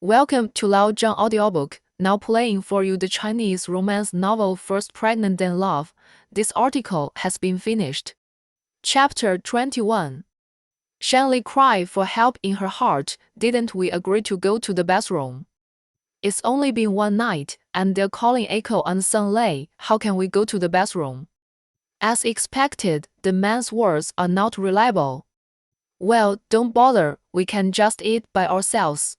Welcome to Lao Zhang audiobook, now playing for you the Chinese romance novel First Pregnant Then Love. This article has been finished. Chapter 21. Shanli cried for help in her heart. Didn't we agree to go to the bathroom? It's only been one night, and they're calling Echo and Sun Lei. How can we go to the bathroom? As expected, the man's words are not reliable. Well, don't bother, we can just eat by ourselves.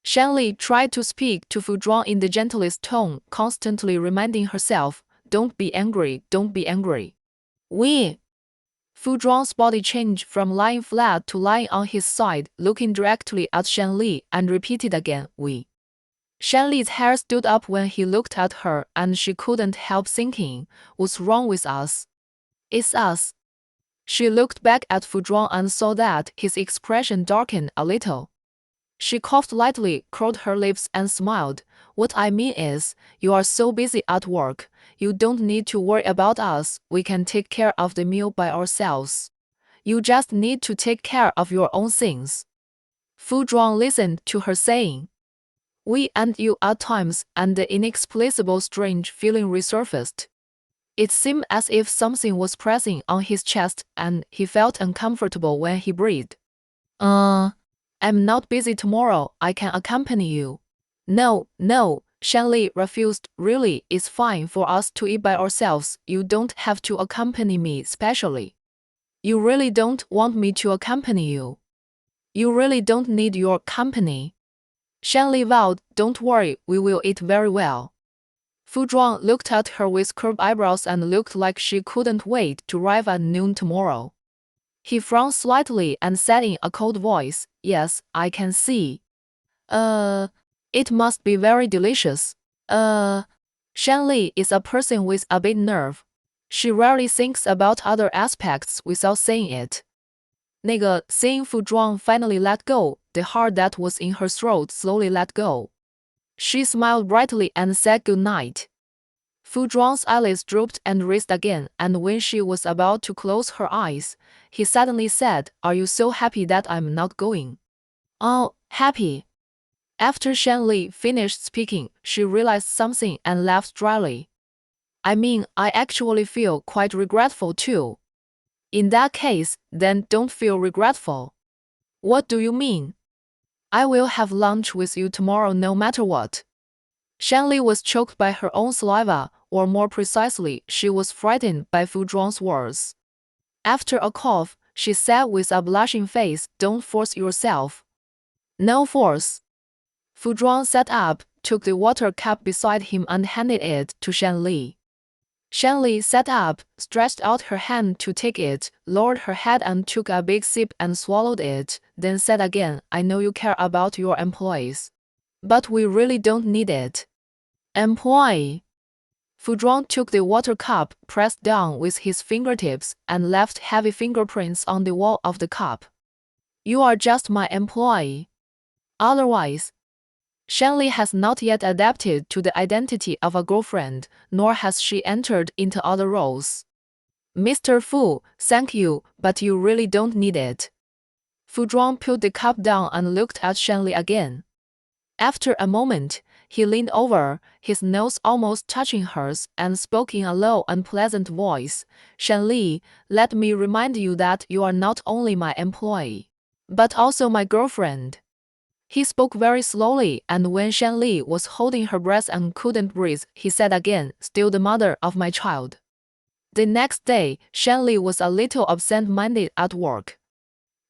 Shanli tried to speak to Fu Zhuang in the gentlest tone, constantly reminding herself, don't be angry, don't be angry. We. Fu Zhuang's body changed from lying flat to lying on his side, looking directly at Shanli, and repeated again, we. Shanli's hair stood up when he looked at her, and she couldn't help thinking, what's wrong with us? It's us. She looked back at Fu Zhuang and saw that his expression darkened a little. She coughed lightly, curled her lips and smiled. What I mean is, you are so busy at work, you don't need to worry about us, we can take care of the meal by ourselves. You just need to take care of your own things. Fu Zhuang listened to her saying, we and you at times, and the inexplicable strange feeling resurfaced. It seemed as if something was pressing on his chest, and he felt uncomfortable when he breathed. I'm not busy tomorrow, I can accompany you. No, Shanli refused. Really, it's fine for us to eat by ourselves, you don't have to accompany me specially. You really don't want me to accompany you. You really don't need your company. Shanli vowed, don't worry, we will eat very well. Fu Zhuang looked at her with curved eyebrows and looked like she couldn't wait to arrive at noon tomorrow. He frowned slightly and said in a cold voice, yes, I can see. It must be very delicious. Shanli is a person with a bit nerve. She rarely thinks about other aspects without saying it. Seeing Fu Zhuang finally let go, the heart that was in her throat slowly let go. She smiled brightly and said good night. Fu Zhuang's eyelids drooped and raised again, and when she was about to close her eyes, he suddenly said, are you so happy that I'm not going? Oh, happy. After Shanli finished speaking, she realized something and laughed dryly. I mean, I actually feel quite regretful too. In that case, then don't feel regretful. What do you mean? I will have lunch with you tomorrow no matter what. Shanli was choked by her own saliva, or more precisely, she was frightened by Fu Zhuang's words. After a cough, she said with a blushing face, don't force yourself. No force. Fu Zhuang sat up, took the water cup beside him and handed it to Shanli. Shanli sat up, stretched out her hand to take it, lowered her head and took a big sip and swallowed it, then said again, I know you care about your employees. But we really don't need it. Employee. Fu Zhuang took the water cup, pressed down with his fingertips, and left heavy fingerprints on the wall of the cup. You are just my employee. Otherwise, Shanli has not yet adapted to the identity of a girlfriend, nor has she entered into other roles. Mr. Fu, thank you, but you really don't need it. Fu Zhuang put the cup down and looked at Shanli again. After a moment, he leaned over, his nose almost touching hers, and spoke in a low, unpleasant voice. Shanli, let me remind you that you are not only my employee, but also my girlfriend. He spoke very slowly, and when Shanli was holding her breath and couldn't breathe, he said again, still the mother of my child. The next day, Shanli was a little absent-minded at work.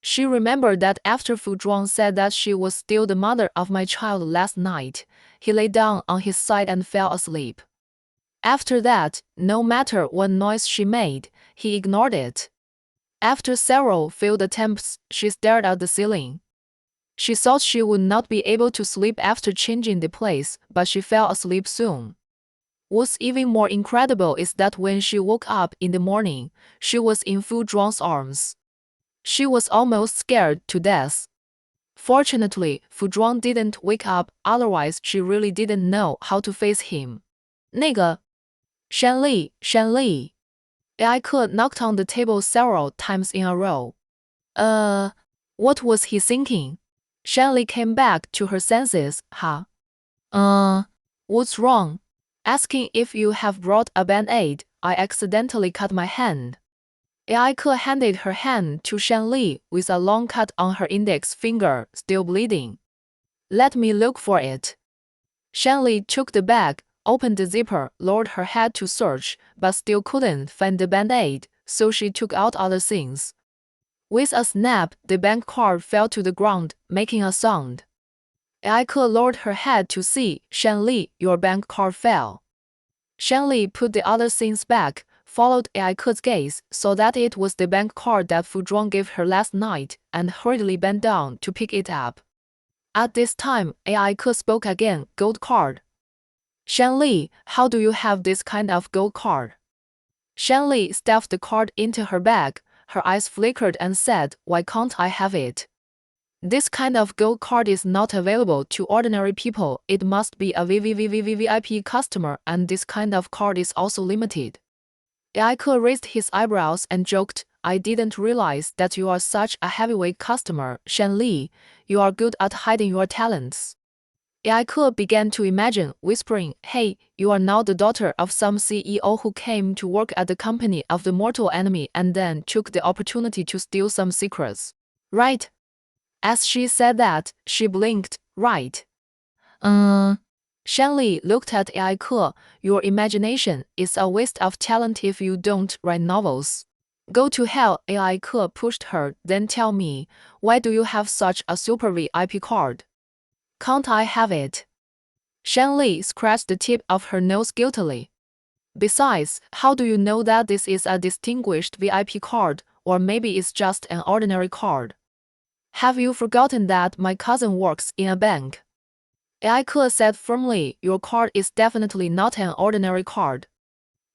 She remembered that after Fu Zhuang said that she was still the mother of my child last night, he lay down on his side and fell asleep. After that, no matter what noise she made, he ignored it. After several failed attempts, she stared at the ceiling. She thought she would not be able to sleep after changing the place, but she fell asleep soon. What's even more incredible is that when she woke up in the morning, she was in Fu Zhuang's arms. She was almost scared to death. Fortunately, Fu Zhuang didn't wake up, otherwise she really didn't know how to face him. Shanli. I could knocked on the table several times in a row. What was he thinking? Shanley came back to her senses. Huh? What's wrong? Asking if you have brought a band-aid. I accidentally cut my hand. Aiko handed her hand to Shanley with a long cut on her index finger, still bleeding. Let me look for it. Shanley took the bag, opened the zipper, lowered her head to search, but still couldn't find the band-aid, so she took out other things. With a snap, the bank card fell to the ground, making a sound. Aiko lowered her head to see. Shanley, your bank card fell. Shanley put the other things back, followed Aiko's gaze, saw that it was the bank card that Fu Zhuang gave her last night, and hurriedly bent down to pick it up. At this time, Aiko spoke again. Gold card. Shanley, how do you have this kind of gold card? Shanley stuffed the card into her bag. Her eyes flickered and said, why can't I have it? This kind of gold card is not available to ordinary people. It must be a VVVVVIP customer, and this kind of card is also limited. Aiko raised his eyebrows and joked, I didn't realize that you are such a heavyweight customer, Shanley. You are good at hiding your talents. Aiko began to imagine, whispering, hey, you are now the daughter of some CEO who came to work at the company of the mortal enemy and then took the opportunity to steal some secrets. Right? As she said that, she blinked. Right. Shanley looked at Aiko. Your imagination is a waste of talent if you don't write novels. Go to hell, Aiko pushed her. Then tell me, why do you have such a super VIP card? Can't I have it? Shanley scratched the tip of her nose guiltily. Besides, how do you know that this is a distinguished VIP card, or maybe it's just an ordinary card? Have you forgotten that my cousin works in a bank? Aiko said firmly, your card is definitely not an ordinary card.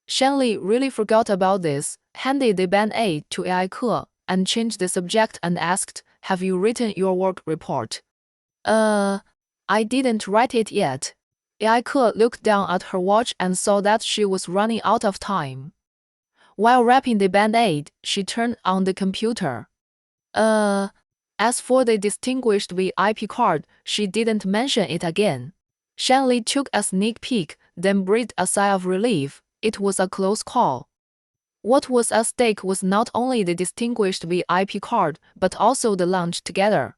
Shanley really forgot about this, handed the band-aid to Aiko, and changed the subject and asked, have you written your work report? I didn't write it yet. Aiko looked down at her watch and saw that she was running out of time. While wrapping the band-aid, she turned on the computer. As for the distinguished VIP card, she didn't mention it again. Shanley took a sneak peek, then breathed a sigh of relief. It was a close call. What was at stake was not only the distinguished VIP card, but also the lunch together.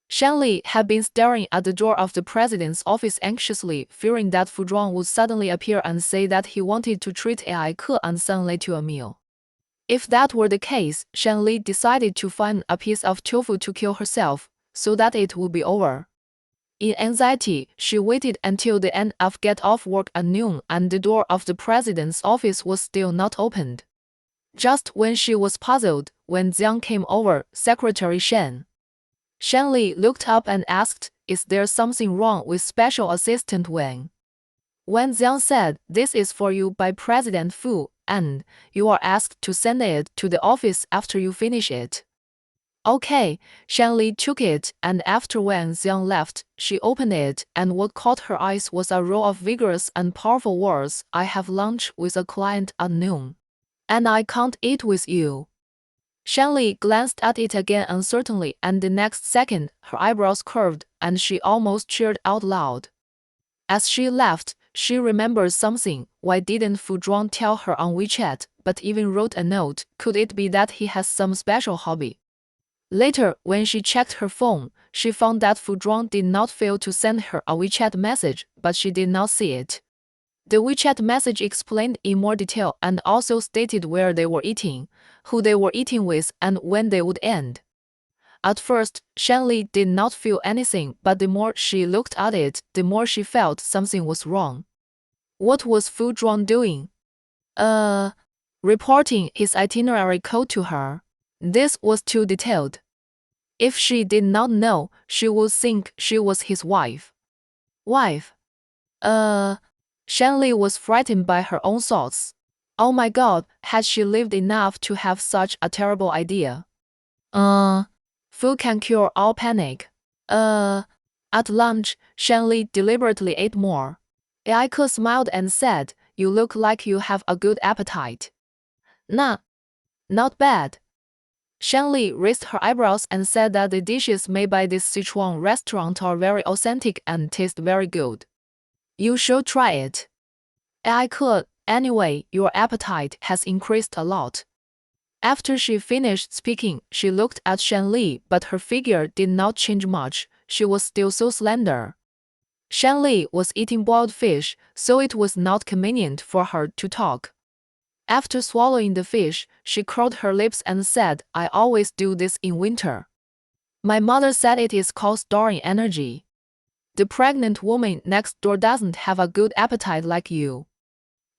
Shanley had been staring at the door of the president's office anxiously, fearing that Fu Zhuang would suddenly appear and say that he wanted to treat Aiko and Sanlei to a meal. If that were the case, Shanley decided to find a piece of tofu to kill herself, so that it would be over. In anxiety, she waited until the end of get-off work at noon and the door of the president's office was still not opened. Just when she was puzzled, when Jiang came over, Secretary Shen. Shanley looked up and asked, is there something wrong with Special Assistant Wang? When Jiang said, this is for you by President Fu, and you are asked to send it to the office after you finish it. Okay, Shanley took it, and after when Jiang left, she opened it, and what caught her eyes was a row of vigorous and powerful words. I have lunch with a client at noon. And I can't eat with you. Shanley glanced at it again uncertainly, and the next second, her eyebrows curved, and she almost cheered out loud. As she left, she remembered something. Why didn't Fu Zhuang tell her on WeChat, but even wrote a note? Could it be that he has some special hobby? Later, when she checked her phone, she found that Fu Zhuang did not fail to send her a WeChat message, but she did not see it. The WeChat message explained in more detail and also stated where they were eating, who they were eating with, and when they would end. At first, Shanley did not feel anything, but the more she looked at it, the more she felt something was wrong. What was Fu Zhuang doing? Reporting his itinerary code to her. This was too detailed. If she did not know, she would think she was his wife. Wife? Shanley was frightened by her own thoughts. Oh my God, had she lived enough to have such a terrible idea? Food can cure all panic. At lunch, Shanley deliberately ate more. Aiko smiled and said, you look like you have a good appetite. Nah, not bad. Shanli raised her eyebrows and said that the dishes made by this Sichuan restaurant are very authentic and taste very good. You should try it. I could. Anyway, your appetite has increased a lot. After she finished speaking, she looked at Shanli, but her figure did not change much. She was still so slender. Shanli was eating boiled fish, so it was not convenient for her to talk. After swallowing the fish, she curled her lips and said, I always do this in winter. My mother said it is called storing energy. The pregnant woman next door doesn't have a good appetite like you.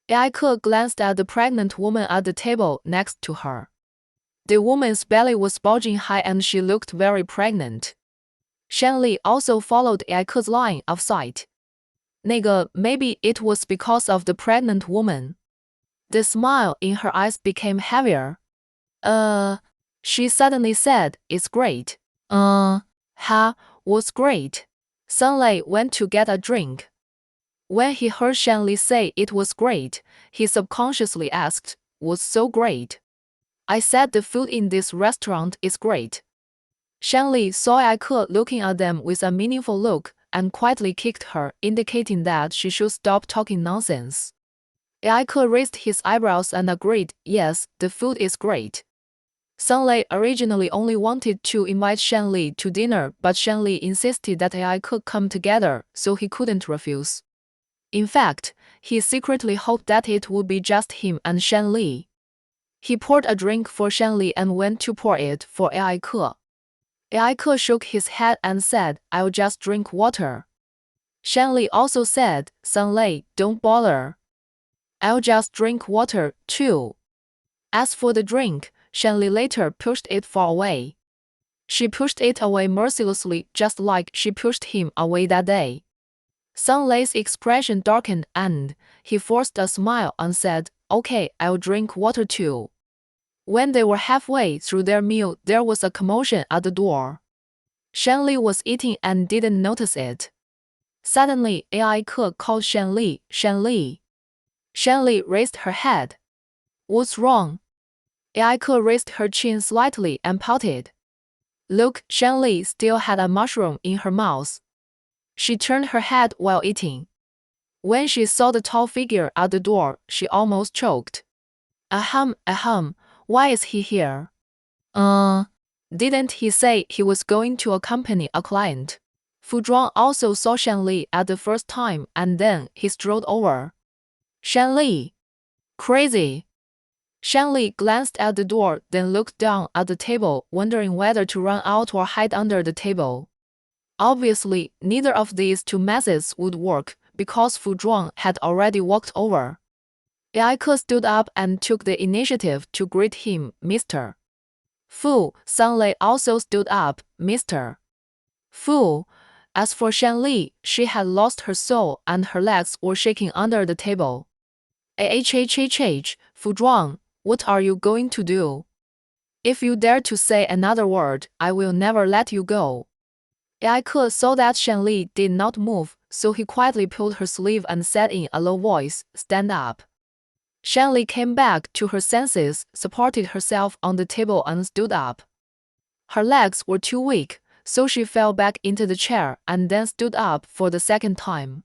Aiko glanced at the pregnant woman at the table next to her. The woman's belly was bulging high and she looked very pregnant. Shanli also followed Aiko's line of sight. Maybe it was because of the pregnant woman. The smile in her eyes became heavier. She suddenly said, it's great. Was great. Sunlei went to get a drink. When he heard Shanli say it was great, he subconsciously asked, what's so great? I said the food in this restaurant is great. Shanli saw Aiko looking at them with a meaningful look and quietly kicked her, indicating that she should stop talking nonsense. Aiko raised his eyebrows and agreed, yes, the food is great. Sunlei originally only wanted to invite Shanli to dinner, but Shanli insisted that Aiko come together, so he couldn't refuse. In fact, he secretly hoped that it would be just him and Shanli. He poured a drink for Shanli and went to pour it for Aiko. Aiko shook his head and said, I'll just drink water. Shanli also said, Sunlei, don't bother. I'll just drink water, too. As for the drink, Shanli later pushed it far away. She pushed it away mercilessly, just like she pushed him away that day. Sunlei's expression darkened and he forced a smile and said, okay, I'll drink water too. When they were halfway through their meal, there was a commotion at the door. Shanli was eating and didn't notice it. Suddenly, Aiko called Shanli, Shanli. Shanli raised her head. What's wrong? Aiko raised her chin slightly and pouted. Look, Shanli still had a mushroom in her mouth. She turned her head while eating. When she saw the tall figure at the door, she almost choked. Ahem, why is he here? Didn't he say he was going to accompany a client? Fu Zhuang also saw Shanli at the first time and then he strolled over. Shanli. Crazy. Shanli glanced at the door, then looked down at the table, wondering whether to run out or hide under the table. Obviously, neither of these two methods would work, because Fu Zhuang had already walked over. Aiko stood up and took the initiative to greet him, Mr. Fu. Sunlei also stood up, Mr. Fu. As for Shanli, she had lost her soul and her legs were shaking under the table. Fu Zhuang, what are you going to do? If you dare to say another word, I will never let you go. Aiko saw that Shanli did not move, so he quietly pulled her sleeve and said in a low voice, stand up. Shanli came back to her senses, supported herself on the table and stood up. Her legs were too weak, so she fell back into the chair and then stood up for the second time.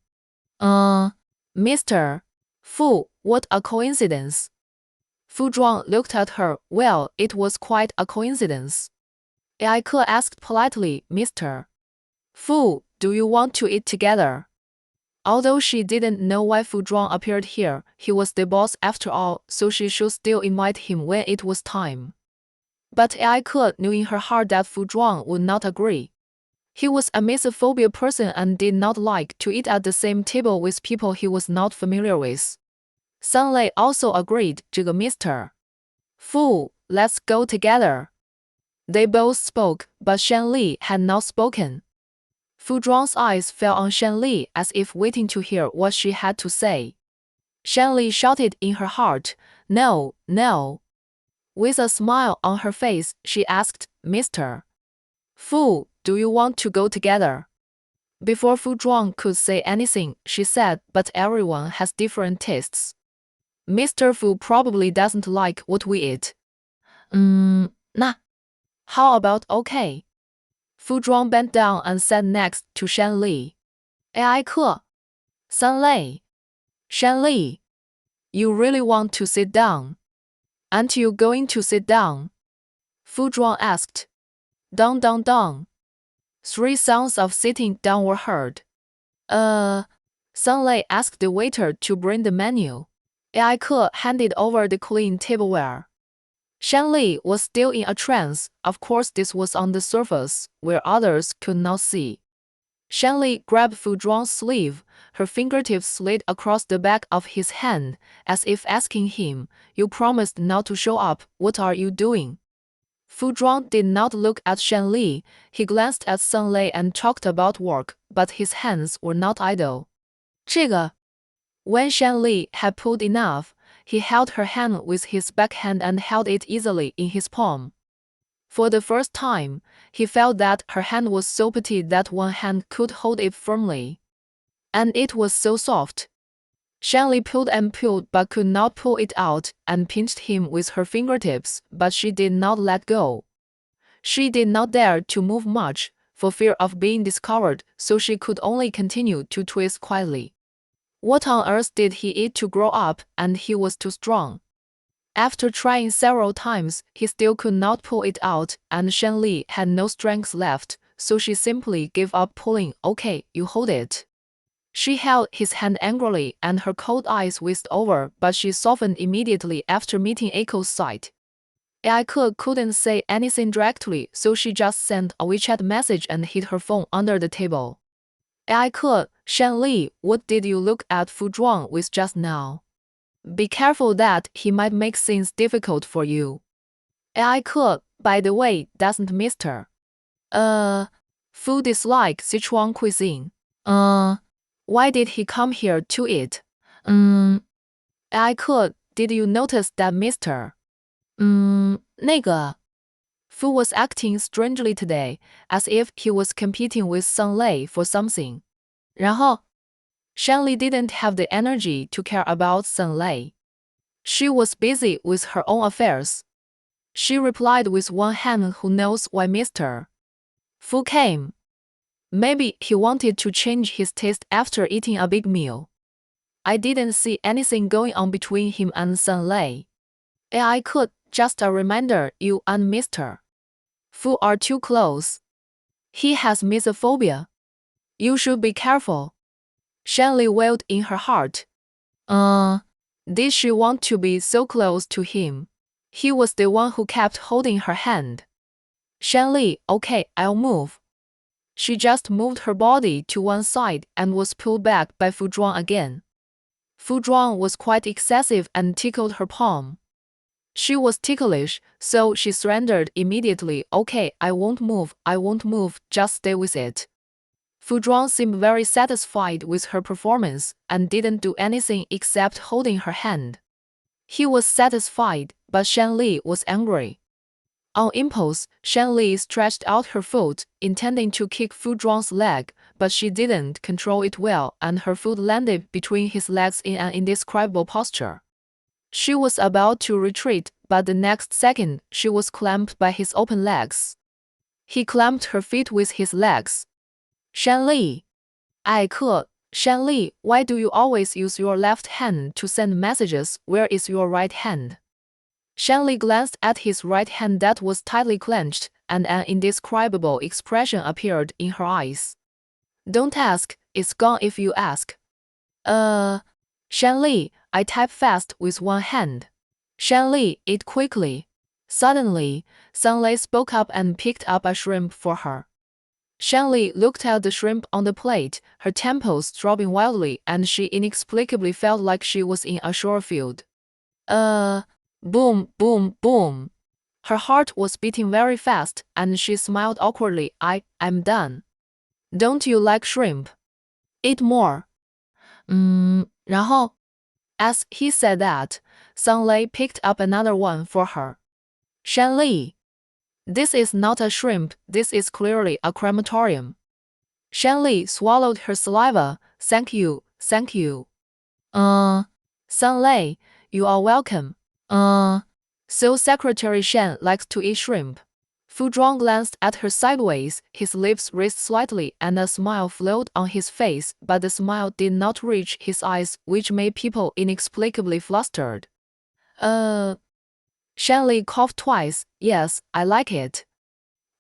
Mr. Fu, what a coincidence. Fu Zhuang looked at her. Well, it was quite a coincidence. Aiko asked politely, Mr. Fu, do you want to eat together? Although she didn't know why Fu Zhuang appeared here, he was the boss after all, so she should still invite him when it was time. But Aiko knew in her heart that Fu Zhuang would not agree. He was a misophobic person and did not like to eat at the same table with people he was not familiar with. Sunlei also agreed, 这个 Mr. Fu, let's go together. They both spoke, but Shanli had not spoken. Fu Zhuang's eyes fell on Shanli as if waiting to hear what she had to say. Shanli shouted in her heart, no, no. With a smile on her face, she asked, Mr. Fu, do you want to go together? Before Fu Zhuang could say anything, she said, but everyone has different tastes. Mr. Fu probably doesn't like what we eat. 那 How about okay? Fu Zhuang bent down and sat next to Shan Li. AI 课 3类 Shan Li. You really want to sit down? Aren't you going to sit down? Fu Zhuang asked. Down, down, down. 3 sounds of sitting down were heard. Sun Lei asked the waiter to bring the menu. AI 课 handed over the clean tableware. Shan Li was still in a trance. Of course, this was on the surface, where others could not see. Shan Li grabbed Fu Zhuang's sleeve. Her fingertips slid across the back of his hand, as if asking him, "You promised not to show up, what are you doing?" Fu Zhuang did not look at Shan Li. He glanced at Sun Lei and talked about work, but his hands were not idle. 这个 When Shan Li had pulled enough, he held her hand with his backhand and held it easily in his palm. For the first time, he felt that her hand was so petite that one hand could hold it firmly. And it was so soft. Shan Li pulled and pulled but could not pull it out, and pinched him with her fingertips, but she did not let go. She did not dare to move much, for fear of being discovered, so she could only continue to twist quietly. What on earth did he eat to grow up, and he was too strong? After trying several times, he still could not pull it out, and Shan Li had no strength left, so she simply gave up pulling. Okay, you hold it. She held his hand angrily, and her cold eyes whisked over, but she softened immediately after meeting Eiko's sight. AI 课 couldn't say anything directly, so she just sent a WeChat message and hid her phone under the table. AI 课 Shan Li, what did you look at Fu Zhuang with just now? Be careful that he might make things difficult for you. AI 课 by the way, doesn't Mr. Fu dislike Sichuan cuisine? Why did he come here to eat? AI 课 did you notice that Mr. 那个 Fu was acting strangely today, as if he was competing with Sun Lei for something. 然后 Shan Li didn't have the energy to care about Sun Lei. She was busy with her own affairs. She replied with one hand, who knows why Mr. Fu came. Maybe he wanted to change his taste after eating a big meal. I didn't see anything going on between him and Sun Lei. AI 课 just a reminder, you and Mr. Fu are too close. He has misophonia. You should be careful. Shan Li wailed in her heart. Did she want to be so close to him? He was the one who kept holding her hand. Shan Li, okay, I'll move. She just moved her body to one side and was pulled back by Fu Zhuang again. Fu Zhuang was quite excessive and tickled her palm. She was ticklish, so she surrendered immediately. Okay, I won't move, just stay with it. Fu Zhuang seemed very satisfied with her performance and didn't do anything except holding her hand. He was satisfied, but Shan Li was angry. On impulse, Shan Li stretched out her foot, intending to kick Fu Zhuang's leg, but she didn't control it well, and her foot landed between his legs in an indescribable posture. She was about to retreat, but the next second, she was clamped by his open legs. He clamped her feet with his legs. Shan Li. AI 课 Shan Li, why do you always use your left hand to send messages? Where is your right hand? Shan Li glanced at his right hand that was tightly clenched, and an indescribable expression appeared in her eyes. Don't ask, it's gone if you ask. Shan Li, I type fast with one hand. Shan Li, eat quickly. Suddenly, Sun Lei spoke up and picked up a shrimp for her. Shan Li looked at the shrimp on the plate, her temples throbbing wildly, and she inexplicably felt like she was in a shore field. Boom, boom, boom. Her heart was beating very fast, and she smiled awkwardly. I'm done. Don't you like shrimp? Eat more. 然后 As he said that, Sun Lei picked up another one for her. Shan Li. This is not a shrimp, this is clearly a crematorium. Shan Li swallowed her saliva. Thank you, thank you. Sun Lei, you are welcome. So Secretary Shan likes to eat shrimp. Fu Zhuang glanced at her sideways, his lips raised slightly and a smile flowed on his face, but the smile did not reach his eyes, which made people inexplicably flustered. Shanley coughed twice. Yes, I like it.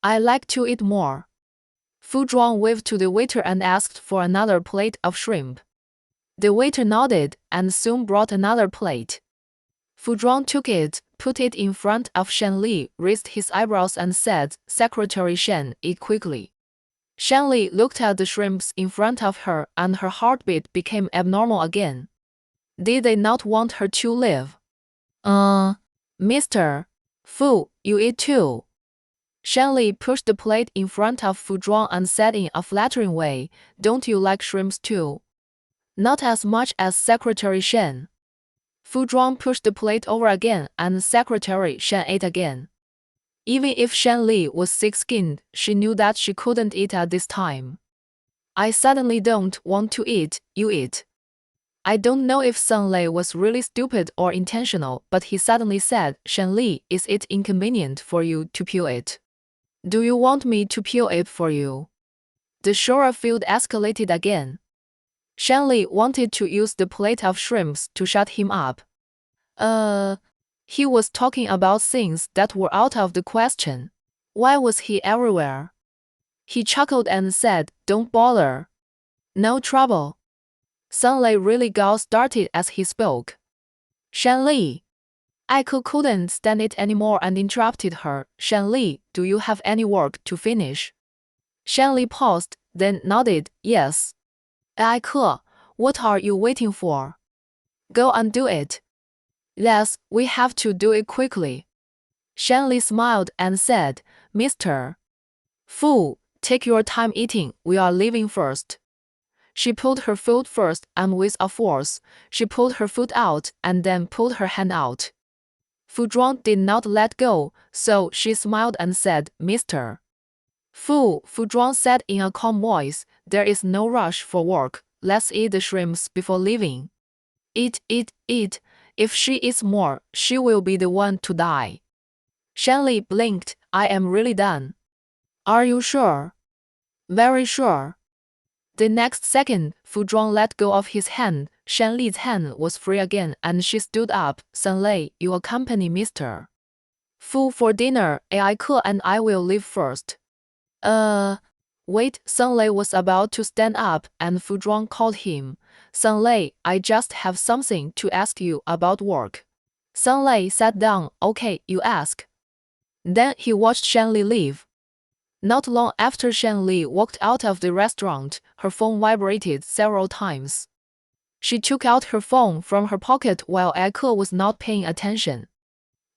I like to eat more. Fu Zhuang waved to the waiter and asked for another plate of shrimp. The waiter nodded and soon brought another plate. Fu Zhuang took it, put it in front of Shan Li, raised his eyebrows and said, "Secretary Shan, eat quickly." Shan Li looked at the shrimps in front of her and her heartbeat became abnormal again. Did they not want her to live? Mr. Fu, you eat too. Shan Li pushed the plate in front of Fu Zhuang and said in a flattering way, "Don't you like shrimps too?" "Not as much as Secretary Shan." Fu Zhuang pushed the plate over again and Secretary Shan ate again. Even if Shan Li was thick-skinned, she knew that she couldn't eat at this time. "I suddenly don't want to eat, you eat." I don't know if Sun Lei was really stupid or intentional, but he suddenly said, "Shan Li, is it inconvenient for you to peel it? Do you want me to peel it for you?" The Shora field escalated again. Shan Li wanted to use the plate of shrimps to shut him up. He was talking about things that were out of the question. Why was he everywhere? He chuckled and said, "Don't bother. No trouble." Sun Lei really got started as he spoke. "Shan Li." Aiko couldn't stand it anymore and interrupted her. "Shan Li, do you have any work to finish?" Shan Li paused, then nodded, "Yes." "Aiko, what are you waiting for? Go and do it." "Yes, we have to do it quickly." Shan Li smiled and said, "Mr. Fu, take your time eating, we are leaving first." She pulled her foot first and with a force, she pulled her foot out and then pulled her hand out. Fu Zhuang did not let go, so she smiled and said, "Mr. Fu." Fu Zhuang said in a calm voice, "There is no rush for work, let's eat the shrimps before leaving." "Eat, eat, eat. If she eats more, she will be the one to die." Shan Li blinked. "I am really done." "Are you sure?" "Very sure." The next second, Fu Zhuang let go of his hand. Shan Li's hand was free again and she stood up. "Sun Lei, you accompany Mr. Fu for dinner. Aiko and I will leave first." Wait, Sun Lei was about to stand up and Fu Zhuang called him. "Sun Lei, I just have something to ask you about work." Sun Lei sat down. "Okay, you ask." Then he watched Shan Li leave. Not long after Shan Li walked out of the restaurant, her phone vibrated several times. She took out her phone from her pocket while Aiko was not paying attention.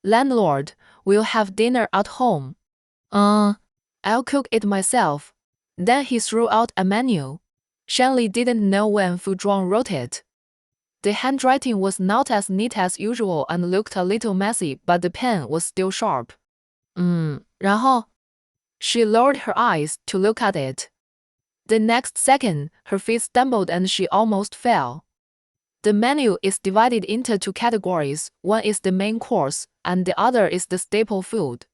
"Landlord, we'll have dinner at home." "I'll cook it myself." Then he threw out a menu. Shan Li didn't know when Fu Zhuang wrote it. The handwriting was not as neat as usual and looked a little messy, but the pen was still sharp. 然后 She lowered her eyes to look at it. The next second, her feet stumbled and she almost fell. The menu is divided into two categories. One is the main course, and the other is the staple food.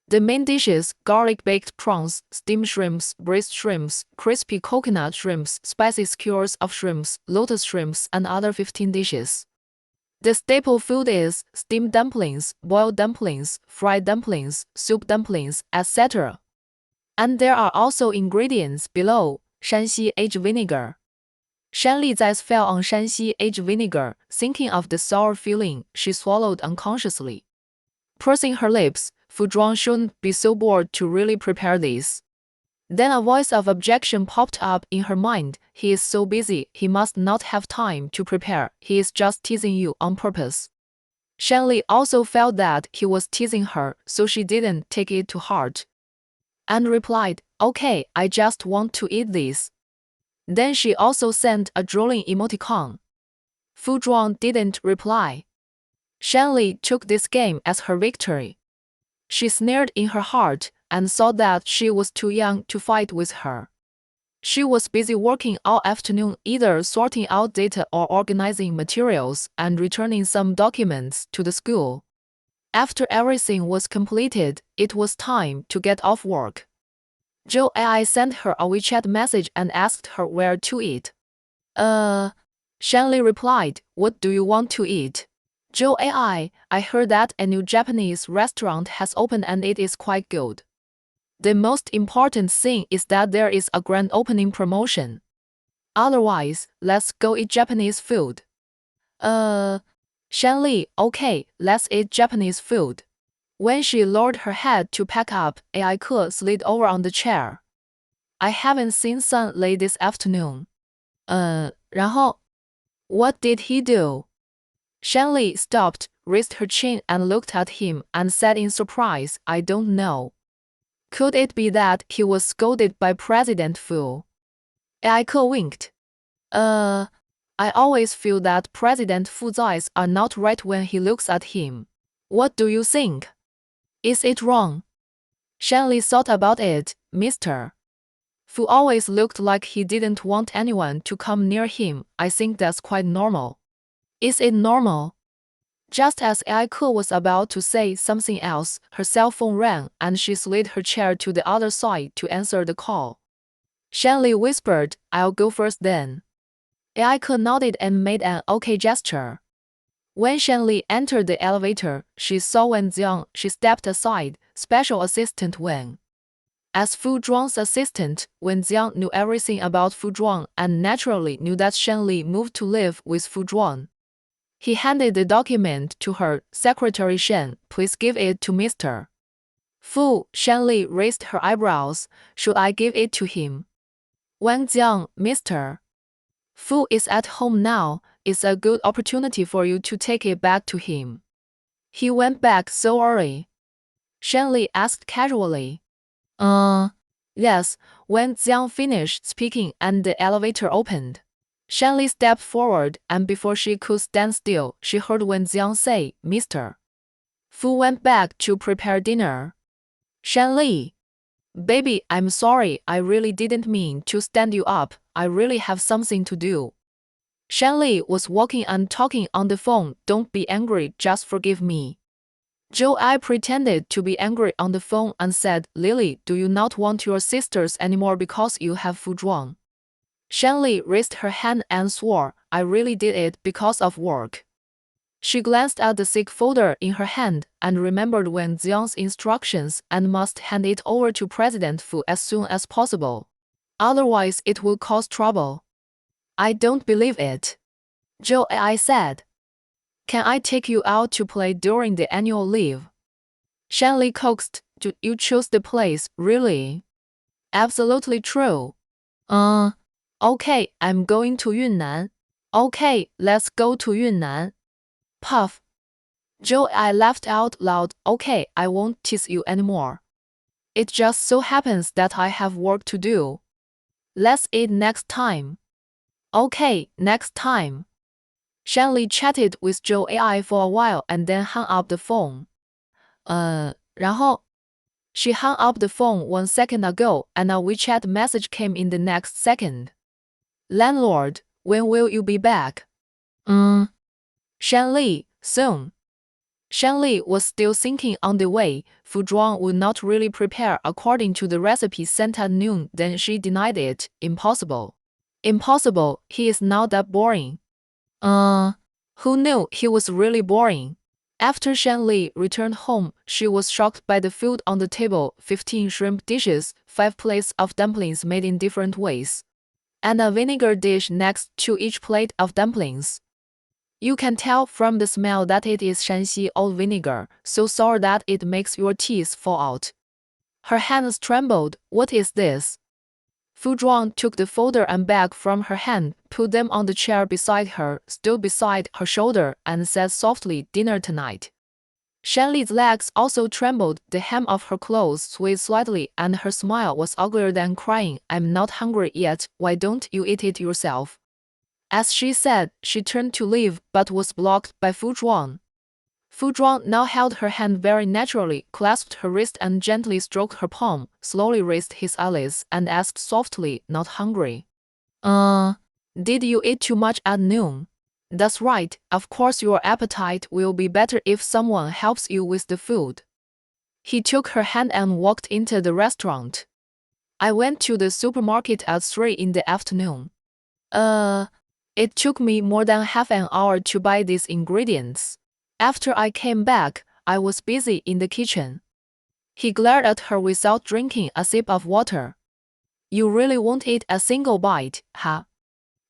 The main dishes: garlic baked prawns, steamed shrimps, braised shrimps, crispy coconut shrimps, spicy skewers of shrimps, lotus shrimps, and other 15 dishes. The staple food is steamed dumplings, boiled dumplings, fried dumplings, soup dumplings, etc. And there are also ingredients below. Shanxi aged vinegar. Shan Li's eyes fell on Shanxi aged vinegar. Thinking of the sour feeling, she swallowed unconsciously. Pursing her lips, Fu Zhuang shouldn't be so bored to really prepare this. Then a voice of objection popped up in her mind. He is so busy, he must not have time to prepare. He is just teasing you on purpose. Shan Li also felt that he was teasing her, so she didn't take it to heart. And replied, "Okay, I just want to eat this." Then she also sent a drooling emoticon. Fu Zhuang didn't reply. Shan Li took this game as her victory. She sneered in her heart and thought that she was too young to fight with her. She was busy working all afternoon, either sorting out data or organizing materials and returning some documents to the school. After everything was completed, it was time to get off work. Zhou Ai sent her a WeChat message and asked her where to eat. Shanli replied, what do you want to eat? Zhou Ai, I heard that a new Japanese restaurant has opened and it is quite good. The most important thing is that there is a grand opening promotion. Otherwise, let's go eat Japanese food. Shanli, okay, let's eat Japanese food. When she lowered her head to pack up, Ai Ke slid over on the chair. I haven't seen Sun late this afternoon. 然后 What did he do? Shanli stopped, raised her chin and looked at him and said in surprise, I don't know. Could it be that he was scolded by President Fu? Ai Ke winked. I always feel that President Fu's eyes are not right when he looks at him. What do you think? Is it wrong? Shanli thought about it, Mr. Fu always looked like he didn't want anyone to come near him. I think that's quite normal. Is it normal? Just as Ai Ke was about to say something else, her cell phone rang and she slid her chair to the other side to answer the call. Shanli whispered, I'll go first then. Ai Ke nodded and made an okay gesture. When Shanli entered the elevator, she saw Wen Jiang. She stepped aside, Special Assistant Wen. As Fu Zhuang's assistant, Wen Jiang knew everything about Fu Zhuang and naturally knew that Shanli moved to live with Fu Zhuang. He handed the document to her. Secretary Shen, please give it to Mr. Fu. Shanli raised her eyebrows. Should I give it to him? Wang Jiang, Mr. Fu is at home now. It's a good opportunity for you to take it back to him. He went back so early? Shanli asked casually. Yes, when Jiang finished speaking and the elevator opened. Shanli stepped forward and before she could stand still, she heard Wen Jiang say, Mr. Fu went back to prepare dinner. Shanli. Baby, I'm sorry, I really didn't mean to stand you up. I really have something to do. Shanli was walking and talking on the phone. Don't be angry, just forgive me. Zhou Ai pretended to be angry on the phone and said, Lily, do you not want your sisters anymore because you have Fu Zhuang? Shanli raised her hand and swore, I really did it because of work. She glanced at the sick folder in her hand and remembered Wen Jiang's instructions and must hand it over to President Fu as soon as possible. Otherwise it will cause trouble. I don't believe it. Zhou Ai said. Can I take you out to play during the annual leave? Shanli coaxed. Do you choose the place, really? Absolutely true. Okay, I'm going to Yunnan. Okay, let's go to Yunnan. Puff. Zhou Ai laughed out loud. Okay, I won't tease you anymore. It just so happens that I have work to do. Let's eat next time. Okay, next time. Shanli chatted with Zhou Ai for a while and then hung up the phone. 然后 She hung up the phone 1 second ago and a WeChat message came in the next second. Landlord, when will you be back? Shanli, soon. Shanli was still thinking on the way. Fu Zhuang would not really prepare according to the recipe sent at noon. Then she denied it. Impossible. Impossible, he is not that boring. Who knew he was really boring? After Shanli returned home, she was shocked by the food on the table. 15 shrimp dishes, 5 plates of dumplings made in different ways, and a vinegar dish next to each plate of dumplings. You can tell from the smell that it is Shanxi old vinegar, so sour that it makes your teeth fall out. Her hands trembled. What is this? Fu Zhuang took the folder and bag from her hand, put them on the chair beside her, stood beside her shoulder, and said softly, dinner tonight. Shanli's legs also trembled, the hem of her clothes swayed slightly, and her smile was uglier than crying. I'm not hungry yet, why don't you eat it yourself? As she said, she turned to leave, but was blocked by Fu Zhuang. Fu Zhuang now held her hand very naturally, clasped her wrist and gently stroked her palm, slowly raised his eyelids, and asked softly, not hungry? Did you eat too much at noon? That's right, of course your appetite will be better if someone helps you with the food. He took her hand and walked into the restaurant. I went to the supermarket at 3 in the afternoon. It took me more than half an hour to buy these ingredients. After I came back, I was busy in the kitchen. He glared at her without drinking a sip of water. You really won't eat a single bite, huh?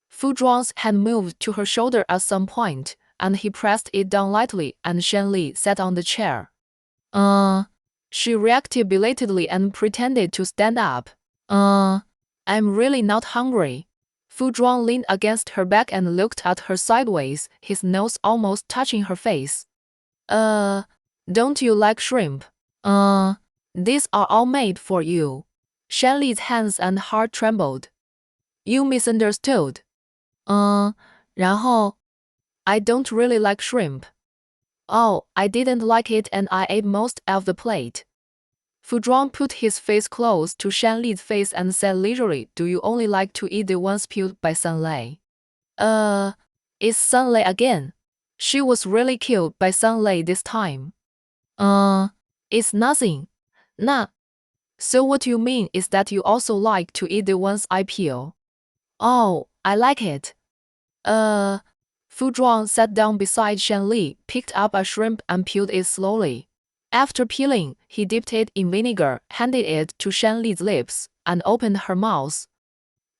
Fu Zhuang's hand moved to her shoulder at some point, and he pressed it down lightly and Shen Li sat on the chair. She reacted belatedly and pretended to stand up. I'm really not hungry. Fu Zhuang leaned against her back and looked at her sideways, his nose almost touching her face. Don't you like shrimp? These are all made for you. Shen Li's hands and heart trembled. You misunderstood. 然后 I don't really like shrimp. Oh, I didn't like it and I ate most of the plate. Fu Zhuang put his face close to Shan Li's face and said leisurely, Do you only like to eat the ones peeled by Sun Lei? It's Sun Lei again. She was really killed by Sun Lei this time. It's nothing. Nah. So what you mean is that you also like to eat the ones I peel? Oh, I like it. Fu Zhuang sat down beside Shan Li, picked up a shrimp and peeled it slowly. After peeling, he dipped it in vinegar, handed it to Shan Li's lips, and opened her mouth.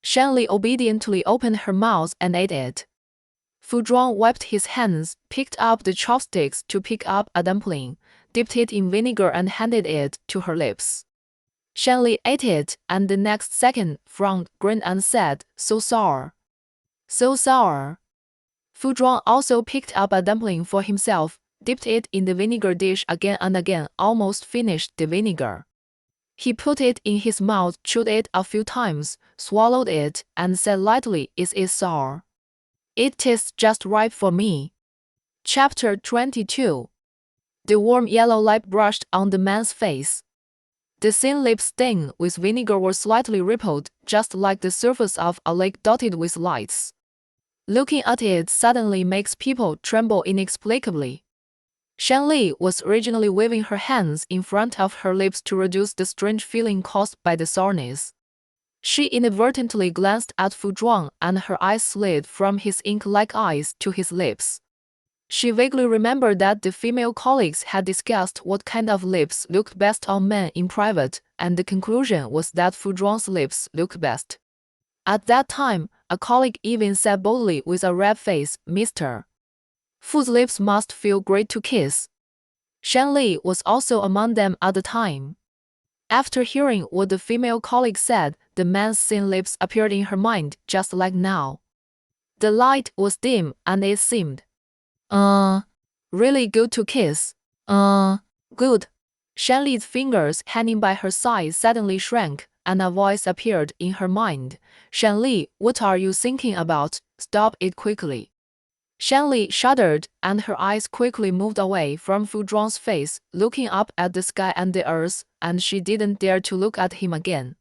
Shan Li obediently opened her mouth and ate it. Fu Zhuang wiped his hands, picked up the chopsticks to pick up a dumpling, dipped it in vinegar and handed it to her lips. Shan Li ate it, and the next second frowned, grinned and said, So sour. So sour. Fu Zhuang also picked up a dumpling for himself, dipped it in the vinegar dish again and again, almost finished the vinegar. He put it in his mouth, chewed it a few times, swallowed it, and said lightly, Is it sour? It tastes just right for me. Chapter 22. The warm yellow light brushed on the man's face. The thin lips stained with vinegar were slightly rippled, just like the surface of a lake dotted with lights. Looking at it suddenly makes people tremble inexplicably. Shan Li was originally waving her hands in front of her lips to reduce the strange feeling caused by the sourness. She inadvertently glanced at Fu Zhuang and her eyes slid from his ink-like eyes to his lips. She vaguely remembered that the female colleagues had discussed what kind of lips looked best on men in private, and the conclusion was that Fu Zhuang's lips looked best. At that time, a colleague even said boldly with a red face, Mr. Fu's lips must feel great to kiss. Shan Li was also among them at the time. After hearing what the female colleague said, the man's thin lips appeared in her mind, just like now. The light was dim, and it seemed really good to kiss. Good. Shan Li's fingers hanging by her side suddenly shrank, and a voice appeared in her mind. Shan Li, what are you thinking about? Stop it quickly. Shan Li shuddered, and her eyes quickly moved away from Fu Zhuang's face, looking up at the sky and the earth, and she didn't dare to look at him again.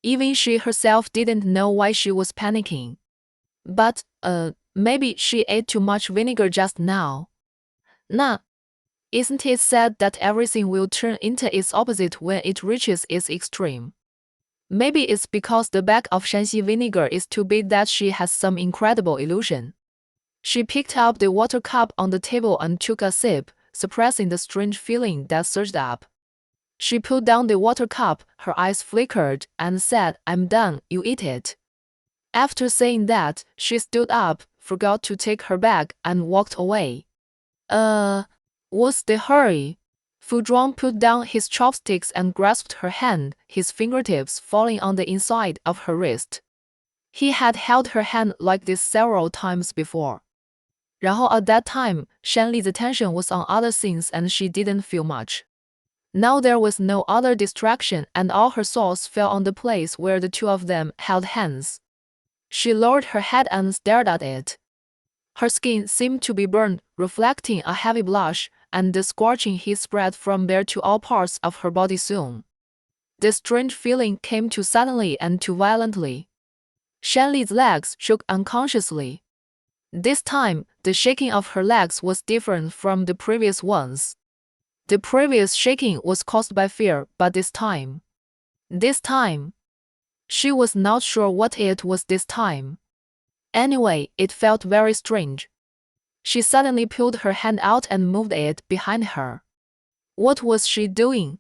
Even she herself didn't know why she was panicking. But, maybe she ate too much vinegar just now. Nah. Isn't it said that everything will turn into its opposite when it reaches its extreme? Maybe it's because the bag of Shanxi vinegar is too big that she has some incredible illusion. She picked up the water cup on the table and took a sip, suppressing the strange feeling that surged up. She put down the water cup, her eyes flickered, and said, I'm done, you eat it. After saying that, she stood up, forgot to take her bag, and walked away. What's the hurry? Fu Zhuang put down his chopsticks and grasped her hand, his fingertips falling on the inside of her wrist. He had held her hand like this several times before. 然后 at that time, Shan Li's attention was on other things and she didn't feel much. Now there was no other distraction and all her thoughts fell on the place where the two of them held hands. She lowered her head and stared at it. Her skin seemed to be burned, reflecting a heavy blush, and the scorching heat spread from there to all parts of her body soon. The strange feeling came too suddenly and too violently. Shan Li's legs shook unconsciously. This time, the shaking of her legs was different from the previous ones. The previous shaking was caused by fear, but this time, she was not sure what it was this time. Anyway, it felt very strange. She suddenly pulled her hand out and moved it behind her. What was she doing?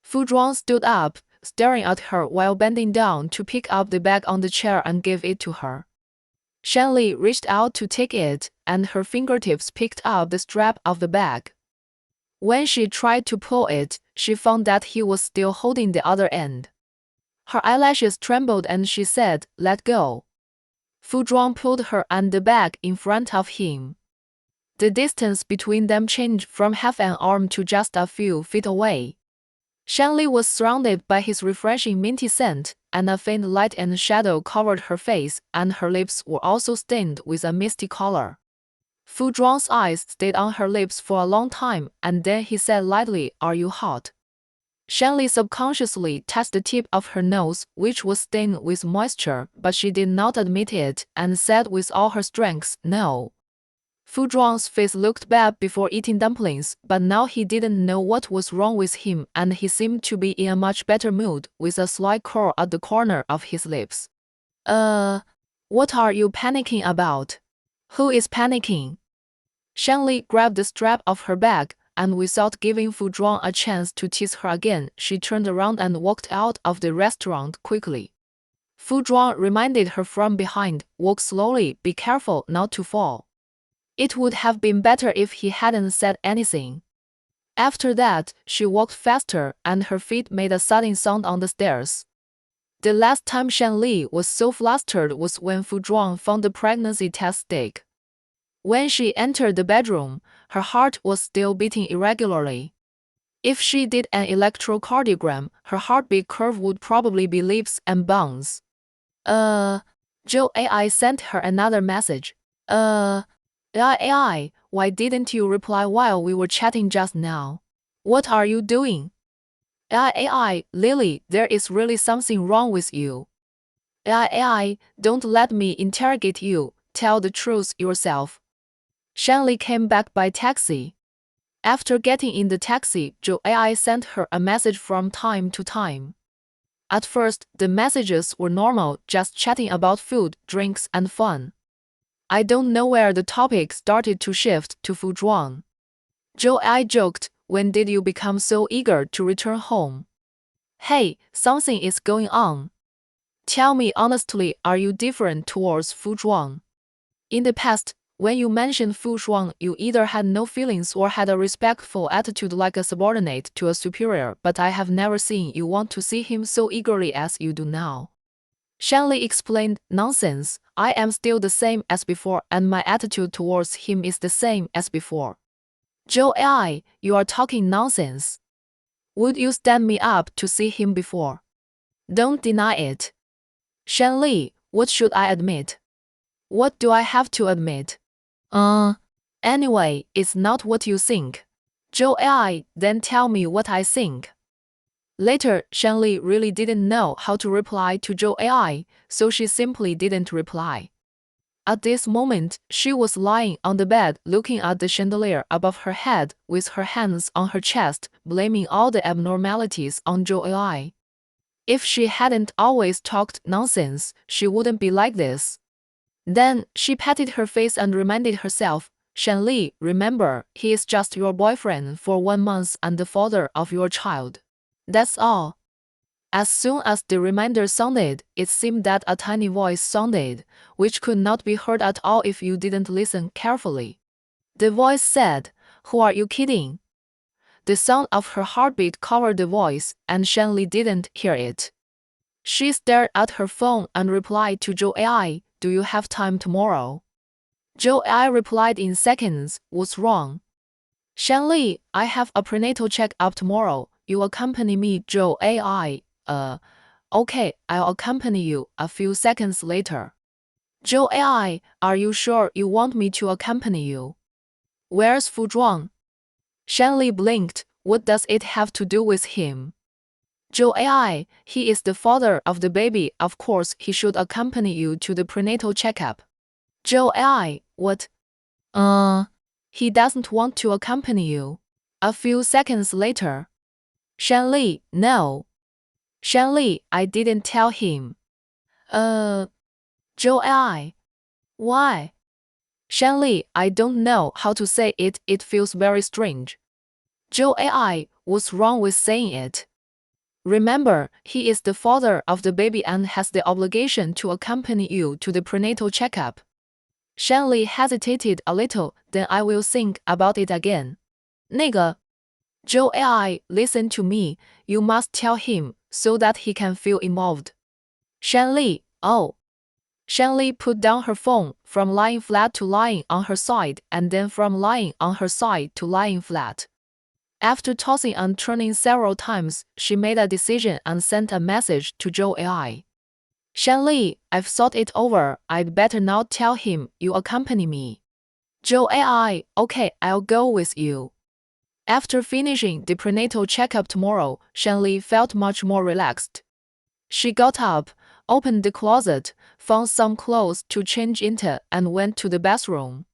Fu Zhuang stood up, staring at her while bending down to pick up the bag on the chair and give it to her. Shanli reached out to take it, and her fingertips picked up the strap of the bag. When she tried to pull it, she found that he was still holding the other end. Her eyelashes trembled and she said, "Let go." Fu Zhuang pulled her and the bag in front of him. The distance between them changed from half an arm to just a few feet away. Shanli was surrounded by his refreshing minty scent, and a faint light and shadow covered her face, and her lips were also stained with a misty color. Fu Zhuang's eyes stayed on her lips for a long time, and then he said lightly, "Are you hot?" Shanli subconsciously touched the tip of her nose, which was stained with moisture, but she did not admit it, and said with all her strength, "No." Fu Zhuang's face looked bad before eating dumplings, but now he didn't know what was wrong with him, and he seemed to be in a much better mood, with a slight curl at the corner of his lips. What are you panicking about? Who is panicking? Shanli grabbed the strap of her bag, and without giving Fu Zhuang a chance to tease her again, she turned around and walked out of the restaurant quickly. Fu Zhuang reminded her from behind, "Walk slowly, be careful not to fall." It would have been better if he hadn't said anything. After that, she walked faster, and her feet made a thudding sound on the stairs. The last time Shanli was so flustered was when Fu Zhuang found the pregnancy test stick. When she entered the bedroom, her heart was still beating irregularly. If she did an electrocardiogram, her heartbeat curve would probably be leaps and bounds. Joe AI sent her another message. AI, why didn't you reply while we were chatting just now? What are you doing? AI, Lily, there is really something wrong with you. AI, don't let me interrogate you, tell the truth yourself. Shanli came back by taxi. After getting in the taxi, Joe AI sent her a message from time to time. At first, the messages were normal, just chatting about food, drinks, and fun. I don't know where the topic started to shift to Fu Zhuang. Joe AI joked, "When did you become so eager to return home? Hey, something is going on. Tell me honestly, are you different towards Fu Zhuang? In the past, when you mentioned Fu Zhuang, you either had no feelings or had a respectful attitude like a subordinate to a superior, but I have never seen you want to see him so eagerly as you do now." Shanli explained, "Nonsense, I am still the same as before, and my attitude towards him is the same as before." Joe AI, you are talking nonsense. Would you stand me up to see him before? Don't deny it. Shanli, what should I admit? What do I have to admit? Anyway, it's not what you think. Joe AI, then tell me what I think. Later, Shanli really didn't know how to reply to Joe AI, so she simply didn't reply. At this moment, she was lying on the bed looking at the chandelier above her head with her hands on her chest, blaming all the abnormalities on Joe AI. If she hadn't always talked nonsense, she wouldn't be like this. Then, she patted her face and reminded herself, "Shanli, remember, he is just your boyfriend for 1 month and the father of your child. That's all." As soon as the reminder sounded, it seemed that a tiny voice sounded, which could not be heard at all if you didn't listen carefully. The voice said, "Who are you kidding?" The sound of her heartbeat covered the voice, and Shanli didn't hear it. She stared at her phone and replied to Joe AI, "Do you have time tomorrow?" Joe AI replied in seconds, "What's wrong?" "Shanli, I have a prenatal check-up tomorrow. You accompany me." Joe AI, okay, I'll accompany you." A few seconds later. "Joe AI, are you sure you want me to accompany you? Where's Fu Zhuang?" Shanli blinked. What does it have to do with him? Joe AI, he is the father of the baby, of course he should accompany you to the prenatal checkup. Joey, what? He doesn't want to accompany you. A few seconds later. Shanli, no. Shanli, I didn't tell him. Joey. Why? Shanli, I don't know how to say it, it feels very strange. Joey, what's wrong with saying it? Remember, he is the father of the baby and has the obligation to accompany you to the prenatal checkup. Shanli hesitated a little, then I will think about it again. 那个 Joey, listen to me, you must tell him, so that he can feel involved. Shanli, oh. Shanli put down her phone, from lying flat to lying on her side, and then from lying on her side to lying flat. After tossing and turning several times, she made a decision and sent a message to Joey. Shanli, I've thought it over, I'd better not tell him you accompany me. Joey, okay, I'll go with you. After finishing the prenatal checkup tomorrow, Shanli felt much more relaxed. She got up, opened the closet, found some clothes to change into, and went to the bathroom.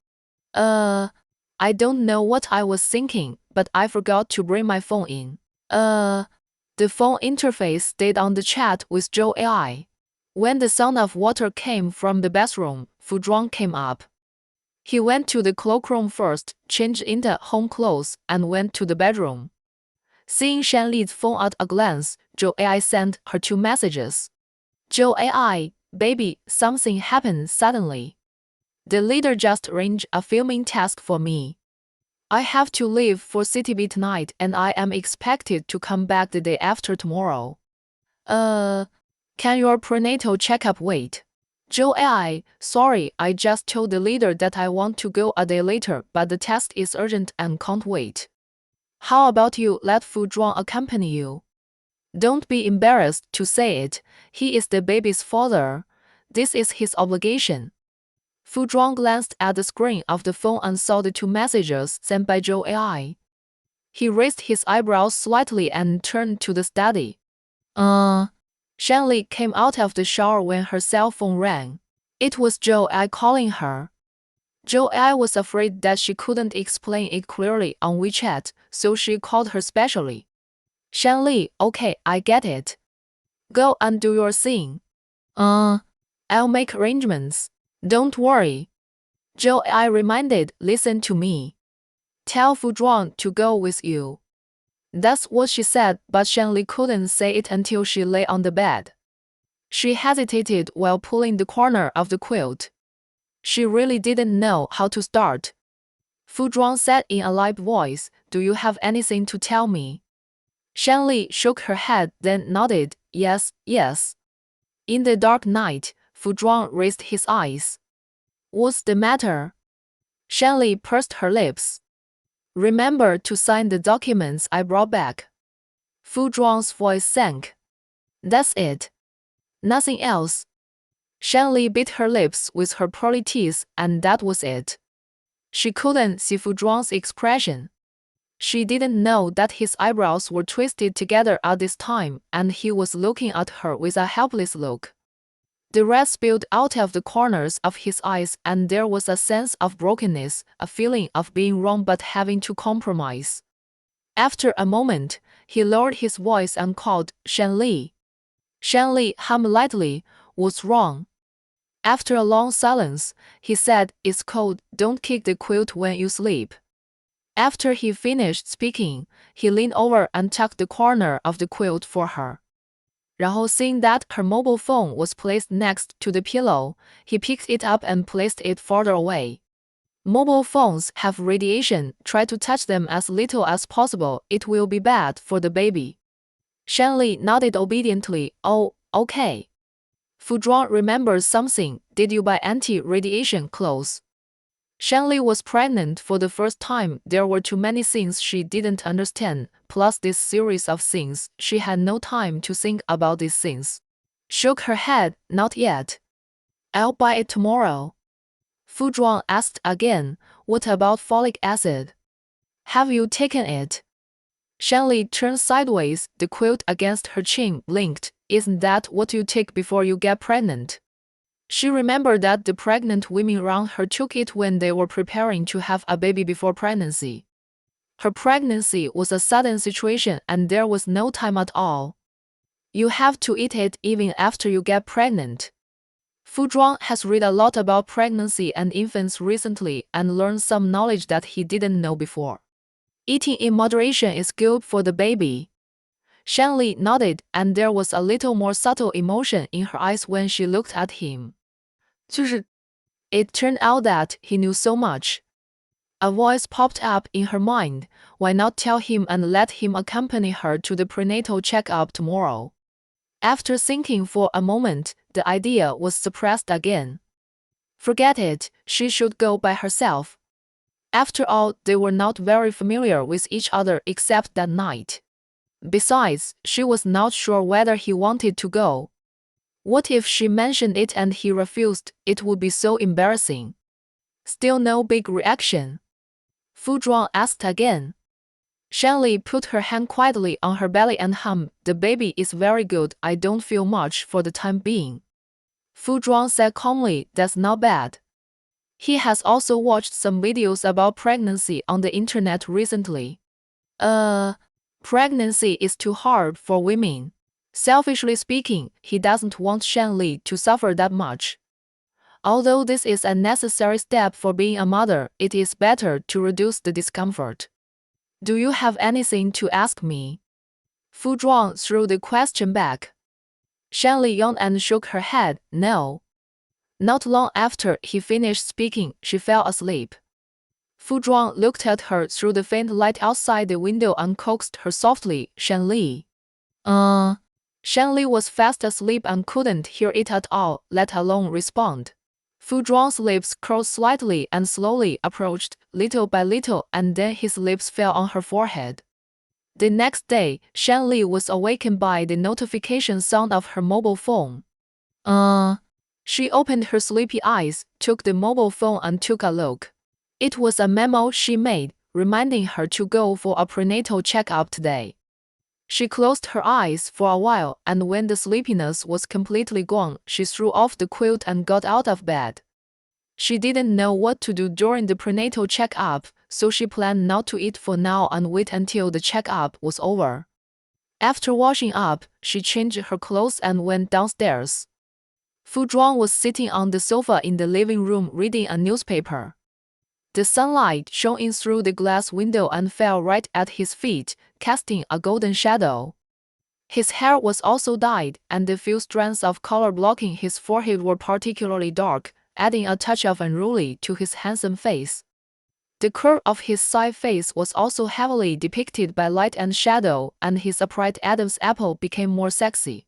I don't know what I was thinking, but I forgot to bring my phone in. The phone interface stayed on the chat with Joey. When the sound of water came from the bathroom, Fu Zhuang came up. He went to the cloakroom first, changed into home clothes, and went to the bedroom. Seeing Shanli's phone at a glance, Joey sent her 2 messages. Joey, baby, something happened suddenly. The leader just arranged a filming task for me. I have to leave for CTB tonight and I am expected to come back the day after tomorrow. Can your prenatal checkup wait? Joey, sorry, I just told the leader that I want to go a day later, but the test is urgent and can't wait. How about you let Fu Zhuang accompany you? Don't be embarrassed to say it, he is the baby's father. This is his obligation. Fu Zhuang glanced at the screen of the phone and saw the 2 messages sent by Joey. He raised his eyebrows slightly and turned to the study. Shanli came out of the shower when her cell phone rang. It was Joey calling her. Joey was afraid that she couldn't explain it clearly on WeChat, so she called her specially. Shanli, okay, I get it. Go and do your thing. I'll make arrangements. Don't worry. Joey reminded, listen to me. Tell Fu Zhuang to go with you. That's what she said, but Shanli couldn't say it until she lay on the bed. She hesitated while pulling the corner of the quilt. She really didn't know how to start. Fu Zhuang said in a light voice, do you have anything to tell me? Shanli shook her head, then nodded, yes, yes. In the dark night, Fu Zhuang raised his eyes. What's the matter? Shanli pursed her lips. Remember to sign the documents I brought back. Fu Zhuang's voice sank. That's it. Nothing else. Shanli bit her lips with her pearly teeth, and that was it. She couldn't see Fu Zhuang's expression. She didn't know that his eyebrows were twisted together at this time, and he was looking at her with a helpless look. The red spilled out of the corners of his eyes, and there was a sense of brokenness, a feeling of being wrong but having to compromise. After a moment, he lowered his voice and called, Shanli. Shanli hummed lightly, what's wrong? After a long silence, he said, it's cold, don't kick the quilt when you sleep. After he finished speaking, he leaned over and tucked the corner of the quilt for her. 然后 seeing that her mobile phone was placed next to the pillow, he picked it up and placed it farther away. Mobile phones have radiation, try to touch them as little as possible, it will be bad for the baby. Shanli nodded obediently, oh, okay. Fu Zhuang remembered something, did you buy anti-radiation clothes? Shanli was pregnant for the first time, there were too many things she didn't understand, plus this series of things, she had no time to think about these things. Shook her head, not yet. I'll buy it tomorrow. Fu Zhuang asked again, what about folic acid? Have you taken it? Shanli turned sideways, the quilt against her chin blinked, isn't that what you take before you get pregnant? She remembered that the pregnant women around her took it when they were preparing to have a baby before pregnancy. Her pregnancy was a sudden situation and there was no time at all. You have to eat it even after you get pregnant. Fu Zhuang has read a lot about pregnancy and infants recently and learned some knowledge that he didn't know before. Eating in moderation is good for the baby. Shanli nodded, and there was a little more subtle emotion in her eyes when she looked at him. 就是, it turned out that he knew so much. A voice popped up in her mind. Why not tell him and let him accompany her to the prenatal checkup tomorrow? After thinking for a moment, the idea was suppressed again. Forget it, she should go by herself. After all, they were not very familiar with each other except that night. Besides, she was not sure whether he wanted to go. What if she mentioned it and he refused? It would be so embarrassing. Still no big reaction. Fu Zhuang asked again. Shanli put her hand quietly on her belly and hummed, "The baby is very good, I don't feel much for the time being." Fu Zhuang said calmly, "That's not bad." He has also watched some videos about pregnancy on the internet recently. Pregnancy is too hard for women. Selfishly speaking, he doesn't want Shanli to suffer that much. Although this is a necessary step for being a mother, it is better to reduce the discomfort. Do you have anything to ask me? Fu Zhuang threw the question back. Shanli yawned and shook her head, no. Not long after he finished speaking, she fell asleep. Fu Zhuang looked at her through the faint light outside the window and coaxed her softly, Shanli. Shanli was fast asleep and couldn't hear it at all, let alone respond. Fu Zhuang's lips curled slightly and slowly approached, little by little, and then his lips fell on her forehead. The next day, Shanli was awakened by the notification sound of her mobile phone. She opened her sleepy eyes, took the mobile phone and took a look. It was a memo she made, reminding her to go for a prenatal checkup today. She closed her eyes for a while, and when the sleepiness was completely gone, she threw off the quilt and got out of bed. She didn't know what to do during the prenatal checkup, so she planned not to eat for now and wait until the checkup was over. After washing up, she changed her clothes and went downstairs. Fu Zhuang was sitting on the sofa in the living room reading a newspaper. The sunlight shone in through the glass window and fell right at his feet, casting a golden shadow. His hair was also dyed, and the few strands of color blocking his forehead were particularly dark, adding a touch of unruly to his handsome face. The curve of his side face was also heavily depicted by light and shadow, and his upright Adam's apple became more sexy.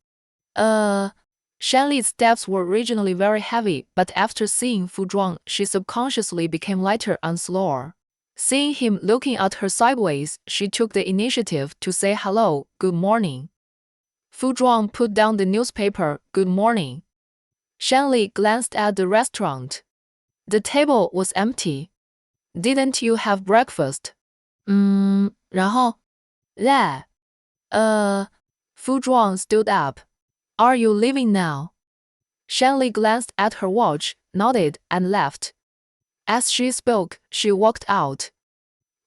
Shanli's steps were originally very heavy, but after seeing Fu Zhuang, she subconsciously became lighter and slower. Seeing him looking at her sideways, she took the initiative to say hello, good morning. Fu Zhuang put down the newspaper, good morning. Shanli glanced at the restaurant. The table was empty. Didn't you have breakfast? 然后? Yeah. Fu Zhuang stood up. Are you leaving now? Shanli glanced at her watch, nodded, and left. As she spoke, she walked out.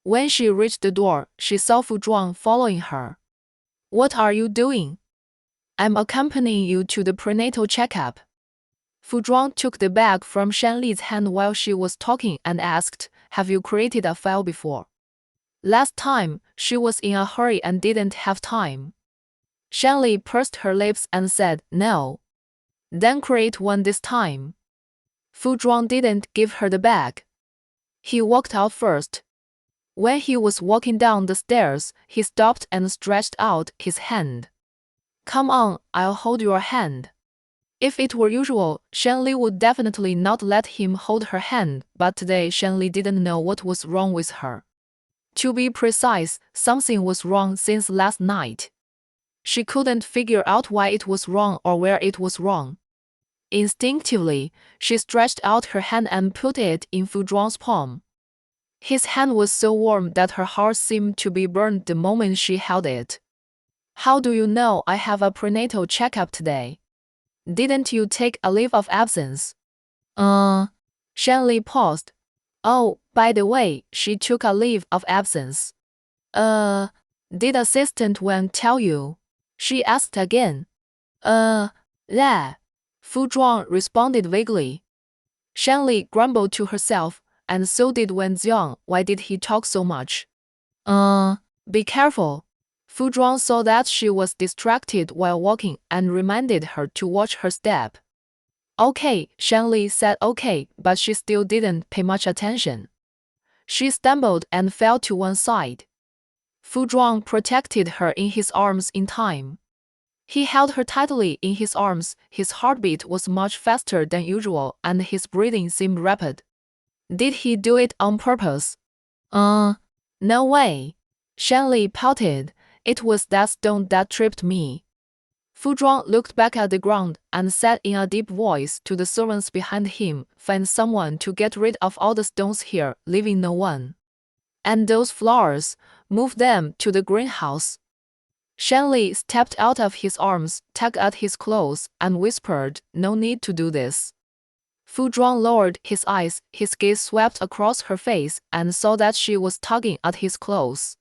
When she reached the door, she saw Fu Zhuang following her. What are you doing? I'm accompanying you to the prenatal checkup. Fu Zhuang took the bag from Shanli's hand while she was talking and asked, have you created a file before? Last time, she was in a hurry and didn't have time. Shanli pursed her lips and said, no. Then create one this time. Fu Zhuang didn't give her the bag. He walked out first. When he was walking down the stairs, he stopped and stretched out his hand. Come on, I'll hold your hand. If it were usual, Shanli would definitely not let him hold her hand, but today Shanli didn't know what was wrong with her. To be precise, something was wrong since last night. She couldn't figure out why it was wrong or where it was wrong. Instinctively, she stretched out her hand and put it in Fu Zhuang's palm. His hand was so warm that her heart seemed to be burned the moment she held it. How do you know I have a prenatal checkup today? Didn't you take a leave of absence? Shanley paused. Oh, by the way, she took a leave of absence. Did Assistant Wen tell you? She asked again. Yeah. Fu Zhuang responded vaguely. Shanley grumbled to herself, and so did Wen Ziang. Why did he talk so much? Be careful. Fu Zhuang saw that she was distracted while walking and reminded her to watch her step. Okay, Shanley said okay, but she still didn't pay much attention. She stumbled and fell to one side. Fu Zhuang protected her in his arms in time. He held her tightly in his arms, his heartbeat was much faster than usual and his breathing seemed rapid. Did he do it on purpose? No way. Shanley pouted. It was that stone that tripped me. Fu Zhuang looked back at the ground and said in a deep voice to the servants behind him, find someone to get rid of all the stones here, leaving no one. And those flowers, move them to the greenhouse. Shanley stepped out of his arms, tugged at his clothes, and whispered, no need to do this. Fu Zhuang lowered his eyes, his gaze swept across her face, and saw that she was tugging at his clothes.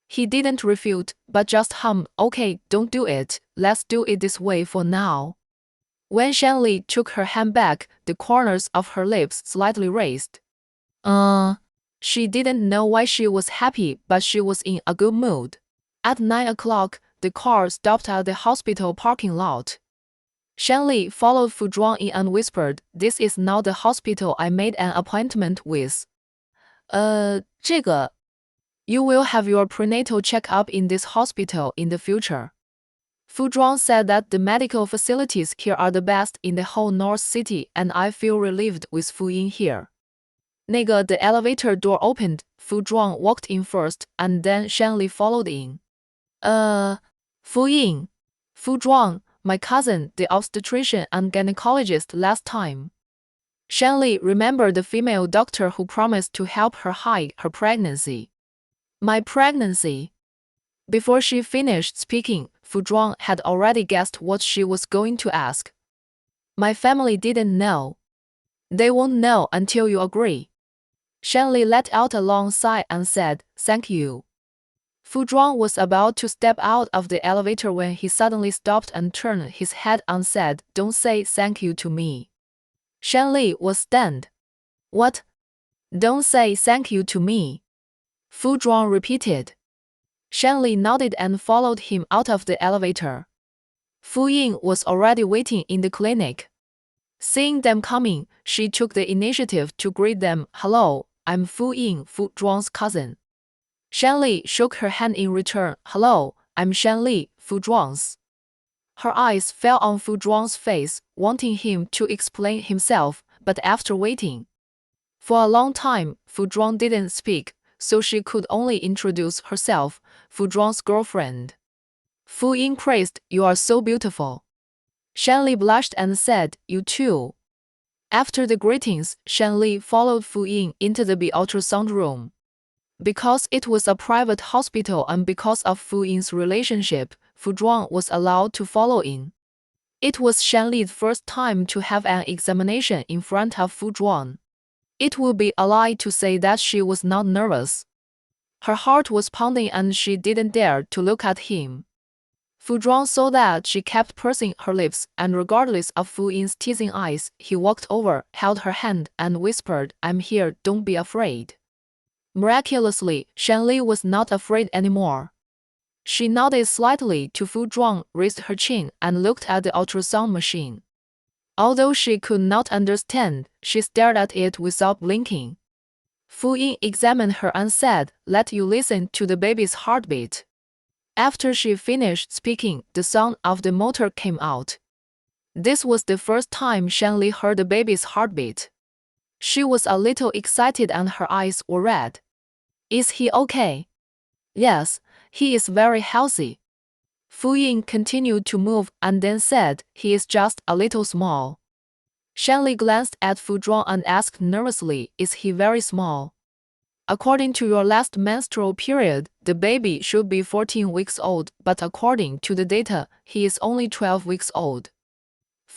He didn't refute, but just hummed, okay, don't do it, let's do it this way for now. When Shanley took her hand back, the corners of her lips slightly raised. She didn't know why she was happy, but she was in a good mood. At 9 o'clock, the car stopped at the hospital parking lot. Shanley followed Fu Zhuang in and whispered, this is not the hospital I made an appointment with. 这个. You will have your prenatal checkup in this hospital in the future. Fu Zhuang said that the medical facilities here are the best in the whole North City and I feel relieved with Fu Ying here. The elevator door opened, Fu Zhuang walked in first, and then Shanley followed in. Fu Ying. Fu Zhuang, my cousin, the obstetrician and gynecologist last time. Shanley remembered the female doctor who promised to help her hide her pregnancy. My pregnancy. Before she finished speaking, Fu Zhuang had already guessed what she was going to ask. My family didn't know. They won't know until you agree. Shanley let out a long sigh and said, thank you. Fu Zhuang was about to step out of the elevator when he suddenly stopped and turned his head and said, don't say thank you to me. Shanley was stunned. What? Don't say thank you to me. Fu Zhuang repeated. Shanley nodded and followed him out of the elevator. Fu Ying was already waiting in the clinic. Seeing them coming, she took the initiative to greet them. Hello, I'm Fu Ying, Fu Zhuang's cousin. Shanley shook her hand in return. Hello, I'm Shanley, Fu Zhuang's. Her eyes fell on Fu Zhuang's face, wanting him to explain himself, but after waiting for a long time, Fu Zhuang didn't speak, so she could only introduce herself, Fu Zhuang's girlfriend. Fu Ying praised, you are so beautiful. Shanley blushed and said, you too. After the greetings, Shanley followed Fu Ying into the ultrasound room. Because it was a private hospital and because of Fu Ying's relationship, Fu Zhuang was allowed to follow in. It was Shanley's first time to have an examination in front of Fu Zhuang. It would be a lie to say that she was not nervous. Her heart was pounding and she didn't dare to look at him. Fu Zhuang saw that she kept pursing her lips, and regardless of Fu Ying's teasing eyes, he walked over, held her hand, and whispered, I'm here, don't be afraid. Miraculously, Shanley was not afraid anymore. She nodded slightly to Fu Zhuang, raised her chin, and looked at the ultrasound machine. Although she could not understand, she stared at it without blinking. Fu Ying examined her and said, let you listen to the baby's heartbeat. After she finished speaking, the sound of the motor came out. This was the first time Shanley heard the baby's heartbeat. She was a little excited and her eyes were red. Is he okay? Yes, he is very healthy. Fu Ying continued to move and then said, he is just a little small. Shanley glanced at Fu Zhuang and asked nervously, is he very small? According to your last menstrual period, the baby should be 14 weeks old, but according to the data, he is only 12 weeks old.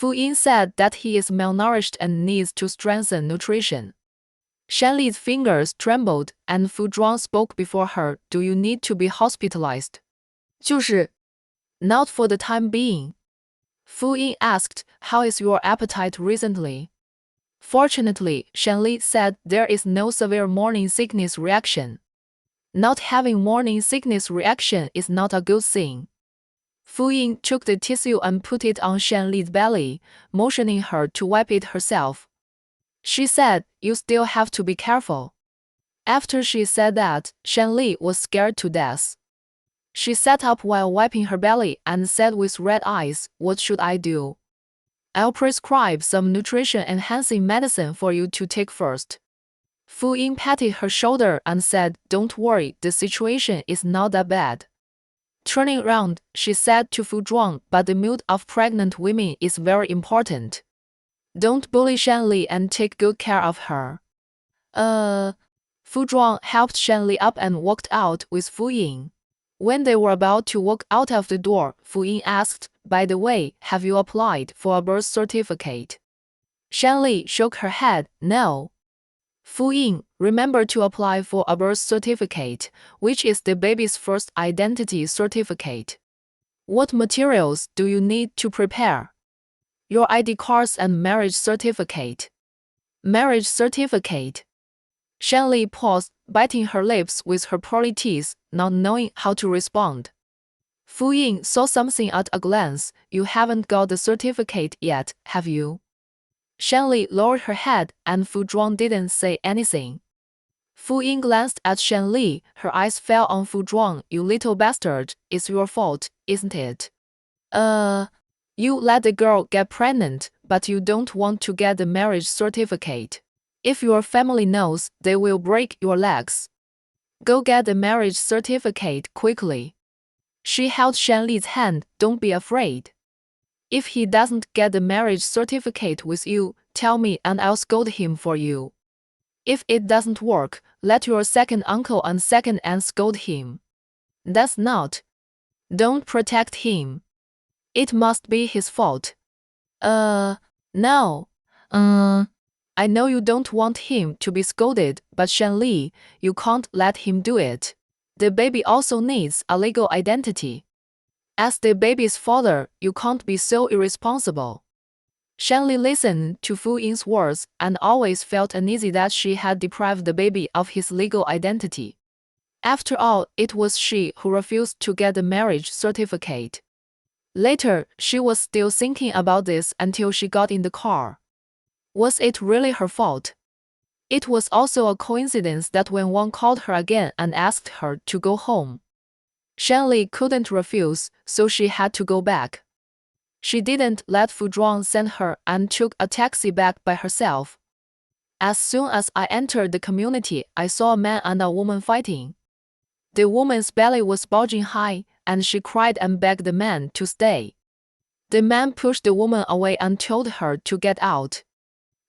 Fu Ying said that he is malnourished and needs to strengthen nutrition. Shan Li's fingers trembled, and Fu Zhuang spoke before her. Do you need to be hospitalized? 就是 Not for the time being. Fu Ying asked, How is your appetite recently? Fortunately, Shan Li said there is no severe morning sickness reaction. Not having morning sickness reaction is not a good thing. Fu Ying took the tissue and put it on Shan Li's belly, motioning her to wipe it herself. She said, You still have to be careful. After she said that, Shan Li was scared to death. She sat up while wiping her belly and said with red eyes, What should I do? I'll prescribe some nutrition-enhancing medicine for you to take first. Fu Ying patted her shoulder and said, Don't worry, the situation is not that bad. Turning around, she said to Fu Zhuang, But the mood of pregnant women is very important. Don't bully Shan Li and take good care of her. Fu Zhuang helped Shan Li up and walked out with Fu Ying. When they were about to walk out of the door, Fu Ying asked, By the way, have you applied for a birth certificate? Shan Li shook her head, No. Fu Ying, remember to apply for a birth certificate, which is the baby's first identity certificate. What materials do you need to prepare? Your ID cards and marriage certificate. Marriage certificate. Shan Li paused, biting her lips with her pearly teeth, not knowing how to respond. Fu Ying saw something at a glance. You haven't got the certificate yet, have you? Shan Li lowered her head, and Fu Zhuang didn't say anything. Fu Ying glanced at Shan Li, her eyes fell on Fu Zhuang. You little bastard, it's your fault, isn't it? You let the girl get pregnant, but you don't want to get the marriage certificate. If your family knows, they will break your legs. Go get the marriage certificate quickly. She held Shan Li's hand. Don't be afraid. If he doesn't get the marriage certificate with you, tell me and I'll scold him for you. If it doesn't work, let your second uncle and second aunt scold him. That's not. Don't protect him. It must be his fault. No. I know you don't want him to be scolded, but Shan Li, you can't let him do it. The baby also needs a legal identity. As the baby's father, you can't be so irresponsible. Shan Li listened to Fu Ying's words and always felt uneasy that she had deprived the baby of his legal identity. After all, it was she who refused to get the marriage certificate. Later, she was still thinking about this until she got in the car. Was it really her fault? It was also a coincidence that when Wang called her again and asked her to go home, Shan Li couldn't refuse, so she had to go back. She didn't let Fu Zhuang send her and took a taxi back by herself. As soon as I entered the community, I saw a man and a woman fighting. The woman's belly was bulging high, and she cried and begged the man to stay. The man pushed the woman away and told her to get out.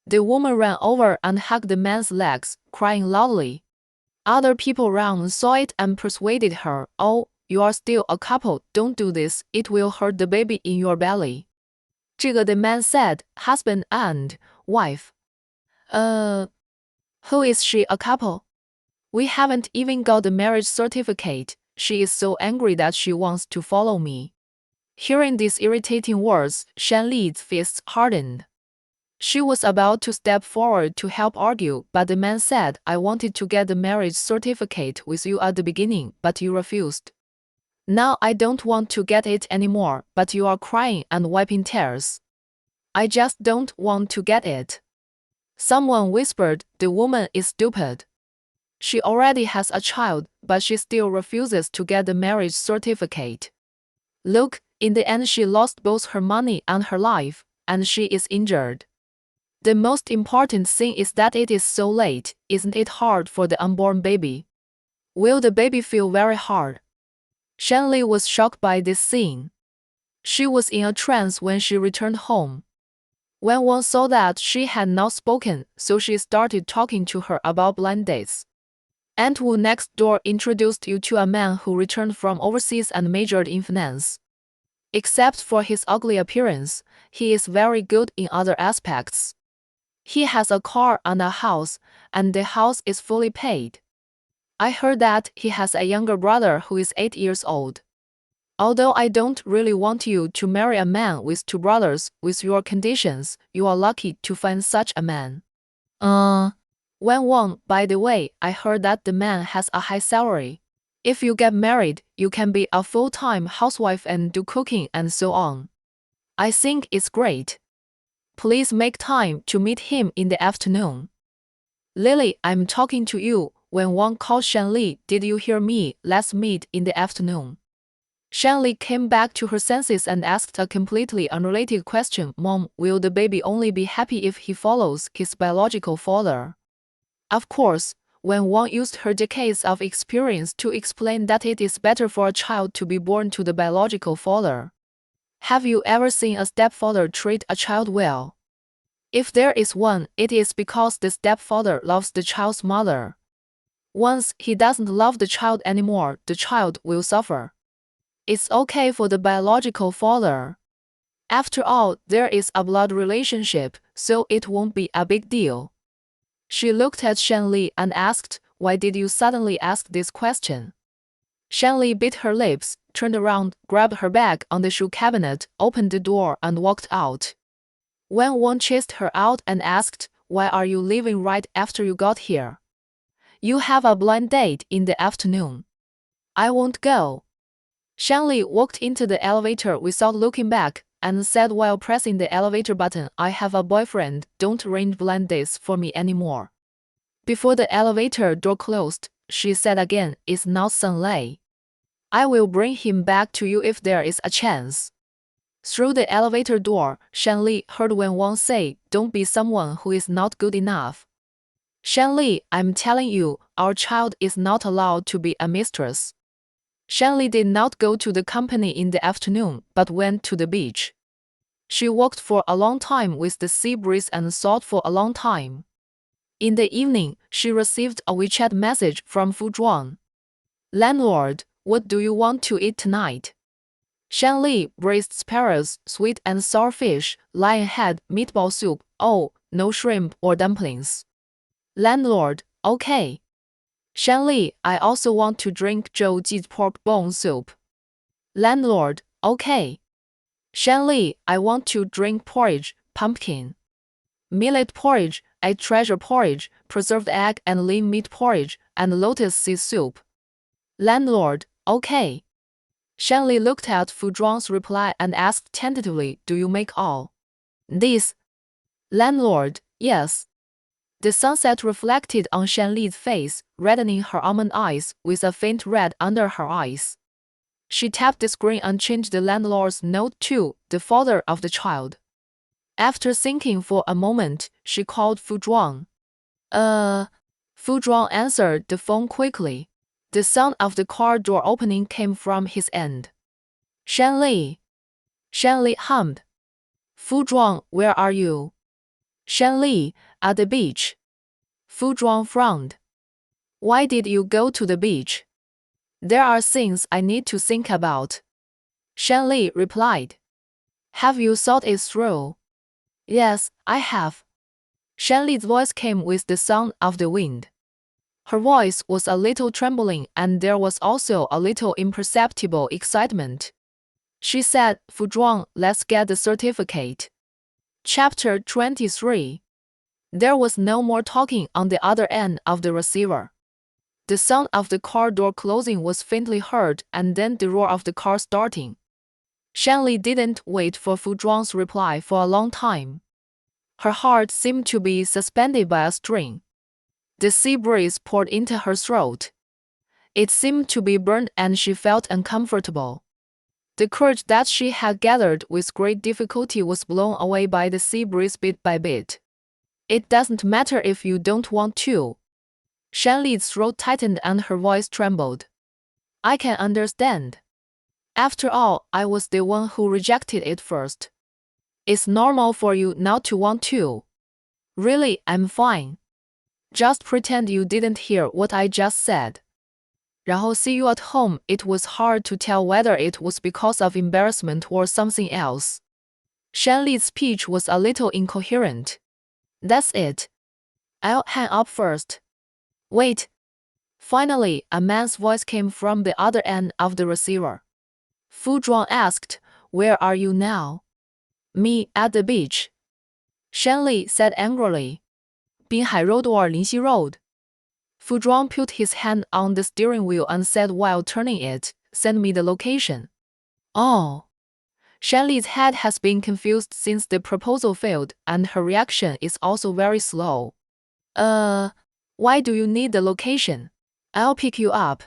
The woman ran over and hugged the man's legs, crying loudly. Other people around saw it and persuaded her, Oh, you are still a couple, don't do this, it will hurt the baby in your belly. 这个 the man said, husband and wife. Who is she a couple? We haven't even got the marriage certificate. She is so angry that she wants to follow me. Hearing these irritating words, Shan Li's fists hardened. She was about to step forward to help argue, but the man said, I wanted to get the marriage certificate with you at the beginning, but you refused. Now I don't want to get it anymore, but you are crying and wiping tears. I just don't want to get it. Someone whispered, The woman is stupid. She already has a child, but she still refuses to get the marriage certificate. Look, in the end she lost both her money and her life, and she is injured. The most important thing is that it is so late. Isn't it hard for the unborn baby? Will the baby feel very hard? Shan Li was shocked by this scene. She was in a trance when she returned home. When Wang saw that she had not spoken, so she started talking to her about blind dates. Aunt Wu next door introduced you to a man who returned from overseas and majored in finance. Except for his ugly appearance, he is very good in other aspects. He has a car and a house, and the house is fully paid. I heard that he has a younger brother who is 8 years old. Although I don't really want you to marry a man with 2 brothers with your conditions, you are lucky to find such a man. Wen Wang, by the way, I heard that the man has a high salary. If you get married, you can be a full-time housewife and do cooking and so on. I think it's great. Please make time to meet him in the afternoon. Lily, I'm talking to you. When Wang called Shanli, did you hear me? Let's meet in the afternoon. Shanli came back to her senses and asked a completely unrelated question. Mom, will the baby only be happy if he follows his biological father? Of course, when Wang used her decades of experience to explain that it is better for a child to be born to the biological father. Have you ever seen a stepfather treat a child well? If there is one, it is because the stepfather loves the child's mother. Once he doesn't love the child anymore, the child will suffer. It's okay for the biological father. After all, there is a blood relationship, so it won't be a big deal. She looked at Shanli and asked, why did you suddenly ask this question? Shanli bit her lips, turned around, grabbed her bag on the shoe cabinet, opened the door and walked out. Wen Wang chased her out and asked, why are you leaving right after you got here? You have a blind date in the afternoon. I won't go. Shanli walked into the elevator without looking back and said while pressing the elevator button, I have a boyfriend, don't arrange blind dates for me anymore. Before the elevator door closed, she said again, it's not Sunlei. I will bring him back to you if there is a chance. Through the elevator door, Shanli heard Wen Wang say, don't be someone who is not good enough. Shanli, I'm telling you, our child is not allowed to be a mistress. Shanli did not go to the company in the afternoon, but went to the beach. She walked for a long time with the sea breeze and thought for a long time. In the evening, she received a WeChat message from Fu Zhuang. Landlord, what do you want to eat tonight? Shanli, braised sparrows, sweet and sour fish, lion head, meatball soup, oh, no shrimp or dumplings. Landlord, okay. Shanli, I also want to drink Zhou Ji's pork bone soup. Landlord, okay. Shanli, I want to drink porridge, pumpkin. Millet porridge, egg treasure porridge, preserved egg and lean meat porridge, and lotus seed soup. Landlord, okay. Shanli looked at Fu Zhuang's reply and asked tentatively, do you make all this? Landlord, yes. The sunset reflected on Shanli's face, reddening her almond eyes with a faint red under her eyes. She tapped the screen and changed the landlord's note to the father of the child. After thinking for a moment, she called Fu Zhuang. Fu Zhuang answered the phone quickly. The sound of the car door opening came from his end. Shanli. Shanli hummed. Fu Zhuang, where are you? Shanli, at the beach. Fu Zhuang frowned. Why did you go to the beach? There are things I need to think about. Shanli replied. Have you thought it through? Yes, I have. Shanli's voice came with the sound of the wind. Her voice was a little trembling and there was also a little imperceptible excitement. She said, Fu Zhuang, let's get the certificate. Chapter 23. There was no more talking on the other end of the receiver. The sound of the car door closing was faintly heard and then the roar of the car starting. Shanli didn't wait for Fu Zhuang's reply for a long time. Her heart seemed to be suspended by a string. The sea breeze poured into her throat. It seemed to be burned and she felt uncomfortable. The courage that she had gathered with great difficulty was blown away by the sea breeze bit by bit. It doesn't matter if you don't want to. Shanli's throat tightened and her voice trembled. I can understand. After all, I was the one who rejected it first. It's normal for you not to want to. Really, I'm fine. Just pretend you didn't hear what I just said. 然后 see you at home. It was hard to tell whether it was because of embarrassment or something else. Shanli's speech was a little incoherent. That's it. I'll hang up first. Wait. Finally, a man's voice came from the other end of the receiver. Fu Zhuang asked, "Where are you now?" "Me, at the beach," Shanli said angrily. "Binhai Road or Linxi Road?" Fu Zhuang put his hand on the steering wheel and said while turning it, "Send me the location." Oh. Shanli's head has been confused since the proposal failed, and her reaction is also very slow. Why do you need the location? I'll pick you up."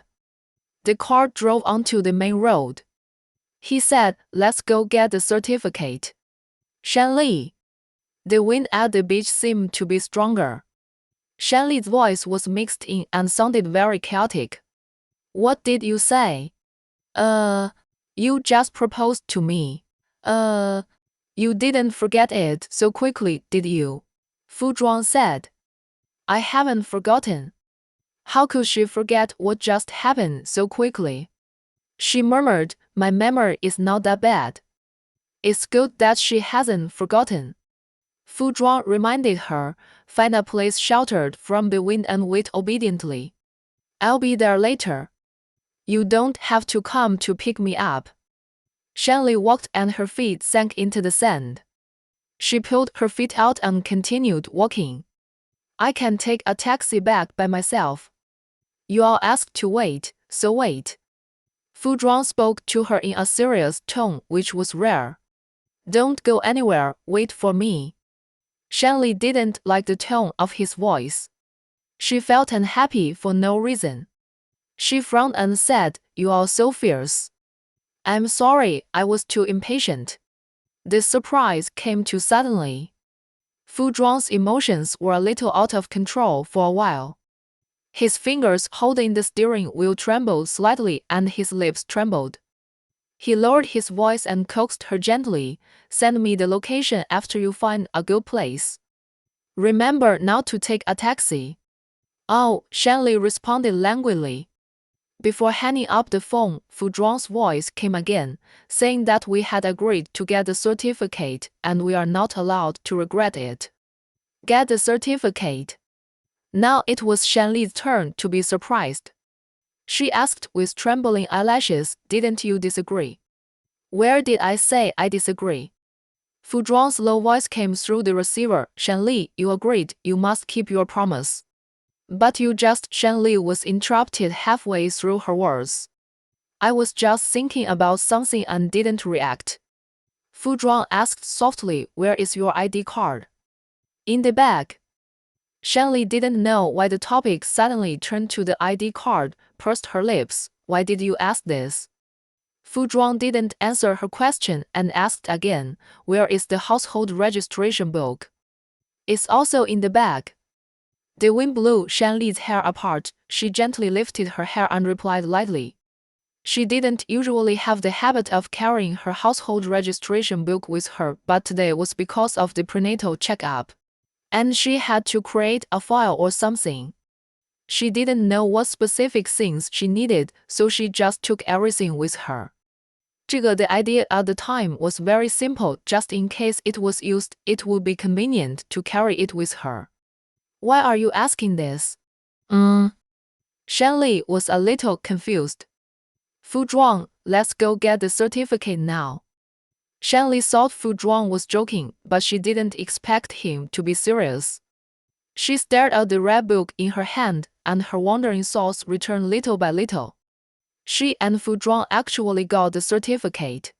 The car drove onto the main road. He said, "Let's go get the certificate." Shanli. The wind at the beach seemed to be stronger. Shanli's voice was mixed in and sounded very chaotic. "What did you say?" You just proposed to me. You didn't forget it so quickly, did you?" Fu Zhuang said. "I haven't forgotten." How could she forget what just happened so quickly? She murmured, "My memory is not that bad." It's good that she hasn't forgotten. Fu Zhuang reminded her, "Find a place sheltered from the wind and wait obediently. I'll be there later. You don't have to come to pick me up." Shanli walked and her feet sank into the sand. She pulled her feet out and continued walking. "I can take a taxi back by myself." "You all asked to wait, so wait." Fu Zhuang spoke to her in a serious tone which was rare. "Don't go anywhere, wait for me." Shanli didn't like the tone of his voice. She felt unhappy for no reason. She frowned and said, "You are so fierce." "I'm sorry, I was too impatient." The surprise came too suddenly. Fu Zhuang's emotions were a little out of control for a while. His fingers holding the steering wheel trembled slightly and his lips trembled. He lowered his voice and coaxed her gently, "Send me the location after you find a good place. Remember not to take a taxi." "Oh," Shanli responded languidly. Before hanging up the phone, Fu Zhuang's voice came again, saying that we had agreed to get the certificate and we are not allowed to regret it. Get the certificate. Now it was Shanli's turn to be surprised. She asked with trembling eyelashes, "Didn't you disagree?" "Where did I say I disagree?" Fu Zhuang's low voice came through the receiver. "Shanli, you agreed, you must keep your promise." "But you just," Shanli was interrupted halfway through her words. "I was just thinking about something and didn't react." Fu Zhuang asked softly, "Where is your ID card?" "In the bag." Shanli didn't know why the topic suddenly turned to the ID card, pursed her lips. "Why did you ask this?" Fu Zhuang didn't answer her question and asked again, "Where is the household registration book?" "It's also in the bag." The wind blew Shanli's hair apart. She gently lifted her hair and replied lightly. She didn't usually have the habit of carrying her household registration book with her, but today was because of the prenatal checkup. And she had to create a file or something. She didn't know what specific things she needed, so she just took everything with her. The idea at the time was very simple. Just in case it was used, it would be convenient to carry it with her. "Why are you asking this?" Shanli was a little confused. "Fu Zhuang, let's go get the certificate now." Shanli thought Fu Zhuang was joking, but she didn't expect him to be serious. She stared at the red book in her hand, and her wandering thoughts returned little by little. She and Fu Zhuang actually got the certificate.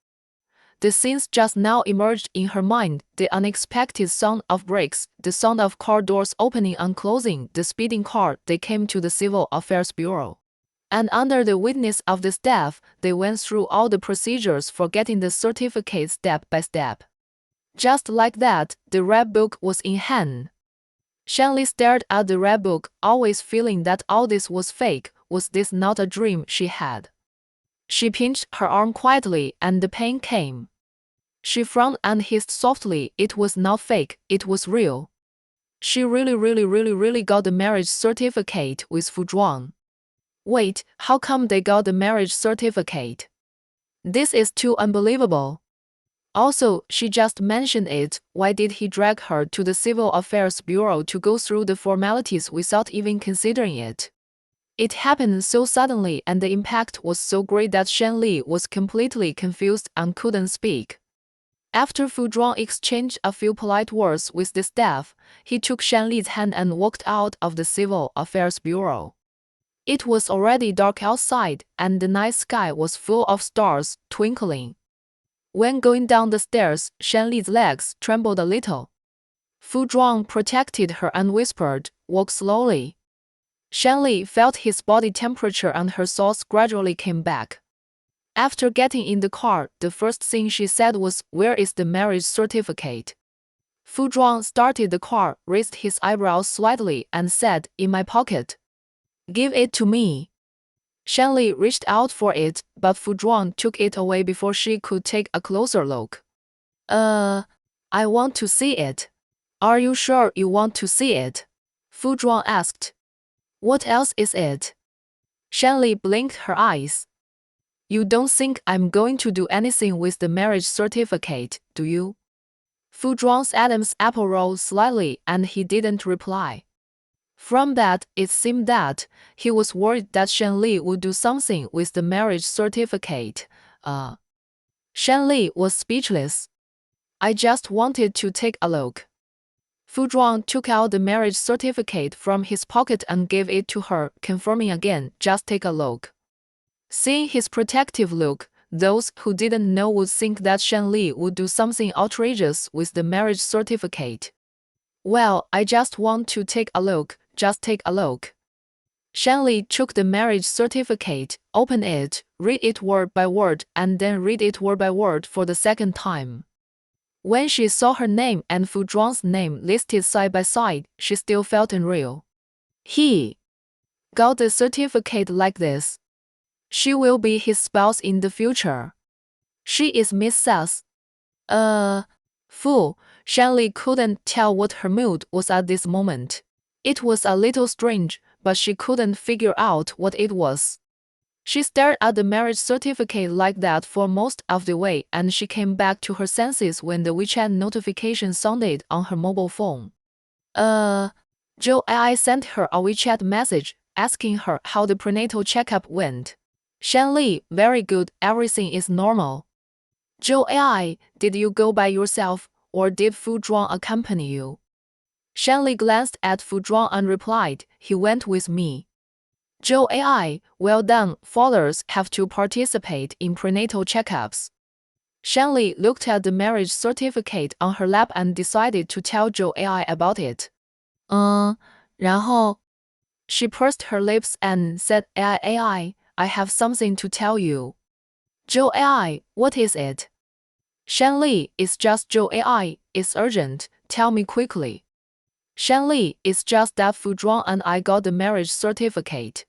The scenes just now emerged in her mind: the unexpected sound of brakes, the sound of car doors opening and closing, the speeding car. They came to the Civil Affairs Bureau. And under the witness of the staff, they went through all the procedures for getting the certificate step by step. Just like that, the red book was in hand. Shanli stared at the red book, always feeling that all this was fake. Was this not a dream she had? She pinched her arm quietly, and the pain came. She frowned and hissed softly. It was not fake, it was real. She really got the marriage certificate with Fu Zhuang. Wait, how come they got the marriage certificate? This is too unbelievable. Also, she just mentioned it. Why did he drag her to the Civil Affairs Bureau to go through the formalities without even considering it? It happened so suddenly and the impact was so great that Shen Li was completely confused and couldn't speak. After Fu Zhuang exchanged a few polite words with the staff, he took Shen Li's hand and walked out of the Civil Affairs Bureau. It was already dark outside, and the night sky was full of stars twinkling. When going down the stairs, Shen Li's legs trembled a little. Fu Zhuang protected her and whispered, "Walk slowly." Shen Li felt his body temperature and her thoughts gradually came back. After getting in the car, the first thing she said was, "Where is the marriage certificate?" Fu Zhuang started the car, raised his eyebrows slightly, and said, "In my pocket." "Give it to me." Shen Li reached out for it, but Fu Zhuang took it away before she could take a closer look. I want to see it." "Are you sure you want to see it?" Fu Zhuang asked. "What else is it?" Shen Li blinked her eyes. "You don't think I'm going to do anything with the marriage certificate, do you?" Fu Zhuang's Adam's apple rolled slightly and he didn't reply. From that, it seemed that he was worried that Shen Li would do something with the marriage certificate. Shen Li was speechless. "I just wanted to take a look." Fu Zhuang took out the marriage certificate from his pocket and gave it to her, confirming again, "Just take a look." Seeing his protective look, those who didn't know would think that Shen Li would do something outrageous with the marriage certificate. "Well, I just want to take a look, just take a look." Shen Li took the marriage certificate, opened it, read it word by word, and then read it word by word for the second time. When she saw her name and Fu Zhuang's name listed side by side, she still felt unreal. He got the certificate like this. She will be his spouse in the future. She is Miss Sass. Fool, Shen Li couldn't tell what her mood was at this moment. It was a little strange, but she couldn't figure out what it was. She stared at the marriage certificate like that for most of the way, and she came back to her senses when the WeChat notification sounded on her mobile phone. Zhou Ai sent her a WeChat message asking her how the prenatal checkup went. Shen Li, very good, everything is normal. Zhou Ai, did you go by yourself, or did Fu Zhuang accompany you? Shen Li glanced at Fu Zhuang and replied, "He went with me." Zhou Ai, well done, fathers have to participate in prenatal checkups. Shen Li looked at the marriage certificate on her lap and decided to tell Zhou Ai about it. 然后 She pursed her lips and said, "Ai, I have something to tell you." Zhou Ai, what is it? Shen Li, it's just Zhou Ai, it's urgent, tell me quickly. Shen Li, it's just that Fu Zhuang and I got the marriage certificate.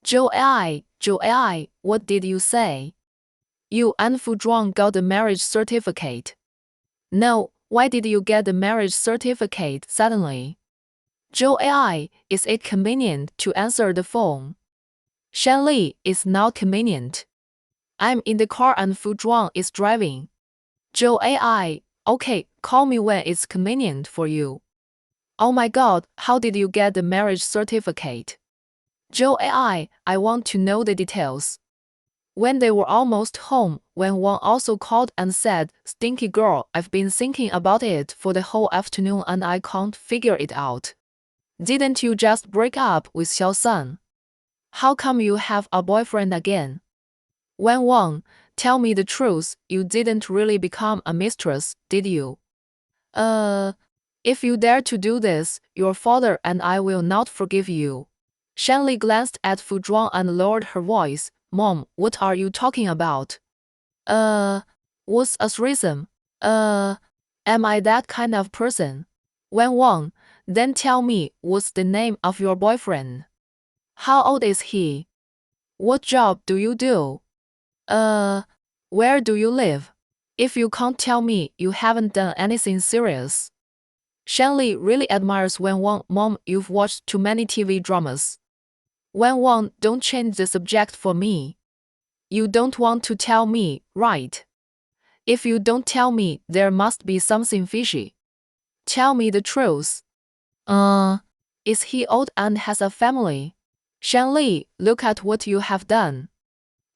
Zhou Ai, what did you say? You and Fu Zhuang got the marriage certificate. No, why did you get the marriage certificate suddenly? Zhou Ai, is it convenient to answer the phone? Shen Li, it's not convenient. I'm in the car and Fu Zhuang is driving. Zhou Ai, okay, call me when it's convenient for you. Oh my god, how did you get the marriage certificate? Zhou Ai, I want to know the details. When they were almost home, Wen Wang also called and said, "Stinky girl, I've been thinking about it for the whole afternoon and I can't figure it out. Didn't you just break up with Xiao San? How come you have a boyfriend again? Wen Wang, tell me the truth, you didn't really become a mistress, did you?" If you dare to do this, your father and I will not forgive you." Shen Li glanced at Fu Zhuang and lowered her voice. "Mom, what are you talking about?" What's a threesome? Am I that kind of person? Wen Wang, then tell me, what's the name of your boyfriend? How old is he? What job do you do? Where do you live? If you can't tell me, you haven't done anything serious. Shen Li really admires Wen Wang. Mom, you've watched too many TV dramas. Wen Wang, don't change the subject for me. You don't want to tell me, right? If you don't tell me, there must be something fishy. Tell me the truth. Is he old and has a family? Shanli, look at what you have done.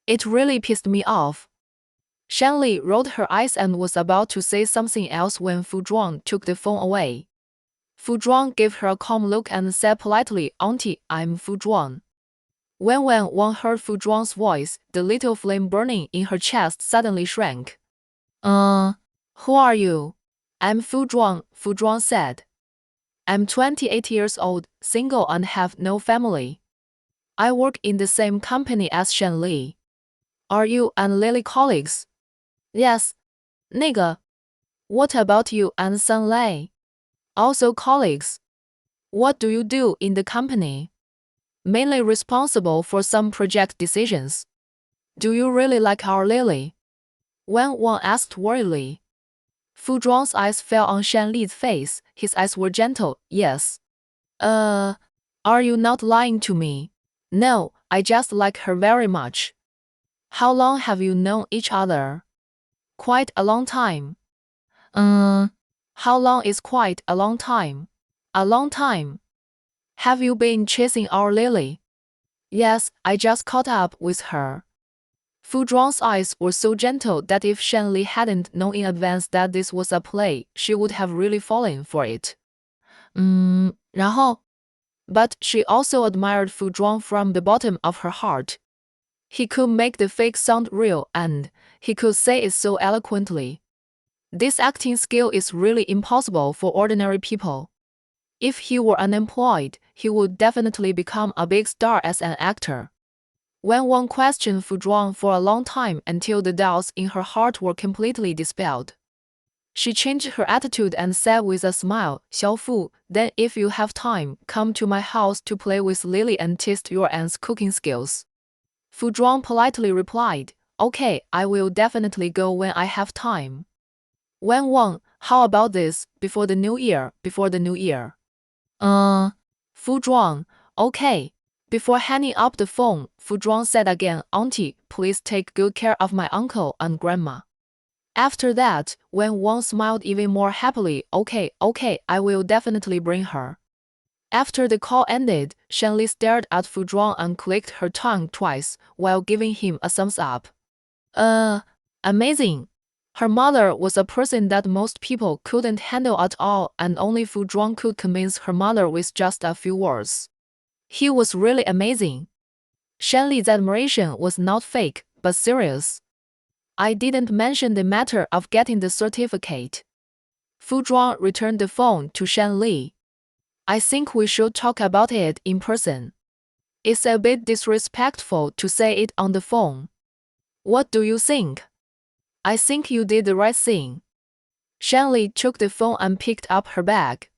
It really pissed me off. Shanli rolled her eyes and was about to say something else when Fu Zhuang took the phone away. Fu Zhuang gave her a calm look and said politely, Auntie, I'm Fu Zhuang. When Wang heard Fu Zhuang's voice, the little flame burning in her chest suddenly shrank. Who are you? I'm Fu Zhuang, Fu Zhuang said. I'm 28 years old, single and have no family. I work in the same company as Shen Li. Are you and Lily colleagues? Yes. 那个. What about you and Sun Lei? Also colleagues. What do you do in the company? Mainly responsible for some project decisions. Do you really like our Lily? Wen Wang asked worriedly. Fu Zhuang's eyes fell on Shan Li's face. His eyes were gentle. Yes. Are you not lying to me? No, I just like her very much. How long have you known each other? Quite a long time. How long is quite a long time? A long time. Have you been chasing our Lily? Yes, I just caught up with her. Fu Zhuang's eyes were so gentle that if Shen Li hadn't known in advance that this was a play, she would have really fallen for it. 然后? But she also admired Fu Zhuang from the bottom of her heart. He could make the fake sound real and he could say it so eloquently. This acting skill is really impossible for ordinary people. If he were unemployed, he would definitely become a big star as an actor. Wen Wang questioned Fu Zhuang for a long time until the doubts in her heart were completely dispelled. She changed her attitude and said with a smile, Xiao Fu, then if you have time, come to my house to play with Lily and test your aunt's cooking skills. Fu Zhuang politely replied, Okay, I will definitely go when I have time. Wen Wang, how about this, before the new year? Fu Zhuang, okay. Before hanging up the phone, Fu Zhuang said again, Auntie, please take good care of my uncle and grandma. After that, Wen Wang smiled even more happily. Okay, I will definitely bring her. After the call ended, Shen Li stared at Fu Zhuang and clicked her tongue twice while giving him a thumbs up. Amazing. Her mother was a person that most people couldn't handle at all, and only Fu Zhuang could convince her mother with just a few words. He was really amazing. Shen Li's admiration was not fake, but serious. I didn't mention the matter of getting the certificate. Fu Zhuang returned the phone to Shen Li. I think we should talk about it in person. It's a bit disrespectful to say it on the phone. What do you think? I think you did the right thing. Shen Li took the phone and picked up her bag.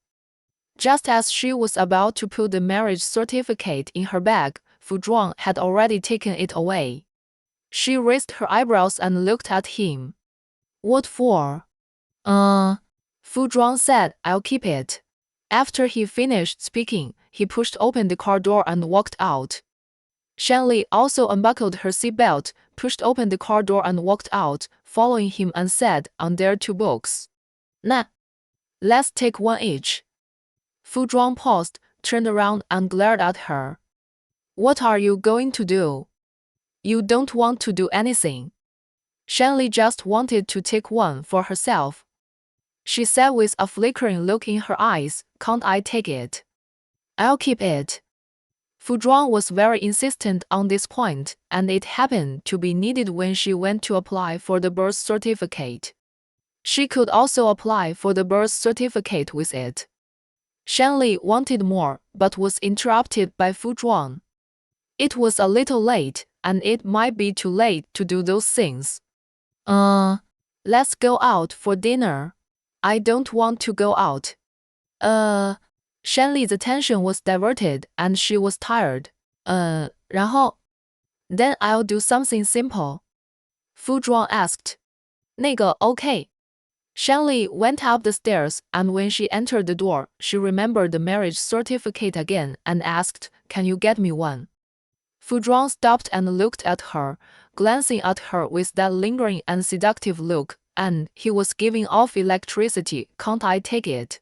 Just as she was about to put the marriage certificate in her bag, Fu Zhuang had already taken it away. She raised her eyebrows and looked at him. What for? Fu Zhuang said, I'll keep it. After he finished speaking, he pushed open the car door and walked out. Shen Li also unbuckled her seatbelt, pushed open the car door and walked out, following him and said, On their 2 books. Nah. Let's take one each. Fu Zhuang paused, turned around and glared at her. What are you going to do? You don't want to do anything. Shen Li just wanted to take one for herself. She said with a flickering look in her eyes, Can't I take it? I'll keep it. Fu Zhuang was very insistent on this point, and it happened to be needed when she went to apply for the birth certificate. She could also apply for the birth certificate with it. Shen Li wanted more, but was interrupted by Fu Zhuang. It was a little late, and it might be too late to do those things. Let's go out for dinner. I don't want to go out. Shen Li's attention was diverted, and she was tired. 然后? Then I'll do something simple. Fu Zhuang asked. 那个 okay. Shen Li went up the stairs, and when she entered the door, she remembered the marriage certificate again and asked, Can you get me one? Fu Zhuang stopped and looked at her, glancing at her with that lingering and seductive look, and he was giving off electricity, can't I take it?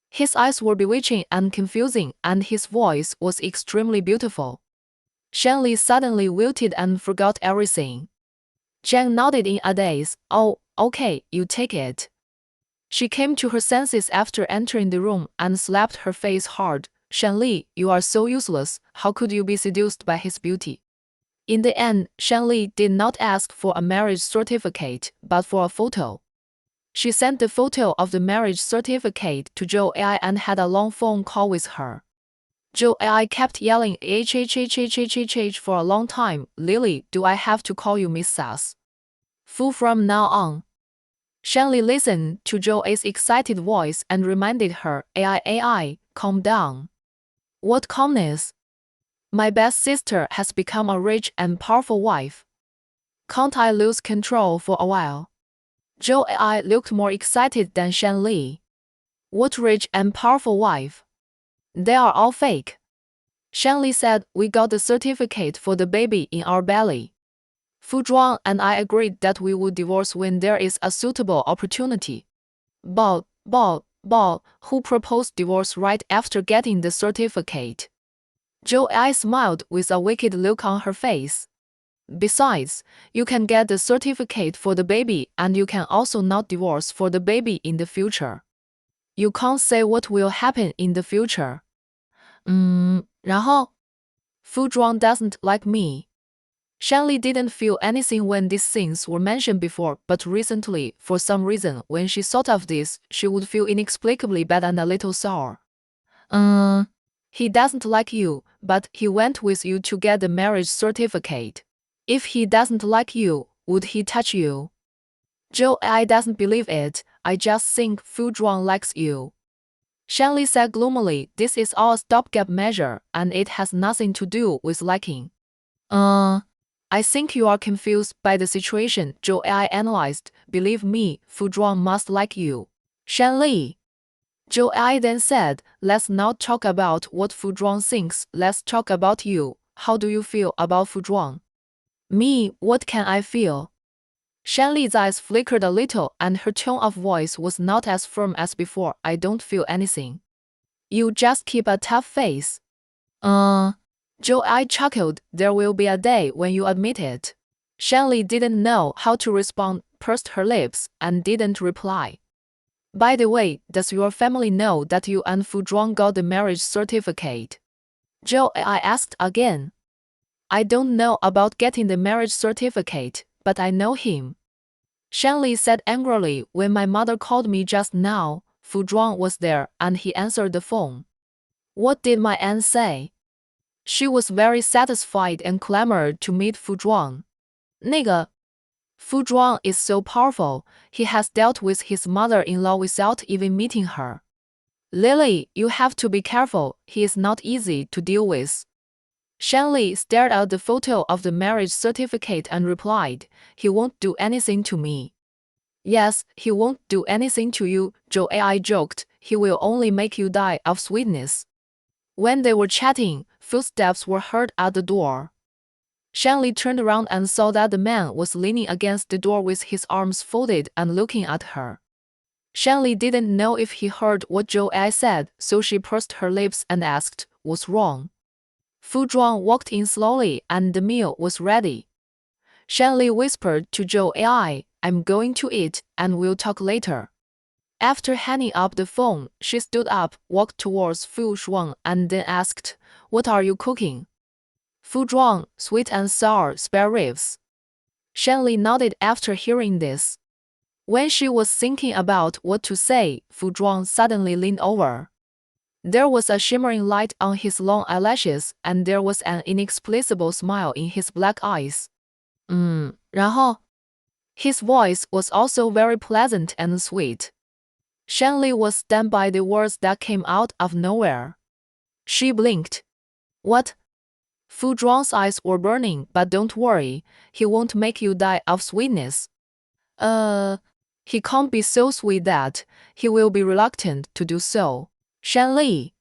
His eyes were bewitching and confusing, and his voice was extremely beautiful. Shanli suddenly wilted and forgot everything. Zhang nodded in a daze. Oh, okay, you take it. She came to her senses after entering the room and slapped her face hard. Shanli, you are so useless, how could you be seduced by his beauty? In the end, Shanli did not ask for a marriage certificate, but for a photo. She sent the photo of the marriage certificate to Zhou Ai and had a long phone call with her. Zhou Ai kept yelling h for a long time. Lily, do I have to call you Miss Sass? Fu from now on. Shanli listened to Zhou Ai's excited voice and reminded her, AI, calm down. What calmness? My best sister has become a rich and powerful wife. Can't I lose control for a while? Zhou Ai looked more excited than Shanli. What rich and powerful wife? They are all fake. Shanli said, we got the certificate for the baby in our belly. Fu Zhuang and I agreed that we would divorce when there is a suitable opportunity. Bao, who proposed divorce right after getting the certificate? Zhou Ai smiled with a wicked look on her face. Besides, you can get the certificate for the baby and you can also not divorce for the baby in the future. You can't say what will happen in the future. 然后? Fu Zhuang doesn't like me. Shanli didn't feel anything when these things were mentioned before, but recently, for some reason, when she thought of this, she would feel inexplicably bad and a little sour. He doesn't like you, but he went with you to get the marriage certificate. If he doesn't like you, would he touch you? Zhou Ai doesn't believe it. I just think Fu Zhuang likes you. Shanli said gloomily, this is all a stopgap measure, and it has nothing to do with liking. I think you are confused by the situation, Zhou Ai analyzed. Believe me, Fu Zhuang must like you. Shanli. Zhou Ai then said, let's not talk about what Fu Zhuang thinks, let's talk about you. How do you feel about Fu Zhuang? Me, what can I feel? Shanli's eyes flickered a little and her tone of voice was not as firm as before. I don't feel anything. You just keep a tough face. Zhou Ai chuckled, there will be a day when you admit it. Shanli didn't know how to respond, pursed her lips, and didn't reply. By the way, does your family know that you and Fu Zhuang got the marriage certificate? Zhou Ai asked again. I don't know about getting the marriage certificate, but I know him. Shanli said angrily, when my mother called me just now, Fu Zhuang was there and he answered the phone. What did my aunt say? She was very satisfied and clamored to meet Fu Zhuang. 那个, Fu Zhuang is so powerful, he has dealt with his mother-in-law without even meeting her. Lily, you have to be careful, he is not easy to deal with. Shanli stared at the photo of the marriage certificate and replied, he won't do anything to me. Yes, he won't do anything to you, Zhou Ai joked, he will only make you die of sweetness. When they were chatting, footsteps were heard at the door. Shanli turned around and saw that the man was leaning against the door with his arms folded and looking at her. Shanli didn't know if he heard what Zhou Ai said, so she pursed her lips and asked, what's wrong? Fu Zhuang walked in slowly and the meal was ready. Shanli whispered to Zhou Ai, I'm going to eat and we'll talk later. After hanging up the phone, she stood up, walked towards Fu Zhuang and then asked, what are you cooking? Fu Zhuang, sweet and sour spare ribs. Shanli nodded after hearing this. When she was thinking about what to say, Fu Zhuang suddenly leaned over. There was a shimmering light on his long eyelashes, and there was an inexplicable smile in his black eyes. 然后? His voice was also very pleasant and sweet. Shanli was stunned by the words that came out of nowhere. She blinked. What? Fu Zhuang's eyes were burning, but don't worry, he won't make you die of sweetness. He can't be so sweet that he will be reluctant to do so. Shanli.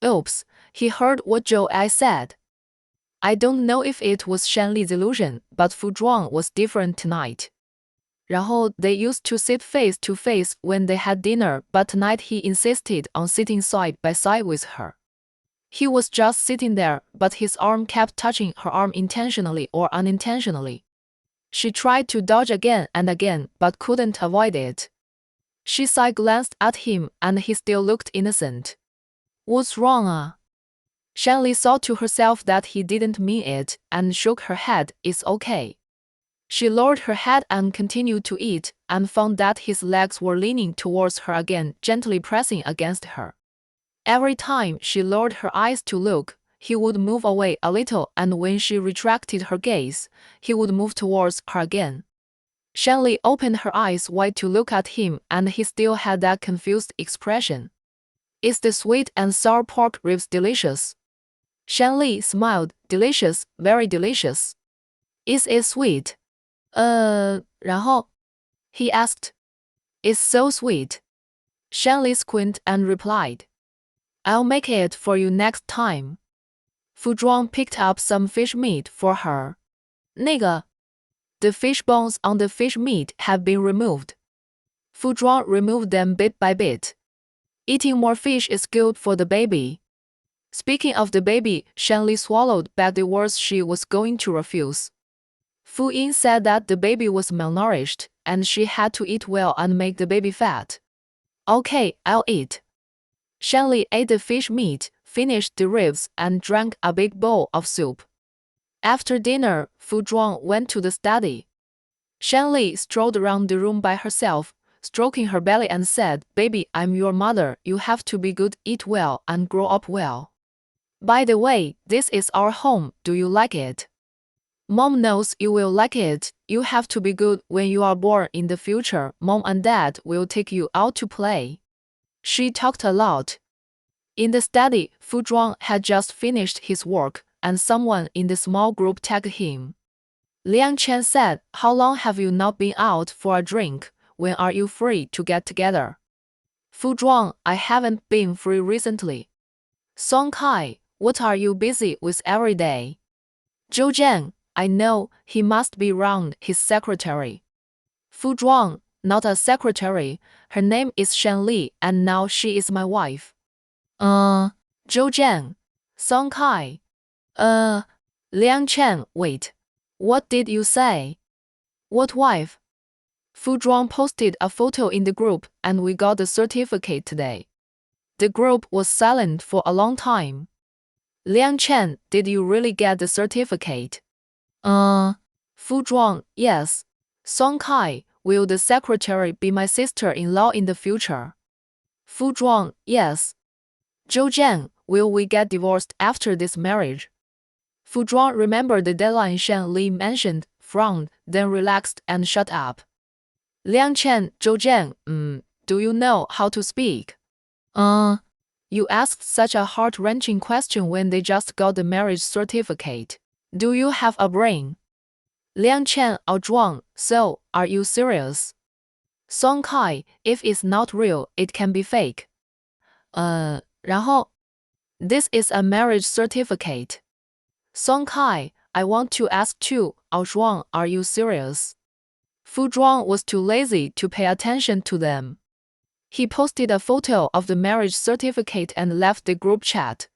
Oops, he heard what Zhou Ai said. I don't know if it was Shanli's illusion, but Fu Zhuang was different tonight. 然后 they used to sit face to face when they had dinner, but tonight he insisted on sitting side by side with her. He was just sitting there, but his arm kept touching her arm intentionally or unintentionally. She tried to dodge again and again, but couldn't avoid it. She side-glanced at him, and he still looked innocent. What's wrong, ah? Shanli saw to herself that he didn't mean it, and shook her head. It's okay. She lowered her head and continued to eat, and found that his legs were leaning towards her again, gently pressing against her. Every time she lowered her eyes to look, he would move away a little, and when she retracted her gaze, he would move towards her again. Shanli opened her eyes wide to look at him, and he still had that confused expression. Is the sweet and sour pork ribs delicious? Shanli smiled. Delicious, very delicious. Is it sweet? 然后 he asked. It's so sweet. Shanli squinted and replied. I'll make it for you next time. Fu Zhuang picked up some fish meat for her. 那个 The fish bones on the fish meat have been removed. Fu Zhuang removed them bit by bit. Eating more fish is good for the baby. Speaking of the baby, Shanli swallowed back the words she was going to refuse. Fu Yin said that the baby was malnourished, and she had to eat well and make the baby fat. Okay, I'll eat. Shanli ate the fish meat, finished the ribs, and drank a big bowl of soup. After dinner, Fu Zhuang went to the study. Shanli strolled around the room by herself, stroking her belly and said, Baby, I'm your mother, you have to be good, eat well, and grow up well. By the way, this is our home, do you like it? Mom knows you will like it. You have to be good when you are born in the future. Mom and Dad will take you out to play. She talked a lot. In the study, Fu Zhuang had just finished his work, and someone in the small group tagged him. Liang Chen said, How long have you not been out for a drink? When are you free to get together? Fu Zhuang, I haven't been free recently. Song Kai, what are you busy with every day? Zhou Zhang, I know, he must be round his secretary. Fu Zhuang, not a secretary, her name is Shanli, and now she is my wife. Zhou Zhang. Song Kai. Liang Chen, wait. What did you say? What wife? Fu Zhuang posted a photo in the group, and we got the certificate today. The group was silent for a long time. Liang Chen, did you really get the certificate? Fu Zhuang, yes. Song Kai, will the secretary be my sister-in-law in the future? Fu Zhuang, yes. Zhou Zhang, will we get divorced after this marriage? Fu Zhuang remembered the deadline Shanli mentioned, frowned, then relaxed and shut up. Liang Chen, Zhou Zhang, do you know how to speak? You asked such a heart-wrenching question when they just got the marriage certificate. Do you have a brain? Liang Chen, Zhuang, so, are you serious? Song Kai, if it's not real, it can be fake. 然后 This is a marriage certificate. Song Kai, I want to ask too, Zhuang, are you serious? Fu Zhuang was too lazy to pay attention to them. He posted a photo of the marriage certificate and left the group chat.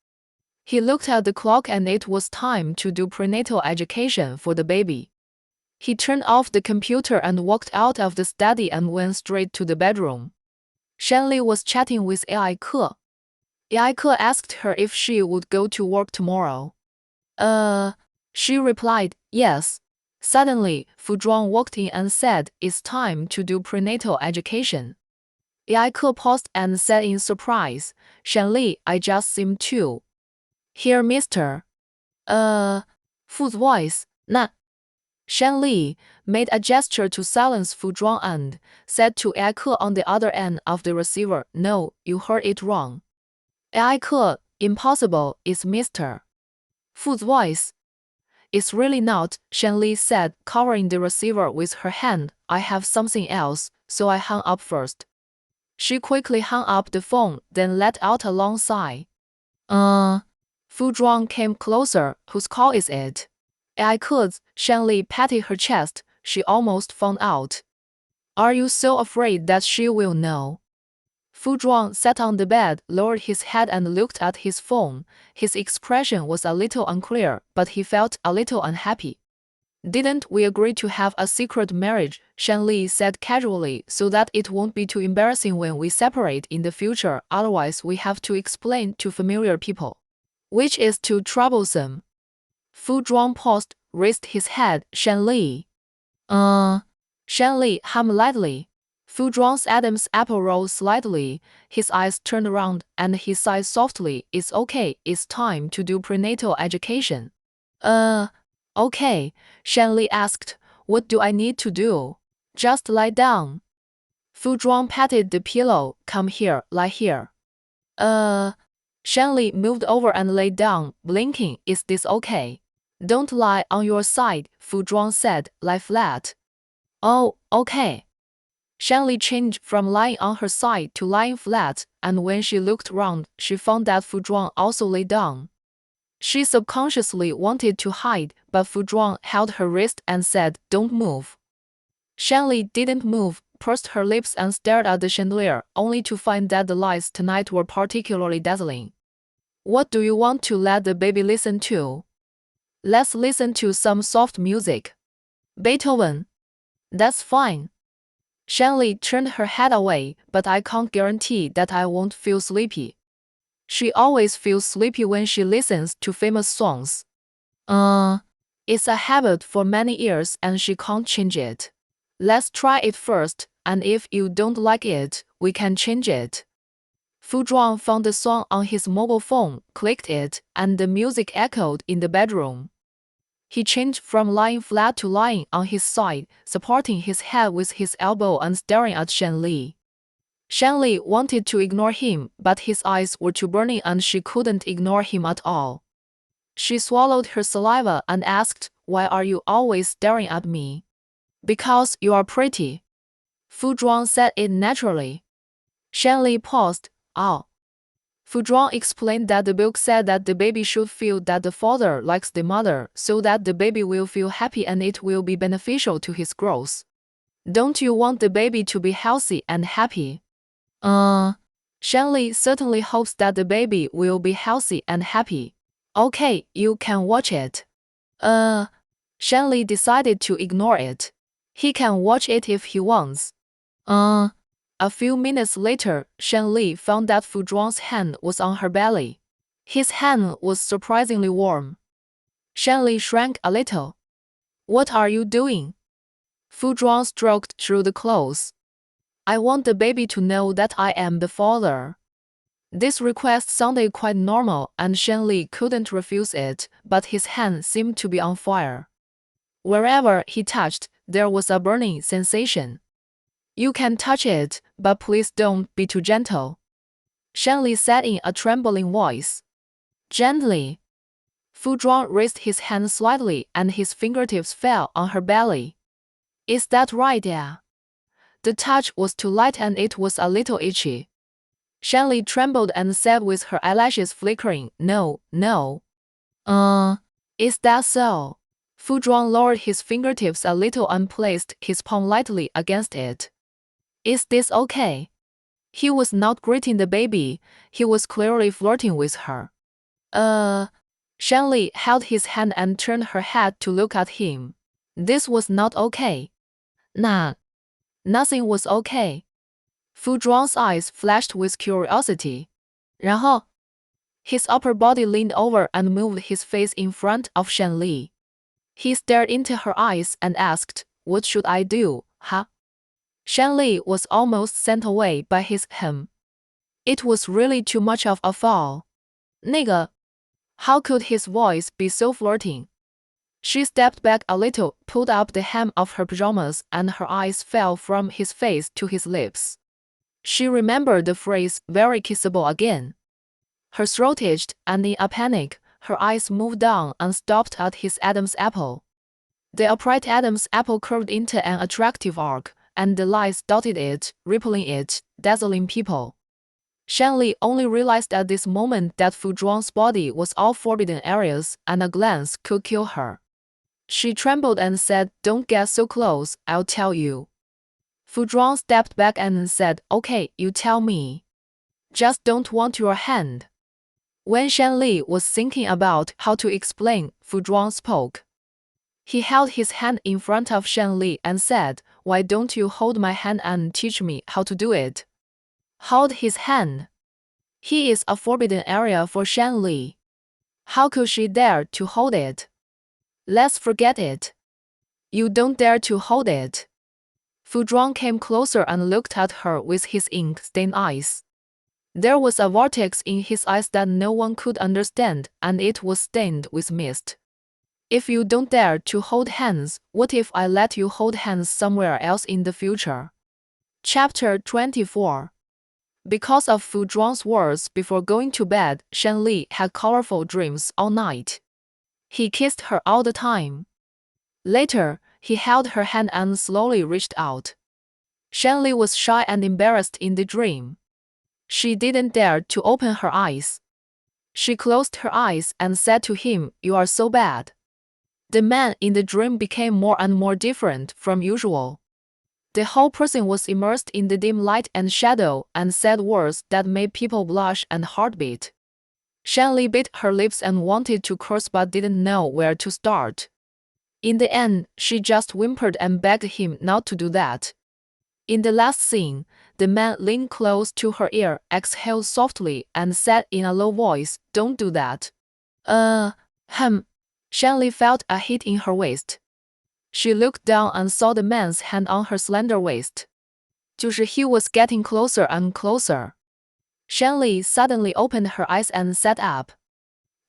He looked at the clock and it was time to do prenatal education for the baby. He turned off the computer and walked out of the study and went straight to the bedroom. Shanli was chatting with AI Ke. AI Ke asked her if she would go to work tomorrow. She replied, yes. Suddenly, Fu Zhuang walked in and said, it's time to do prenatal education. AI Ke paused and said in surprise, Shanli, I just seem to hear Mr. Fu's voice. Na. Shanli made a gesture to silence Fu Zhuang and said to AI Ke on the other end of the receiver, no, you heard it wrong. AI Ke, impossible, it's Mr. Fu's voice. It's really not, Shanli said, covering the receiver with her hand. I have something else, so I hung up first. She quickly hung up the phone, then let out a long sigh. Fu Zhuang came closer. Whose call is it? I could. Shanli patted her chest. She almost found out. Are you so afraid that she will know? Fu Zhuang sat on the bed, lowered his head and looked at his phone. His expression was a little unclear, but he felt a little unhappy. Didn't we agree to have a secret marriage? Shanli said casually, so that it won't be too embarrassing when we separate in the future, otherwise we have to explain to familiar people. Which is too troublesome. Fu Zhuang paused, raised his head. Shanli. Shanli hummed lightly. Fu Zhuang's Adam's apple rose slightly. His eyes turned around, and he sighed softly. It's okay, it's time to do prenatal education. Okay, Shanli asked. What do I need to do? Just lie down. Fu Zhuang patted the pillow. Come here, lie here. Shanli moved over and lay down, blinking. Is this okay? Don't lie on your side, Fu Zhuang said. Lie flat. Oh, okay. Shanli changed from lying on her side to lying flat, and when she looked round, she found that Fu Zhuang also lay down. She subconsciously wanted to hide, but Fu Zhuang held her wrist and said, Don't move. Shanli didn't move, pursed her lips and stared at the chandelier, only to find that the lights tonight were particularly dazzling. What do you want to let the baby listen to? Let's listen to some soft music. Beethoven. That's fine. Shanli turned her head away, but I can't guarantee that I won't feel sleepy. She always feels sleepy when she listens to famous songs. It's a habit for many years and she can't change it. Let's try it first, and if you don't like it, we can change it. Fu Zhuang found the song on his mobile phone, clicked it, and the music echoed in the bedroom. He changed from lying flat to lying on his side, supporting his head with his elbow and staring at Shanli. Shanli wanted to ignore him, but his eyes were too burning and she couldn't ignore him at all. She swallowed her saliva and asked, Why are you always staring at me? Because you are pretty. Fu Zhuang said it naturally. Shanli paused. Oh. Fu Zhuang explained that the book said that the baby should feel that the father likes the mother, so that the baby will feel happy and it will be beneficial to his growth. Don't you want the baby to be healthy and happy? Shanli certainly hopes that the baby will be healthy and happy. Okay, you can watch it. Shanli decided to ignore it. He can watch it if he wants. A few minutes later, Shanli found that Fu Zhuang's hand was on her belly. His hand was surprisingly warm. Shanli shrank a little. What are you doing? Fu Zhuang stroked through the clothes. I want the baby to know that I am the father. This request sounded quite normal and Shanli couldn't refuse it, but his hand seemed to be on fire. Wherever he touched, there was a burning sensation. You can touch it, but please don't be too gentle. Shanli said in a trembling voice. Gently. Fu Zhuang raised his hand slightly and his fingertips fell on her belly. Is that right, yeah? The touch was too light and it was a little itchy. Shanli trembled and said with her eyelashes flickering, No. Is that so? Fu Zhuang lowered his fingertips a little and placed his palm lightly against it. Is this okay? He was not greeting the baby, he was clearly flirting with her. Shanli held his hand and turned her head to look at him. This was not okay. Nothing was okay. Fu Zhuang's eyes flashed with curiosity. 然后, his upper body leaned over and moved his face in front of Shanli. He stared into her eyes and asked, What should I do, huh? Shanli was almost sent away by his hem. It was really too much of a fall. 那个, how could his voice be so flirting? She stepped back a little, pulled up the hem of her pajamas, and her eyes fell from his face to his lips. She remembered the phrase, very kissable again. Her throat itched, and in a panic, her eyes moved down and stopped at his Adam's apple. The upright Adam's apple curved into an attractive arc, and the lights dotted it, rippling it, dazzling people. Shanli only realized at this moment that Fu Zhuang's body was all forbidden areas and a glance could kill her. She trembled and said, "Don't get so close, I'll tell you." Fu Zhuang stepped back and said, "Okay, you tell me. Just don't want your hand." When Shanli was thinking about how to explain, Fu Zhuang spoke. He held his hand in front of Shanli and said, "Why don't you hold my hand and teach me how to do it?" Hold his hand. He is a forbidden area for Shanli. How could she dare to hold it? Let's forget it. You don't dare to hold it. Fu Zhuang came closer and looked at her with his ink-stained eyes. There was a vortex in his eyes that no one could understand, and it was stained with mist. If you don't dare to hold hands, what if I let you hold hands somewhere else in the future? Chapter 24. Because of Fu Zhuang's words before going to bed, Shanli had colorful dreams all night. He kissed her all the time. Later, he held her hand and slowly reached out. Shanli was shy and embarrassed in the dream. She didn't dare to open her eyes. She closed her eyes and said to him, "You are so bad." The man in the dream became more and more different from usual. The whole person was immersed in the dim light and shadow and said words that made people blush and heartbeat. Shanli bit her lips and wanted to curse but didn't know where to start. In the end, she just whimpered and begged him not to do that. In the last scene, the man leaned close to her ear, exhaled softly, and said in a low voice, "Don't do that." Shanli felt a heat in her waist. She looked down and saw the man's hand on her slender waist. He was getting closer and closer. Shanli suddenly opened her eyes and sat up.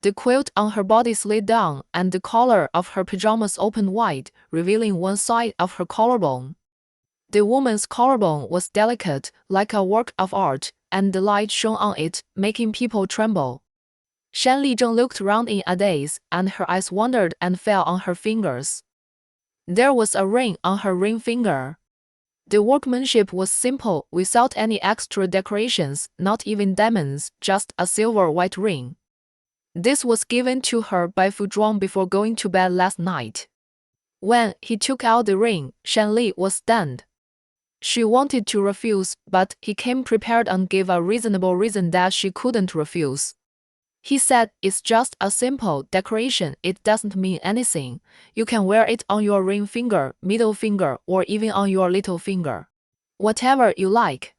The quilt on her body slid down, and the collar of her pajamas opened wide, revealing one side of her collarbone. The woman's collarbone was delicate, like a work of art, and the light shone on it, making people tremble. Shanli Zheng looked round in a daze, and her eyes wandered and fell on her fingers. There was a ring on her ring finger. The workmanship was simple, without any extra decorations, not even diamonds, just a silver white ring. This was given to her by Fu Zhuang before going to bed last night. When he took out the ring, Shanli was stunned. She wanted to refuse, but he came prepared and gave a reasonable reason that she couldn't refuse. He said, "It's just a simple decoration, it doesn't mean anything. You can wear it on your ring finger, middle finger, or even on your little finger. Whatever you like."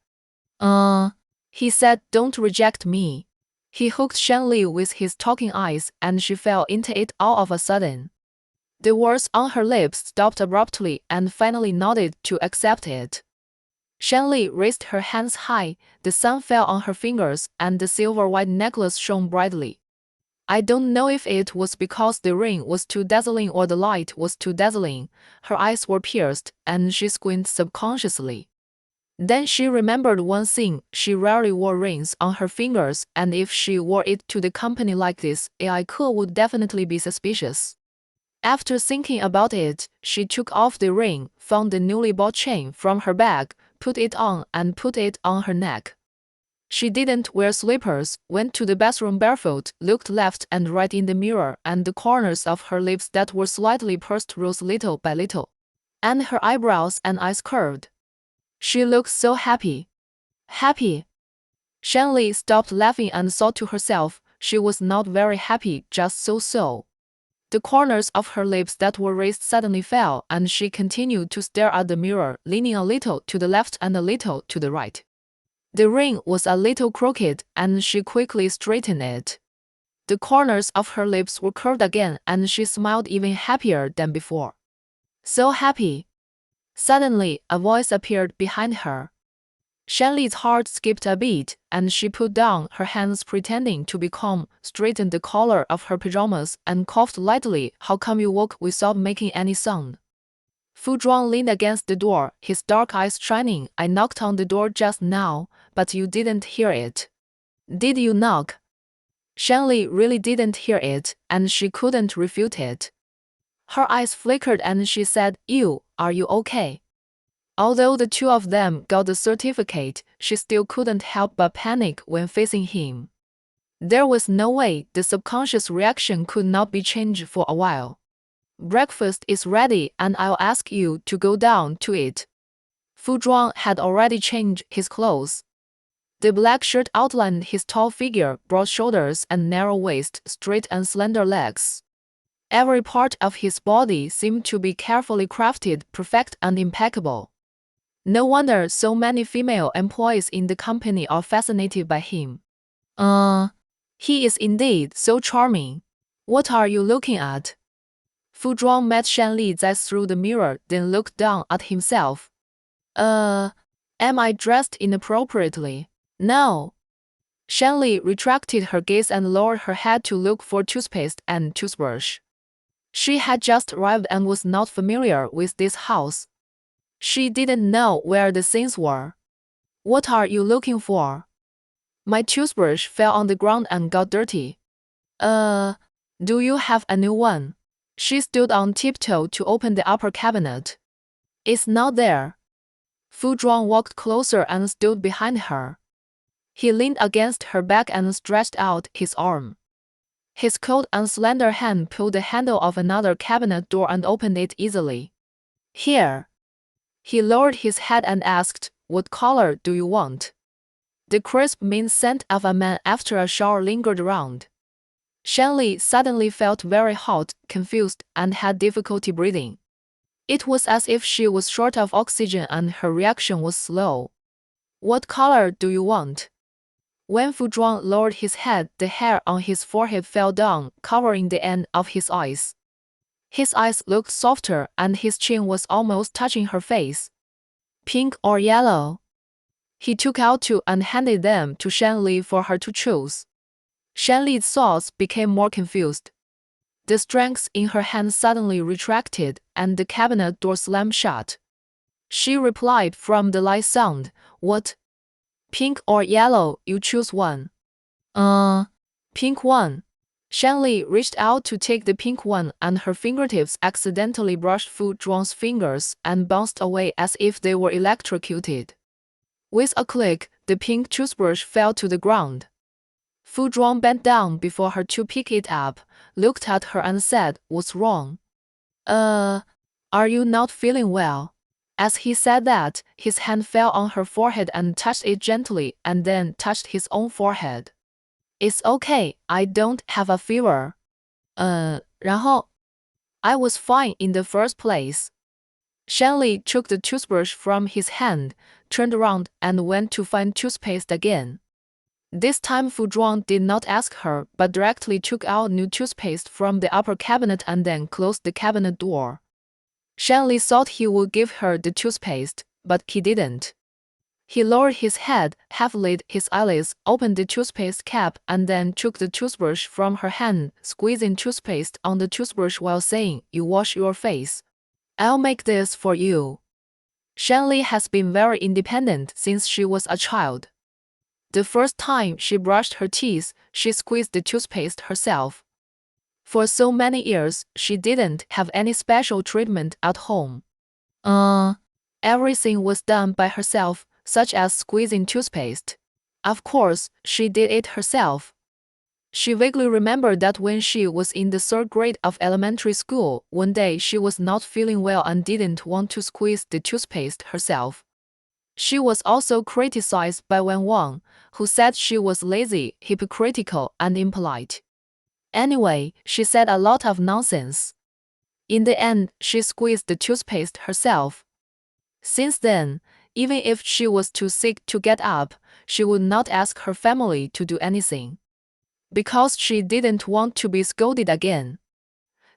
He said, "Don't reject me." He hooked Shanli with his talking eyes, and she fell into it all of a sudden. The words on her lips stopped abruptly and finally nodded to accept it. Shanli raised her hands high, the sun fell on her fingers, and the silver white necklace shone brightly. I don't know if it was because the ring was too dazzling or the light was too dazzling. Her eyes were pierced, and she squinted subconsciously. Then she remembered one thing: she rarely wore rings on her fingers, and if she wore it to the company like this, AI would definitely be suspicious. After thinking about it, she took off the ring, found the newly bought chain from her bag, put it on and put it on her neck. She didn't wear slippers, went to the bathroom barefoot, looked left and right in the mirror, and the corners of her lips that were slightly pursed rose little by little. And her eyebrows and eyes curved. She looked so happy. Happy. Shanli stopped laughing and thought to herself, she was not very happy, just so. The corners of her lips that were raised suddenly fell, and she continued to stare at the mirror, leaning a little to the left and a little to the right. The ring was a little crooked, and she quickly straightened it. The corners of her lips were curved again, and she smiled even happier than before. So happy. Suddenly, a voice appeared behind her. Shanli's heart skipped a beat, and she put down her hands pretending to be calm, straightened the collar of her pajamas, and coughed lightly. "How come you woke without making any sound?" Fu Zhuang leaned against the door, his dark eyes shining. "I knocked on the door just now, but you didn't hear it." "Did you knock?" Shanli really didn't hear it, and she couldn't refute it. Her eyes flickered and she said, "Ew, are you okay?" Although the two of them got the certificate, she still couldn't help but panic when facing him. There was no way the subconscious reaction could not be changed for a while. Breakfast is ready and I'll ask you to go down to it. Fu Zhuang had already changed his clothes. The black shirt outlined his tall figure, broad shoulders and narrow waist, straight and slender legs. Every part of his body seemed to be carefully crafted, perfect and impeccable. No wonder so many female employees in the company are fascinated by him. He is indeed so charming. What are you looking at? Fu Zhuang met Shan Li's eyes through the mirror, then looked down at himself. Am I dressed inappropriately? No. Shan Li retracted her gaze and lowered her head to look for toothpaste and toothbrush. She had just arrived and was not familiar with this house. She didn't know where the things were. What are you looking for? My toothbrush fell on the ground and got dirty. Do you have a new one? She stood on tiptoe to open the upper cabinet. It's not there. Fu Zhuang walked closer and stood behind her. He leaned against her back and stretched out his arm. His cold and slender hand pulled the handle of another cabinet door and opened it easily. Here. He lowered his head and asked, What color do you want? The crisp mint scent of a man after a shower lingered around. Shan Li suddenly felt very hot, confused, and had difficulty breathing. It was as if she was short of oxygen and her reaction was slow. What color do you want? When Fu Zhuang lowered his head, the hair on his forehead fell down, covering the end of his eyes. His eyes looked softer and his chin was almost touching her face. Pink or yellow? He took out two and handed them to Shan Li for her to choose. Shan Li's thoughts became more confused. The strength in her hand suddenly retracted, and the cabinet door slammed shut. She replied from the light sound, What? Pink or yellow, you choose one. Pink one. Shan Li reached out to take the pink one and her fingertips accidentally brushed Fu Zhuang's fingers and bounced away as if they were electrocuted. With a click, the pink toothbrush fell to the ground. Fu Zhuang bent down before her to pick it up, looked at her and said, What's wrong? Are you not feeling well? As he said that, his hand fell on her forehead and touched it gently and then touched his own forehead. It's okay, I don't have a fever. 然后 I was fine in the first place. Shan Li took the toothbrush from his hand, turned around and went to find toothpaste again. This time Fu Zhuang did not ask her but directly took out new toothpaste from the upper cabinet and then closed the cabinet door. Shan Li thought he would give her the toothpaste, but he didn't. He lowered his head, half-lit his eyelids, opened the toothpaste cap and then took the toothbrush from her hand, squeezing toothpaste on the toothbrush while saying, You wash your face. I'll make this for you. Shan Li has been very independent since she was a child. The first time she brushed her teeth, she squeezed the toothpaste herself. For so many years, she didn't have any special treatment at home. Everything was done by herself, such as squeezing toothpaste. Of course, she did it herself. She vaguely remembered that when she was in the third grade of elementary school, one day she was not feeling well and didn't want to squeeze the toothpaste herself. She was also criticized by Wen Wang, who said she was lazy, hypocritical, and impolite. Anyway, she said a lot of nonsense. In the end, she squeezed the toothpaste herself. Since then, even if she was too sick to get up, she would not ask her family to do anything. Because she didn't want to be scolded again.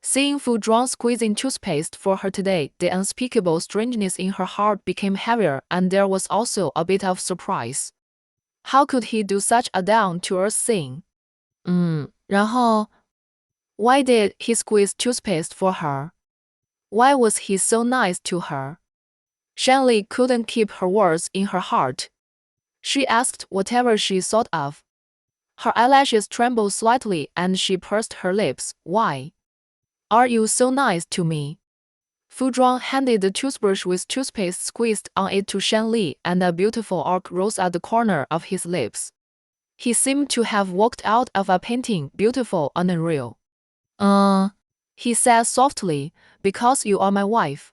Seeing Fu Zhuang squeezing toothpaste for her today, the unspeakable strangeness in her heart became heavier and there was also a bit of surprise. How could he do such a down-to-earth thing? 然后 Why did he squeeze toothpaste for her? Why was he so nice to her? Shan Li couldn't keep her words in her heart. She asked whatever she thought of. Her eyelashes trembled slightly and she pursed her lips. Why? Are you so nice to me? Fu Zhuang handed the toothbrush with toothpaste squeezed on it to Shan Li, and a beautiful arc rose at the corner of his lips. He seemed to have walked out of a painting, beautiful and unreal. He said softly, because you are my wife.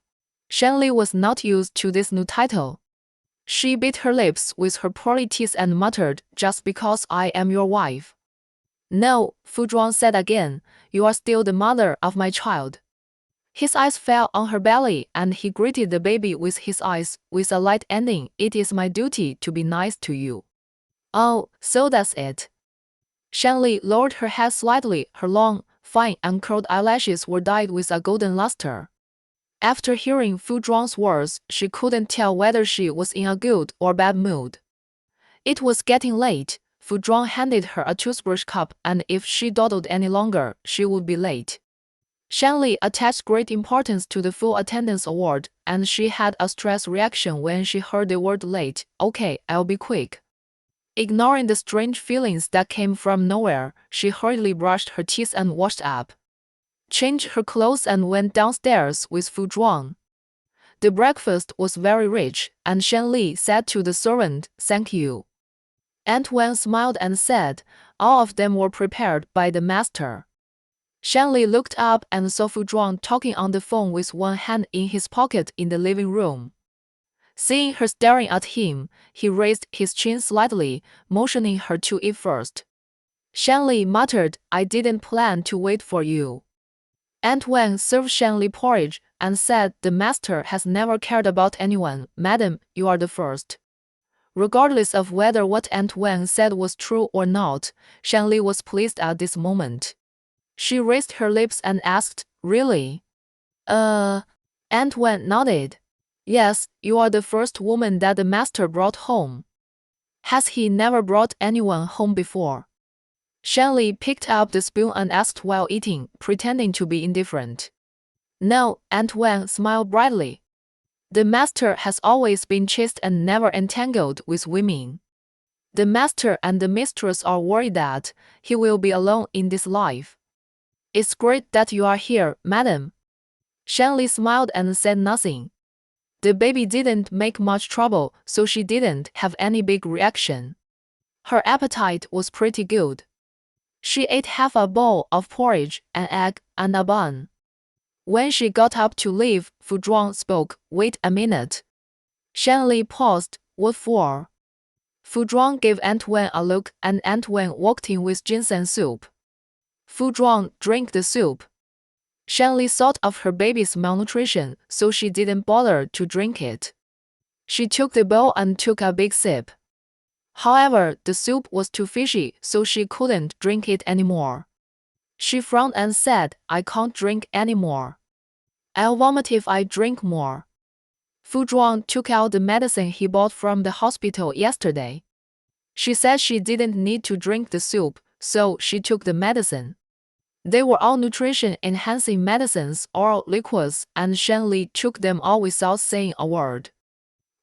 Shan Li was not used to this new title. She bit her lips with her pearly teeth and muttered, just because I am your wife. No, Fu Zhuang said again, you are still the mother of my child. His eyes fell on her belly and he greeted the baby with his eyes, with a light ending, it is my duty to be nice to you. Oh, so that's it. Shan Li lowered her head slightly, her long, fine and curled eyelashes were dyed with a golden luster. After hearing Fu Zhuang's words, she couldn't tell whether she was in a good or bad mood. It was getting late. Fu Zhuang handed her a toothbrush cup, and if she dawdled any longer, she would be late. Shan Li attached great importance to the full attendance award, and she had a stress reaction when she heard the word late. Okay, I'll be quick. Ignoring the strange feelings that came from nowhere, she hurriedly brushed her teeth and washed up, changed her clothes and went downstairs with Fu Zhuang. The breakfast was very rich, and Shan Li said to the servant, "Thank you." Aunt Wen smiled and said, "All of them were prepared by the master." Shan Li looked up and saw Fu Zhuang talking on the phone with one hand in his pocket in the living room. Seeing her staring at him, he raised his chin slightly, motioning her to eat first. Shan Li muttered, "I didn't plan to wait for you." Aunt Wen served Shan Li porridge and said, "The master has never cared about anyone, madam, you are the first." Regardless of whether what Aunt Wen said was true or not, Shan Li was pleased at this moment. She raised her lips and asked, "Really?" Aunt Wen nodded. "Yes, you are the first woman that the master brought home." "Has he never brought anyone home before?" Shan Li picked up the spoon and asked while eating, pretending to be indifferent. "No," Aunt Wen smiled brightly. "The master has always been chaste and never entangled with women. The master and the mistress are worried that he will be alone in this life." "It's great that you are here, madam." Shan Li smiled and said nothing. The baby didn't make much trouble, so she didn't have any big reaction. Her appetite was pretty good. She ate half a bowl of porridge, an egg, and a bun. When she got up to leave, Fu Zhuang spoke, "Wait a minute." Shan Li paused, "What for?" Fu Zhuang gave Aunt Wen a look, and Aunt Wen walked in with ginseng soup. Fu Zhuang drank the soup. Shan Li thought of her baby's malnutrition, so she didn't bother to drink it. She took the bowl and took a big sip. However, the soup was too fishy, so she couldn't drink it anymore. She frowned and said, "I can't drink anymore. I'll vomit if I drink more." Fu Zhuang took out the medicine he bought from the hospital yesterday. She said she didn't need to drink the soup, so she took the medicine. They were all nutrition-enhancing medicines, oral liquids, and Shan Li took them all without saying a word.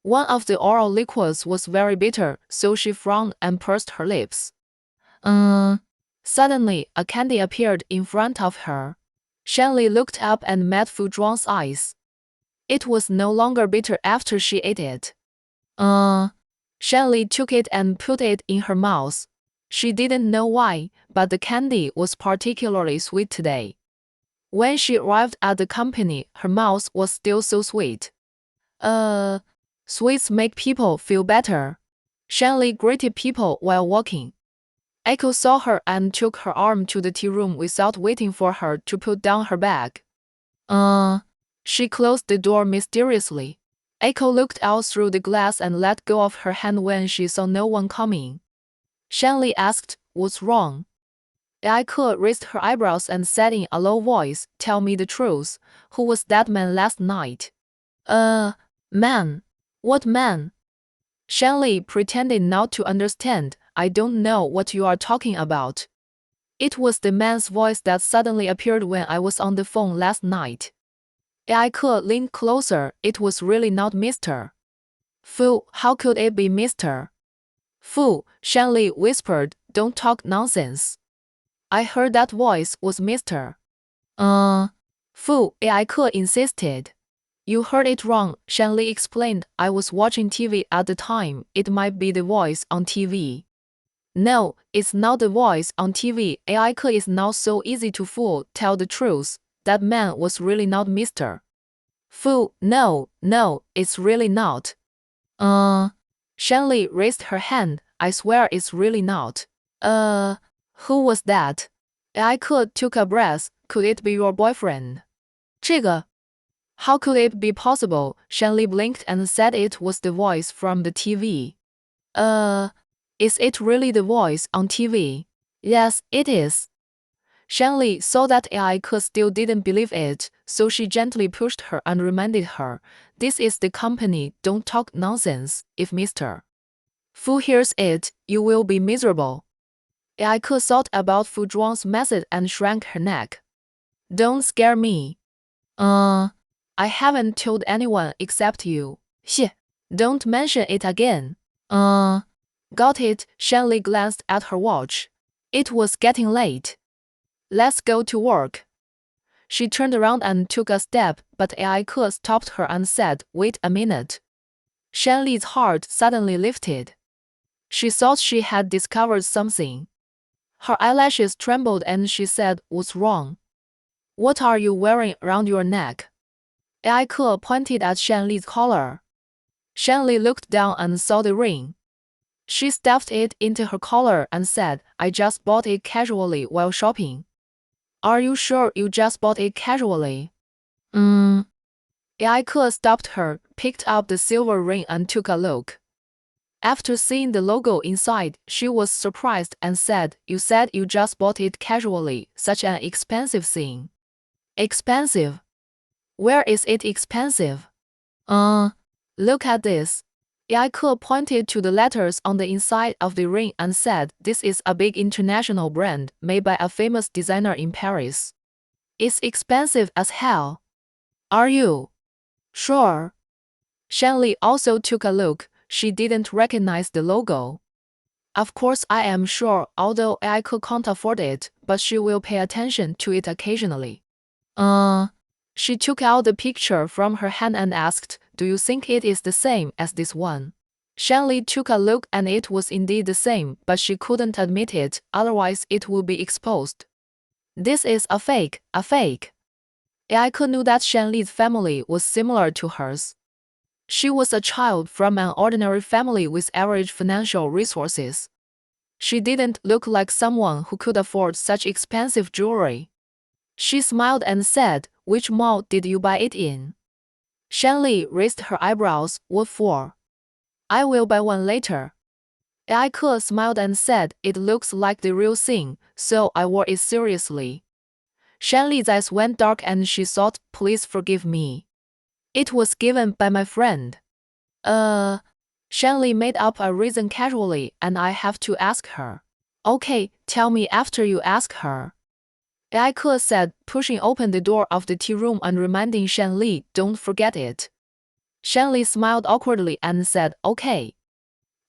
One of the oral liquids was very bitter, so she frowned and pursed her lips. Suddenly, a candy appeared in front of her. Shan Li looked up and met Fu Zhuang's eyes. It was no longer bitter after she ate it. Shan Li took it and put it in her mouth. She didn't know why, but the candy was particularly sweet today. When she arrived at the company, her mouth was still so sweet. Sweets make people feel better. Shan Li greeted people while walking. Echo saw her and took her arm to the tea room without waiting for her to put down her bag. She closed the door mysteriously. Echo looked out through the glass and let go of her hand when she saw no one coming. Shan Li asked, "What's wrong?" Echo raised her eyebrows and said in a low voice, "Tell me the truth. Who was that man last night?" Man. What man?" Shan Li pretended not to understand. "I don't know what you are talking about." It was the man's voice that suddenly appeared when I was on the phone last night. Echo leaned closer. "It was really not Mr. Fu. How could it be Mr. Fu?" Shan Li whispered, "Don't talk nonsense. I heard that voice was Mr. Fu," Eiko insisted. You heard it wrong, Shanli explained. I was watching TV at the time. It might be the voice on TV. No, it's not the voice on TV. AI is now so easy to fool. Tell the truth. That man was really not Mr. Fu. No, it's really not. Shanli raised her hand. I swear it's really not. Who was that? AI took a breath. Could it be your boyfriend? 这个 How could it be possible? Shanli blinked and said it was the voice from the TV. Is it really the voice on TV? Yes, it is. Shanli saw that AI still didn't believe it, so she gently pushed her and reminded her, this is the company, don't talk nonsense. If Mr. Fu hears it, you will be miserable. AI thought about Fu Zhuang's method and shrank her neck. Don't scare me. I haven't told anyone except you. Don't mention it again. Got it. Shanli glanced at her watch. It was getting late. Let's go to work. She turned around and took a step, but AI stopped her and said, wait a minute. Shanli's heart suddenly lifted. She thought she had discovered something. Her eyelashes trembled and she said, what's wrong? What are you wearing around your neck? AI pointed at Shanli's collar. Shanli looked down and saw the ring. She stuffed it into her collar and said, I just bought it casually while shopping. Are you sure you just bought it casually? AI stopped her, picked up the silver ring and took a look. After seeing the logo inside, she was surprised and said, you said you just bought it casually, such an expensive thing. Expensive? Where is it expensive? Look at this. AI pointed to the letters on the inside of the ring and said, this is a big international brand made by a famous designer in Paris. It's expensive as hell. Are you sure? Shanli also took a look. She didn't recognize the logo. Of course I am sure, although AI can't afford it, but she will pay attention to it occasionally. She took out the picture from her hand and asked, do you think it is the same as this one? Shanli took a look and it was indeed the same, but she couldn't admit it, otherwise it would be exposed. This is a fake. AI knew that Shanli's family was similar to hers. She was a child from an ordinary family with average financial resources. She didn't look like someone who could afford such expensive jewelry. She smiled and said, which mall did you buy it in? Shanli raised her eyebrows. What for? I will buy one later. AI smiled and said, it looks like the real thing, so I wore it seriously. Shanli's eyes went dark and she thought, please forgive me. It was given by my friend. Shanli made up a reason casually and I have to ask her. Okay, tell me after you ask her. AI said, pushing open the door of the tea room and reminding Shanli, don't forget it. Shanli smiled awkwardly and said, okay.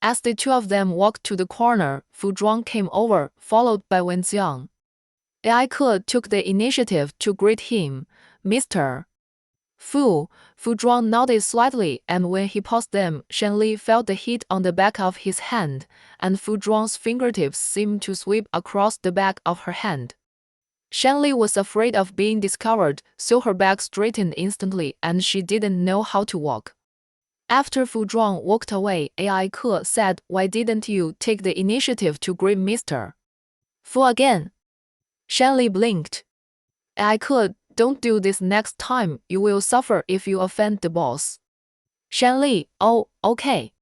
As the two of them walked to the corner, Fu Zhuang came over, followed by Wen Xiang. AI took the initiative to greet him. Mr. Fu Zhuang nodded slightly, and when he paused them, Shanli felt the heat on the back of his hand, and Fu Zhuang's fingertips seemed to sweep across the back of her hand. Shanli was afraid of being discovered, so her back straightened instantly and she didn't know how to walk. After Fu Zhuang walked away, AI said, why didn't you take the initiative to greet Mr. Fu again? Shanli blinked. AI don't do this next time, you will suffer if you offend the boss. Shanli, oh, okay.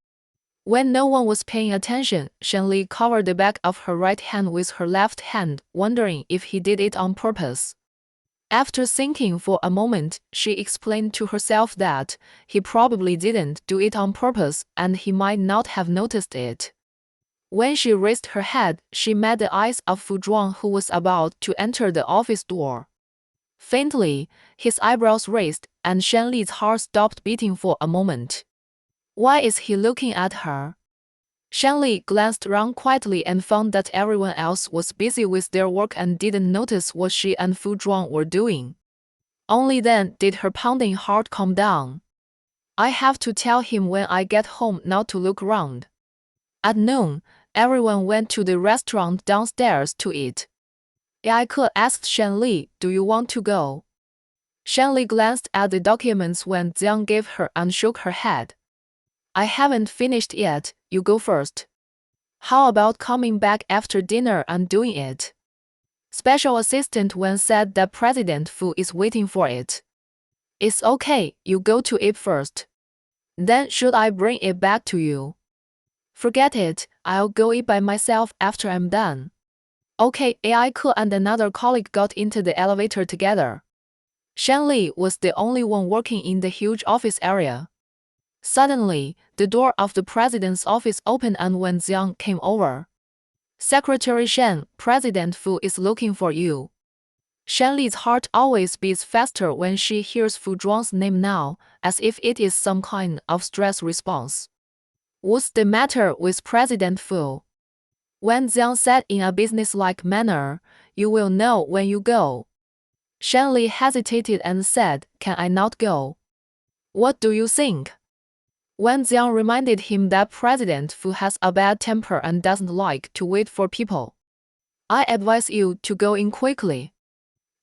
When no one was paying attention, Shanli covered the back of her right hand with her left hand, wondering if he did it on purpose. After thinking for a moment, she explained to herself that he probably didn't do it on purpose and he might not have noticed it. When she raised her head, she met the eyes of Fu Zhuang, who was about to enter the office door. Faintly, his eyebrows raised, and Shanli's heart stopped beating for a moment. Why is he looking at her? Shanli glanced around quietly and found that everyone else was busy with their work and didn't notice what she and Fu Zhuang were doing. Only then did her pounding heart calm down. I have to tell him when I get home not to look around. At noon, everyone went to the restaurant downstairs to eat. Yaike asked Shanli, "Do you want to go?" Shanli glanced at the documents when Jiang gave her and shook her head. "I haven't finished yet, you go first." "How about coming back after dinner and doing it?" Special Assistant Wen said that President Fu is waiting for it. "It's okay, you go to it first." "Then should I bring it back to you?" "Forget it, I'll go eat by myself after I'm done." Okay, Yaike and another colleague got into the elevator together. Shanli was the only one working in the huge office area. Suddenly, the door of the president's office opened and Wen Jiang came over. "Secretary Shan, President Fu is looking for you." Shanli's heart always beats faster when she hears Fu Zhuang's name now, as if it is some kind of stress response. "What's the matter with President Fu?" Wen Jiang said in a businesslike manner, "You will know when you go." Shanli hesitated and said, "Can I not go?" "What do you think?" Wen Jiang reminded him that President Fu has a bad temper and doesn't like to wait for people. "I advise you to go in quickly."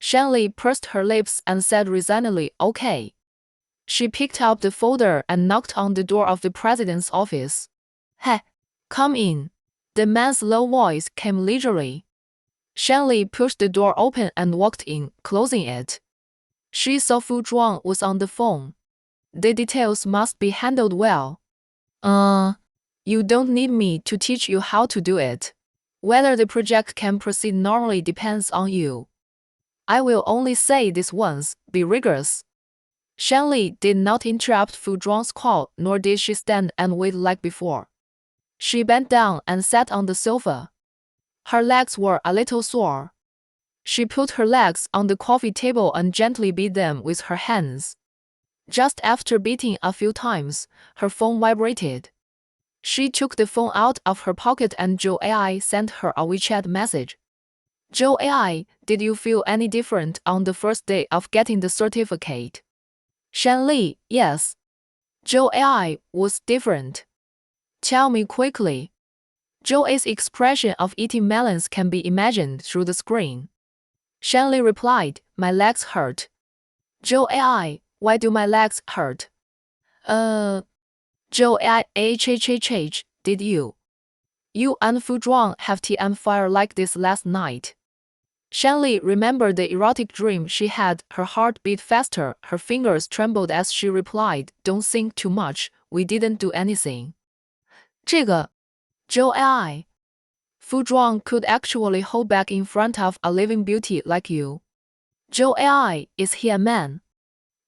Shanli pursed her lips and said resignedly, "Okay." She picked up the folder and knocked on the door of the president's office. "Hey, come in." The man's low voice came leisurely. Shanli pushed the door open and walked in, closing it. She saw Fu Zhuang was on the phone. "The details must be handled well." You don't need me to teach you how to do it. Whether the project can proceed normally depends on you. I will only say this once, be rigorous." Shanli did not interrupt Fu Zhuang's call, nor did she stand and wait like before. She bent down and sat on the sofa. Her legs were a little sore. She put her legs on the coffee table and gently beat them with her hands. Just after beating a few times, her phone vibrated. She took the phone out of her pocket and Joe AI sent her a WeChat message. "Joe AI, did you feel any different on the first day of getting the certificate?" Shanli, "Yes." Joe AI was different. "Tell me quickly." Joe's expression of eating melons can be imagined through the screen. Shanli replied, "My legs hurt." Joe AI, "Why do my legs hurt?" Joe AI, did you and Fu Zhuang have tea and fire like this last night?" Shanli remembered the erotic dream she had. Her heart beat faster, her fingers trembled as she replied, "Don't think too much, we didn't do anything." 这个 Joe AI. Fu Zhuang could actually hold back in front of a living beauty like you. Joe AI, is he a man?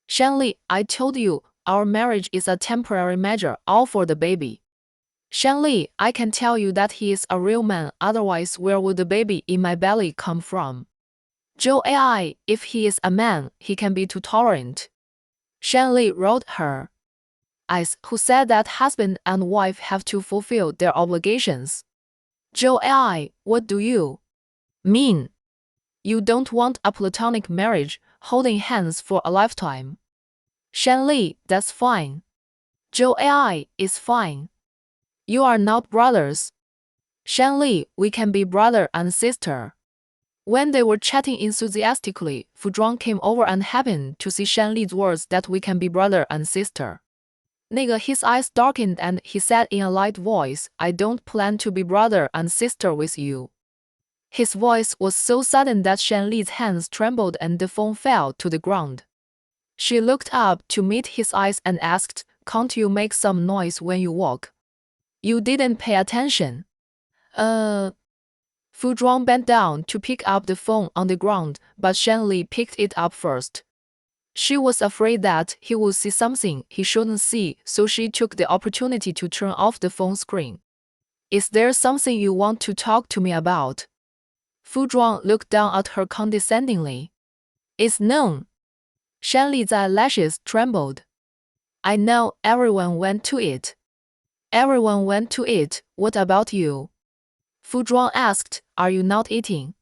Shanli, I told you, our marriage is a temporary measure, all for the baby. Shanli, I can tell you that he is a real man, otherwise where would the baby in my belly come from? Joe AI, if he is a man, he can be too tolerant. Shanli rolled her eyes, who said that husband and wife have to fulfill their obligations. Joe AI, what do you mean? You don't want a platonic marriage, holding hands for a lifetime. Shanli, that's fine. Joe AI, is fine. You are not brothers. Shanli, we can be brother and sister. When they were chatting enthusiastically, Fu Zhuang came over and happened to see Shanli's words that we can be brother and sister. His eyes darkened and he said in a light voice, "I don't plan to be brother and sister with you." His voice was so sudden that Shanli's hands trembled and the phone fell to the ground. She looked up to meet his eyes and asked, "Can't you make some noise when you walk?" You didn't pay attention. Fu Zhuang bent down to pick up the phone on the ground, but Shanli picked it up first. She was afraid that he would see something he shouldn't see, so she took the opportunity to turn off the phone screen. "Is there something you want to talk to me about?" Fu Zhuang looked down at her condescendingly. "It's known." Shanli's eyelashes trembled. "I know, everyone went to it." "Everyone went to it, what about you?" Fu Zhuang asked, "Are you not eating?"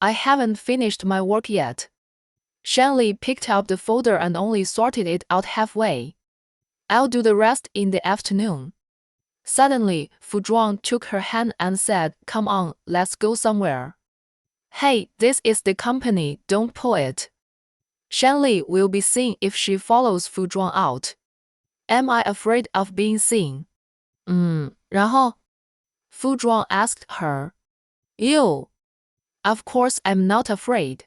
"I haven't finished my work yet." Shanley picked up the folder and only sorted it out halfway. I'll do the rest in the afternoon. Suddenly, Fu Zhuang took her hand and said, "Come on, let's go somewhere." "Hey, this is the company, don't pull it." Shanley will be seen if she follows Fu Zhuang out. Am I afraid of being seen? 然后 Fu Zhuang asked her. You. Of course I'm not afraid.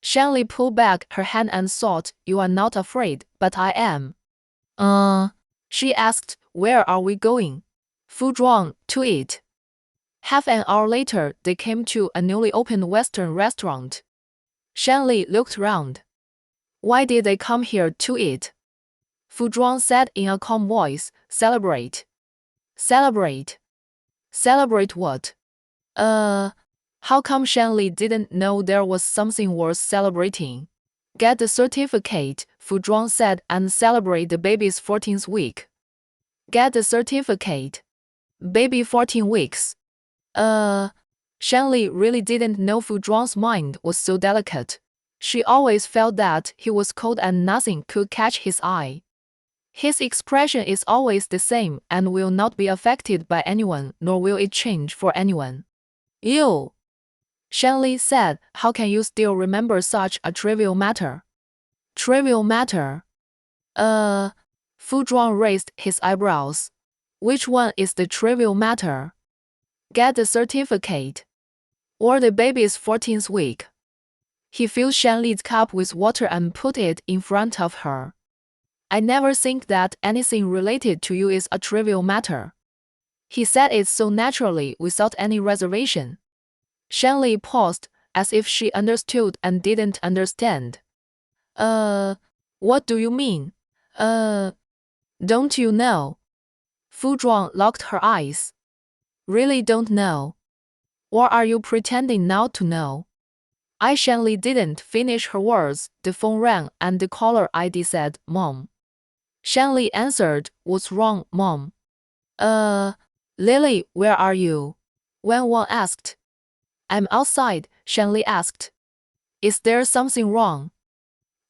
Shanley pulled back her hand and thought, you are not afraid, but I am. She asked, where are we going? Fu Zhuang, to eat. Half an hour later, they came to a newly opened Western restaurant. Shanley looked round. Why did they come here to eat? Fu Zhuang said in a calm voice, celebrate. Celebrate. Celebrate what? How come Shanley didn't know there was something worth celebrating? Get the certificate, Fu Zhuang said, and celebrate the baby's 14th week. Get the certificate. Baby 14 weeks. Shanley really didn't know Fu Zhuang's mind was so delicate. She always felt that he was cold and nothing could catch his eye. His expression is always the same and will not be affected by anyone, nor will it change for anyone. You. Shanley said, how can you still remember such a trivial matter? Trivial matter? Fu Zhuang raised his eyebrows. Which one is the trivial matter? Get the certificate. Or the baby's 14th week. He filled Shanley's cup with water and put it in front of her. I never think that anything related to you is a trivial matter. He said it so naturally without any reservation. Shanley paused, as if she understood and didn't understand. What do you mean? Don't you know? Fu Zhuang locked her eyes. Really don't know? Or are you pretending not to know? Shanley didn't finish her words. The phone rang and the caller ID said, Mom. Shanley answered, What's wrong, Mom? Lily, where are you? Wen Wang asked. I'm outside, Shanley asked. Is there something wrong?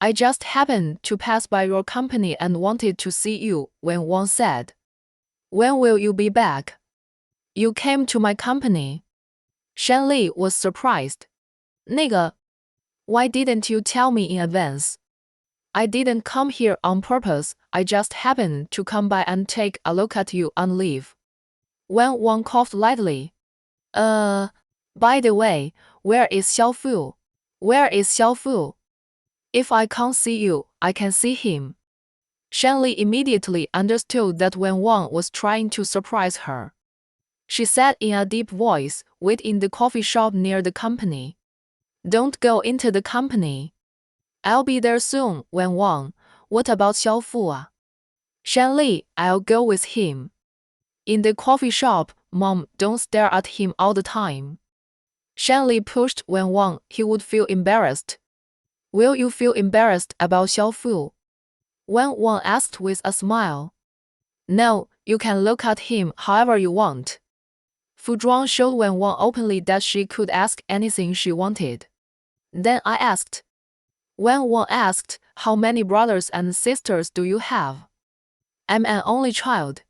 I just happened to pass by your company and wanted to see you, Wen Wang said. When will you be back? You came to my company. Shanley was surprised. 那个, why didn't you tell me in advance? I didn't come here on purpose, I just happened to come by and take a look at you on leave. Wen Wang coughed lightly. By the way, where is Xiaofu? Where is Xiaofu? If I can't see you, I can see him. Shanley immediately understood that Wen Wang was trying to surprise her. She said in a deep voice, Wait in the coffee shop near the company. Don't go into the company. I'll be there soon, Wen Wang. What about Xiaofu? Shanley, I'll go with him. In the coffee shop, Mom, don't stare at him all the time. Shanley pushed Wen Wang. He would feel embarrassed. Will you feel embarrassed about Xiaofu? Wen Wang asked with a smile. No, you can look at him however you want. Fu Zhuang showed Wen Wang openly that she could ask anything she wanted. Then I asked. Wen Wang asked, how many brothers and sisters do you have? I'm an only child.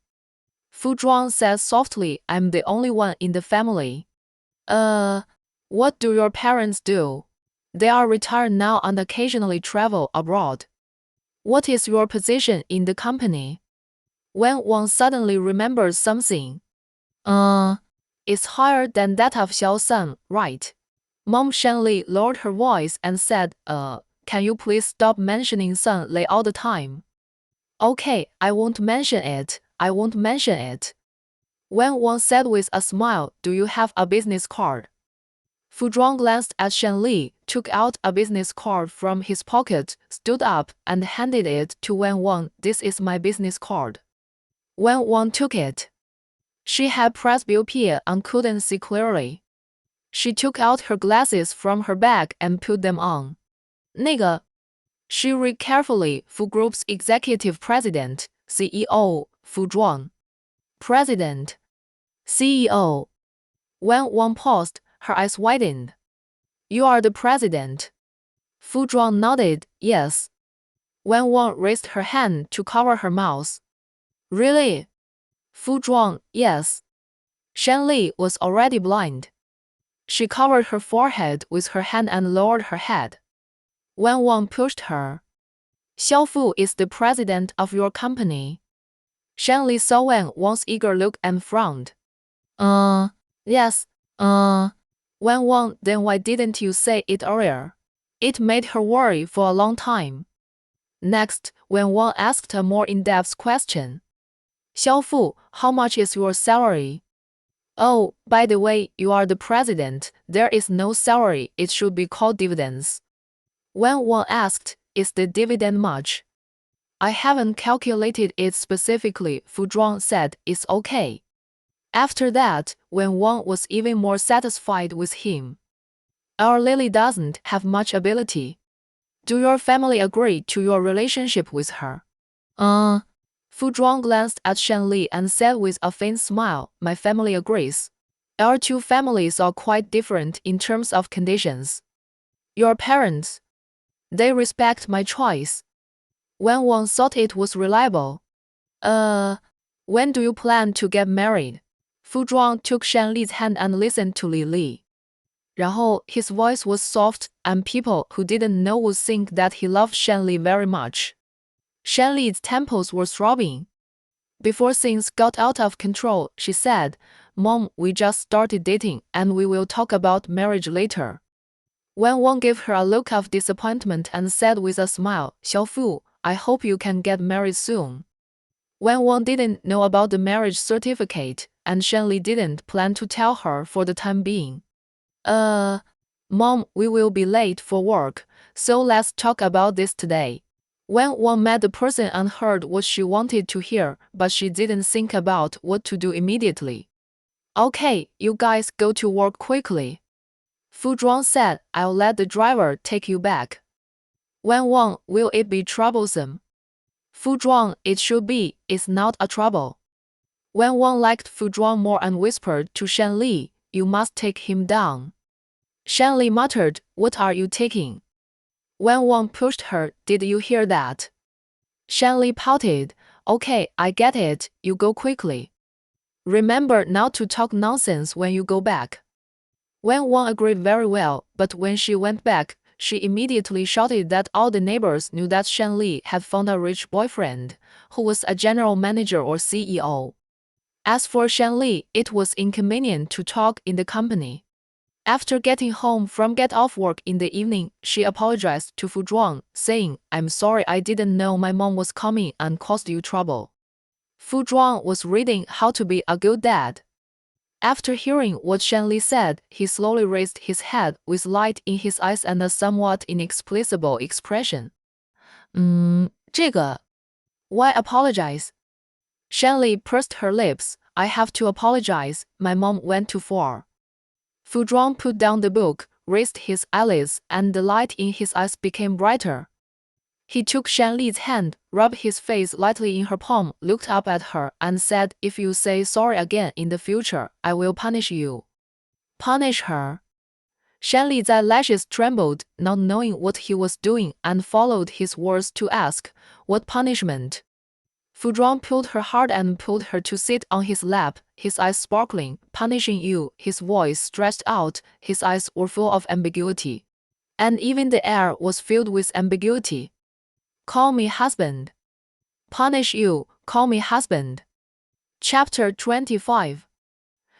Fu Zhuang said softly, I'm the only one in the family. What do your parents do? They are retired now and occasionally travel abroad. What is your position in the company? Wen Wang suddenly remembered something. It's higher than that of Xiao San, right? Mom Shanley lowered her voice and said, can you please stop mentioning San Lei all the time? Okay, I won't mention it, I won't mention it. Wen Wang said with a smile, do you have a business card? Fu Zhuang glanced at Shanley, took out a business card from his pocket, stood up, and handed it to Wen Wang. This is my business card. Wen Wang took it. She had presbyopia and couldn't see clearly. She took out her glasses from her bag and put them on. 那个, she read carefully, Fu Group's executive president, CEO, Fu Zhuang. President. CEO. Wen Wang paused, her eyes widened. You are the president. Fu Zhuang nodded, yes. Wen Wang raised her hand to cover her mouth. Really? Fu Zhuang, yes. Shan Li was already blind. She covered her forehead with her hand and lowered her head. Wen Wang pushed her. Xiao Fu is the president of your company. Shan Li saw Wen Wang's eager look and frowned. Yes, Wen Wang, then why didn't you say it earlier? It made her worry for a long time. Next, Wen Wang asked a more in-depth question. Xiao Fu, how much is your salary? Oh, by the way, you are the president. There is no salary. It should be called dividends. Wen Wang asked, is the dividend much? I haven't calculated it specifically, Fu Zhuang said, it's okay. After that, Wen Wang was even more satisfied with him. Our Lily doesn't have much ability. Do your family agree to your relationship with her? Fu Zhuang glanced at Shan Li and said with a faint smile, my family agrees. Our two families are quite different in terms of conditions. Your parents? They respect my choice. Wen Wang thought it was reliable. When do you plan to get married? Fu Zhuang took Shan Li's hand and listened to Li Li. 然后 his voice was soft, and people who didn't know would think that he loved Shan Li very much. Shan Li's temples were throbbing. Before things got out of control, she said, Mom, we just started dating, and we will talk about marriage later. Wen Wang gave her a look of disappointment and said with a smile, Xiao Fu, I hope you can get married soon. Wen Wang didn't know about the marriage certificate, and Shan Li didn't plan to tell her for the time being. Mom, we will be late for work, so let's talk about this today. Wen Wang met the person and heard what she wanted to hear, but she didn't think about what to do immediately. Okay, you guys go to work quickly. Fu Zhuang said, I'll let the driver take you back. Wen Wang, will it be troublesome? Fu Zhuang, it should be, it's not a trouble. Wen Wang liked Fu Zhuang more and whispered to Shan Li, you must take him down. Shan Li muttered, what are you taking? Wen Wang pushed her, did you hear that? Shan Li pouted, okay, I get it, you go quickly. Remember not to talk nonsense when you go back. Wen Wang agreed very well, but when she went back, she immediately shouted that all the neighbors knew that Shan Li had found a rich boyfriend, who was a general manager or CEO. As for Shan Li, it was inconvenient to talk in the company. After getting home from get-off work in the evening, she apologized to Fu Zhuang, saying, I'm sorry I didn't know my mom was coming and caused you trouble. Fu Zhuang was reading How to Be a Good Dad. After hearing what Shan Li said, he slowly raised his head with light in his eyes and a somewhat inexplicable expression. 这个 Why apologize? Shan Li pursed her lips. I have to apologize, my mom went too far. Fu Zhuang put down the book, raised his eyelids, and the light in his eyes became brighter. He took Shan Li's hand, rubbed his face lightly in her palm, looked up at her, and said, if you say sorry again in the future, I will punish you. Punish her? Shan Li's eyelashes trembled, not knowing what he was doing, and followed his words to ask, what punishment? Fu Zhuang pulled her hard and pulled her to sit on his lap, his eyes sparkling, punishing you, his voice stretched out, his eyes were full of ambiguity. And even the air was filled with ambiguity. Call me husband. Punish you, call me husband. Chapter 25.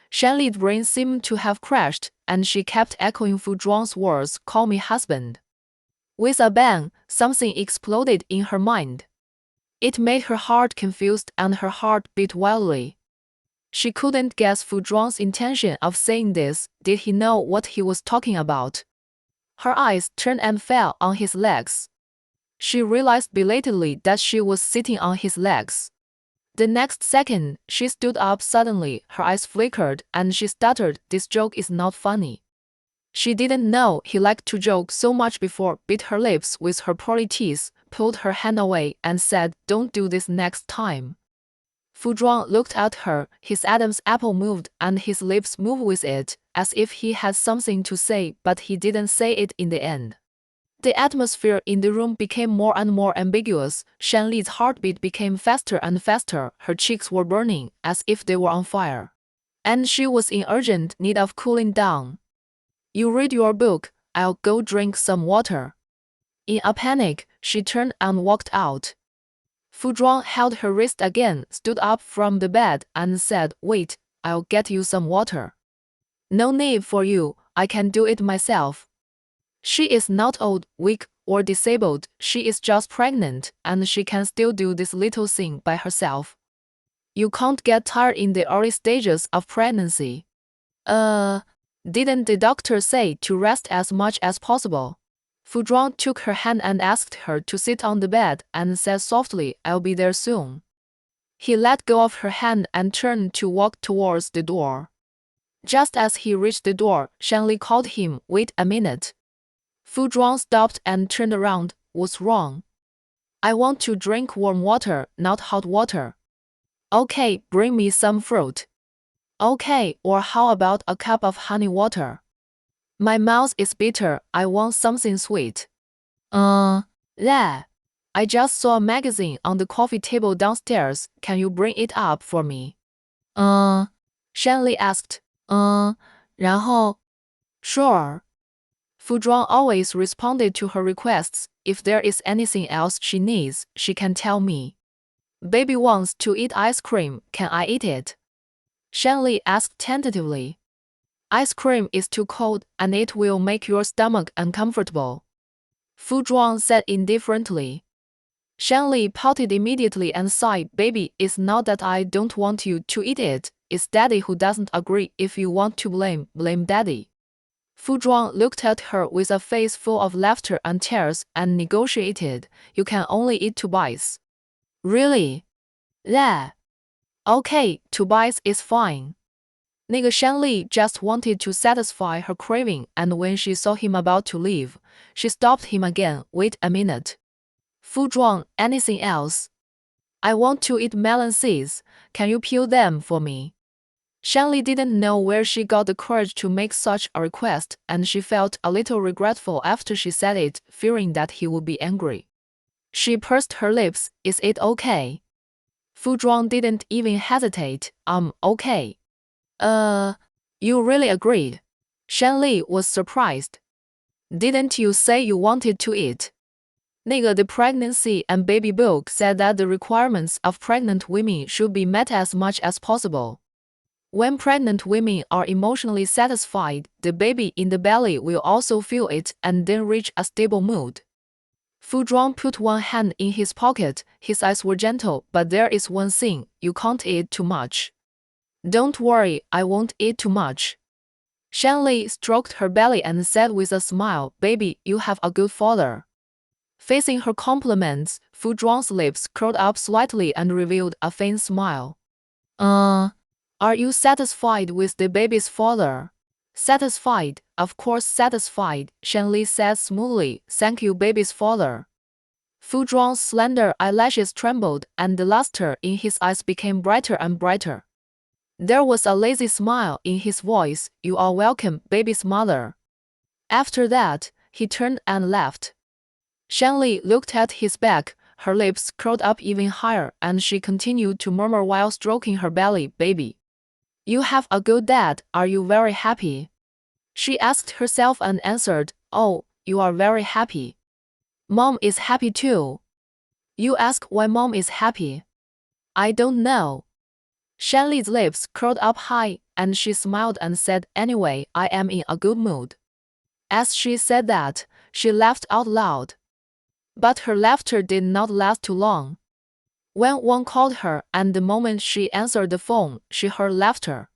Shan Li's brain seemed to have crashed, and she kept echoing Fu Zhuang's words, call me husband. With a bang, something exploded in her mind. It made her heart confused and her heart beat wildly. She couldn't guess Fu Zhuang's intention of saying this. Did he know what he was talking about? Her eyes turned and fell on his legs. She realized belatedly that she was sitting on his legs. The next second, she stood up suddenly, her eyes flickered, and she stuttered, this joke is not funny. She didn't know he liked to joke so much before, bit her lips with her pearly teeth, pulled her hand away, and said, don't do this next time. Fu Zhuang looked at her, his Adam's apple moved, and his lips moved with it, as if he had something to say, but he didn't say it in the end. The atmosphere in the room became more and more ambiguous. Shanli's heartbeat became faster and faster. Her cheeks were burning, as if they were on fire. And she was in urgent need of cooling down. You read your book, I'll go drink some water. In a panic, she turned and walked out. Fu Zhuang held her wrist again, stood up from the bed, and said, Wait, I'll get you some water. No need for you, I can do it myself. She is not old, weak, or disabled, she is just pregnant, and she can still do this little thing by herself. You can't get tired in the early stages of pregnancy. Didn't the doctor say to rest as much as possible? Fu Zhuang took her hand and asked her to sit on the bed and said softly, I'll be there soon. He let go of her hand and turned to walk towards the door. Just as he reached the door, Shanli called him, Wait a minute. Fu Zhuang stopped and turned around. What's wrong? I want to drink warm water, not hot water. Okay, bring me some fruit. Okay, or how about a cup of honey water? My mouth is bitter, I want something sweet. Yeah. I just saw a magazine on the coffee table downstairs, can you bring it up for me? Shanli asked. 然后? Sure. Fu Zhuang always responded to her requests. If there is anything else she needs, she can tell me. Baby wants to eat ice cream, can I eat it? Shanli asked tentatively. Ice cream is too cold and it will make your stomach uncomfortable. Fu Zhuang said indifferently. Shanli pouted immediately and sighed. Baby, it's not that I don't want you to eat it, it's Daddy who doesn't agree. If you want to blame Daddy. Fu Zhuang looked at her with a face full of laughter and tears and negotiated. You can only eat 2 bites. Really? Yeah. Okay, 2 bites is fine. 那个 Shanli just wanted to satisfy her craving, and when she saw him about to leave, she stopped him again. Wait a minute. Fu Zhuang, anything else? I want to eat melon seeds, can you peel them for me? Shanli didn't know where she got the courage to make such a request, and she felt a little regretful after she said it, fearing that he would be angry. She pursed her lips. Is it okay? Fu Zhuang didn't even hesitate. Okay. You really agreed? Shanli was surprised. Didn't you say you wanted to eat? 那个 The Pregnancy and Baby book said that the requirements of pregnant women should be met as much as possible. When pregnant women are emotionally satisfied, the baby in the belly will also feel it and then reach a stable mood. Fu Zhuang put one hand in his pocket. His eyes were gentle, but there is one thing, you can't eat too much. Don't worry, I won't eat too much. Shanli stroked her belly and said with a smile, Baby, you have a good father. Facing her compliments, Fu Zhuang's lips curled up slightly and revealed a faint smile. Are you satisfied with the baby's father? Satisfied, of course satisfied, Shanli said smoothly. Thank you, baby's father. Fu Zhuang's slender eyelashes trembled, and the luster in his eyes became brighter and brighter. There was a lazy smile in his voice. You are welcome, baby's mother. After that, he turned and left. Shanli looked at his back, her lips curled up even higher, and she continued to murmur while stroking her belly, Baby. You have a good dad, are you very happy? She asked herself and answered, Oh, you are very happy. Mom is happy too. You ask why Mom is happy? I don't know. Shanli's lips curled up high, and she smiled and said, Anyway, I am in a good mood. As she said that, she laughed out loud. But her laughter did not last too long. When Wang called her, and the moment she answered the phone, she heard laughter.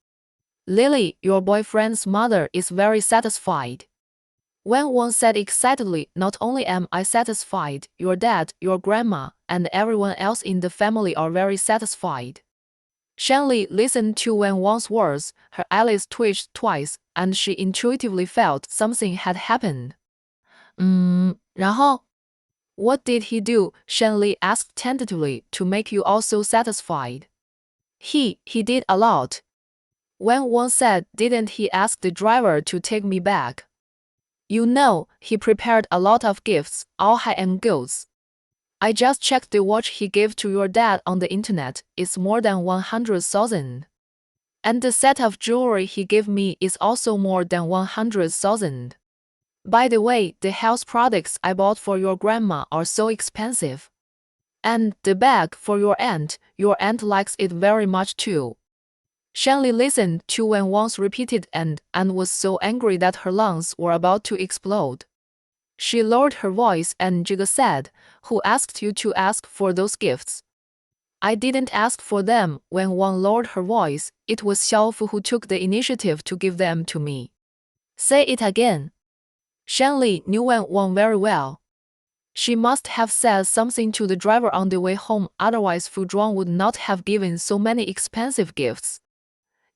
Lily, your boyfriend's mother is very satisfied. When Wang said excitedly, Not only am I satisfied, your dad, your grandma, and everyone else in the family are very satisfied. Shanli listened to Wen Wang's words, her eyelids twitched twice, and she intuitively felt something had happened. 然后? What did he do? Shanli asked tentatively, to make you all so satisfied. He did a lot. When Wang said, Didn't he ask the driver to take me back? You know, he prepared a lot of gifts, all high-end goods. I just checked the watch he gave to your dad on the internet. It's more than 100,000. And the set of jewelry he gave me is also more than 100,000. By the way, the health products I bought for your grandma are so expensive. And the bag for your aunt likes it very much too. Shanli listened to when Wang's repeated and was so angry that her lungs were about to explode. She lowered her voice and Zhiga said, "Who asked you to ask for those gifts?" "I didn't ask for them." When Wang lowered her voice, "It was Xiaofu who took the initiative to give them to me." "Say it again." Shanli knew Wang very well. She must have said something to the driver on the way home, otherwise Fu Zhuang would not have given so many expensive gifts.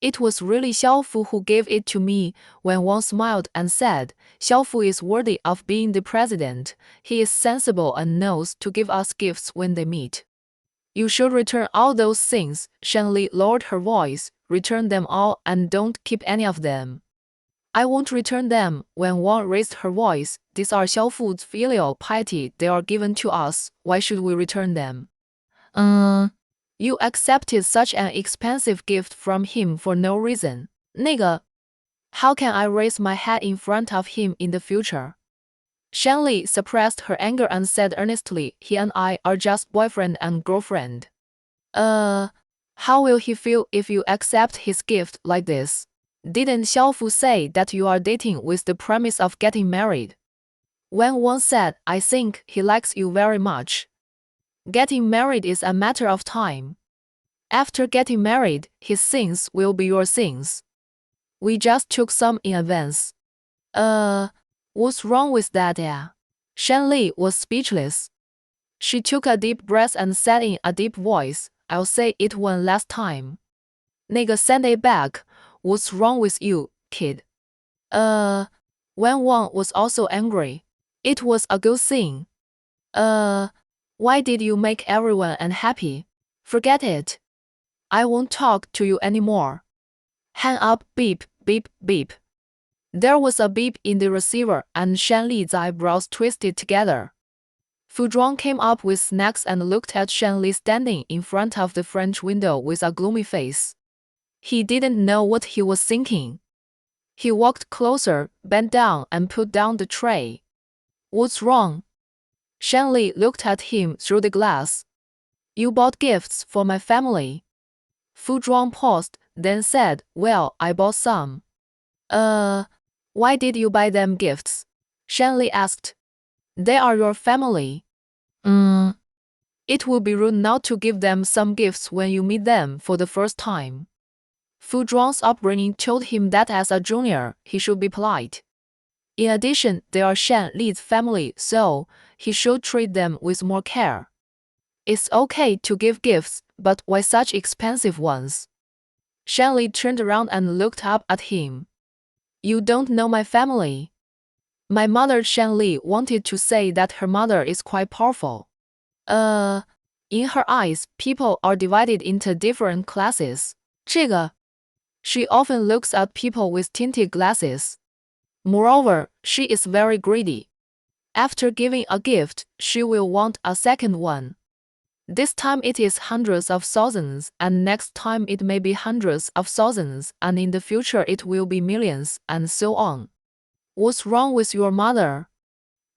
"It was really Xiaofu who gave it to me." When Wang smiled and said, "Xiaofu is worthy of being the president. He is sensible and knows to give us gifts when they meet." "You should return all those things." Shanli lowered her voice. "Return them all and don't keep any of them." "I won't return them." When Wang raised her voice, "These are Xiaofu's filial piety. They are given to us. Why should we return them?" You accepted such an expensive gift from him for no reason. 那个, how can I raise my head in front of him in the future? Shanli suppressed her anger and said earnestly, "He and I are just boyfriend and girlfriend." How will he feel if you accept his gift like this? Didn't Xiaofu say that you are dating with the promise of getting married? When Wang said, "I think he likes you very much. Getting married is a matter of time. After getting married, his sins will be your sins. We just took some in advance." What's wrong with that, yeah? Shanli was speechless. She took a deep breath and said in a deep voice, "I'll say it one last time. 那个 send it back. What's wrong with you, kid?" When Wang was also angry. "It was a good thing. Why did you make everyone unhappy? Forget it. I won't talk to you anymore. Hang up." Beep, beep, beep. There was a beep in the receiver and Shanli's eyebrows twisted together. Fu Zhuang came up with snacks and looked at Shanli standing in front of the French window with a gloomy face. He didn't know what he was thinking. He walked closer, bent down and put down the tray. "What's wrong?" Shanli looked at him through the glass. "You bought gifts for my family." Fu Zhuang paused, then said, "Well, I bought some." Why did you buy them gifts?" Shanli asked. "They are your family. It would be rude not to give them some gifts when you meet them for the first time." Fu Zhuang's upbringing told him that as a junior, he should be polite. In addition, they are Shan Li's family, so he should treat them with more care. It's okay to give gifts, but why such expensive ones? Shanli turned around and looked up at him. "You don't know my family." My mother Shanli wanted to say that her mother is quite powerful. In her eyes, people are divided into different classes. 这个. She often looks at people with tinted glasses. Moreover, she is very greedy. After giving a gift, she will want a second one. This time it is hundreds of thousands, and next time it may be hundreds of thousands, and in the future it will be millions, and so on. What's wrong with your mother?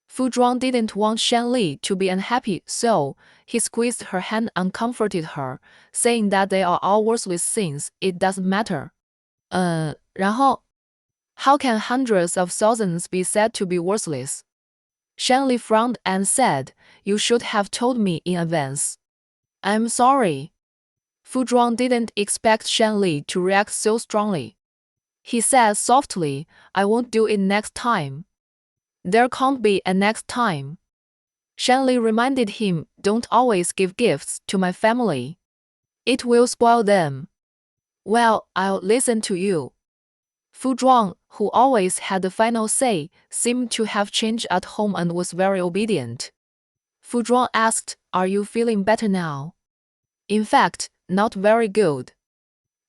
Fu Zhuang didn't want Shanli to be unhappy, so he squeezed her hand and comforted her, saying that they are all worthless things, it doesn't matter. 然后, how can hundreds of thousands be said to be worthless? Shanli frowned and said, "You should have told me in advance." "I'm sorry." Fu Zhuang didn't expect Shanli to react so strongly. He said softly, "I won't do it next time." "There can't be a next time." Shanli reminded him, "Don't always give gifts to my family. It will spoil them." "Well, I'll listen to you." Fu Zhuang, who always had the final say, seemed to have changed at home and was very obedient. Fu Zhuang asked, "Are you feeling better now?" "In fact, not very good."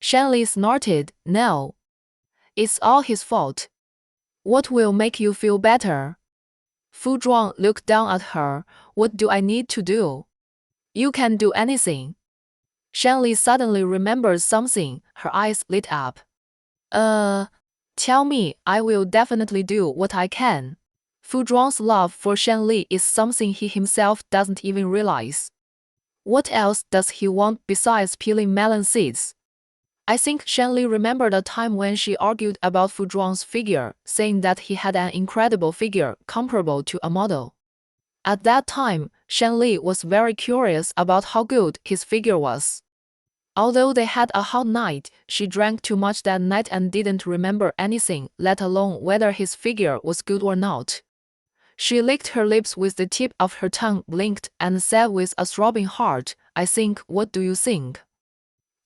Shanli snorted, "No. It's all his fault. What will make you feel better? Fu Zhuang looked down at her. What do I need to do? You can do anything. Shanli suddenly remembered something. Her eyes lit up. Tell me, I will definitely do what I can. Fu Zhuang's love for Shanli is something he himself doesn't even realize. What else does he want besides peeling melon seeds? I think Shanli remembered a time when she argued about Fu Zhuang's figure, saying that he had an incredible figure comparable to a model. At that time, Shanli was very curious about how good his figure was. Although they had a hot night, she drank too much that night and didn't remember anything, let alone whether his figure was good or not. She licked her lips with the tip of her tongue, blinked, and said with a throbbing heart, I think, what do you think?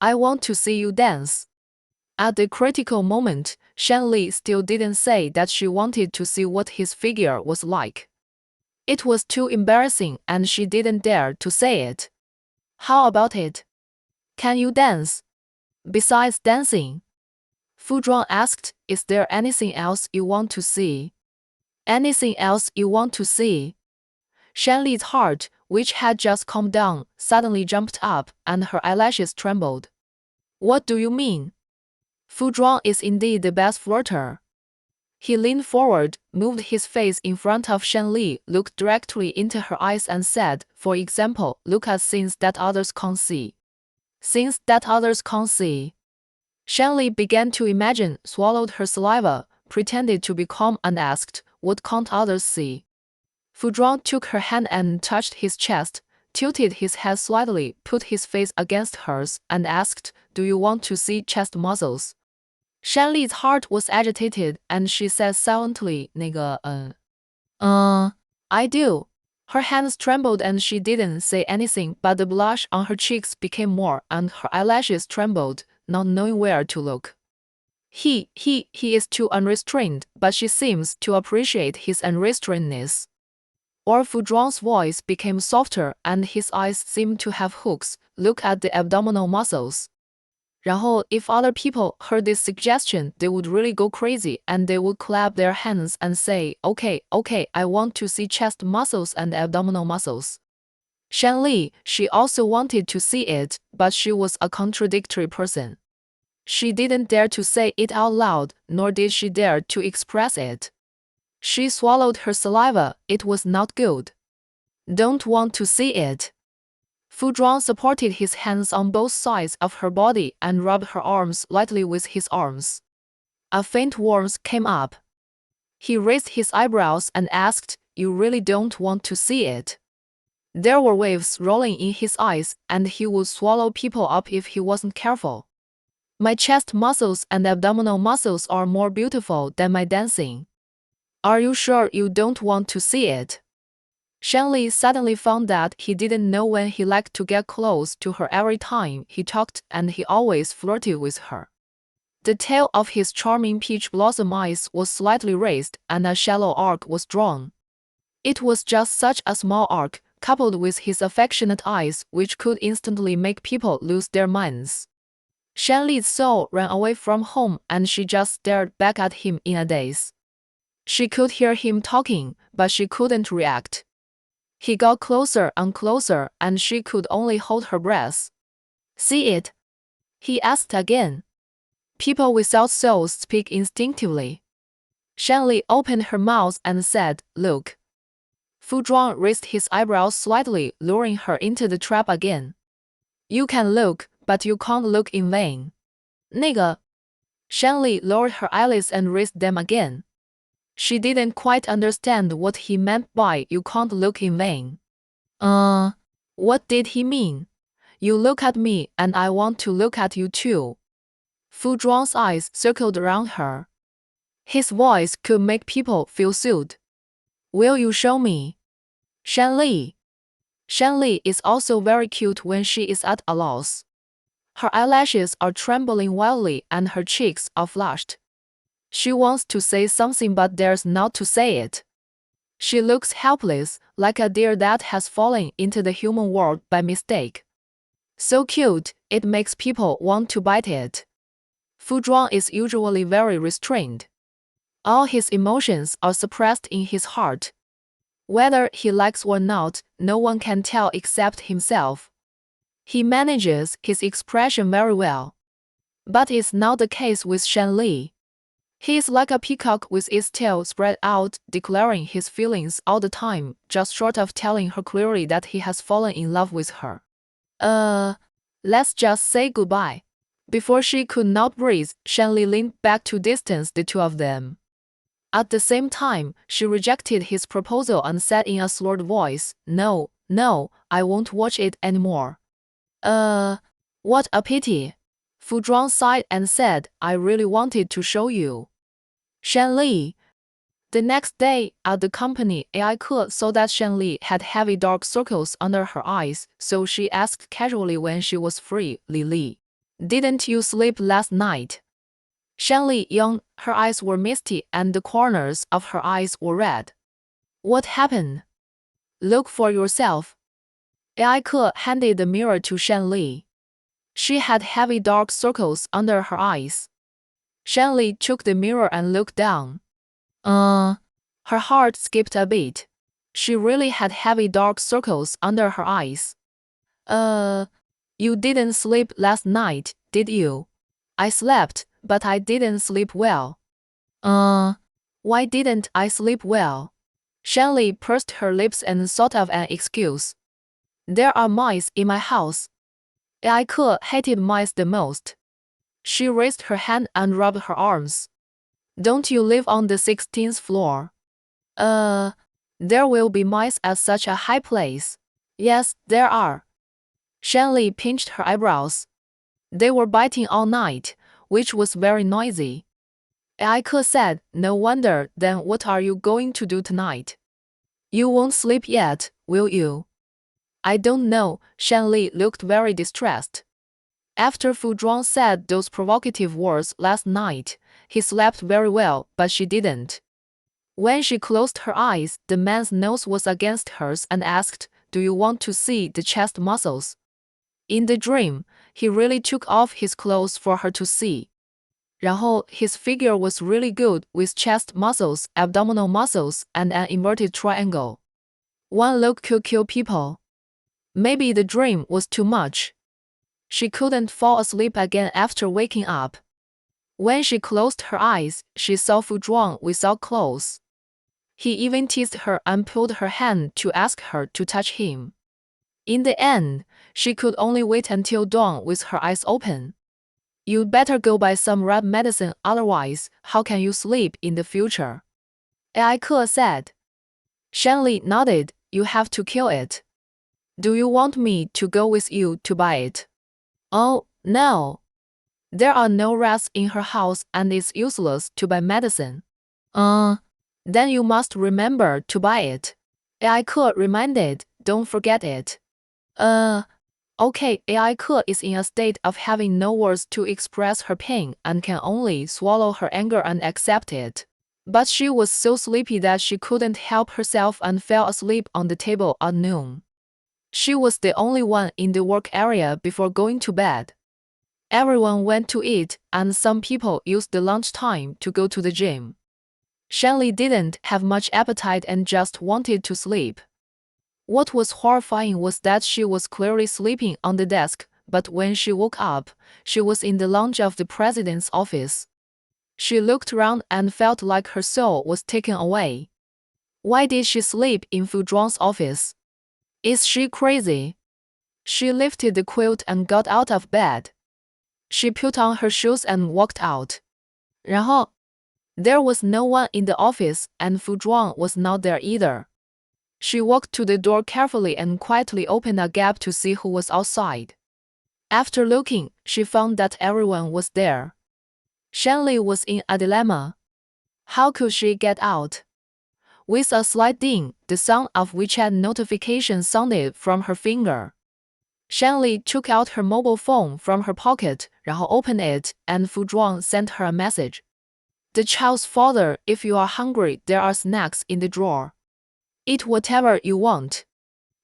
I want to see you dance. At the critical moment, Shanli still didn't say that she wanted to see what his figure was like. It was too embarrassing and she didn't dare to say it. How about it? Can you dance? Besides dancing? Fu Zhuang asked, is there anything else you want to see? Anything else you want to see? Shanli's heart, which had just calmed down, suddenly jumped up, and her eyelashes trembled. What do you mean? Fu Zhuang is indeed the best flirter. He leaned forward, moved his face in front of Shanli, looked directly into her eyes and said, for example, look at things that others can't see. Things that others can't see. Shanli began to imagine, swallowed her saliva, pretended to be calm and asked, what can't others see? Fu Zhuang took her hand and touched his chest, tilted his head slightly, put his face against hers, and asked, do you want to see chest muscles? Shanli's heart was agitated, and she said silently, I do. Her hands trembled and she didn't say anything, but the blush on her cheeks became more, and her eyelashes trembled, not knowing where to look. He is too unrestrained, but she seems to appreciate his unrestrainedness. Or Fu Zhuang's voice became softer and his eyes seemed to have hooks. Look at the abdominal muscles. 然后, if other people heard this suggestion, they would really go crazy and they would clap their hands and say, okay, I want to see chest muscles and abdominal muscles. Shanli, she also wanted to see it, but she was a contradictory person. She didn't dare to say it out loud, nor did she dare to express it. She swallowed her saliva. It was not good. Don't want to see it. Fu Zhuang supported his hands on both sides of her body and rubbed her arms lightly with his arms. A faint warmth came up. He raised his eyebrows and asked, you really don't want to see it? There were waves rolling in his eyes, and he would swallow people up if he wasn't careful. My chest muscles and abdominal muscles are more beautiful than my dancing. Are you sure you don't want to see it? Shanli suddenly found that he didn't know when he liked to get close to her every time he talked, and he always flirted with her. The tail of his charming peach blossom eyes was slightly raised, and a shallow arc was drawn. It was just such a small arc, coupled with his affectionate eyes, which could instantly make people lose their minds. Shanli's soul ran away from home, and she just stared back at him in a daze. She could hear him talking, but she couldn't react. He got closer and closer, and she could only hold her breath. See it? He asked again. People without souls speak instinctively. Shanli opened her mouth and said, look. Fu Zhuang raised his eyebrows slightly, luring her into the trap again. You can look, but you can't look in vain. 那个. Shanli lowered her eyelids and raised them again. She didn't quite understand what he meant by you can't look in vain. What did he mean? You look at me and I want to look at you too. Fu Zhuang's eyes circled around her. His voice could make people feel soothed. Will you show me? Shanli. Shanli is also very cute when she is at a loss. Her eyelashes are trembling wildly and her cheeks are flushed. She wants to say something but dares not to say it. She looks helpless, like a deer that has fallen into the human world by mistake. So cute, it makes people want to bite it. Fu Zhuang is usually very restrained. All his emotions are suppressed in his heart. Whether he likes or not, no one can tell except himself. He manages his expression very well. But it's not the case with Shan Li. He is like a peacock with its tail spread out, declaring his feelings all the time, just short of telling her clearly that he has fallen in love with her. Let's just say goodbye. Before she could not breathe, Shan Li leaned back to distance the two of them. At the same time, she rejected his proposal and said in a slurred voice, No, I won't watch it anymore. What a pity. Fu Zhuang sighed and said, I really wanted to show you. Shan Li. The next day, at the company, Ai Ke saw that Shan Li had heavy dark circles under her eyes, so she asked casually when she was free, Li, didn't you sleep last night? Shan Li yawned, her eyes were misty and the corners of her eyes were red. What happened? Look for yourself. Ai Ke handed the mirror to Shan Li. She had heavy dark circles under her eyes. Shan Li took the mirror and looked down. Her heart skipped a beat. She really had heavy dark circles under her eyes. You didn't sleep last night, did you? I slept, but I didn't sleep well. Why didn't I sleep well? Shan Li pursed her lips and thought of an excuse. There are mice in my house. Ai Ke hated mice the most. She raised her hand and rubbed her arms. Don't you live on the 16th floor? There will be mice at such a high place. Yes, there are. Shan Li pinched her eyebrows. They were biting all night, which was very noisy. Ai Ke said, No wonder, then what are you going to do tonight? You won't sleep yet, will you? I don't know, Shan Li looked very distressed. After Fu Zhuang said those provocative words last night, he slept very well, but she didn't. When she closed her eyes, the man's nose was against hers and asked, Do you want to see the chest muscles? In the dream, he really took off his clothes for her to see. 然后 his figure was really good with chest muscles, abdominal muscles, and an inverted triangle. One look could kill people. Maybe the dream was too much. She couldn't fall asleep again after waking up. When she closed her eyes, she saw Fu Zhuang without clothes. He even teased her and pulled her hand to ask her to touch him. In the end, she could only wait until dawn with her eyes open. You'd better go buy some rat medicine, otherwise, how can you sleep in the future? Ai Ke said. Shan Li nodded, You have to kill it. Do you want me to go with you to buy it? Oh, no. There are no rats in her house and it's useless to buy medicine. Then you must remember to buy it. Ai Ke reminded, Don't forget it. Okay, Ai Ke is in a state of having no words to express her pain and can only swallow her anger and accept it. But she was so sleepy that she couldn't help herself and fell asleep on the table at noon. She was the only one in the work area before going to bed. Everyone went to eat, and some people used the lunchtime to go to the gym. Shan Li didn't have much appetite and just wanted to sleep. What was horrifying was that she was clearly sleeping on the desk, but when she woke up, she was in the lounge of the president's office. She looked around and felt like her soul was taken away. Why did she sleep in Fu Zhuang's office? Is she crazy? She lifted the quilt and got out of bed. She put on her shoes and walked out. 然后, there was no one in the office and Fu Zhuang was not there either. She walked to the door carefully and quietly opened a gap to see who was outside. After looking, she found that everyone was there. Shan Li was in a dilemma. How could she get out? With a slight ding, the sound of WeChat notification sounded from her finger. Shan Li took out her mobile phone from her pocket, 然后 opened it, and Fu Zhuang sent her a message. The child's father, if you are hungry, there are snacks in the drawer. Eat whatever you want.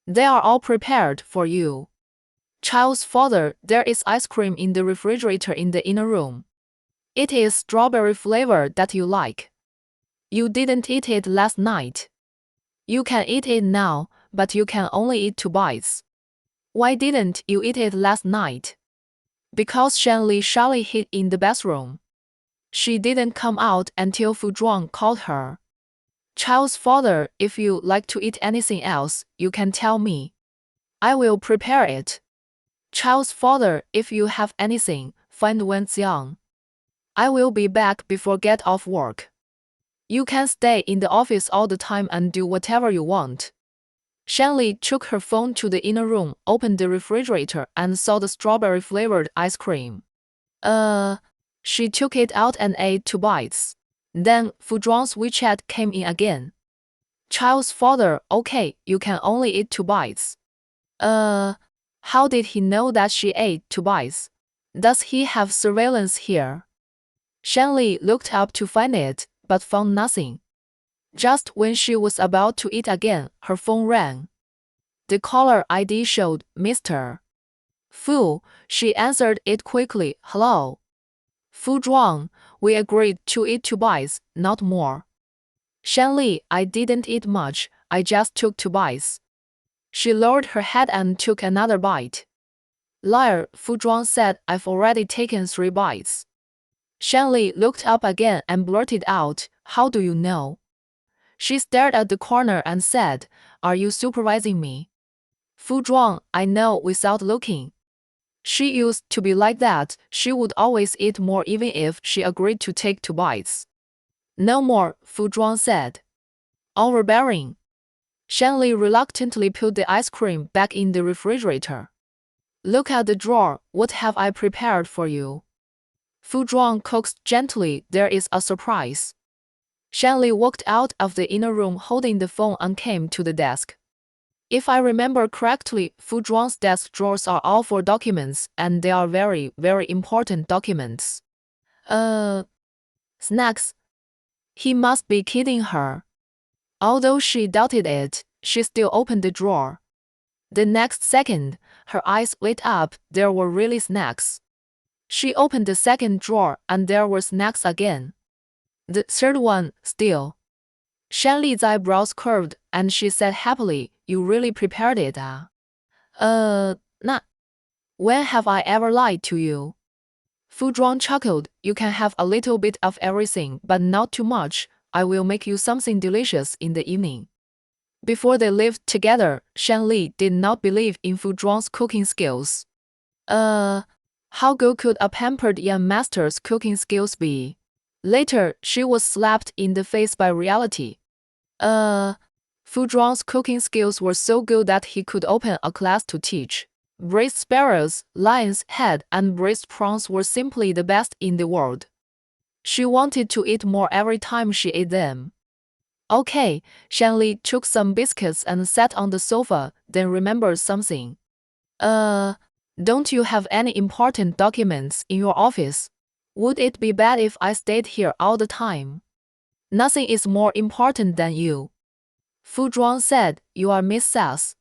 They are all prepared for you. Child's father, there is ice cream in the refrigerator in the inner room. It is strawberry flavor that you like. You didn't eat it last night. You can eat it now, but you can only eat 2 bites. Why didn't you eat it last night? Because Shanli shyly hid in the bathroom. She didn't come out until Fu Zhuang called her. Child's father, if you like to eat anything else, you can tell me. I will prepare it. Child's father, if you have anything, find Wen Xiang. I will be back before get off work. You can stay in the office all the time and do whatever you want. Shanli took her phone to the inner room, opened the refrigerator, and saw the strawberry-flavored ice cream. She took it out and ate 2 bites. Then Fu Zhuang's WeChat came in again. Child's father, okay, you can only eat 2 bites. How did he know that she ate 2 bites? Does he have surveillance here? Shanli looked up to find it, but found nothing. Just when she was about to eat again, her phone rang. The caller ID showed Mr. Fu. She answered it quickly. Hello. Fu Zhuang, we agreed to eat 2 bites, not more. Shanli, I didn't eat much, I just took 2 bites. She lowered her head and took another bite. Liar, Fu Zhuang said, I've already taken 3 bites. Shanli looked up again and blurted out, how do you know? She stared at the corner and said, are you supervising me? Fu Zhuang, I know without looking. She used to be like that, she would always eat more even if she agreed to take 2 bites. No more, Fu Zhuang said. Overbearing. Shanli reluctantly put the ice cream back in the refrigerator. Look at the drawer, what have I prepared for you? Fu Zhuang coaxed gently, there is a surprise. Shanli walked out of the inner room holding the phone and came to the desk. If I remember correctly, Fu Zhuang's desk drawers are all for documents, and they are very, very important documents. Snacks? He must be kidding her. Although she doubted it, she still opened the drawer. The next second, her eyes lit up, there were really snacks. She opened the second drawer, and there were snacks again. The third one, still. Shanli's eyebrows curved, and she said happily, you really prepared it, ah? Nah. When have I ever lied to you? Fu Zhuang chuckled, you can have a little bit of everything, but not too much. I will make you something delicious in the evening. Before they lived together, Shanli did not believe in Fu Zhuang's cooking skills. How good could a pampered young master's cooking skills be? Later, she was slapped in the face by reality. Fu Zhuang's cooking skills were so good that he could open a class to teach. Braised sparrows, lion's head, and braised prawns were simply the best in the world. She wanted to eat more every time she ate them. Okay, Shanli took some biscuits and sat on the sofa, then remembered something. Don't you have any important documents in your office? Would it be bad if I stayed here all the time? Nothing is more important than you. Fu Zhuang said, you are Miss Sass.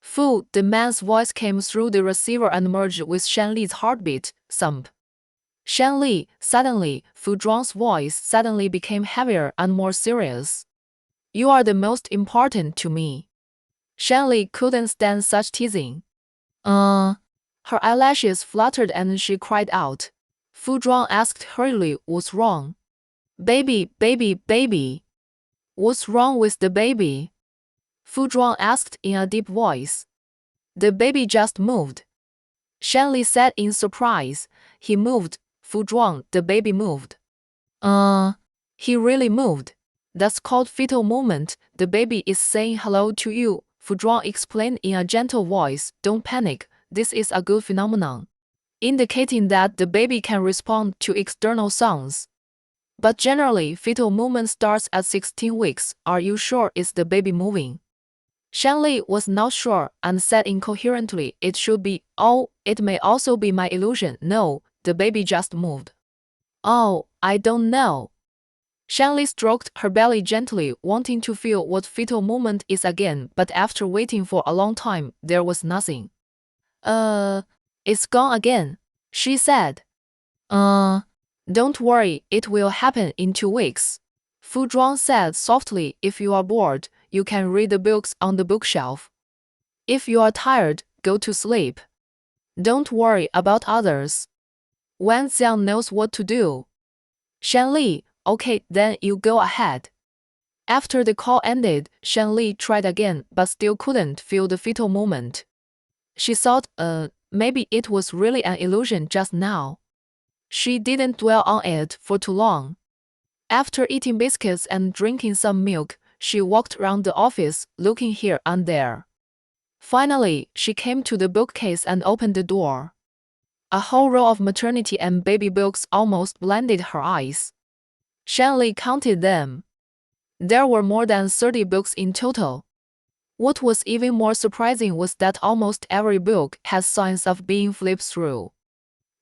Fu, the man's voice came through the receiver and merged with Shanli's heartbeat, thump. Shanli, suddenly, Fu Zhuang's voice suddenly became heavier and more serious. You are the most important to me. Shanli couldn't stand such teasing. Her eyelashes fluttered and she cried out. Fu Zhuang asked hurriedly, what's wrong? Baby, baby, baby. What's wrong with the baby? Fu Zhuang asked in a deep voice. The baby just moved. Shanli said in surprise. He moved, Fu Zhuang, the baby moved. He really moved. That's called fetal movement. The baby is saying hello to you, Fu Zhuang explained in a gentle voice. Don't panic, this is a good phenomenon, indicating that the baby can respond to external sounds. But generally, fetal movement starts at 16 weeks. Are you sure it's the baby moving? Shanli was not sure and said incoherently, it should be, oh, it may also be my illusion. No, the baby just moved. Oh, I don't know. Shanli stroked her belly gently, wanting to feel what fetal movement is again, but after waiting for a long time, there was nothing. It's gone again, she said. Don't worry, it will happen in 2 weeks. Fu Zhuang said softly, if you are bored, you can read the books on the bookshelf. If you are tired, go to sleep. Don't worry about others. Wan Xiang knows what to do. Shanli, okay, then you go ahead. After the call ended, Shanli tried again but still couldn't feel the fetal movement. She thought, maybe it was really an illusion just now. She didn't dwell on it for too long. After eating biscuits and drinking some milk, she walked around the office, looking here and there. Finally, she came to the bookcase and opened the door. A whole row of maternity and baby books almost blinded her eyes. Shanli counted them. There were more than 30 books in total. What was even more surprising was that almost every book had signs of being flipped through.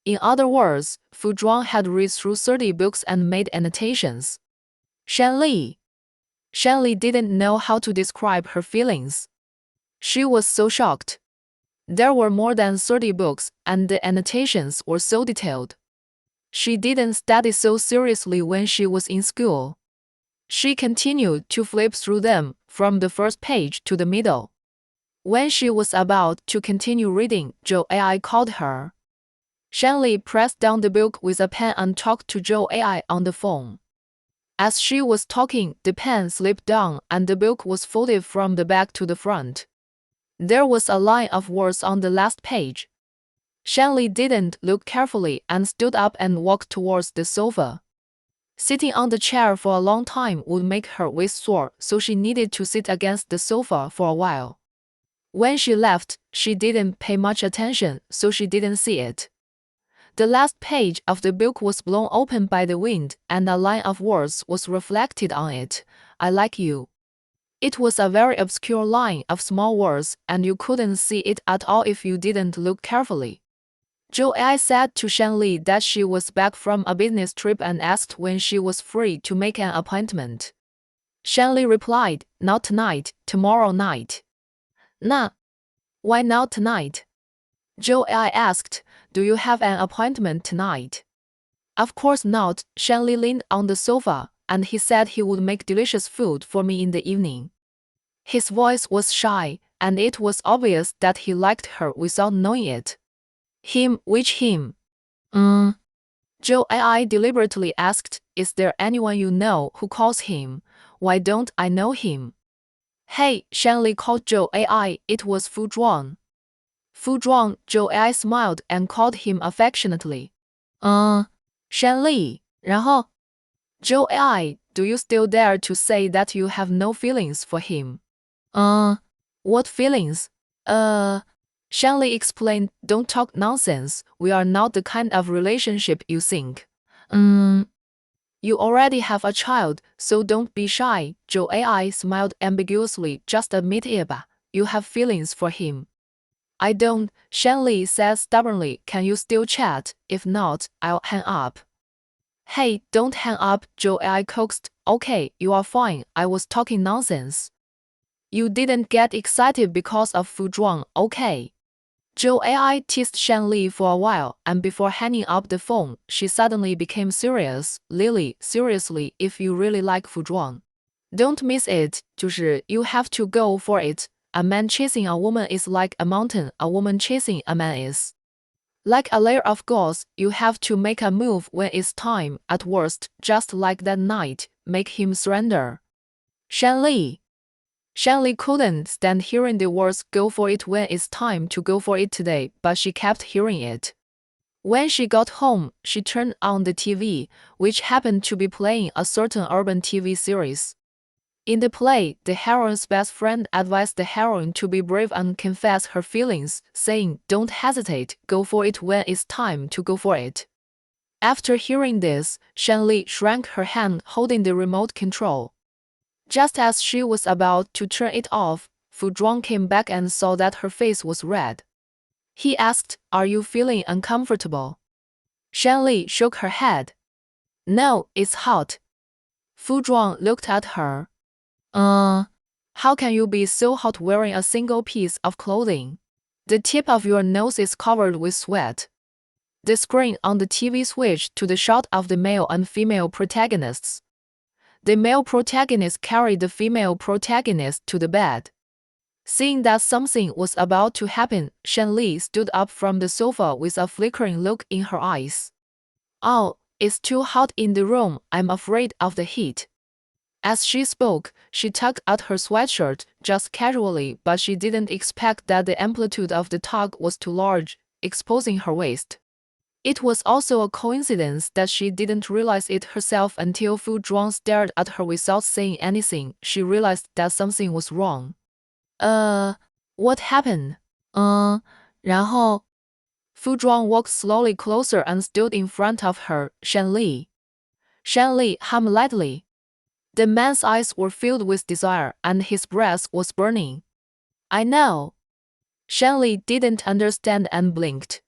In other words, Fu Zhuang had read through 30 books and made annotations. Shanli didn't know how to describe her feelings. She was so shocked. There were more than 30 books, and the annotations were so detailed. She didn't study so seriously when she was in school. She continued to flip through them, from the first page to the middle. When she was about to continue reading, Zhou Ai called her. Shanli pressed down the book with a pen and talked to Zhou Ai on the phone. As she was talking, the pen slipped down and the book was folded from the back to the front. There was a line of words on the last page. Shanli didn't look carefully and stood up and walked towards the sofa. Sitting on the chair for a long time would make her waist sore, so she needed to sit against the sofa for a while. When she left, she didn't pay much attention, so she didn't see it. The last page of the book was blown open by the wind, and a line of words was reflected on it. I like you. It was a very obscure line of small words, and you couldn't see it at all if you didn't look carefully. Zhou Ai said to Shanli that she was back from a business trip and asked when she was free to make an appointment. Shanli replied, not tonight, tomorrow night. Nah. Why not tonight? Zhou Ai asked, do you have an appointment tonight? Of course not, Shanli leaned on the sofa, and he said he would make delicious food for me in the evening. His voice was shy, and it was obvious that he liked her without knowing it. Him, which him? Zhou Ai deliberately asked, is there anyone you know who calls him? Why don't I know him? Hey, Shanli called Zhou Ai, it was Fu Zhuang. Fu Zhuang, Zhou Ai smiled and called him affectionately. Shanli, 然后? Zhou Ai, do you still dare to say that you have no feelings for him? What feelings? Shanli explained, don't talk nonsense, we are not the kind of relationship you think. You already have a child, so don't be shy, Zhou Ai smiled ambiguously, just admit it, you have feelings for him. I don't, Shanli said stubbornly, can you still chat? If not, I'll hang up. Hey, don't hang up, Zhou Ai coaxed, okay, you are fine, I was talking nonsense. You didn't get excited because of Fu Zhuang, okay? Zhou Ai teased Shanli for a while, and before hanging up the phone, she suddenly became serious. Lily, seriously, if you really like Fu Zhuang, don't miss it, 就是 you have to go for it. A man chasing a woman is like a mountain, a woman chasing a man is like a layer of gauze. You have to make a move when it's time, at worst, just like that night, make him surrender. Shanli couldn't stand hearing the words go for it when it's time to go for it today, but she kept hearing it. When she got home, she turned on the TV, which happened to be playing a certain urban TV series. In the play, the heroine's best friend advised the heroine to be brave and confess her feelings, saying, don't hesitate, go for it when it's time to go for it. After hearing this, Shanli shrank her hand holding the remote control. Just as she was about to turn it off, Fu Zhuang came back and saw that her face was red. He asked, are you feeling uncomfortable? Shanli shook her head. No, it's hot. Fu Zhuang looked at her. How can you be so hot wearing a single piece of clothing? The tip of your nose is covered with sweat. The screen on the TV switched to the shot of the male and female protagonists. The male protagonist carried the female protagonist to the bed. Seeing that something was about to happen, Shanli stood up from the sofa with a flickering look in her eyes. "Oh, it's too hot in the room, I'm afraid of the heat." As she spoke, she tugged at her sweatshirt, just casually, but she didn't expect that the amplitude of the tug was too large, exposing her waist. It was also a coincidence that she didn't realize it herself until Fu Zhuang stared at her without saying anything. She realized that something was wrong. What happened? 然后 Fu Zhuang walked slowly closer and stood in front of her. Shanli. Shanli hummed lightly. The man's eyes were filled with desire, and his breath was burning. "I know." Shanli didn't understand and blinked.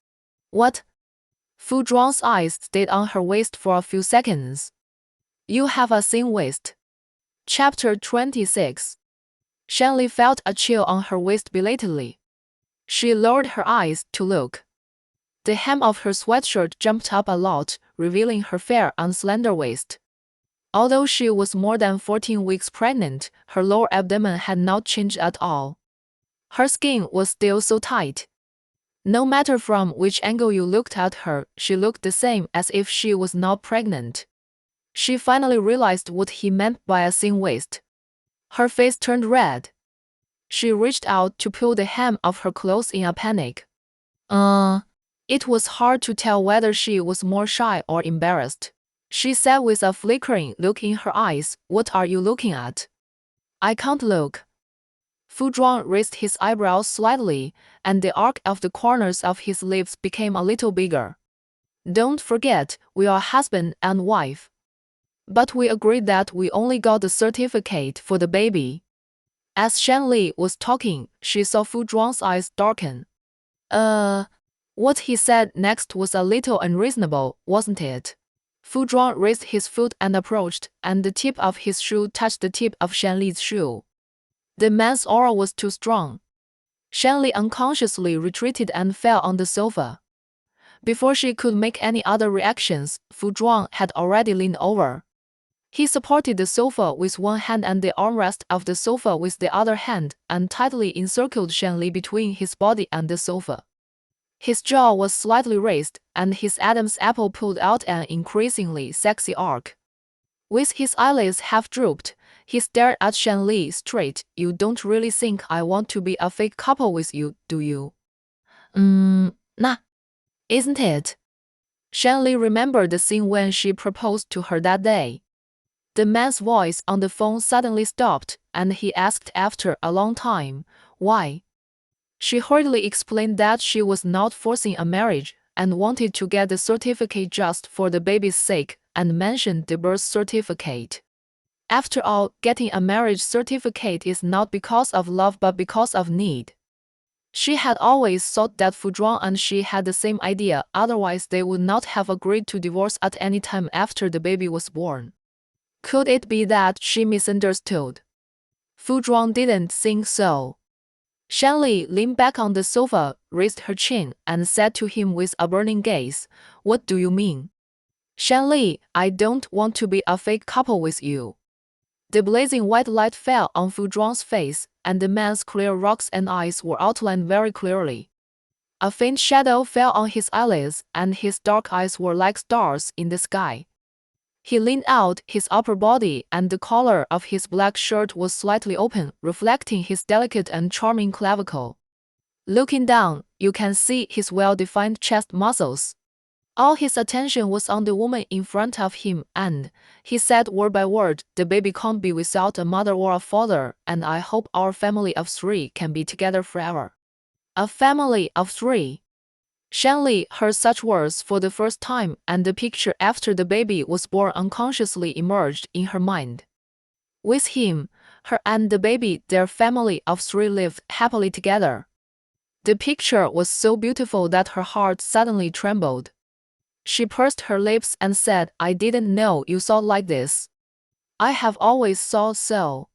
"What?" Fu Zhuang's eyes stayed on her waist for a few seconds. "You have a thin waist." Chapter 26. Shanli felt a chill on her waist belatedly. She lowered her eyes to look. The hem of her sweatshirt jumped up a lot, revealing her fair and slender waist. Although she was more than 14 weeks pregnant, her lower abdomen had not changed at all. Her skin was still so tight. No matter from which angle you looked at her, she looked the same as if she was not pregnant. She finally realized what he meant by a thin waist. Her face turned red. She reached out to pull the hem of her clothes in a panic. It was hard to tell whether she was more shy or embarrassed. She said with a flickering look in her eyes, "What are you looking at?" "I can't look." Fu Zhuang raised his eyebrows slightly, and the arc of the corners of his lips became a little bigger. "Don't forget, we are husband and wife." "But we agreed that we only got the certificate for the baby." As Shanli was talking, she saw Fu Zhuang's eyes darken. What he said next was a little unreasonable, wasn't it? Fu Zhuang raised his foot and approached, and the tip of his shoe touched the tip of Shanli's shoe. The man's aura was too strong. Shanli unconsciously retreated and fell on the sofa. Before she could make any other reactions, Fu Zhuang had already leaned over. He supported the sofa with one hand and the armrest of the sofa with the other hand, and tightly encircled Shanli between his body and the sofa. His jaw was slightly raised, and his Adam's apple pulled out an increasingly sexy arc. With his eyelids half drooped, he stared at Shanli straight. "You don't really think I want to be a fake couple with you, do you?" Nah. Isn't it? Shanli remembered the scene when she proposed to her that day. The man's voice on the phone suddenly stopped, and he asked after a long time, "Why?" She hurriedly explained that she was not forcing a marriage, and wanted to get the certificate just for the baby's sake, and mentioned the birth certificate. After all, getting a marriage certificate is not because of love but because of need. She had always thought that Fu Zhuang and she had the same idea, otherwise they would not have agreed to divorce at any time after the baby was born. Could it be that she misunderstood? Fu Zhuang didn't think so. Shanli leaned back on the sofa, raised her chin, and said to him with a burning gaze, "What do you mean?" "Shanli, I don't want to be a fake couple with you." The blazing white light fell on Fu Zhuang's face, and the man's clear rocks and eyes were outlined very clearly. A faint shadow fell on his eyelids, and his dark eyes were like stars in the sky. He leaned out his upper body, and the collar of his black shirt was slightly open, reflecting his delicate and charming clavicle. Looking down, you can see his well-defined chest muscles. All his attention was on the woman in front of him, and he said word by word, "The baby can't be without a mother or a father, and I hope our family of 3 can be together forever." A family of 3. Shanli heard such words for the first time, and the picture after the baby was born unconsciously emerged in her mind. With him, her and the baby, their family of 3 lived happily together. The picture was so beautiful that her heart suddenly trembled. She pursed her lips and said, "I didn't know you thought like this." "I have always thought so."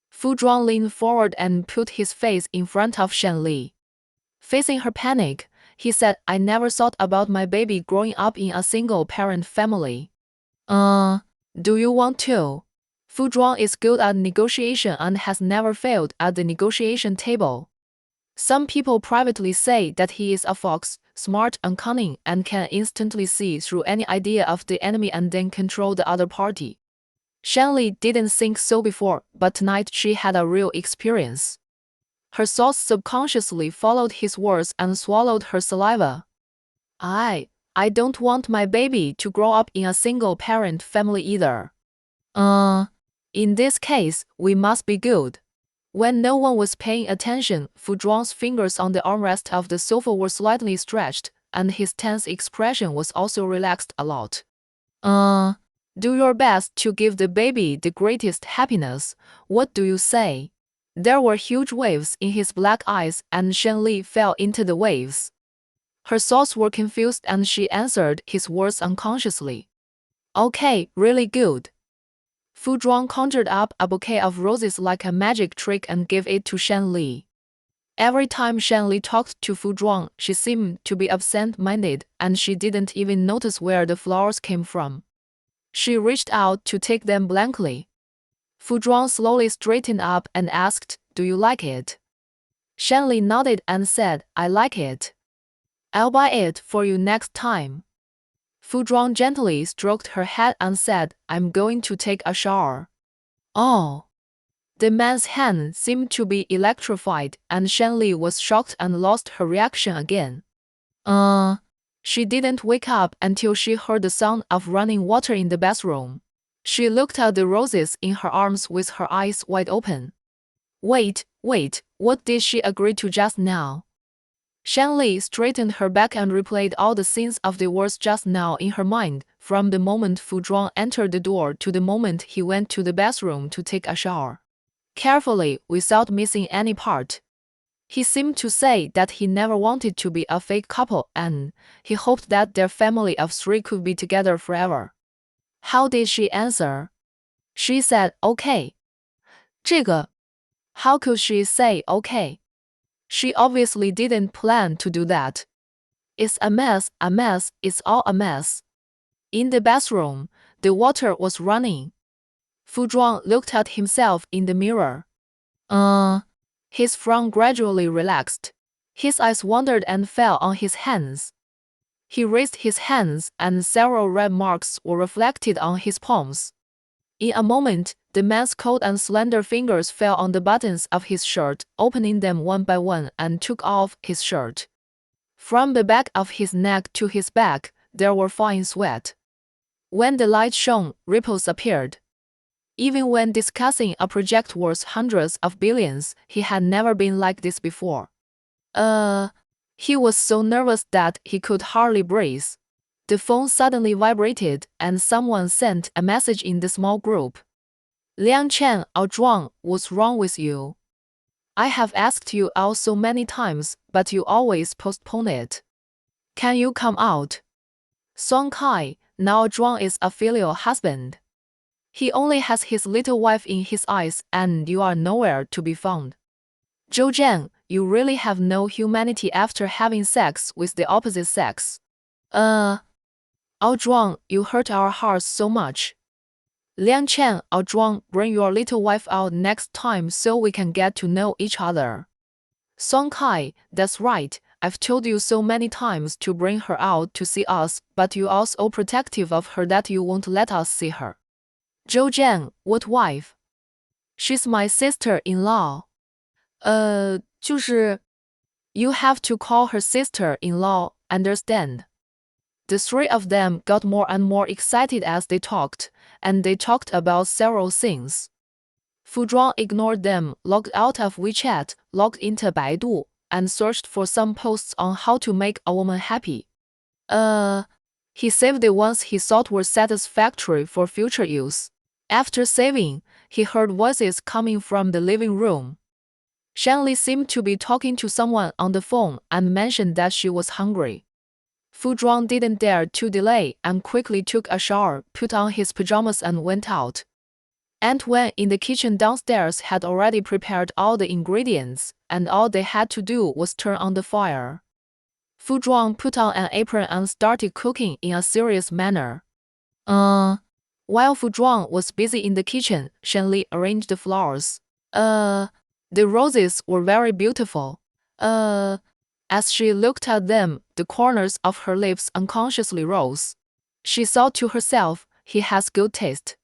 Fu Zhuang leaned forward and put his face in front of Shanli. Facing her panic, he said, "I never thought about my baby growing up in a single-parent family." Do you want to?" Fu Zhuang is good at negotiation and has never failed at the negotiation table. Some people privately say that he is a fox, smart and cunning, and can instantly see through any idea of the enemy and then control the other party. Shanli didn't think so before, but tonight she had a real experience. Her thoughts subconsciously followed his words and swallowed her saliva. I don't want my baby to grow up in a single-parent family either. In this case, we must be good. When no one was paying attention, Fu Zhuang's fingers on the armrest of the sofa were slightly stretched, and his tense expression was also relaxed a lot. Do your best to give the baby the greatest happiness. What do you say? There were huge waves in his black eyes, and Shen Li fell into the waves. Her thoughts were confused and she answered his words unconsciously. Okay, really good. Fu Zhuang conjured up a bouquet of roses like a magic trick and gave it to Shen Li. Every time Shen Li talked to Fu Zhuang, she seemed to be absent-minded, and she didn't even notice where the flowers came from. She reached out to take them blankly. Fu Zhuang slowly straightened up and asked, "Do you like it?" Shen Li nodded and said, "I like it. I'll buy it for you next time." Fu Zhuang gently stroked her head and said, "I'm going to take a shower." Oh. The man's hand seemed to be electrified, and Shen Li was shocked and lost her reaction again. She didn't wake up until she heard the sound of running water in the bathroom. She looked at the roses in her arms with her eyes wide open. Wait, what did she agree to just now? Shen Li straightened her back and replayed all the scenes of the words just now in her mind, from the moment Fu Zhuang entered the door to the moment he went to the bathroom to take a shower. Carefully, without missing any part. He seemed to say that he never wanted to be a fake couple and he hoped that their family of 3 could be together forever. How did she answer? She said, "Okay." 这个 How could she say okay? She obviously didn't plan to do that. It's a mess, it's all a mess. In the bathroom, the water was running. Fu Zhuang looked at himself in the mirror. His frown gradually relaxed. His eyes wandered and fell on his hands. He raised his hands and several red marks were reflected on his palms. In a moment, the man's cold and slender fingers fell on the buttons of his shirt, opening them one by one, and took off his shirt. From the back of his neck to his back, there were fine sweat. When the light shone, ripples appeared. Even when discussing a project worth hundreds of billions, he had never been like this before. He was so nervous that he could hardly breathe. The phone suddenly vibrated, and someone sent a message in the small group. "Liang Chen or Zhuang, what's wrong with you? I have asked you out so many times, but you always postpone it. Can you come out? Song Kai, now Zhuang is a filial husband. He only has his little wife in his eyes, and you are nowhere to be found. Zhou Zhen, you really have no humanity after having sex with the opposite sex. Oh Zhuang, you hurt our hearts so much. Liang Chen or Zhuang, bring your little wife out next time so we can get to know each other. Song Kai, that's right, I've told you so many times to bring her out to see us, but you are so protective of her that you won't let us see her. Zhou Zhen, what wife? She's my sister-in-law. 就是... You have to call her sister-in-law, understand? The 3 of them got more and more excited as they talked, and they talked about several things. Fu Zhuang ignored them, logged out of WeChat, logged into Baidu, and searched for some posts on how to make a woman happy. He saved the ones he thought were satisfactory for future use. After saving, he heard voices coming from the living room. Shen Li seemed to be talking to someone on the phone and mentioned that she was hungry. Fu Zhuang didn't dare to delay and quickly took a shower, put on his pajamas and went out. Aunt Wen in the kitchen downstairs had already prepared all the ingredients, and all they had to do was turn on the fire. Fu Zhuang put on an apron and started cooking in a serious manner. While Fu Zhuang was busy in the kitchen, Shenli arranged the flowers. The roses were very beautiful. As she looked at them, the corners of her lips unconsciously rose. She thought to herself, he has good taste.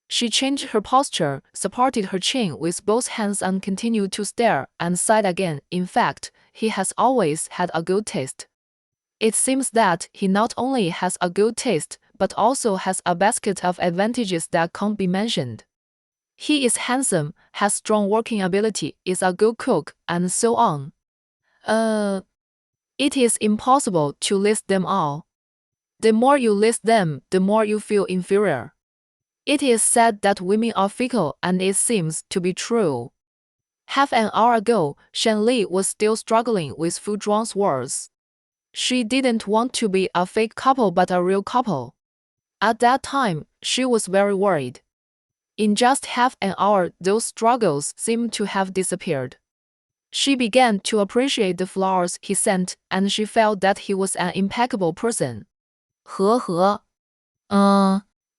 She changed her posture, supported her chin with both hands and continued to stare, and sighed again. In fact, he has always had a good taste. It seems that he not only has a good taste, but also has a basket of advantages that can't be mentioned. He is handsome, has strong working ability, is a good cook, and so on. It is impossible to list them all. The more you list them, the more you feel inferior. It is said that women are fickle, and it seems to be true. Half an hour ago, Shenli was still struggling with Fu Zhuang's words. She didn't want to be a fake couple but a real couple. At that time, she was very worried. In just half an hour, those struggles seemed to have disappeared. She began to appreciate the flowers he sent, and she felt that he was an impeccable person.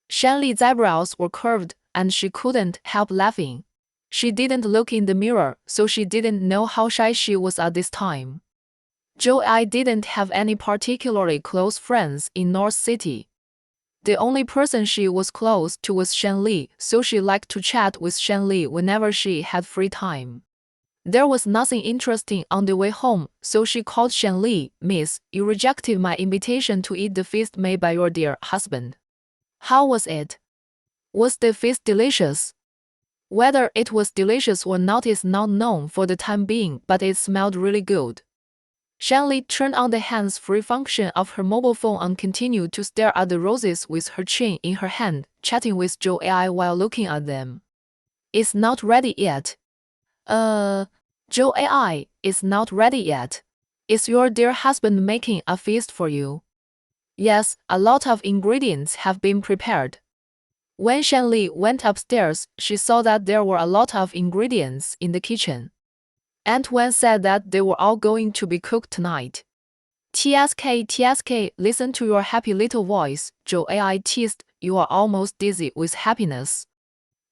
Shanli's eyebrows were curved, and she couldn't help laughing. She didn't look in the mirror, so she didn't know how shy she was at this time. Joey didn't have any particularly close friends in North City. The only person she was close to was Shenli, so she liked to chat with Shenli whenever she had free time. There was nothing interesting on the way home, so she called Shenli. Miss, you rejected my invitation to eat the feast made by your dear husband. How was it? Was the feast delicious? Whether it was delicious or not is not known for the time being, but it smelled really good. Shenli turned on the hands-free function of her mobile phone and continued to stare at the roses with her chin in her hand, chatting with Joe AI while looking at them. It's not ready yet. Joe AI, it's not ready yet. Is your dear husband making a feast for you? Yes, a lot of ingredients have been prepared. When Shenli went upstairs, she saw that there were a lot of ingredients in the kitchen. Aunt Wen said that they were all going to be cooked tonight. TSK, listen to your happy little voice, Joe AI teased. You are almost dizzy with happiness.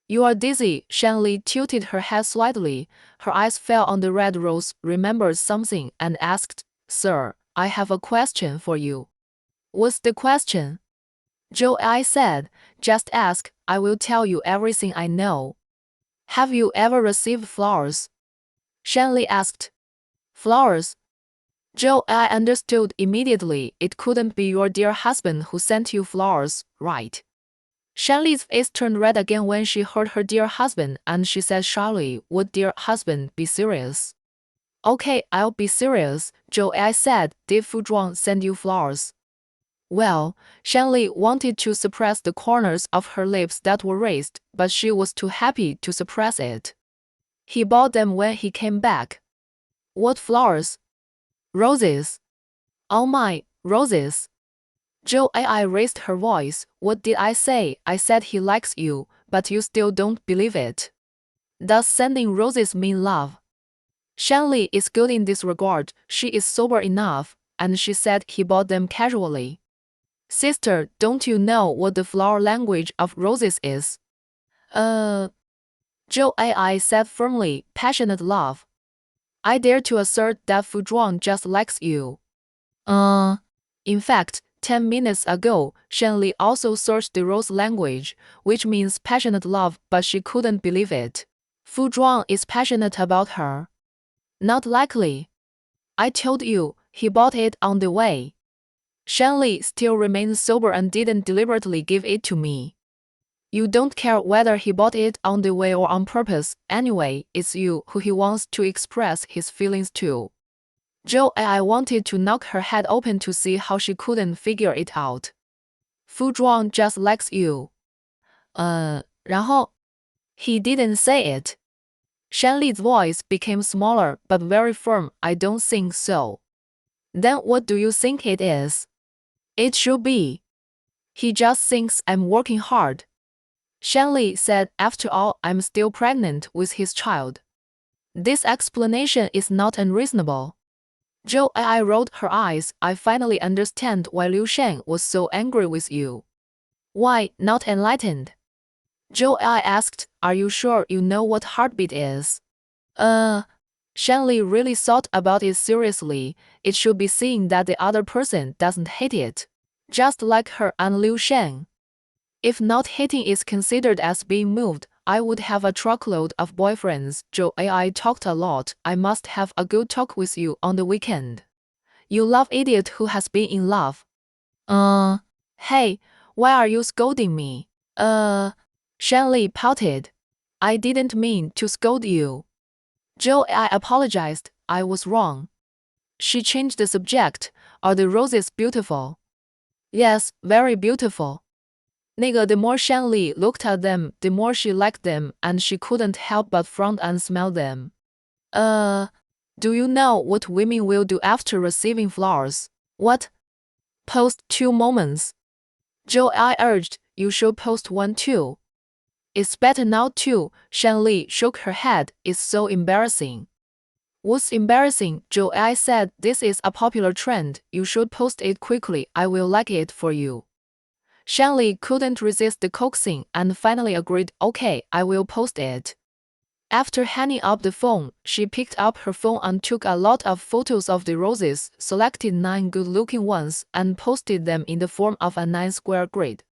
You are dizzy, Shenli tilted her head slightly. Her eyes fell on the red rose, remembered something, and asked, Sir, I have a question for you. What's the question? Joe AI said, Just ask, I will tell you everything I know. Have you ever received flowers? Shenli asked. Flowers? Joe, I understood immediately. It couldn't be your dear husband who sent you flowers, right? Shenli's face turned red again when she heard her dear husband, and she said shyly, Would dear husband be serious? Okay, I'll be serious, Joe I said. Did Fu Zhuang send you flowers? Well, Shenli wanted to suppress the corners of her lips that were raised, but she was too happy to suppress it. He bought them when he came back. What flowers? Roses. Oh my, roses. Joe AI raised her voice. What did I say? I said he likes you, but you still don't believe it. Does sending roses mean love? Shenli is good in this regard. She is sober enough, and she said he bought them casually. Sister, don't you know what the flower language of roses is? Joe AI said firmly, passionate love. I dare to assert that Fu Zhuang just likes you. In fact, 10 minutes ago, Shenli also searched the rose language, which means passionate love, but she couldn't believe it. Fu Zhuang is passionate about her. Not likely. I told you, he bought it on the way. Shenli still remained sober and didn't deliberately give it to me. You don't care whether he bought it on the way or on purpose. Anyway, it's you who he wants to express his feelings to. Joe AI wanted to knock her head open to see how she couldn't figure it out. Fu Zhuang just likes you. 然后? He didn't say it. Shenli's voice became smaller but very firm. I don't think so. Then what do you think it is? It should be. He just thinks I'm working hard. Shenli said, After all, I'm still pregnant with his child. This explanation is not unreasonable. Joe AI rolled her eyes. I finally understand why Liu Shan was so angry with you. Why not enlightened? Joe I asked, are you sure you know what heartbeat is? Shanley really thought about it seriously. It should be seen that the other person doesn't hate it. Just like her and Liu Shan. If not hating is considered as being moved, I would have a truckload of boyfriends. Joe I talked a lot. I must have a good talk with you on the weekend. You love idiot who has been in love. Hey, why are you scolding me? Shanley pouted. I didn't mean to scold you. Joe I apologized. I was wrong. She changed the subject. Are the roses beautiful? Yes, very beautiful. The more Shanley looked at them, the more she liked them, and she couldn't help but frown and smell them. Do you know what women will do after receiving flowers? What? Post 2 moments. Joe I urged, you should post one too. It's better now too. Shanley shook her head. It's so embarrassing. What's embarrassing? Joe I said, this is a popular trend. You should post it quickly. I will like it for you. Shanley couldn't resist the coaxing and finally agreed, okay, I will post it. After hanging up the phone, she picked up her phone and took a lot of photos of the roses, selected 9 good-looking ones, and posted them in the form of a 9-square grid.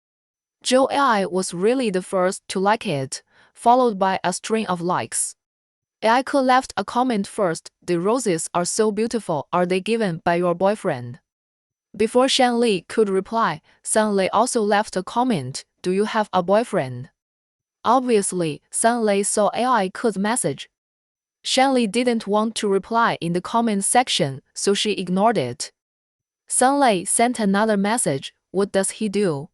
Joe I was really the first to like it, followed by a string of likes. Aiko left a comment first, the roses are so beautiful, are they given by your boyfriend? Before Shanley could reply, Sanlei also left a comment, do you have a boyfriend? Obviously, Sanlei saw Aiko's message. Shanley didn't want to reply in the comment section, so she ignored it. Sanlei sent another message, what does he do?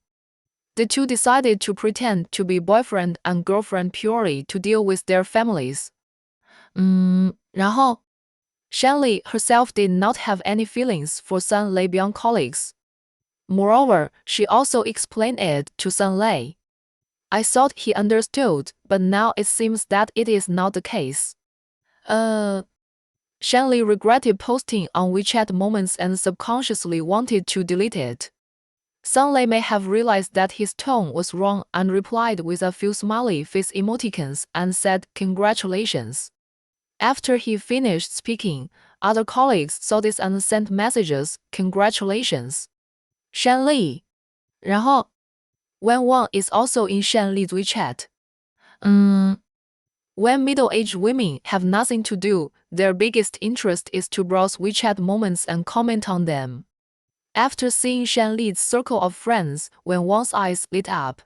The two decided to pretend to be boyfriend and girlfriend purely to deal with their families. 然后 Shanley herself did not have any feelings for Sanlei beyond colleagues. Moreover, she also explained it to Sanlei. I thought he understood, but now it seems that it is not the case. Shanley regretted posting on WeChat moments and subconsciously wanted to delete it. Sanlei may have realized that his tone was wrong and replied with a few smiley face emoticons and said congratulations. After he finished speaking, other colleagues saw this and sent messages, congratulations. Shanley. 然后 When Wang is also in Shanli's WeChat. When middle-aged women have nothing to do, their biggest interest is to browse WeChat moments and comment on them. After seeing Shanli's circle of friends, Wen Wang's eyes lit up.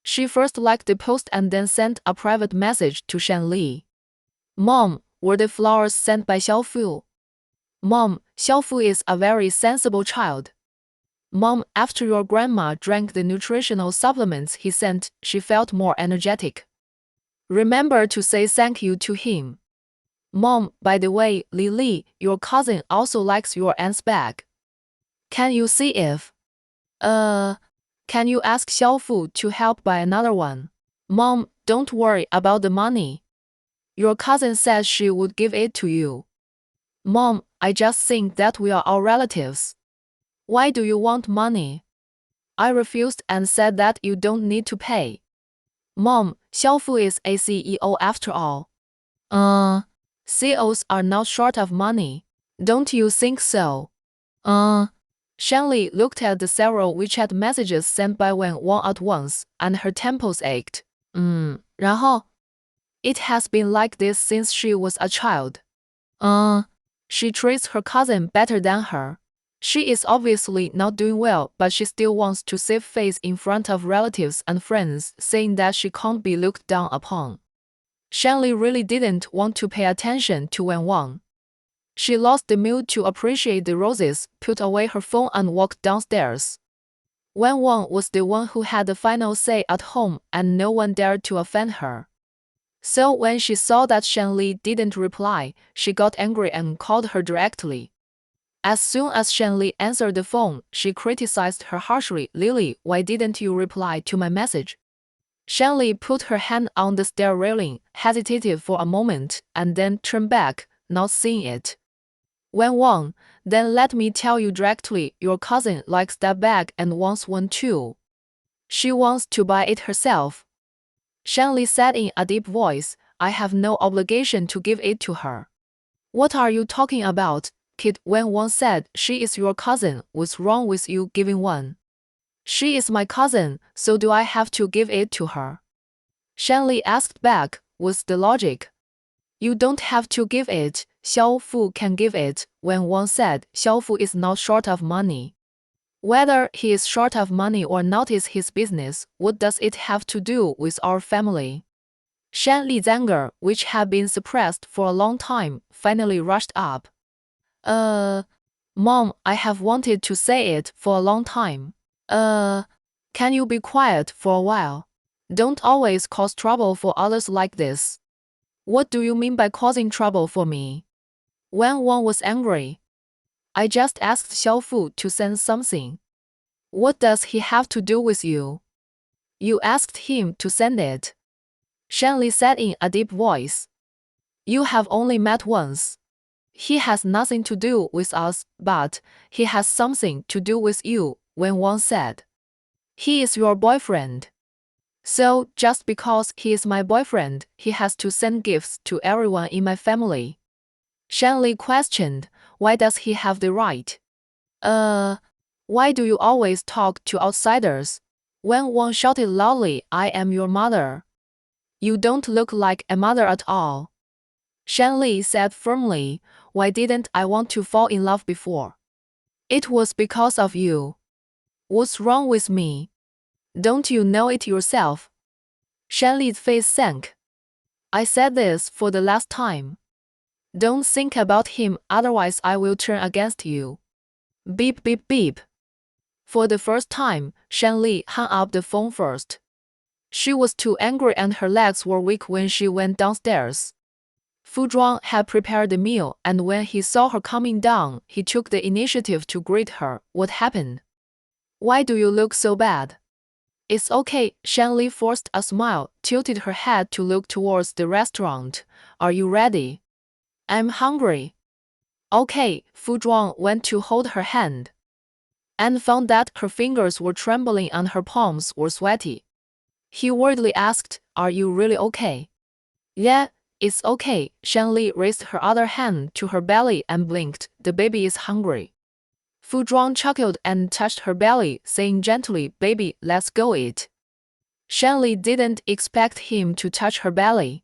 She first liked the post and then sent a private message to Shanli. Mom, were the flowers sent by Xiaofu? Mom, Xiaofu is a very sensible child. Mom, after your grandma drank the nutritional supplements he sent, she felt more energetic. Remember to say thank you to him. Mom, by the way, Lily, your cousin also likes your aunt's bag. Can you see if? Can you ask Xiaofu to help buy another one? Mom, don't worry about the money. Your cousin says she would give it to you. Mom, I just think that we are all relatives. Why do you want money? I refused and said that you don't need to pay. Mom, Xiaofu is a CEO after all. CEOs are not short of money. Don't you think so? Shanley looked at the several WeChat messages sent by Wen Wang at once, and her temples ached. 然后 It has been like this since she was a child. She treats her cousin better than her. She is obviously not doing well, but she still wants to save face in front of relatives and friends, saying that she can't be looked down upon. Shanley really didn't want to pay attention to Wen Wang. She lost the mood to appreciate the roses, put away her phone and walked downstairs. Wen Wang was the one who had the final say at home, and no one dared to offend her. So when she saw that Shanley didn't reply, she got angry and called her directly. As soon as Shanley answered the phone, she criticized her harshly. Lily, why didn't you reply to my message? Shanley put her hand on the stair railing, hesitated for a moment, and then turned back, not seeing it. Wen Wang, then let me tell you directly, your cousin likes that bag and wants one too. She wants to buy it herself. Shanli said in a deep voice, I have no obligation to give it to her. What are you talking about, kid? When one said she is your cousin, what's wrong with you giving one? She is my cousin, so do I have to give it to her? Shanli asked back, what's the logic? You don't have to give it, Xiao Fu can give it. When one said Xiao Fu is not short of money. Whether he is short of money or not is his business. What does it have to do with our family? Shan Li's anger, which had been suppressed for a long time, finally rushed up. Mom, I have wanted to say it for a long time. Can you be quiet for a while? Don't always cause trouble for others like this. What do you mean by causing trouble for me? When Wang was angry, I just asked Xiao Fu to send something. What does he have to do with you? You asked him to send it. Shanli said in a deep voice. You have only met once. He has nothing to do with us, but he has something to do with you, When Wang said. He is your boyfriend. So, just because he is my boyfriend, he has to send gifts to everyone in my family. Shanli questioned, why does he have the right? Why do you always talk to outsiders? When Wang shouted loudly, I am your mother. You don't look like a mother at all. Shanli said firmly, why didn't I want to fall in love before? It was because of you. What's wrong with me? Don't you know it yourself? Shanli's face sank. I said this for the last time. Don't think about him, otherwise I will turn against you. Beep beep beep. For the first time, Shanli hung up the phone first. She was too angry and her legs were weak when she went downstairs. Fu Zhuang had prepared the meal, and when he saw her coming down, he took the initiative to greet her. What happened? Why do you look so bad? It's okay, Shanli forced a smile, tilted her head to look towards the restaurant. Are you ready? I'm hungry. Okay, Fu Zhuang went to hold her hand and found that her fingers were trembling and her palms were sweaty. He worriedly asked, are you really okay? Yeah, it's okay. Shanli raised her other hand to her belly and blinked. The baby is hungry. Fu Zhuang chuckled and touched her belly, saying gently, baby, let's go eat. Shanli didn't expect him to touch her belly.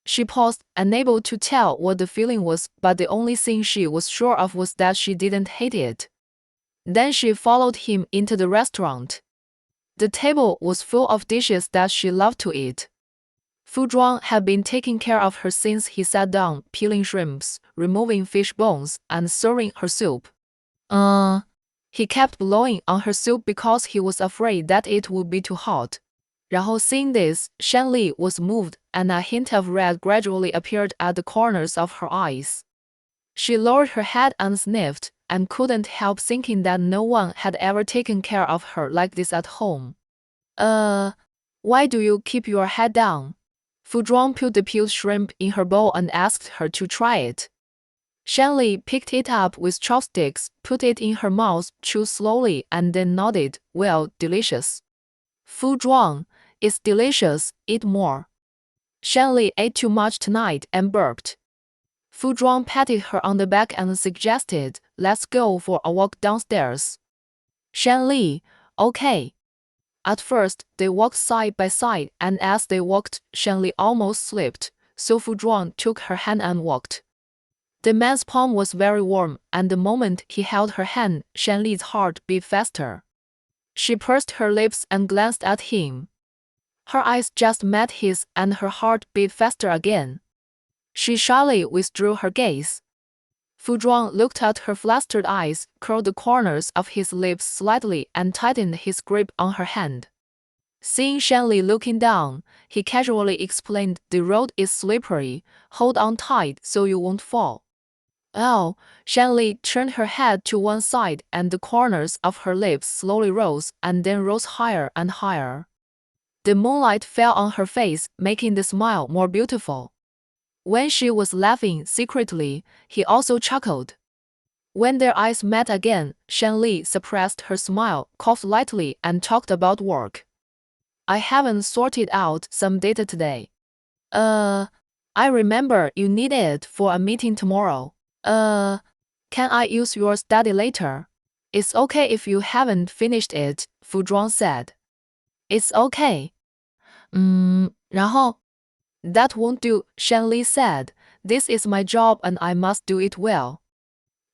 She paused, unable to tell what the feeling was, but the only thing she was sure of was that she didn't hate it. Then she followed him into the restaurant. The table was full of dishes that she loved to eat. Fu Zhuang had been taking care of her since he sat down, peeling shrimps, removing fish bones, and serving her soup. He kept blowing on her soup because he was afraid that it would be too hot. 然后 seeing this, Shanli was moved, and a hint of red gradually appeared at the corners of her eyes. She lowered her head and sniffed, and couldn't help thinking that no one had ever taken care of her like this at home. Why do you keep your head down? Fu Zhuang put the peeled shrimp in her bowl and asked her to try it. Shanli picked it up with chopsticks, put it in her mouth, chewed slowly, and then nodded, well, delicious. Fu Zhuang, it's delicious, eat more. Shanli ate too much tonight and burped. Fu Zhuang patted her on the back and suggested, let's go for a walk downstairs. Shanli, okay. At first, they walked side by side, and as they walked, Shanli almost slipped, so Fu Zhuang took her hand and walked. The man's palm was very warm, and the moment he held her hand, Shanli's heart beat faster. She pursed her lips and glanced at him. Her eyes just met his, and her heart beat faster again. She shyly withdrew her gaze. Fu Zhuang looked at her flustered eyes, curled the corners of his lips slightly, and tightened his grip on her hand. Seeing Shanli looking down, he casually explained, the road is slippery, hold on tight so you won't fall. Oh, Shanli turned her head to one side, and the corners of her lips slowly rose and then rose higher and higher. The moonlight fell on her face, making the smile more beautiful. When she was laughing secretly, he also chuckled. When their eyes met again, Shanli suppressed her smile, coughed lightly, and talked about work. I haven't sorted out some data today. I remember you need it for a meeting tomorrow. Can I use your study later? It's okay if you haven't finished it, Fu Zhuang said. It's okay. 然后 That won't do, Shanli said. This is my job and I must do it well.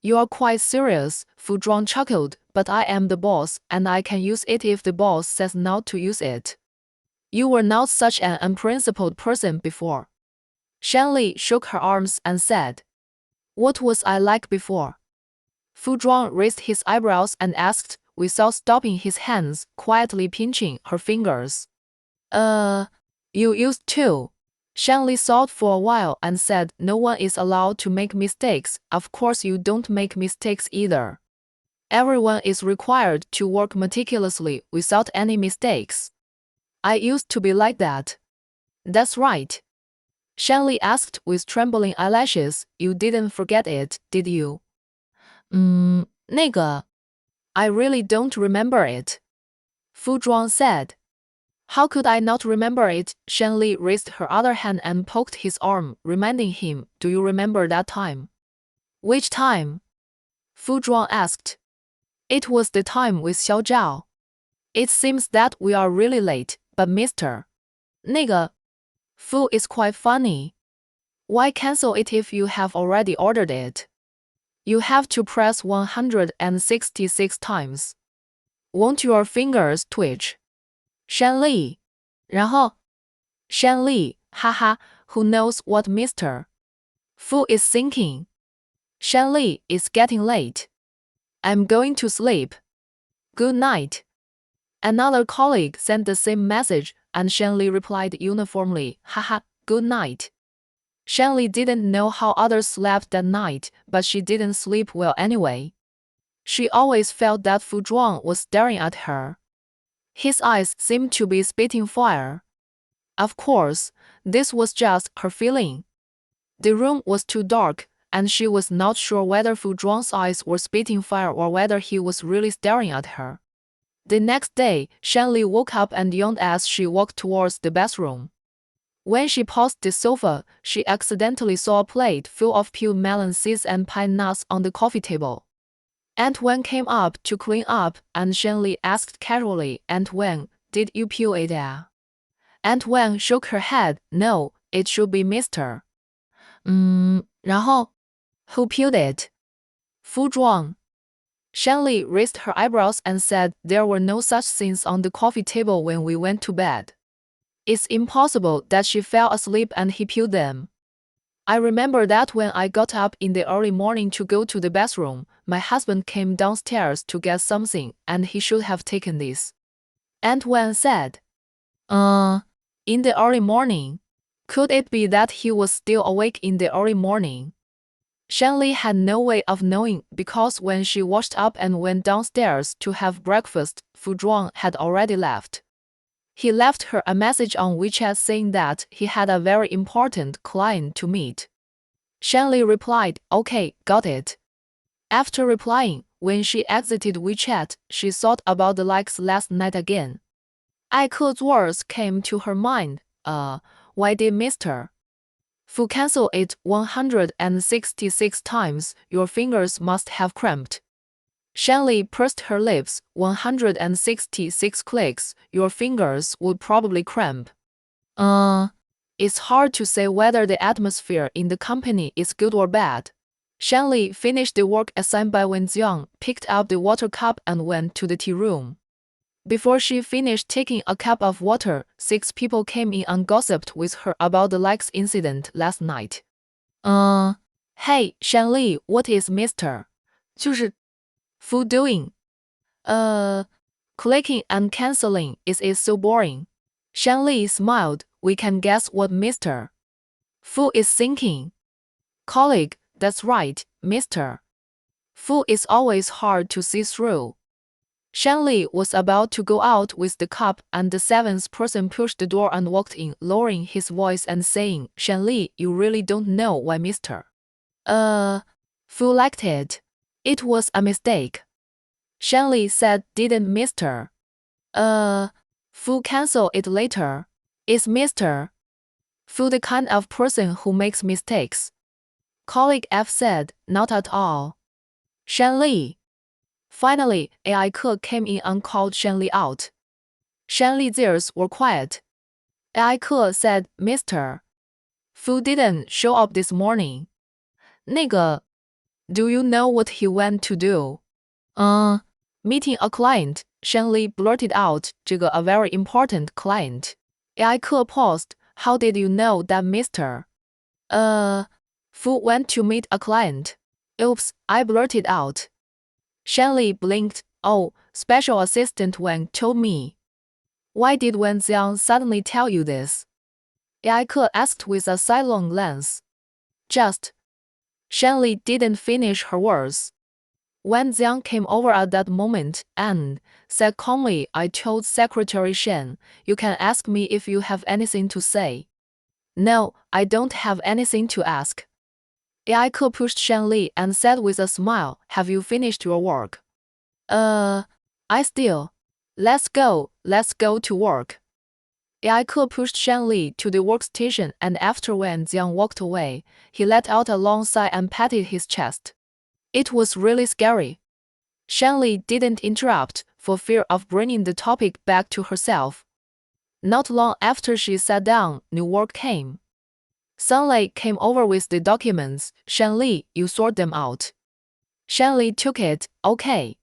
You are quite serious, Fu Zhuang chuckled, but I am the boss and I can use it if the boss says not to use it. You were not such an unprincipled person before. Shanli shook her arms and said, What was I like before? Fu Zhuang raised his eyebrows and asked, without stopping his hands, quietly pinching her fingers. You used to. Shanli thought for a while and said, No one is allowed to make mistakes. Of course you don't make mistakes either. Everyone is required to work meticulously without any mistakes. I used to be like that. That's right. Shanli asked with trembling eyelashes. You didn't forget it, did you? 那个 I really don't remember it. Fu Zhuang said. How could I not remember it? Shanli raised her other hand and poked his arm, reminding him, Do you remember that time? Which time? Fu Zhuang asked. It was the time with Xiao Zhao. It seems that we are really late, but Mr. 那个 Fu is quite funny. Why cancel it if you have already ordered it? You have to press 166 times. Won't your fingers twitch? Shanli. 然后 Shanli, haha, who knows what Mr. Fu is thinking? Shanli, it's getting late. I'm going to sleep. Good night. Another colleague sent the same message, and Shanli replied uniformly, haha, good night. Shanli didn't know how others slept that night, but she didn't sleep well anyway. She always felt that Fu Zhuang was staring at her. His eyes seemed to be spitting fire. Of course, this was just her feeling. The room was too dark, and she was not sure whether Fu Zhuang's eyes were spitting fire or whether he was really staring at her. The next day, Shanli woke up and yawned as she walked towards the bathroom. When she paused the sofa, she accidentally saw a plate full of peeled melon seeds and pine nuts on the coffee table. Aunt Wen came up to clean up, and Shanli asked casually, Aunt Wen, did you peel it? Aunt Wen shook her head. No, it should be Mr. 然后 Who peeled it? Fu Zhuang. Shanli raised her eyebrows and said there were no such things on the coffee table when we went to bed. It's impossible that she fell asleep and he peeled them. I remember that when I got up in the early morning to go to the bathroom, my husband came downstairs to get something, and he should have taken this. Aunt Wen said. In the early morning? Could it be that he was still awake in the early morning? Shanli had no way of knowing because when she washed up and went downstairs to have breakfast, Fu Zhuang had already left. He left her a message on WeChat saying that he had a very important client to meet. Shanli replied, Okay, got it. After replying, when she exited WeChat, she thought about the likes last night again. Aiko's words came to her mind. Why did Mr. Fu cancel it 166 times? Your fingers must have cramped. Shanli pursed her lips. 166 clicks. Your fingers would probably cramp. It's hard to say whether the atmosphere in the company is good or bad. Shanli finished the work assigned by Wen Jiang, picked up the water cup and went to the tea room. Before she finished taking a cup of water, 6 people came in and gossiped with her about the likes incident last night. Hey, Shanli, what is Mr. 就是 Fu doing? Clicking and canceling. Is it so boring? Shanli smiled. We can guess what Mr. Fu is thinking. Colleague, that's right, Mr. Fu is always hard to see through. Shanli was about to go out with the cup, and the 7th person pushed the door and walked in, lowering his voice and saying, Shanli, you really don't know why Mr. Fu liked it. It was a mistake. Shanli said, didn't Mr. Fu, cancel it later. It's Mr. Fu the kind of person who makes mistakes? Colleague F said, not at all. Shanli. Finally, AI Ke came in and called Shanli out. Shanli's ears were quiet. AI Ke said, Mr. Fu didn't show up this morning. 那个, do you know what he went to do? Meeting a client, Shanli blurted out, 这个 a very important client. AI Ke paused. How did you know that, Mr. Fu went to meet a client. Oops, I blurted out. Shanli blinked. Oh, Special Assistant Wang told me. Why did Wen Xiang suddenly tell you this? AI Ke asked with a sidelong glance. Just. Shanli didn't finish her words. Wen Xiang came over at that moment and said calmly, I told Secretary Shen, you can ask me if you have anything to say. No, I don't have anything to ask. AI Ke pushed Shanli and said with a smile, have you finished your work? I still. Let's go to work. AI Ke pushed Shanli to the workstation, and after Wen Xiang walked away, he let out a long sigh and patted his chest. It was really scary. Shanli didn't interrupt, for fear of bringing the topic back to herself. Not long after she sat down, new work came. Sunlei came over with the documents. Shanli, you sort them out. Shanli took it. Okay.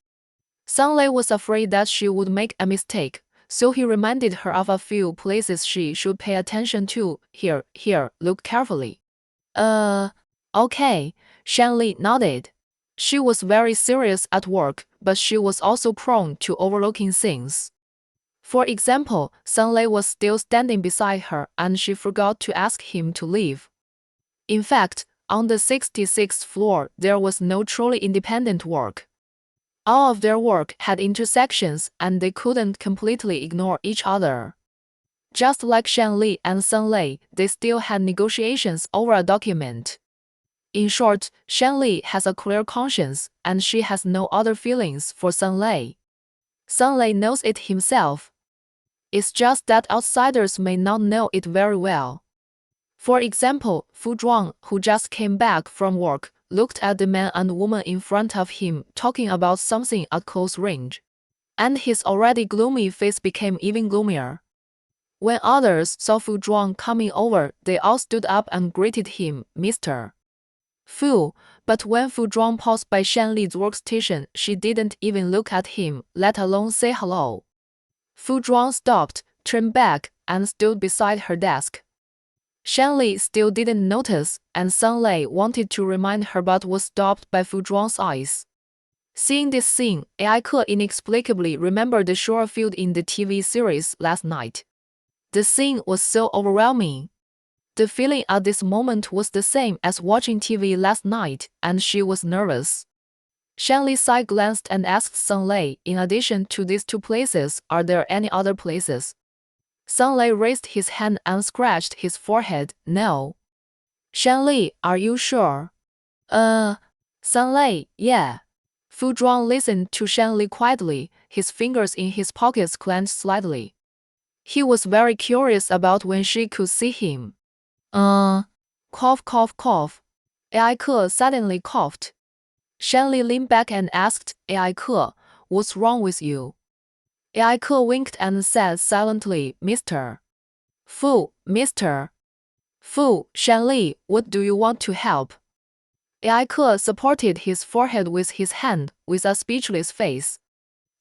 Sunlei was afraid that she would make a mistake, so he reminded her of a few places she should pay attention to. Here, look carefully. Okay, Shanli nodded. She was very serious at work, but she was also prone to overlooking things. For example, Sunlei was still standing beside her and she forgot to ask him to leave. In fact, on the 66th floor there was no truly independent work. All of their work had intersections and they couldn't completely ignore each other. Just like Shanli and Sunlei, they still had negotiations over a document. In short, Shanli has a clear conscience and she has no other feelings for Sunlei. Sunlei knows it himself. It's just that outsiders may not know it very well. For example, Fu Zhuang, who just came back from work, looked at the man and woman in front of him talking about something at close range. And his already gloomy face became even gloomier. When others saw Fu Zhuang coming over, they all stood up and greeted him, Mr. Fu, but when Fu Zhuang paused by Shanli's workstation, she didn't even look at him, let alone say hello. Fu Zhuang stopped, turned back, and stood beside her desk. Shanli still didn't notice, and Sunlei wanted to remind her but was stopped by Fu Zhuang's eyes. Seeing this scene, AI Ke inexplicably remembered the shore field in the TV series last night. The scene was so overwhelming. The feeling at this moment was the same as watching TV last night, and she was nervous. Shanli side-glanced and asked Sunlei, in addition to these two places, are there any other places? Sunlei raised his hand and scratched his forehead, no. Shanli, are you sure? Sunlei, yeah. Fu Zhuang listened to Shanli quietly, his fingers in his pockets clenched slightly. He was very curious about when she could see him. Cough, cough, cough. AI Ke suddenly coughed. Shanli leaned back and asked, AI Ke, what's wrong with you? AI Ke winked and said silently, Mr. Fu, Mr. Fu, Shanli, what do you want to help? AI Ke supported his forehead with his hand, with a speechless face.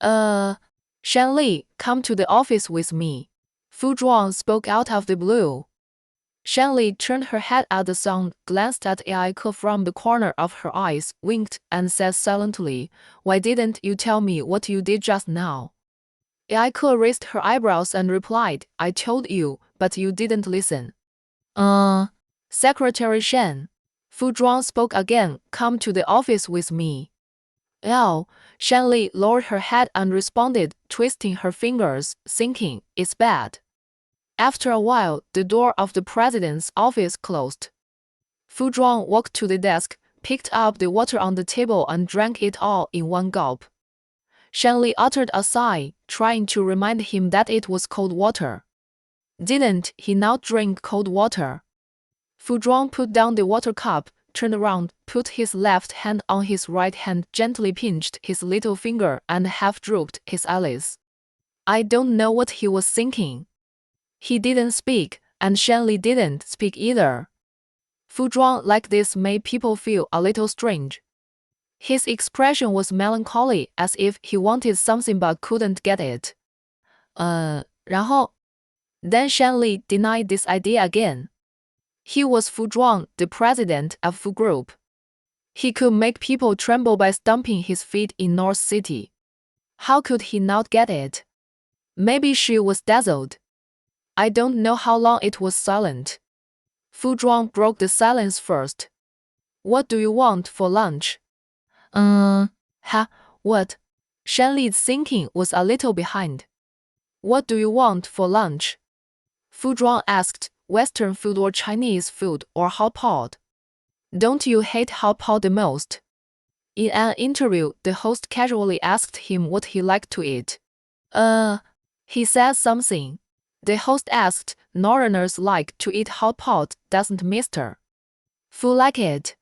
Shanli, come to the office with me. Fu Zhuang spoke out of the blue. Shanli turned her head at the sound, glanced at AI Ke from the corner of her eyes, winked, and said silently, why didn't you tell me what you did just now? AI Ke raised her eyebrows and replied, I told you, but you didn't listen. Secretary Shen. Fu Zhuang spoke again, come to the office with me. Oh, Shanli lowered her head and responded, twisting her fingers, thinking, it's bad. After a while, the door of the president's office closed. Fu Zhuang walked to the desk, picked up the water on the table and drank it all in one gulp. Shanli uttered a sigh, trying to remind him that it was cold water. Didn't he now drink cold water? Fu Zhuang put down the water cup, turned around, put his left hand on his right hand, gently pinched his little finger and half drooped his eyelids. I don't know what he was thinking. He didn't speak, and Shanli didn't speak either. Fu Zhuang like this made people feel a little strange. His expression was melancholy, as if he wanted something but couldn't get it. 然后 Then Shanli denied this idea again. He was Fu Zhuang, the president of Fu Group. He could make people tremble by stomping his feet in North City. How could he not get it? Maybe she was dazzled. I don't know how long it was silent. Fu Zhuang broke the silence first. What do you want for lunch? What? Shanli's thinking was a little behind. What do you want for lunch? Fu Zhuang asked, Western food or Chinese food or hot pot? Don't you hate hot pot the most? In an interview, the host casually asked him what he liked to eat. He said something. The host asked, Northerners like to eat hot pot, doesn't mister? Fu like it?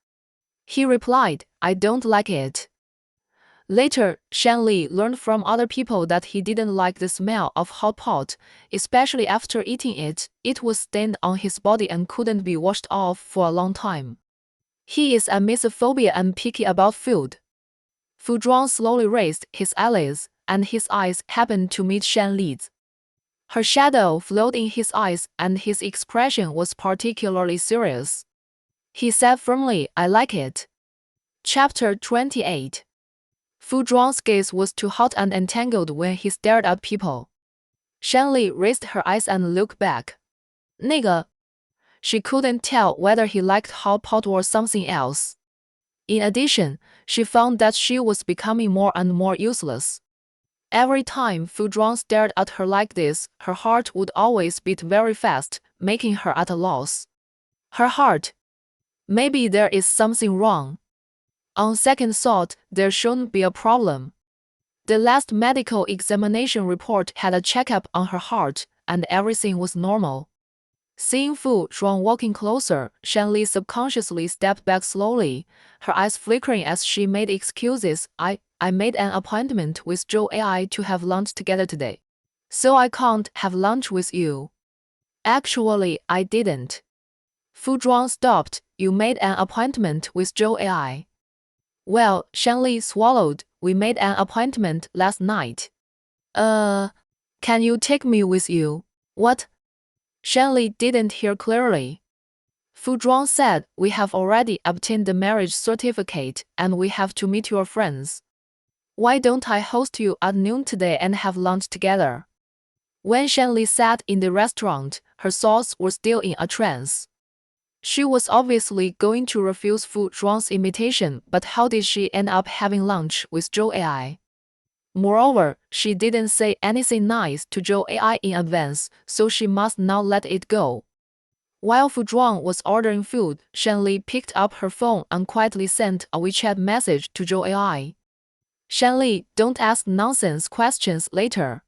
He replied, I don't like it. Later, Shanli learned from other people that he didn't like the smell of hot pot, especially after eating it. It was stained on his body and couldn't be washed off for a long time. He is a misophobia and picky about food. Fu Zhuang slowly raised his eyelids, and his eyes happened to meet Shanli's. Her shadow flowed in his eyes, and his expression was particularly serious. He said firmly, I like it. Chapter 28. Fu Zhuang's gaze was too hot and entangled when he stared at people. Shanli raised her eyes and looked back. 那个. She couldn't tell whether he liked hot pot or something else. In addition, she found that she was becoming more and more useless. Every time Fu Zhuang stared at her like this, her heart would always beat very fast, making her at a loss. Her heart. Maybe there is something wrong. On second thought, there shouldn't be a problem. The last medical examination report had a checkup on her heart, and everything was normal. Seeing Fu Zhuang walking closer, Shanli subconsciously stepped back slowly, her eyes flickering as she made excuses. I made an appointment with Zhou AI to have lunch together today. So I can't have lunch with you. Actually, I didn't. Fu Zhuang stopped. You made an appointment with Zhou AI. Well, Shanli swallowed. We made an appointment last night. Can you take me with you? What? Shanli didn't hear clearly. Fu Zhuang said, we have already obtained the marriage certificate, and we have to meet your friends. Why don't I host you at noon today and have lunch together? When Shanli sat in the restaurant, her thoughts were still in a trance. She was obviously going to refuse Fu Zhuang's invitation, but how did she end up having lunch with Zhou AI? Moreover, she didn't say anything nice to Zhou AI in advance, so she must now let it go. While Fu Zhuang was ordering food, Shanli picked up her phone and quietly sent a WeChat message to Zhou AI. Shanli, don't ask nonsense questions later.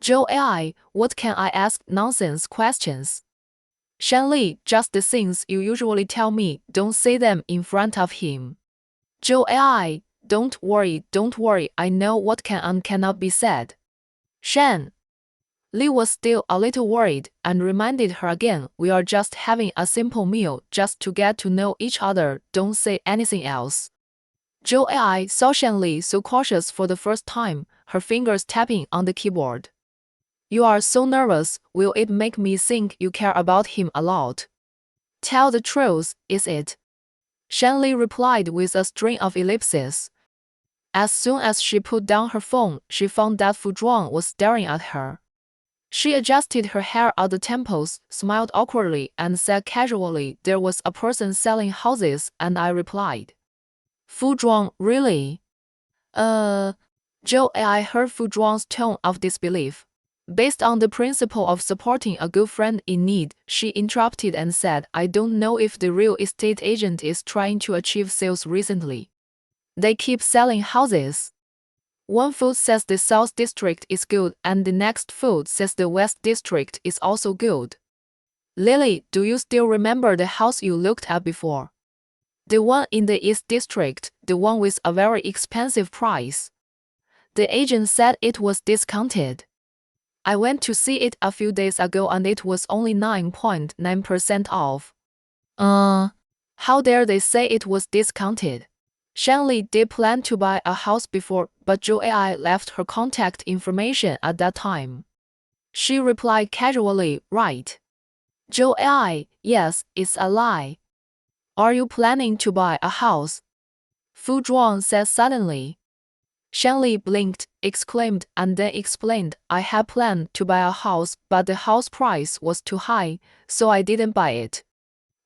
Zhou AI, what can I ask nonsense questions? Shanli, just the things you usually tell me, don't say them in front of him. Zhou AI, don't worry, I know what can and cannot be said. Shan. Li was still a little worried and reminded her again, we are just having a simple meal just to get to know each other, don't say anything else. Zhou AI saw Shanli so cautious for the first time, her fingers tapping on the keyboard. You are so nervous, will it make me think you care about him a lot? Tell the truth, is it? Shanli replied with a string of ellipses. As soon as she put down her phone, she found that Fu Zhuang was staring at her. She adjusted her hair at the temples, smiled awkwardly, and said casually, there was a person selling houses, and I replied. Fu Zhuang, really? Zhou AI heard Fu Zhuang's tone of disbelief. Based on the principle of supporting a good friend in need, she interrupted and said, I don't know if the real estate agent is trying to achieve sales recently. They keep selling houses. One food says the South District is good and the next food says the West District is also good. Lily, do you still remember the house you looked at before? The one in the East District, the one with a very expensive price. The agent said it was discounted. I went to see it a few days ago and it was only 9.9% off. How dare they say it was discounted? Shanley did plan to buy a house before, but Joai left her contact information at that time. She replied casually, right. Joai, yes, it's a lie. Are you planning to buy a house? Fu Zhuang said suddenly. Shanley blinked, exclaimed, and then explained, I had planned to buy a house, but the house price was too high, so I didn't buy it.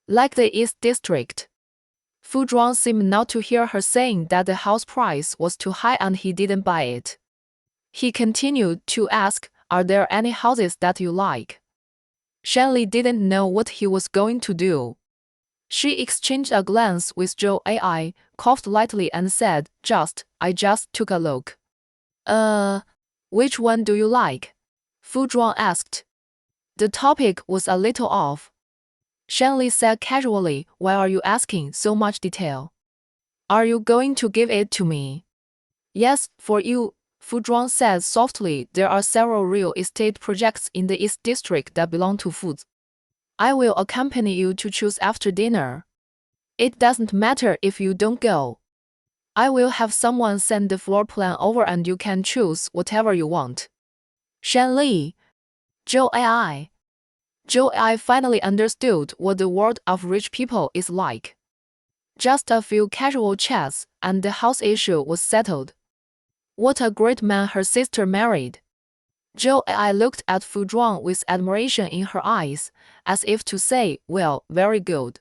Like the East District. Fu Zhuang seemed not to hear her saying that the house price was too high and he didn't buy it. He continued to ask, are there any houses that you like? Shanley didn't know what he was going to do. She exchanged a glance with Zhou Ai, coughed lightly and said, I just took a look. Which one do you like? Fu Zhuang asked. The topic was a little off. Shanley said casually, why are you asking so much detail? Are you going to give it to me? Yes, for you, Fu Zhuang said softly. There are several real estate projects in the East District that belong to Foods. I will accompany you to choose after dinner. It doesn't matter if you don't go. I will have someone send the floor plan over and you can choose whatever you want. Shanley. Zhou Ai. Zhou Ai finally understood what the world of rich people is like. Just a few casual chats, and the house issue was settled. What a great man her sister married. Zhou Ai looked at Fu Zhuang with admiration in her eyes, as if to say, well, very good.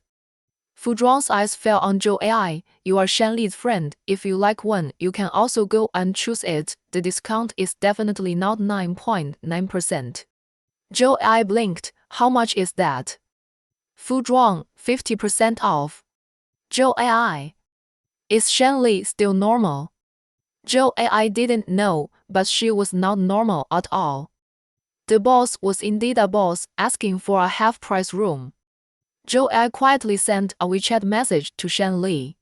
Fu Zhuang's eyes fell on Zhou Ai. You are Shanli's friend. If you like one, you can also go and choose it. The discount is definitely not 9.9%. Zhou Ai blinked. How much is that? Fu Zhuang, 50% off. Zhou Ai. Is Shanli still normal? Zhou Ai didn't know, but she was not normal at all. The boss was indeed a boss, asking for a half-price room. Zhou Ai quietly sent a WeChat message to Shanli.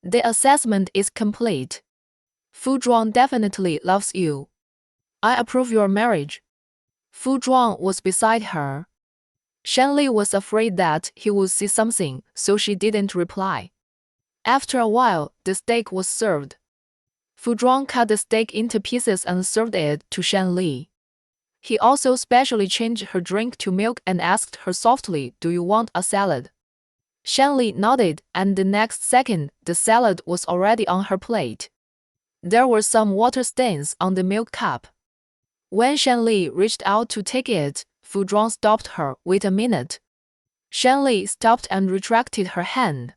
The assessment is complete. Fu Zhuang definitely loves you. I approve your marriage. Fu Zhuang was beside her. Shanli was afraid that he would see something, so she didn't reply. After a while, the steak was served. Fu Zhuang cut the steak into pieces and served it to Shanli. He also specially changed her drink to milk and asked her softly, do you want a salad? Shanli nodded, and the next second, the salad was already on her plate. There were some water stains on the milk cup. When Shanli reached out to take it, Fu Zhuang stopped her. Wait a minute. Shanli stopped and retracted her hand.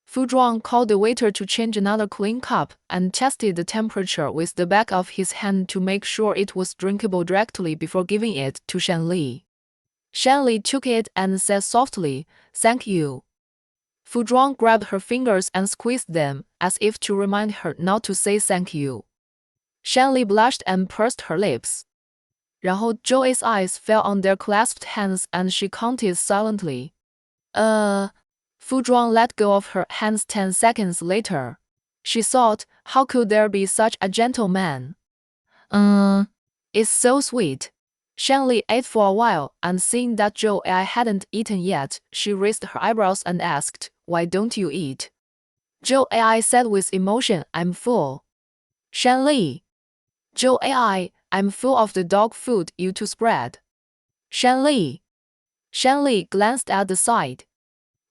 Fu Zhuang called the waiter to change another clean cup and tested the temperature with the back of his hand to make sure it was drinkable directly before giving it to Shanli. Shanli took it and said softly, thank you. Fu Zhuang grabbed her fingers and squeezed them, as if to remind her not to say thank you. Shanli blushed and pursed her lips. 然后 Joey's eyes fell on their clasped hands and she counted silently. Fu Zhuang let go of her hands 10 seconds later. She thought, how could there be such a gentleman? It's so sweet. Shanli ate for a while, and seeing that Zhou Ai hadn't eaten yet, she raised her eyebrows and asked, why don't you eat? Zhou Ai said with emotion, I'm full. Shanli. Zhou Ai, I'm full of the dog food you two spread. Shanli. Shanli glanced at the side.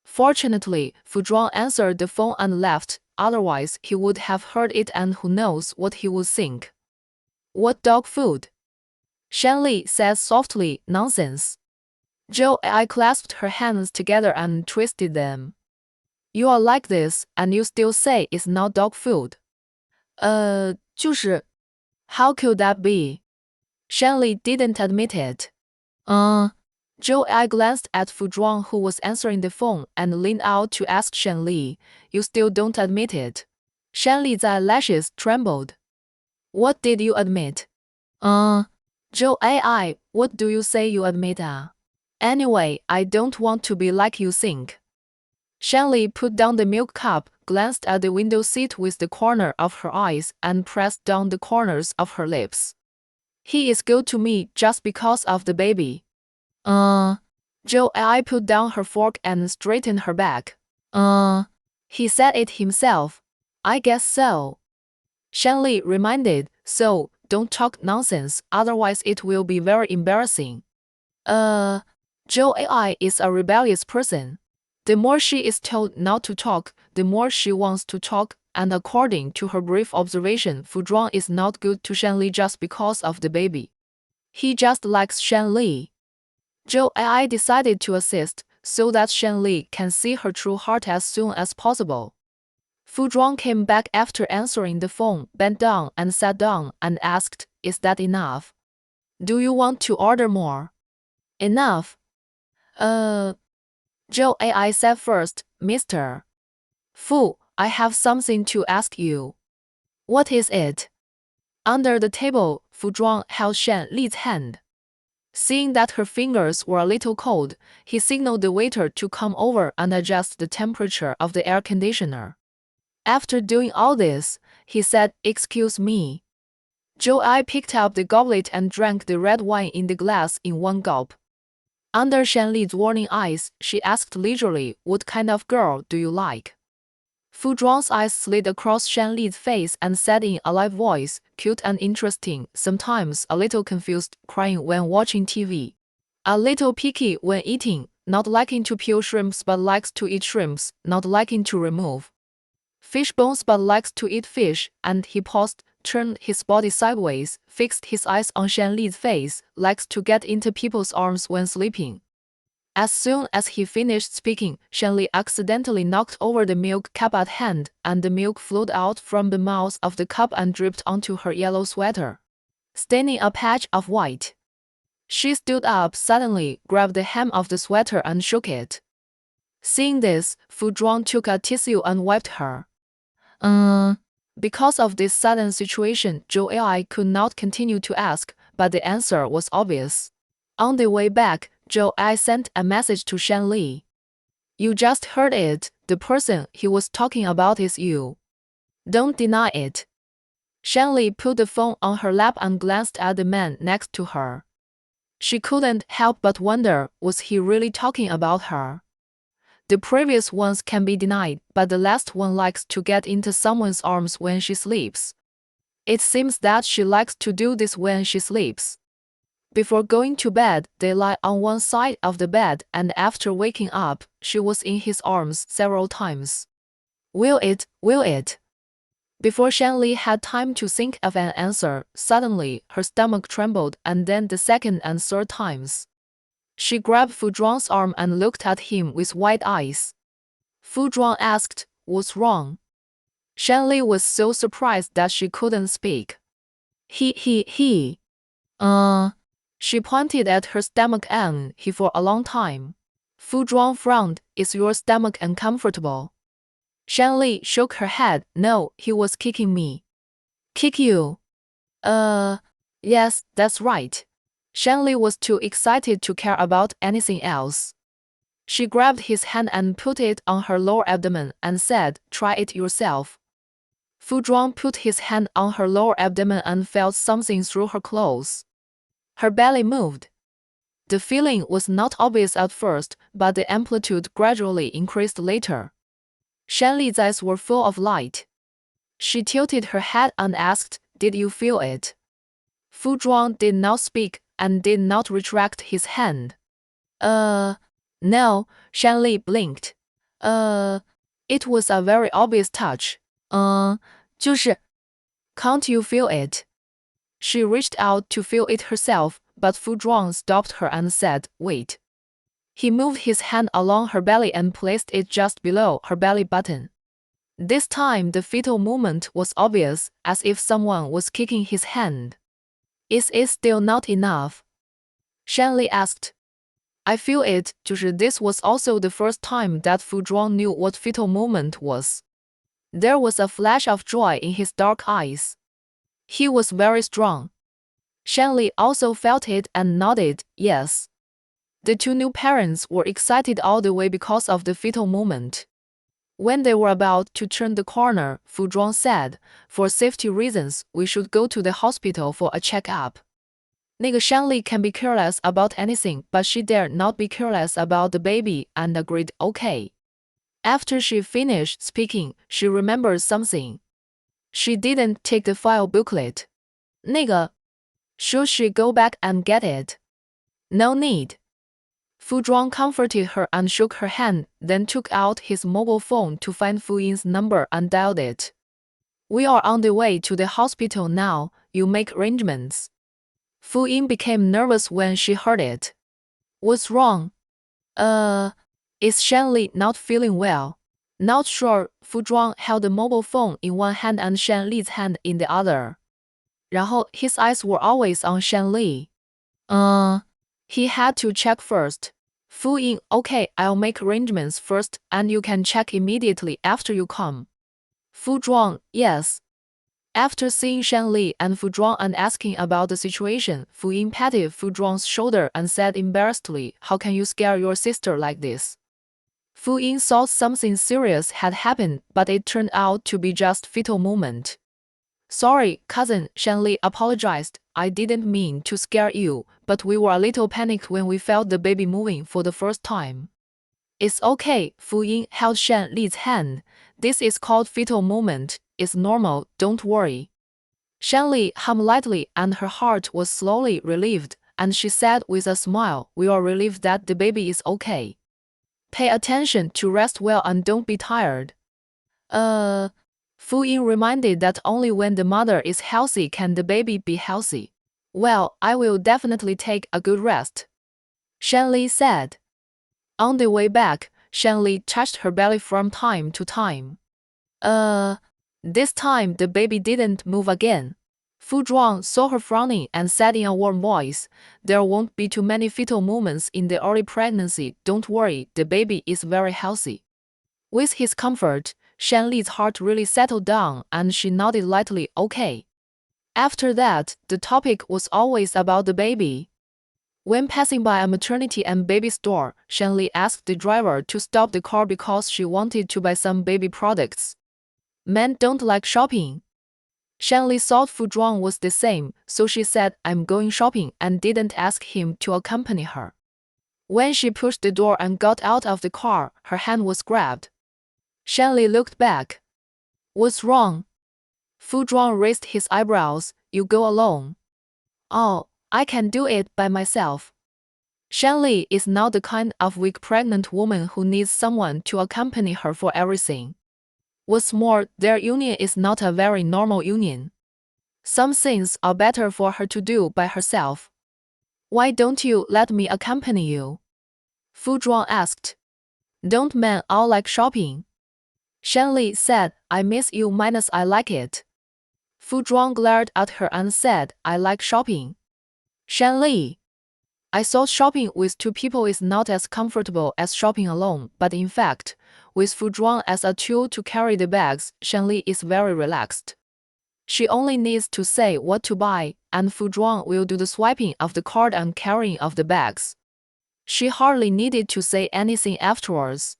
Fortunately, Fu Zhuang answered the phone and left, otherwise he would have heard it and who knows what he would think. What dog food? Shanli said softly, nonsense. Zhou Ai clasped her hands together and twisted them. You are like this, and you still say it's not dog food. 就是. How could that be? Shanli didn't admit it. Zhou Ai glanced at Fu Zhuang who was answering the phone and leaned out to ask Shanli, you still don't admit it? Shanli's eyelashes trembled. What did you admit? Joe AI, what do you say you admit? Anyway, I don't want to be like you think. Shanley put down the milk cup, glanced at the window seat with the corner of her eyes, and pressed down the corners of her lips. He is good to me just because of the baby. Joe AI put down her fork and straightened her back. He said it himself. I guess so. Shanley reminded, so, don't talk nonsense, otherwise it will be very embarrassing. Joe AI is a rebellious person. The more she is told not to talk, the more she wants to talk, and according to her brief observation, Fu Zhuang is not good to Shanley just because of the baby. He just likes Shanley. Joe AI decided to assist, so that Shanley can see her true heart as soon as possible. Fu Zhuang came back after answering the phone, bent down and sat down, and asked, is that enough? Do you want to order more? Enough. Joe AI said first, Mr. Fu, I have something to ask you. What is it? Under the table, Fu Zhuang held Shan Li's hand. Seeing that her fingers were a little cold, he signaled the waiter to come over and adjust the temperature of the air conditioner. After doing all this, he said, excuse me. Joe AI picked up the goblet and drank the red wine in the glass in one gulp. Under Shan Li's warning eyes, she asked leisurely, what kind of girl do you like? Fu Zhuang's eyes slid across Shan Li's face and said in a live voice, cute and interesting, sometimes a little confused, crying when watching TV. A little picky when eating, not liking to peel shrimps but likes to eat shrimps, not liking to remove fish bones but likes to eat fish, and he paused, turned his body sideways, fixed his eyes on Shan Li's face, likes to get into people's arms when sleeping. As soon as he finished speaking, Shan Li accidentally knocked over the milk cup at hand, and the milk flowed out from the mouth of the cup and dripped onto her yellow sweater, staining a patch of white. She stood up suddenly, grabbed the hem of the sweater and shook it. Seeing this, Fu Zhuang took a tissue and wiped her. Because of this sudden situation, Joe AI could not continue to ask, but the answer was obvious. On the way back, Joe AI sent a message to Shan Li. You just heard it, the person he was talking about is you. Don't deny it. Shan Li put the phone on her lap and glanced at the man next to her. She couldn't help but wonder, was he really talking about her? The previous ones can be denied, but the last one likes to get into someone's arms when she sleeps. It seems that she likes to do this when she sleeps. Before going to bed, they lie on one side of the bed, and after waking up, she was in his arms several times. Will it? Before Shan Li had time to think of an answer, suddenly her stomach trembled, and then the second and third times. She grabbed Fu Zhuang's arm and looked at him with wide eyes. Fu Zhuang asked, what's wrong? Shan Li was so surprised that she couldn't speak. He. She pointed at her stomach and he for a long time. Fu Zhuang frowned, is your stomach uncomfortable? Shan Li shook her head, no, he was kicking me. Kick you? Yes, that's right. Shan Li was too excited to care about anything else. She grabbed his hand and put it on her lower abdomen and said, try it yourself. Fu Zhuang put his hand on her lower abdomen and felt something through her clothes. Her belly moved. The feeling was not obvious at first, but the amplitude gradually increased later. Shan Li's eyes were full of light. She tilted her head and asked, did you feel it? Fu Zhuang did not speak and did not retract his hand. No, Shan Li blinked. It was a very obvious touch. 就是. Can't you feel it? She reached out to feel it herself, but Fu Zhuang stopped her and said, wait. He moved his hand along her belly and placed it just below her belly button. This time the fetal movement was obvious, as if someone was kicking his hand. Is it still not enough? Shan Li asked. I feel it, 就是 this was also the first time that Fu Zhuang knew what fetal movement was. There was a flash of joy in his dark eyes. He was very strong. Shanley also felt it and nodded, yes. The two new parents were excited all the way because of the fetal moment. When they were about to turn the corner, Fu Zhuang said, "For safety reasons, we should go to the hospital for a checkup." 那个 Shanley can be careless about anything, but she dare not be careless about the baby and agreed okay. After she finished speaking, she remembered something. She didn't take the file booklet. 那个 Should she go back and get it? No need. Fu Zhuang comforted her and shook her hand, then took out his mobile phone to find Fu Yin's number and dialed it. We are on the way to the hospital now, you make arrangements. Fu Yin became nervous when she heard it. What's wrong? Is Shanley not feeling well? Not sure. Fu Zhuang held the mobile phone in one hand and Shanli's hand in the other. 然后 his eyes were always on Shanli. He had to check first. Fu Yin, okay, I'll make arrangements first, and you can check immediately after you come. Fu Zhuang, yes. After seeing Shanli and Fu Zhuang and asking about the situation, Fu Yin patted Fu Zhuang's shoulder and said embarrassedly, "How can you scare your sister like this?" Fu Yin thought something serious had happened, but it turned out to be just fetal moment. Sorry, cousin, Shanli apologized. I didn't mean to scare you, but we were a little panicked when we felt the baby moving for the first time. It's okay, Fu Yin held Shanli's hand. This is called fetal moment. It's normal, don't worry. Shanli hummed lightly and her heart was slowly relieved, and she said with a smile, "We are relieved that the baby is okay. Pay attention to rest well and don't be tired." Fu Yin reminded that only when the mother is healthy can the baby be healthy. Well, I will definitely take a good rest, Shanli said. On the way back, Shanli touched her belly from time to time. This time the baby didn't move again. Fu Zhuang saw her frowning and said in a warm voice, "There won't be too many fetal movements in the early pregnancy, don't worry, the baby is very healthy." With his comfort, Shanli's heart really settled down and she nodded lightly, okay. After that, the topic was always about the baby. When passing by a maternity and baby store, Shanli asked the driver to stop the car because she wanted to buy some baby products. Men don't like shopping. Shanli thought Fu Zhuang was the same, so she said, "I'm going shopping," and didn't ask him to accompany her. When she pushed the door and got out of the car, her hand was grabbed. Shanli looked back. What's wrong? Fu Zhuang raised his eyebrows. You go alone. Oh, I can do it by myself. Shanli is not the kind of weak pregnant woman who needs someone to accompany her for everything. What's more, their union is not a very normal union. Some things are better for her to do by herself. Why don't you let me accompany you? Fu Zhuang asked. Don't men all like shopping? Shanli said, I miss you minus I like it. Fu Zhuang glared at her and said, I like shopping. Shanli, I thought shopping with two people is not as comfortable as shopping alone, but in fact, with Fu Zhuang as a tool to carry the bags, Shanli is very relaxed. She only needs to say what to buy, and Fu Zhuang will do the swiping of the card and carrying of the bags. She hardly needed to say anything afterwards.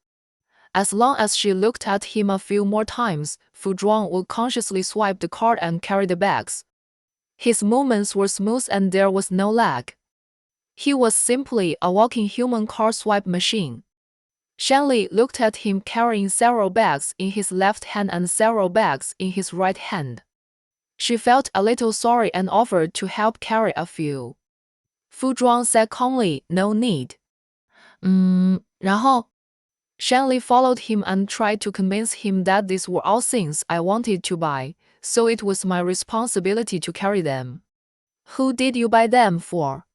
As long as she looked at him a few more times, Fu Zhuang would consciously swipe the card and carry the bags. His movements were smooth and there was no lag. He was simply a walking human card swipe machine. Shanli looked at him carrying several bags in his left hand and several bags in his right hand. She felt a little sorry and offered to help carry a few. Fu Zhuang said calmly, no need. 然后 Shanli followed him and tried to convince him that these were all things I wanted to buy, so it was my responsibility to carry them. Who did you buy them for?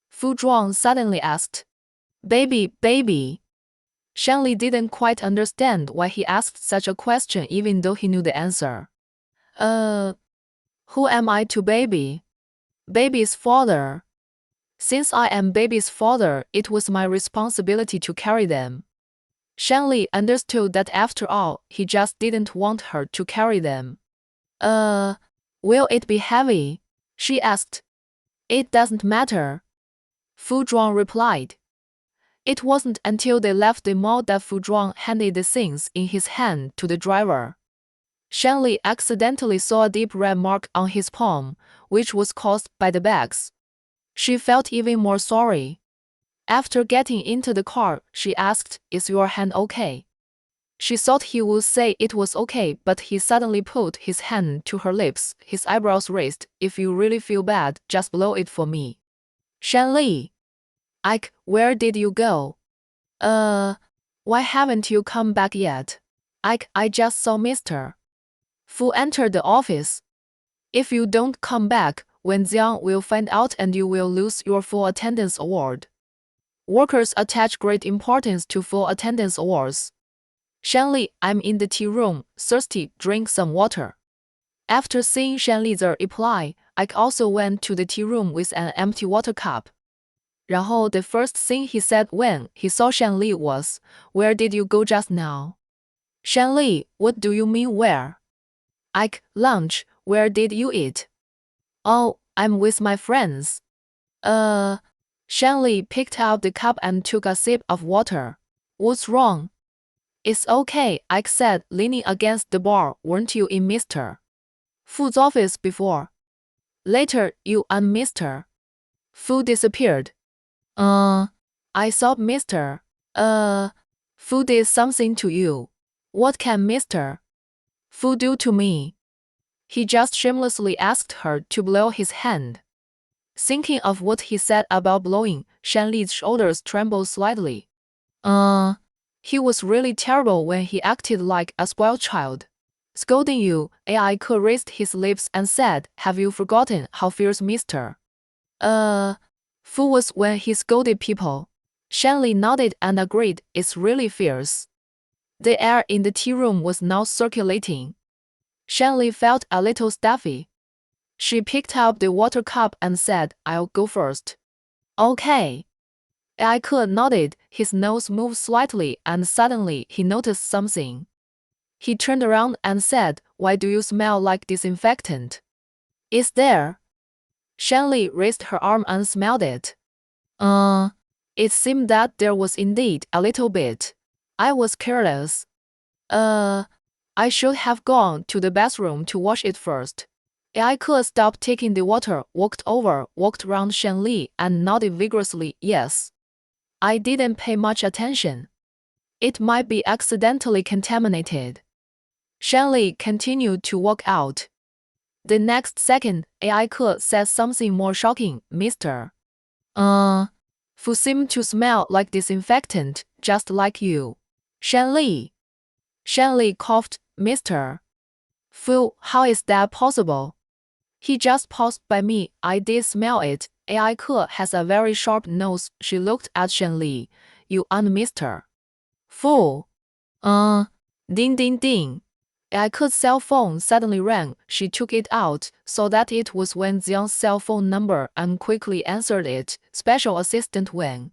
Fu Zhuang suddenly asked. Baby. Shanli didn't quite understand why he asked such a question even though he knew the answer. Who am I to baby? Baby's father. Since I am baby's father, it was my responsibility to carry them. Shanli understood that after all, he just didn't want her to carry them. Will it be heavy? She asked. It doesn't matter, Fu Zhuang replied. It wasn't until they left the mall that Fu Zhuang handed the things in his hand to the driver. Shanli accidentally saw a deep red mark on his palm, which was caused by the bags. She felt even more sorry. After getting into the car, she asked, Is your hand okay? She thought he would say it was okay, but he suddenly put his hand to her lips, his eyebrows raised. If you really feel bad, just blow it for me. Shanli. Ike, where did you go? Why haven't you come back yet? Ike, I just saw Mr. Fu entered the office. If you don't come back, Wen Jiang will find out and you will lose your full attendance award. Workers attach great importance to full attendance awards. Shanli, I'm in the tea room, thirsty, drink some water. After seeing Shanli's reply, Ike also went to the tea room with an empty water cup. 然后 the first thing he said when he saw Shanli was, Where did you go just now? Shanli, what do you mean where? Ike, lunch, where did you eat? Oh, I'm with my friends. Shanli picked up the cup and took a sip of water. What's wrong? It's okay, Ike said, leaning against the bar. Weren't you in Mr. Fu's office before? Later, you and Mr. Fu disappeared. I thought Mr. Fu did something to you. What can Mr. Fu do to me? He just shamelessly asked her to blow his hand. Thinking of what he said about blowing, Shanli's shoulders trembled slightly. He was really terrible when he acted like a spoiled child. Scolding you, Ai Ke raised his lips and said, Have you forgotten how fierce Mr. Fu was when he scolded people? Shanli nodded and agreed, It's really fierce. The air in the tea room was now circulating. Shanli felt a little stuffy. She picked up the water cup and said, I'll go first. Okay. Ai Ke nodded, his nose moved slightly and suddenly he noticed something. He turned around and said, Why do you smell like disinfectant? It's there. Shanli raised her arm and smelled it. It seemed that there was indeed a little bit. I was careless. I should have gone to the bathroom to wash it first. Ai Ke stopped taking the water, walked around Shanli and nodded vigorously, Yes. I didn't pay much attention. It might be accidentally contaminated. Shanli continued to walk out. The next second, Ai Ke said something more shocking, Mr. Fu seemed to smell like disinfectant, just like you. Shanli. Shanli coughed, Mr. Fu, how is that possible? He just passed by me, I did smell it. Ai Ke has a very sharp nose. She looked at Shanli. You aren't Mr. Fu. Ding ding ding. Ai Ke's cell phone suddenly rang. She took it out, saw that it was Wen Jiang's cell phone number and quickly answered it. Special Assistant Wen.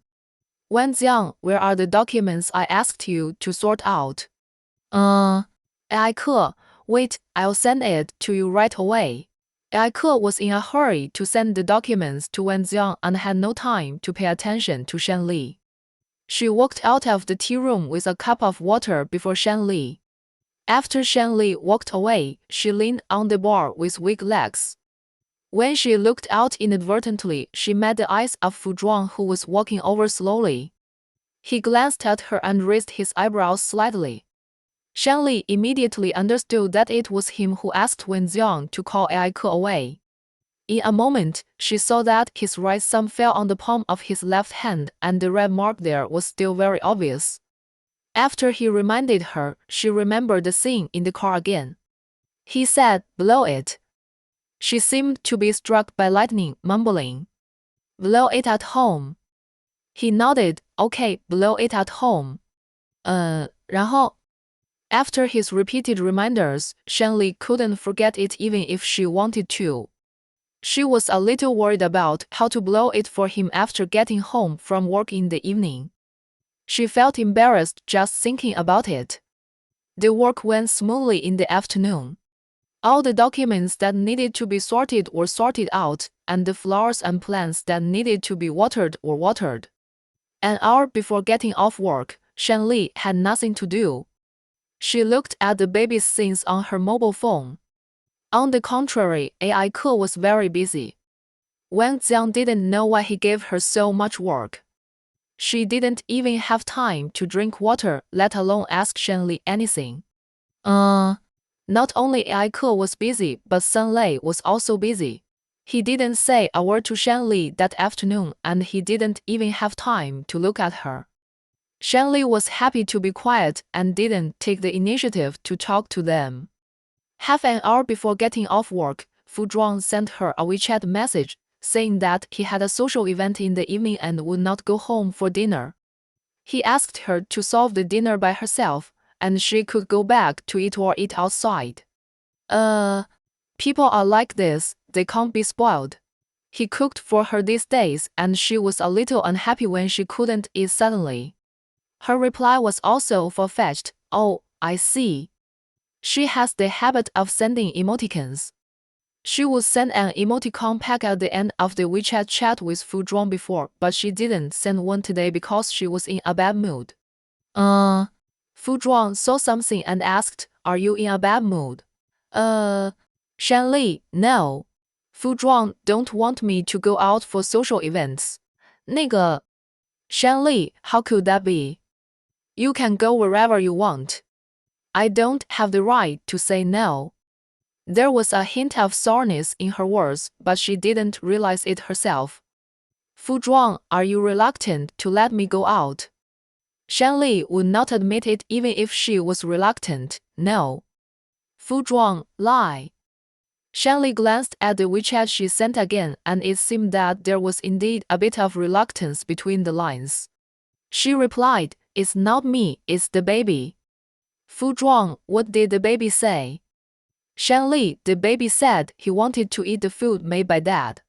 Wen Jiang, where are the documents I asked you to sort out? Ai Ke, wait, I'll send it to you right away. Ai Ke was in a hurry to send the documents to Wen Jiang and had no time to pay attention to Shanli. She walked out of the tea room with a cup of water before Shanli. After Shanli walked away, she leaned on the bar with weak legs. When she looked out inadvertently, she met the eyes of Fu Zhuang, who was walking over slowly. He glanced at her and raised his eyebrows slightly. Shanli immediately understood that it was him who asked Wen Jiang to call Ai Ke away. In a moment, she saw that his right thumb fell on the palm of his left hand and the red mark there was still very obvious. After he reminded her, she remembered the scene in the car again. He said, Blow it. She seemed to be struck by lightning, mumbling, Blow it at home. He nodded, Okay, blow it at home. 然后 After his repeated reminders, Shanli couldn't forget it even if she wanted to. She was a little worried about how to blow it for him after getting home from work in the evening. She felt embarrassed just thinking about it. The work went smoothly in the afternoon. All the documents that needed to be sorted were sorted out, and the flowers and plants that needed to be watered were watered. An hour before getting off work, Shanli had nothing to do. She looked at the baby's scenes on her mobile phone. On the contrary, AI Ke was very busy. Wang Jiang didn't know why he gave her so much work. She didn't even have time to drink water, let alone ask Shanli anything. Not only AI Ke was busy, but Sun Lei was also busy. He didn't say a word to Shanli that afternoon, and he didn't even have time to look at her. Shanli was happy to be quiet and didn't take the initiative to talk to them. Half an hour before getting off work, Fu Zhuang sent her a WeChat message saying that he had a social event in the evening and would not go home for dinner. He asked her to solve the dinner by herself, and she could go back to it or eat outside. People are like this, they can't be spoiled. He cooked for her these days, and she was a little unhappy when she couldn't eat suddenly. Her reply was also far-fetched. Oh, I see. She has the habit of sending emoticons. She would send an emoticon pack at the end of the WeChat chat with Fu Zhuang before, but she didn't send one today because she was in a bad mood. Fu Zhuang saw something and asked, "Are you in a bad mood?" Shanli, no. Fu Zhuang don't want me to go out for social events. 那个 Shanli, how could that be? You can go wherever you want. I don't have the right to say no. There was a hint of soreness in her words, but she didn't realize it herself. Fu Zhuang, are you reluctant to let me go out? Shanli would not admit it even if she was reluctant. No. Fu Zhuang, lie. Shanli glanced at the WeChat she sent again, and it seemed that there was indeed a bit of reluctance between the lines. She replied, "It's not me, it's the baby." Fu Zhuang, what did the baby say? Shanli, the baby said he wanted to eat the food made by Dad.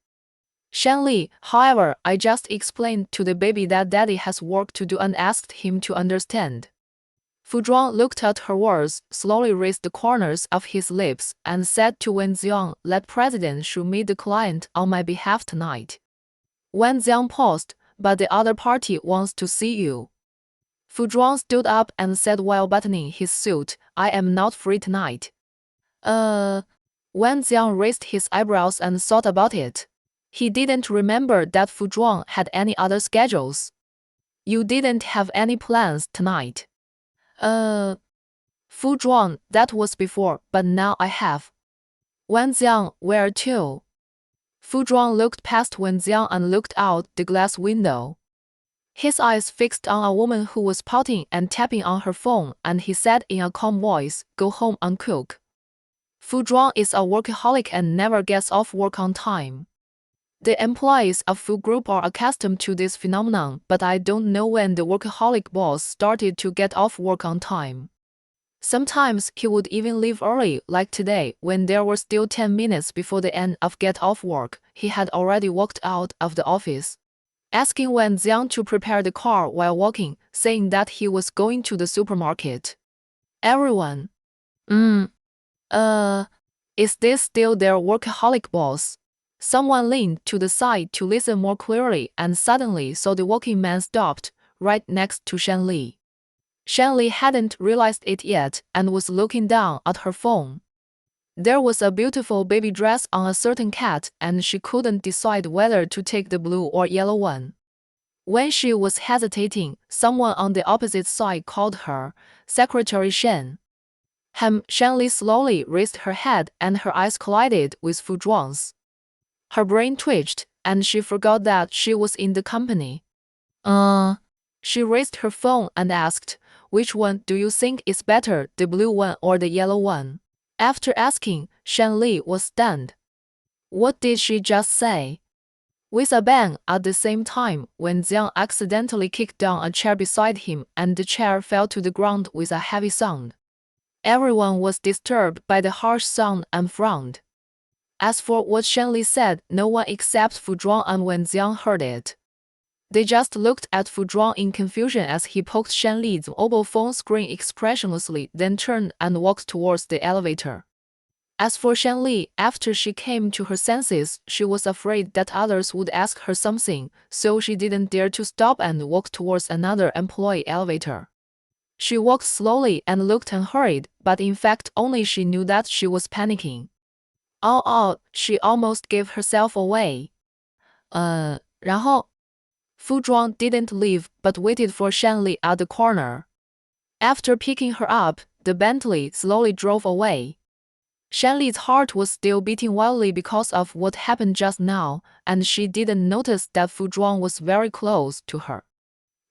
Shanli, however, I just explained to the baby that Daddy has work to do and asked him to understand. Fu Zhuang looked at her words, slowly raised the corners of his lips, and said to Wen Ziang, "Let President Shu meet the client on my behalf tonight." Wen Ziang paused, "But the other party wants to see you." Fu Zhuang stood up and said while buttoning his suit, "I am not free tonight." Wen Ziang raised his eyebrows and thought about it. He didn't remember that Fu Zhuang had any other schedules. "You didn't have any plans tonight?" Fu Zhuang, that was before, but now I have. Wen Ziang, where to? Fu Zhuang looked past Wen Ziang and looked out the glass window. His eyes fixed on a woman who was pouting and tapping on her phone, and he said in a calm voice, "Go home and cook." Fu Zhuang is a workaholic and never gets off work on time. The employees of Fu Group are accustomed to this phenomenon, but I don't know when the workaholic boss started to get off work on time. Sometimes he would even leave early, like today, when there were still 10 minutes before the end of get off work. He had already walked out of the office, asking Wen Ziang to prepare the car while walking, saying that he was going to the supermarket. Everyone. Is this still their workaholic boss? Someone leaned to the side to listen more clearly and suddenly saw the walking man stopped, right next to Shanli. Shanli hadn't realized it yet and was looking down at her phone. There was a beautiful baby dress on a certain cat, and she couldn't decide whether to take the blue or yellow one. When she was hesitating, someone on the opposite side called her, "Secretary Shen." Shanli slowly raised her head and her eyes collided with Fu Zhuang's. Her brain twitched, and she forgot that she was in the company. She raised her phone and asked, "Which one do you think is better, the blue one or the yellow one?" After asking, Shanli was stunned. What did she just say? With a bang, at the same time, Wen Ziang accidentally kicked down a chair beside him, and the chair fell to the ground with a heavy sound. Everyone was disturbed by the harsh sound and frowned. As for what Shanli said, no one except Fu Zhuang and Wen Ziang heard it. They just looked at Fu Zhuang in confusion as he poked Shanli's mobile phone screen expressionlessly, then turned and walked towards the elevator. As for Shanli, after she came to her senses, she was afraid that others would ask her something, so she didn't dare to stop and walk towards another employee elevator. She walked slowly and looked unhurried, but in fact only she knew that she was panicking. All, she almost gave herself away. 然后 Fu Zhuang didn't leave but waited for Shanli at the corner. After picking her up, the Bentley slowly drove away. Shanli's heart was still beating wildly because of what happened just now, and she didn't notice that Fu Zhuang was very close to her.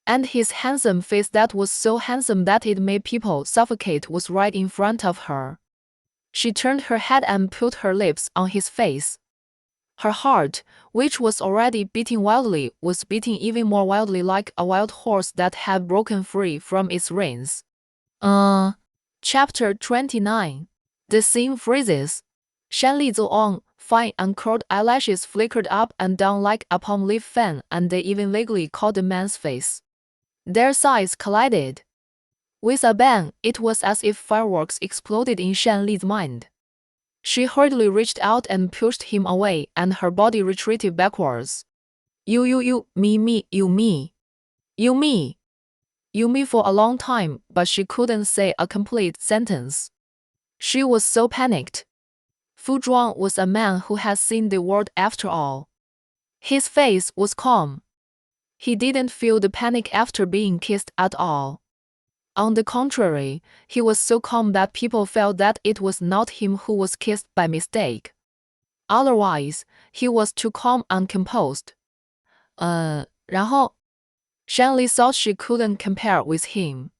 And his handsome face that was so handsome that it made people suffocate was right in front of her. She turned her head and put her lips on his face. Her heart, which was already beating wildly, was beating even more wildly like a wild horse that had broken free from its reins. Chapter 29. The scene freezes. Shanli's own fine uncurled eyelashes flickered up and down like a palm leaf fan, and they even vaguely caught the man's face. Their sides collided. With a bang, it was as if fireworks exploded in Shanli's mind. She hurriedly reached out and pushed him away, and her body retreated backwards. You, me, you, me. You, me. You, me for a long time, but she couldn't say a complete sentence. She was so panicked. Fu Zhuang was a man who had seen the world after all. His face was calm. He didn't feel the panic after being kissed at all. On the contrary, he was so calm that people felt that it was not him who was kissed by mistake. Otherwise, he was too calm and composed. 然后 Shanli thought she couldn't compare with him.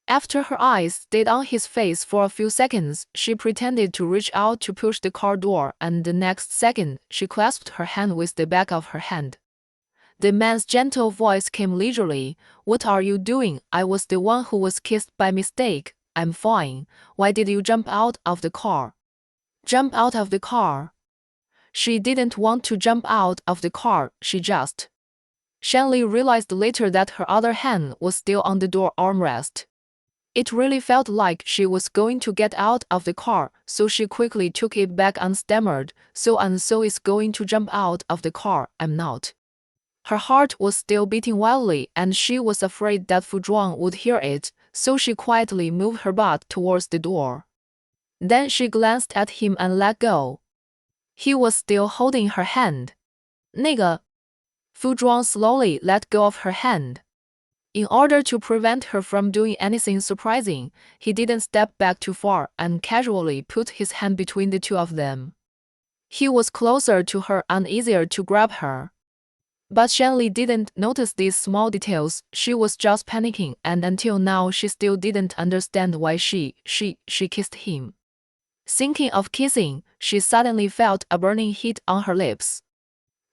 After her eyes stayed on his face for a few seconds, she pretended to reach out to push the car door, and the next second, she clasped her hand with the back of her hand. The man's gentle voice came leisurely. What are you doing? I was the one who was kissed by mistake. I'm fine. Why did you jump out of the car? Jump out of the car? She didn't want to jump out of the car, she just. Shanli realized later that her other hand was still on the door armrest. It really felt like she was going to get out of the car, so she quickly took it back and stammered, so is going to jump out of the car. I'm not. Her heart was still beating wildly, and she was afraid that Fu Zhuang would hear it, so she quietly moved her butt towards the door. Then she glanced at him and let go. He was still holding her hand. 那个 Fu Zhuang slowly let go of her hand. In order to prevent her from doing anything surprising, he didn't step back too far and casually put his hand between the two of them. He was closer to her and easier to grab her. But Shanli didn't notice these small details. She was just panicking, and until now she still didn't understand why she kissed him. Thinking of kissing, she suddenly felt a burning heat on her lips.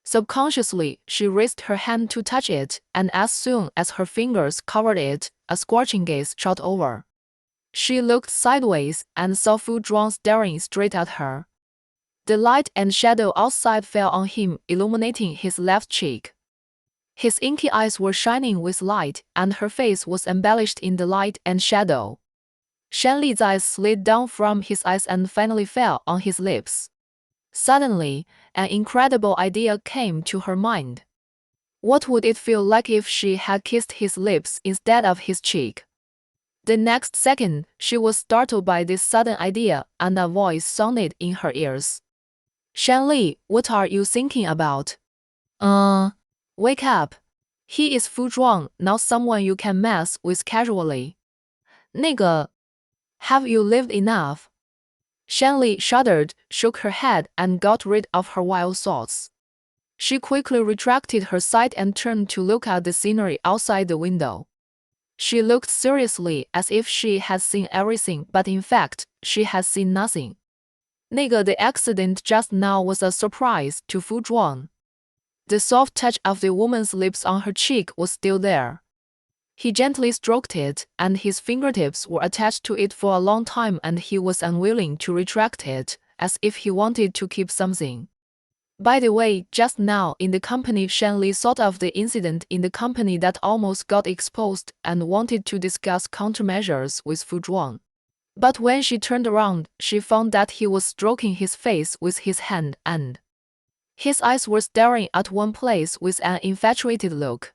Subconsciously, she raised her hand to touch it, and as soon as her fingers covered it, a scorching gaze shot over. She looked sideways and saw Fu Zhuang staring straight at her. The light and shadow outside fell on him, illuminating his left cheek. His inky eyes were shining with light, and her face was embellished in the light and shadow. Shanli's eyes slid down from his eyes and finally fell on his lips. Suddenly, an incredible idea came to her mind. What would it feel like if she had kissed his lips instead of his cheek? The next second, she was startled by this sudden idea, and a voice sounded in her ears. Shanli, what are you thinking about? Wake up. He is Fu Zhuang, not someone you can mess with casually. 那个 Have you lived enough? Shanli shuddered, shook her head, and got rid of her wild thoughts. She quickly retracted her sight and turned to look at the scenery outside the window. She looked seriously as if she had seen everything, but in fact, she had seen nothing. 那个 The accident just now was a surprise to Fu Zhuang. The soft touch of the woman's lips on her cheek was still there. He gently stroked it, and his fingertips were attached to it for a long time, and he was unwilling to retract it, as if he wanted to keep something. By the way, just now in the company, Shanli thought of the incident in the company that almost got exposed and wanted to discuss countermeasures with Fu Zhuang. But when she turned around, she found that he was stroking his face with his hand and his eyes were staring at one place with an infatuated look.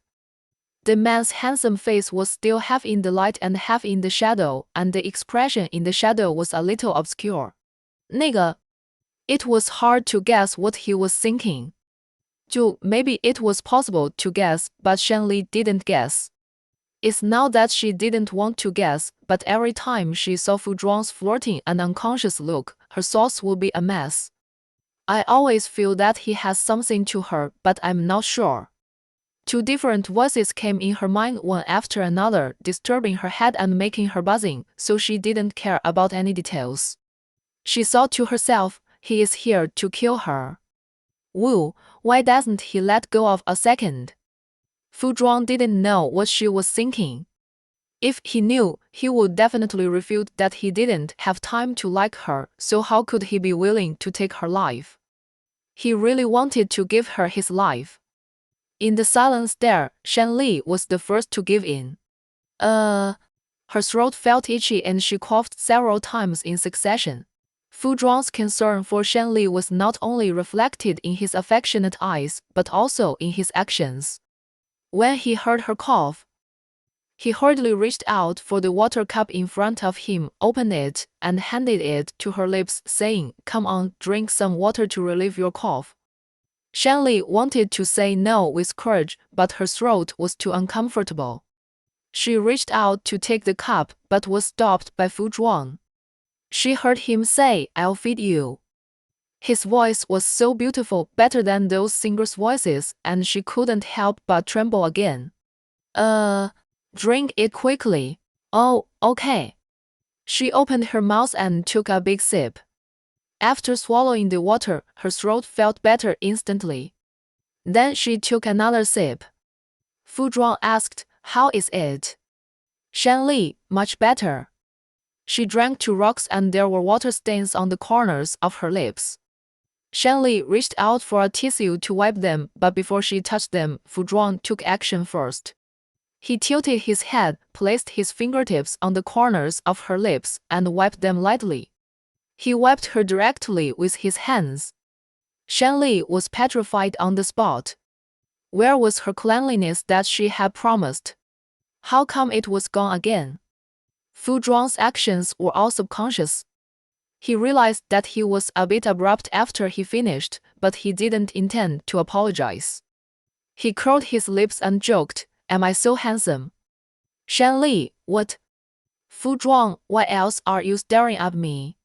The man's handsome face was still half in the light and half in the shadow, and the expression in the shadow was a little obscure. 那个 It was hard to guess what he was thinking. Maybe it was possible to guess, but Shanli didn't guess. It's not that she didn't want to guess, but every time she saw Fu Zhuang's flirting and unconscious look, her thoughts would be a mess. I always feel that he has something to her, but I'm not sure. Two different voices came in her mind one after another, disturbing her head and making her buzzing, so she didn't care about any details. She thought to herself, he is here to kill her. Woo, why doesn't he let go of a second? Fu Zhuang didn't know what she was thinking. If he knew, he would definitely refute that he didn't have time to like her, so how could he be willing to take her life? He really wanted to give her his life. In the silence there, Shanli was the first to give in. Her throat felt itchy and she coughed several times in succession. Fu Zhuang's concern for Shanli was not only reflected in his affectionate eyes, but also in his actions. When he heard her cough, he hurriedly reached out for the water cup in front of him, opened it, and handed it to her lips, saying, "Come on, drink some water to relieve your cough." Shanli wanted to say no with courage, but her throat was too uncomfortable. She reached out to take the cup, but was stopped by Fu Zhuang. She heard him say, "I'll feed you." His voice was so beautiful, better than those singers' voices, and she couldn't help but tremble again. Drink it quickly. Oh, okay. She opened her mouth and took a big sip. After swallowing the water, her throat felt better instantly. Then she took another sip. Fu Zhuang asked, "How is it?" Shanli, "Much better." She drank 2 rocks and there were water stains on the corners of her lips. Shanli reached out for a tissue to wipe them, but before she touched them, Fu Zhuang took action first. He tilted his head, placed his fingertips on the corners of her lips, and wiped them lightly. He wiped her directly with his hands. Shanli was petrified on the spot. Where was her cleanliness that she had promised? How come it was gone again? Fu Zhuang's actions were all subconscious. He realized that he was a bit abrupt after he finished, but he didn't intend to apologize. He curled his lips and joked, "Am I so handsome?" Shanli, "What?" Fu Zhuang, "Why else are you staring at me?"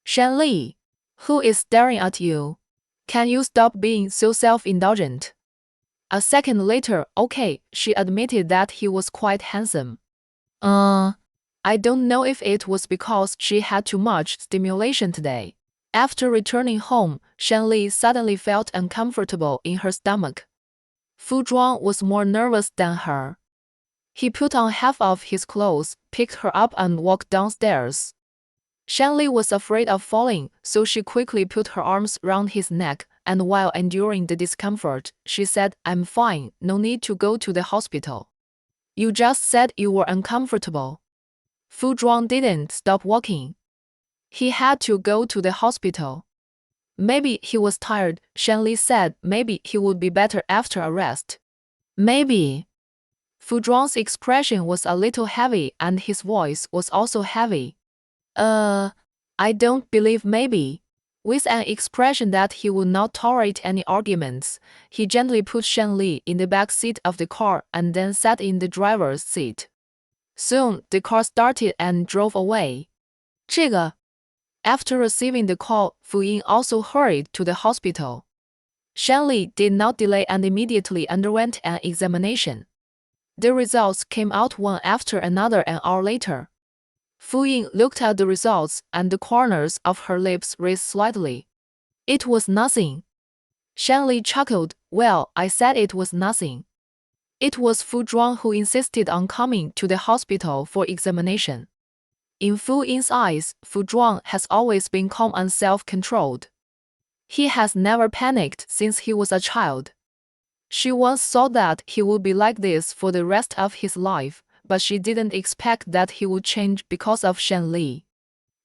Shanli, "Who is staring at you? Can you stop being so self-indulgent?" A second later, okay, she admitted that he was quite handsome. I don't know if it was because she had too much stimulation today. After returning home, Shanli suddenly felt uncomfortable in her stomach. Fu Zhuang was more nervous than her. He put on half of his clothes, picked her up and walked downstairs. Shanli was afraid of falling, so she quickly put her arms round his neck, and while enduring the discomfort, she said, "I'm fine, no need to go to the hospital." "You just said you were uncomfortable." Fu Zhuang didn't stop walking. He had to go to the hospital. Maybe he was tired, Shanli said. Maybe he would be better after a rest. Maybe. Fu Zhuang's expression was a little heavy and his voice was also heavy. I don't believe maybe. With an expression that he would not tolerate any arguments, he gently put Shanli in the back seat of the car and then sat in the driver's seat. Soon, the car started and drove away. 这个 After receiving the call, Fu Ying also hurried to the hospital. Shanli did not delay and immediately underwent an examination. The results came out one after another an hour later. Fu Ying looked at the results and the corners of her lips raised slightly. It was nothing. Shanli chuckled. Well, I said it was nothing. It was Fu Zhuang who insisted on coming to the hospital for examination. In Fu Ying's eyes, Fu Zhuang has always been calm and self-controlled. He has never panicked since he was a child. She once thought that he would be like this for the rest of his life, but she didn't expect that he would change because of Shen Li.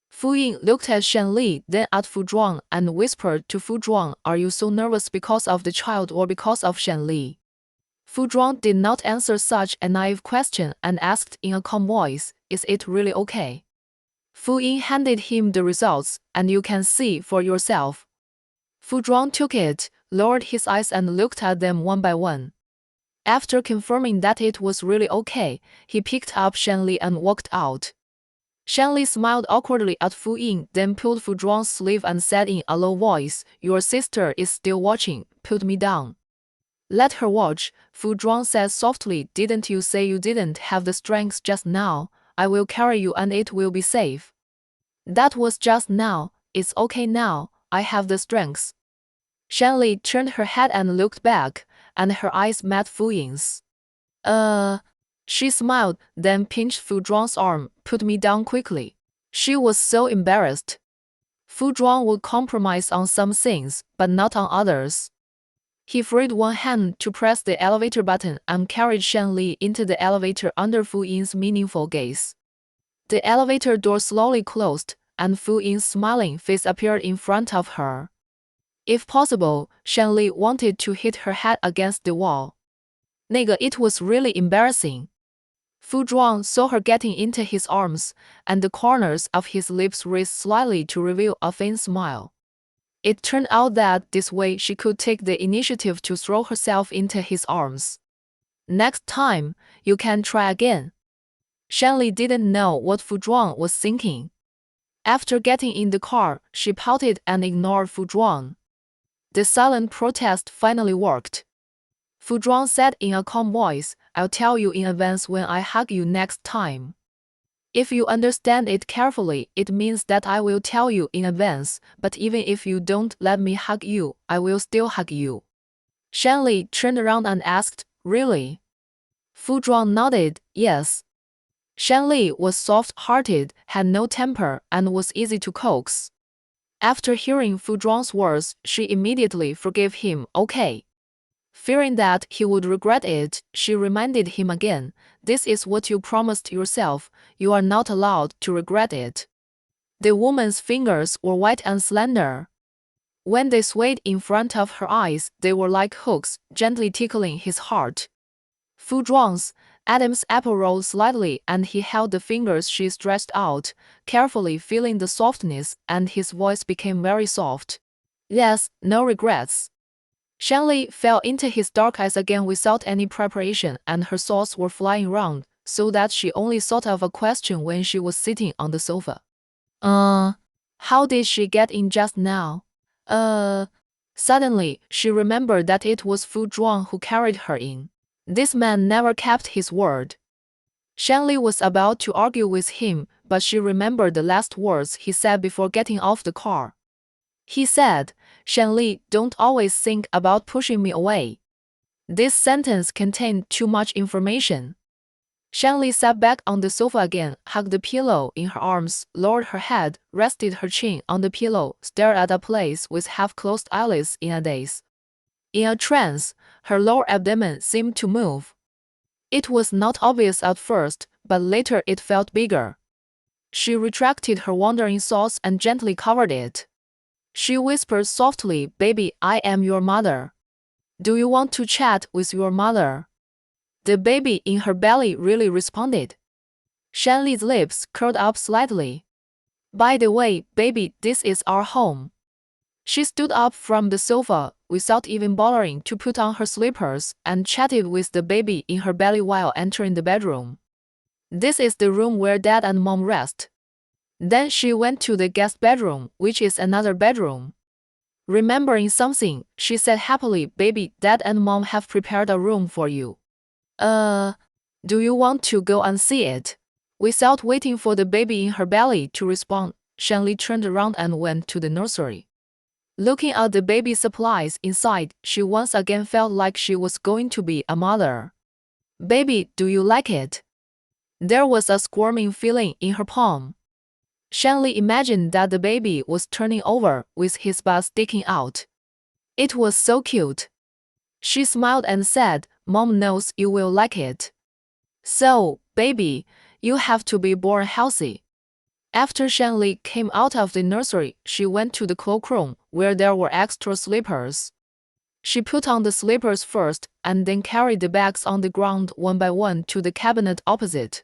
Fu Ying looked at Shen Li, then at Fu Zhuang, and whispered to Fu Zhuang, "Are you so nervous because of the child or because of Shen Li?" Fu Zhuang did not answer such a naive question and asked in a calm voice, "Is it really okay?" Fu Ying handed him the results, "And you can see for yourself." Fu Zhuang took it, lowered his eyes and looked at them one by one. After confirming that it was really okay, he picked up Shen Li and walked out. Shen Li smiled awkwardly at Fu Ying, then pulled Fu Zhuang's sleeve and said in a low voice, "Your sister is still watching, put me down." "Let her watch," Fu Zhuang said softly. "Didn't you say you didn't have the strength just now? I will carry you and it will be safe." "That was just now. It's okay now. I have the strength." Shen Li turned her head and looked back, and her eyes met Fu Ying's. She smiled, then pinched Fu Zhuang's arm. "Put me down quickly." She was so embarrassed. Fu Zhuang would compromise on some things, but not on others. He freed one hand to press the elevator button and carried Shen Li into the elevator under Fu Ying's meaningful gaze. The elevator door slowly closed, and Fu Ying's smiling face appeared in front of her. If possible, Shen Li wanted to hit her head against the wall. It was really embarrassing. Fu Zhuang saw her getting into his arms, and the corners of his lips raised slightly to reveal a faint smile. It turned out that this way she could take the initiative to throw herself into his arms. "Next time, you can try again." Shen Li didn't know what Fu Zhuang was thinking. After getting in the car, she pouted and ignored Fu Zhuang. The silent protest finally worked. Fu Zhuang said in a calm voice, "I'll tell you in advance when I hug you next time. If you understand it carefully, it means that I will tell you in advance, but even if you don't let me hug you, I will still hug you." Shen Li turned around and asked, "Really?" Fu Zhuang nodded, "Yes." Shen Li was soft-hearted, had no temper, and was easy to coax. After hearing Fu Zhuang's words, she immediately forgave him. "Okay." Fearing that he would regret it, she reminded him again, "This is what you promised yourself. You are not allowed to regret it." The woman's fingers were white and slender. When they swayed in front of her eyes, they were like hooks, gently tickling his heart. Fu Zhuang's, Adam's apple rolled slightly and he held the fingers she stretched out, carefully feeling the softness, and his voice became very soft. "Yes, no regrets." Shen Li fell into his dark eyes again without any preparation, and her thoughts were flying round, so that she only thought of a question when she was sitting on the sofa. How did she get in just now? Suddenly, she remembered that it was Fu Zhuang who carried her in. This man never kept his word. Shen Li was about to argue with him, but she remembered the last words he said before getting off the car. He said, "Shen Li, don't always think about pushing me away." This sentence contained too much information. Shen Li sat back on the sofa again, hugged the pillow in her arms, lowered her head, rested her chin on the pillow, stared at a place with half-closed eyelids in a daze. In a trance, her lower abdomen seemed to move. It was not obvious at first, but later it felt bigger. She retracted her wandering thoughts and gently covered it. She whispered softly, "Baby, I am your mother. Do you want to chat with your mother?" The baby in her belly really responded. Shen Li's lips curled up slightly. "By the way, baby, this is our home." She stood up from the sofa, without even bothering to put on her slippers, and chatted with the baby in her belly while entering the bedroom. "This is the room where Dad and Mom rest." Then she went to the guest bedroom, which is another bedroom. Remembering something, she said happily, "Baby, Dad and Mom have prepared a room for you. Do you want to go and see it?" Without waiting for the baby in her belly to respond, Shen Li turned around and went to the nursery. Looking at the baby supplies inside, she once again felt like she was going to be a mother. "Baby, do you like it?" There was a squirming feeling in her palm. Shen Li imagined that the baby was turning over, with his butt sticking out. It was so cute. She smiled and said, "Mom knows you will like it." So, baby, you have to be born healthy. After Shanli came out of the nursery, she went to the cloakroom, where there were extra slippers. She put on the slippers first, and then carried the bags on the ground one by one to the cabinet opposite.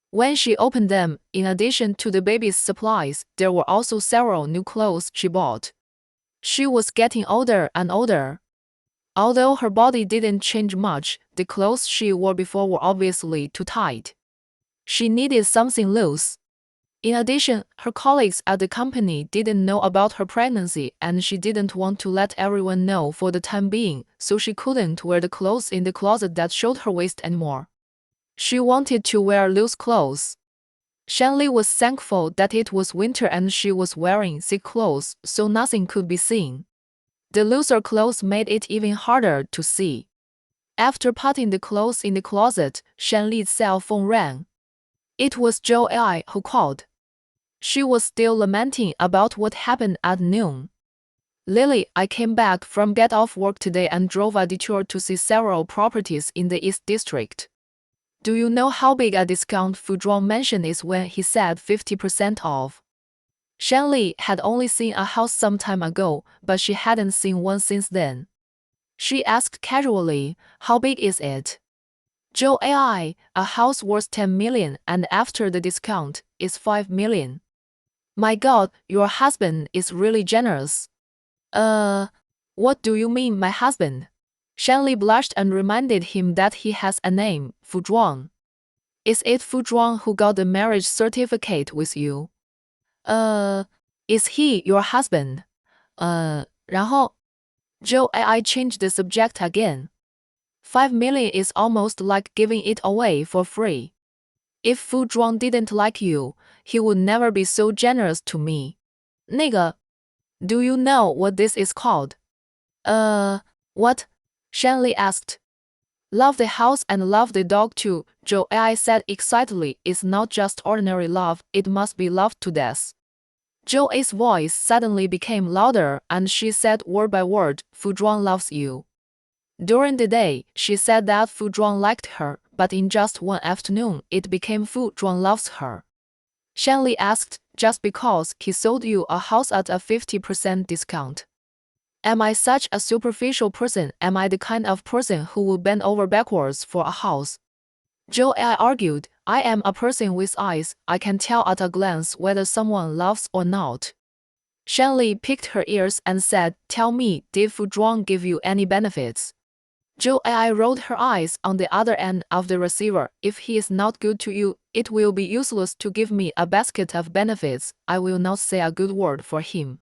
When she opened them, in addition to the baby's supplies, there were also several new clothes she bought. She was getting older and older. Although her body didn't change much, the clothes she wore before were obviously too tight. She needed something loose. In addition, her colleagues at the company didn't know about her pregnancy and she didn't want to let everyone know for the time being, so she couldn't wear the clothes in the closet that showed her waist anymore. She wanted to wear loose clothes. Shanli was thankful that it was winter and she was wearing thick clothes, so nothing could be seen. The looser clothes made it even harder to see. After putting the clothes in the closet, Shanli's cell phone rang. It was Zhou Ai who called. She was still lamenting about what happened at noon. Lily, I came back from get off work today and drove a detour to see several properties in the East District. Do you know how big a discount Fuzhuang mentioned is when he said 50% off? Shanli had only seen a house some time ago, but she hadn't seen one since then. She asked casually, how big is it? Zhou Ai, a house worth 10 million and after the discount, is 5 million. My God, your husband is really generous. What do you mean, my husband? Shanli blushed and reminded him that he has a name, Fuzhuang. Is it Fuzhuang who got the marriage certificate with you? Is he your husband? 然后 Zhou Ai changed the subject again. 5 million is almost like giving it away for free. If Fu Zhuang didn't like you, he would never be so generous to me. 那个 Do you know what this is called? What? Shanli asked. Love the house and love the dog too, Zhou Ai said excitedly. It's not just ordinary love, it must be loved to death. Zhou Ai's voice suddenly became louder and she said word by word, Fu Zhuang loves you. During the day, she said that Fu Zhuang liked her, but in just one afternoon, it became Fu Zhuang loves her. Shanli asked, just because he sold you a house at a 50% discount. Am I such a superficial person? Am I the kind of person who would bend over backwards for a house? Zhou Ai argued, I am a person with eyes, I can tell at a glance whether someone loves or not. Shanli picked her ears and said, tell me, did Fu Zhuang give you any benefits? Zhou Ai rolled her eyes on the other end of the receiver. If he is not good to you, it will be useless to give me a basket of benefits. I will not say a good word for him.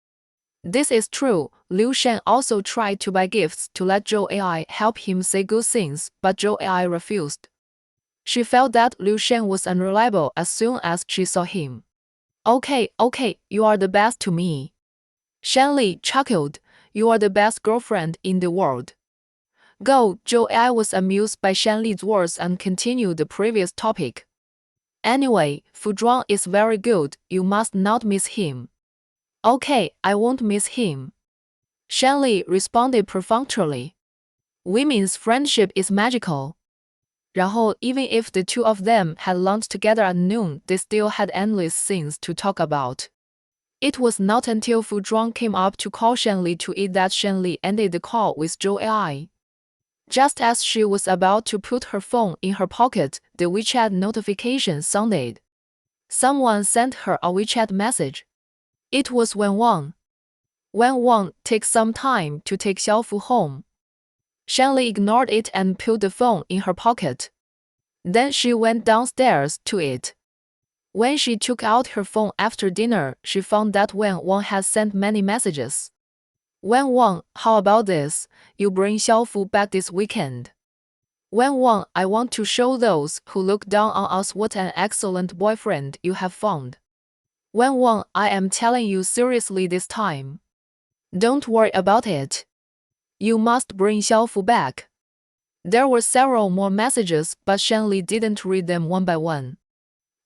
This is true. Liu Shen also tried to buy gifts to let Zhou Ai help him say good things, but Zhou Ai refused. She felt that Liu Shen was unreliable as soon as she saw him. Okay, you are the best to me. Shanli chuckled. You are the best girlfriend in the world. Go, Zhou Ai was amused by Shanli's words and continued the previous topic. Anyway, Fu Zhuang is very good, you must not miss him. Okay, I won't miss him. Shanli responded perfunctorily. Women's friendship is magical. 然后, even if the two of them had lunch together at noon, they still had endless things to talk about. It was not until Fu Zhuang came up to call Shanli to eat that Shanli ended the call with Zhou Ai. Just as she was about to put her phone in her pocket, the WeChat notification sounded. Someone sent her a WeChat message. It was Wen Wang. Wen Wang, take some time to take Xiaofu home. Shanli ignored it and put the phone in her pocket. Then she went downstairs to it. When she took out her phone after dinner, she found that Wen Wang had sent many messages. Wen Wang, how about this? You bring Xiaofu back this weekend. Wen Wang, I want to show those who look down on us what an excellent boyfriend you have found. Wen Wang, I am telling you seriously this time. Don't worry about it. You must bring Xiaofu back. There were several more messages, but Shanli didn't read them one by one.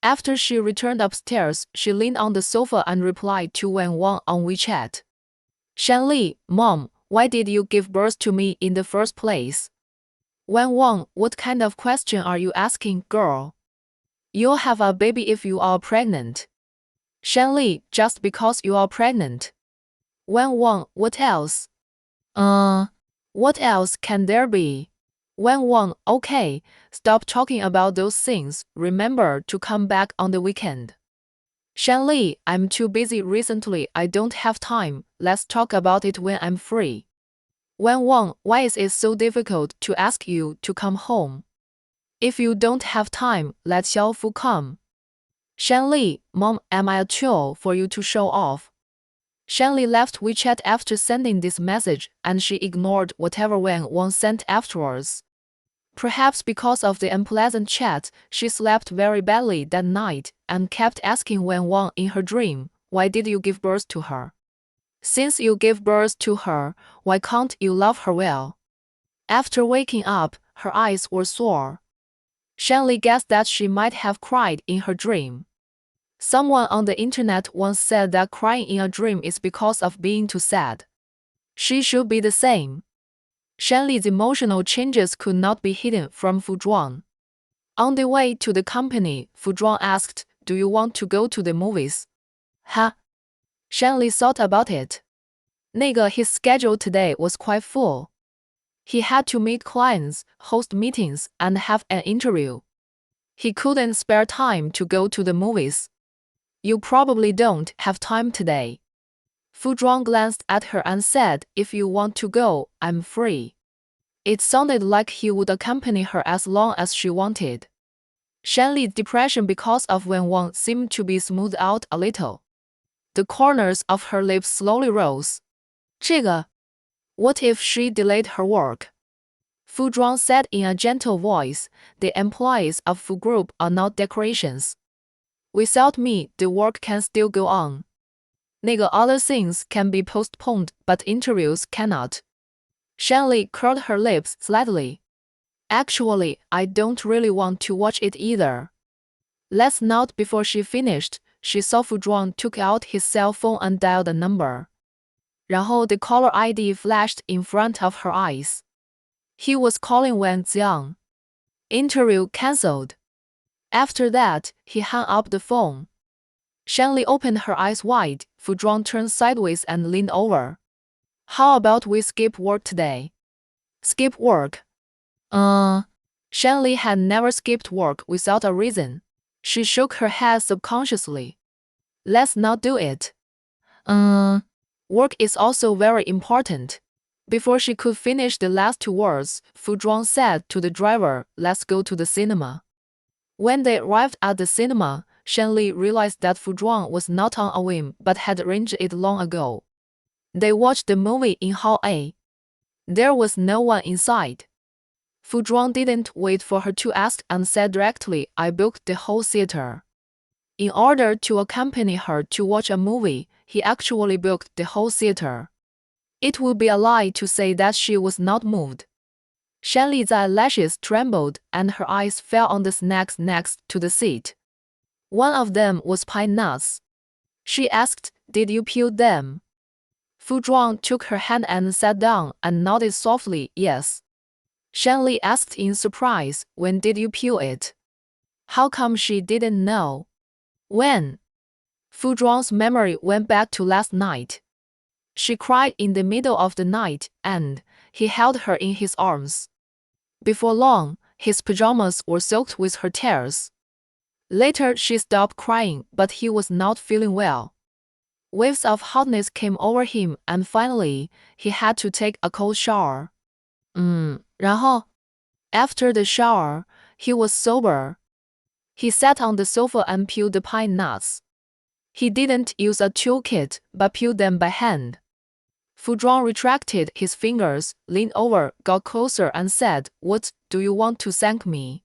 After she returned upstairs, she leaned on the sofa and replied to Wen Wang on WeChat. Shanli, Mom, why did you give birth to me in the first place? Wen Wang, what kind of question are you asking, girl? You'll have a baby if you are pregnant. Shanli, just because you are pregnant. Wen Wang, what else? What else can there be? Wen Wang, okay, stop talking about those things, remember to come back on the weekend. Shanli, I'm too busy recently, I don't have time, let's talk about it when I'm free. Wen Wang, why is it so difficult to ask you to come home? If you don't have time, let Xiaofu come. Shanli, Mom, am I a chore for you to show off? Shanli left WeChat after sending this message, and she ignored whatever Wen Wang sent afterwards. Perhaps because of the unpleasant chat, she slept very badly that night and kept asking Wen Wang in her dream, why did you give birth to her? Since you gave birth to her, why can't you love her well? After waking up, her eyes were sore. Shanli guessed that she might have cried in her dream. Someone on the internet once said that crying in a dream is because of being too sad. She should be the same. Shanli's emotional changes could not be hidden from Fu Zhuang. On the way to the company, Fu Zhuang asked, do you want to go to the movies? Huh? Shanli thought about it. His schedule today was quite full. He had to meet clients, host meetings, and have an interview. He couldn't spare time to go to the movies. You probably don't have time today. Fu Zhuang glanced at her and said, if you want to go, I'm free. It sounded like he would accompany her as long as she wanted. Shanli's depression because of Wen Wang seemed to be smoothed out a little. The corners of her lips slowly rose. 这个 What if she delayed her work? Fu Zhuang said in a gentle voice, the employees of Fu Group are not decorations. Without me, the work can still go on. Other things can be postponed, but interviews cannot. Shanli curled her lips slightly. Actually, I don't really want to watch it either. Last night before she finished, she saw Fu Zhuang took out his cell phone and dialed a number. 然后 the caller ID flashed in front of her eyes. He was calling Wang Jiang. Interview cancelled. After that, he hung up the phone. Shanli opened her eyes wide. Fu Zhuang turned sideways and leaned over. How about we skip work today? Skip work? Shanli had never skipped work without a reason. She shook her head subconsciously. Let's not do it. Work is also very important. Before she could finish the last two words, Fu Zhuang said to the driver, let's go to the cinema. When they arrived at the cinema, Shanli realized that Fu Zhuang was not on a whim but had arranged it long ago. They watched the movie in Hall A. There was no one inside. Fu Zhuang didn't wait for her to ask and said directly, I booked the whole theater. In order to accompany her to watch a movie, he actually booked the whole theater. It would be a lie to say that she was not moved. Shanli's eyelashes trembled and her eyes fell on the snacks next to the seat. One of them was pine nuts. She asked, did you peel them? Fu Zhuang took her hand and sat down and nodded softly, yes. Shanli asked in surprise, when did you peel it? How come she didn't know? When? Fu Zhuang's memory went back to last night. She cried in the middle of the night, and he held her in his arms. Before long, his pajamas were soaked with her tears. Later she stopped crying, but he was not feeling well. Waves of hotness came over him, and finally, he had to take a cold shower. 然后? After the shower, he was sober. He sat on the sofa and peeled the pine nuts. He didn't use a toolkit, but peeled them by hand. Fu Zhuang retracted his fingers, leaned over, got closer and said, what, do you want to thank me?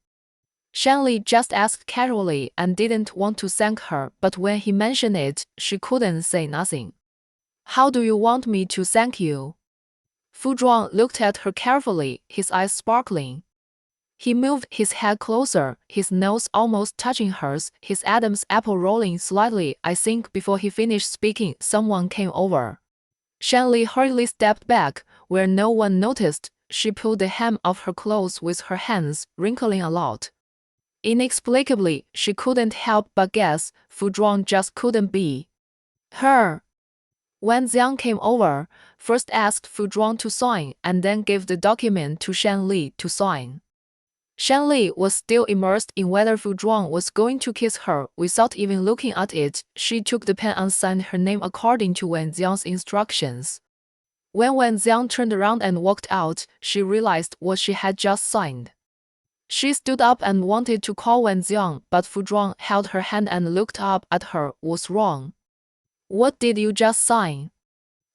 Shanli just asked casually and didn't want to thank her, but when he mentioned it, she couldn't say nothing. How do you want me to thank you? Fu Zhuang looked at her carefully, his eyes sparkling. He moved his head closer, his nose almost touching hers, his Adam's apple rolling slightly. I think before he finished speaking, someone came over. Shanli hurriedly stepped back. Where no one noticed, she pulled the hem of her clothes with her hands, wrinkling a lot. Inexplicably, she couldn't help but guess Fu Zhuang just couldn't be her. When Xiang came over, first asked Fu Zhuang to sign and then gave the document to Shan Li to sign. Shan Li was still immersed in whether Fu Zhuang was going to kiss her. Without even looking at it, she took the pen and signed her name according to Wen Xiang's instructions. When Wen Xiang turned around and walked out, she realized what she had just signed. She stood up and wanted to call Wen Xiang, but Fu Zhuang held her hand and looked up at her. What's wrong? What did you just sign?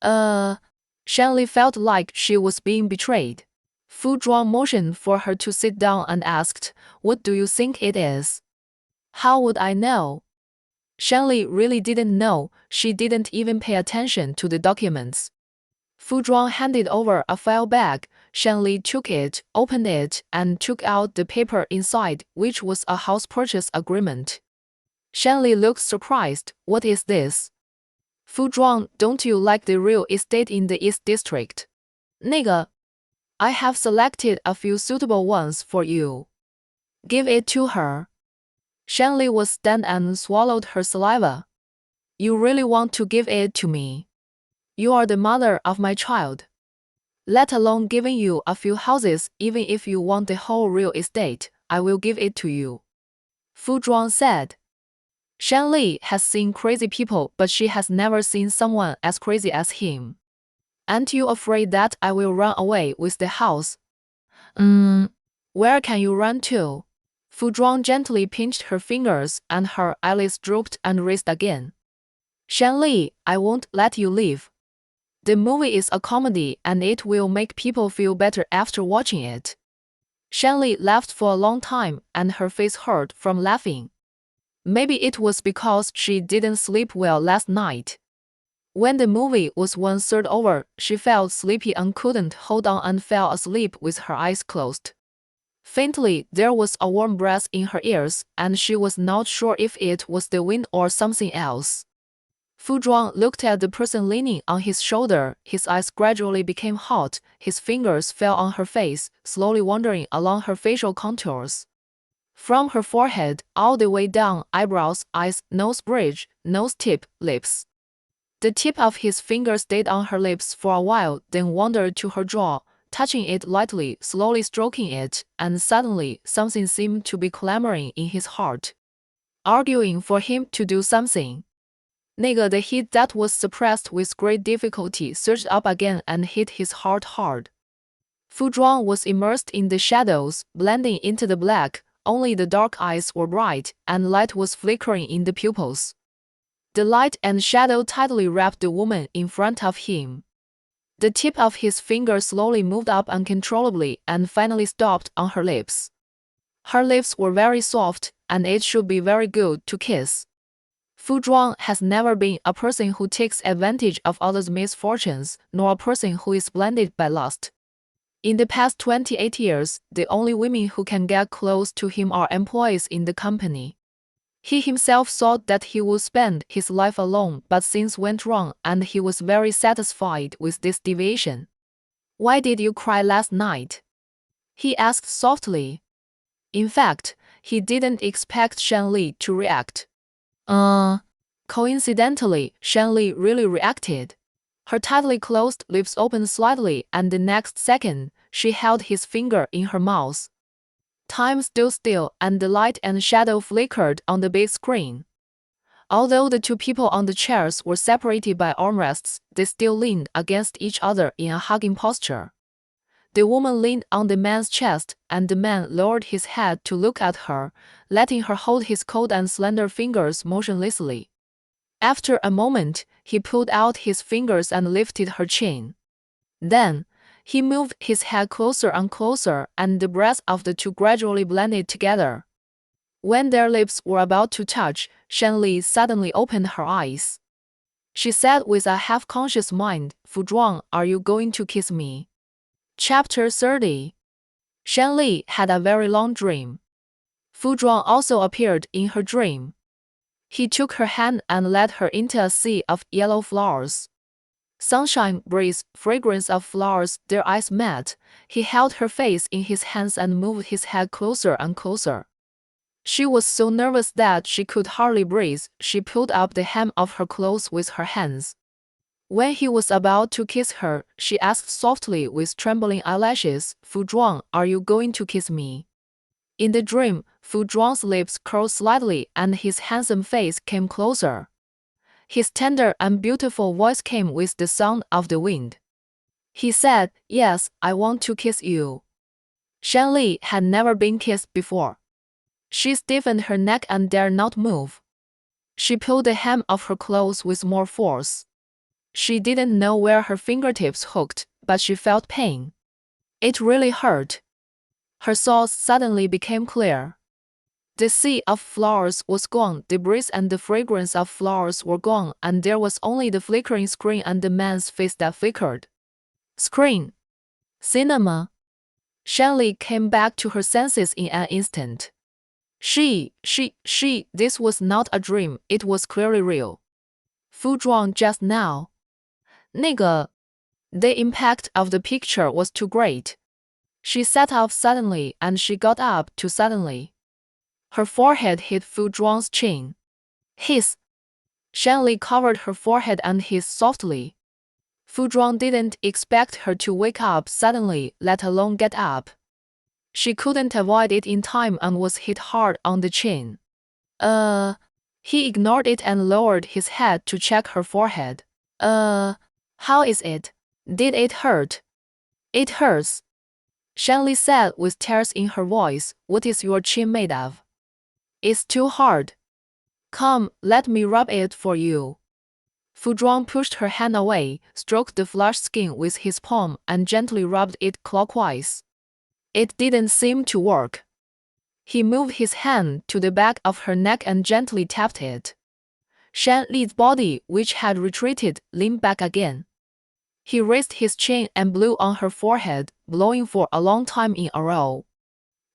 Shan Li felt like she was being betrayed. Fu Zhuang motioned for her to sit down and asked, What do you think it is? How would I know? Shan Li really didn't know. She didn't even pay attention to the documents. Fu Zhuang handed over a file bag. Shan Li took it, opened it, and took out the paper inside, which was a house purchase agreement. Shan Li looked surprised. What is this? Fu Zhuang, don't you like the real estate in the East District? 那个, I have selected a few suitable ones for you. Give it to her. Shan Li was stunned and swallowed her saliva. You really want to give it to me? You are the mother of my child. Let alone giving you a few houses, even if you want the whole real estate, I will give it to you. Fu Zhuang said. Shan Li has seen crazy people, but she has never seen someone as crazy as him. Aren't you afraid that I will run away with the house? Where can you run to? Fu Zhuang gently pinched her fingers and her eyelids drooped and raised again. Shan Li, I won't let you leave. The movie is a comedy and it will make people feel better after watching it. Shan Li laughed for a long time and her face hurt from laughing. Maybe it was because she didn't sleep well last night. When the movie was 1/3 over, she felt sleepy and couldn't hold on and fell asleep with her eyes closed. Faintly, there was a warm breath in her ears, and she was not sure if it was the wind or something else. Fu Zhuang looked at the person leaning on his shoulder. His eyes gradually became hot. His fingers fell on her face, slowly wandering along her facial contours. From her forehead, all the way down, eyebrows, eyes, nose bridge, nose tip, lips. The tip of his finger stayed on her lips for a while, then wandered to her jaw, touching it lightly, slowly stroking it, and suddenly, something seemed to be clamoring in his heart, arguing for him to do something. The heat that was suppressed with great difficulty surged up again and hit his heart hard. Fu Zhuang was immersed in the shadows, blending into the black. Only the dark eyes were bright, and light was flickering in the pupils. The light and shadow tightly wrapped the woman in front of him. The tip of his finger slowly moved up uncontrollably and finally stopped on her lips. Her lips were very soft, and it should be very good to kiss. Fu Zhuang has never been a person who takes advantage of others' misfortunes, nor a person who is blinded by lust. In the past 28 years, the only women who can get close to him are employees in the company. He himself thought that he would spend his life alone, but things went wrong and he was very satisfied with this deviation. Why did you cry last night? He asked softly. In fact, he didn't expect Shan Li to react. Coincidentally, Shan Li really reacted. Her tightly closed lips opened slightly, and the next second, she held his finger in her mouth. Time stood still, and the light and shadow flickered on the big screen. Although the two people on the chairs were separated by armrests, they still leaned against each other in a hugging posture. The woman leaned on the man's chest, and the man lowered his head to look at her, letting her hold his cold and slender fingers motionlessly. After a moment, he pulled out his fingers and lifted her chin. Then, he moved his head closer and closer, and the breaths of the two gradually blended together. When their lips were about to touch, Shan Li suddenly opened her eyes. She said with a half-conscious mind, Fu Zhuang, are you going to kiss me? Chapter 30. Shan Li had a very long dream. Fu Zhuang also appeared in her dream. He took her hand and led her into a sea of yellow flowers. Sunshine, breeze, fragrance of flowers, their eyes met. He held her face in his hands and moved his head closer and closer. She was so nervous that she could hardly breathe. She pulled up the hem of her clothes with her hands. When he was about to kiss her, she asked softly with trembling eyelashes, Fu Zhuang, are you going to kiss me? In the dream, Fu Zhuang's lips curled slightly and his handsome face came closer. His tender and beautiful voice came with the sound of the wind. He said, yes, I want to kiss you. Shan Li had never been kissed before. She stiffened her neck and dared not move. She pulled the hem of her clothes with more force. She didn't know where her fingertips hooked, but she felt pain. It really hurt. Her thoughts suddenly became clear. The sea of flowers was gone, the breeze and the fragrance of flowers were gone, and there was only the flickering screen and the man's face that flickered. Screen. Cinema. Shan Li came back to her senses in an instant. This was not a dream, it was clearly real. Fu Zhuang just now. 那个. The impact of the picture was too great. She sat up suddenly and she got up too suddenly. Her forehead hit Fu Zhuang's chin. Hiss. Shan Li covered her forehead and hissed softly. Fu Zhuang didn't expect her to wake up suddenly, let alone get up. She couldn't avoid it in time and was hit hard on the chin. He ignored it and lowered his head to check her forehead. How is it? Did it hurt? It hurts. Shan Li said with tears in her voice, what is your chin made of? It's too hard. Come, let me rub it for you. Fu Zhuang pushed her hand away, stroked the flushed skin with his palm, and gently rubbed it clockwise. It didn't seem to work. He moved his hand to the back of her neck and gently tapped it. Shan Li's body, which had retreated, leaned back again. He raised his chin and blew on her forehead, blowing for a long time in a row.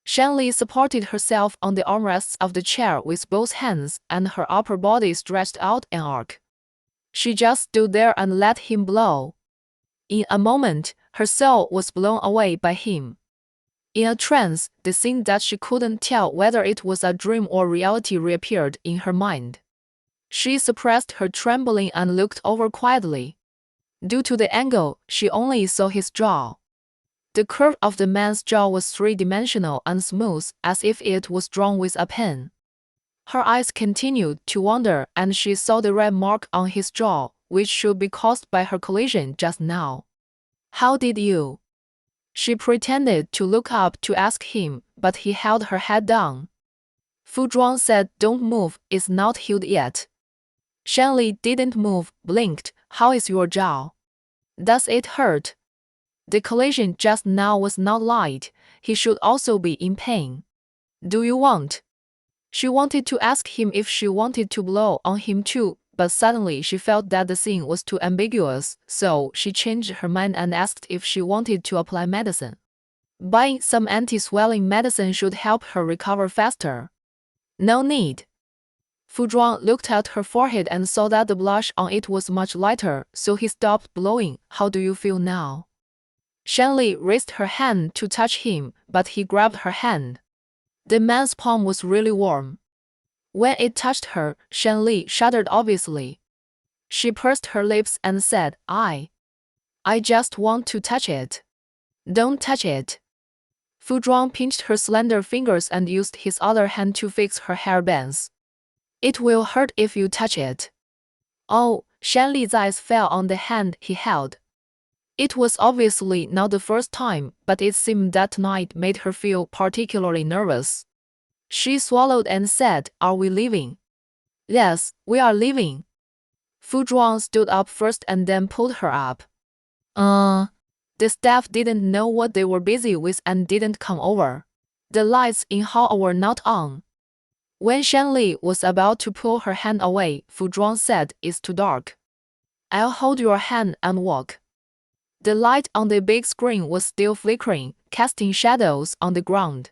Shan Li supported herself on the armrests of the chair with both hands, and her upper body stretched out an arc. She just stood there and let him blow. In a moment, her soul was blown away by him. In a trance, the scene that she couldn't tell whether it was a dream or reality reappeared in her mind. She suppressed her trembling and looked over quietly. Due to the angle, she only saw his jaw. The curve of the man's jaw was three-dimensional and smooth, as if it was drawn with a pen. Her eyes continued to wander, and she saw the red mark on his jaw, which should be caused by her collision just now. How did you? She pretended to look up to ask him, but he held her head down. Fu Zhuang said, don't move, it's not healed yet. Shan Li didn't move, blinked. How is your jaw? Does it hurt? The collision just now was not light. He should also be in pain. Do you want? She wanted to ask him if she wanted to blow on him too, but suddenly she felt that the scene was too ambiguous, so she changed her mind and asked if she wanted to apply medicine. Buying some anti-swelling medicine should help her recover faster. No need. Fu Zhuang looked at her forehead and saw that the blush on it was much lighter, so he stopped blowing. How do you feel now? Shan Li raised her hand to touch him, but he grabbed her hand. The man's palm was really warm. When it touched her, Shan Li shuddered obviously. She pursed her lips and said, I just want to touch it. Don't touch it. Fu Zhuang pinched her slender fingers and used his other hand to fix her hair bands. It will hurt if you touch it. Oh, Shan Li's eyes fell on the hand he held. It was obviously not the first time, but it seemed that tonight made her feel particularly nervous. She swallowed and said, are we leaving? Yes, we are leaving. Fu Zhuang stood up first and then pulled her up. The staff didn't know what they were busy with and didn't come over. The lights in hall were not on. When Shan Li was about to pull her hand away, Fu Zhuang said, it's too dark. I'll hold your hand and walk. The light on the big screen was still flickering, casting shadows on the ground.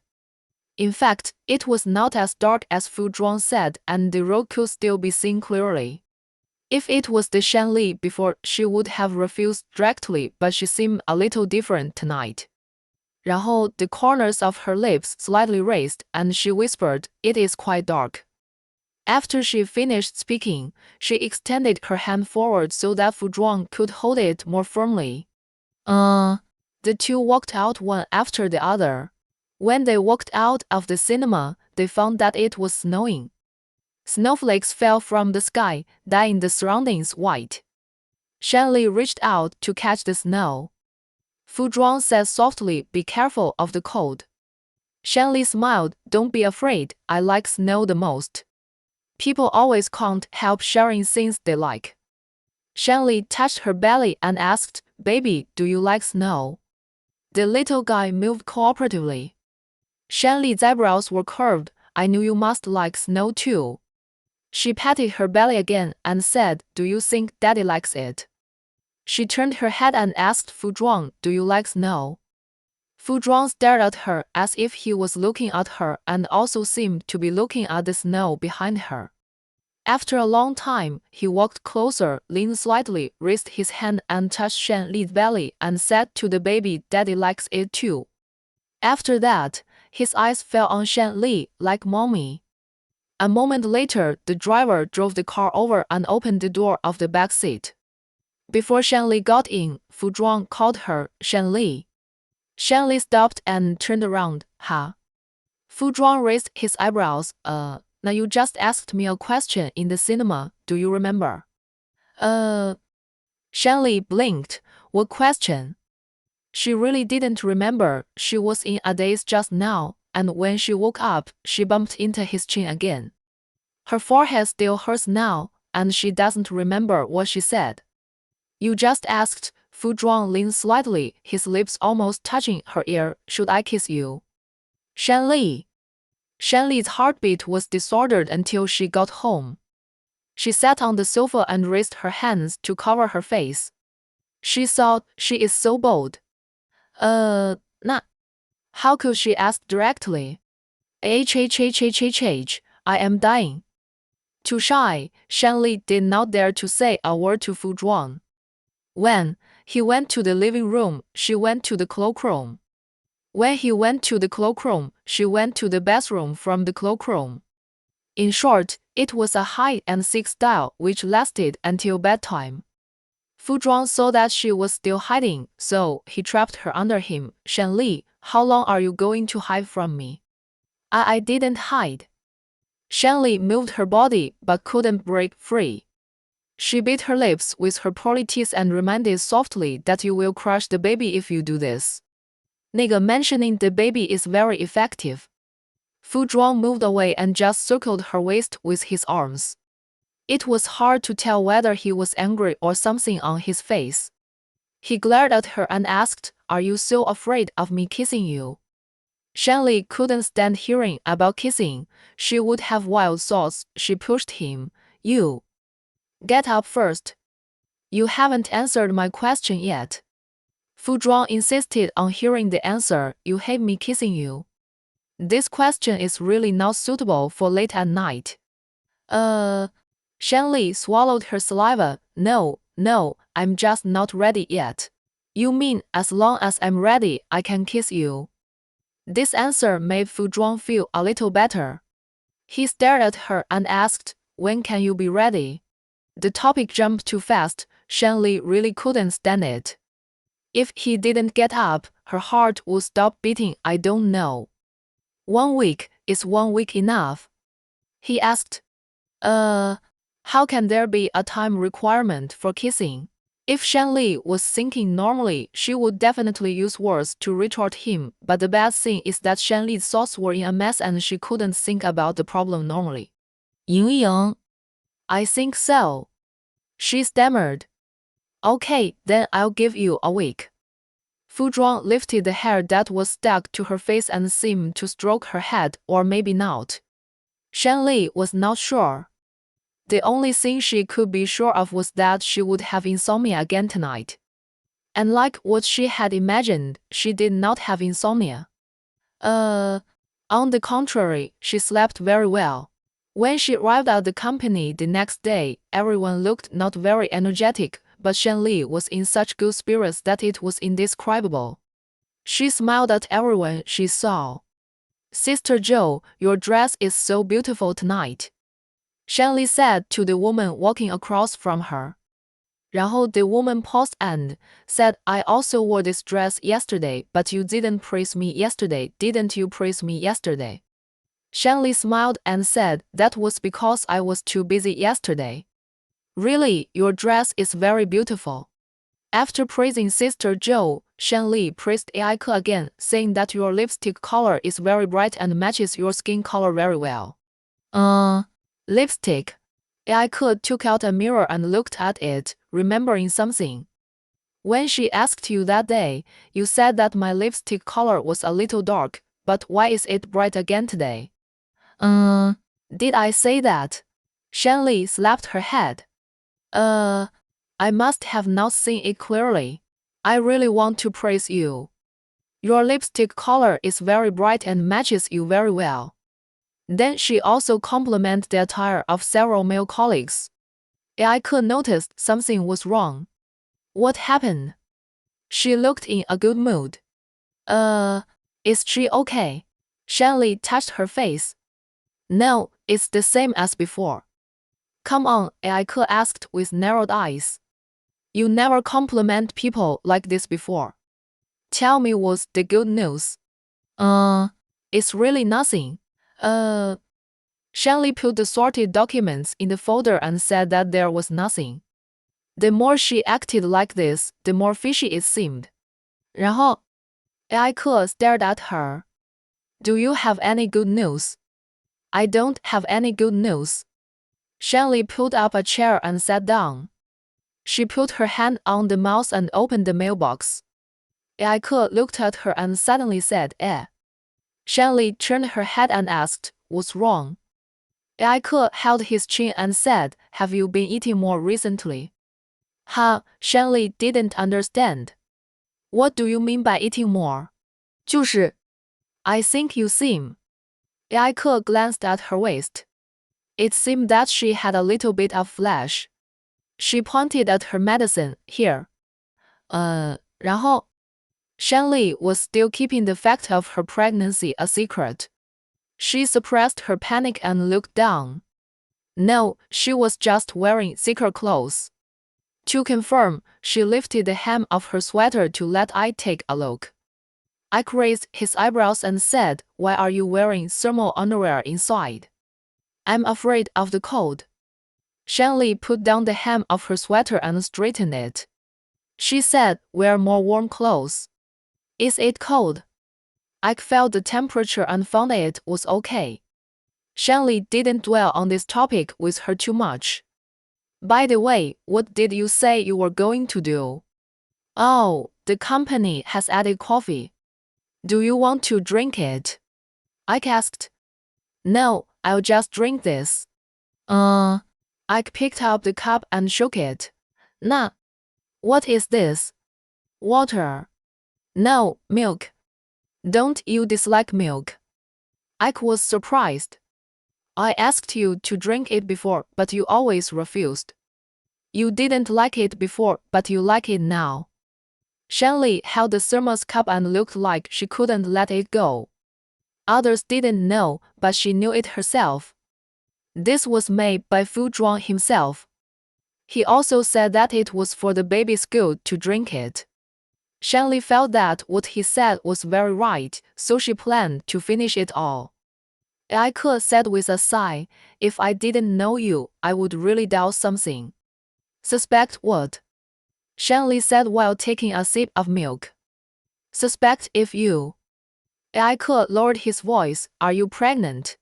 In fact, it was not as dark as Fu Zhuang said, and the road could still be seen clearly. If it was the Shanli before, she would have refused directly, but she seemed a little different tonight. 然后 the corners of her lips slightly raised, and she whispered, "It is quite dark." After she finished speaking, she extended her hand forward so that Fu Zhuang could hold it more firmly. The two walked out one after the other. When they walked out of the cinema, they found that it was snowing. Snowflakes fell from the sky, dyeing the surroundings white. Shanli reached out to catch the snow. Fu Zhuang said softly, "Be careful of the cold." Shanli smiled, "Don't be afraid, I like snow the most. People always can't help sharing things they like." Shanli touched her belly and asked, "Baby, do you like snow?" The little guy moved cooperatively. Shanli's eyebrows were curved. "I knew you must like snow too." She patted her belly again and said, "Do you think Daddy likes it?" She turned her head and asked Fu Zhuang, "Do you like snow?" Fu Zhuang stared at her as if he was looking at her and also seemed to be looking at the snow behind her. After a long time, he walked closer, leaned slightly, raised his hand and touched Shan Li's belly and said to the baby, "Daddy likes it too." After that, his eyes fell on Shan Li, like mommy. A moment later, the driver drove the car over and opened the door of the back seat. Before Shan Li got in, Fu Zhuang called her, "Shan Li." Shan Li stopped and turned around. "Huh?" Fu Zhuang raised his eyebrows. Now you just asked me a question in the cinema, do you remember?" Shan Li blinked. "What question?" She really didn't remember. She was in a daze just now, and when she woke up, she bumped into his chin again. Her forehead still hurts now, and she doesn't remember what she said. "You just asked," Fu Zhuang leaned slightly, his lips almost touching her ear, "Should I kiss you?" Shan Li. Shan Li's heartbeat was disordered until she got home. She sat on the sofa and raised her hands to cover her face. She thought, she is so bold. Nah. How could she ask directly? I am dying. Too shy, Shan Li did not dare to say a word to Fu Zhuang. When he went to the living room, she went to the cloakroom. When he went to the cloakroom, she went to the bathroom from the cloakroom. In short, it was a hide-and-seek style which lasted until bedtime. Fu Zhuang saw that she was still hiding, so he trapped her under him. "Shan Li, how long are you going to hide from me?" I didn't hide." Shan Li moved her body but couldn't break free. She bit her lips with her pearly teeth and reminded softly that you will crush the baby if you do this. 那个 mentioning the baby is very effective. Fu Zhuang moved away and just circled her waist with his arms. It was hard to tell whether he was angry or something on his face. He glared at her and asked, "Are you so afraid of me kissing you?" Shan Li couldn't stand hearing about kissing. She would have wild thoughts. She pushed him. "You get up first. You haven't answered my question yet." Fu Zhuang insisted on hearing the answer. "You hate me kissing you?" This question is really not suitable for late at night. Shan Li swallowed her saliva. No, I'm just not ready yet." "You mean as long as I'm ready, I can kiss you?" This answer made Fu Zhuang feel a little better. He stared at her and asked, "When can you be ready?" The topic jumped too fast. Shan Li really couldn't stand it. If he didn't get up, her heart would stop beating. "I don't know." "1 week, is 1 week enough?" he asked. How can there be a time requirement for kissing? If Shan Li was thinking normally, she would definitely use words to retort him, but the bad thing is that Shan Li's thoughts were in a mess and she couldn't think about the problem normally. "Ying, I think so," she stammered. "Okay, then I'll give you a week." Fu Zhuang lifted the hair that was stuck to her face and seemed to stroke her head, or maybe not. Shan Li was not sure. The only thing she could be sure of was that she would have insomnia again tonight. And like what she had imagined, she did not have insomnia. On the contrary, she slept very well. When she arrived at the company the next day, everyone looked not very energetic, but Shen Li was in such good spirits that it was indescribable. She smiled at everyone she saw. "Sister Zhou, your dress is so beautiful tonight," Shen Li said to the woman walking across from her. 然后 the woman paused and said, "I also wore this dress yesterday, but you didn't praise me yesterday, didn't you praise me yesterday?" Shen Li smiled and said, "That was because I was too busy yesterday." "Really, your dress is very beautiful." After praising Sister Zhou, Shen Li praised Aike again, saying that your lipstick color is very bright and matches your skin color very well. Lipstick. Aike took out a mirror and looked at it, remembering something. "When she asked you that day, you said that my lipstick color was a little dark, but why is it bright again today?" Did I say that?" Shen Li slapped her head. I must have not seen it clearly. I really want to praise you. Your lipstick color is very bright and matches you very well." Then she also complimented the attire of several male colleagues. Aike noticed something was wrong. "What happened?" She looked in a good mood. Is she okay?" Shen Li touched her face. "No, it's the same as before." "Come on," Aike asked with narrowed eyes. "You never compliment people like this before. Tell me what's the good news." It's really nothing." Shen Li put the sorted documents in the folder and said that there was nothing. The more she acted like this, the more fishy it seemed. 然后 Aike stared at her. "Do you have any good news?" "I don't have any good news." Shen Li pulled up a chair and sat down. She put her hand on the mouse and opened the mailbox. Aike looked at her and suddenly said, "Eh." Shen Li turned her head and asked, "What's wrong?" Aike held his chin and said, "Have you been eating more recently?" Shen Li didn't understand. "What do you mean by eating more?" 就是 "I think you seem." Aike glanced at her waist. It seemed that she had a little bit of flesh. She pointed at her medicine, "Here." 然后 Shen Li was still keeping the fact of her pregnancy a secret. She suppressed her panic and looked down. No, she was just wearing thicker clothes. To confirm, she lifted the hem of her sweater to let Ike take a look. Ike raised his eyebrows and said, "Why are you wearing thermal underwear inside?" "I'm afraid of the cold." Shen Li put down the hem of her sweater and straightened it. She said, "Wear more warm clothes." "Is it cold?" Ike felt the temperature and found it was okay. Shen Li didn't dwell on this topic with her too much. "By the way, what did you say you were going to do?" "Oh, the company has added coffee. Do you want to drink it?" Ike asked. "No, I'll just drink this." Ike picked up the cup and shook it. What is this?" "Water." "No, milk." "Don't you dislike milk?" Ike was surprised. "I asked you to drink it before, but you always refused." "You didn't like it before, but you like it now." Shen Li held the thermos cup and looked like she couldn't let it go. Others didn't know, but she knew it herself. This was made by Fu Zhuang himself. He also said that it was for the baby's good to drink it. Shen Li felt that what he said was very right, so she planned to finish it all. Aike said with a sigh, "If I didn't know you, I would really doubt something." "Suspect what?" Shen Li said while taking a sip of milk. "Suspect if you." Aike lowered his voice, "Are you pregnant?"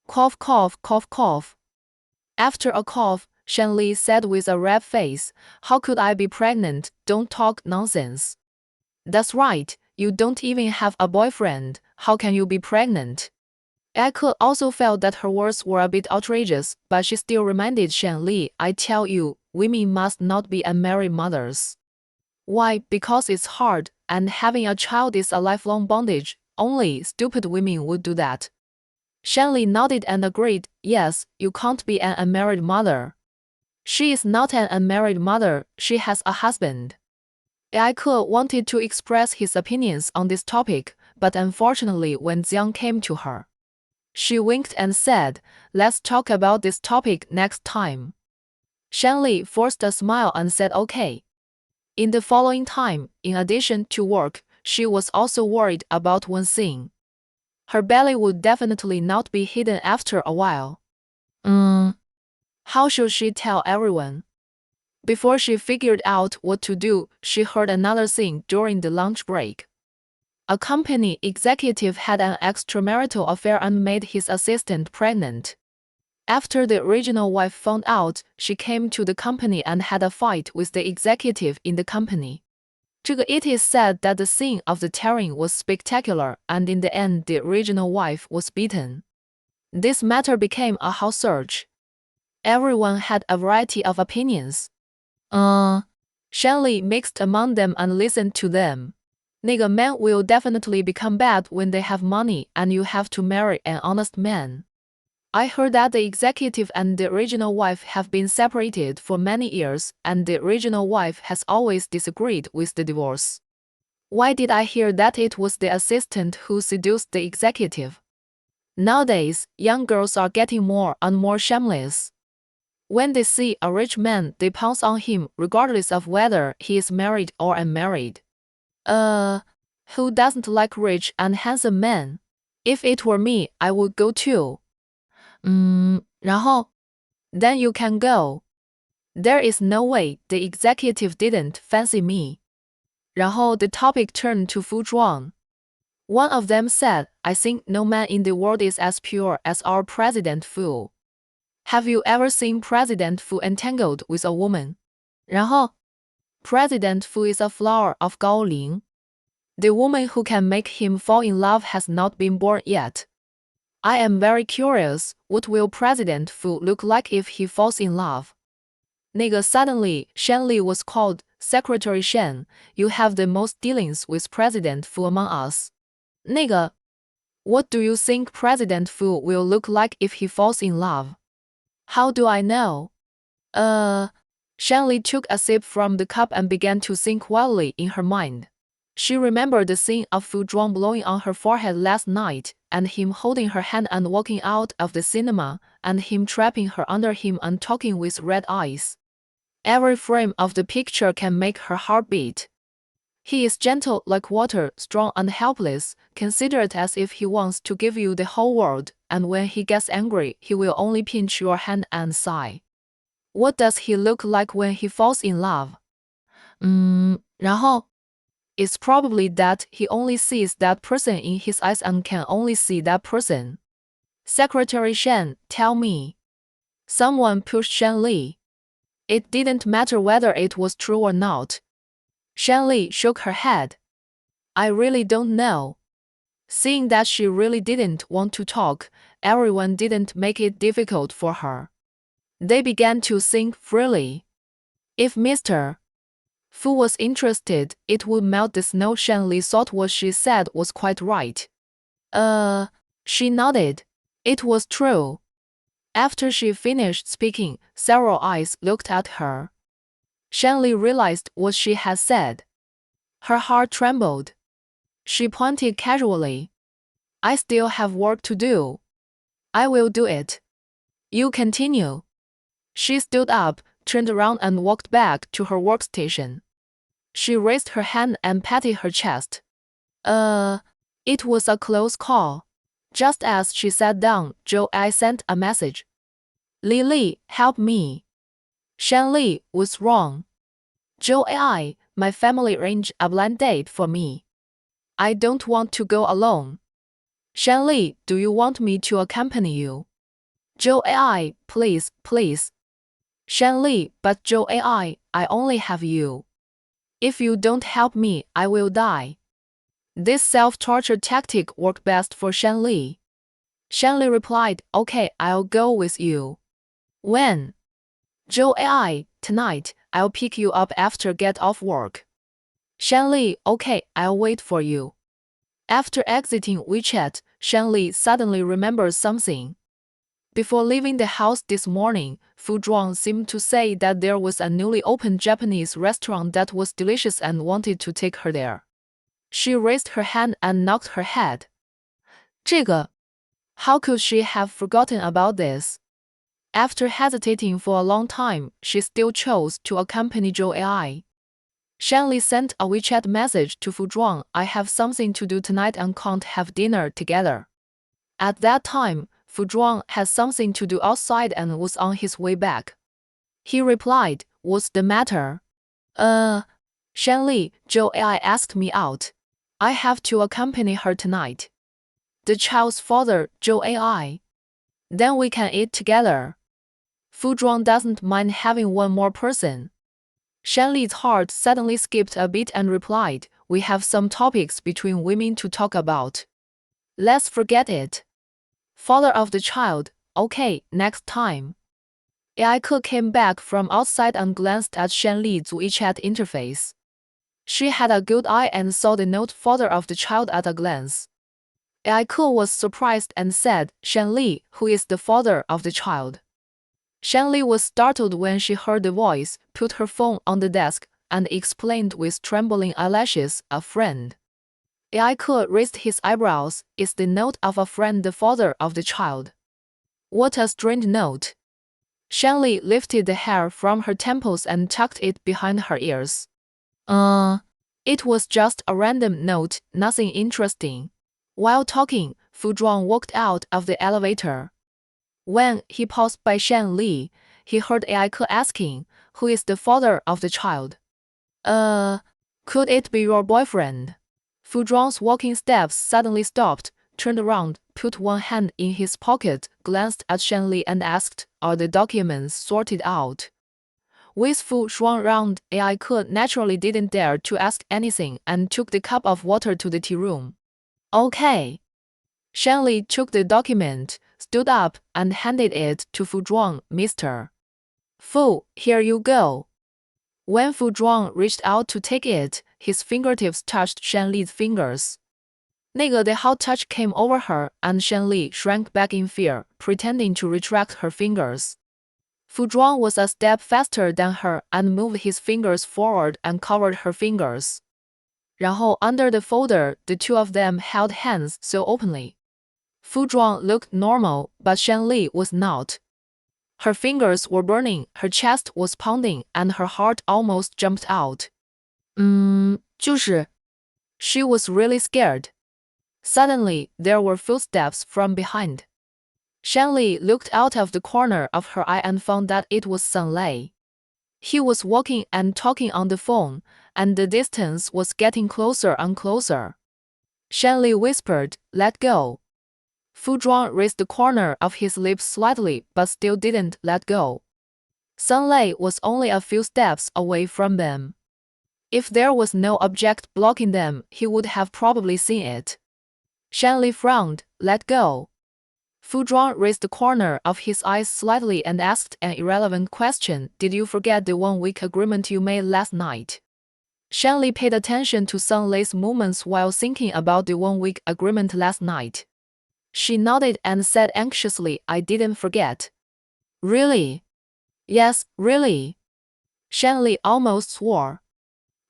Cough, cough, cough, cough. After a cough, Shen Li said with a red face, "How could I be pregnant? Don't talk nonsense." "That's right, you don't even have a boyfriend, how can you be pregnant?" Aike also felt that her words were a bit outrageous, but she still reminded Shen Li, "I tell you, women must not be unmarried mothers." "Why? Because it's hard, and having a child is a lifelong bondage. Only stupid women would do that." Shanley nodded and agreed, yes, you can't be an unmarried mother. She is not an unmarried mother, she has a husband. Aike wanted to express his opinions on this topic, but unfortunately when Jiang came to her, she winked and said, let's talk about this topic next time. Shanley forced a smile and said okay. In the following time, in addition to work, she was also worried about one thing. Her belly would definitely not be hidden after a while. How should she tell everyone? Before she figured out what to do, she heard another thing during the lunch break. A company executive had an extramarital affair and made his assistant pregnant. After the original wife found out, she came to the company and had a fight with the executive in the company. It is said that the scene of the tearing was spectacular, and in the end the original wife was beaten. This matter became a house search. Everyone had a variety of opinions. Shanley mixed among them and listened to them. 那个 man will definitely become bad when they have money, and you have to marry an honest man. I heard that the executive and the original wife have been separated for many years, and the original wife has always disagreed with the divorce. Why did I hear that it was the assistant who seduced the executive? Nowadays, young girls are getting more and more shameless. When they see a rich man, they pounce on him regardless of whether he is married or unmarried. Who doesn't like rich and handsome men? If it were me, I would go too. 然后 Then you can go. There is no way the executive didn't fancy me. 然后 the topic turned to 服装. One of them said, I think no man in the world is as pure as our President Fu. Have you ever seen President Fu entangled with a woman? 然后 President Fu is a flower of Gaoling. The woman who can make him fall in love has not been born yet. I am very curious, what will President Fu look like if he falls in love? Suddenly, Shanley was called, Secretary Shan, you have the most dealings with President Fu among us. What do you think President Fu will look like if he falls in love? How do I know? Shanley took a sip from the cup and began to think wildly in her mind. She remembered the scene of Fu Zhuang blowing on her forehead last night, and him holding her hand and walking out of the cinema, and him trapping her under him and talking with red eyes. Every frame of the picture can make her heart beat. He is gentle like water, strong and helpless, considerate as if he wants to give you the whole world, and when he gets angry, he will only pinch your hand and sigh. What does he look like when he falls in love? 然后 It's probably that he only sees that person in his eyes and can only see that person. Secretary Shan, tell me. Someone pushed Shanley. It didn't matter whether it was true or not. Shanley shook her head. I really don't know. Seeing that she really didn't want to talk, everyone didn't make it difficult for her. They began to think freely. If Mr. Fu was interested, it would melt the snow. Shanley thought what she said was quite right. She nodded. It was true. After she finished speaking, several eyes looked at her. Shanley realized what she had said. Her heart trembled. She pointed casually. I still have work to do. I will do it. You continue. She stood up, turned around and walked back to her workstation. She raised her hand and patted her chest. It was a close call. Just as she sat down, Joe sent a message. Lily, help me. Shanley, what's wrong? Joe my family arranged a blind date for me. I don't want to go alone. Shanley, do you want me to accompany you? Joe please, please. Shanley, but Joe I only have you. If you don't help me, I will die. This self-torture tactic worked best for Shanley. Shanley replied, okay, I'll go with you. When? Joe tonight, I'll pick you up after get off work. Shanley, okay, I'll wait for you. After exiting WeChat, Shanli suddenly remembers something. Before leaving the house this morning, Fu Zhuang seemed to say that there was a newly opened Japanese restaurant that was delicious and wanted to take her there. She raised her hand and knocked her head. 这个, how could she have forgotten about this? After hesitating for a long time, she still chose to accompany Zhou Ai. Shanli sent a WeChat message to Fu Zhuang, I have something to do tonight and can't have dinner together. At that time, Fu Zhuang had something to do outside and was on his way back. He replied, what's the matter? Shanli, Zhou Ai asked me out. I have to accompany her tonight. The child's father, Zhou Ai. Then we can eat together. Fu Zhuang doesn't mind having one more person. Shanli's heart suddenly skipped a beat and replied, we have some topics between women to talk about. Let's forget it. Father of the child, okay, next time. Aike came back from outside and glanced at Shanli's WeChat interface. She had a good eye and saw the note father of the child at a glance. Aike was surprised and said, Shanli, who is the father of the child? Shanli was startled when she heard the voice, put her phone on the desk, and explained with trembling eyelashes, a friend. Aike raised his eyebrows. Is the note of a friend the father of the child? What a strange note. Shanli lifted the hair from her temples and tucked it behind her ears. It was just a random note, nothing interesting. While talking, Fu Zhuang walked out of the elevator. When he passed by Shanli, he heard Aike asking, who is the father of the child? Could it be your boyfriend? Fu Zhuang's walking steps suddenly stopped, turned around, put one hand in his pocket, glanced at Shanli and asked, are the documents sorted out? With Fu Zhuang around, Aike naturally didn't dare to ask anything and took the cup of water to the tea room. Okay. Shanli took the document, stood up, and handed it to Fu Zhuang. Mister Fu, here you go. When Fu Zhuang reached out to take it, his fingertips touched Shanli's fingers. The hot touch came over her, and Shanli shrank back in fear, pretending to retract her fingers. Fu Zhuang was a step faster than her and moved his fingers forward and covered her fingers. 然后 under the folder, the two of them held hands so openly. Fu Zhuang looked normal, but Shanli was not. Her fingers were burning, her chest was pounding, and her heart almost jumped out. 就是. She was really scared. Suddenly, there were footsteps from behind. Shanli looked out of the corner of her eye and found that it was Sun Lei. He was walking and talking on the phone, and the distance was getting closer and closer. Shanli whispered, let go. Fu Zhuang raised the corner of his lips slightly but still didn't let go. Sun Lei was only a few steps away from them. If there was no object blocking them, he would have probably seen it. Shanli frowned, let go. Fu Zhuang raised the corner of his eyes slightly and asked an irrelevant question, did you forget the one-week agreement you made last night? Shanli paid attention to Sun Lei's movements while thinking about the one-week agreement last night. She nodded and said anxiously, I didn't forget. Really? Yes, really. Shanli almost swore.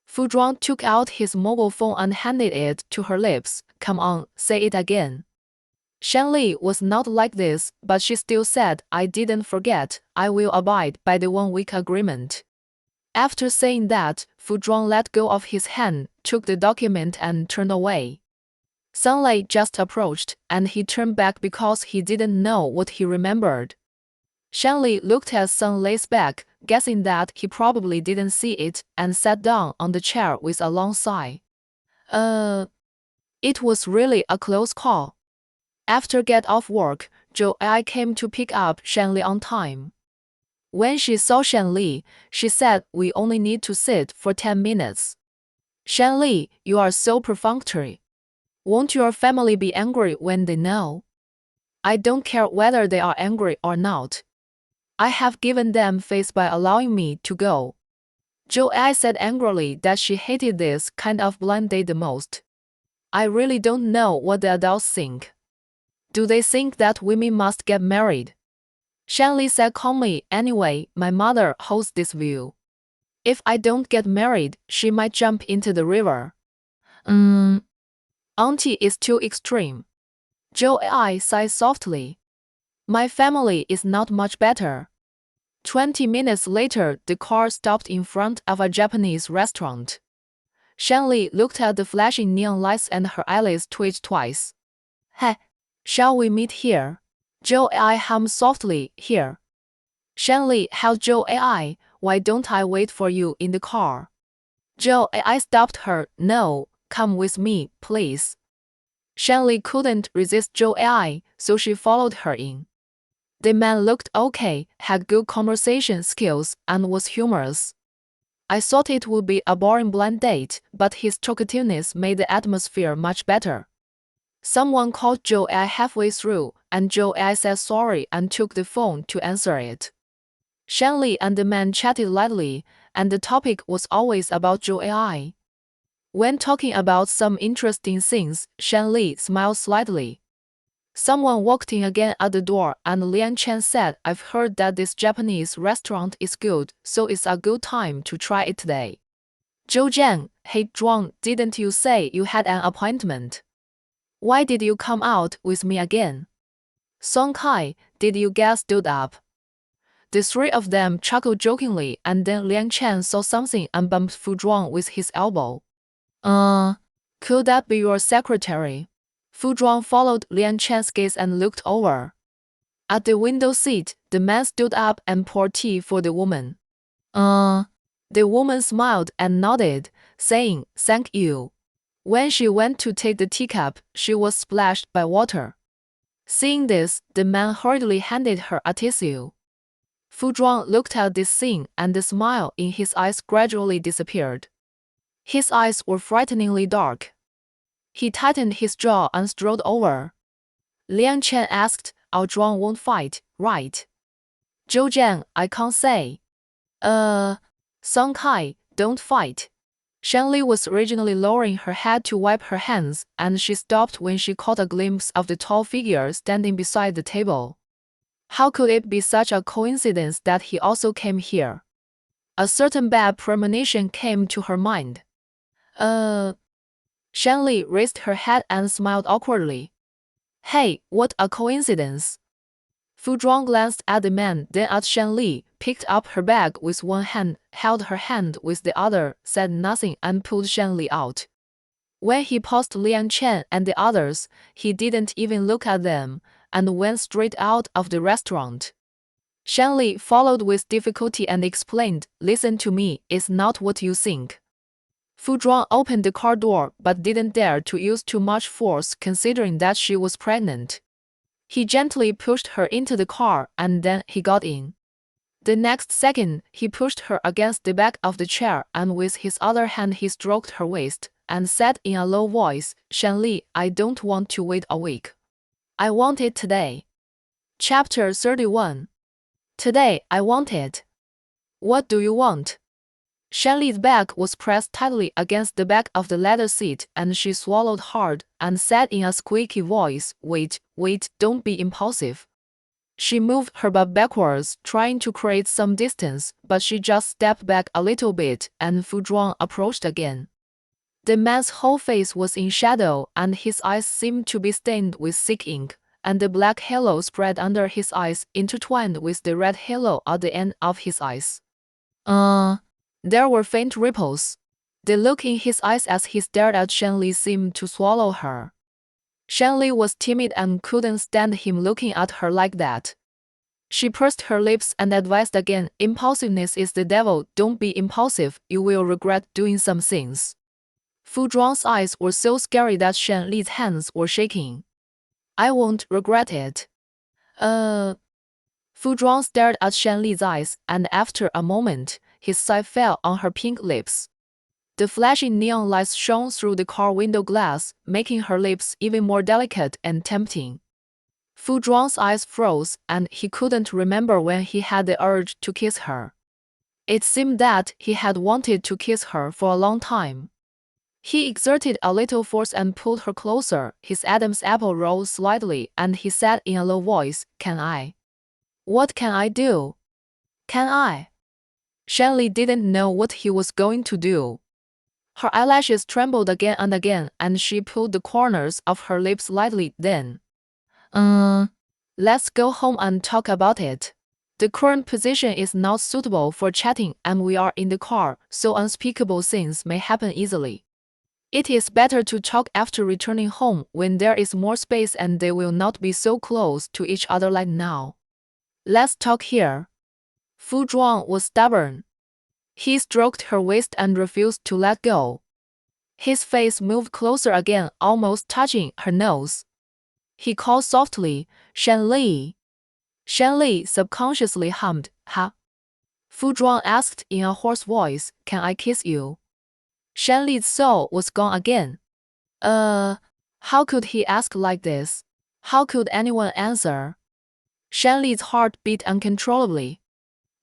Fu Zhuang took out his mobile phone and handed it to her lips. Come on, say it again. Shanli was not like this, but she still said, I didn't forget, I will abide by the one-week agreement. After saying that, Fu Zhuang let go of his hand, took the document and turned away. Sun Lei just approached, and he turned back because he didn't know what he remembered. Shanli looked at Sun Lei's back, guessing that he probably didn't see it, and sat down on the chair with a long sigh. It was really a close call. After get off work, Zhou Ai came to pick up Shanli on time. When she saw Shanli, she said, we only need to sit for 10 minutes. Shanli, you are so perfunctory. Won't your family be angry when they know? I don't care whether they are angry or not. I have given them face by allowing me to go. Zhou Ai said angrily that she hated this kind of blind date the most. I really don't know what the adults think. Do they think that women must get married? Shanley said calmly, anyway, my mother holds this view. If I don't get married, she might jump into the river. Auntie is too extreme. Joe sighed softly. My family is not much better. 20 minutes later, the car stopped in front of a Japanese restaurant. Shanley looked at the flashing neon lights and her eyelids twitched twice. Hey, shall we meet here? Joe hummed softly, here. Shanley held Joe why don't I wait for you in the car? Joe stopped her, no, come with me, please. Shanley couldn't resist Joe so she followed her in. The man looked okay, had good conversation skills, and was humorous. I thought it would be a boring blind date, but his talkativeness made the atmosphere much better. Someone called Joe halfway through, and Joe said sorry and took the phone to answer it. Shanley and the man chatted lightly, and the topic was always about Joe. When talking about some interesting things, Shanley smiled slightly. Someone walked in again at the door, and Lian Chen said, I've heard that this Japanese restaurant is good, so it's a good time to try it today. Zhou Jian, hey Zhuang, didn't you say you had an appointment? Why did you come out with me again? Song Kai, did you get stood up? The three of them chuckled jokingly, and then Lian Chen saw something and bumped Fu Zhuang with his elbow. Could that be your secretary? Fu Zhuang followed Lian Chen's gaze and looked over. At the window seat, the man stood up and poured tea for the woman. The woman smiled and nodded, saying, thank you. When she went to take the teacup, she was splashed by water. Seeing this, the man hurriedly handed her a tissue. Fu Zhuang looked at this scene, and the smile in his eyes gradually disappeared. His eyes were frighteningly dark. He tightened his jaw and strolled over. Lian Chen asked, our Zhuang won't fight, right? Zhou Jian, I can't say. Song Kai, don't fight. Shanley was originally lowering her head to wipe her hands, and she stopped when she caught a glimpse of the tall figure standing beside the table. How could it be such a coincidence that he also came here? A certain bad premonition came to her mind. Shanley raised her head and smiled awkwardly. Hey, what a coincidence. Fu Zhuang glanced at the man, then at Shanley, picked up her bag with one hand, held her hand with the other, said nothing and pulled Shanley out. When he passed Lian Chen and the others, he didn't even look at them, and went straight out of the restaurant. Shanley followed with difficulty and explained, listen to me, it's not what you think. Fu Zhuang opened the car door but didn't dare to use too much force considering that she was pregnant. He gently pushed her into the car and then he got in. The next second, he pushed her against the back of the chair and with his other hand he stroked her waist and said in a low voice, Shanley, I don't want to wait a week. I want it today. Chapter 31. Today, I want it. What do you want? Shanley's back was pressed tightly against the back of the leather seat and she swallowed hard and said in a squeaky voice, wait, don't be impulsive. She moved her butt backwards, trying to create some distance, but she just stepped back a little bit and Fu Zhuang approached again. The man's whole face was in shadow and his eyes seemed to be stained with thick ink, and the black halo spread under his eyes intertwined with the red halo at the end of his eyes. There were faint ripples. The look in his eyes as he stared at Shanley seemed to swallow her. Shanley was timid and couldn't stand him looking at her like that. She pursed her lips and advised again, impulsiveness is the devil, don't be impulsive, you will regret doing some things. Fu Zhuang's eyes were so scary that Shanley's hands were shaking. I won't regret it. Fu Zhuang stared at Shanley's eyes, and after a moment, his sigh fell on her pink lips. The flashing neon lights shone through the car window glass, making her lips even more delicate and tempting. Fu Zhuang's eyes froze, and he couldn't remember when he had the urge to kiss her. It seemed that he had wanted to kiss her for a long time. He exerted a little force and pulled her closer. His Adam's apple rose slightly, and he said in a low voice, "Can I? What can I do? Can I?" Shanley didn't know what he was going to do. Her eyelashes trembled again and again, and she pulled the corners of her lips lightly. Then, let's go home and talk about it. The current position is not suitable for chatting, and we are in the car, so unspeakable things may happen easily. It is better to talk after returning home when there is more space and they will not be so close to each other like now. Let's talk here. Fu Zhuang was stubborn. He stroked her waist and refused to let go. His face moved closer again, almost touching her nose. He called softly, "Shanley." Shanley subconsciously hummed, "Ha." Fu Zhuang asked in a hoarse voice, "Can I kiss you?" Shanley's soul was gone again. How could he ask like this? How could anyone answer? Shanley's heart beat uncontrollably.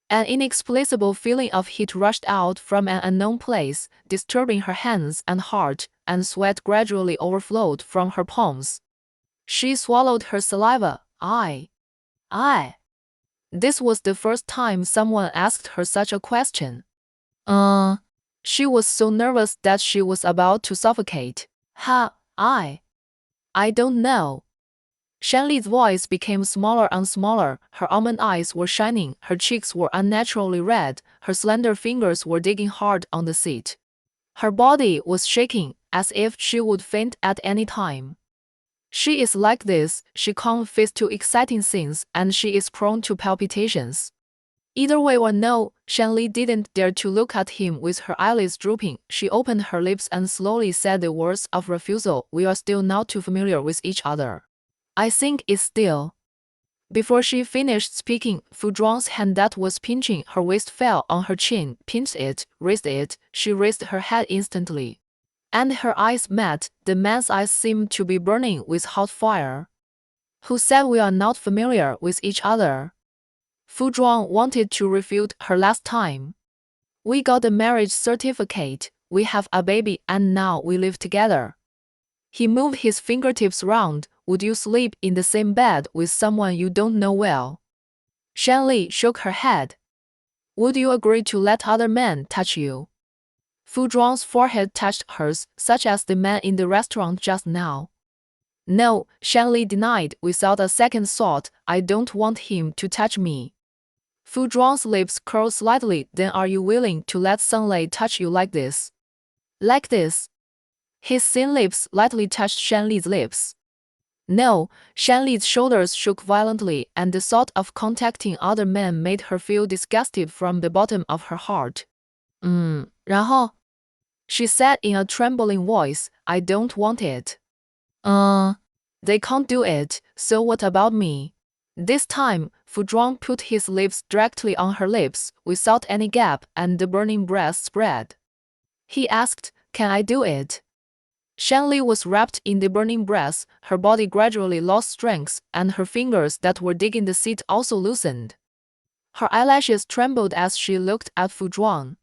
An inexplicable feeling of heat rushed out from an unknown place, disturbing her hands and heart, and sweat gradually overflowed from her palms. She swallowed her saliva. I. This was the first time someone asked her such a question. She was so nervous that she was about to suffocate. I don't know. Shanley's voice became smaller and smaller. Her almond eyes were shining, her cheeks were unnaturally red, her slender fingers were digging hard on the seat. Her body was shaking, as if she would faint at any time. She is like this, she can't face too exciting things, and she is prone to palpitations. Either way or no, Shanley didn't dare to look at him with her eyelids drooping. She opened her lips and slowly said the words of refusal. "We are still not too familiar with each other. I think it's still." Before she finished speaking, Fu Zhuang's hand that was pinching her waist fell on her chin, pinched it, raised it. She raised her head instantly. And her eyes met. The man's eyes seemed to be burning with hot fire. "Who said we are not familiar with each other?" Fu Zhuang wanted to refute her last time. "We got a marriage certificate, we have a baby, and now we live together." He moved his fingertips round. "Would you sleep in the same bed with someone you don't know well?" Shanley shook her head. "Would you agree to let other men touch you?" Fu Zhuang's forehead touched hers, such as the man in the restaurant just now. "No," Shanley denied without a second thought. "I don't want him to touch me." Fu Zhuang's lips curled slightly. "Then are you willing to let Sunlei touch you like this?" "Like this?" His thin lips lightly touched Shanley's lips. "No." Shanley's shoulders shook violently, and the thought of contacting other men made her feel disgusted from the bottom of her heart. 然后? She said in a trembling voice, "I don't want it." They can't do it, so what about me? This time, Fu Zhuang put his lips directly on her lips, without any gap, and the burning breath spread. He asked, "Can I do it?" Shanley was wrapped in the burning breath. Her body gradually lost strength, and her fingers that were digging the seat also loosened. Her eyelashes trembled as she looked at Fu Zhuang.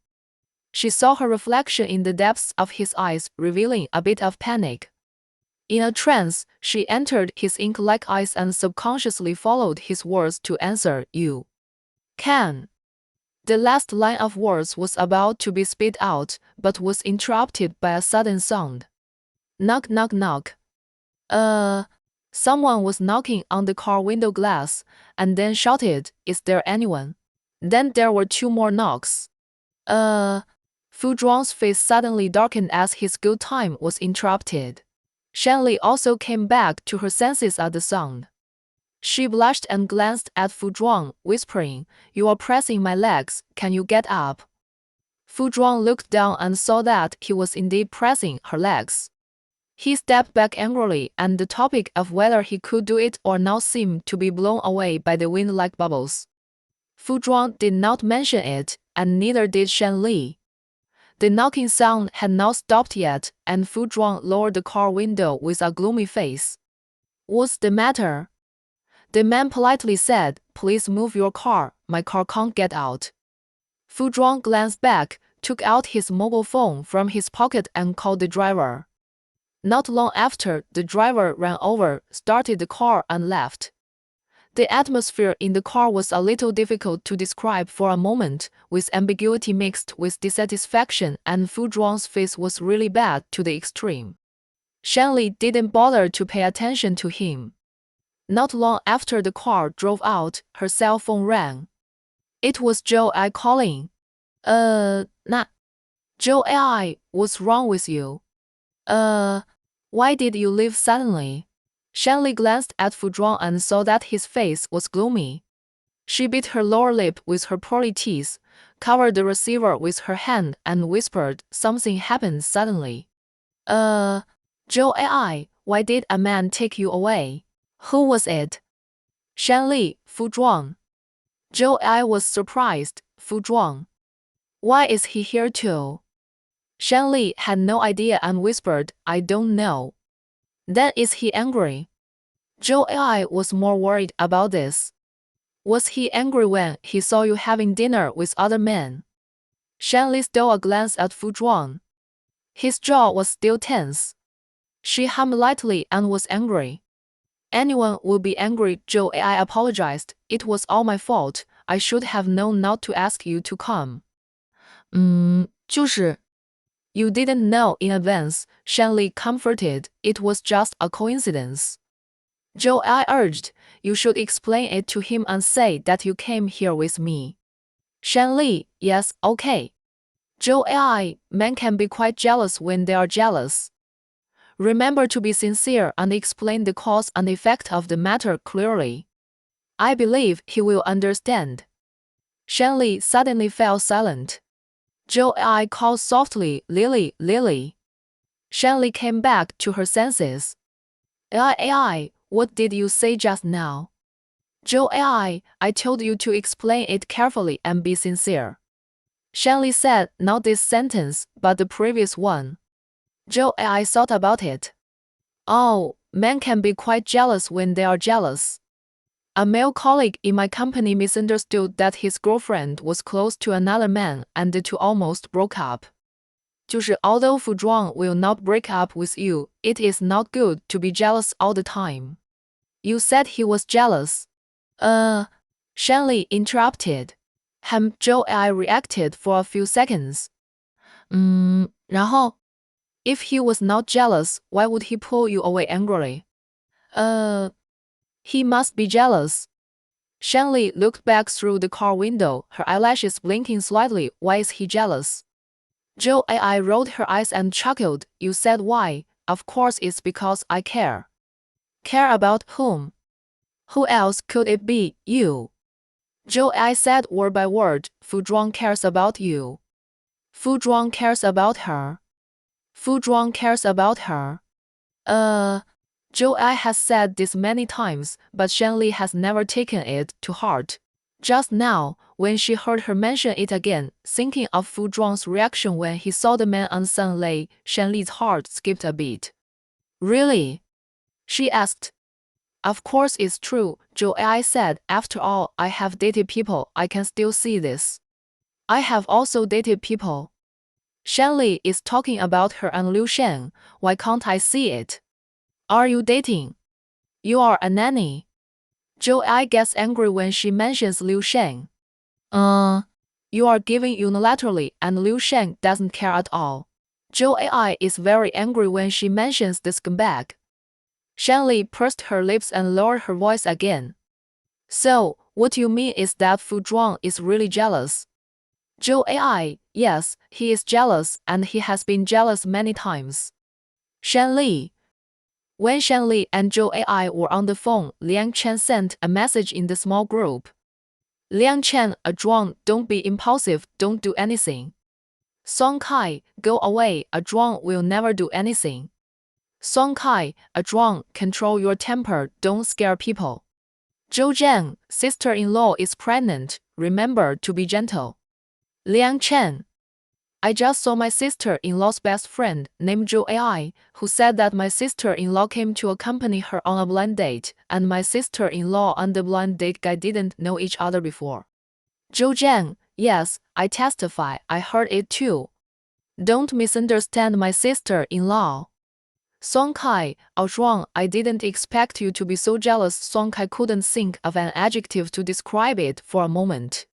She saw her reflection in the depths of his eyes, revealing a bit of panic. In a trance, she entered his ink-like eyes and subconsciously followed his words to answer, "You can." The last line of words was about to be spit out, but was interrupted by a sudden sound. Knock, knock, knock. Someone was knocking on the car window glass, and then shouted, "Is there anyone?" Then there were two more knocks. Fu Zhuang's face suddenly darkened as his good time was interrupted. Shanley also came back to her senses at the sound. She blushed and glanced at Fu Zhuang, whispering, "You are pressing my legs, can you get up?" Fu Zhuang looked down and saw that he was indeed pressing her legs. He stepped back angrily, and the topic of whether he could do it or not seemed to be blown away by the wind like bubbles. Fu Zhuang did not mention it, and neither did Shanley. The knocking sound had not stopped yet, and Fu Zhuang lowered the car window with a gloomy face. "What's the matter?" The man politely said, "Please move your car, my car can't get out." Fu Zhuang glanced back. took out his mobile phone from his pocket and called the driver. Not long after, the driver ran over, started the car and left. The atmosphere in the car was a little difficult to describe for a moment, with ambiguity mixed with dissatisfaction, and Fu Zhuang's face was really bad to the extreme. Shanley didn't bother to pay attention to him. Not long after the car drove out, her cell phone rang. It was Joe I calling. Joe I, what's wrong with you? Why did you leave suddenly? Shanley glanced at Fu Zhuang and saw that his face was gloomy. She bit her lower lip with her pearly teeth, covered the receiver with her hand, and whispered, something happened suddenly. Joe I, why did a man take you away? Who was it? Shanley, Fu Zhuang. Joe I was surprised, Fu Zhuang. Why is he here too? Shanley had no idea and whispered, I don't know. Then is he angry? Joe I was more worried about this. Was he angry when he saw you having dinner with other men? Shanley stole a glance at Fu Zhuang. His jaw was still tense. She hummed lightly and was angry. Anyone would be angry, Joe I apologized. It was all my fault. I should have known not to ask you to come. 就是 You didn't know in advance, Shanley comforted. It was just a coincidence. Joe I urged, you should explain it to him and say that you came here with me. Shanley, yes, okay. Joe I, men can be quite jealous when they are jealous. Remember to be sincere and explain the cause and effect of the matter clearly. I believe he will understand. Shanley suddenly fell silent. Joe I called softly, Lily, Lily. Shanley came back to her senses. Ai, what did you say just now? Joe I told you to explain it carefully and be sincere. Shanley said, not this sentence, but the previous one. Joe I thought about it. Oh, men can be quite jealous when they are jealous. A male colleague in my company misunderstood that his girlfriend was close to another man and the two almost broke up. 就是 although Fu Zhuang will not break up with you, it is not good to be jealous all the time. You said he was jealous. Shanley interrupted. Joe I reacted for a few seconds. 然后 If he was not jealous, why would he pull you away angrily? He must be jealous. Shanley looked back through the car window, her eyelashes blinking slightly. Why is he jealous? Joe I rolled her eyes and chuckled. You said why? Of course it's because I care. Care about whom? Who else could it be? You. Joe I said word by word. Fu Zhuang cares about you. Fu Zhuang cares about her. Fu Zhuang cares about her. Joe I has said this many times, but Shanley has never taken it to heart. Just now, when she heard her mention it again, thinking of Fu Zhuang's reaction when he saw the man on Sun Lei, Shanley's heart skipped a beat. Really? She asked. Of course it's true, Joe I said. After all, I have dated people. I can still see this. I have also dated people. Shanley is talking about her and Liu Shen. Why can't I see it? Are you dating? You are a nanny. Joe I gets angry when she mentions Liu Shen. You are giving unilaterally and Liu Shen doesn't care at all. Joe I is very angry when she mentions the scumbag. Shanley pursed her lips and lowered her voice again. So, what you mean is that Fu Zhuang is really jealous? Joe I, yes, he is jealous and he has been jealous many times. Shanley. When Shanley and Joe I were on the phone, Liang Chen sent a message in the small group. Liang Chen, Zhuang, don't be impulsive, don't do anything. Song Kai, go away, Zhuang will never do anything. Song Kai, Zhuang, control your temper, don't scare people. Zhou Zheng, sister-in-law is pregnant, remember to be gentle. Liang Chen. I just saw my sister-in-law's best friend, named Zhou Ai, who said that my sister-in-law came to accompany her on a blind date, and my sister-in-law and the blind date guy didn't know each other before. Zhou Zheng, Yes, I testify, I heard it too. Don't misunderstand my sister-in-law. Song Kai, Zhuang, I didn't expect you to be so jealous. Song Kai couldn't think of an adjective to describe it for a moment.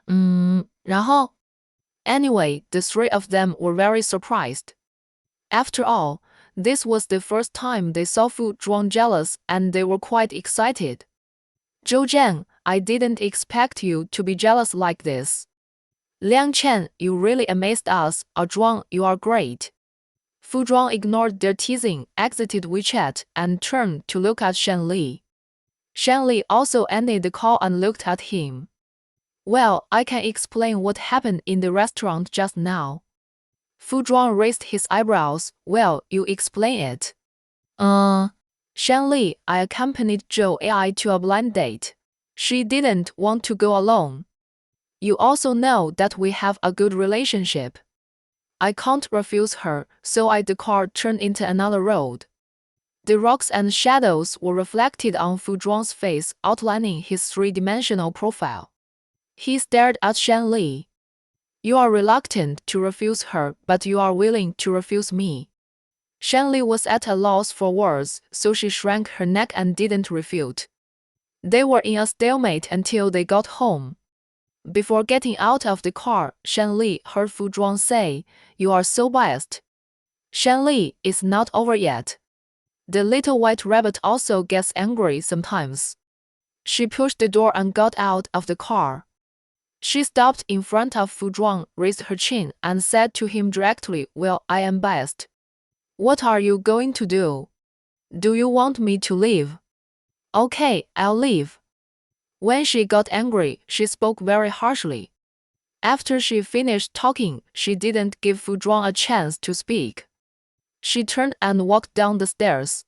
然后? Anyway, the three of them were very surprised. After all, this was the first time they saw Fu Zhuang jealous, and they were quite excited. Zhou Zhang, I didn't expect you to be jealous like this. Liang Chen, you really amazed us. Zhuang, you are great. Fu Zhuang ignored their teasing, exited WeChat, and turned to look at Shen Li. Shen Li also ended the call and looked at him. Well, I can explain what happened in the restaurant just now. Fu Zhuang raised his eyebrows. Well, you explain it. Shen Li, I accompanied Zhou Ai to a blind date. She didn't want to go alone. You also know that we have a good relationship. I can't refuse her, so the car turned into another road. The rocks and shadows were reflected on Fu Zhuang's face, outlining his three-dimensional profile. He stared at Shen Li. You are reluctant to refuse her, but you are willing to refuse me. Shen Li was at a loss for words, so she shrank her neck and didn't refute. They were in a stalemate until they got home. Before getting out of the car, Shen Li heard Fu Zhuang say, You are so biased. Shen Li, it's not over yet. The little white rabbit also gets angry sometimes. She pushed the door and got out of the car. She stopped in front of Fu Zhuang, raised her chin, and said to him directly, Well, I am biased. What are you going to do? Do you want me to leave? Okay, I'll leave. When she got angry, she spoke very harshly. After she finished talking, she didn't give Fu Zhuang a chance to speak. She turned and walked down the stairs.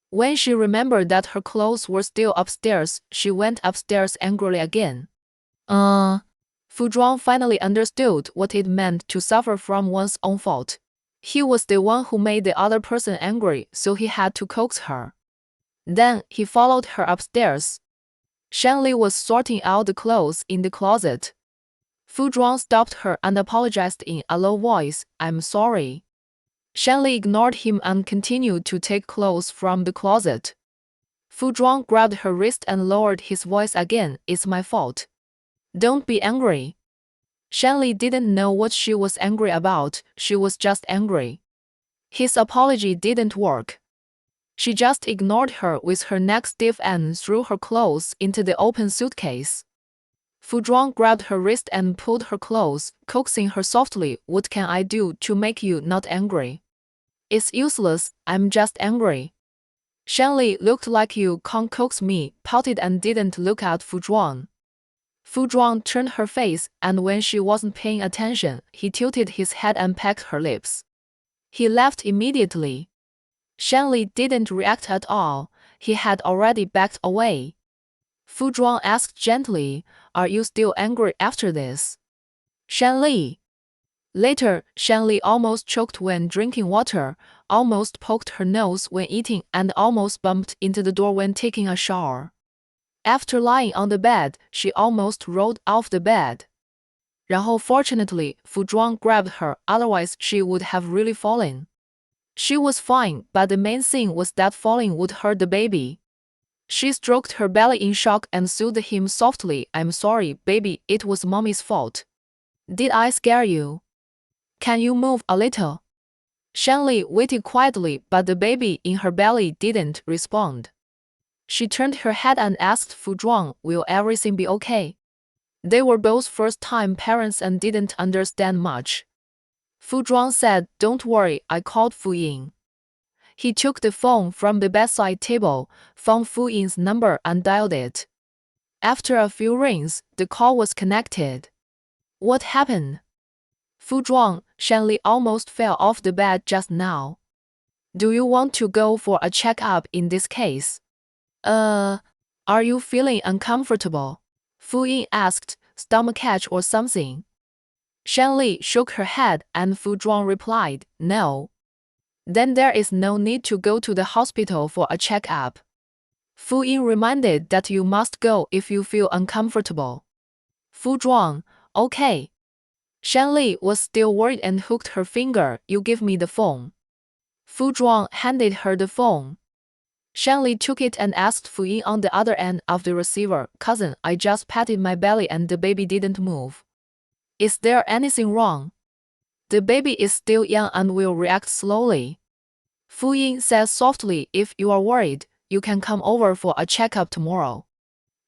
When she remembered that her clothes were still upstairs, she went upstairs angrily again. Fu Zhuang finally understood what it meant to suffer from one's own fault. He was the one who made the other person angry, so he had to coax her. Then he followed her upstairs. Shen Li was sorting out the clothes in the closet. Fu Zhuang stopped her and apologized in a low voice, I'm sorry. Shen Li ignored him and continued to take clothes from the closet. Fu Zhuang grabbed her wrist and lowered his voice again, It's my fault. Don't be angry. Shen Li didn't know what she was angry about, she was just angry. His apology didn't work. She just ignored her with her neck stiff and threw her clothes into the open suitcase. Fu Zhuang grabbed her wrist and pulled her close, coaxing her softly, What can I do to make you not angry? It's useless, I'm just angry. Shen Li looked like you can't coax me, pouted and didn't look at Fu Zhuang. Fu Zhuang turned her face, and when she wasn't paying attention, he tilted his head and pecked her lips. He left immediately. Shen Li didn't react at all, he had already backed away. Fu Zhuang asked gently, Are you still angry after this? Shen Li. Later, Shen Li almost choked when drinking water, almost poked her nose when eating, and almost bumped into the door when taking a shower. After lying on the bed, she almost rolled off the bed. 然后 fortunately, Fu Zhuang grabbed her, otherwise she would have really fallen. She was fine, but the main thing was that falling would hurt the baby. She stroked her belly in shock and soothed him softly, I'm sorry, baby, it was mommy's fault. Did I scare you? Can you move a little? Shen Li waited quietly, but the baby in her belly didn't respond. She turned her head and asked Fu Zhuang, Will everything be okay? They were both first-time parents and didn't understand much. Fu Zhuang said, Don't worry, I called Fu Ying. He took the phone from the bedside table, found Fu Ying's number and dialed it. After a few rings, the call was connected. What happened? Fu Zhuang, Shen Li almost fell off the bed just now. Do you want to go for a checkup in this case? Are you feeling uncomfortable? Fu Ying asked, stomachache or something. Shen Li shook her head and Fu Zhuang replied, No. Then there is no need to go to the hospital for a checkup. Fu Ying reminded that you must go if you feel uncomfortable. Fu Zhuang, Okay. Shanli was still worried and hooked her finger. You give me the phone. Fu Zhuang handed her the phone. Shanli took it and asked Fu Ying on the other end of the receiver, Cousin, I just patted my belly and the baby didn't move. Is there anything wrong? The baby is still young and will react slowly. Fu Ying said softly, If you are worried, you can come over for a checkup tomorrow.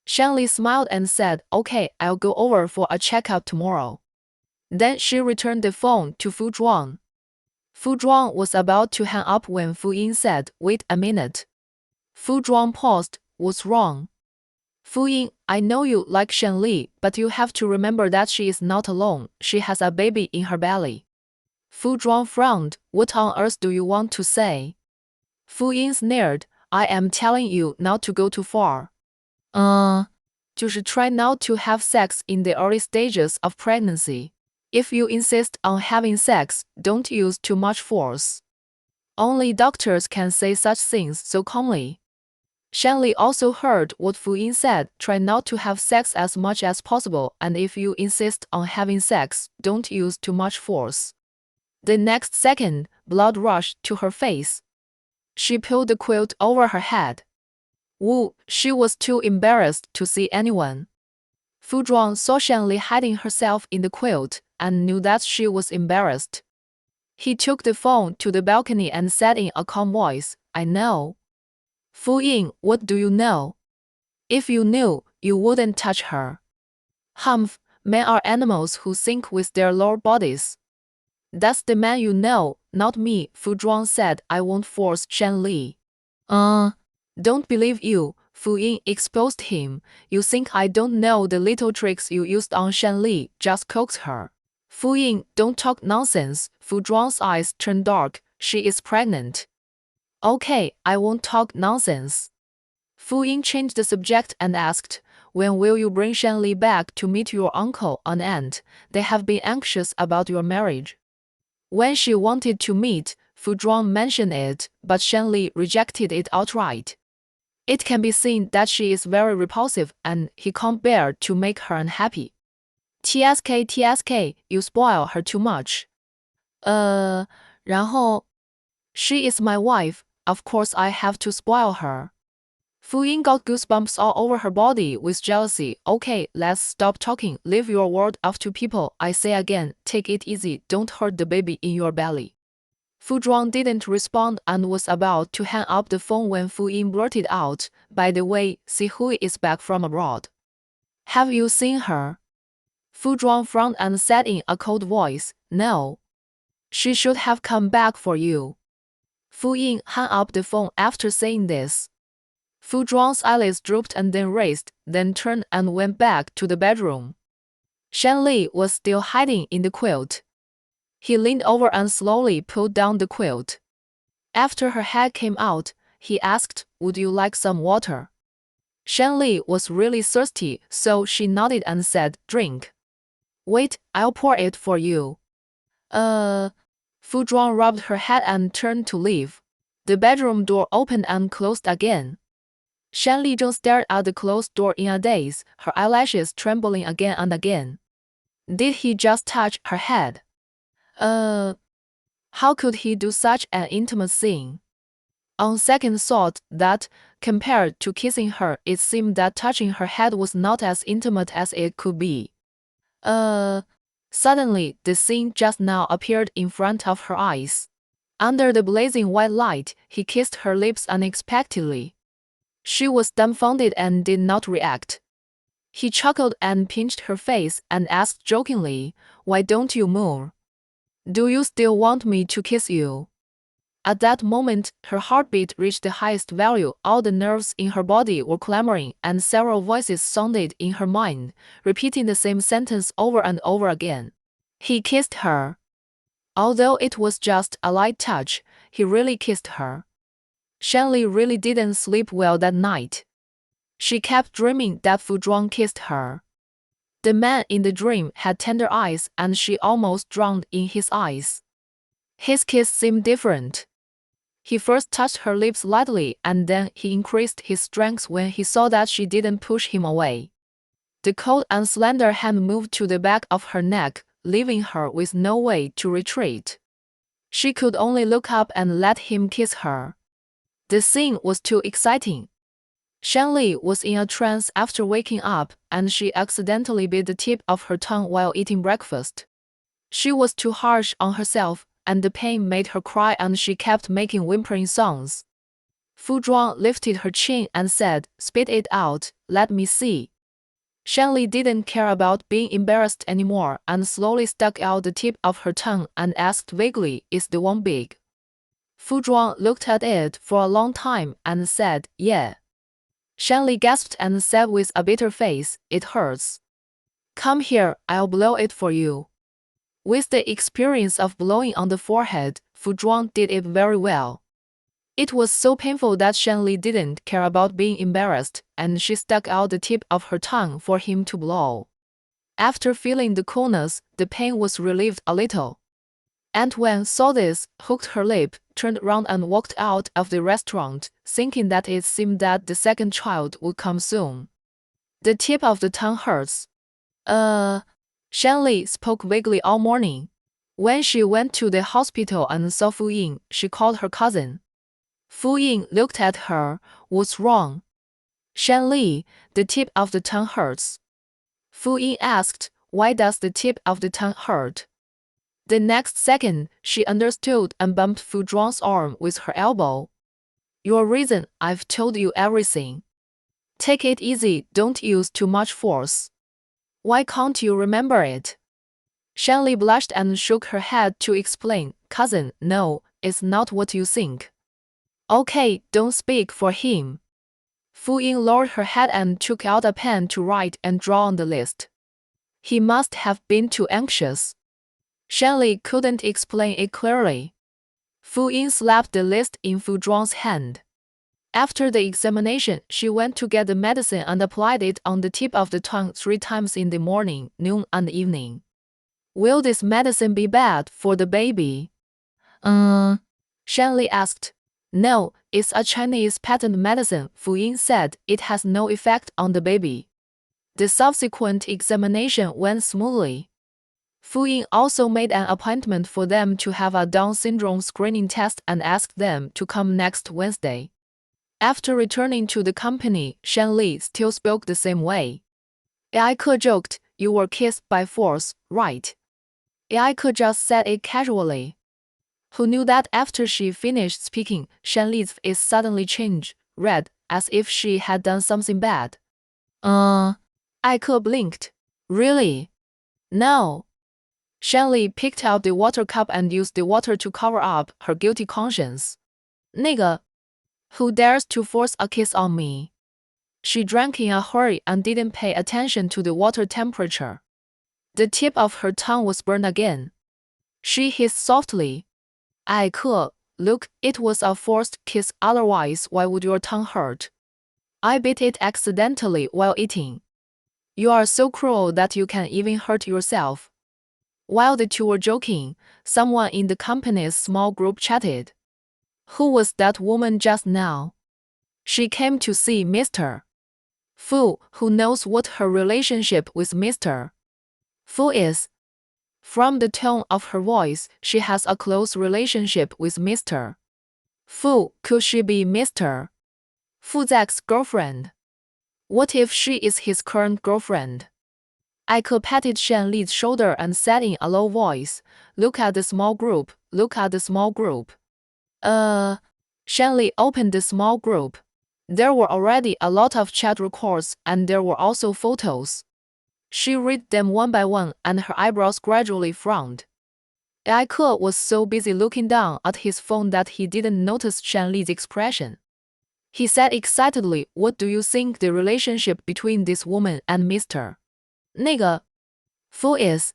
Shanli smiled and said, Okay, I'll go over for a checkup tomorrow. Then she returned the phone to Fu Zhuang. Fu Zhuang was about to hang up when Fu Ying said, Wait a minute. Fu Zhuang paused. What's wrong? Fu Ying, I know you like Shanli, but you have to remember that she is not alone. She has a baby in her belly. Fu Zhuang frowned. What on earth do you want to say? Fu Ying sneered. I am telling you not to go too far. 就是 try not to have sex in the early stages of pregnancy. If you insist on having sex, don't use too much force. Only doctors can say such things so calmly. Shanli also heard what Fu Ying said, try not to have sex as much as possible, and if you insist on having sex, don't use too much force. The next second, blood rushed to her face. She pulled the quilt over her head. Woo, she was too embarrassed to see anyone. Fu Zhuang saw Shanli hiding herself in the quilt, and knew that she was embarrassed. He took the phone to the balcony and said in a calm voice, I know. Fu Ying, what do you know? If you knew, you wouldn't touch her. Humph, men are animals who think with their lower bodies. That's the man you know, not me, Fu Zhuang said. I won't force Shanli. Don't believe you, Fu Ying exposed him. You think I don't know the little tricks you used on Shanli, just coax her. Fu Ying, don't talk nonsense. Fu Zhuang's eyes turned dark. She is pregnant. Okay, I won't talk nonsense. Fu Ying changed the subject and asked, When will you bring Shanli back to meet your uncle and aunt? They have been anxious about your marriage. When she wanted to meet, Fu Zhuang mentioned it, but Shanli rejected it outright. It can be seen that she is very repulsive and he can't bear to make her unhappy. TSK, you spoil her too much. 然后 She is my wife, of course I have to spoil her. Fu Ying got goosebumps all over her body with jealousy. Okay, let's stop talking. Leave your word up to people. I say again, take it easy. Don't hurt the baby in your belly. Fu Zhuang didn't respond and was about to hang up the phone when Fu Ying blurted out, By the way, Si Hui is back from abroad. Have you seen her? Fu Zhuang frowned and said in a cold voice, No. She should have come back for you. Fu Ying hung up the phone after saying this. Fu Zhuang's eyelids drooped and then raised, then turned and went back to the bedroom. Shanli was still hiding in the quilt. He leaned over and slowly pulled down the quilt. After her head came out, he asked, Would you like some water? Shanli was really thirsty, so she nodded and said, Drink. Wait, I'll pour it for you. Fu Zhuang rubbed her head and turned to leave. The bedroom door opened and closed again. Shanli Zheng stared at the closed door in a daze, her eyelashes trembling again and again. Did he just touch her head? How could he do such an intimate thing? On second thought, that, compared to kissing her, it seemed that touching her head was not as intimate as it could be. Suddenly, the scene just now appeared in front of her eyes. Under the blazing white light, he kissed her lips unexpectedly. She was dumbfounded and did not react. He chuckled and pinched her face and asked jokingly, Why don't you move? Do you still want me to kiss you? At that moment, her heartbeat reached the highest value. All the nerves in her body were clamoring, and several voices sounded in her mind, repeating the same sentence over and over again. He kissed her. Although it was just a light touch, he really kissed her. Shanli really didn't sleep well that night. She kept dreaming that Fu Zhuang kissed her. The man in the dream had tender eyes, and she almost drowned in his eyes. His kiss seemed different. He first touched her lips lightly, and then he increased his strength when he saw that she didn't push him away. The cold and slender hand moved to the back of her neck, leaving her with no way to retreat. She could only look up and let him kiss her. The scene was too exciting. Shanli was in a trance after waking up, and she accidentally bit the tip of her tongue while eating breakfast. She was too harsh on herself, and the pain made her cry and she kept making whimpering sounds. Fu Zhuang lifted her chin and said, "Spit it out, let me see." Shanli didn't care about being embarrassed anymore and slowly stuck out the tip of her tongue and asked vaguely, "Is the one big?" Fu Zhuang looked at it for a long time and said, "Yeah." Shanli gasped and said with a bitter face, "It hurts. Come here, I'll blow it for you." With the experience of blowing on the forehead, Fu Zhuang did it very well. It was so painful that Shanli didn't care about being embarrassed, and she stuck out the tip of her tongue for him to blow. After feeling the coolness, the pain was relieved a little. Aunt Wen saw this, hooked her lip, turned around and walked out of the restaurant, thinking that it seemed that the second child would come soon. The tip of the tongue hurts. Shanli spoke vaguely all morning. When she went to the hospital and saw Fu Ying, she called her cousin. Fu Ying looked at her. "What's wrong?" "Shanli, the tip of the tongue hurts." Fu Ying asked, "Why does the tip of the tongue hurt?" The next second, she understood and bumped Fu Zhuang's arm with her elbow. "Your reason, I've told you everything. Take it easy, don't use too much force." "Why can't you remember it?" Shanli blushed and shook her head to explain, "Cousin, no, it's not what you think." "Okay, don't speak for him." Fu Ying lowered her head and took out a pen to write and draw on the list. He must have been too anxious. Shanli couldn't explain it clearly. Fu Ying slapped the list in Fu Zhuang's hand. After the examination, she went to get the medicine and applied it on the tip of the tongue 3 times in the morning, noon, and evening. "Will this medicine be bad for the baby?" Shanli asked. "No, it's a Chinese patent medicine," Fu Ying said. "It has no effect on the baby." The subsequent examination went smoothly. Fu Ying also made an appointment for them to have a Down syndrome screening test and asked them to come next Wednesday. After returning to the company, Shanli still spoke the same way. Aike joked, "You were kissed by force, right?" Aike just said it casually. Who knew that after she finished speaking, Shanli's face suddenly changed, red, as if she had done something bad. Aike blinked. "Really?" "No." Shanli picked up the water cup and used the water to cover up her guilty conscience. "那个, who dares to force a kiss on me?" She drank in a hurry and didn't pay attention to the water temperature. The tip of her tongue was burned again. She hissed softly. "Aike, look, it was a forced kiss, otherwise why would your tongue hurt? I bit it accidentally while eating. You are so cruel that you can even hurt yourself." While the two were joking, someone in the company's small group chatted. "Who was that woman just now?" "She came to see Mr. Fu, who knows what her relationship with Mr. Fu is." From the tone of her voice, she has a close relationship with Mr. Fu. Could she be Mr. Fu's ex-girlfriend? What if she is his current girlfriend? Aike patted Shanli's shoulder and said in a low voice, "Look at the small group, look at the small group." Shanli opened the small group. There were already a lot of chat records and there were also photos. She read them one by one and her eyebrows gradually frowned. Aike was so busy looking down at his phone that he didn't notice Shanli's expression. He said excitedly, "What do you think the relationship between this woman and Mr. 那个 Fu is?"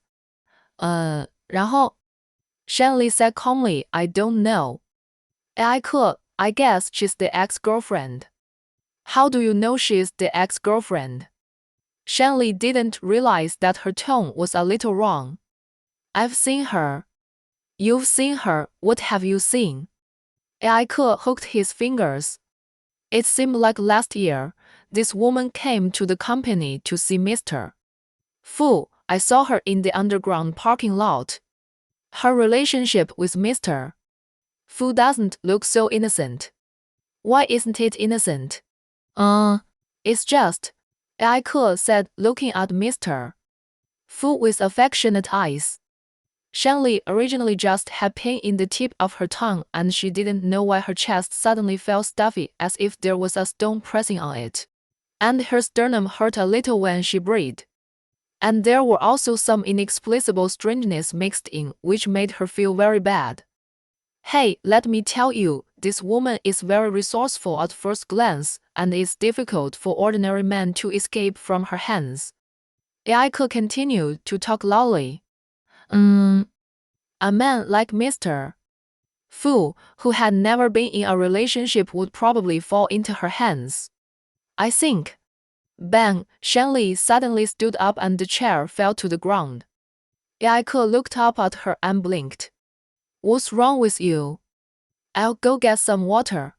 然后 Shanli said calmly, "I don't know." Aike, "I guess she's the ex-girlfriend." "How do you know she's the ex-girlfriend?" Shanli didn't realize that her tone was a little wrong. "I've seen her." "You've seen her, what have you seen?" Aike hooked his fingers. "It seemed like last year. this woman came to the company to see Mr. Fu. I saw her in the underground parking lot. Her relationship with Mr. Fu doesn't look so innocent. Why isn't it innocent? It's just, I said, looking at Mr. Fu with affectionate eyes. Shanli originally just had pain in the tip of her tongue, and she didn't know why her chest suddenly felt stuffy, as if there was a stone pressing on it. And her sternum hurt a little when she breathed. And there were also some inexplicable strangeness mixed in, which made her feel very bad. Hey, let me tell you, this woman is very resourceful at first glance, and it's difficult for ordinary men to escape from her hands. Aiko continued to talk loudly. A man like Mr. Fu, who had never been in a relationship, would probably fall into her hands. I think. Bang! Shanli suddenly stood up and the chair fell to the ground. Aiko looked up at her and blinked. What's wrong with you? I'll go get some water.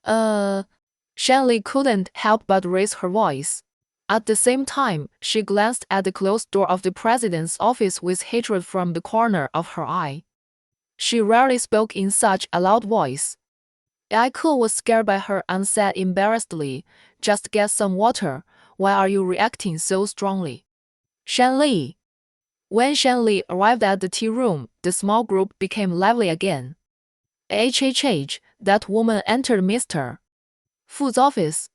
Shanli couldn't help but raise her voice. At the same time, she glanced at the closed door of the president's office with hatred from the corner of her eye. She rarely spoke in such a loud voice. Aiko was scared by her and said embarrassedly, "Just get some water. Why are you reacting so strongly?" Shanli. When Shanli arrived at the tea room, the small group became lively again. That woman entered Mr. Fu's office.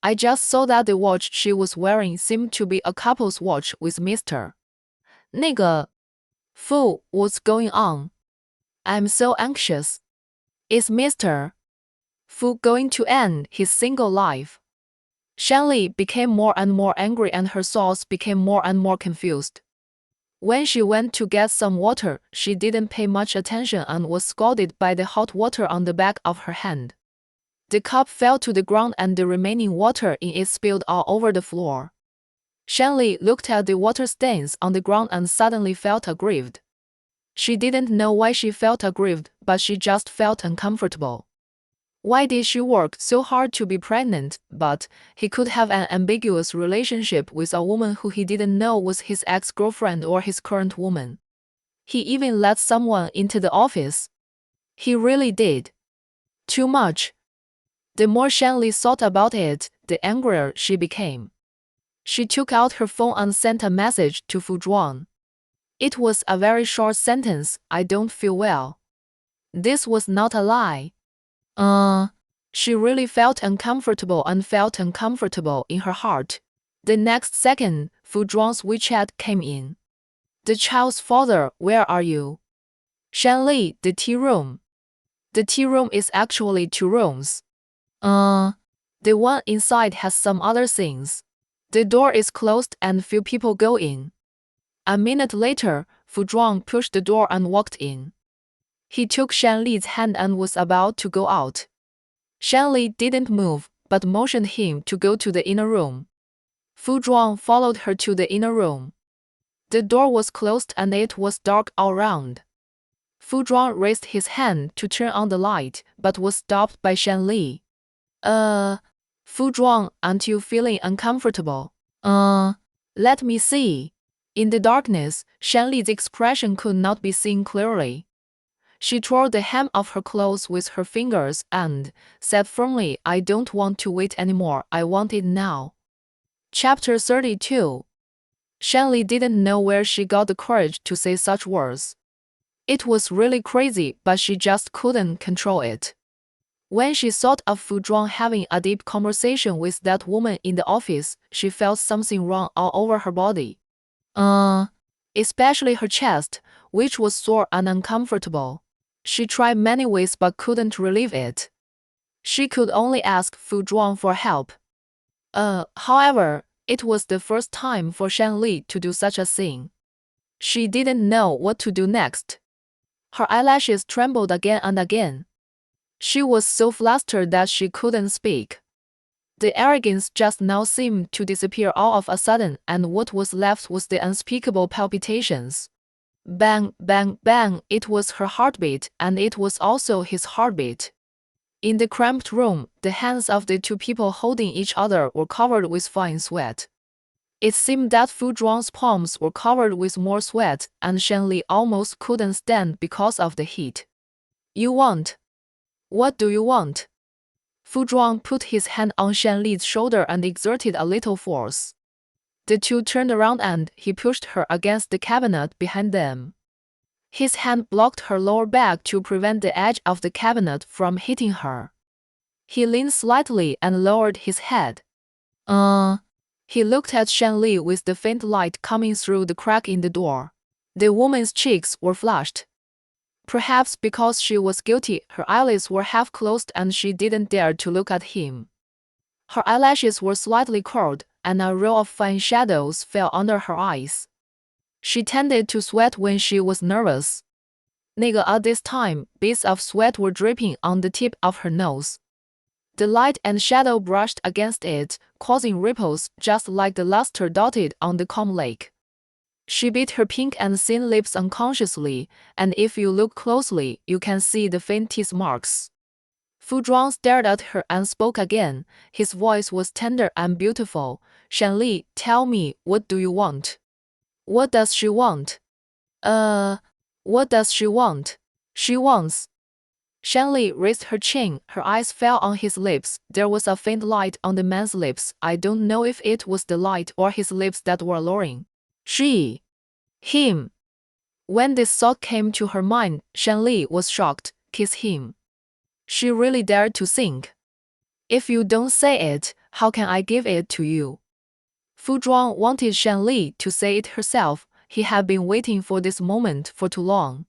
I just saw that the watch she was wearing seemed to be a couple's watch with Mr. 那个 Fu, what's going on? I'm so anxious. Is Mr. Fu going to end his single life? Shanli became more and more angry and her thoughts became more and more confused. When she went to get some water, she didn't pay much attention and was scalded by the hot water on the back of her hand. The cup fell to the ground and the remaining water in it spilled all over the floor. Shanli looked at the water stains on the ground and suddenly felt aggrieved. She didn't know why she felt aggrieved, but she just felt uncomfortable. Why did she work so hard to be pregnant, but he could have an ambiguous relationship with a woman who he didn't know was his ex-girlfriend or his current woman? He even let someone into the office. He really did. Too much. The more Shanli thought about it, the angrier she became. She took out her phone and sent a message to Fu Zhuang. It was a very short sentence, "I don't feel well." This was not a lie. She really felt uncomfortable in her heart. The next second, Fu Zhuang's WeChat came in. "The child's father, where are you?" Shanli, the tea room. The tea room is actually 2 rooms. The one inside has some other things. The door is closed and few people go in. A minute later, Fu Zhuang pushed the door and walked in. He took Shanli's hand and was about to go out. Shanli didn't move, but motioned him to go to the inner room. Fu Zhuang followed her to the inner room. The door was closed and it was dark all around. Fu Zhuang raised his hand to turn on the light, but was stopped by Shanli. Fu Zhuang, aren't you feeling uncomfortable? Let me see." In the darkness, Shanli's expression could not be seen clearly. She tore the hem of her clothes with her fingers and said firmly, "I don't want to wait anymore, I want it now." Chapter 32. Shanli didn't know where she got the courage to say such words. It was really crazy, but she just couldn't control it. When she thought of Fu Zhuang having a deep conversation with that woman in the office, she felt something wrong all over her body. Especially her chest, which was sore and uncomfortable. She tried many ways but couldn't relieve it. She could only ask Fu Zhuang for help. However, it was the first time for Shanli to do such a thing. She didn't know what to do next. Her eyelashes trembled again and again. She was so flustered that she couldn't speak. The arrogance just now seemed to disappear all of a sudden, and what was left was the unspeakable palpitations. Bang, bang, bang, it was her heartbeat, and it was also his heartbeat. In the cramped room, the hands of the two people holding each other were covered with fine sweat. It seemed that Fu Zhuang's palms were covered with more sweat, and Shanli almost couldn't stand because of the heat. You want? What do you want? Fu Zhuang put his hand on Shanli's shoulder and exerted a little force. The two turned around and he pushed her against the cabinet behind them. His hand blocked her lower back to prevent the edge of the cabinet from hitting her. He leaned slightly and lowered his head. He looked at Shanli with the faint light coming through the crack in the door. The woman's cheeks were flushed. Perhaps because she was guilty, her eyelids were half closed and she didn't dare to look at him. Her eyelashes were slightly curled, and a row of fine shadows fell under her eyes. She tended to sweat when she was nervous. At this time, beads of sweat were dripping on the tip of her nose. The light and shadow brushed against it, causing ripples just like the luster dotted on the calm lake. She bit her pink and thin lips unconsciously, and if you look closely, you can see the faint teeth marks. Fu Zhuang stared at her and spoke again. His voice was tender and beautiful. Shanli, tell me, what do you want? What does she want? What does she want? She wants. Shanli raised her chin. Her eyes fell on his lips. There was a faint light on the man's lips. I don't know if it was the light or his lips that were alluring. She. Him. When this thought came to her mind, Shanli was shocked. Kiss him. She really dared to think. If you don't say it, how can I give it to you? Fu Zhuang wanted Shanli to say it herself. He had been waiting for this moment for too long.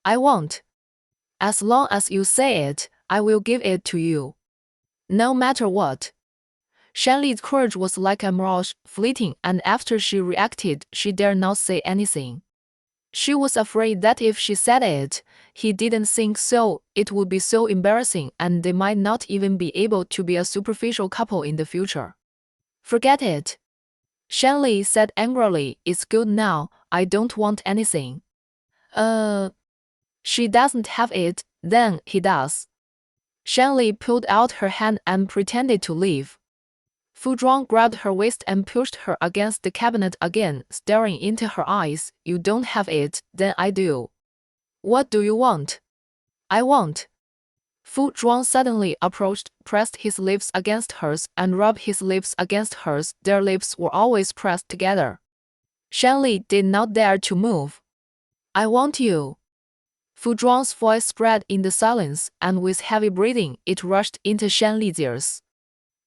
I won't. As long as you say it, I will give it to you. No matter what. Shanli's courage was like a mirage, fleeting, and after she reacted, she dared not say anything. She was afraid that if she said it, he didn't think so, it would be so embarrassing and they might not even be able to be a superficial couple in the future. Forget it. Shanli said angrily, it's good now, I don't want anything. She doesn't have it, then he does. Shanli pulled out her hand and pretended to leave. Fu Zhuang grabbed her waist and pushed her against the cabinet again, staring into her eyes. You don't have it, then I do. What do you want? I want. Fu Zhuang suddenly approached, pressed his lips against hers, and rubbed his lips against hers. Their lips were always pressed together. Shanli did not dare to move. I want you. Fu Zhuang's voice spread in the silence, and with heavy breathing, it rushed into Shanli's ears.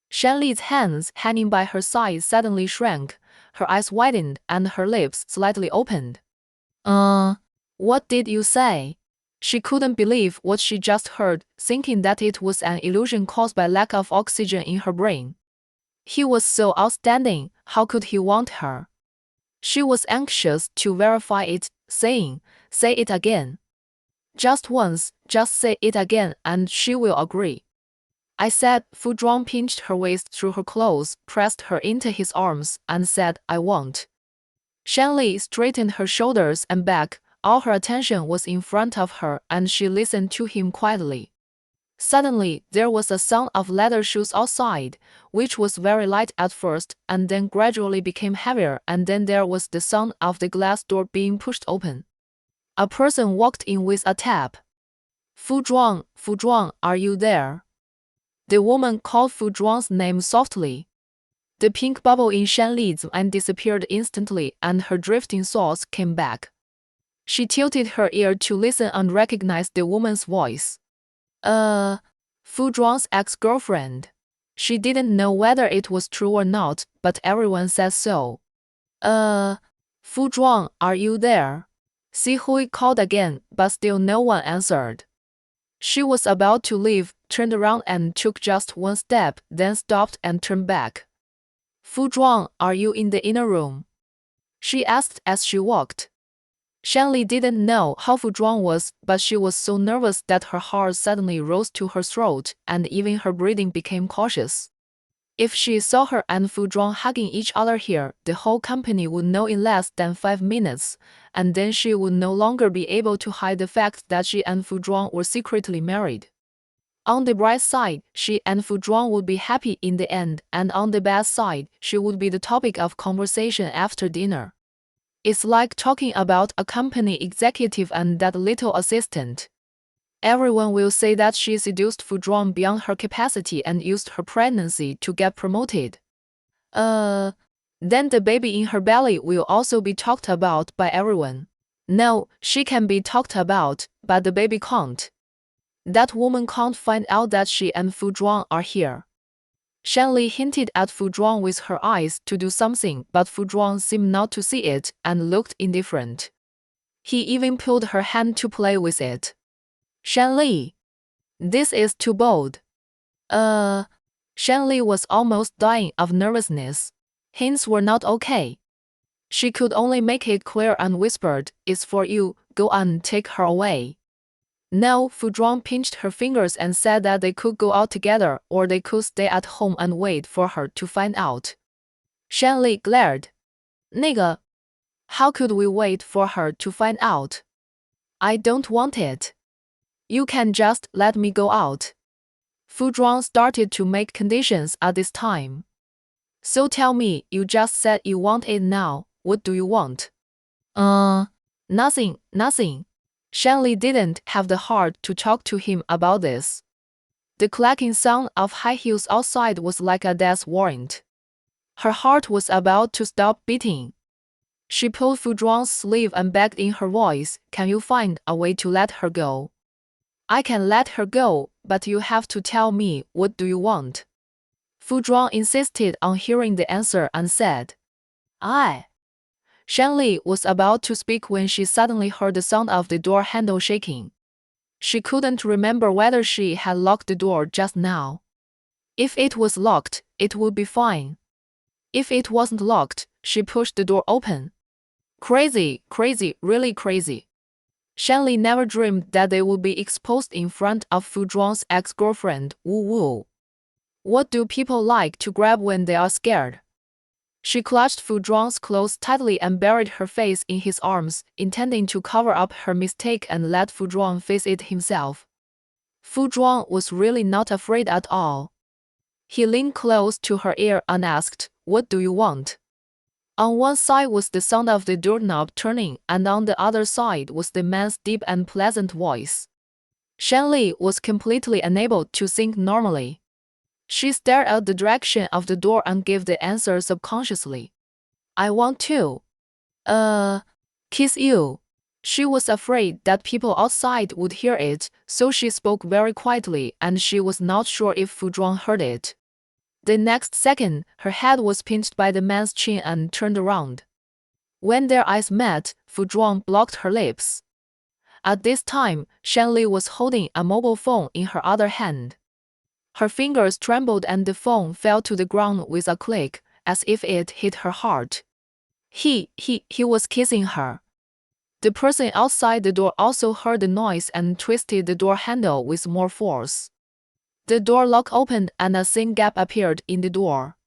Shanli's hands hanging by her side suddenly shrank, her eyes widened, and her lips slightly opened. What did you say? She couldn't believe what she just heard, thinking that it was an illusion caused by lack of oxygen in her brain. He was so outstanding, how could he want her? She was anxious to verify it, saying, say it again. Just once, just say it again and she will agree. I said. Fu Zhuang pinched her waist through her clothes, pressed her into his arms, and said, I won't. Shanli straightened her shoulders and back. All her attention was in front of her, and she listened to him quietly. Suddenly, there was a sound of leather shoes outside, which was very light at first, and then gradually became heavier, and then there was the sound of the glass door being pushed open. A person walked in with a tap. Fu Zhuang, are you there? The woman called Fu Zhuang's name softly. The pink bubble in Shanli's mind disappeared instantly, and her drifting thoughts came back. She tilted her ear to listen and recognized the woman's voice. Fu Zhuang's ex-girlfriend. She didn't know whether it was true or not, but everyone said so. Fu Zhuang, are you there? Si Hui called again, but still no one answered. She was about to leave, turned around and took just one step, then stopped and turned back. Fu Zhuang, are you in the inner room? She asked as she walked. Shanli didn't know how Fu Zhuang was, but she was so nervous that her heart suddenly rose to her throat, and even her breathing became cautious. If she saw her and Fu Zhuang hugging each other here, the whole company would know in less than 5 minutes, and then she would no longer be able to hide the fact that she and Fu Zhuang were secretly married. On the bright side, she and Fu Zhuang would be happy in the end, and on the bad side, she would be the topic of conversation after dinner. It's like talking about a company executive and that little assistant. Everyone will say that she seduced Fu Zhuang beyond her capacity and used her pregnancy to get promoted. Then the baby in her belly will also be talked about by everyone. No, she can be talked about, but the baby can't. That woman can't find out that she and Fu Zhuang are here. Shanli hinted at Fu Zhuang with her eyes to do something, but Fu Zhuang seemed not to see it and looked indifferent. He even pulled her hand to play with it. Shanli, this is too bold. Shanli was almost dying of nervousness. Hints were not okay. She could only make it clear and whispered, "It's for you, go on, take her away." No, Fu Zhuang pinched her fingers and said that they could go out together or they could stay at home and wait for her to find out. Shanli glared. 那个, how could we wait for her to find out? I don't want it. You can just let me go out. Fu Zhuang started to make conditions at this time. So tell me, you just said you want it now, what do you want? Nothing. Shanli didn't have the heart to talk to him about this. The clacking sound of high heels outside was like a death warrant. Her heart was about to stop beating. She pulled Fu Zhuang's sleeve and begged in her voice, "Can you find a way to let her go?" "I can let her go, but you have to tell me, what do you want?" Fu Zhuang insisted on hearing the answer and said, "I." Shanli was about to speak when she suddenly heard the sound of the door handle shaking. She couldn't remember whether she had locked the door just now. If it was locked, it would be fine. If it wasn't locked, she pushed the door open. Crazy, really crazy. Shanli never dreamed that they would be exposed in front of Fu Zhuang's ex-girlfriend, Wu Wu. What do people like to grab when they are scared? She clutched Fu Zhuang's clothes tightly and buried her face in his arms, intending to cover up her mistake and let Fu Zhuang face it himself. Fu Zhuang was really not afraid at all. He leaned close to her ear and asked, "What do you want?" On one side was the sound of the doorknob turning, and on the other side was the man's deep and pleasant voice. Shanli was completely unable to think normally. She stared at the direction of the door and gave the answer subconsciously. "I want to, kiss you." She was afraid that people outside would hear it, so she spoke very quietly, and she was not sure if Fu Zhuang heard it. The next second, her head was pinched by the man's chin and turned around. When their eyes met, Fu Zhuang blocked her lips. At this time, Shanli was holding a mobile phone in her other hand. Her fingers trembled and the phone fell to the ground with a click, as if it hit her heart. He was kissing her. The person outside the door also heard the noise and twisted the door handle with more force. The door lock opened and a thin gap appeared in the door.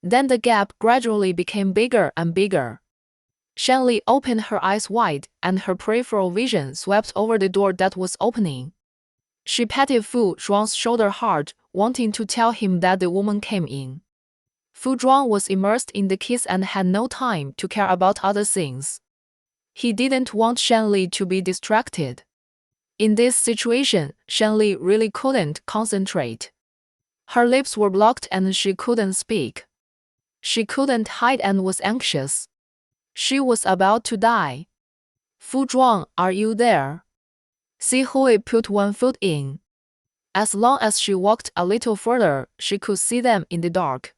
Then the gap gradually became bigger and bigger. Shanli opened her eyes wide, and her peripheral vision swept over the door that was opening. She patted Fu Zhuang's shoulder hard, wanting to tell him that the woman came in. Fu Zhuang was immersed in the kiss and had no time to care about other things. He didn't want Shanli to be distracted. In this situation, Shanli really couldn't concentrate. Her lips were blocked and she couldn't speak. She couldn't hide and was anxious. She was about to die. "Fu Zhuang, are you there?" Si Hui put one foot in. As long as she walked a little further, she could see them in the dark.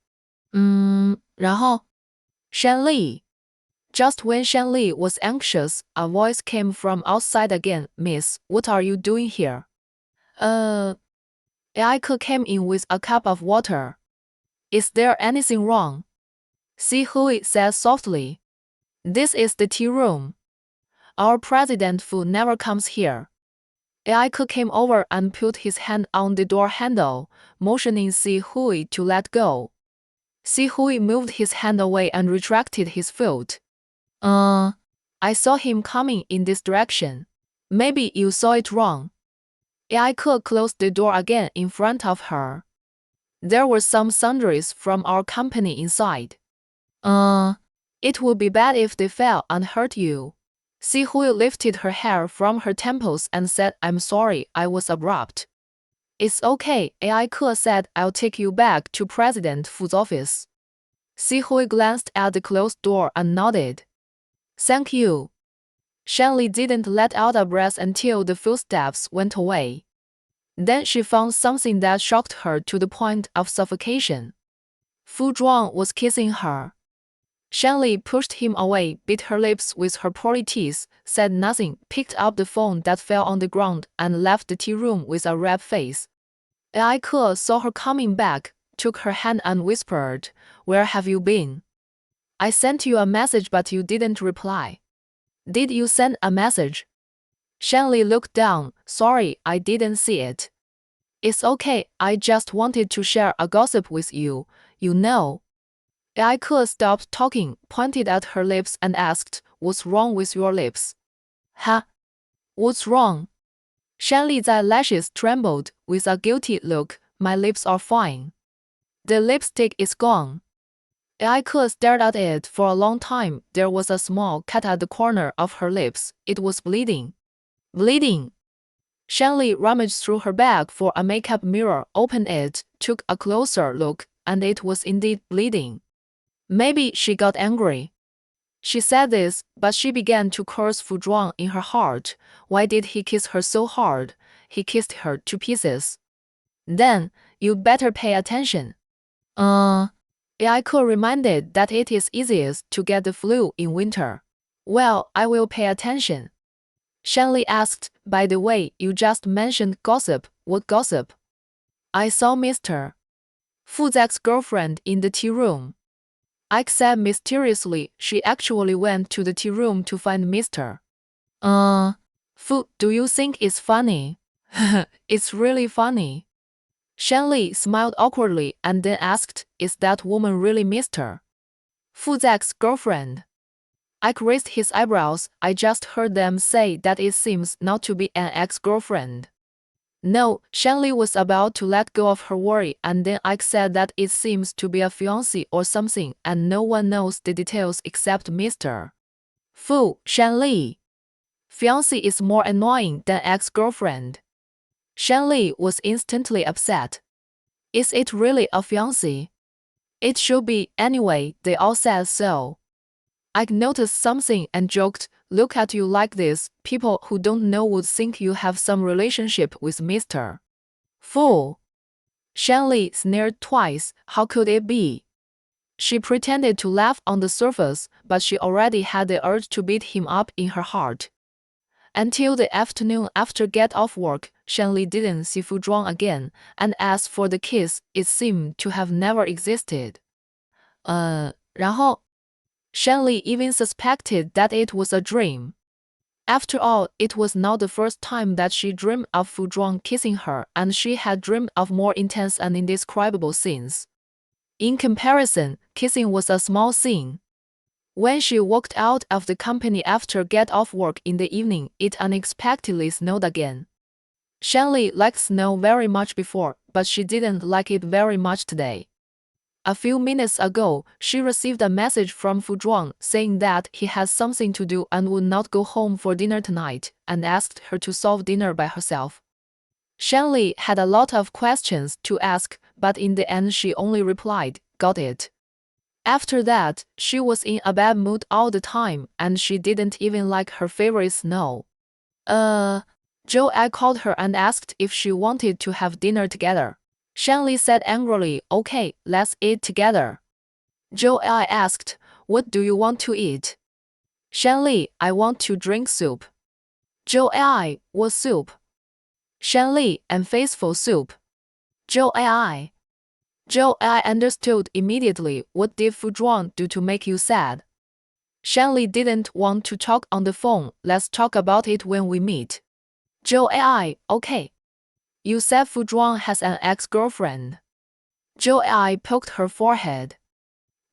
然后? Shanli. Just when Shanli was anxious, a voice came from outside again. "Miss, what are you doing here?" Aiko came in with a cup of water. "Is there anything wrong?" Si Hui said softly. "This is the tea room. Our President Fu never comes here." Aiko came over and put his hand on the door handle, motioning Si Hui to let go. Si Hui moved his hand away and retracted his foot. I saw him coming in this direction. Maybe you saw it wrong." AI Ke closed the door again in front of her. There were some sundries from our company inside. It would be bad if they fell and hurt you. Si Hui lifted her hair from her temples and said, I'm sorry, I was abrupt. It's okay, AI Ke said, I'll take you back to President Fu's office. Si Hui glanced at the closed door and nodded. Thank you. Shanli didn't let out a breath until the footsteps went away. Then she found something that shocked her to the point of suffocation. Fu Zhuang was kissing her. Shanli pushed him away, bit her lips with her pearly teeth, said nothing, picked up the phone that fell on the ground, and left the tea room with a red face. AI Ke saw her coming back, took her hand and whispered, Where have you been? I sent you a message but you didn't reply. Did you send a message? Shanli looked down. Sorry, I didn't see it. It's okay, I just wanted to share a gossip with you, you know. AI Ke stopped talking, pointed at her lips and asked, What's wrong with your lips? Huh? What's wrong? Shanli's eyelashes trembled. With a guilty look, My lips are fine. The lipstick is gone. AI Ke stared at it for a long time. There was a small cut at the corner of her lips. It was bleeding. Bleeding. Shanli rummaged through her bag for a makeup mirror, opened it, took a closer look, and it was indeed bleeding. Maybe she got angry. She said this, but she began to curse Fu Zhuang in her heart. Why did he kiss her so hard? He kissed her to pieces. Then, you'd better pay attention. AI Ke reminded that it is easiest to get the flu in winter. Well, I will pay attention. Shanli asked, By the way, you just mentioned gossip. What gossip? I saw Mr. Fu's ex-girlfriend in the tea room. Ike said mysteriously. She actually went to the tea room to find Mr. Fu, do you think it's funny? It's really funny. Shanli smiled awkwardly and then asked, Is that woman really Mr. Fu's ex-girlfriend? Ike raised his eyebrows. I just heard them say that it seems not to be an ex-girlfriend. No, Shanli was about to let go of her worry, and then Ike said that it seems to be a fiancé or something, and no one knows the details except Mr. Fu. Shanli. Fiancé is more annoying than ex-girlfriend. Shanli was instantly upset. Is it really a fiancé? It should be, anyway, they all said so. Ike noticed something and joked, Look at you like this, people who don't know would think you have some relationship with Mr. Fu. Shanli sneered twice. How could it be? She pretended to laugh on the surface, but she already had the urge to beat him up in her heart. Until the afternoon after get off work, Shanli didn't see Fu Zhuang again, and as for the kiss, it seemed to have never existed. 然后 Shanli even suspected that it was a dream. After all, it was not the first time that she dreamed of Fu Zhuang kissing her, and she had dreamed of more intense and indescribable scenes. In comparison, kissing was a small scene. When she walked out of the company after get off work in the evening, it unexpectedly snowed again. Shanli liked snow very much before, but she didn't like it very much today. A few minutes ago, she received a message from Fu Zhuang saying that he has something to do and would not go home for dinner tonight, and asked her to solve dinner by herself. Shanli had a lot of questions to ask, but in the end she only replied, Got it. After that, she was in a bad mood all the time, and she didn't even like her favorite snow. Joe called her and asked if she wanted to have dinner together. Shanli said angrily, Okay, let's eat together. Joe asked, What do you want to eat? Shanli, I want to drink soup. Joe what soup? Shanli, unfaithful soup. Joe understood immediately. What did Fu Zhuang do to make you sad? Shanli didn't want to talk on the phone. Let's talk about it when we meet. Joe okay. You said Fu Zhuang has an ex-girlfriend. Joe poked her forehead.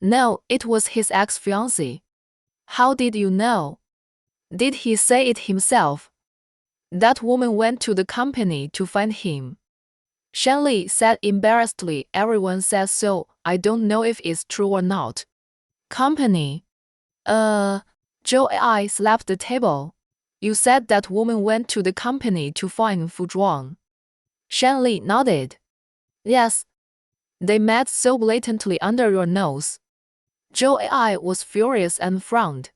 No, it was his ex-fiancée. How did you know? Did he say it himself? That woman went to the company to find him. Shanli said embarrassedly, everyone says so, I don't know if it's true or not. Company? Zhou Ai slapped the table. You said that woman went to the company to find Fu Zhuang. Shanli nodded. Yes. They met so blatantly under your nose. Zhou Ai was furious and frowned.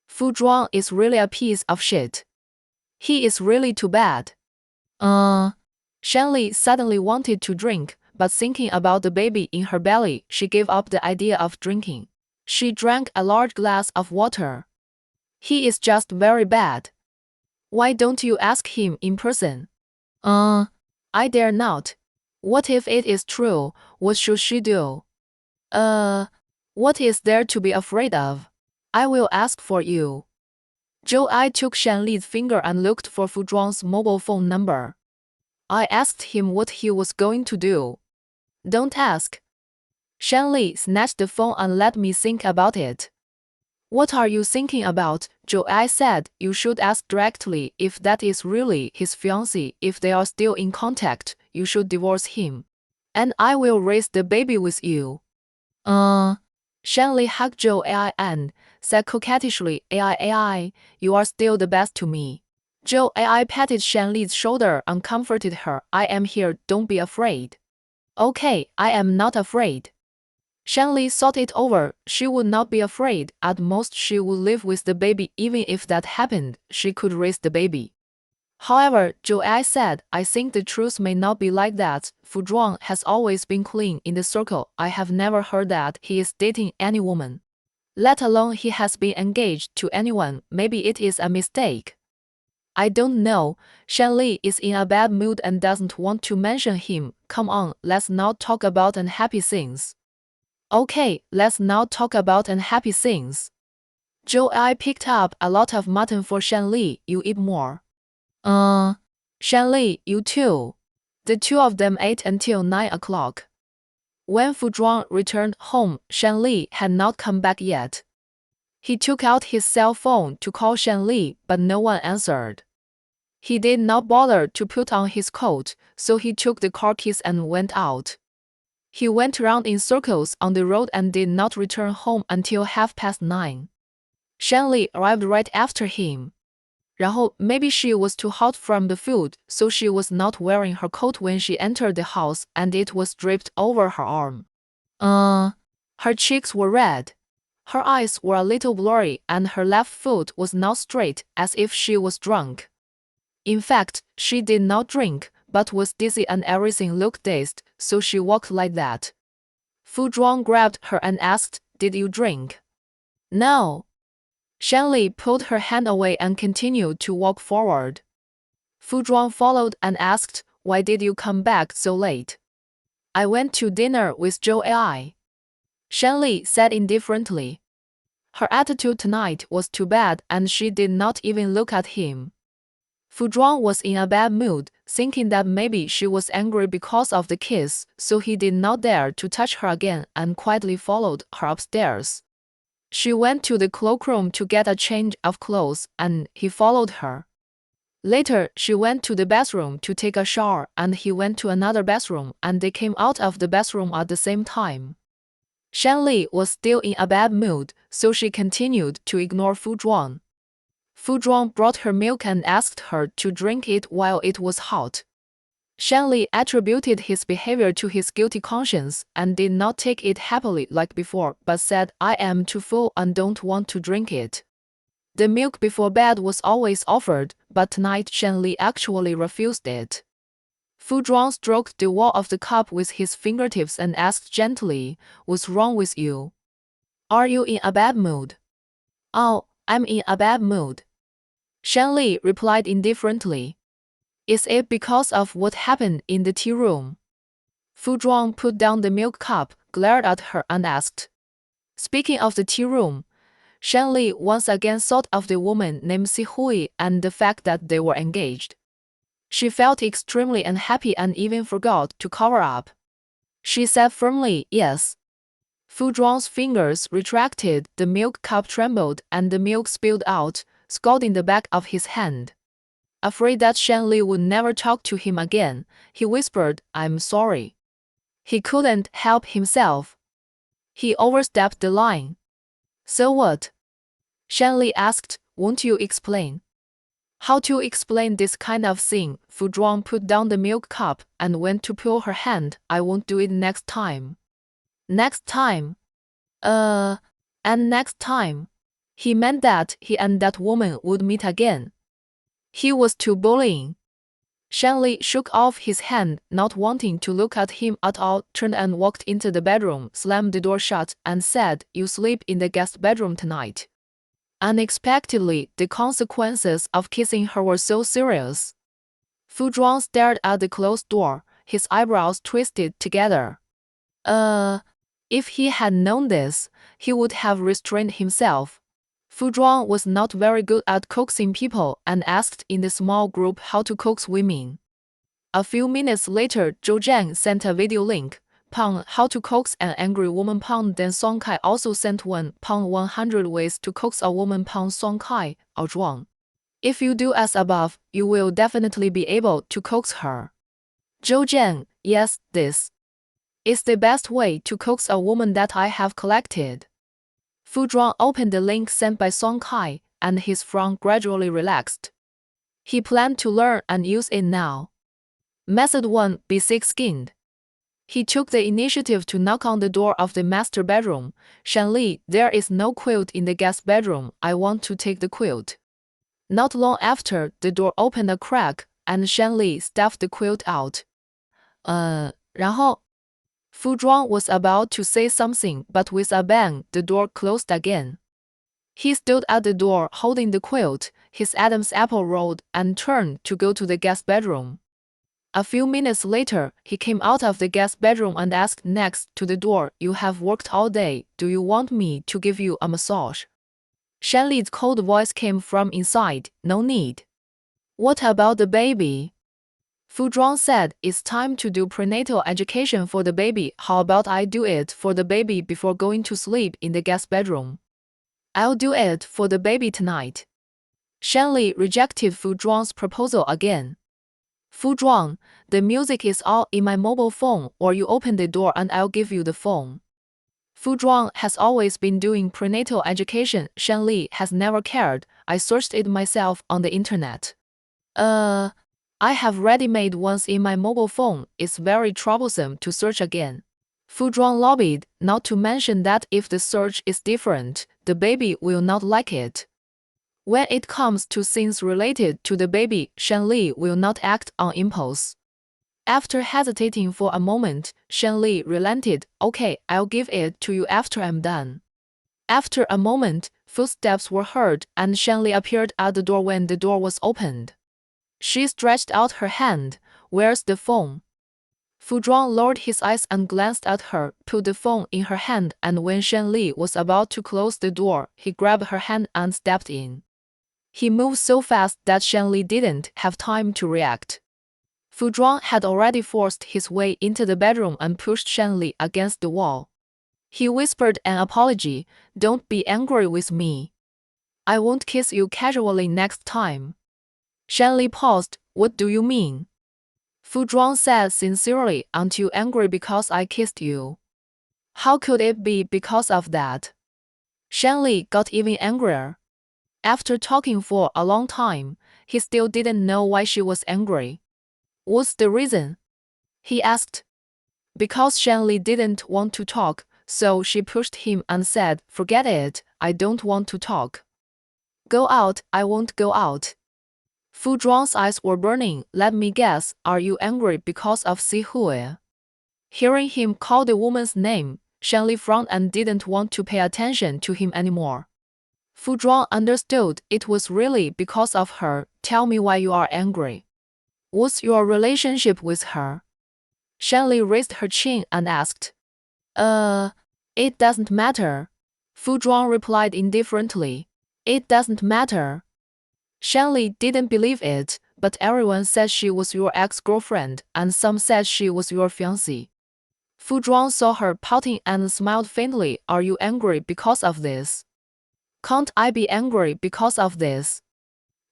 Fu Zhuang is really a piece of shit. He is really too bad. Shanli suddenly wanted to drink, but thinking about the baby in her belly, she gave up the idea of drinking. She drank a large glass of water. He is just very bad. Why don't you ask him in person? I dare not. What if it is true? What should she do? What is there to be afraid of? I will ask for you. Zhou Ai took Shanli's finger and looked for Fu Zhuang's mobile phone number. I asked him what he was going to do. Don't ask. Shanli snatched the phone and let me think about it. What are you thinking about? Zhou Ai said. You should ask directly if that is really his fiancée. If they are still in contact, you should divorce him. And I will raise the baby with you. Shanli hugged Zhou Ai and said coquettishly, Ai, you are still the best to me. Zhou Ai patted Shanli's shoulder and comforted her. I am here, don't be afraid. Okay, I am not afraid. Shanli thought it over. She would not be afraid. At most she would live with the baby. Even if that happened, she could raise the baby. However, Zhou Ai said, I think the truth may not be like that. Fu Zhuang has always been clean in the circle. I have never heard that he is dating any woman. Let alone he has been engaged to anyone. Maybe it is a mistake. I don't know. Shanli is in a bad mood and doesn't want to mention him. Come on, let's not talk about unhappy things. Okay, let's not talk about unhappy things. Zhou Ai picked up a lot of mutton for Shanli. You eat more. Shanli, you too. The two of them ate until 9 o'clock. When Fu Zhuang returned home, Shanli had not come back yet. He took out his cell phone to call Shanli, but no one answered. He did not bother to put on his coat, so he took the car keys and went out. He went around in circles on the road and did not return home until 9:30. Shanli arrived right after him. 然后 maybe she was too hot from the food, so she was not wearing her coat when she entered the house, and it was draped over her arm. Her cheeks were red. Her eyes were a little blurry, and her left foot was not straight, as if she was drunk. In fact, she did not drink, but was dizzy and everything looked dazed, so she walked like that. Fu Zhuang grabbed her and asked, Did you drink? No. Shanli pulled her hand away and continued to walk forward. Fu Zhuang followed and asked, Why did you come back so late? I went to dinner with Zhou Ai. Shanli said indifferently. Her attitude tonight was too bad and she did not even look at him. Fu Zhuang was in a bad mood, thinking that maybe she was angry because of the kiss, so he did not dare to touch her again and quietly followed her upstairs. She went to the cloakroom to get a change of clothes, and he followed her. Later, she went to the bathroom to take a shower, and he went to another bathroom, and they came out of the bathroom at the same time. Shanli was still in a bad mood, so she continued to ignore Fu Zhuang. Fu Zhuang brought her milk and asked her to drink it while it was hot. Shanli attributed his behavior to his guilty conscience and did not take it happily like before, but said, I am too full and don't want to drink it. The milk before bed was always offered, but tonight Shanli actually refused it. Fu Zhuang stroked the wall of the cup with his fingertips and asked gently, What's wrong with you? Are you in a bad mood? Oh, I'm in a bad mood. Shanli replied indifferently. Is it because of what happened in the tea room? Fu Zhuang put down the milk cup, glared at her and asked. Speaking of the tea room, Shanli once again thought of the woman named Si Hui and the fact that they were engaged. She felt extremely unhappy and even forgot to cover up. She said firmly, yes. Fu Zhuang's fingers retracted, the milk cup trembled, and the milk spilled out, scalding the back of his hand. Afraid that Shanli would never talk to him again, he whispered, "I'm sorry." He couldn't help himself. He overstepped the line. "So what?" Shanli asked, "Won't you explain?" "How to explain this kind of thing?" Fu Zhuang put down the milk cup and went to pull her hand. "I won't do it next time." Next time? And next time? He meant that he and that woman would meet again. He was too bullying. Shanli shook off his hand, not wanting to look at him at all, turned and walked into the bedroom, slammed the door shut, and said, "You sleep in the guest bedroom tonight." Unexpectedly, the consequences of kissing her were so serious. Fu Zhuang stared at the closed door, his eyebrows twisted together. If he had known this, he would have restrained himself. Fu Zhuang was not very good at coaxing people and asked in the small group how to coax women. A few minutes later, Zhou Zhang sent a video link. How to coax an angry woman. Then Song Kai also sent one. 100 ways to coax a woman. Song Kai, Zhuang. If you do as above, you will definitely be able to coax her. Zhou Zhang, yes, this is the best way to coax a woman that I have collected. Fu Zhuang opened the link sent by Song Kai, and his frown gradually relaxed. He planned to learn and use it now. Method 1. Be thick-skinned. He took the initiative to knock on the door of the master bedroom. "Shanli, there is no quilt in the guest bedroom. I want to take the quilt." Not long after, the door opened a crack, and Shanli stuffed the quilt out. 然后 Fu Zhuang was about to say something, but with a bang, the door closed again. He stood at the door holding the quilt, his Adam's apple rolled, and turned to go to the guest bedroom. A few minutes later, he came out of the guest bedroom and asked next to the door, "You have worked all day. Do you want me to give you a massage?" Shanli's cold voice came from inside, "No need." "What about the baby?" Fu Zhuang said, "It's time to do prenatal education for the baby. How about I do it for the baby before going to sleep in the guest bedroom?" "I'll do it for the baby tonight." Shanli rejected Fu Zhuang's proposal again. "Fu Zhuang, the music is all in my mobile phone, or you open the door and I'll give you the phone." Fu Zhuang has always been doing prenatal education. Shanli has never cared. "I searched it myself on the internet." I have ready-made ones in my mobile phone. It's very troublesome to search again." Fu Zhuang lobbied, not to mention that if the search is different, the baby will not like it. When it comes to things related to the baby, Shanli will not act on impulse. After hesitating for a moment, Shanli relented. "Okay, I'll give it to you after I'm done." After a moment, footsteps were heard, and Shanli appeared at the door when the door was opened. She stretched out her hand. "Where's the phone?" Fu Zhuang lowered his eyes and glanced at her, put the phone in her hand, and when Shanli was about to close the door, he grabbed her hand and stepped in. He moved so fast that Shanli didn't have time to react. Fu Zhuang had already forced his way into the bedroom and pushed Shanli against the wall. He whispered an apology. "Don't be angry with me. I won't kiss you casually next time." Shanli paused. "What do you mean?" Fu Zhuang said sincerely, "Aren't you angry because I kissed you?" "How could it be because of that?" Shanli got even angrier. After talking for a long time, he still didn't know why she was angry. "What's the reason?" he asked. Because Shanli didn't want to talk, so she pushed him and said, "Forget it, I don't want to talk." "Go out." "I won't go out." Fu Zhuang's eyes were burning. "Let me guess, are you angry because of Si Hui?" Hearing him call the woman's name, Shanli frowned and didn't want to pay attention to him anymore. Fu Zhuang understood it was really because of her. "Tell me why you are angry. What's your relationship with her?" Shanli raised her chin and asked. It doesn't matter." Fu Zhuang replied indifferently. "It doesn't matter." Shanli didn't believe it, but everyone said she was your ex-girlfriend, and some said she was your fiancée. Fu Zhuang saw her pouting and smiled faintly. "Are you angry because of this?" "Can't I be angry because of this?"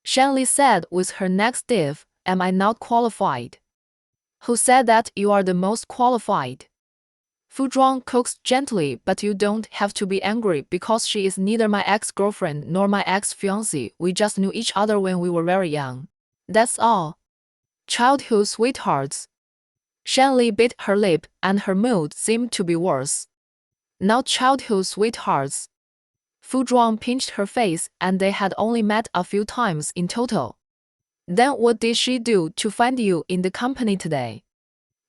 Shanli said with her neck stiff, am I not qualified? Who said that you are the most qualified? Fu Zhuang coaxed gently, but you don't have to be angry because she is neither my ex-girlfriend nor my ex-fiancée. We just knew each other when we were very young. That's all. Childhood sweethearts. Shanli bit her lip, and her mood seemed to be worse. Not childhood sweethearts. Fu Zhuang pinched her face, and they had only met a few times in total. Then what did she do to find you in the company today?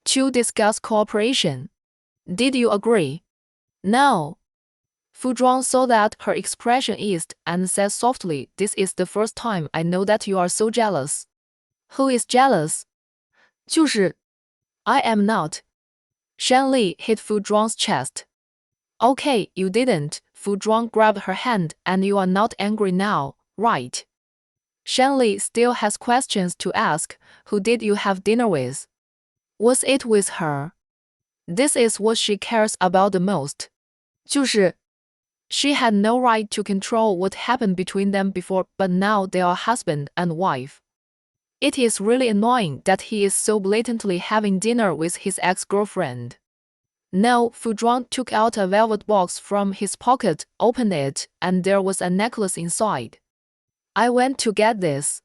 To discuss cooperation. Did you agree? No. Fu Zhuang saw that her expression eased and said softly, this is the first time I know that you are so jealous. Who is jealous? 就是 I am not. Shanli hit Fu Zhuang's chest. Okay, you didn't. Fu Zhuang grabbed her hand, and you are not angry now, right? Shanli still has questions to ask. Who did you have dinner with? Was it with her? This is what she cares about the most. 就是 She had no right to control what happened between them before, but now they are husband and wife. It is really annoying that he is so blatantly having dinner with his ex-girlfriend. No, Fu Zhuang took out a velvet box from his pocket, opened it, and there was a necklace inside. I went to get this.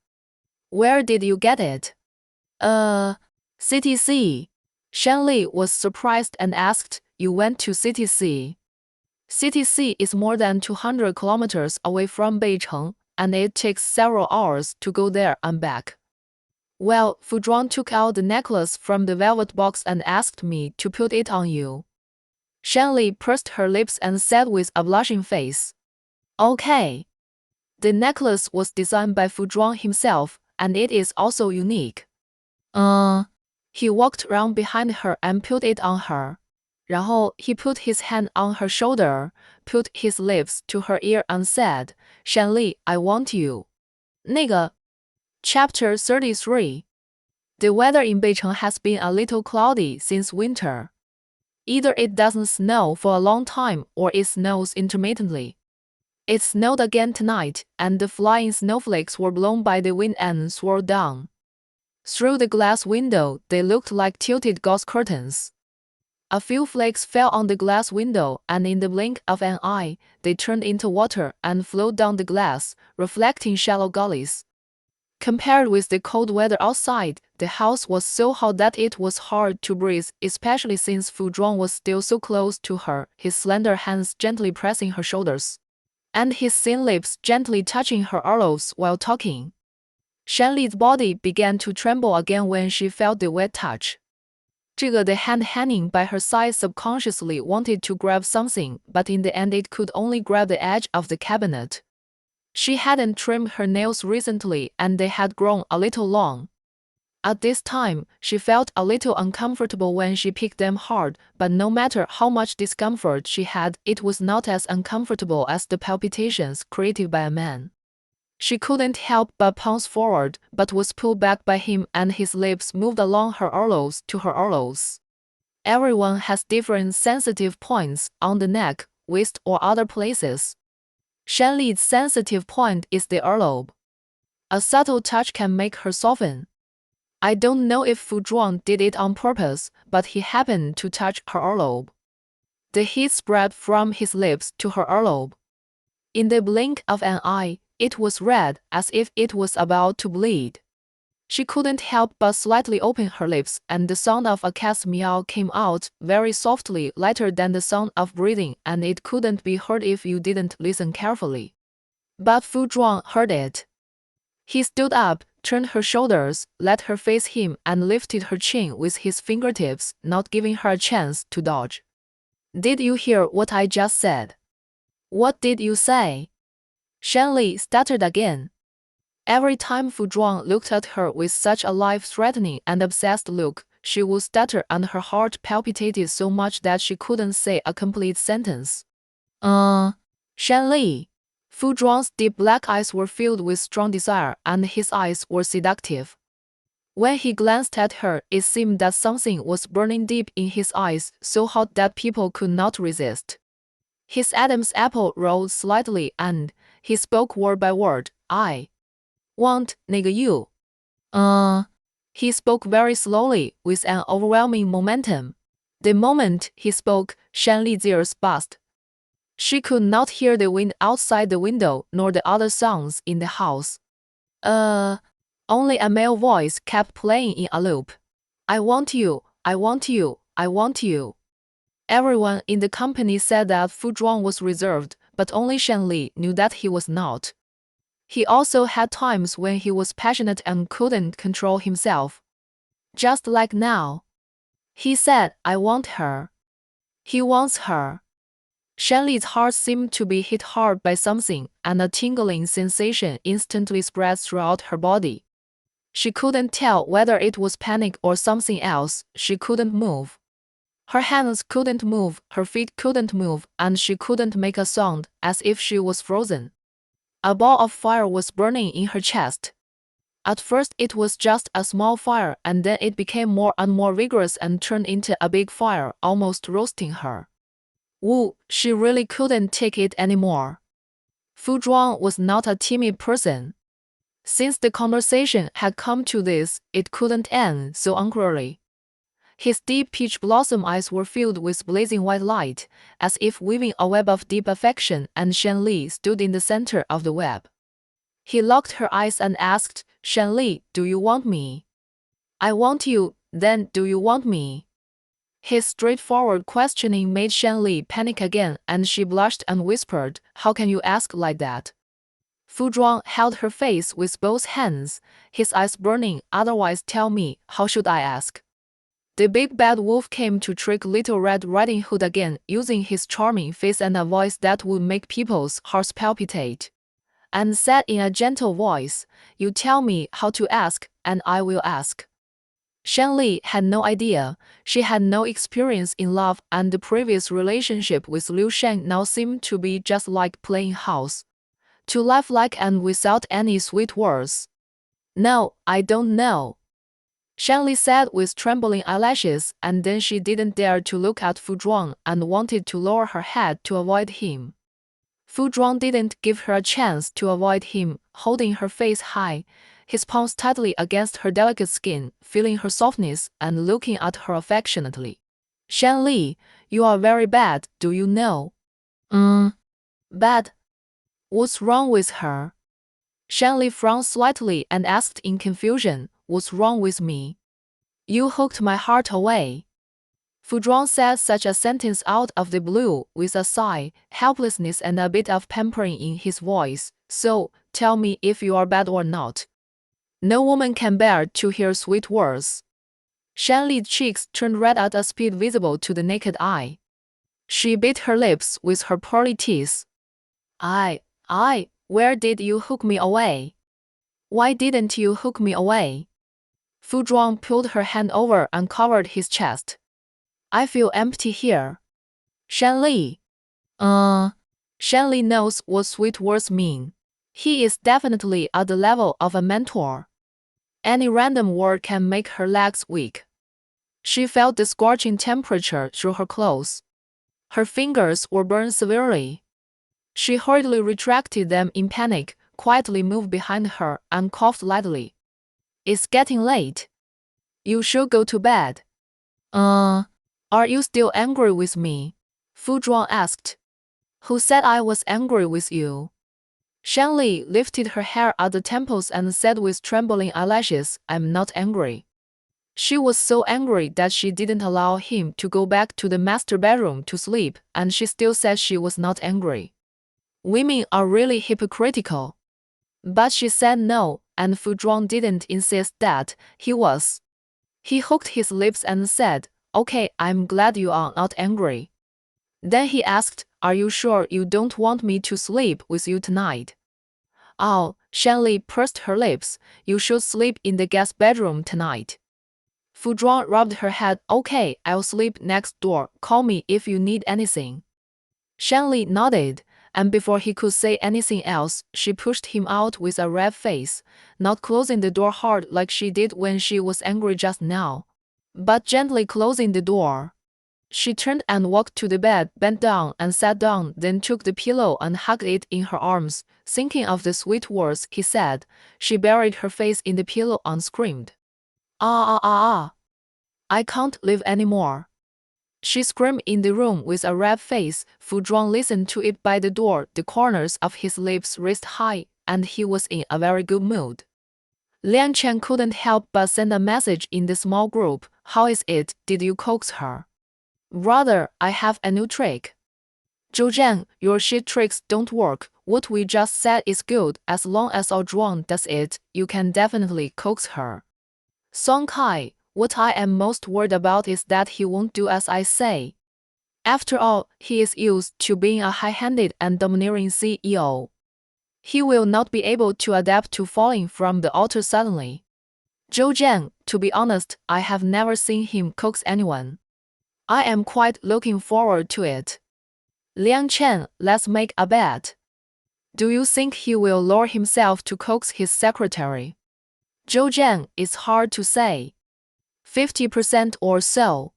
Where did you get it? CTC. Shanli was surprised and asked, you went to CTC? CTC is more than 200 kilometers away from Beicheng, and it takes several hours to go there and back. Well, Fu Zhuang took out the necklace from the velvet box and asked me to put it on you. Shanli pursed her lips and said with a blushing face. Okay. The necklace was designed by Fu Zhuang himself, and it is also unique. He walked around behind her and put it on her. 然后 he put his hand on her shoulder, put his lips to her ear and said, Shanli, I want you. 那个 Chapter 33. The weather in Beicheng has been a little cloudy since winter. Either it doesn't snow for a long time or it snows intermittently. It snowed again tonight, and the flying snowflakes were blown by the wind and swirled down. Through the glass window, they looked like tilted gauze curtains. A few flakes fell on the glass window, and in the blink of an eye, they turned into water and flowed down the glass, reflecting shallow gullies. Compared with the cold weather outside, the house was so hot that it was hard to breathe, especially since Fu Zhuang was still so close to her, his slender hands gently pressing her shoulders, and his thin lips gently touching her earlobes while talking. Shanli's body began to tremble again when she felt the wet touch. The hand hanging by her side subconsciously wanted to grab something, but in the end it could only grab the edge of the cabinet. She hadn't trimmed her nails recently, and they had grown a little long. At this time, she felt a little uncomfortable when she picked them hard, but no matter how much discomfort she had, it was not as uncomfortable as the palpitations created by a man. She couldn't help but pounce forward, but was pulled back by him, and his lips moved along her earlobes to her earlobes. Everyone has different sensitive points on the neck, waist, or other places. Shanli's sensitive point is the earlobe. A subtle touch can make her soften. I don't know if Fu Zhuang did it on purpose, but he happened to touch her earlobe. The heat spread from his lips to her earlobe. In the blink of an eye, it was red, as if it was about to bleed. She couldn't help but slightly open her lips, and the sound of a cat's meow came out, very softly, lighter than the sound of breathing, and it couldn't be heard if you didn't listen carefully. But Fu Zhuang heard it. He stood up, turned her shoulders, let her face him, and lifted her chin with his fingertips, not giving her a chance to dodge. Did you hear what I just said? What did you say? Shanli stuttered again. Every time Fu Zhuang looked at her with such a life-threatening and obsessed look, she would stutter, and her heart palpitated so much that she couldn't say a complete sentence. Shanli. Fu Zhuang's deep black eyes were filled with strong desire, and his eyes were seductive. When he glanced at her, it seemed that something was burning deep in his eyes, so hot that people could not resist. His Adam's apple rolled slightly, and he spoke word by word, I Want, 那个 you. He spoke very slowly, with an overwhelming momentum. The moment he spoke, Shanli's ears buzzed. She could not hear the wind outside the window nor the other sounds in the house. Only a male voice kept playing in a loop. I want you, I want you, I want you. Everyone in the company said that Fu Zhuang was reserved, but only Shanli knew that he was not. He also had times when he was passionate and couldn't control himself. Just like now. He said, I want her. He wants her. Shanli's heart seemed to be hit hard by something, and a tingling sensation instantly spread throughout her body. She couldn't tell whether it was panic or something else. She couldn't move. Her hands couldn't move, her feet couldn't move, and she couldn't make a sound, as if she was frozen. A ball of fire was burning in her chest. At first it was just a small fire, and then it became more and more vigorous and turned into a big fire, almost roasting her. Woo, she really couldn't take it anymore. Fu Zhuang was not a timid person. Since the conversation had come to this, it couldn't end so angrily. His deep peach blossom eyes were filled with blazing white light, as if weaving a web of deep affection, and Shanli stood in the center of the web. He locked her eyes and asked, Shanli, do you want me? I want you, then do you want me? His straightforward questioning made Shanli panic again, and she blushed and whispered, How can you ask like that? Fu Zhuang held her face with both hands, his eyes burning. Otherwise tell me, how should I ask? The big bad wolf came to trick Little Red Riding Hood again, using his charming face and a voice that would make people's hearts palpitate, and said in a gentle voice, You tell me how to ask, and I will ask. Shanli had no idea. She had no experience in love, and the previous relationship with Liu Sheng now seemed to be just like playing house. To laugh like and without any sweet words. No, I don't know. Shanli said with trembling eyelashes, and then she didn't dare to look at Fu Zhuang and wanted to lower her head to avoid him. Fu Zhuang didn't give her a chance to avoid him, holding her face high, his palms tightly against her delicate skin, feeling her softness and looking at her affectionately. Shanli, you are very bad, do you know? Bad? What's wrong with her? Shanli frowned slightly and asked in confusion, What's wrong with me? You hooked my heart away. Fu Zhuang said such a sentence out of the blue, with a sigh, helplessness and a bit of pampering in his voice. So, tell me if you are bad or not. No woman can bear to hear sweet words. Shanli's cheeks turned red at a speed visible to the naked eye. She bit her lips with her pearly teeth. Where did you hook me away? Why didn't you hook me away? Fu Zhuang pulled her hand over and covered his chest. I feel empty here. Shanli. Shanli knows what sweet words mean. He is definitely at the level of a mentor. Any random word can make her legs weak. She felt the scorching temperature through her clothes. Her fingers were burned severely. She hurriedly retracted them in panic, quietly moved behind her, and coughed lightly. It's getting late. You should go to bed. Are you still angry with me? Fu Zhuang asked. Who said I was angry with you? Shanli lifted her hair at the temples and said with trembling eyelashes, I'm not angry. She was so angry that she didn't allow him to go back to the master bedroom to sleep, and she still said she was not angry. Women are really hypocritical. But she said no, and Fu Zhuang didn't insist that he was. He hooked his lips and said, Okay, I'm glad you are not angry. Then he asked, Are you sure you don't want me to sleep with you tonight? Oh, Shanli pursed her lips, you should sleep in the guest bedroom tonight. Fu Zhuang rubbed her head, Okay, I'll sleep next door, call me if you need anything. Shanli nodded, and before he could say anything else, she pushed him out with a red face, not closing the door hard like she did when she was angry just now, but gently closing the door. She turned and walked to the bed, bent down and sat down, then took the pillow and hugged it in her arms. Thinking of the sweet words he said, she buried her face in the pillow and screamed. Ah, ah, ah, ah. I can't live anymore. She screamed in the room with a red face. Fu Zhuang listened to it by the door, the corners of his lips raised high, and he was in a very good mood. Liang Chen couldn't help but send a message in the small group. How is it, did you coax her? Brother, I have a new trick. Zhou Zhang, your shit tricks don't work. What we just said is good. As long as our Zhuang does it, you can definitely coax her. Song Kai, what I am most worried about is that he won't do as I say. After all, he is used to being a high-handed and domineering CEO. He will not be able to adapt to falling from the altar suddenly. Zhou Zhang, to be honest, I have never seen him coax anyone. I am quite looking forward to it. Liang Chen, let's make a bet. Do you think he will lower himself to coax his secretary? Zhou Zhang, it's hard to say. 50% or so.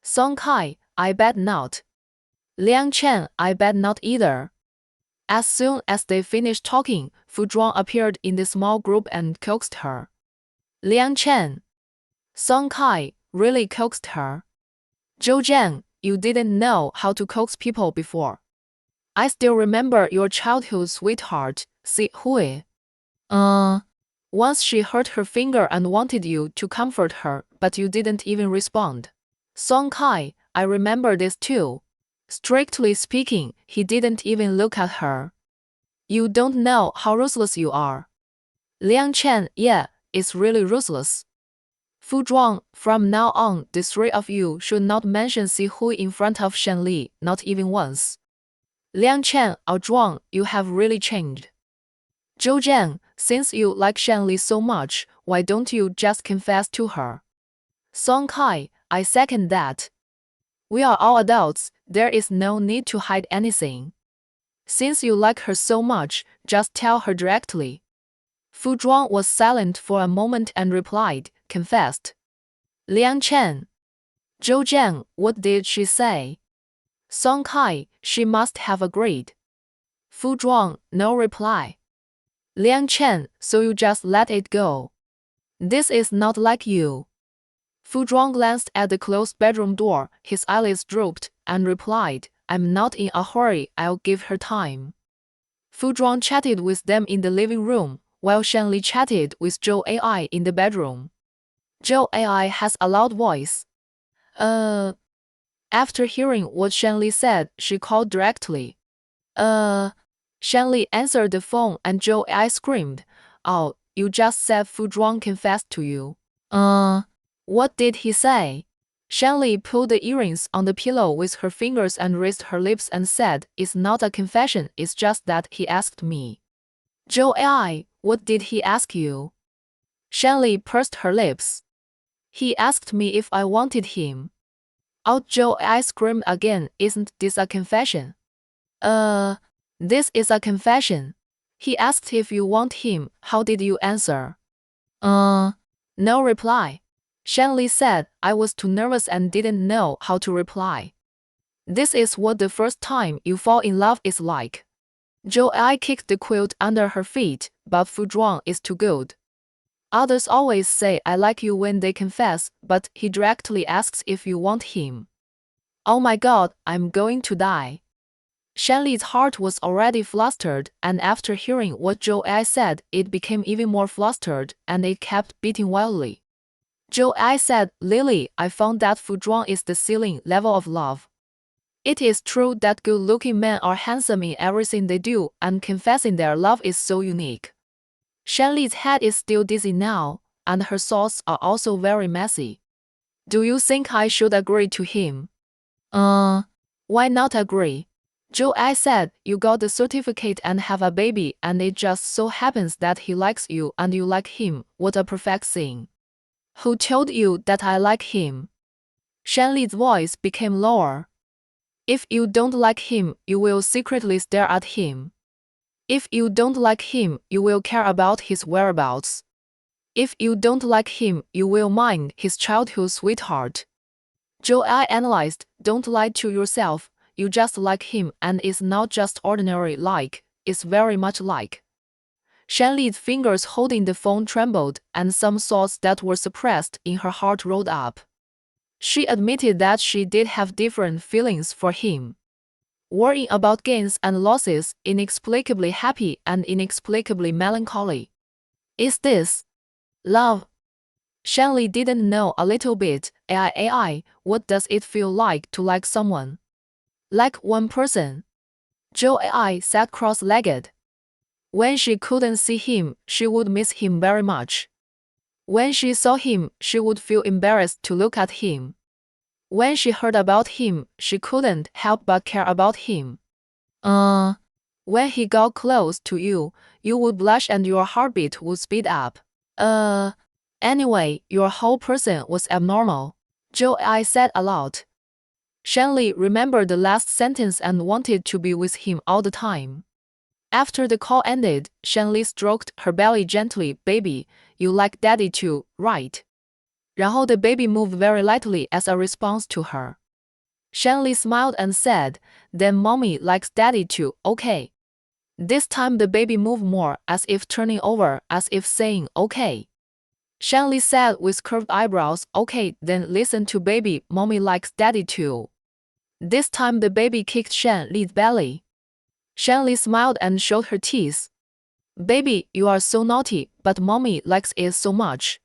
Song Kai, I bet not. Liang Chen, I bet not either. As soon as they finished talking, Fu Zhuang appeared in the small group and coaxed her. Liang Chen. Song Kai, really coaxed her? Zhou Zhang, you didn't know how to coax people before. I still remember your childhood sweetheart, Si Hui. Once she hurt her finger and wanted you to comfort her, but you didn't even respond. Song Kai, I remember this too. Strictly speaking, he didn't even look at her. You don't know how ruthless you are. Liang Chen, yeah, it's really ruthless. Fu Zhuang, from now on, the three of you should not mention Si Hui in front of Shen Li, not even once. Liang Chen, our Zhuang, you have really changed. Zhou Zhang, since you like Shen Li so much, why don't you just confess to her? Song Kai, I second that. We are all adults, there is no need to hide anything. Since you like her so much, just tell her directly. Fu Zhuang was silent for a moment and replied, confessed. Liang Chen. Zhou Zhang, what did she say? Song Kai, she must have agreed. Fu Zhuang, no reply. Liang Chen, so you just let it go. This is not like you. Fu Zhuang glanced at the closed bedroom door, his eyelids drooped, and replied, I'm not in a hurry, I'll give her time. Fu Zhuang chatted with them in the living room, while Shen Li chatted with Zhou AI in the bedroom. Zhou AI has a loud voice. After hearing what Shen Li said, she called directly. Shen Li answered the phone and Zhou AI screamed, Oh, you just said Fu Zhuang confessed to you. What did he say? Shen Li pulled the earrings on the pillow with her fingers and raised her lips and said, It's not a confession, it's just that he asked me. Zhou AI, what did he ask you? Shen Li pursed her lips. He asked me if I wanted him. Out Zhou AI screamed again, Isn't this a confession? This is a confession. He asked if you want him, how did you answer? No reply. Shen Li said, I was too nervous and didn't know how to reply. This is what the first time you fall in love is like. Zhou AI kicked the quilt under her feet, but Fu Zhuang is too good. Others always say I like you when they confess, but he directly asks if you want him. Oh my god, I'm going to die. Shen Li's heart was already flustered, and after hearing what Zhou AI said, it became even more flustered, and it kept beating wildly. Zhou AI said, Lily, I found that Fu Zhuang is the ceiling level of love. It is true that good-looking men are handsome in everything they do, and confessing their love is so unique. Shen Li's head is still dizzy now, and her thoughts are also very messy. Do you think I should agree to him? Why not agree? Zhou AI said, you got the certificate and have a baby, and it just so happens that he likes you and you like him. What a perfect thing. Who told you that I like him? Shen Li's voice became lower. If you don't like him, you will secretly stare at him. If you don't like him, you will care about his whereabouts. If you don't like him, you will mind his childhood sweetheart. Joe I analyzed, don't lie to yourself, you just like him and it's not just ordinary like, it's very much like. Shanli's fingers holding the phone trembled and some thoughts that were suppressed in her heart rolled up. She admitted that she did have different feelings for him. Worrying about gains and losses, inexplicably happy and inexplicably melancholy. Is this love? Shanli didn't know a little bit. AI, what does it feel like to like someone? Like one person. Joe AI sat cross-legged. When she couldn't see him, she would miss him very much. When she saw him, she would feel embarrassed to look at him. When she heard about him, she couldn't help but care about him. When he got close to you, you would blush and your heartbeat would speed up. Anyway, your whole person was abnormal. Joe I said aloud. Shanli remembered the last sentence and wanted to be with him all the time. After the call ended, Shanli stroked her belly gently. Baby, you like daddy too, right? 然后 the baby moved very lightly as a response to her. Shanli smiled and said, then mommy likes daddy too, okay. This time the baby moved more, as if turning over, as if saying, okay. Shanli said with curved eyebrows, okay, then listen to baby, mommy likes daddy too. This time the baby kicked Shanli's belly. Shanli smiled and showed her teeth. Baby, you are so naughty, but mommy likes it so much.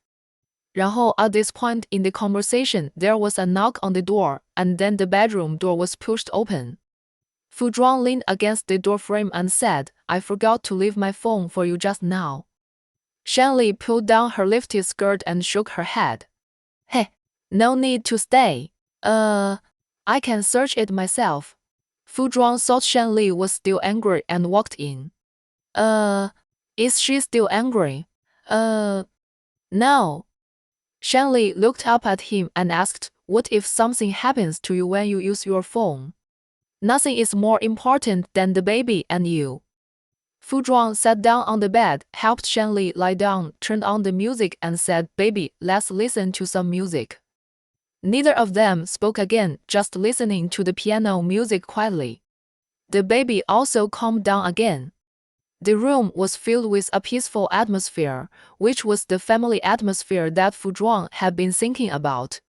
然后 at this point in the conversation there was a knock on the door, and then the bedroom door was pushed open. Fu Zhuang leaned against the door frame and said, I forgot to leave my phone for you just now. Shanli pulled down her lifted skirt and shook her head. Hey, no need to stay. I can search it myself. Fu Zhuang thought Shanli was still angry and walked in. Is she still angry? No. Shanli looked up at him and asked, what if something happens to you when you use your phone? Nothing is more important than the baby and you. Fu Zhuang sat down on the bed, helped Shanli lie down, turned on the music and said, baby, let's listen to some music. Neither of them spoke again, just listening to the piano music quietly. The baby also calmed down again. The room was filled with a peaceful atmosphere, which was the family atmosphere that Fu Zhuang had been thinking about.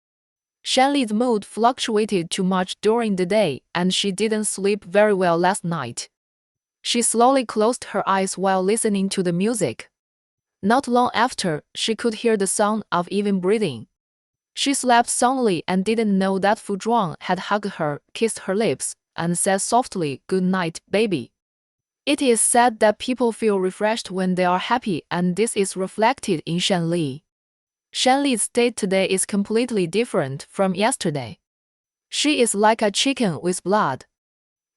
Shanli's mood fluctuated too much during the day, and she didn't sleep very well last night. She slowly closed her eyes while listening to the music. Not long after, she could hear the sound of even breathing. She slept soundly and didn't know that Fu Zhuang had hugged her, kissed her lips, and said softly, good night, baby. It is said that people feel refreshed when they are happy, and this is reflected in Shanli. Shanli's state today is completely different from yesterday. She is like a chicken with blood.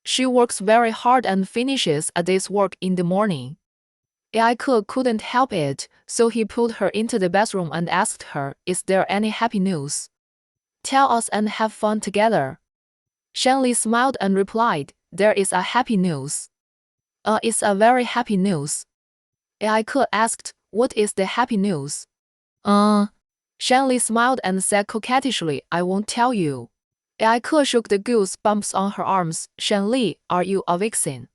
She works very hard and finishes a day's work in the morning. Aike couldn't help it, so he pulled her into the bathroom and asked her, is there any happy news? Tell us and have fun together. Shanli smiled and replied, there is a happy news. It's a very happy news. Aike asked, what is the happy news? Shanli smiled and said coquettishly, I won't tell you. Aike shook the goose bumps on her arms. Shanli, are you a vixen?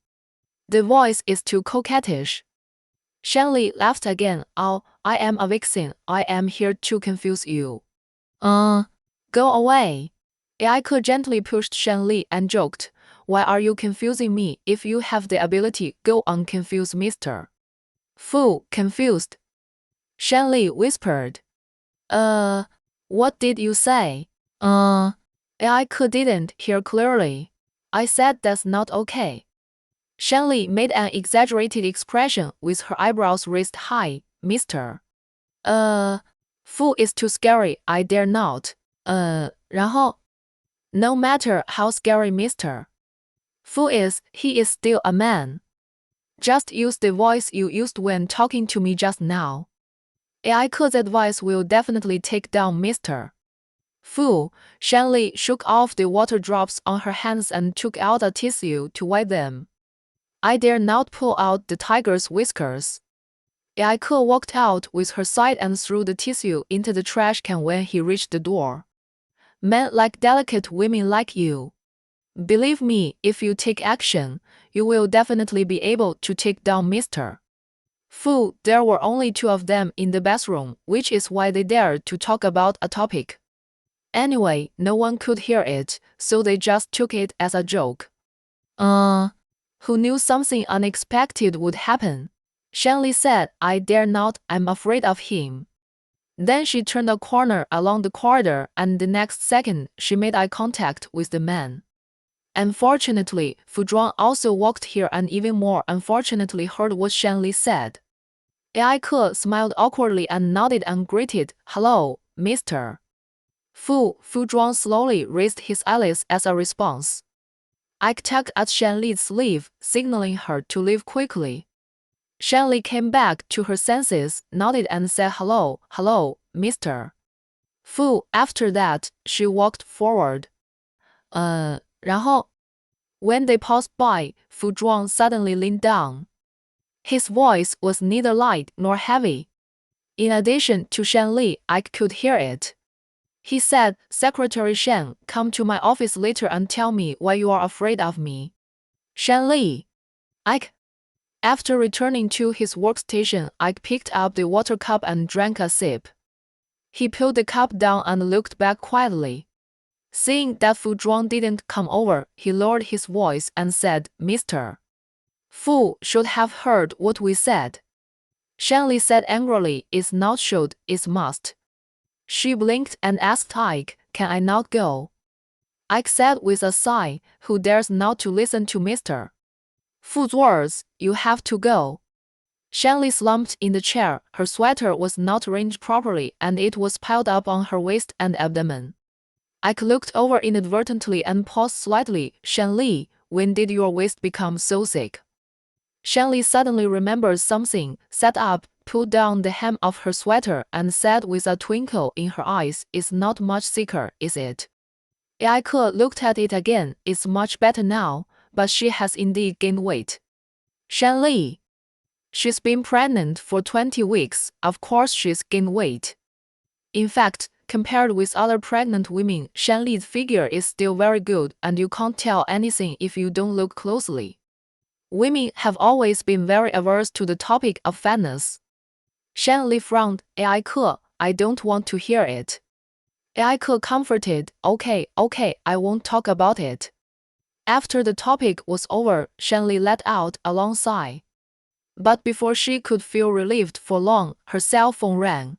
The voice is too coquettish. Shanli laughed again. Oh, I am a vixen. I am here to confuse you. Go away. Aike gently pushed Shanli and joked, why are you confusing me? If you have the ability, go on, confuse mister. Fu, confused. Shanli whispered. What did you say? Aike didn't hear clearly. I said that's not okay. Shanli made an exaggerated expression with her eyebrows raised high. Mister. Fu is too scary, I dare not. 然后 No matter how scary mister. Fu is, he is still a man. Just use the voice you used when talking to me just now. Aike's advice will definitely take down Mr. Fu. Shanli shook off the water drops on her hands and took out a tissue to wipe them. I dare not pull out the tiger's whiskers. Aike walked out with her side and threw the tissue into the trash can when he reached the door. Men like delicate women like you. Believe me, if you take action, you will definitely be able to take down Mr. Fu. There were only two of them in the bathroom, which is why they dared to talk about a topic. Anyway, no one could hear it, so they just took it as a joke. Who knew something unexpected would happen? Shanley said, I dare not, I'm afraid of him. Then she turned a corner along the corridor, and the next second, she made eye contact with the man. Unfortunately, Fu Zhuang also walked here and even more unfortunately heard what Shanley said. Ai Ke smiled awkwardly and nodded and greeted, Hello, Mr. Fu Zhuang slowly raised his eyelids as a response. Ike tugged at Shanli's sleeve, signaling her to leave quickly. Shanli came back to her senses, nodded and said hello, Mr. Fu. After that, she walked forward. 然后 When they passed by, Fu Zhuang suddenly leaned down. His voice was neither light nor heavy. In addition to Shanli, Ike could hear it. He said, Secretary Shan, come to my office later and tell me why you are afraid of me. Shanli. Ike. After returning to his workstation, Ike picked up the water cup and drank a sip. He put the cup down and looked back quietly. Seeing that Fu Zhuang didn't come over, he lowered his voice and said, Mr. Fu should have heard what we said. Shanli said angrily, It's not should, it's must. She blinked and asked Ike, Can I not go? Ike said with a sigh, Who dares not to listen to Mr. Fu's words, you have to go. Shanli slumped in the chair, her sweater was not arranged properly and it was piled up on her waist and abdomen. Ike looked over inadvertently and paused slightly. Shanli, when did your waist become so thick? Shanli suddenly remembered something, sat up, pulled down the hem of her sweater and said with a twinkle in her eyes, It's not much thicker, is it? Ai Ke looked at it again, It's much better now, but she has indeed gained weight. Shanli. She's been pregnant for 20 weeks, of course she's gained weight. In fact, compared with other pregnant women, Shanli's figure is still very good and you can't tell anything if you don't look closely. Women have always been very averse to the topic of fatness. Shanli frowned, Ai Ke, I don't want to hear it. Ai Ke comforted, Okay, I won't talk about it. After the topic was over, Shanli let out a long sigh. But before she could feel relieved for long, her cell phone rang.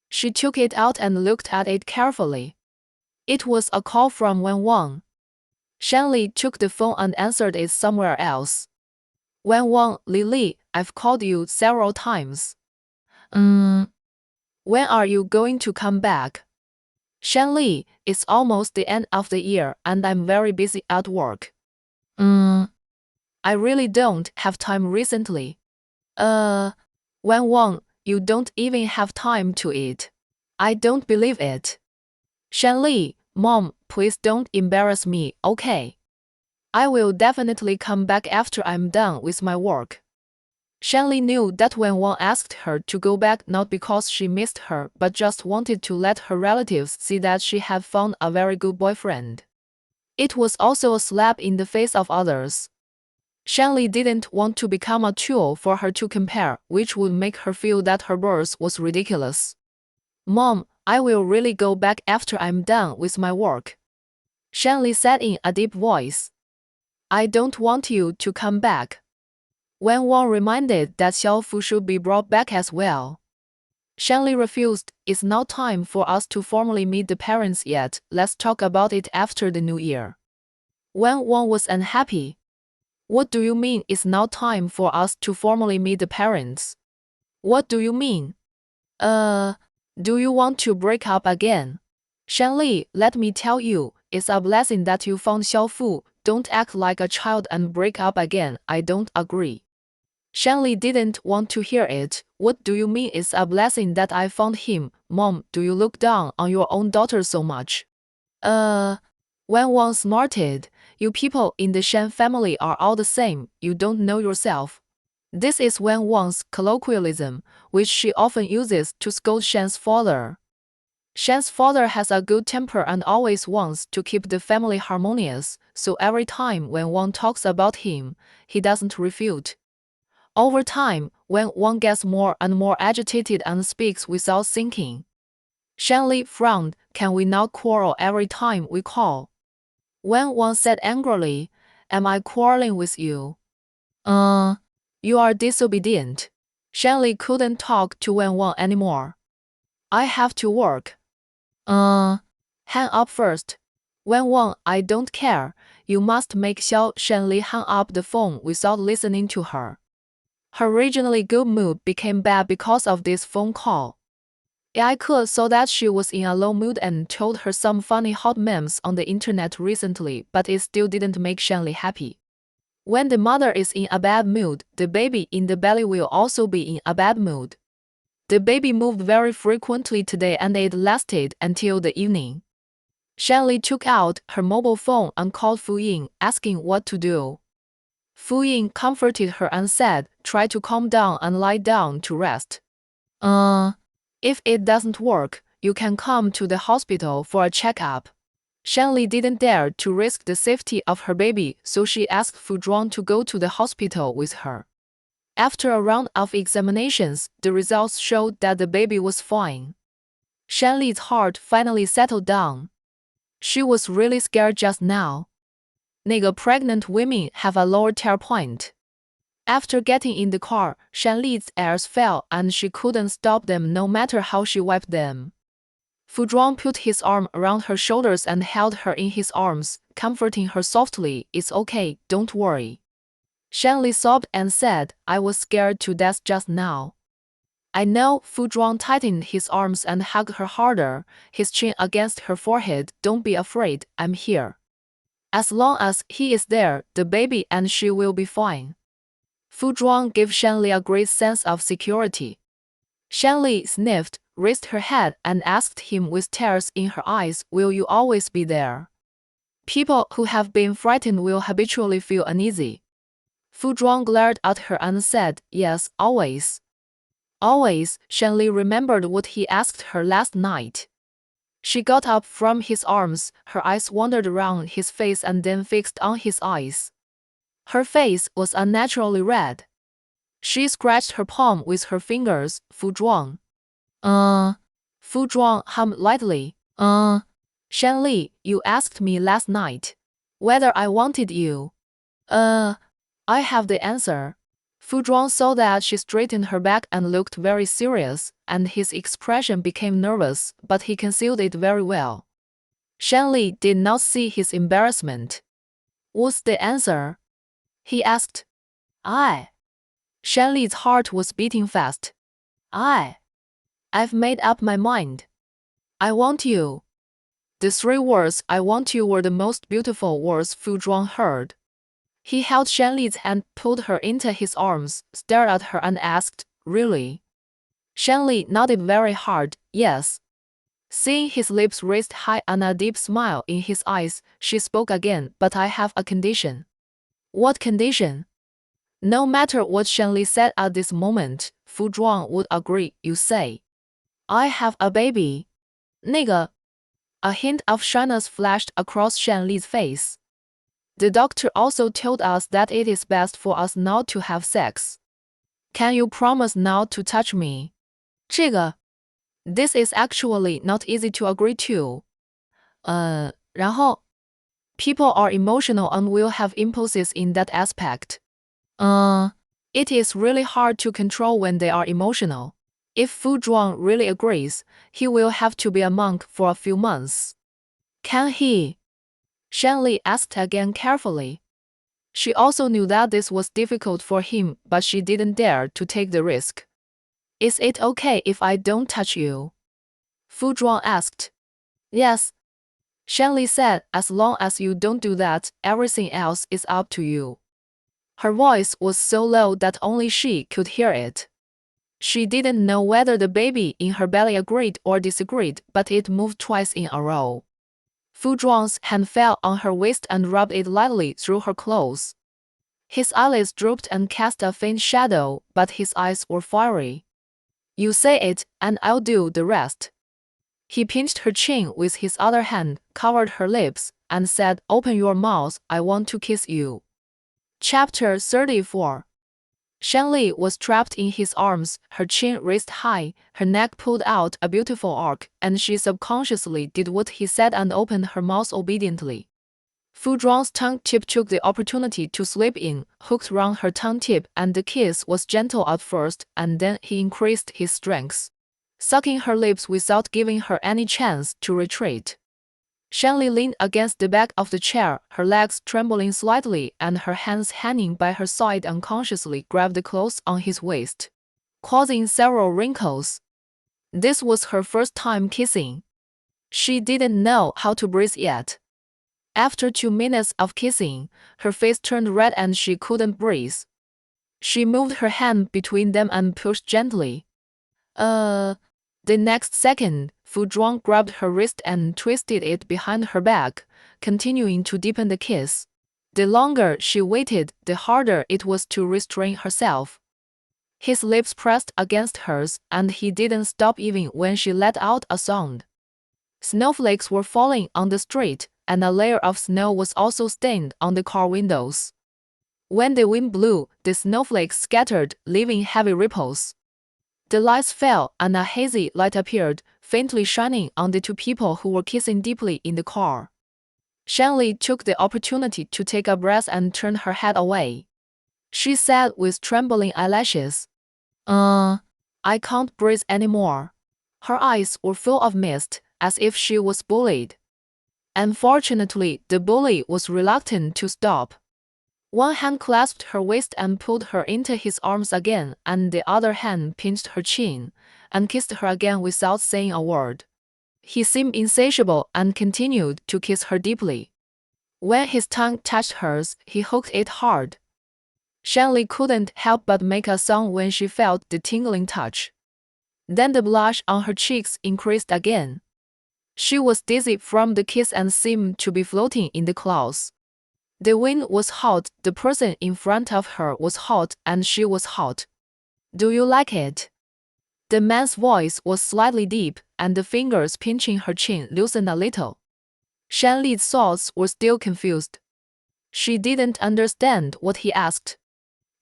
She took it out and looked at it carefully. It was a call from Wen Wang. Shanli took the phone and answered it somewhere else. Wen Wang, Lily, I've called you several times. When are you going to come back? Shanli, it's almost the end of the year and I'm very busy at work. I really don't have time recently. Wen Wang, you don't even have time to eat. I don't believe it. Shanli, Mom, please don't embarrass me, okay? I will definitely come back after I'm done with my work. Shanli knew that when Wang asked her to go back not because she missed her but just wanted to let her relatives see that she had found a very good boyfriend. It was also a slap in the face of others. Shanli didn't want to become a tool for her to compare, which would make her feel that her birth was ridiculous. Mom, I will really go back after I'm done with my work. Shanli said in a deep voice. I don't want you to come back. Wen Wang reminded that Xiaofu should be brought back as well. Shanli refused, It's not time for us to formally meet the parents yet, let's talk about it after the new year. Wen Wang was unhappy. What do you mean it's not time for us to formally meet the parents? What do you mean? Do you want to break up again? Shanli, let me tell you, it's a blessing that you found Xiaofu. Don't act like a child and break up again, I don't agree. Shanli didn't want to hear it. What do you mean it's a blessing that I found him? Mom, do you look down on your own daughter so much? Wen Wang snorted. You people in the Shan family are all the same, you don't know yourself. This is Wen Wang's colloquialism, which she often uses to scold Shan's father. Shen's father has a good temper and always wants to keep the family harmonious, so every time when Wang talks about him, he doesn't refute. Over time, when Wang gets more and more agitated and speaks without thinking, Shanli frowned. Can we not quarrel every time we call? When Wang said angrily, am I quarreling with you? You are disobedient. Shanli couldn't talk to Wen Wang anymore. I have to work. Hang up first. Wen Wang, I don't care. You must make Xiao Shanli hang up the phone without listening to her. Her originally good mood became bad because of this phone call. Yaike saw that she was in a low mood and told her some funny hot memes on the internet recently, but it still didn't make Shanli happy. When the mother is in a bad mood, the baby in the belly will also be in a bad mood. The baby moved very frequently today and it lasted until the evening. Shanli took out her mobile phone and called Fu Ying, asking what to do. Fu Ying comforted her and said, try to calm down and lie down to rest. If it doesn't work, you can come to the hospital for a checkup. Shanli didn't dare to risk the safety of her baby, so she asked Fu Zhuang to go to the hospital with her. After a round of examinations, the results showed that the baby was fine. Shanli's heart finally settled down. She was really scared just now. 那个 pregnant women have a lower tear point. After getting in the car, Shanli's ears fell and she couldn't stop them no matter how she wiped them. Fu Zhuang put his arm around her shoulders and held her in his arms, comforting her softly. It's okay, don't worry. Shanli sobbed and said, I was scared to death just now. I know. Fu Zhuang tightened his arms and hugged her harder, his chin against her forehead. Don't be afraid, I'm here. As long as he is there, the baby and she will be fine. Fu Zhuang gave Shanli a great sense of security. Shanli sniffed, raised her head, and asked him with tears in her eyes, will you always be there? People who have been frightened will habitually feel uneasy. Fu Zhuang glared at her and said, yes, always. Always. Shanli remembered what he asked her last night. She got up from his arms, her eyes wandered around his face and then fixed on his eyes. Her face was unnaturally red. She scratched her palm with her fingers. Fu Zhuang. Fu Zhuang hummed lightly. Shanli, you asked me last night whether I wanted you. I have the answer. Fu Zhuang saw that she straightened her back and looked very serious, and his expression became nervous, but he concealed it very well. Shanli did not see his embarrassment. What's the answer? He asked. I. Shanli's heart was beating fast. I've made up my mind. I want you. The 3 words I want you were the most beautiful words Fu Zhuang heard. He held Shanli's hand, pulled her into his arms, stared at her and asked, really? Shanli nodded very hard, yes. Seeing his lips raised high and a deep smile in his eyes, she spoke again, but I have a condition. What condition? No matter what Shanli said at this moment, Fu Zhuang would agree. You say. I have a baby. 那个. A hint of shyness flashed across Shanli's face. The doctor also told us that it is best for us not to have sex. Can you promise not to touch me? 这个. This is actually not easy to agree to. 然后. People are emotional and will have impulses in that aspect. It is really hard to control when they are emotional. If Fu Zhuang really agrees, he will have to be a monk for a few months. Can he? Shanli asked again carefully. She also knew that this was difficult for him, but she didn't dare to take the risk. Is it okay if I don't touch you? Fu Zhuang asked. Yes. Shanli said, as long as you don't do that, everything else is up to you. Her voice was so low that only she could hear it. She didn't know whether the baby in her belly agreed or disagreed, but it moved twice in a row. Fu Zhuang's hand fell on her waist and rubbed it lightly through her clothes. His eyelids drooped and cast a faint shadow, but his eyes were fiery. You say it, and I'll do the rest. He pinched her chin with his other hand, covered her lips, and said, "Open your mouth, I want to kiss you." Chapter 34. Shanli was trapped in his arms, her chin raised high, her neck pulled out a beautiful arc, and she subconsciously did what he said and opened her mouth obediently. Fu Zhuang's tongue tip took the opportunity to slip in, hooked round her tongue tip, and the kiss was gentle at first, and then he increased his strength, sucking her lips without giving her any chance to retreat. Shanli leaned against the back of the chair, her legs trembling slightly and her hands hanging by her side, unconsciously grabbed the clothes on his waist, causing several wrinkles. This was her first time kissing. She didn't know how to breathe yet. After 2 minutes of kissing, her face turned red and she couldn't breathe. She moved her hand between them and pushed gently. The next second, Fu Zhuang grabbed her wrist and twisted it behind her back, continuing to deepen the kiss. The longer she waited, the harder it was to restrain herself. His lips pressed against hers, and he didn't stop even when she let out a sound. Snowflakes were falling on the street, and a layer of snow was also stained on the car windows. When the wind blew, the snowflakes scattered, leaving heavy ripples. The lights fell, and a hazy light appeared, faintly shining on the 2 people who were kissing deeply in the car. Shanli took the opportunity to take a breath and turn her head away. She said with trembling eyelashes, I can't breathe anymore." Her eyes were full of mist, as if she was bullied. Unfortunately, the bully was reluctant to stop. One hand clasped her waist and pulled her into his arms again, and the other hand pinched her chin and kissed her again without saying a word. He seemed insatiable and continued to kiss her deeply. When his tongue touched hers, he hooked it hard. Shanli couldn't help but make a sound when she felt the tingling touch. Then the blush on her cheeks increased again. She was dizzy from the kiss and seemed to be floating in the clouds. The wind was hot, the person in front of her was hot, and she was hot. "Do you like it?" The man's voice was slightly deep, and the fingers pinching her chin loosened a little. Shanli's thoughts were still confused. She didn't understand what he asked.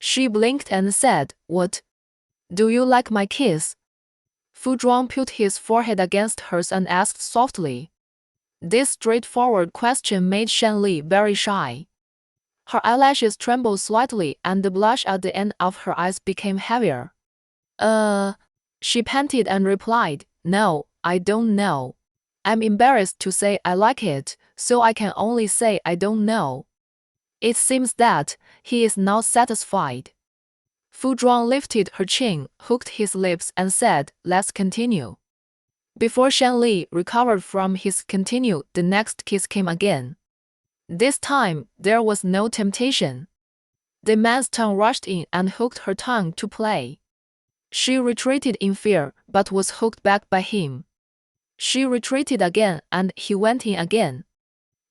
She blinked and said, "What? Do you like my kiss?" Fu Zhuang put his forehead against hers and asked softly. This straightforward question made Shanli very shy. Her eyelashes trembled slightly and the blush at the end of her eyes became heavier. She panted and replied, "No, I don't know. I'm embarrassed to say I like it, so I can only say I don't know." It seems that he is not satisfied. Fu Zhuang lifted her chin, hooked his lips, and said, "Let's continue." Before Shanli recovered from his continue, the next kiss came again. This time, there was no temptation. The man's tongue rushed in and hooked her tongue to play. She retreated in fear, but was hooked back by him. She retreated again, and he went in again.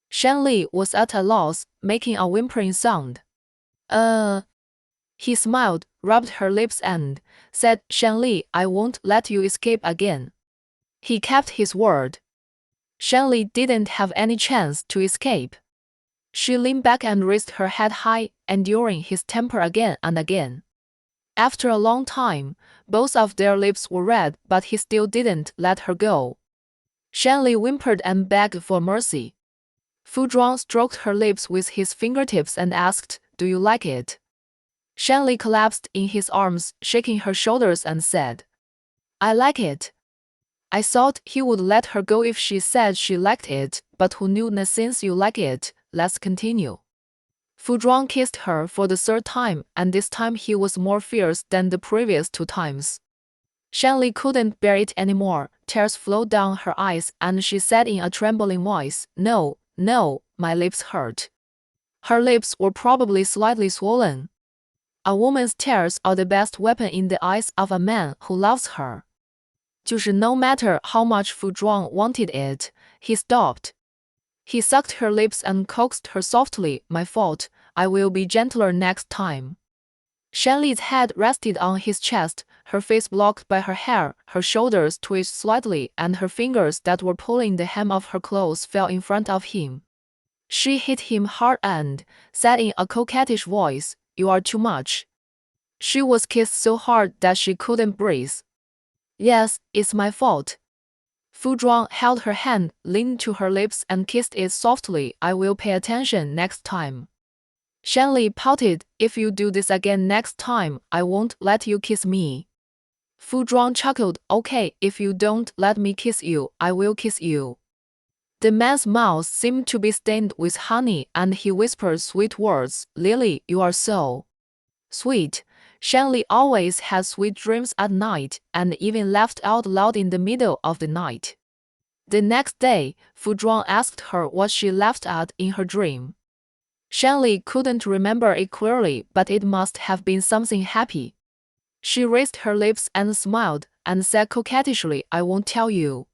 Shanli was at a loss, making a whimpering sound. He smiled, rubbed her lips and said, "Shanli, I won't let you escape again." He kept his word. Shanli didn't have any chance to escape. She leaned back and raised her head high, enduring his temper again and again. After a long time, both of their lips were red, but he still didn't let her go. Shanli whimpered and begged for mercy. Fu Zhuang stroked her lips with his fingertips and asked, "Do you like it?" Shanli collapsed in his arms, shaking her shoulders and said, "I like it." I thought he would let her go if she said she liked it, but who knew that since you like it, let's continue. Fu Zhuang kissed her for the 3rd time, and this time he was more fierce than the previous 2 times. Shanli couldn't bear it anymore, tears flowed down her eyes, and she said in a trembling voice, "No, no, my lips hurt." Her lips were probably slightly swollen. A woman's tears are the best weapon in the eyes of a man who loves her. 就是 no matter how much Fu Zhuang wanted it, he stopped. He sucked her lips and coaxed her softly, "My fault, I will be gentler next time." Shanli's head rested on his chest, her face blocked by her hair, her shoulders twitched slightly, and her fingers that were pulling the hem of her clothes fell in front of him. She hit him hard and said in a coquettish voice, "You are too much." She was kissed so hard that she couldn't breathe. "Yes, it's my fault." Fu Zhuang held her hand, leaned to her lips and kissed it softly. "I will pay attention next time." Shanley pouted, "If you do this again next time, I won't let you kiss me." Fu Zhuang chuckled, "Okay, if you don't let me kiss you, I will kiss you." The man's mouth seemed to be stained with honey, and he whispered sweet words. "Lily, you are so sweet." Shanley always had sweet dreams at night, and even laughed out loud in the middle of the night. The next day, Fu Zhuang asked her what she laughed at in her dream. Shanley couldn't remember it clearly, but it must have been something happy. She raised her lips and smiled, and said coquettishly, "I won't tell you."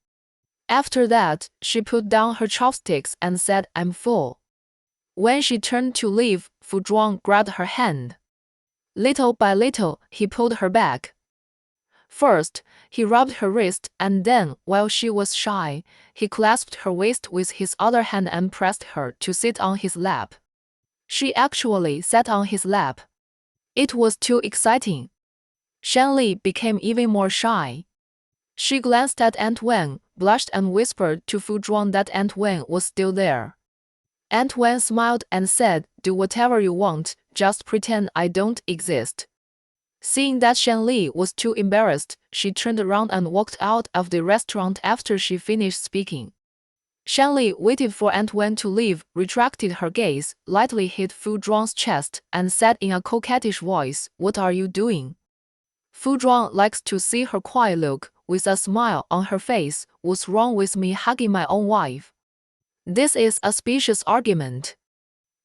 After that, she put down her chopsticks and said, "I'm full." When she turned to leave, Fu Zhuang grabbed her hand. Little by little, he pulled her back. First, he rubbed her wrist, and then, while she was shy, he clasped her waist with his other hand and pressed her to sit on his lap. She actually sat on his lap. It was too exciting. Shanley became even more shy. She glanced at Aunt Wen, blushed and whispered to Fu Zhuang that Aunt Wen was still there. Aunt Wen smiled and said, "Do whatever you want, just pretend I don't exist." Seeing that Shanley was too embarrassed, she turned around and walked out of the restaurant after she finished speaking. Shanley waited for Aunt Wen to leave, retracted her gaze, lightly hit Fu Zhuang's chest, and said in a coquettish voice, "What are you doing?" Fu Zhuang likes to see her quiet look, with a smile on her face. "What's wrong with me hugging my own wife?" This is a specious argument.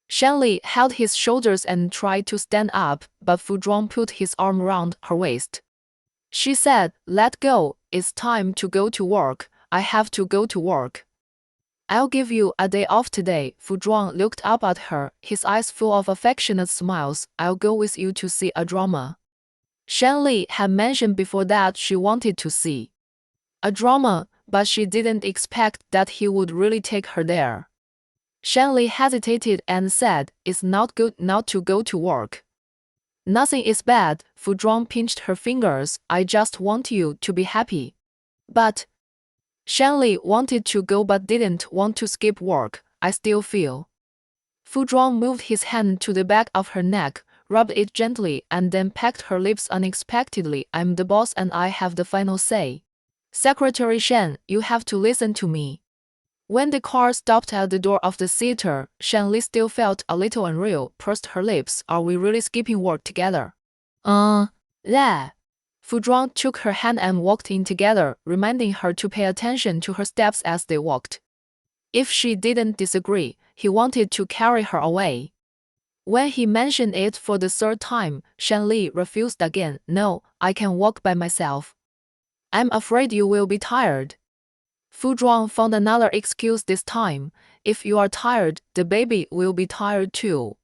Shanley held his shoulders and tried to stand up, but Fu Zhuang put his arm around her waist. She said, "Let go, it's time to go to work. I have to go to work." "I'll give you a day off today." Fu Zhuang looked up at her, his eyes full of affectionate smiles. "I'll go with you to see a drama." Shanley had mentioned before that she wanted to see a drama, but she didn't expect that he would really take her there. Shanley hesitated and said, "It's not good not to go to work." "Nothing is bad." Fu Zhuang pinched her fingers. "I just want you to be happy." But Shanley wanted to go but didn't want to skip work. "I still feel." Fu Zhuang moved his hand to the back of her neck, rubbed it gently, and then pecked her lips unexpectedly. "I'm the boss and I have the final say. Secretary Shan, you have to listen to me." When the car stopped at the door of the theater, Shanley still felt a little unreal, pursed her lips. "Are we really skipping work together?" Yeah. Fu Zhuang took her hand and walked in together, reminding her to pay attention to her steps as they walked. If she didn't disagree, he wanted to carry her away. When he mentioned it for the third time, Shanley refused again. "No, I can walk by myself." "I'm afraid you will be tired." Fu Zhuang found another excuse this time. "If you are tired, the baby will be tired too."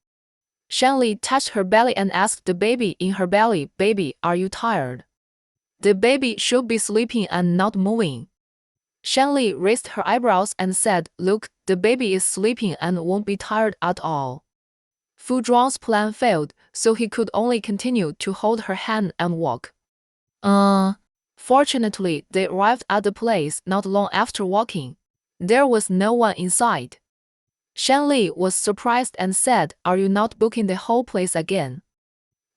Shanley touched her belly and asked the baby in her belly, "Baby, are you tired?" The baby should be sleeping and not moving. Shanley raised her eyebrows and said, "Look, the baby is sleeping and won't be tired at all." Fu Zhuang's plan failed, so he could only continue to hold her hand and walk. Fortunately, they arrived at the place not long after walking. There was no one inside. Shanley was surprised and said, "Are you not booking the whole place again?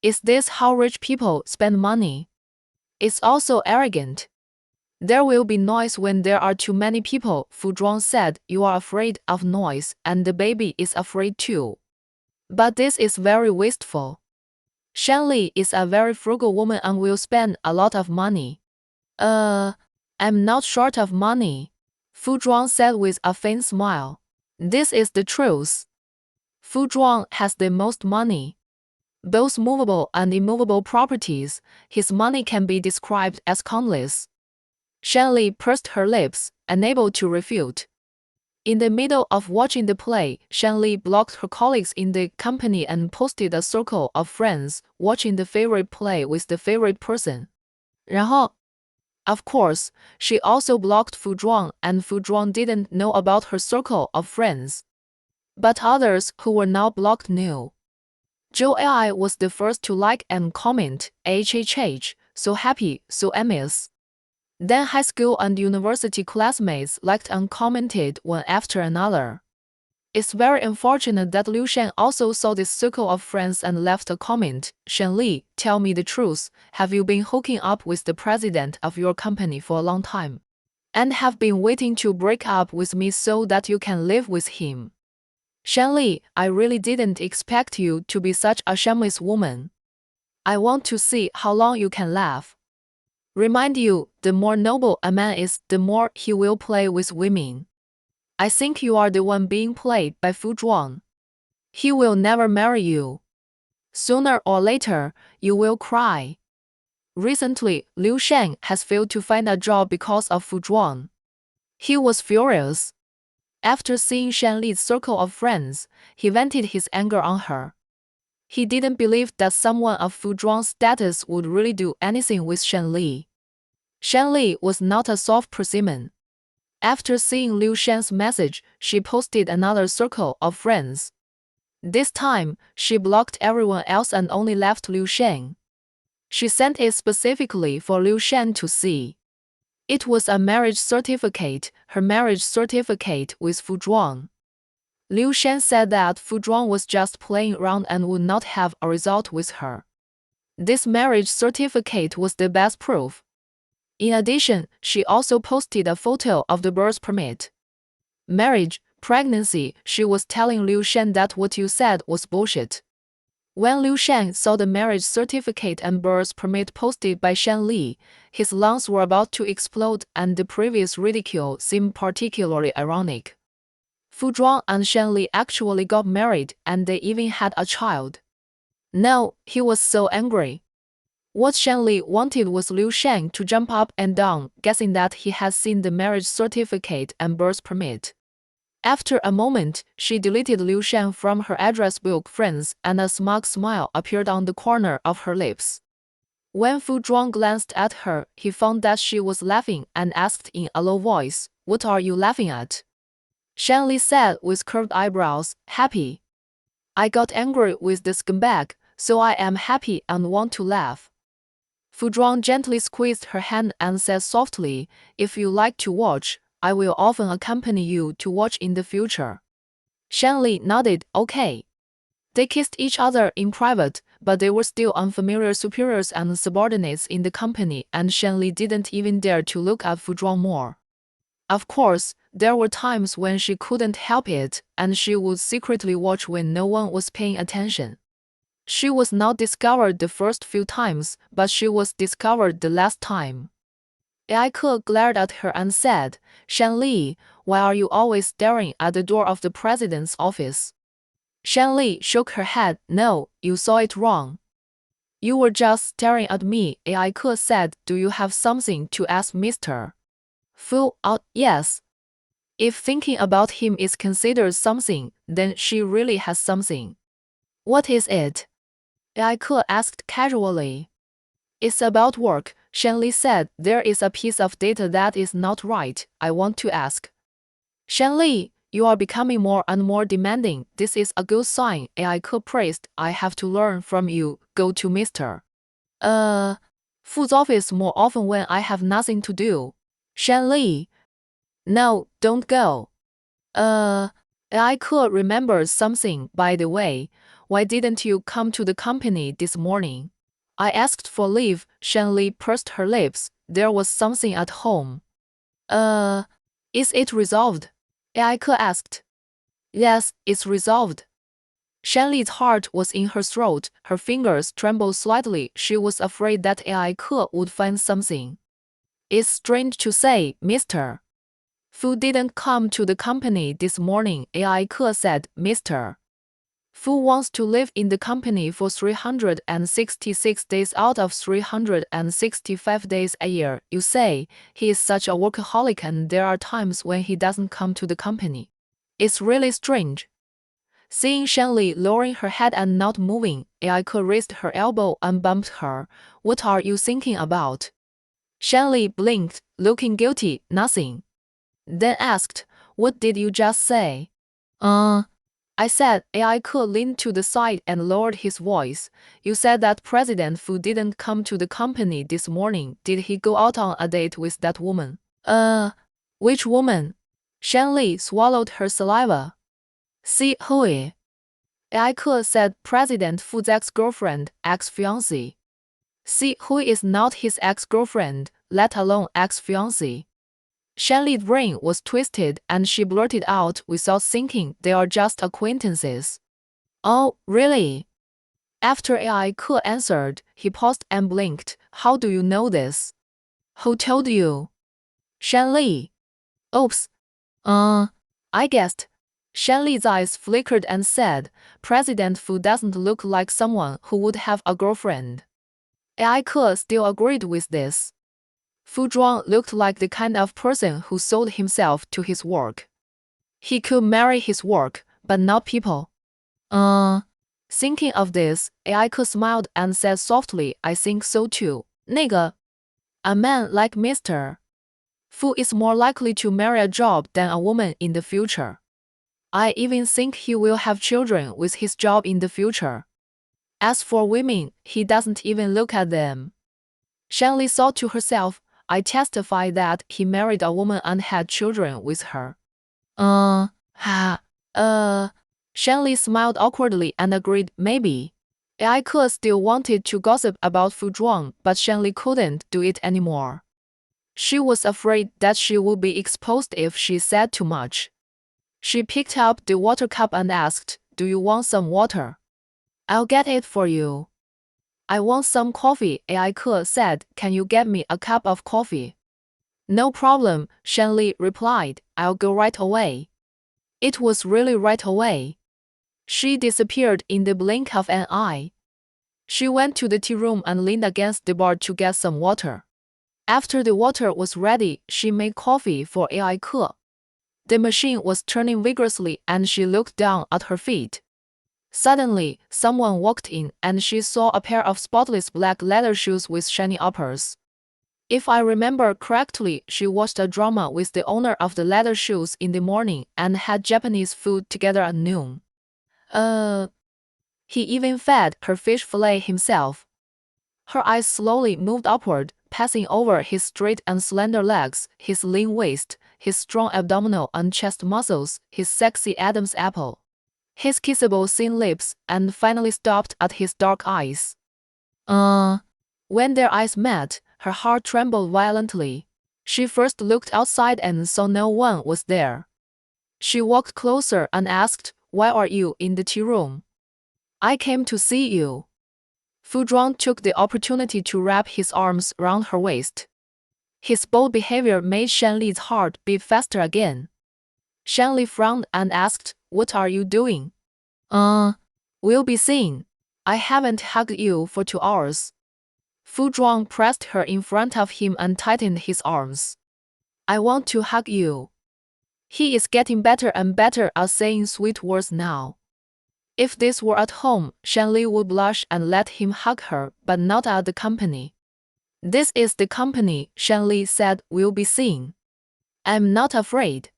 Is this how rich people spend money? It's also arrogant." "There will be noise when there are too many people," Fu Zhuang said. "You are afraid of noise, and the baby is afraid too. But this is very wasteful. Shanley is a very frugal woman and will spend a lot of money." I'm not short of money," Fu Zhuang said with a faint smile. "This is the truth. Fu Zhuang has the most money. Both movable and immovable properties, his money can be described as countless." Shanley pursed her lips, unable to refute. In the middle of watching the play, Shanley blocked her colleagues in the company and posted a circle of friends watching the favorite play with the favorite person. 然后 Of course, she also blocked Fu Zhuang, and Fu Zhuang didn't know about her circle of friends. But others who were not blocked knew. Zhou Ai was the first to like and comment, HHH, so happy, so amiss. Then high school and university classmates liked and commented one after another. It's very unfortunate that Liu Shan also saw this circle of friends and left a comment. Shen Li, tell me the truth, have you been hooking up with the president of your company for a long time? And have been waiting to break up with me so that you can live with him? Shen Li, I really didn't expect you to be such a shameless woman. I want to see how long you can laugh. Remind you, the more noble a man is, the more he will play with women. I think you are the one being played by Fu Zhuang. He will never marry you. Sooner or later, you will cry. Recently, Liu Shan has failed to find a job because of Fu Zhuang. He was furious. After seeing Shan Li's circle of friends, he vented his anger on her. He didn't believe that someone of Fu Zhuang's status would really do anything with Shan Li. Shan Li was not a soft persimmon. After seeing Liu Shan's message, she posted another circle of friends. This time, she blocked everyone else and only left Liu Shan. She sent it specifically for Liu Shan to see. It was a marriage certificate, her marriage certificate with Fu Zhuang. Liu Shan said that Fu Zhuang was just playing around and would not have a result with her. This marriage certificate was the best proof. In addition, she also posted a photo of the birth permit. Marriage, pregnancy, she was telling Liu Shan that what you said was bullshit. When Liu Shan saw the marriage certificate and birth permit posted by Shan Li, his lungs were about to explode and the previous ridicule seemed particularly ironic. Fu Zhuang and Shan Li actually got married and they even had a child. No, he was so angry. What Shan Li wanted was Liu Shan to jump up and down, guessing that he had seen the marriage certificate and birth permit. After a moment, she deleted Liu Shan from her address book friends and a smug smile appeared on the corner of her lips. When Fu Zhuang glanced at her, he found that she was laughing and asked in a low voice, "What are you laughing at?" Shan Li said with curved eyebrows, "Happy. I got angry with the scumbag, so I am happy and want to laugh." Fu Zhuang gently squeezed her hand and said softly, "If you like to watch, I will often accompany you to watch in the future." Shan Li nodded, "Okay." They kissed each other in private, but they were still unfamiliar superiors and subordinates in the company, and Shan Li didn't even dare to look at Fu Zhuang more. Of course, there were times when she couldn't help it, and she would secretly watch when no one was paying attention. She was not discovered the first few times, but she was discovered the last time. Ai Ke glared at her and said, "Shan Li, why are you always staring at the door of the president's office?" Shan Li shook her head. "No, you saw it wrong. You were just staring at me," Ai Ke said. "Do you have something to ask Mr. Fu?" Yes. If thinking about him is considered something, then she really has something. "What is it?" Ai Ke asked casually. "It's about work," Shan Li said. "There is a piece of data that is not right. I want to ask." "Shan Li, you are becoming more and more demanding. This is a good sign," Ai Ke praised. "I have to learn from you. Go to Mr. Fu's office more often when I have nothing to do." "Shan Li." "No, don't go." Ai Ke remembered something. "By the way, why didn't you come to the company this morning?" "I asked for leave." Shan Li pursed her lips. "There was something at home." Is it resolved?" Ai Ke asked. "Yes, it's resolved." Shan Li's heart was in her throat. Her fingers trembled slightly. She was afraid that Ai Ke would find something. "It's strange to say, Mr. Fu didn't come to the company this morning," Ai Ke said. "Mr. Fu wants to live in the company for 366 days out of 365 days a year. You say, he is such a workaholic and there are times when he doesn't come to the company. It's really strange." Seeing Shan Li lowering her head and not moving, Ai Ke raised her elbow and bumped her. "What are you thinking about?" Shanley blinked, looking guilty. Nothing. Then asked, what did you just say? I said. AI Ke leaned to the side and lowered his voice. You said that President Fu didn't come to the company this morning. Did he go out on a date with that woman? Which woman? Shanley swallowed her saliva. Si Hui. AI Ke said. President Fu's ex-girlfriend, ex-fiancée. Si Hui is not his ex-girlfriend, let alone ex-fiancée. Shanley's brain was twisted and she blurted out without thinking, they are just acquaintances. Oh, really? After AI Ke answered, he paused and blinked. How do you know this? Who told you? Shanley. Oops. I guessed. Shanley's eyes flickered and said, President Fu doesn't look like someone who would have a girlfriend. AI Ke still agreed with this. Fu Zhuang looked like the kind of person who sold himself to his work. He could marry his work, but not people. Thinking of this, AI Ke smiled and said softly, I think so too. 那个, a man like Mr. Fu is more likely to marry a job than a woman in the future. I even think he will have children with his job in the future. As for women, he doesn't even look at them. Shanley thought to herself, I testify that he married a woman and had children with her. Shanley smiled awkwardly and agreed, maybe. AI Ke still wanted to gossip about Fu Zhuang, but Shanley couldn't do it anymore. She was afraid that she would be exposed if she said too much. She picked up the water cup and asked, do you want some water? I'll get it for you. I want some coffee, AI Ke said. Can you get me a cup of coffee? No problem, Shanley replied. I'll go right away. It was really right away. She disappeared in the blink of an eye. She went to the tea room and leaned against the bar to get some water. After the water was ready, she made coffee for AI Ke. The machine was turning vigorously and she looked down at her feet. Suddenly, someone walked in and she saw a pair of spotless black leather shoes with shiny uppers. If I remember correctly, she watched a drama with the owner of the leather shoes in the morning and had Japanese food together at noon. He even fed her fish fillet himself. Her eyes slowly moved upward, passing over his straight and slender legs, his lean waist, his strong abdominal and chest muscles, his sexy Adam's apple, his kissable thin lips, and finally stopped at his dark eyes. When their eyes met, her heart trembled violently. She first looked outside and saw no one was there. She walked closer and asked, why are you in the tea room? I came to see you. Fu Zhuang took the opportunity to wrap his arms around her waist. His bold behavior made Shanley's heart beat faster again. Shanley frowned and asked, what are you doing? We'll be seeing. I haven't hugged you for 2 hours. Fu Zhuang pressed her in front of him and tightened his arms. I want to hug you. He is getting better and better at saying sweet words now. If this were at home, Shanley would blush and let him hug her, but not at the company. This is the company, Shanley said, we'll be seeing. I'm not afraid.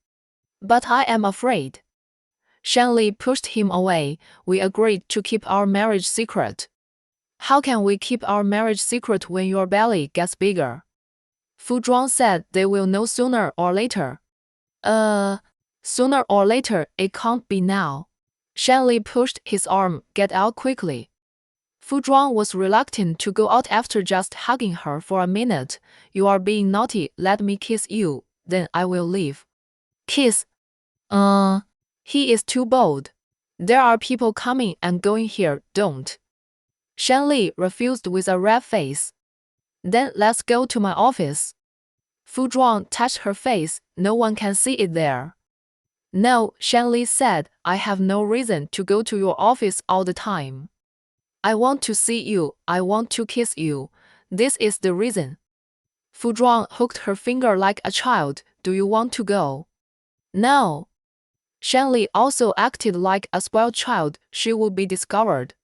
But I am afraid. Shanley pushed him away. We agreed to keep our marriage secret. How can we keep our marriage secret when your belly gets bigger? Fu Zhuang said they will know sooner or later. Sooner or later, it can't be now. Shanley pushed his arm. Get out quickly. Fu Zhuang was reluctant to go out after just hugging her for a minute. You are being naughty, let me kiss you, then I will leave. Kiss? He is too bold. There are people coming and going here, don't. Shanley refused with a red face. Then let's go to my office. Fu Zhuang touched her face. No one can see it there. No, Shanley said, I have no reason to go to your office all the time. I want to see you, I want to kiss you. This is the reason. Fu Zhuang hooked her finger like a child. Do you want to go? No. Shanley also acted like a spoiled child. She would be discovered.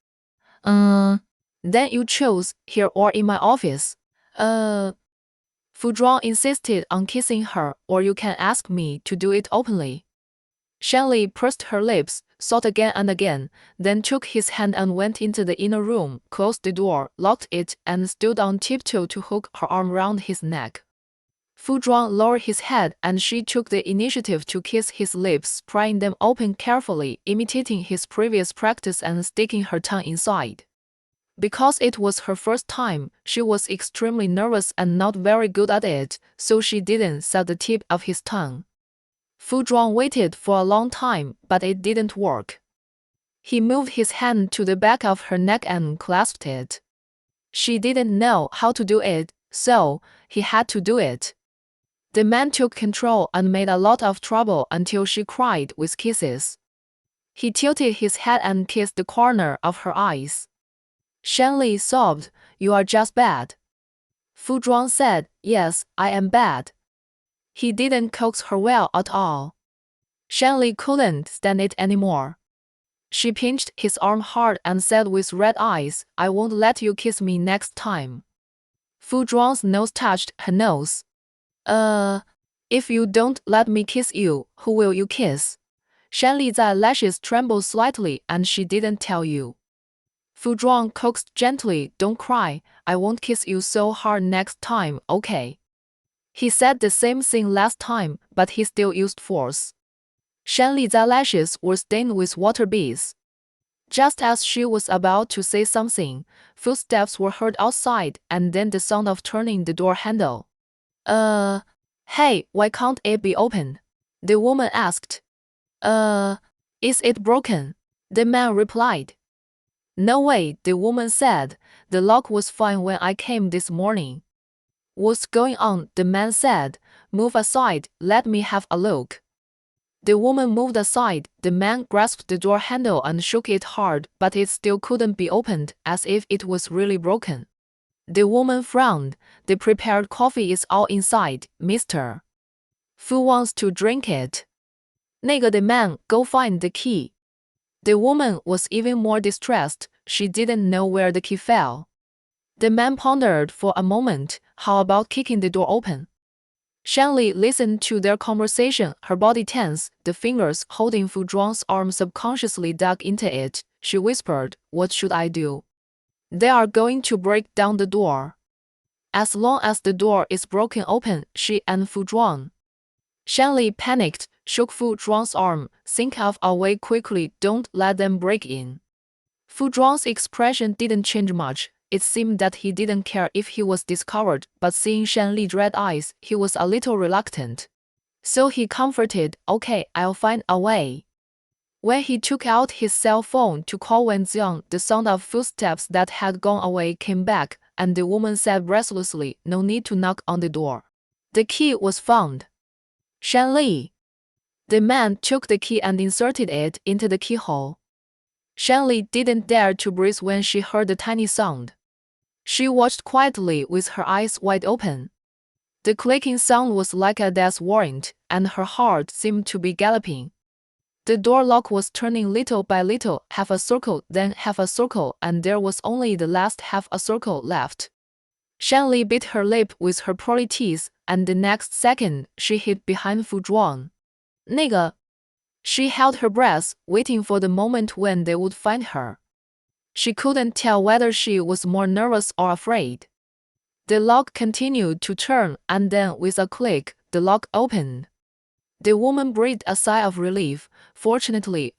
Then you choose, here or in my office. Fu Zhuang insisted on kissing her, or you can ask me to do it openly. Shanli pursed her lips, thought again and again, then took his hand and went into the inner room, closed the door, locked it, and stood on tiptoe to hook her arm round his neck. Fu Zhuang lowered his head and she took the initiative to kiss his lips, prying them open carefully, imitating his previous practice and sticking her tongue inside. Because it was her first time, she was extremely nervous and not very good at it, so she didn't set the tip of his tongue. Fu Zhuang waited for a long time, but it didn't work. He moved his hand to the back of her neck and clasped it. She didn't know how to do it, so he had to do it. The man took control and made a lot of trouble until she cried with kisses. He tilted his head and kissed the corner of her eyes. Shanli sobbed, "You are just bad." Fu Zhuang said, "Yes, I am bad." He didn't coax her well at all. Shanli couldn't stand it anymore. She pinched his arm hard and said with red eyes, "I won't let you kiss me next time." Fu Zhuang's nose touched her nose. If you don't let me kiss you, who will you kiss?" Shanli's eyelashes trembled slightly and she didn't tell you. Fu Zhuang coaxed gently, "Don't cry, I won't kiss you so hard next time, okay?" He said the same thing last time, but he still used force. Shanli's eyelashes were stained with water beads. Just as she was about to say something, footsteps were heard outside and then the sound of turning the door handle. Hey, why can't it be opened?" the woman asked. Is it broken?" the man replied. "No way," the woman said. "The lock was fine when I came this morning." "What's going on?" the man said. "Move aside, let me have a look." The woman moved aside, the man grasped the door handle and shook it hard, but it still couldn't be opened, as if it was really broken. The woman frowned. "The prepared coffee is all inside, mister. Fu wants to drink it." "The man, go find the key." The woman was even more distressed, she didn't know where the key fell. The man pondered for a moment, how about kicking the door open? Shanli listened to their conversation, her body tense, the fingers holding Fu Zhuang's arm subconsciously dug into it. She whispered, "What should I do? They are going to break down the door. As long as the door is broken open, she and Fu Zhuang." Shanli panicked, shook Fu Zhuang's arm. "Think of a way quickly, don't let them break in." Fu Zhuang's expression didn't change much. It seemed that he didn't care if he was discovered, but seeing Shanli's red eyes, he was a little reluctant. So he comforted, "Okay, I'll find a way." When he took out his cell phone to call Wen Jiang, the sound of footsteps that had gone away came back, and the woman said breathlessly, "No need to knock on the door. The key was found." "Shanli." The man took the key and inserted it into the keyhole. Shanli didn't dare to breathe when she heard the tiny sound. She watched quietly with her eyes wide open. The clicking sound was like a death warrant, and her heart seemed to be galloping. The door lock was turning little by little, half a circle, then half a circle, and there was only the last half a circle left. Shanli bit her lip with her pearly teeth, and the next second, she hid behind Fu Zhuang. She held her breath, waiting for the moment when they would find her. She couldn't tell whether she was more nervous or afraid. The lock continued to turn, and then, with a click, the lock opened. The woman breathed a sigh of relief. Fortunately,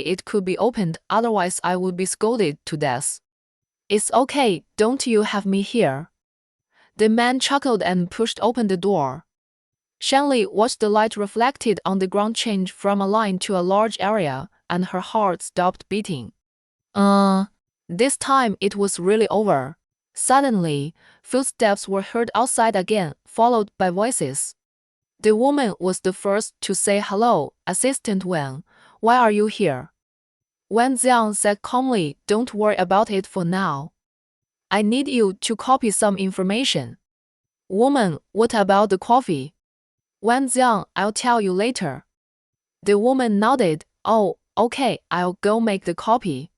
it could be opened, otherwise I would be scolded to death." "It's okay, don't you have me here?" The man chuckled and pushed open the door. Shanli watched the light reflected on the ground change from a line to a large area, and her heart stopped beating. This time it was really over. Suddenly, footsteps were heard outside again, followed by voices. The woman was the first to say hello. "Assistant Wen, why are you here?" Wen Jiang said calmly, "Don't worry about it for now. I need you to copy some information." "Woman, what about the coffee?" "Wen Jiang, I'll tell you later." The woman nodded. "Oh, okay, I'll go make the copy."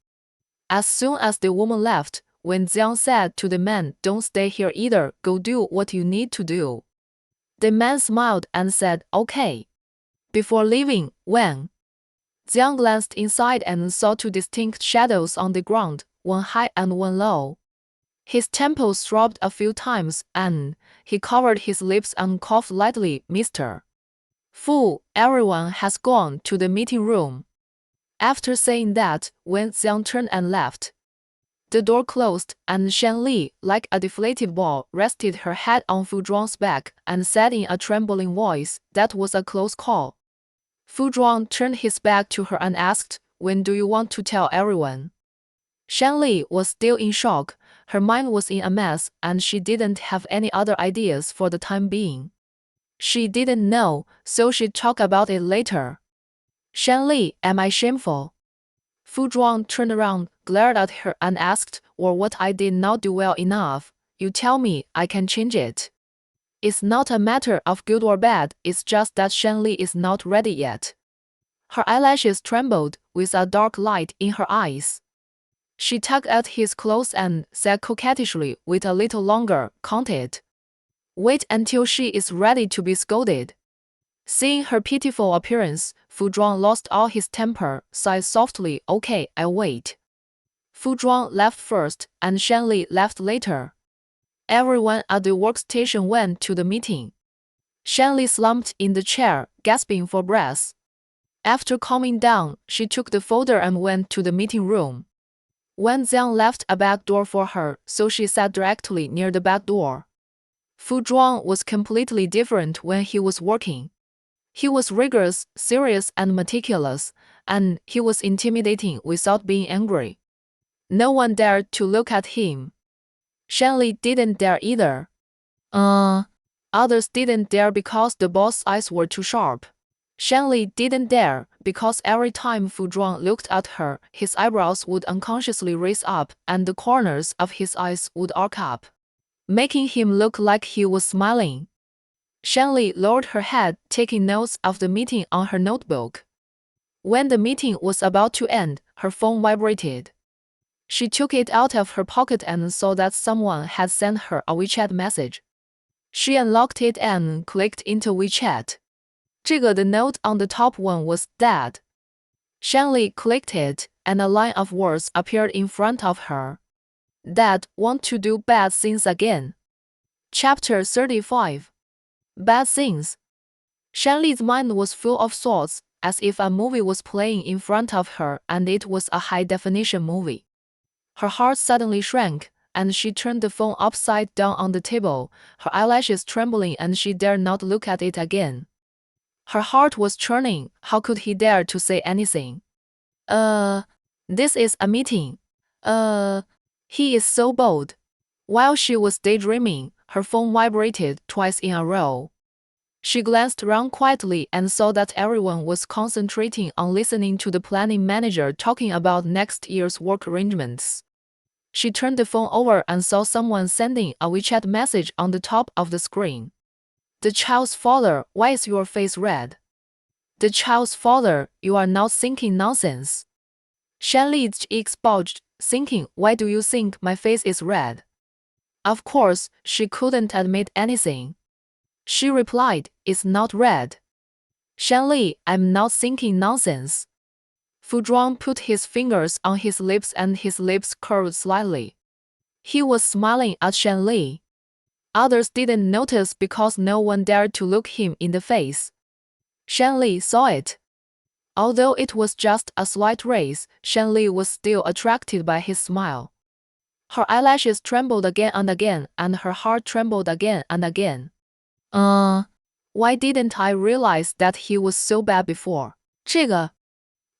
As soon as the woman left, when Jiang said to the man, "Don't stay here either, go do what you need to do." The man smiled and said, "Okay." Before leaving, when Jiang glanced inside and saw two distinct shadows on the ground, one high and one low. His temples throbbed a few times, and he covered his lips and coughed lightly. "Mr. Fu, everyone has gone to the meeting room." After saying that, Wen Xiang turned and left. The door closed, and Shan Li, like a deflated ball, rested her head on Fu Zhuang's back and said in a trembling voice, "That was a close call." Fu Zhuang turned his back to her and asked, "When do you want to tell everyone?" Shan Li was still in shock, her mind was in a mess, and she didn't have any other ideas for the time being. She didn't know, so she'd talk about it later. "Shan Li, am I shameful?" Fu Zhuang turned around, glared at her and asked, "Or what I did not do well enough, you tell me, I can change it." "It's not a matter of good or bad, it's just that Shan Li is not ready yet." Her eyelashes trembled, with a dark light in her eyes. She tugged at his clothes and said coquettishly, "Wait a little longer, can't it? Wait until she is ready to be scolded." Seeing her pitiful appearance, Fu Zhuang lost all his temper, sighed softly, "Okay, I'll wait." Fu Zhuang left first, and Shan Li left later. Everyone at the workstation went to the meeting. Shan Li slumped in the chair, gasping for breath. After calming down, she took the folder and went to the meeting room. Wen Jiang left a back door for her, so she sat directly near the back door. Fu Zhuang was completely different when he was working. He was rigorous, serious, and meticulous, and he was intimidating without being angry. No one dared to look at him. Shan Li didn't dare either. Others didn't dare because the boss's eyes were too sharp. Shan Li didn't dare because every time Fu Zhuang looked at her, his eyebrows would unconsciously raise up and the corners of his eyes would arc up, making him look like he was smiling. Shan Li lowered her head, taking notes of the meeting on her notebook. When the meeting was about to end, her phone vibrated. She took it out of her pocket and saw that someone had sent her a WeChat message. She unlocked it and clicked into WeChat. The note on the top one was "Dad." Shan Li clicked it, and a line of words appeared in front of her. "Dad, want to do bad things again." Chapter 35. Bad things. Shan Li's mind was full of thoughts, as if a movie was playing in front of her and it was a high-definition movie. Her heart suddenly shrank, and she turned the phone upside down on the table, her eyelashes trembling, and she dared not look at it again. Her heart was churning. How could he dare to say anything? This is a meeting. He is so bold. While she was daydreaming, her phone vibrated twice in a row. She glanced around quietly and saw that everyone was concentrating on listening to the planning manager talking about next year's work arrangements. She turned the phone over and saw someone sending a WeChat message on the top of the screen. "The child's father, why is your face red?" "The child's father, you are not thinking nonsense." Shan Li's cheeks bulged, thinking, "Why do you think my face is red?" Of course, she couldn't admit anything. She replied, "It's not red." "Shan Li, I'm not thinking nonsense." Fu Zhuang put his fingers on his lips and his lips curved slightly. He was smiling at Shan Li. Others didn't notice because no one dared to look him in the face. Shan Li saw it. Although it was just a slight raise, Shan Li was still attracted by his smile. Her eyelashes trembled again and again, and her heart trembled again and again. Why didn't I realize that he was so bad before?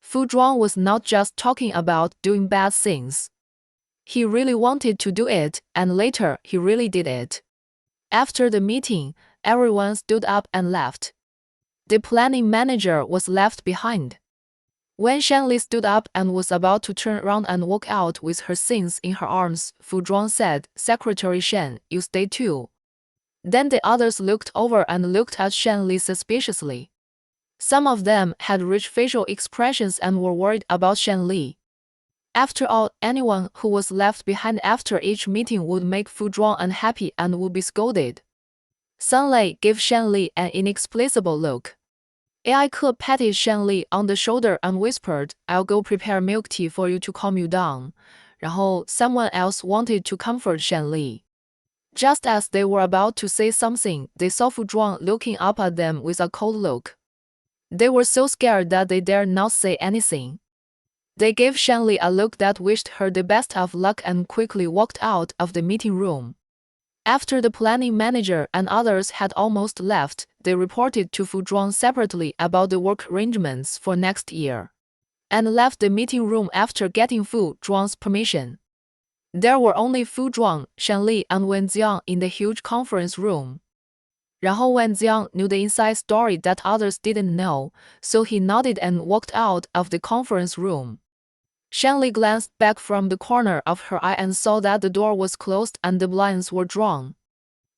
Fu Zhuang was not just talking about doing bad things. He really wanted to do it, and later he really did it. After the meeting, everyone stood up and left. The planning manager was left behind. When Shan Li stood up and was about to turn around and walk out with her things in her arms, Fu Zhuang said, "Secretary Shan, you stay too." Then the others looked over and looked at Shan Li suspiciously. Some of them had rich facial expressions and were worried about Shan Li. After all, anyone who was left behind after each meeting would make Fu Zhuang unhappy and would be scolded. Sun Lei gave Shan Li an inexplicable look. Ai Ke patted Shan Li on the shoulder and whispered, "I'll go prepare milk tea for you to calm you down." 然后 someone else wanted to comfort Shan Li. Just as they were about to say something, they saw Fu Zhuang looking up at them with a cold look. They were so scared that they dared not say anything. They gave Shan Li a look that wished her the best of luck and quickly walked out of the meeting room. After the planning manager and others had almost left, they reported to Fu Zhuang separately about the work arrangements for next year, and left the meeting room after getting Fu Zhuang's permission. There were only Fu Zhuang, Shan Li, and Wen Jiang in the huge conference room. 然后 Wen Jiang knew the inside story that others didn't know, so he nodded and walked out of the conference room. Shan Li glanced back from the corner of her eye and saw that the door was closed and the blinds were drawn.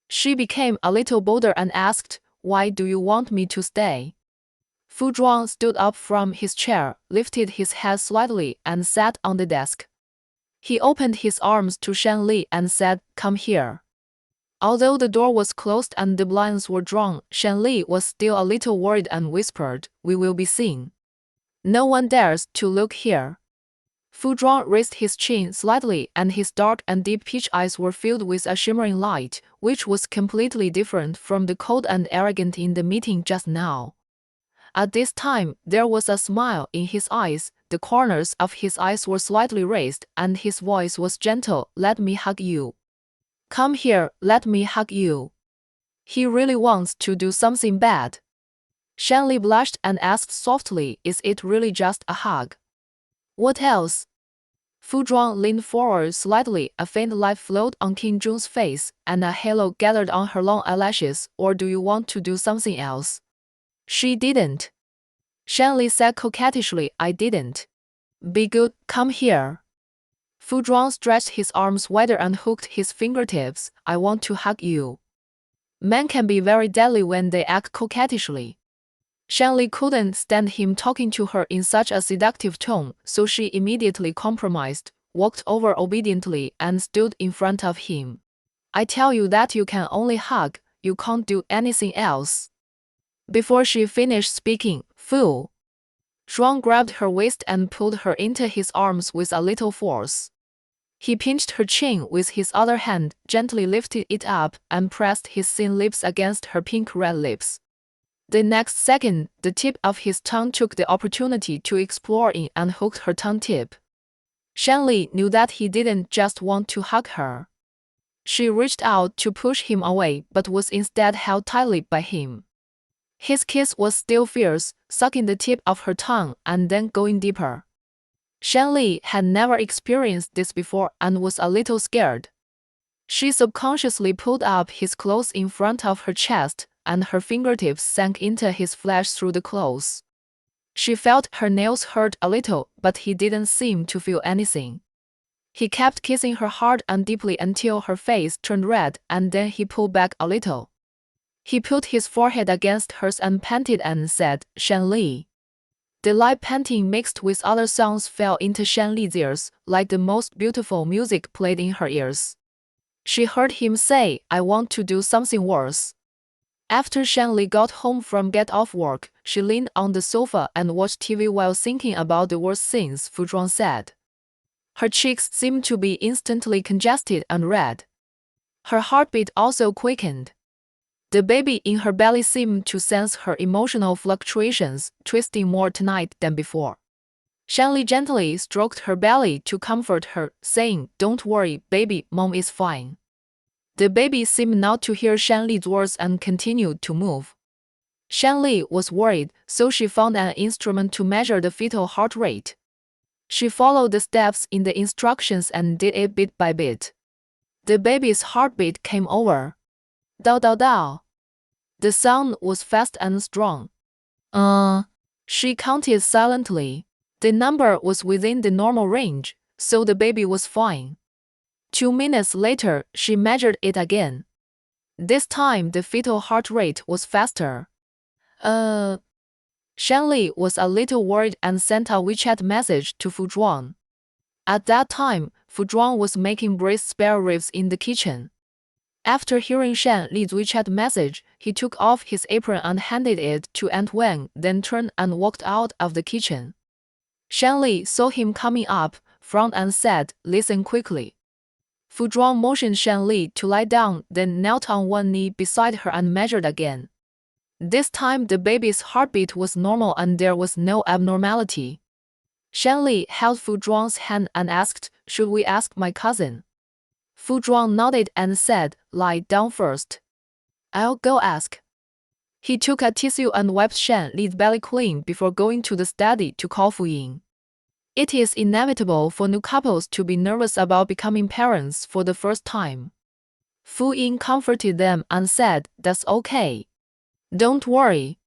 She became a little bolder and asked, "Why do you want me to stay?" Fu Zhuang stood up from his chair, lifted his head slightly, and sat on the desk. He opened his arms to Shan Li and said, "Come here." Although the door was closed and the blinds were drawn, Shan Li was still a little worried and whispered, "We will be seen. No one dares to look here." Fu Zhuang raised his chin slightly, and his dark and deep peach eyes were filled with a shimmering light, which was completely different from the cold and arrogant in the meeting just now. At this time, there was a smile in his eyes, the corners of his eyes were slightly raised, and his voice was gentle, "Let me hug you. Come here, let me hug you." He really wants to do something bad. Shan Li blushed and asked softly, "Is it really just a hug? What else?" Fu Zhuang leaned forward slightly, a faint light flowed on King Jun's face, and a halo gathered on her long eyelashes. "Or do you want to do something else?" She didn't. Shan Li said coquettishly, "I didn't." "Be good, come here." Fu Zhuang stretched his arms wider and hooked his fingertips. "I want to hug you." Men can be very deadly when they act coquettishly. Shan Li couldn't stand him talking to her in such a seductive tone, so she immediately compromised, walked over obediently, and stood in front of him. "I tell you that you can only hug, you can't do anything else." Before she finished speaking, Fu Zhuang grabbed her waist and pulled her into his arms with a little force. He pinched her chin with his other hand, gently lifted it up, and pressed his thin lips against her pink-red lips. The next second, the tip of his tongue took the opportunity to explore in and hooked her tongue tip. Shan Li knew that he didn't just want to hug her. She reached out to push him away, but was instead held tightly by him. His kiss was still fierce, sucking the tip of her tongue and then going deeper. Shan Li had never experienced this before and was a little scared. She subconsciously pulled up his clothes in front of her chest, and her fingertips sank into his flesh through the clothes. She felt her nails hurt a little, but he didn't seem to feel anything. He kept kissing her hard and deeply until her face turned red, and then he pulled back a little. He put his forehead against hers and panted and said, "Shan Li." The light panting mixed with other sounds fell into Shan Li's ears, like the most beautiful music played in her ears. She heard him say, "I want to do something worse." After Shan Li got home from get off work, she leaned on the sofa and watched TV while thinking about the worst things Fu Zhuang said. Her cheeks seemed to be instantly congested and red. Her heartbeat also quickened. The baby in her belly seemed to sense her emotional fluctuations, twisting more tonight than before. Shan Li gently stroked her belly to comfort her, saying, "Don't worry, baby, Mom is fine." The baby seemed not to hear Shan Li's words and continued to move. Shan Li was worried, so she found an instrument to measure the fetal heart rate. She followed the steps in the instructions and did it bit by bit. The baby's heartbeat came over. "Dao dao dao." The sound was fast and strong. She counted silently. The number was within the normal range, so the baby was fine. 2 minutes later, she measured it again. This time, the fetal heart rate was faster. Shan Li was a little worried and sent a WeChat message to Fu Zhuang. At that time, Fu Zhuang was making braised spare ribs in the kitchen. After hearing Shan Li's WeChat message, he took off his apron and handed it to Aunt Wang, then turned and walked out of the kitchen. Shan Li saw him coming up, frowned and said, "Listen quickly." Fu Zhuang motioned Shan Li to lie down, then knelt on one knee beside her and measured again. This time the baby's heartbeat was normal and there was no abnormality. Shan Li held Fu Zhuang's hand and asked, "Should we ask my cousin?" Fu Zhuang nodded and said, "Lie down first. I'll go ask." He took a tissue and wiped Shan Li's belly clean before going to the study to call Fu Ying. It is inevitable for new couples to be nervous about becoming parents for the first time. Fu Ying comforted them and said, "That's okay. Don't worry."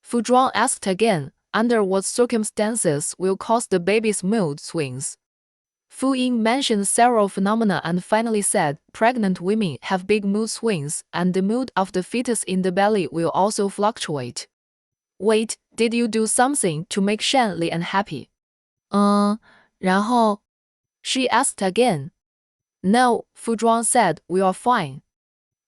Fu Zhuang asked again, "Under what circumstances will cause the baby's mood swings?" Fu Ying mentioned several phenomena and finally said, "Pregnant women have big mood swings, and the mood of the fetus in the belly will also fluctuate." Wait, did you do something to make Shan Li unhappy? 然后? She asked again. "No," Fu Zhuang said, "we are fine.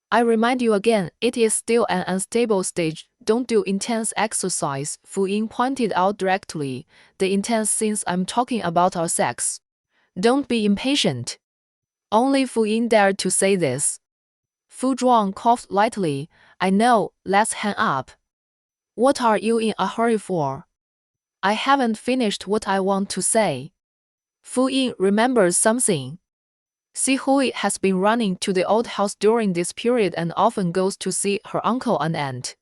I remind you again, it is still an unstable stage. Don't do intense exercise," Fu Ying pointed out directly. "The intense since I'm talking about our sex. Don't be impatient." Only Fu Ying dared to say this. Fu Zhuang coughed lightly. "I know, let's hang up." "What are you in a hurry for?" "I haven't finished what I want to say." Fu Ying remembers something. Si Hui has been running to the old house during this period and often goes to see her uncle and aunt.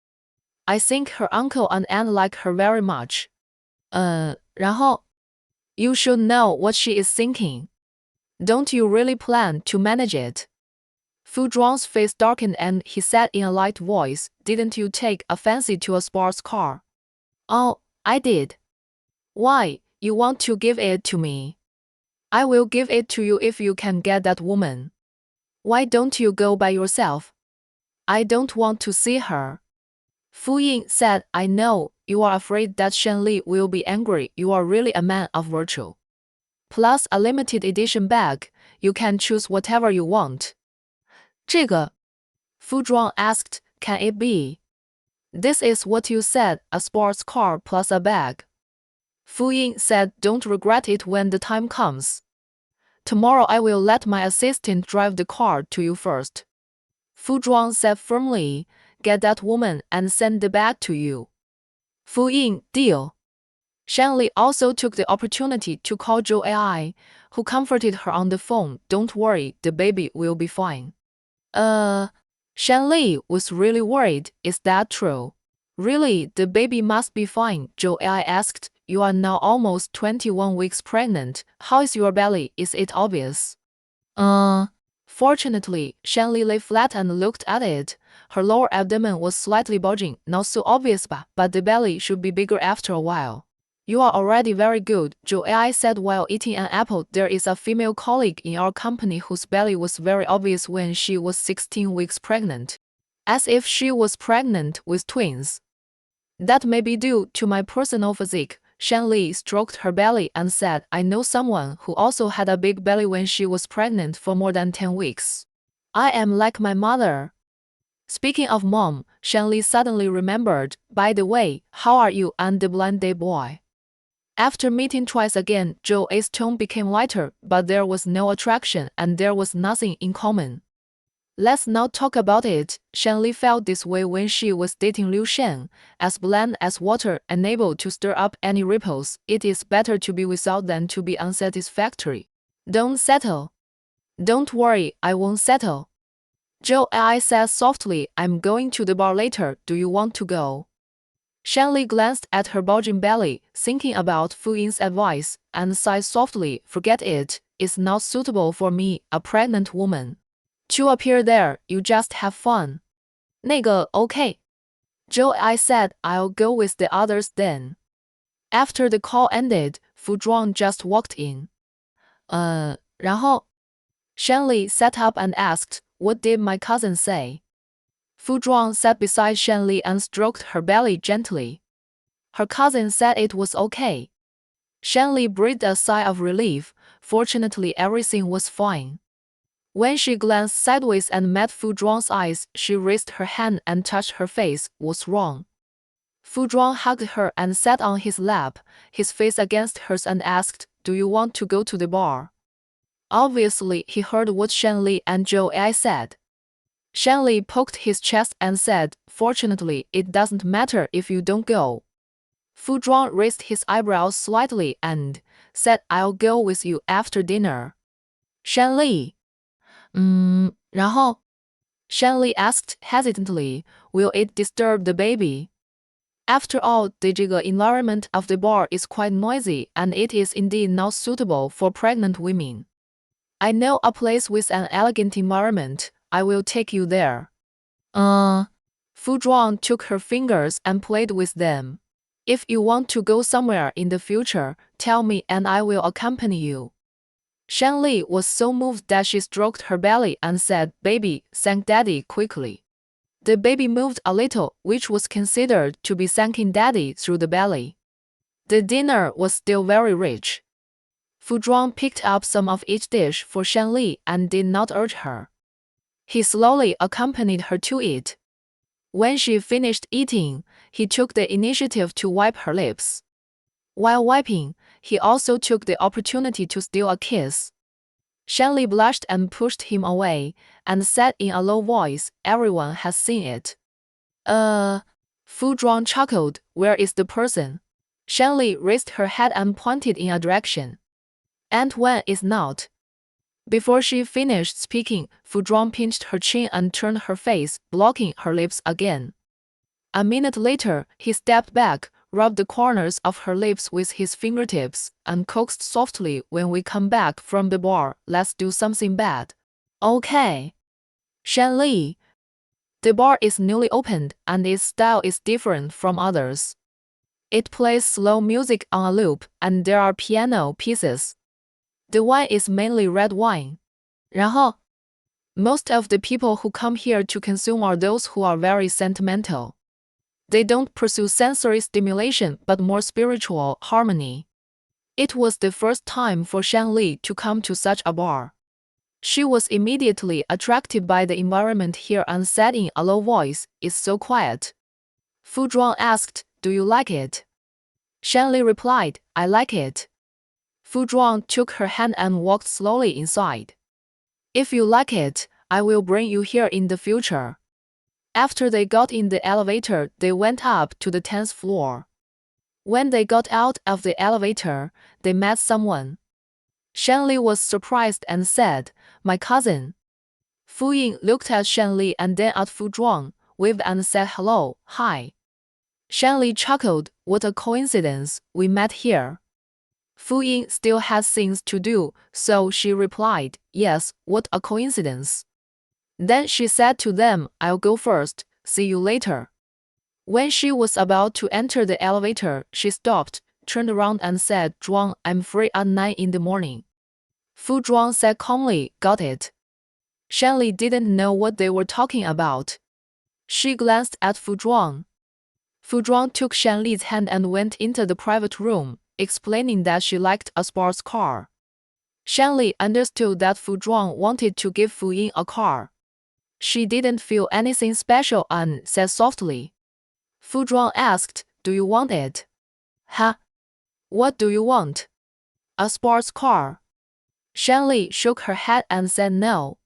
I think her uncle and aunt like her very much. 然后? You should know what she is thinking. Don't you really plan to manage it? Fu Zhuang's face darkened and he said in a light voice, "Didn't you take a fancy to a sports car?" "Oh, I did." "Why, you want to give it to me?" "I will give it to you if you can get that woman." "Why don't you go by yourself?" "I don't want to see her." Fu Ying said, "I know, you are afraid that Shan Li will be angry. You are really a man of virtue. Plus a limited edition bag, you can choose whatever you want." 这个? Fu Zhuang asked, "Can it be?" "This is what you said, a sports car plus a bag." Fu Ying said, "Don't regret it when the time comes. Tomorrow I will let my assistant drive the car to you first." Fu Zhuang said firmly, "Get that woman and send the bag to you." Fu Ying, deal. Shan Li also took the opportunity to call Zhou Ai, who comforted her on the phone. "Don't worry, the baby will be fine." Shan Li was really worried. "Is that true?" "Really, the baby must be fine," Zhou Ai asked. "You are now almost 21 weeks pregnant. How is your belly? Is it obvious?" Fortunately, Shan Li lay flat and looked at it. Her lower abdomen was slightly bulging, not so obvious but the belly should be bigger after a while. "You are already very good," Zhou Ai said while eating an apple. "There is a female colleague in our company whose belly was very obvious when she was 16 weeks pregnant. As if she was pregnant with twins." "That may be due to my personal physique." Shan Li stroked her belly and said, "I know someone who also had a big belly when she was pregnant for more than 10 weeks. I am like my mother." Speaking of mom, Shan Li suddenly remembered, "By the way, how are you and the blind day boy?" After meeting twice again, Zhou Ai's tone became lighter, but there was no attraction and there was nothing in common. "Let's not talk about it." Shan Li felt this way when she was dating Liu Shen, as bland as water, unable to stir up any ripples. It is better to be without than to be unsatisfactory. "Don't settle." "Don't worry, I won't settle." Zhou Ai said softly, "I'm going to the bar later. Do you want to go?" Shan Li glanced at her bulging belly, thinking about Fu Ying's advice, and sighed softly, "Forget it. It's not suitable for me, a pregnant woman. To appear there, you just have fun." 那个 okay. Zhou Ai said, "I'll go with the others then." After the call ended, Fu Zhuang just walked in. 然后? Shan Li sat up and asked, "What did my cousin say?" Fu Zhuang sat beside Shan Li and stroked her belly gently. "Her cousin said it was okay." Shan Li breathed a sigh of relief. Fortunately, everything was fine. When she glanced sideways and met Fu Zhuang's eyes, she raised her hand and touched her face. What's wrong? Fu Zhuang hugged her and sat on his lap, his face against hers, and asked, Do you want to go to the bar? Obviously, he heard what Shanli and Zhou Ai said. Shanli poked his chest and said, Fortunately, it doesn't matter if you don't go. Fu Zhuang raised his eyebrows slightly and said, I'll go with you after dinner. Shanli. 然后? Shanli asked hesitantly, Will it disturb the baby? After all, the environment of the bar is quite noisy and it is indeed not suitable for pregnant women. I know a place with an elegant environment. I will take you there. Fu Zhuang took her fingers and played with them. If you want to go somewhere in the future, tell me and I will accompany you. Shanli was so moved that she stroked her belly and said, Baby, thank Daddy quickly. The baby moved a little, which was considered to be thanking Daddy through the belly. The dinner was still very rich. Fu Zhuang picked up some of each dish for Shanli and did not urge her. He slowly accompanied her to eat. When she finished eating, he took the initiative to wipe her lips. While wiping, he also took the opportunity to steal a kiss. Shanli blushed and pushed him away, and said in a low voice, Everyone has seen it. Fu Zhuang chuckled, Where is the person? Shanli raised her head and pointed in a direction. And when is not? Before she finished speaking, Fu Zhuang pinched her chin and turned her face, blocking her lips again. A minute later, he stepped back, rubbed the corners of her lips with his fingertips, and coaxed softly, When we come back from the bar, let's do something bad. Okay. Shanli. The bar is newly opened, and its style is different from others. It plays slow music on a loop, and there are piano pieces. The wine is mainly red wine. 然后? Most of the people who come here to consume are those who are very sentimental. They don't pursue sensory stimulation but more spiritual harmony. It was the first time for Shanli to come to such a bar. She was immediately attracted by the environment here and said in a low voice, It's so quiet. Fu Zhuang asked, Do you like it? Shanli replied, I like it. Fu Zhuang took her hand and walked slowly inside. If you like it, I will bring you here in the future. After they got in the elevator, they went up to the 10th floor. When they got out of the elevator, they met someone. Shanli was surprised and said, My cousin. Fu Ying looked at Shanli and then at Fu Zhuang, waved and said hello, hi. Shanli chuckled, What a coincidence, we met here. Fu Ying still had things to do, so she replied, Yes, what a coincidence. Then she said to them, I'll go first, see you later. When she was about to enter the elevator, she stopped, turned around and said, Zhuang, I'm free at 9 in the morning. Fu Zhuang said calmly, Got it. Shanli didn't know what they were talking about. She glanced at Fu Zhuang. Fu Zhuang took Shanli's hand and went into the private room, explaining that she liked a sports car. Shanli understood that Fu Zhuang wanted to give Fu Ying a car. She didn't feel anything special and said softly. Fu Zhuang asked, Do you want it? Huh? What do you want? A sports car. Shanli shook her head and said no.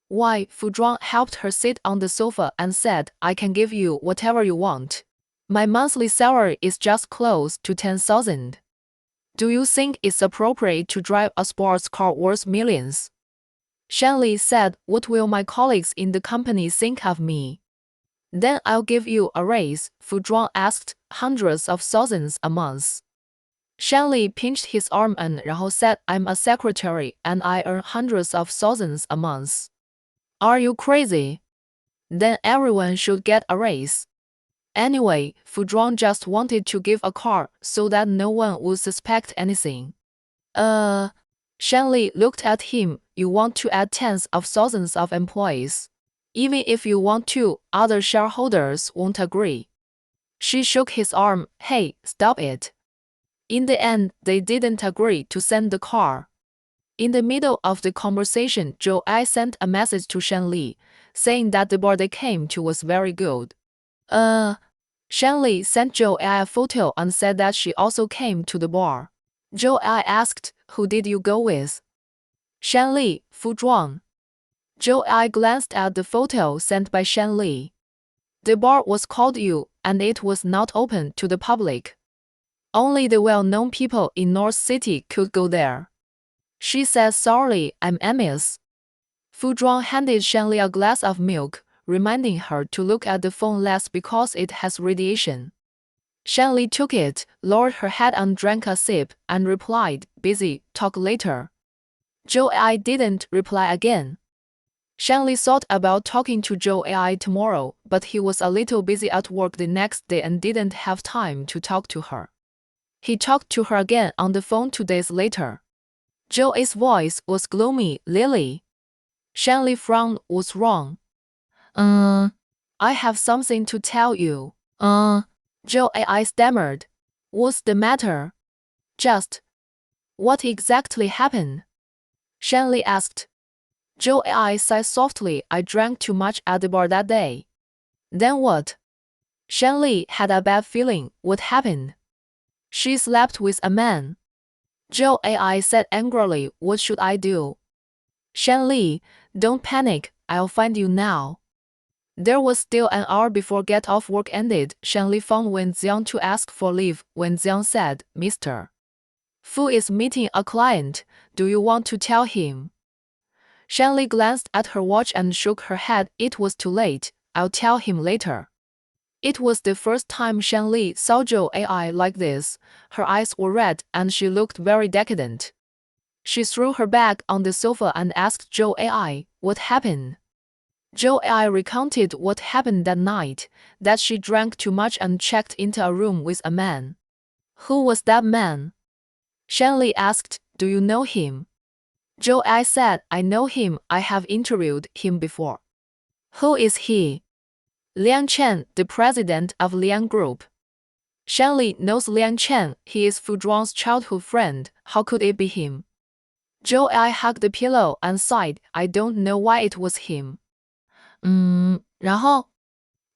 Why? Fu Zhuang helped her sit on the sofa and said, I can give you whatever you want. My monthly salary is just close to 10,000. Do you think it's appropriate to drive a sports car worth millions? Shanli said, What will my colleagues in the company think of me? Then I'll give you a raise, Fu Zhuang asked, hundreds of thousands a month. Shanli pinched his arm and 然后 said, I'm a secretary and I earn hundreds of thousands a month. Are you crazy? Then everyone should get a raise. Anyway, Fu Zhuang just wanted to give a car so that no one would suspect anything. Shanli looked at him, You want to add tens of thousands of employees. Even if you want to, other shareholders won't agree. She shook his arm, Hey, stop it. In the end, they didn't agree to send the car. In the middle of the conversation, Joey sent a message to Shanli, saying that the bar they came to was very good. Shanli sent Joey a photo and said that she also came to the bar. Joey asked, "Who did you go with?" Shanli, Fu Zhuang. Joey glanced at the photo sent by Shanli. The bar was called U, and it was not open to the public. Only the well-known people in North City could go there. She said, "Sorry, I'm amiss." Fu Zhuang handed Shanli a glass of milk, reminding her to look at the phone less because it has radiation. Shanli took it, lowered her head and drank a sip, and replied, "Busy, talk later." Joey didn't reply again. Shanli thought about talking to Joey tomorrow, but he was a little busy at work the next day and didn't have time to talk to her. He talked to her again on the phone 2 days later. Joey's voice was gloomy. "Lily." Shanli frowned. "What's wrong?" I have something to tell you." Joey stammered. "What's the matter?" "Just. What exactly happened?" Shanli asked. Joey sighed softly. "I drank too much at the bar that day." "Then what?" Shanli had a bad feeling. "What happened?" "She slept with a man." Joey said angrily. "What should I do?" Shanli, "Don't panic, I'll find you now." There was still an hour before get-off work ended. Shanli phoned Wen Xiang to ask for leave. Wen Xiang said, "Mr. Fu is meeting a client. Do you want to tell him?" Shanli glanced at her watch and shook her head. It was too late. "I'll tell him later." It was the first time Shanli saw Joey like this. Her eyes were red and she looked very decadent. She threw her bag on the sofa and asked Joey, "What happened?" Joey recounted what happened that night, that she drank too much and checked into a room with a man. "Who was that man?" Shanli asked, "Do you know him?" Joey said, "I know him, I have interviewed him before." "Who is he?" "Liang Chen, the president of Liang Group." Shanli knows Liang Chen. He is Fu Zhuang's childhood friend. How could it be him? Joey hugged the pillow and sighed. "I don't know why it was him." 然后?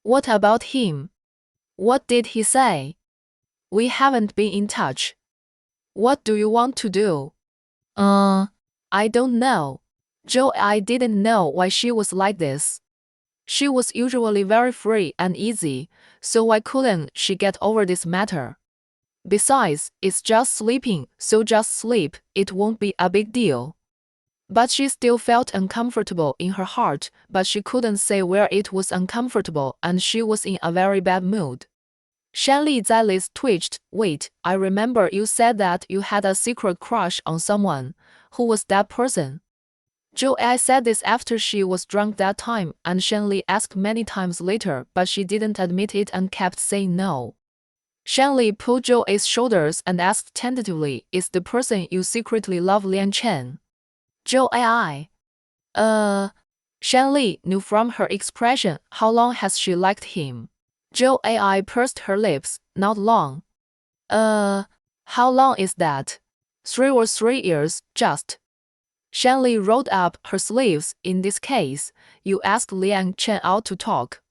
What about him? What did he say? We haven't been in touch. What do you want to do? I don't know. Joey didn't know why she was like this. She was usually very free and easy, so why couldn't she get over this matter? Besides, it's just sleeping, so just sleep, it won't be a big deal. But she still felt uncomfortable in her heart, but she couldn't say where it was uncomfortable, and she was in a very bad mood. Shanli's eyelids twitched. "Wait, I remember you said that you had a secret crush on someone. Who was that person?" Joey said this after she was drunk that time, and Shanli asked many times later, but she didn't admit it and kept saying no. Shanli pulled Joey's shoulders and asked tentatively, "Is the person you secretly love Liang Chen?" Joey. Shanli knew from her expression. How long has she liked him? Joey pursed her lips. "Not long." How long is that?" 3 or 3 years, just. Shanli rolled up her sleeves. "In this case, you asked Liang Chen out to talk."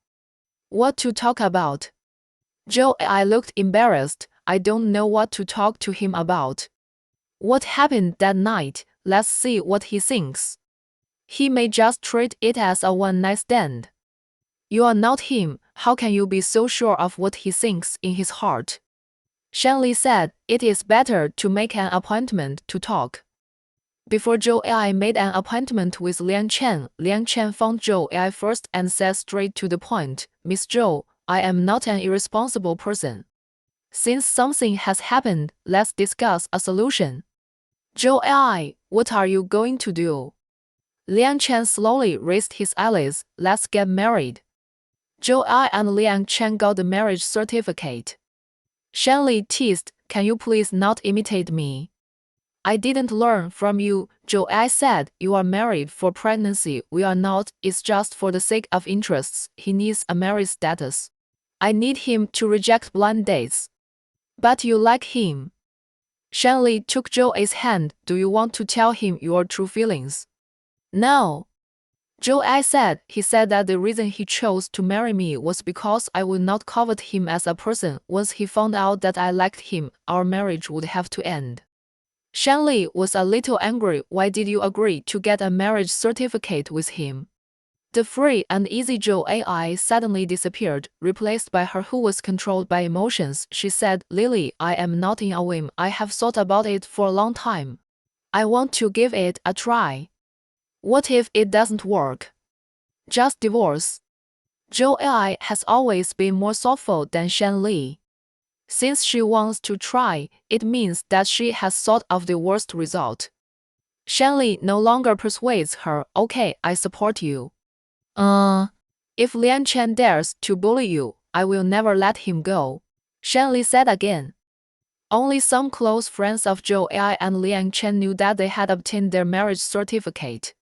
"What to talk about?" Joey looked embarrassed. "I don't know what to talk to him about." "What happened that night? Let's see what he thinks." "He may just treat it as a one-night stand." "You are not him. How can you be so sure of what he thinks in his heart?" Shanli said, "It is better to make an appointment to talk." Before Joey made an appointment with Liang Chen phoned Joey first and said straight to the point, "Miss Zhou, I am not an irresponsible person. Since something has happened, let's discuss a solution." "Joey, what are you going to do?" Liang Chen slowly raised his eyelids. "Let's get married." Joey and Liang Chen got the marriage certificate. Shanli teased, "Can you please not imitate me?" "I didn't learn from you," Joey said. "You are married for pregnancy. We are not. It's just for the sake of interests. He needs a married status. I need him to reject blind dates." "But you like him." Shanley took Zhou Ai's hand. Do you want to tell him your true feelings? No. Zhou Ai said. He said that the reason he chose to marry me was because I would not covet him as a person. Once he found out that I liked him, our marriage would have to end. Shanley was a little angry. Why did you agree to get a marriage certificate with him? The free and easy Zhou Ai suddenly disappeared, replaced by her who was controlled by emotions. She said, Lily, I am not in a whim. I have thought about it for a long time. I want to give it a try. What if it doesn't work? Just divorce. Zhou Ai has always been more thoughtful than Shanley. Since she wants to try, it means that she has thought of the worst result. Shanley no longer persuades her. Okay, I support you. If Liang Chen dares to bully you, I will never let him go, Shanley said again. Only some close friends of Zhou Ai and Liang Chen knew that they had obtained their marriage certificate.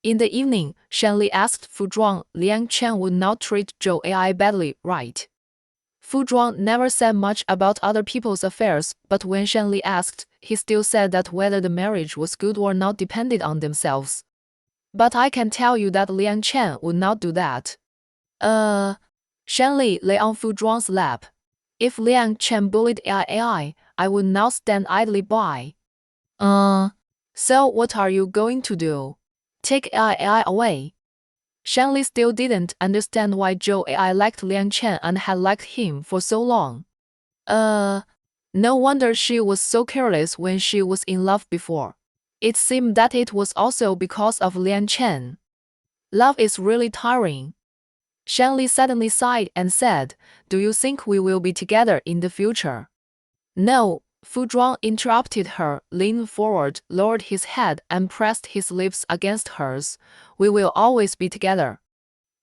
In the evening, Shanley asked Fu Zhuang. Liang Chen would not treat Zhou Ai badly, right? Fu Zhuang never said much about other people's affairs, but when Shanley asked, he still said that whether the marriage was good or not depended on themselves. But I can tell you that Liang Chen would not do that. Shanley lay on Fu Zhuang's lap. If Liang Chen bullied Ai, I would not stand idly by. So what are you going to do? Take Ai away? Shanley still didn't understand why Zhou Ai liked Liang Chen and had liked him for so long. No wonder she was so careless when she was in love before. It seemed that it was also because of Liang Chen. Love is really tiring. Shanley suddenly sighed and said, Do you think we will be together in the future? No, Fu Zhuang interrupted her, leaned forward, lowered his head, and pressed his lips against hers. We will always be together.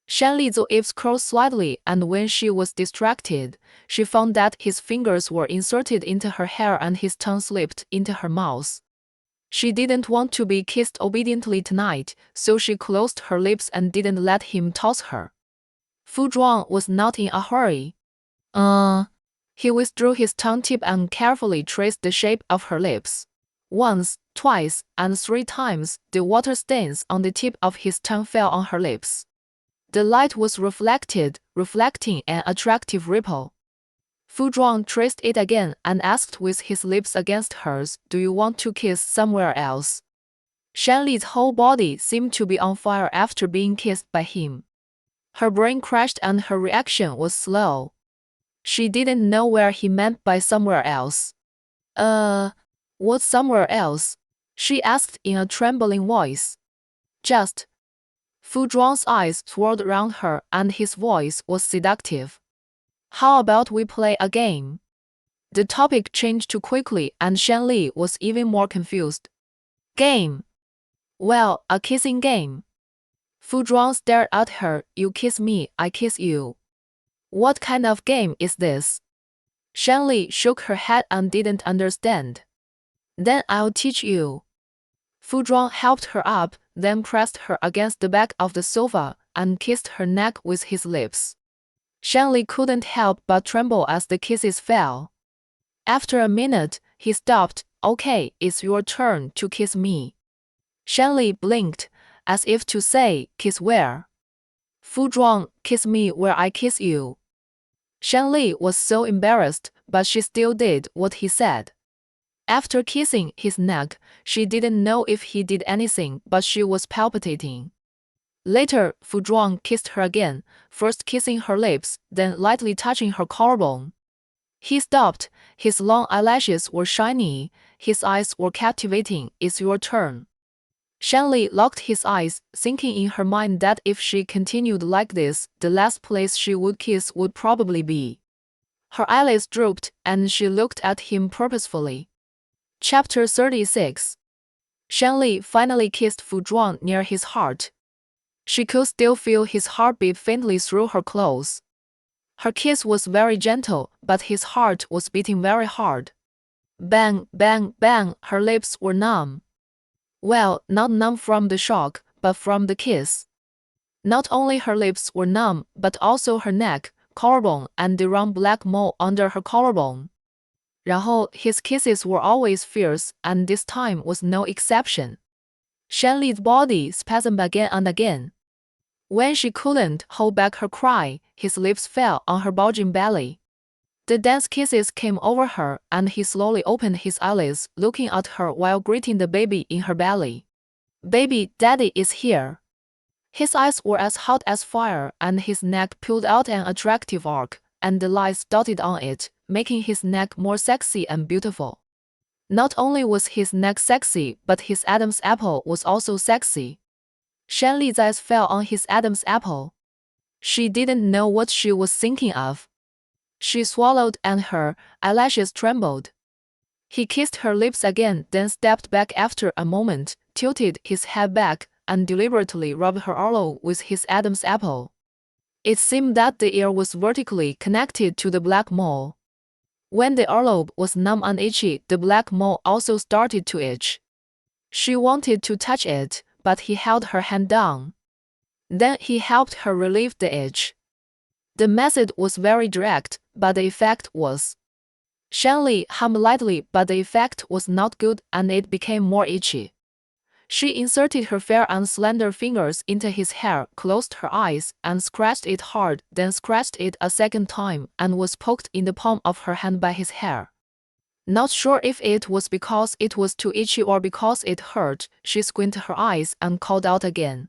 Shanley's lips curled slightly, and when she was distracted, she found that his fingers were inserted into her hair and his tongue slipped into her mouth. She didn't want to be kissed obediently tonight, so she closed her lips and didn't let him toss her. Fu Zhuang was not in a hurry. He withdrew his tongue tip and carefully traced the shape of her lips. Once, twice, and 3 times, the water stains on the tip of his tongue fell on her lips. The light was reflecting an attractive ripple. Fu Zhuang traced it again and asked with his lips against hers, Do you want to kiss somewhere else? Shanley's whole body seemed to be on fire after being kissed by him. Her brain crashed and her reaction was slow. She didn't know where he meant by somewhere else. What somewhere else? She asked in a trembling voice. Just. Fu Zhuang's eyes swirled around her and his voice was seductive. How about we play a game? The topic changed too quickly and Shanley was even more confused. Game? Well, a kissing game. Fu Zhuang stared at her. You kiss me, I kiss you. What kind of game is this? Shanley shook her head and didn't understand. Then I'll teach you. Fu Zhuang helped her up, then pressed her against the back of the sofa and kissed her neck with his lips. Shanley couldn't help but tremble as the kisses fell. After a minute, he stopped. Okay, it's your turn to kiss me. Shanley blinked, as if to say, Kiss where? Fu Zhuang, kiss me where I kiss you. Shanley was so embarrassed, but she still did what he said. After kissing his neck, she didn't know if he did anything, but she was palpitating. Later, Fu Zhuang kissed her again, first kissing her lips, then lightly touching her collarbone. He stopped, his long eyelashes were shiny, his eyes were captivating. It's your turn. Shanley locked his eyes, thinking in her mind that if she continued like this, the last place she would kiss would probably be. Her eyelids drooped, and she looked at him purposefully. Chapter 36. Shanley finally kissed Fu Zhuang near his heart. She could still feel his heartbeat faintly through her clothes. Her kiss was very gentle, but his heart was beating very hard. Bang, bang, bang, her lips were numb. Well, not numb from the shock, but from the kiss. Not only her lips were numb, but also her neck, collarbone, and the round black mole under her collarbone. 然后 his kisses were always fierce, and this time was no exception. Shanli's body spasmed again and again. When she couldn't hold back her cry, his lips fell on her bulging belly. The dense kisses came over her, and he slowly opened his eyelids, looking at her while greeting the baby in her belly. Baby, daddy is here. His eyes were as hot as fire, and his neck pulled out an attractive arc, and the lights dotted on it, making his neck more sexy and beautiful. Not only was his neck sexy, but his Adam's apple was also sexy. Shanli's eyes fell on his Adam's apple. She didn't know what she was thinking of. She swallowed and her eyelashes trembled. He kissed her lips again, then stepped back after a moment, tilted his head back, and deliberately rubbed her earlobe with his Adam's apple. It seemed that the ear was vertically connected to the black mole. When the earlobe was numb and itchy, the black mole also started to itch. She wanted to touch it, but he held her hand down. Then he helped her relieve the itch. The method was very direct, but the effect was. Shanli hummed lightly, but the effect was not good, and it became more itchy. She inserted her fair and slender fingers into his hair, closed her eyes, and scratched it hard, then scratched it a second time, and was poked in the palm of her hand by his hair. Not sure if it was because it was too itchy or because it hurt, she squinted her eyes and called out again.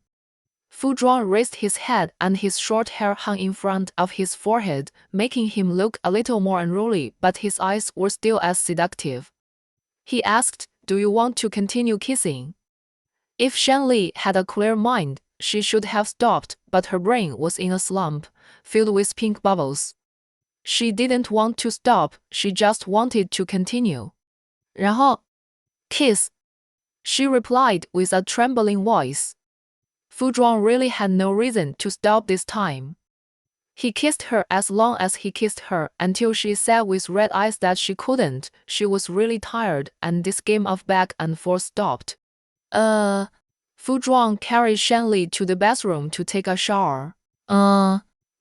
Fu Zhuang raised his head, and his short hair hung in front of his forehead, making him look a little more unruly, but his eyes were still as seductive. He asked, "Do you want to continue kissing?" If Shanli had a clear mind, she should have stopped, but her brain was in a slump, filled with pink bubbles. She didn't want to stop, she just wanted to continue. 然后 kiss, she replied with a trembling voice. Fu Zhuang really had no reason to stop this time. He kissed her as long as he kissed her, until she said with red eyes that she couldn't, she was really tired, and this game of back and forth stopped. Fu Zhuang carried Shanli to the bathroom to take a shower.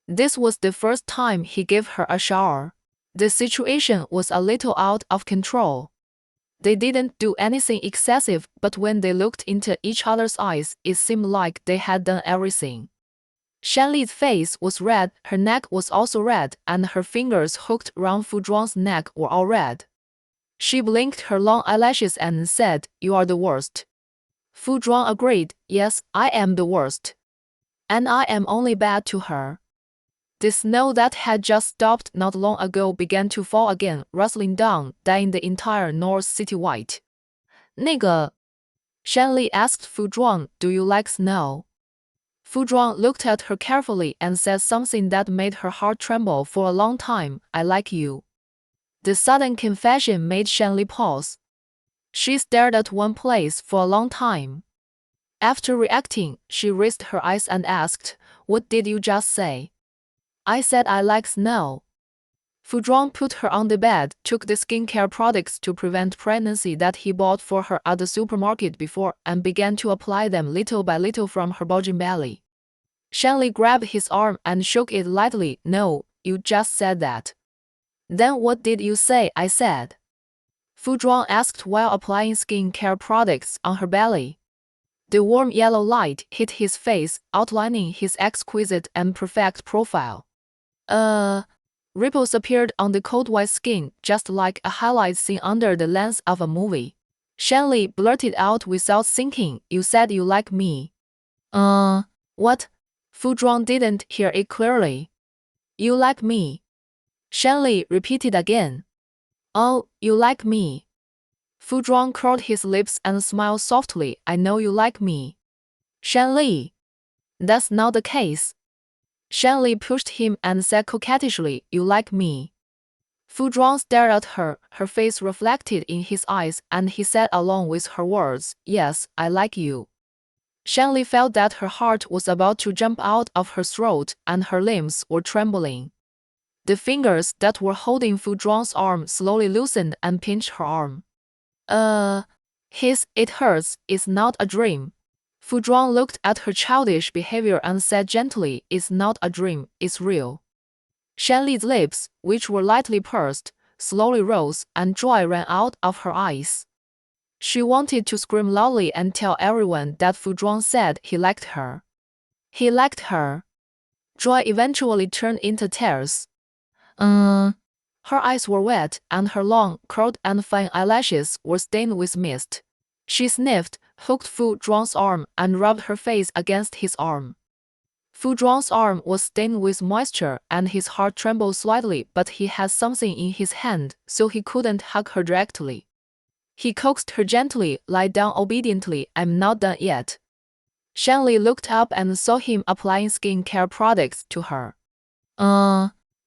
This was the first time he gave her a shower. The situation was a little out of control. They didn't do anything excessive, but when they looked into each other's eyes, it seemed like they had done everything. Shanli's face was red, her neck was also red, and her fingers hooked around Fu Zhuang's neck were all red. She blinked her long eyelashes and said, "You are the worst." Fu Zhuang agreed, "Yes, I am the worst. And I am only bad to her." The snow that had just stopped not long ago began to fall again, rustling down, dyeing the entire North City white. 那个 Shanli asked Fu Zhuang, "Do you like snow?" Fu Zhuang looked at her carefully and said something that made her heart tremble for a long time, "I like you." The sudden confession made Shanli pause. She stared at one place for a long time. After reacting, she raised her eyes and asked, "What did you just say?" "I said I like snow." Fu Zhuang put her on the bed, took the skincare products to prevent pregnancy that he bought for her at the supermarket before, and began to apply them little by little from her bulging belly. Shanli grabbed his arm and shook it lightly. "No, you just said that." "Then what did you say I said?" Fu Zhuang asked while applying skincare products on her belly. The warm yellow light hit his face, outlining his exquisite and perfect profile. Ripples appeared on the cold white skin, just like a highlight seen under the lens of a movie. Shanli blurted out without thinking, "You said you like me." What? Fu Zhuang didn't hear it clearly. "You like me." Shanli repeated again. "Oh, you like me." Fu Zhuang curled his lips and smiled softly. "I know you like me." "Shanli." "That's not the case." Shanli pushed him and said coquettishly, "You like me." Fu Zhuang stared at her, her face reflected in his eyes, and he said along with her words, "Yes, I like you." Shanli felt that her heart was about to jump out of her throat, and her limbs were trembling. The fingers that were holding Fu Zhuang's arm slowly loosened and pinched her arm. It hurts, it's not a dream." Fu Zhuang looked at her childish behavior and said gently, "It's not a dream, it's real." Shanli's lips, which were lightly pursed, slowly rose, and joy ran out of her eyes. She wanted to scream loudly and tell everyone that Fu Zhuang said he liked her. He liked her. Joy eventually turned into tears. Her eyes were wet, and her long, curled and fine eyelashes were stained with mist. She sniffed, hooked Fu Zhuang's arm, and rubbed her face against his arm. Fu Zhuang's arm was stained with moisture, and his heart trembled slightly, but he had something in his hand, so he couldn't hug her directly. He coaxed her gently, "Lie down obediently, I'm not done yet." Shanli looked up and saw him applying skincare products to her.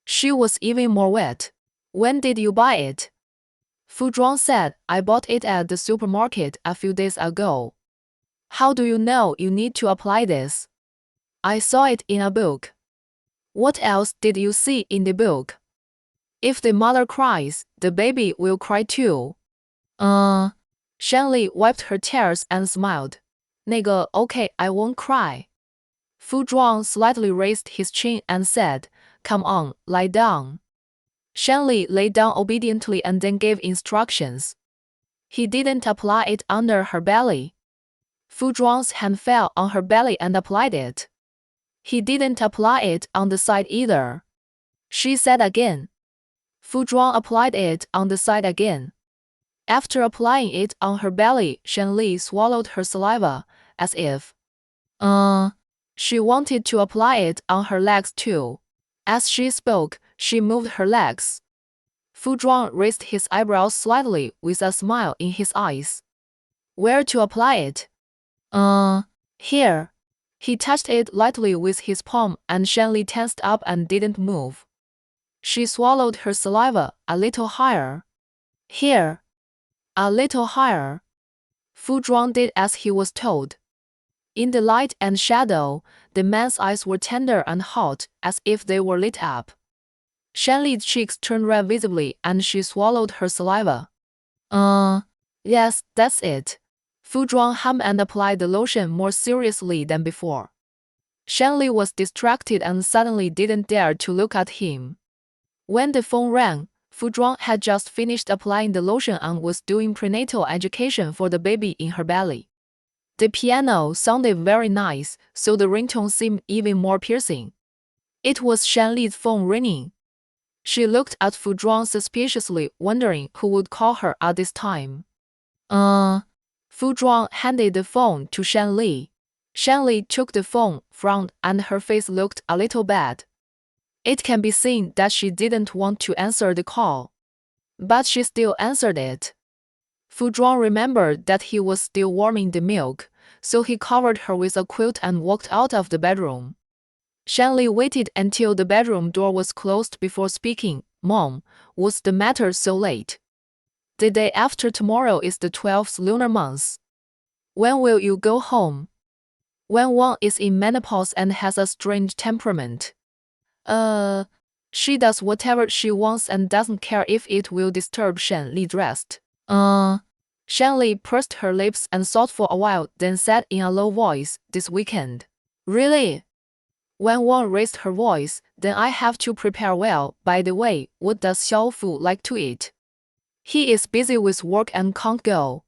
She was even more wet. "When did you buy it?" Fu Zhuang said, "I bought it at the supermarket a few days ago." "How do you know you need to apply this?" "I saw it in a book." "What else did you see in the book?" "If the mother cries, the baby will cry too." Shanli wiped her tears and smiled. Okay, I won't cry." Fu Zhuang slightly raised his chin and said, "Come on, lie down." Shanli lay down obediently and then gave instructions. He didn't apply it under her belly. Fu Zhuang's hand fell on her belly and applied it. He didn't apply it on the side either. She said again. Fu Zhuang applied it on the side again. After applying it on her belly, Shanli swallowed her saliva, as if she wanted to apply it on her legs too. As she spoke, she moved her legs. Fu Zhuang raised his eyebrows slightly with a smile in his eyes. "Where to apply it?" Here." He touched it lightly with his palm, and Shanli tensed up and didn't move. She swallowed her saliva a little higher. "Here." A little higher. Fu Zhuang did as he was told. In the light and shadow, the man's eyes were tender and hot, as if they were lit up. Shanli's cheeks turned red visibly, and she swallowed her saliva. Yes, that's it." Fu Zhuang hummed and applied the lotion more seriously than before. Shanli was distracted and suddenly didn't dare to look at him. When the phone rang, Fu Zhuang had just finished applying the lotion and was doing prenatal education for the baby in her belly. The piano sounded very nice, so the ringtone seemed even more piercing. It was Shanli's phone ringing. She looked at Fu Zhuang suspiciously, wondering who would call her at this time. Fu Zhuang handed the phone to Shanli. Shanli took the phone, frowned, and her face looked a little bad. It can be seen that she didn't want to answer the call. But she still answered it. Fu Zhuang remembered that he was still warming the milk, so he covered her with a quilt and walked out of the bedroom. Shanli waited until the bedroom door was closed before speaking. "Mom, what's the matter so late? The day after tomorrow is the 12th lunar month. When will you go home?" "When one is in menopause and has a strange temperament. She does whatever she wants and doesn't care if it will disturb Shanli's rest." Shanli pursed her lips and thought for a while, then said in a low voice, "This weekend." "Really?" When Wang raised her voice, "Then I have to prepare well. By the way, what does Xiaofu like to eat?" "He is busy with work and can't go."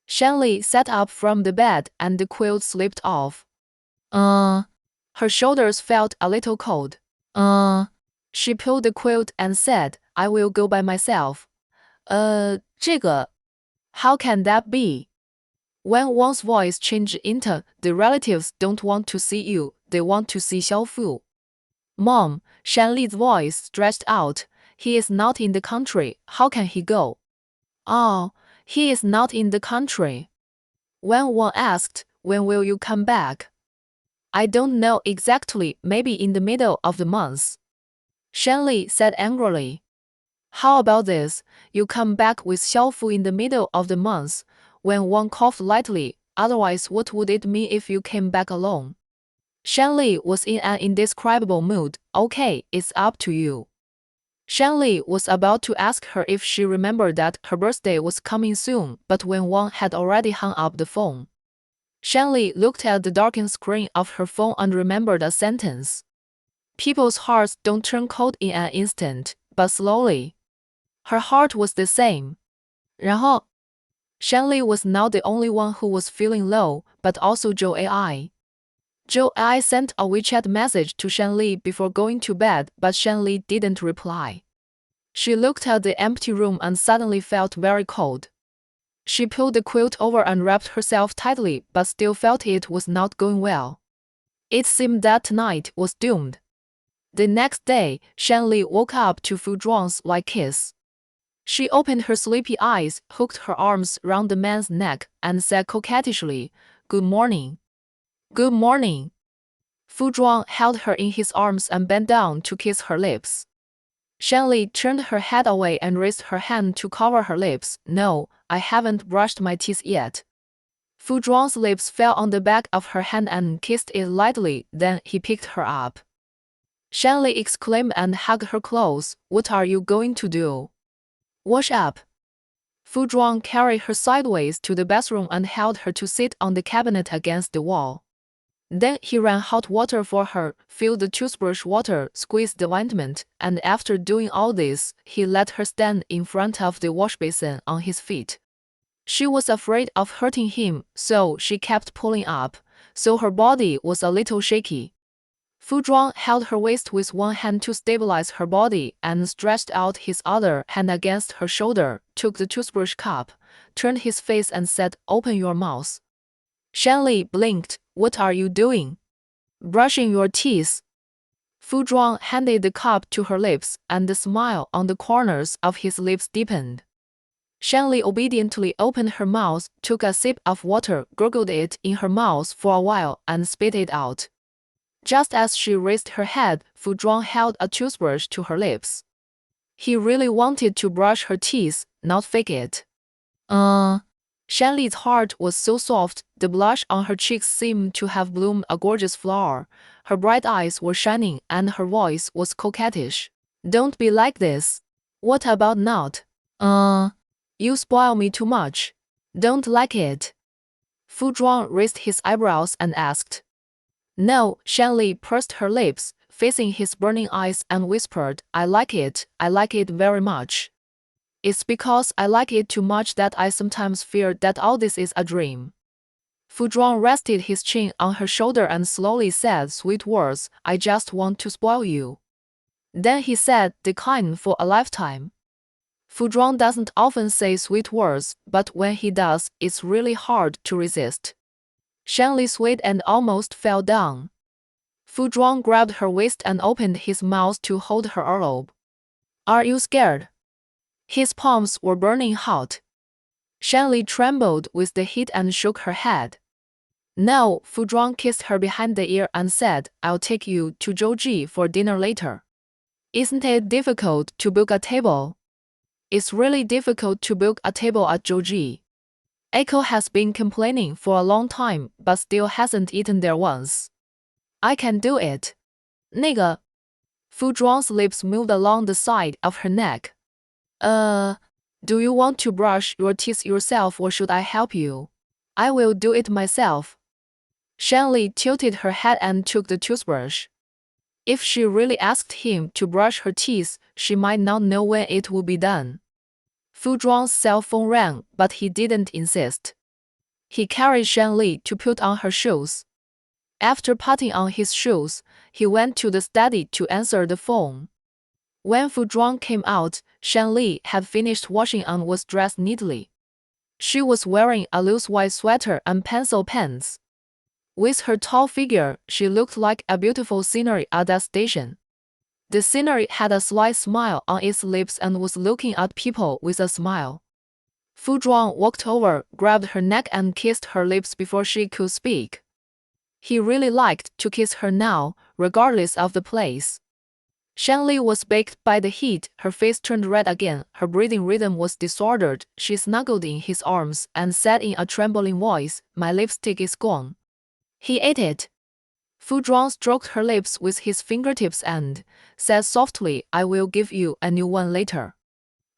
Shanli sat up from the bed and the quilt slipped off. Her shoulders felt a little cold. She pulled the quilt and said, "I will go by myself." 这个 How can that be?" When Wang's voice changed into, "The relatives don't want to see you, they want to see Xiaofu." "Mom," Shanli's voice stretched out, "he is not in the country, how can he go?" "Oh, he is not in the country." When Wang asked, "When will you come back?" "I don't know exactly, maybe in the middle of the month." Shanli said angrily. "How about this? You come back with Xiaofu in the middle of the month." When Wang coughed lightly, "Otherwise what would it mean if you came back alone?" Shanli was in an indescribable mood. "Okay, it's up to you." Shanli was about to ask her if she remembered that her birthday was coming soon, but when Wang had already hung up the phone. Shanli looked at the darkened screen of her phone and remembered a sentence. "People's hearts don't turn cold in an instant, but slowly." Her heart was the same. 然后 Shanley was not the only one who was feeling low, but also Zhou AI. Zhou AI sent a WeChat message to Shanley before going to bed, but Shanley didn't reply. She looked at the empty room and suddenly felt very cold. She pulled the quilt over and wrapped herself tightly, but still felt it was not going well. It seemed that tonight was doomed. The next day, Shanley woke up to Fu Zhuang's light kiss. She opened her sleepy eyes, hooked her arms round the man's neck, and said coquettishly, "Good morning." "Good morning." Fu Zhuang held her in his arms and bent down to kiss her lips. Shanley turned her head away and raised her hand to cover her lips. "No, I haven't brushed my teeth yet." Fu Zhuang's lips fell on the back of her hand and kissed it lightly, then he picked her up. Shanley exclaimed and hugged her close. "What are you going to do?" "Wash up." Fu Zhuang carried her sideways to the bathroom and held her to sit on the cabinet against the wall. Then he ran hot water for her, filled the toothbrush water, squeezed the ointment, and after doing all this, he let her stand in front of the wash basin on his feet. She was afraid of hurting him, so she kept pulling up, so her body was a little shaky. Fu Zhuang held her waist with one hand to stabilize her body and stretched out his other hand against her shoulder, took the toothbrush cup, turned his face and said, "Open your mouth." Shanley blinked. "What are you doing?" "Brushing your teeth." Fu Zhuang handed the cup to her lips, and the smile on the corners of his lips deepened. Shanley obediently opened her mouth, took a sip of water, gurgled it in her mouth for a while, and spit it out. Just as she raised her head, Fu Zhuang held a toothbrush to her lips. He really wanted to brush her teeth, not fake it. Shanley's heart was so soft, the blush on her cheeks seemed to have bloomed a gorgeous flower. Her bright eyes were shining, and her voice was coquettish. "Don't be like this." "What about not?" You spoil me too much." "Don't like it." Fu Zhuang raised his eyebrows and asked. "No." Shanley pursed her lips, facing his burning eyes, and whispered, I like it very much. It's because I like it too much that I sometimes fear that all this is a dream." Fu Zhuang rested his chin on her shoulder and slowly said sweet words, "I just want to spoil you." Then he said, "Decline for a lifetime." Fu Zhuang doesn't often say sweet words, but when he does, it's really hard to resist. Shanley swayed and almost fell down. Fu Zhuang grabbed her waist and opened his mouth to hold her earlobe. "Are you scared?" His palms were burning hot. Shanley trembled with the heat and shook her head. "No." Fu Zhuang kissed her behind the ear and said, "I'll take you to Zhouji for dinner later." "Isn't it difficult to book a table?" "It's really difficult to book a table at Zhouji. Echo has been complaining for a long time, but still hasn't eaten there once." "I can do it." "那个." Fu Zhuang's lips moved along the side of her neck. Do you want to brush your teeth yourself or should I help you?" "I will do it myself." Shanley tilted her head and took the toothbrush. If she really asked him to brush her teeth, she might not know when it would be done. Fu Zhuang's cell phone rang, but he didn't insist. He carried Shanley to put on her shoes. After putting on his shoes, he went to the study to answer the phone. When Fu Zhuang came out, Shanley had finished washing and was dressed neatly. She was wearing a loose white sweater and pencil pants. With her tall figure, she looked like a beautiful scenery at that station. The scenery had a slight smile on its lips and was looking at people with a smile. Fu Zhuang walked over, grabbed her neck and kissed her lips before she could speak. He really liked to kiss her now, regardless of the place. Shanley was baked by the heat, her face turned red again, her breathing rhythm was disordered. She snuggled in his arms and said in a trembling voice, "My lipstick is gone." He ate it. Fu Zhuang stroked her lips with his fingertips and said softly, "I will give you a new one later."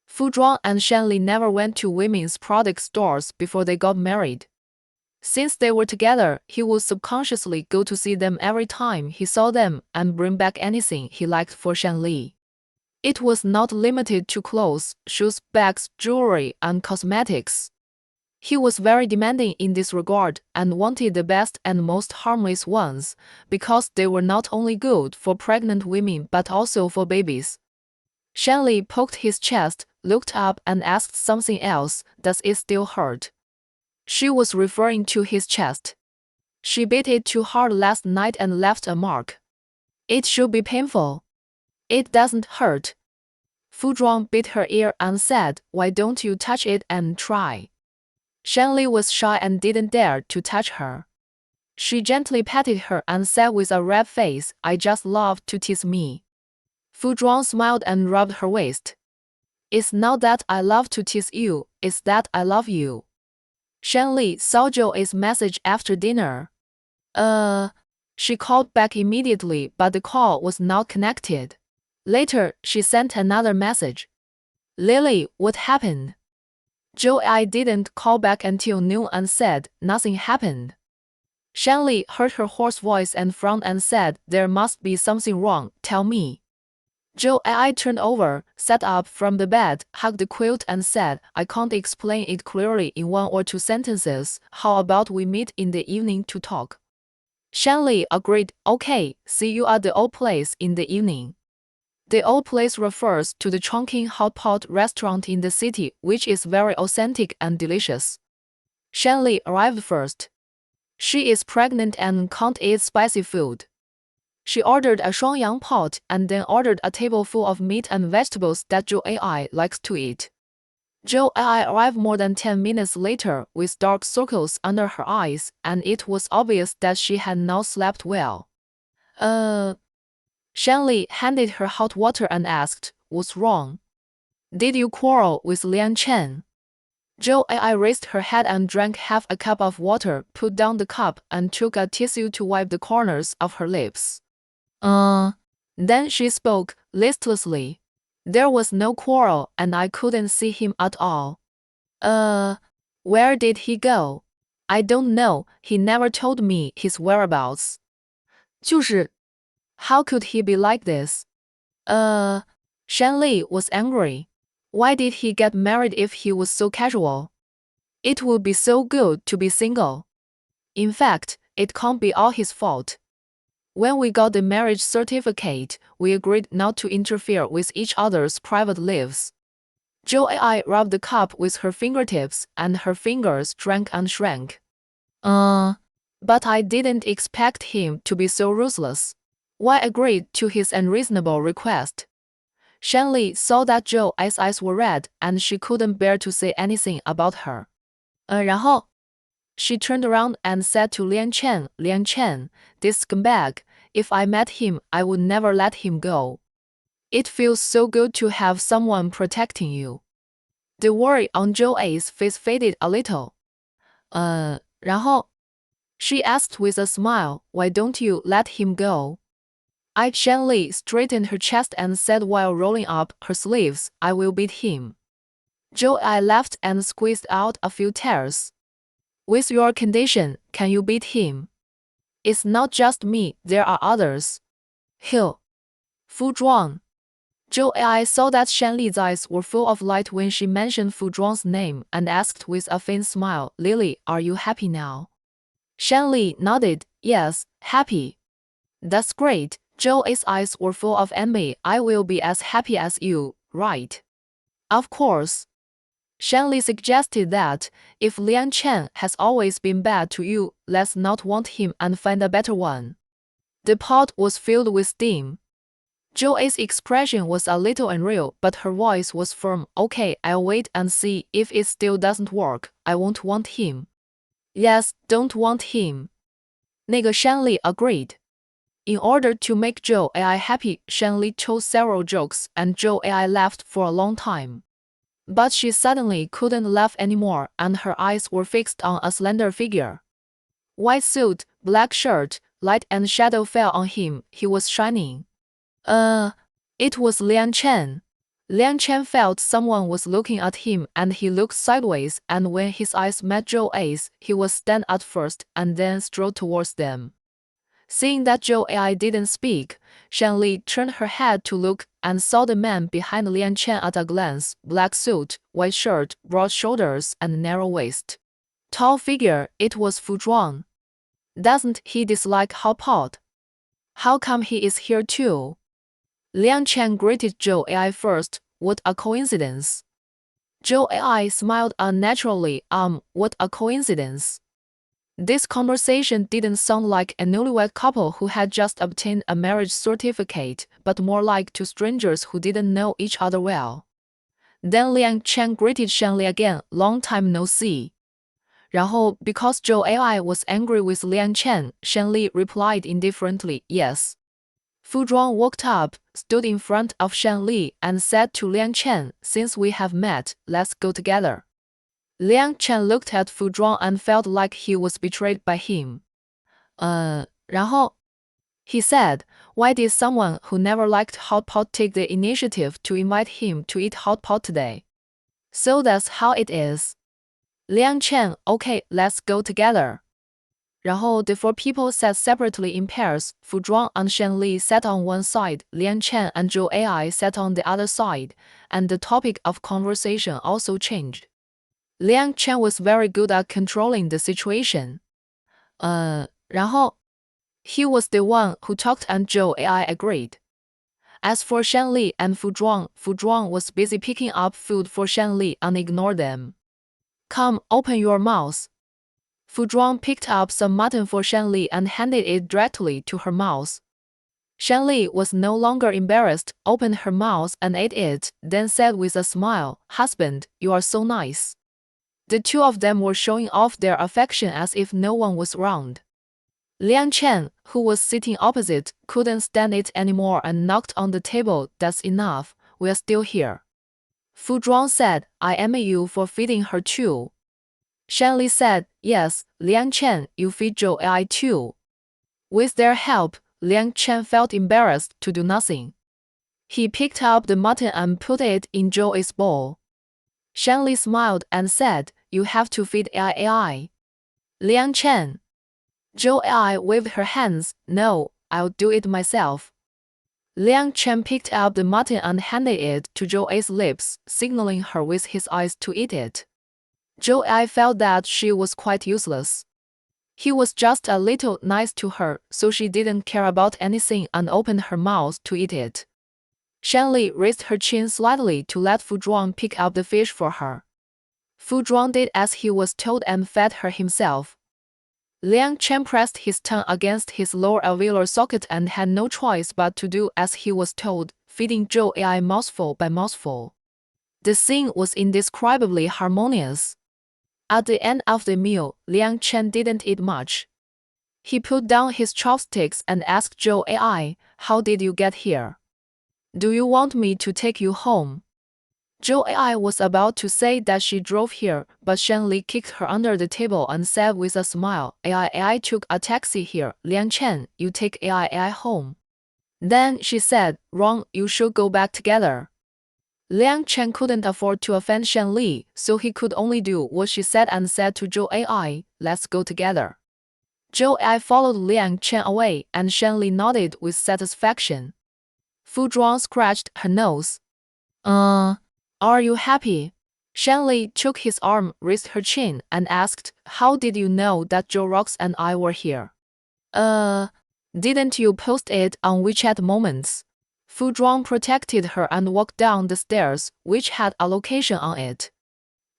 Fu Zhuang and Shanley never went to women's product stores before they got married. Since they were together, he would subconsciously go to see them every time he saw them and bring back anything he liked for Shanley. It was not limited to clothes, shoes, bags, jewelry, and cosmetics. He was very demanding in this regard and wanted the best and most harmless ones, because they were not only good for pregnant women but also for babies. Shanley poked his chest, looked up and asked something else. Does it still hurt? She was referring to his chest. She beat it too hard last night and left a mark. It should be painful. It doesn't hurt. Fu Zhuang bit her ear and said, why don't you touch it and try? Shanley was shy and didn't dare to touch her. She gently patted her and said with a red face, I just love to tease me. Fu Zhuang smiled and rubbed her waist. It's not that I love to tease you, it's that I love you. Shanley saw Joey's message after dinner. She called back immediately, but the call was not connected. Later, she sent another message. Lily, what happened? Joey didn't call back until noon and said, nothing happened. Shanley heard her hoarse voice and frowned and said, there must be something wrong, tell me. Joey turned over, sat up from the bed, hugged the quilt and said, I can't explain it clearly in 1 or 2 sentences, how about we meet in the evening to talk? Shanley agreed, okay, see you at the old place in the evening. The old place refers to the Chongqing hot pot restaurant in the city, which is very authentic and delicious. Shanley arrived first. She is pregnant and can't eat spicy food. She ordered a shuangyang pot and then ordered a table full of meat and vegetables that Zhou Ai likes to eat. Zhou Ai arrived more than 10 minutes later with dark circles under her eyes, and it was obvious that she had not slept well. Shanley handed her hot water and asked, what's wrong? Did you quarrel with Lian Chen? Zhou Ai raised her head and drank half a cup of water, put down the cup, and took a tissue to wipe the corners of her lips. Then she spoke, listlessly. There was no quarrel and I couldn't see him at all. Where did he go? I don't know, he never told me his whereabouts. 就是 How could he be like this? Shanley was angry. Why did he get married if he was so casual? It would be so good to be single. In fact, it can't be all his fault. When we got the marriage certificate, we agreed not to interfere with each other's private lives. Zhou Ai rubbed the cup with her fingertips, and her fingers drank and shrank. But I didn't expect him to be so ruthless. Why agreed to his unreasonable request? Shanley saw that Zhou Ai's eyes were red, and she couldn't bear to say anything about her. 然后 She turned around and said to Lian Chen, this scumbag, if I met him, I would never let him go. It feels so good to have someone protecting you. The worry on Zhou Ai's face faded a little. 然后 She asked with a smile, why don't you let him go? Shanley straightened her chest and said while rolling up her sleeves, I will beat him. Zhou Ai laughed and squeezed out a few tears. With your condition, can you beat him? It's not just me, there are others. Hill. Fu Zhuang. Zhou Ai saw that Shanley's eyes were full of light when she mentioned Fu Zhuang's name and asked with a faint smile, Lily, are you happy now? Shanley nodded, yes, happy. That's great. Zhou Ai's eyes were full of envy. I will be as happy as you, right? Of course. Shanley suggested that, if Lian Chen has always been bad to you, let's not want him and find a better one. The pot was filled with steam. Zhou Ai's expression was a little unreal, but her voice was firm. Okay, I'll wait and see. If it still doesn't work, I won't want him. Yes, don't want him. 那个 Shanley agreed. In order to make Zhou Ai happy, Shanley told several jokes, and Zhou Ai laughed for a long time. But she suddenly couldn't laugh anymore, and her eyes were fixed on a slender figure. White suit, black shirt, light and shadow fell on him. He was shining. It was Lian Chen. Lian Chen felt someone was looking at him, and he looked sideways, and when his eyes met Zhou Ai's, he was stunned at first and then strode towards them. Seeing that Zhou Ai didn't speak, Shanli turned her head to look and saw the man behind Liang Chen at a glance, black suit, white shirt, broad shoulders, and narrow waist. Tall figure, it was Fu Zhuang. Doesn't he dislike hot pot? How come he is here too? Liang Chen greeted Zhou Ai first. What a coincidence. Zhou Ai smiled unnaturally. What a coincidence. This conversation didn't sound like a newlywed couple who had just obtained a marriage certificate, but more like two strangers who didn't know each other well. Then Liang Chen greeted Shanli again, long time no see. 然后, because Zhou Ai was angry with Liang Chen, Shanli replied indifferently, yes. Fu Zhuang walked up, stood in front of Shanli, and said to Liang Chen, since we have met, let's go together. Liang Chen looked at Fu Zhuang and felt like he was betrayed by him. 然后, he said, why did someone who never liked hot pot take the initiative to invite him to eat hot pot today? So that's how it is. Liang Chen, okay, let's go together. 然后 the four people sat separately in pairs. Fu Zhuang and Shanli sat on one side, Liang Chen and Zhou Ai sat on the other side, and the topic of conversation also changed. Liang Chen was very good at controlling the situation. 然后 he was the one who talked and Zhou Ai agreed. As for Shanli and Fu Zhuang was busy picking up food for Shanli and ignored them. Come, open your mouth. Fu Zhuang picked up some mutton for Shanli and handed it directly to her mouth. Shanli was no longer embarrassed, opened her mouth and ate it, then said with a smile, husband, you are so nice. The two of them were showing off their affection as if no one was around. Liang Chen, who was sitting opposite, couldn't stand it anymore and knocked on the table. That's enough, we're still here. Fu Zhuang said, I envy you for feeding her too. Shanli said, yes, Liang Chen, you feed Zhou Ai too. With their help, Liang Chen felt embarrassed to do nothing. He picked up the mutton and put it in Zhou Ai's bowl. Shanli smiled and said, you have to feed Ai. Liang Chen. Zhou Ai waved her hands, no, I'll do it myself. Liang Chen picked up the mutton and handed it to Zhou Ai's lips, signaling her with his eyes to eat it. Zhou Ai felt that she was quite useless. He was just a little nice to her, so she didn't care about anything and opened her mouth to eat it. Shanli raised her chin slightly to let Fu Zhuang pick up the fish for her. Fu Zhuang did as he was told and fed her himself. Liang Chen pressed his tongue against his lower alveolar socket and had no choice but to do as he was told, feeding Zhou Ai mouthful by mouthful. The scene was indescribably harmonious. At the end of the meal, Liang Chen didn't eat much. He put down his chopsticks and asked Zhou Ai, how did you get here? Do you want me to take you home? Zhou Ai was about to say that she drove here, but Shanli kicked her under the table and said with a smile, Ai took a taxi here, Liang Chen, you take Ai home. Then she said, wrong, you should go back together. Liang Chen couldn't afford to offend Shanli, so he could only do what she said and said to Zhou Ai, let's go together. Zhou Ai followed Liang Chen away and Shanli nodded with satisfaction. Fu Zhuang scratched her nose. Are you happy? Shanli took his arm, raised her chin, and asked, how did you know that Zhou Rox and I were here? Didn't you post it on WeChat Moments? Fu Zhuang protected her and walked down the stairs, which had a location on it.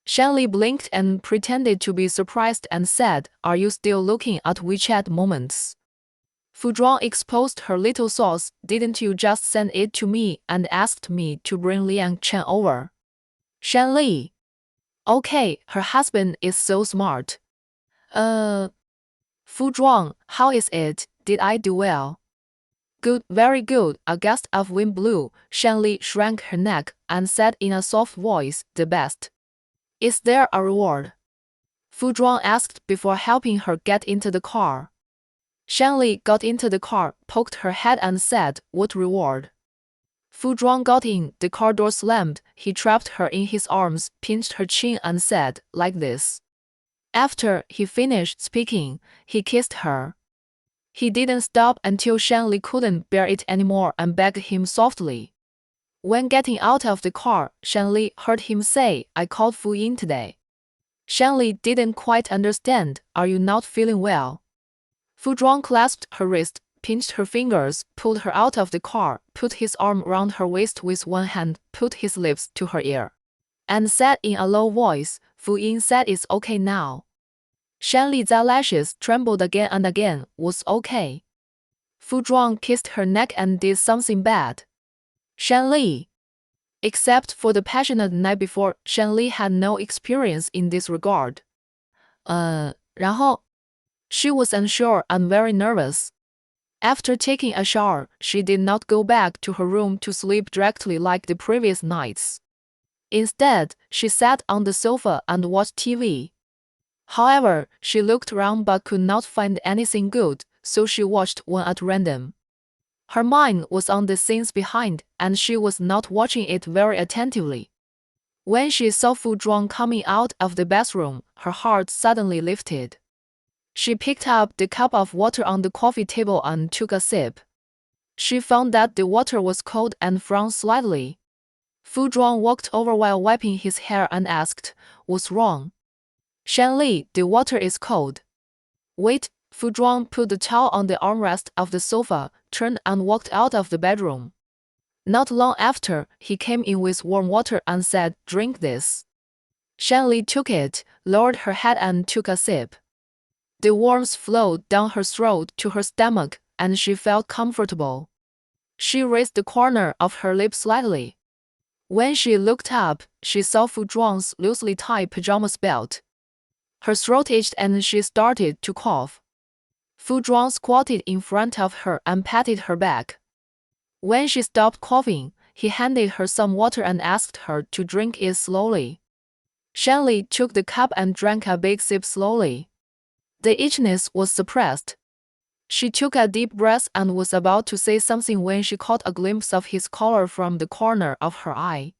Shanli blinked and pretended to be surprised and said, are you still looking at WeChat Moments? Fu Zhuang exposed her little sauce, didn't you just send it to me and asked me to bring Liang Chen over? Shanli. Okay, her husband is so smart. Fu Zhuang, how is it, did I do well? Good, very good. A gust of wind blew. Shanli shrank her neck and said in a soft voice, the best. Is there a reward? Fu Zhuang asked before helping her get into the car. Shanli got into the car, poked her head and said, what reward? Fu Zhuang got in, the car door slammed, he trapped her in his arms, pinched her chin and said, like this. After he finished speaking, he kissed her. He didn't stop until Shanli couldn't bear it anymore and begged him softly. When getting out of the car, Shanli heard him say, "I called Fu Ying today." Shanli didn't quite understand. "Are you not feeling well?" Fu Zhuang clasped her wrist, pinched her fingers, pulled her out of the car, put his arm round her waist with one hand, put his lips to her ear, and said in a low voice, "Fu Ying said it's okay now." Shanli's eyelashes trembled again and again. "Was okay?" Fu Zhuang kissed her neck and did something bad. Shanli. Except for the passionate night before, Shanli had no experience in this regard. 然后 She was unsure and very nervous. After taking a shower, she did not go back to her room to sleep directly like the previous nights. Instead, she sat on the sofa and watched TV. However, she looked around but could not find anything good, so she watched one at random. Her mind was on the scenes behind, and she was not watching it very attentively. When she saw Fu Zhuang coming out of the bathroom, her heart suddenly lifted. She picked up the cup of water on the coffee table and took a sip. She found that the water was cold and frowned slightly. Fu Zhuang walked over while wiping his hair and asked, "What's wrong?" "Shanli, the water is cold." "Wait." Fu Zhuang put the towel on the armrest of the sofa, turned and walked out of the bedroom. Not long after, he came in with warm water and said, "Drink this." Shanli took it, lowered her head and took a sip. The warmth flowed down her throat to her stomach, and she felt comfortable. She raised the corner of her lip slightly. When she looked up, she saw Fu Zhuang's loosely tied pajamas belt. Her throat itched and she started to cough. Fu Zhuang squatted in front of her and patted her back. When she stopped coughing, he handed her some water and asked her to drink it slowly. Shanli took the cup and drank a big sip slowly. The itchiness was suppressed. She took a deep breath and was about to say something when she caught a glimpse of his collar from the corner of her eye.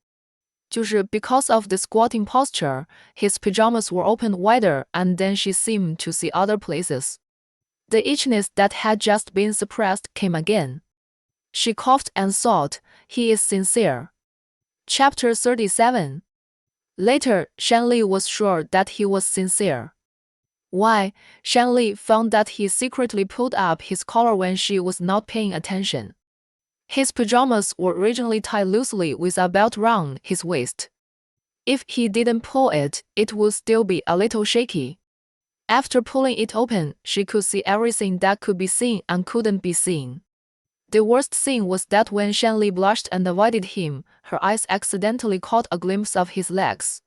就是 because of the squatting posture, his pajamas were opened wider and then she seemed to see other places. The itchiness that had just been suppressed came again. She coughed and thought, "He is sincere." Chapter 37. Later, Shanli was sure that he was sincere. Why? Shanli found that he secretly pulled up his collar when she was not paying attention. His pajamas were originally tied loosely with a belt round his waist. If he didn't pull it, it would still be a little shaky. After pulling it open, she could see everything that could be seen and couldn't be seen. The worst thing was that when Shanli blushed and avoided him, her eyes accidentally caught a glimpse of his legs.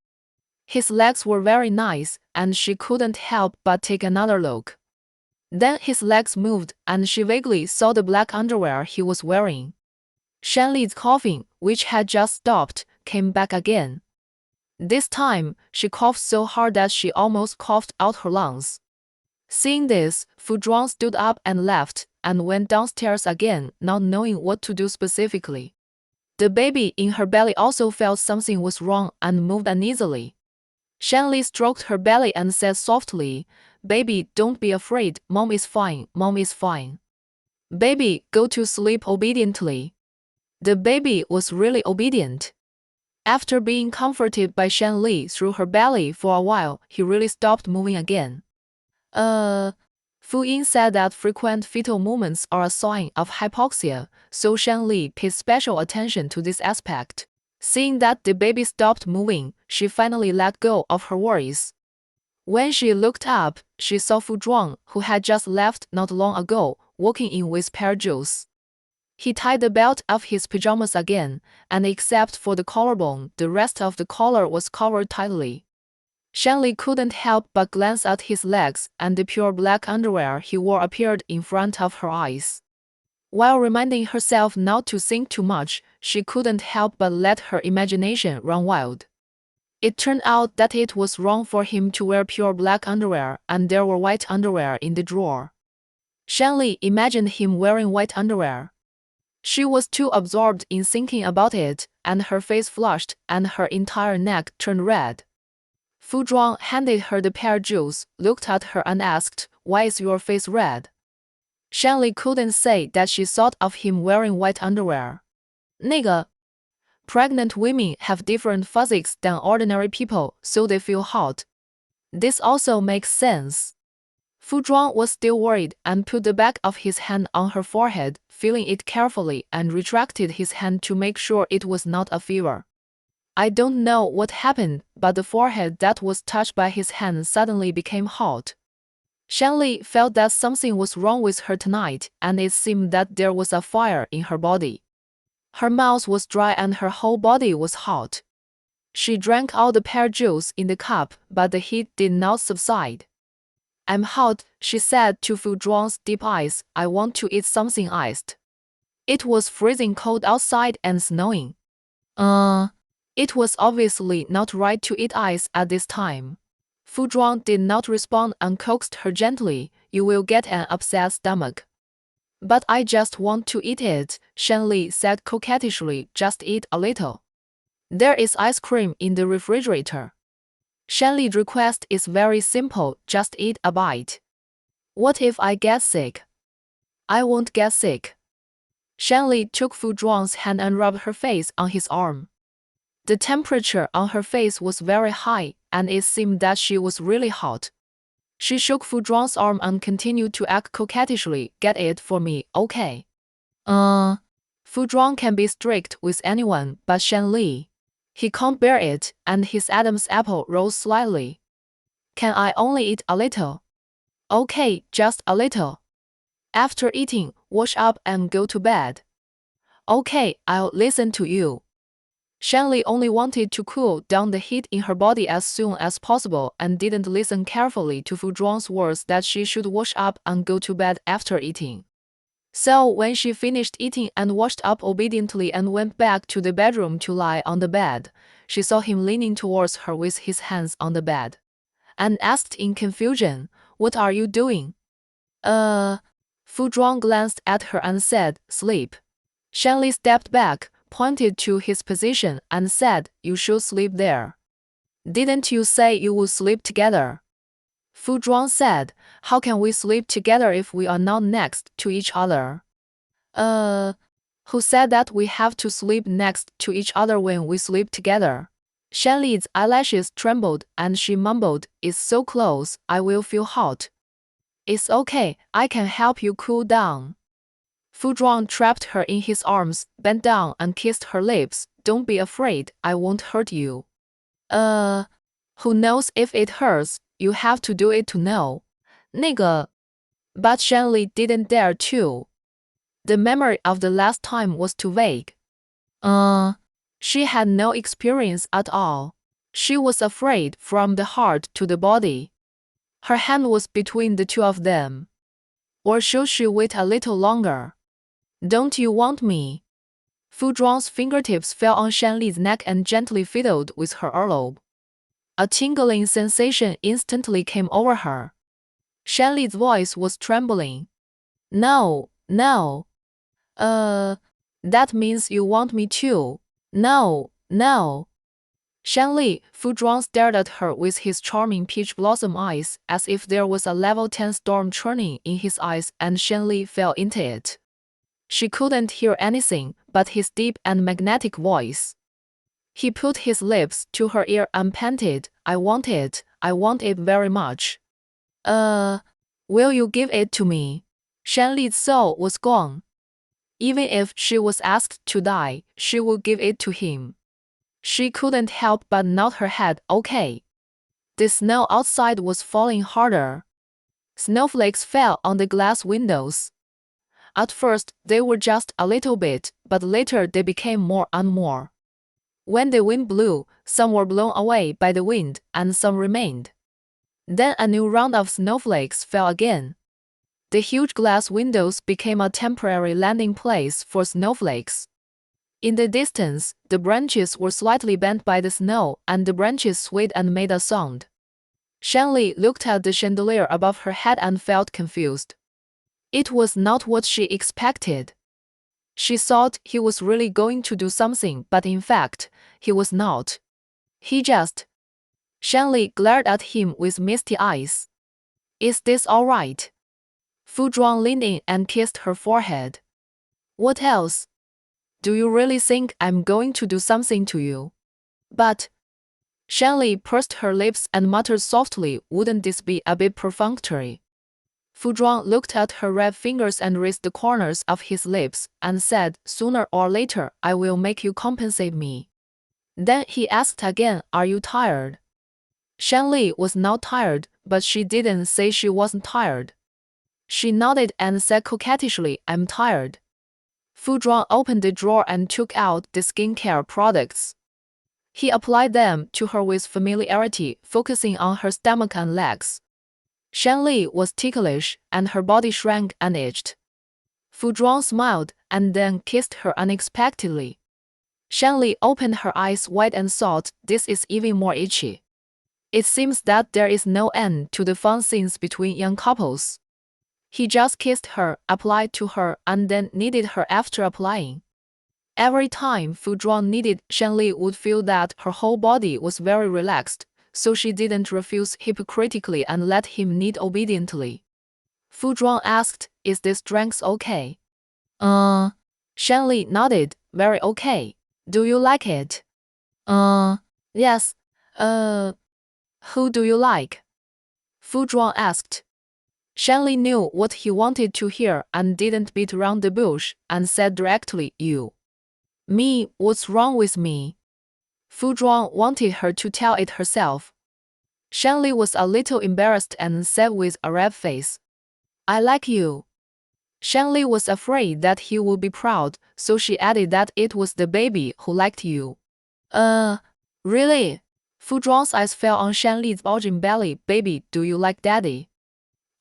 His legs were very nice, and she couldn't help but take another look. Then his legs moved, and she vaguely saw the black underwear he was wearing. Shanli's coughing, which had just stopped, came back again. This time, she coughed so hard that she almost coughed out her lungs. Seeing this, Fu Zhuang stood up and left, and went downstairs again, not knowing what to do specifically. The baby in her belly also felt something was wrong and moved uneasily. Shanli stroked her belly and said softly, "Baby, don't be afraid, Mom is fine, Mom is fine. Baby, go to sleep obediently." The baby was really obedient. After being comforted by Shanli through her belly for a while, he really stopped moving again. Fu Ying said that frequent fetal movements are a sign of hypoxia, so Shanli paid special attention to this aspect. Seeing that the baby stopped moving, she finally let go of her worries. When she looked up, she saw Fu Zhuang, who had just left not long ago, walking in with pear juice. He tied the belt of his pajamas again, and except for the collarbone, the rest of the collar was covered tightly. Shanli couldn't help but glance at his legs, and the pure black underwear he wore appeared in front of her eyes. While reminding herself not to think too much, she couldn't help but let her imagination run wild. It turned out that it was wrong for him to wear pure black underwear, and there were white underwear in the drawer. Shanli imagined him wearing white underwear. She was too absorbed in thinking about it, and her face flushed and her entire neck turned red. Fu Zhuang handed her the pear juice, looked at her and asked, "Why is your face red?" Shanley couldn't say that she thought of him wearing white underwear. 那个 Pregnant women have different physiques than ordinary people, so they feel hot. This also makes sense. Fu Zhuang was still worried and put the back of his hand on her forehead, feeling it carefully, and retracted his hand to make sure it was not a fever. I don't know what happened, but the forehead that was touched by his hand suddenly became hot. Shanley felt that something was wrong with her tonight, and it seemed that there was a fire in her body. Her mouth was dry and her whole body was hot. She drank all the pear juice in the cup, but the heat did not subside. I'm hot, she said to Fu Zhuang's deep eyes. I want to eat something iced. It was freezing cold outside and snowing. It was obviously not right to eat ice at this time. Fu Zhuang did not respond and coaxed her gently. You will get an upset stomach. But I just want to eat it, Shanley said coquettishly. Just eat a little. There is ice cream in the refrigerator. Shanley's request is very simple, just eat a bite. What if I get sick? I won't get sick. Shanley took Fu Zhuang's hand and rubbed her face on his arm. The temperature on her face was very high, and it seemed that she was really hot. She shook Fu Zhuang's arm and continued to act coquettishly. Get it for me, okay? Fu Zhuang can be strict with anyone but Shanley. He can't bear it, and his Adam's apple rose slightly. Can I only eat a little? Okay, just a little. After eating, wash up and go to bed. Okay, I'll listen to you. Shanley only wanted to cool down the heat in her body as soon as possible and didn't listen carefully to Fu Zhuang's words that she should wash up and go to bed after eating. So when she finished eating and washed up obediently and went back to the bedroom to lie on the bed, she saw him leaning towards her with his hands on the bed, and asked in confusion, "What are you doing?" Fu Zhuang glanced at her and said, "Sleep." Shanley stepped back, pointed to his position, and said, "You should sleep there. Didn't you say you would sleep together?" Fu Zhuang said, "How can we sleep together if we are not next to each other?" Who said that we have to sleep next to each other when we sleep together? Shanley's eyelashes trembled and she mumbled, "It's so close, I will feel hot." "It's okay, I can help you cool down." Fu Zhuang trapped her in his arms, bent down and kissed her lips. "Don't be afraid, I won't hurt you." Who knows if it hurts? You have to do it to know. 那个 But Shanley didn't dare to. The memory of the last time was too vague. She had no experience at all. She was afraid from the heart to the body. Her hand was between the two of them. Or should she wait a little longer? "Don't you want me?" Fu Zhuang's fingertips fell on Shanley's neck and gently fiddled with her earlobe. A tingling sensation instantly came over her. Shanley's voice was trembling. "No, no. That means you want me too. No, no." Shanley, Fu Zhuang stared at her with his charming peach blossom eyes, as if there was a level 10 storm churning in his eyes, and Shanley fell into it. She couldn't hear anything but his deep and magnetic voice. He put his lips to her ear and panted, I want it very much." Will you give it to me?" Shanley's soul was gone. Even if she was asked to die, she would give it to him. She couldn't help but nod her head, okay. The snow outside was falling harder. Snowflakes fell on the glass windows. At first, they were just a little bit, but later they became more and more. When the wind blew, some were blown away by the wind, and some remained. Then a new round of snowflakes fell again. The huge glass windows became a temporary landing place for snowflakes. In the distance, the branches were slightly bent by the snow, and the branches swayed and made a sound. Shanley looked at the chandelier above her head and felt confused. It was not what she expected. She thought he was really going to do something, but in fact, he was not. He just. Shanley glared at him with misty eyes. "Is this all right?" Fu Zhuang leaned in and kissed her forehead. What else? Do you really think I'm going to do something to you? But Shanli pursed her lips and muttered softly, wouldn't this be a bit perfunctory? Fu Zhuang looked at her red fingers and raised the corners of his lips and said, sooner or later I will make you compensate me. Then he asked again, are you tired? Shanli was not tired, but she didn't say she wasn't tired. She nodded and said coquettishly, I'm tired. Fu Zhuang opened the drawer and took out the skincare products. He applied them to her with familiarity, focusing on her stomach and legs. Shanli was ticklish, and her body shrank and itched. Fu Zhuang smiled and then kissed her unexpectedly. Shanli opened her eyes wide and thought, this is even more itchy. It seems that there is no end to the fun scenes between young couples. He just kissed her, applied to her, and then kneaded her after applying. Every time Fu Zhuang kneaded, Shanli would feel that her whole body was very relaxed, so she didn't refuse hypocritically and let him knead obediently. Fu Zhuang asked, is this strength okay? Shanli nodded, very okay. Do you like it? Yes. Who do you like? Fu Zhuang asked. Shanli knew what he wanted to hear and didn't beat around the bush and said directly, you. Me, what's wrong with me? Fu Zhuang wanted her to tell it herself. Shanli was a little embarrassed and said with a red face, I like you. Shanli was afraid that he would be proud, so she added that it was the baby who liked you. Really? Fu Zhuang's eyes fell on Shanli's bulging belly. Baby, do you like daddy?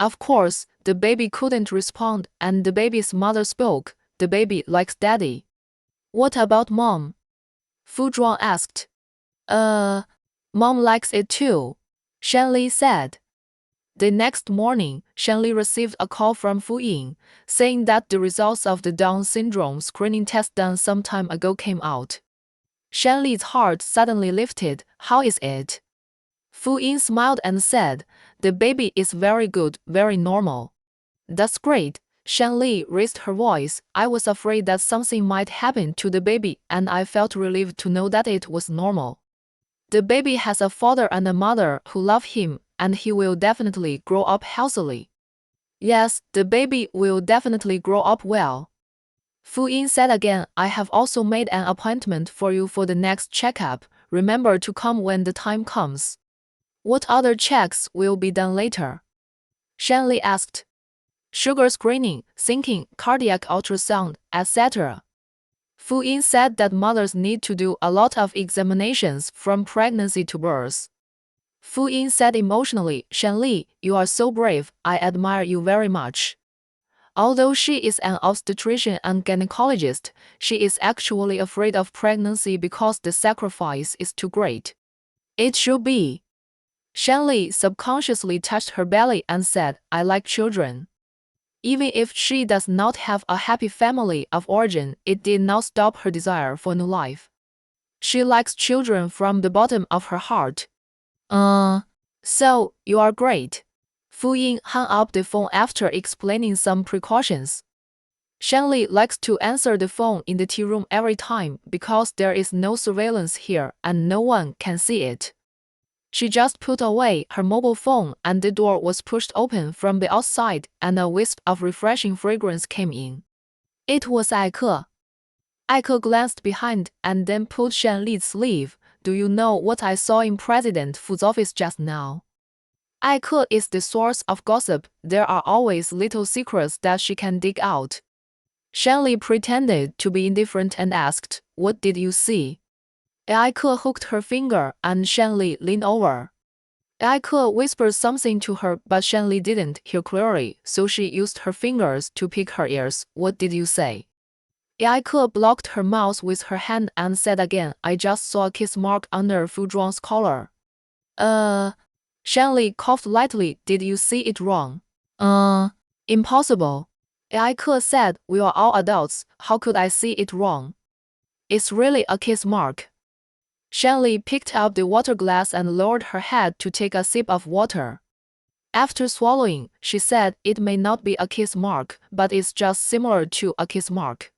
Of course, the baby couldn't respond, and the baby's mother spoke. The baby likes daddy. What about mom? Fu Zhuang asked. Mom likes it too, Shanli said. The next morning, Shanli received a call from Fu Ying, saying that the results of the Down syndrome screening test done some time ago came out. Shanli's heart suddenly lifted. How is it? Fu Ying smiled and said, the baby is very good, very normal. That's great. Shanli raised her voice. I was afraid that something might happen to the baby, and I felt relieved to know that it was normal. The baby has a father and a mother who love him, and he will definitely grow up healthily. Yes, the baby will definitely grow up well. Fu Ying said again, I have also made an appointment for you for the next checkup. Remember to come when the time comes. What other checks will be done later? Shanli asked. Sugar screening, thinking, cardiac ultrasound, etc. Fu Ying said that mothers need to do a lot of examinations from pregnancy to birth. Fu Ying said emotionally, Shanli, you are so brave, I admire you very much. Although she is an obstetrician and gynecologist, she is actually afraid of pregnancy because the sacrifice is too great. It should be. Shanli subconsciously touched her belly and said, I like children. Even if she does not have a happy family of origin, it did not stop her desire for new life. She likes children from the bottom of her heart. So, you are great. Fu Ying hung up the phone after explaining some precautions. Shanli likes to answer the phone in the tea room every time because there is no surveillance here and no one can see it. She just put away her mobile phone and the door was pushed open from the outside and a wisp of refreshing fragrance came in. It was Aike. Aike glanced behind and then pulled Shanli's sleeve. Do you know what I saw in President Fu's office just now? Aike is the source of gossip. There are always little secrets that she can dig out. Shanli pretended to be indifferent and asked, what did you see? Aike hooked her finger and Shanli leaned over. Aike whispered something to her, but Shanli didn't hear clearly, so she used her fingers to pick her ears. What did you say? Aike blocked her mouth with her hand and said again, I just saw a kiss mark under Fu Zhuang's collar. Shanli coughed lightly. Did you see it wrong? Impossible. Aike said, we are all adults, how could I see it wrong? It's really a kiss mark. Shanli picked up the water glass and lowered her head to take a sip of water. After swallowing, she said it may not be a kiss mark, but it's just similar to a kiss mark.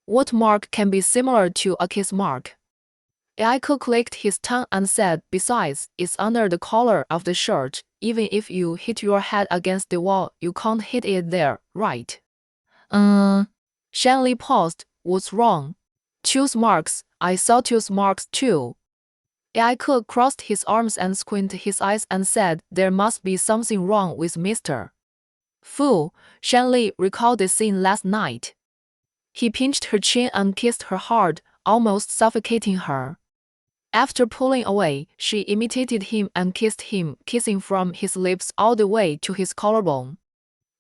What mark can be similar to a kiss mark? Aiko clicked his tongue and said, besides, it's under the collar of the shirt. Even if you hit your head against the wall, you can't hit it there, right? Shanley paused. What's wrong? Tooth marks. I saw tooth marks too. Aiko crossed his arms and squinted his eyes and said, there must be something wrong with Mr. Fu. Shanley recalled the scene last night. He pinched her chin and kissed her hard, almost suffocating her. After pulling away, she imitated him and kissed him, kissing from his lips all the way to his collarbone.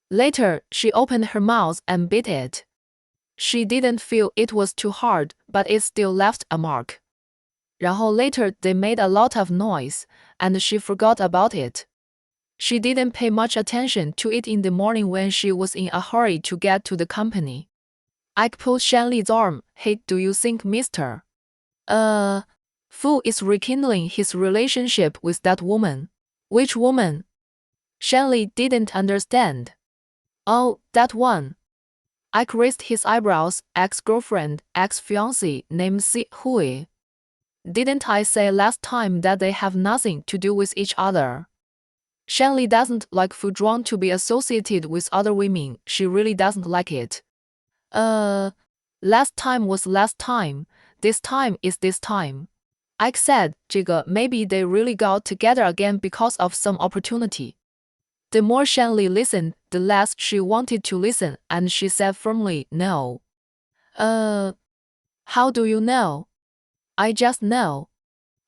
Later, she opened her mouth and bit it. She didn't feel it was too hard, but it still left a mark. 然后 later they made a lot of noise, and she forgot about it. She didn't pay much attention to it in the morning when she was in a hurry to get to the company. Ike pulled Shanley's arm. Hey, do you think Mr. Fu is rekindling his relationship with that woman? Which woman? Shanley didn't understand. Oh, that one. Ike raised his eyebrows. Ex-girlfriend, ex-fiancé named Si Hui. Didn't I say last time that they have nothing to do with each other? Shanley doesn't like Fu Zhuang to be associated with other women. She really doesn't like it. Last time was last time. This time is this time. Ike said, 这个 maybe they really got together again because of some opportunity. The more Shanley listened, the less she wanted to listen, and she said firmly, no. How do you know? I just know.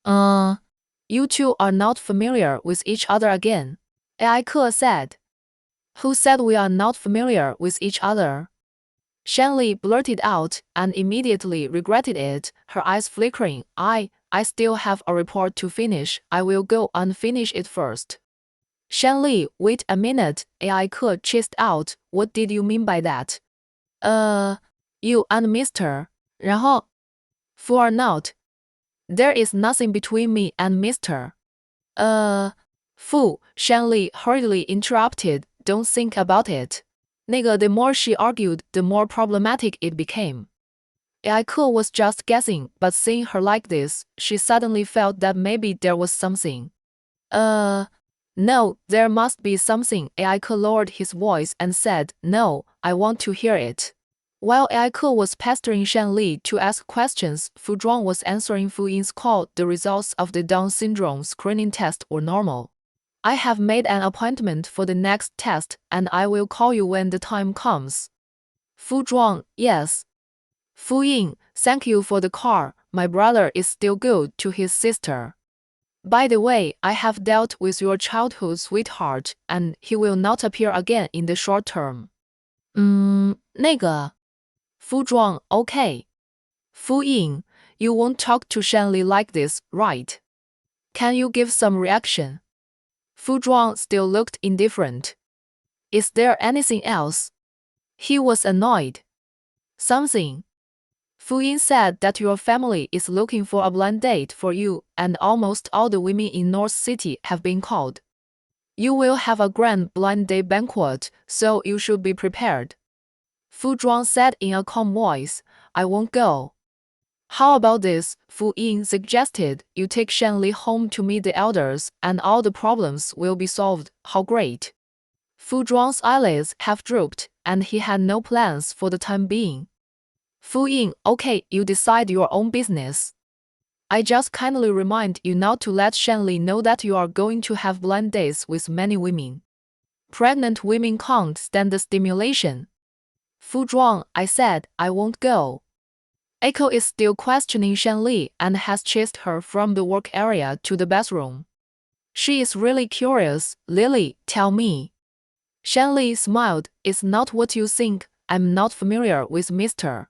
You two are not familiar with each other again. Aike said. Who said we are not familiar with each other? Shanley blurted out and immediately regretted it, her eyes flickering. I still have a report to finish. I will go and finish it first. Shanley, wait a minute, Aike chased out. What did you mean by that? You and Mr. 然后 Fu are not. There is nothing between me and Mr. Fu, Shanley hurriedly interrupted. Don't think about it. 那个 the more she argued, the more problematic it became. Aike was just guessing, but seeing her like this, she suddenly felt that maybe there was something. No, there must be something. Aike lowered his voice and said, no, I want to hear it. While Aike was pestering Shanley to ask questions, Fu Zhuang was answering Fu Yin's call. The results of the Down syndrome screening test were normal. I have made an appointment for the next test, and I will call you when the time comes. Fu Zhuang, yes. Fu Yin, thank you for the car. My brother is still good to his sister. By the way, I have dealt with your childhood sweetheart, and he will not appear again in the short term. 那个 Fu Zhuang, okay. Fu Yin, you won't talk to Shanley like this, right? Can you give some reaction? Fu Zhuang still looked indifferent. Is there anything else? He was annoyed. Something. Fu Yin said that your family is looking for a blind date for you, and almost all the women in North City have been called. You will have a grand blind date banquet, so you should be prepared. Fu Zhuang said in a calm voice, I won't go. How about this? Fu Yin suggested. You take Shanley home to meet the elders, and all the problems will be solved. How great. Fu Zhuang's eyelids half drooped, and he had no plans for the time being. Fu Yin, okay, you decide your own business. I just kindly remind you not to let Shanley know that you are going to have blind dates with many women. Pregnant women can't stand the stimulation. Fu Zhuang, I said, I won't go. Aiko is still questioning Shanley and has chased her from the work area to the bathroom. She is really curious. Lily, tell me. Shanley smiled. It's not what you think. I'm not familiar with Mr.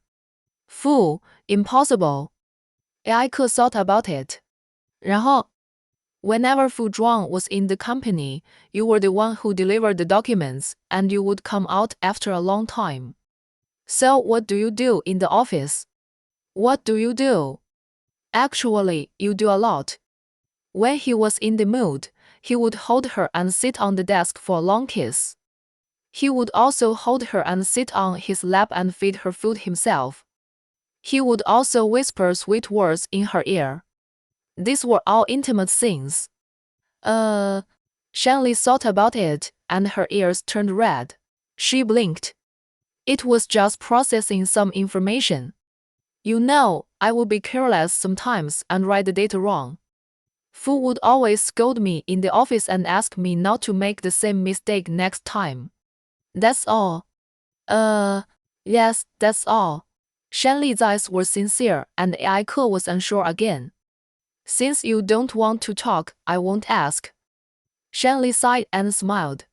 Fu. Impossible. Aiko thought about it. 然后 Whenever Fu Zhuang was in the company, you were the one who delivered the documents, and you would come out after a long time. So what do you do in the office? What do you do? Actually, you do a lot. When he was in the mood, He would hold her and sit on the desk for a long kiss. He would also hold her and sit on his lap and feed her food himself. He would also whisper sweet words in her ear. These were all intimate things. Shanley thought about it, and her ears turned red. She blinked. It was just processing some information. You know, I would be careless sometimes and write the data wrong. Fu would always scold me in the office and ask me not to make the same mistake next time. That's all. Yes, that's all. Shanli's eyes were sincere, and AI Ke was unsure again. Since you don't want to talk, I won't ask. Shanli sighed and smiled.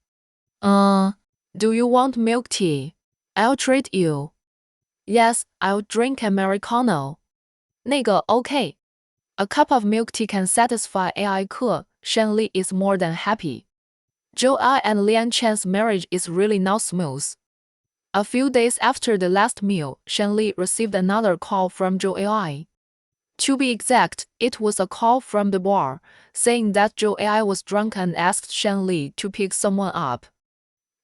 Do you want milk tea? I'll treat you. Yes, I'll drink Americano. 那个 OK. A cup of milk tea can satisfy AI Ke. Shanli is more than happy. Joe and Liang Chen's marriage is really not smooth. A few days after the last meal, Shanli received another call from Joe AI. To be exact, it was a call from the bar, saying that Joe AI was drunk and asked Shanli to pick someone up.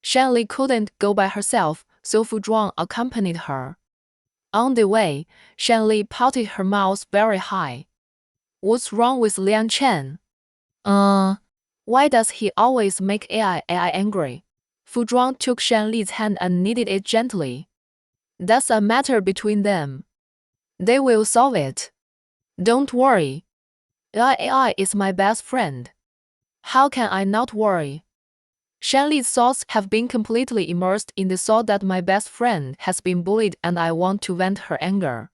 Shanli couldn't go by herself, so Fu Zhuang accompanied her. On the way, Shanli pouted her mouth very high. What's wrong with Liang Chen? Why does he always make AI angry? Fu Zhuang took Shanli's hand and kneaded it gently. That's a matter between them. They will solve it. Don't worry. AI is my best friend. How can I not worry? Shanli's thoughts have been completely immersed in the thought that my best friend has been bullied and I want to vent her anger.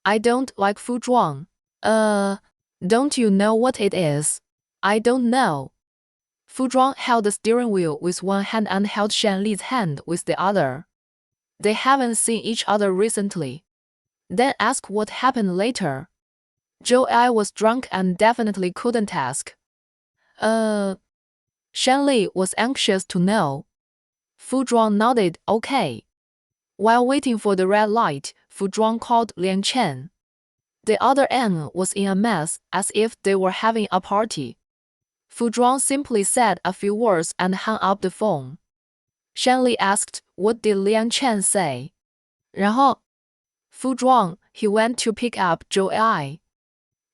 I don't like Fu Zhuang. Don't you know what it is? I don't know. Fu Zhuang held the steering wheel with one hand and held Shanli's hand with the other. They haven't seen each other recently. Then ask what happened later. Joe I was drunk and definitely couldn't ask. Shanli was anxious to know. Fu Zhuang nodded okay. While waiting for the red light, Fu Zhuang called Liang Chen. The other end was in a mess, as if they were having a party. Fu Zhuang simply said a few words and hung up the phone. Shanli asked, what did Liang Chen say? 然后 Fu Zhuang, he went to pick up Joe AI.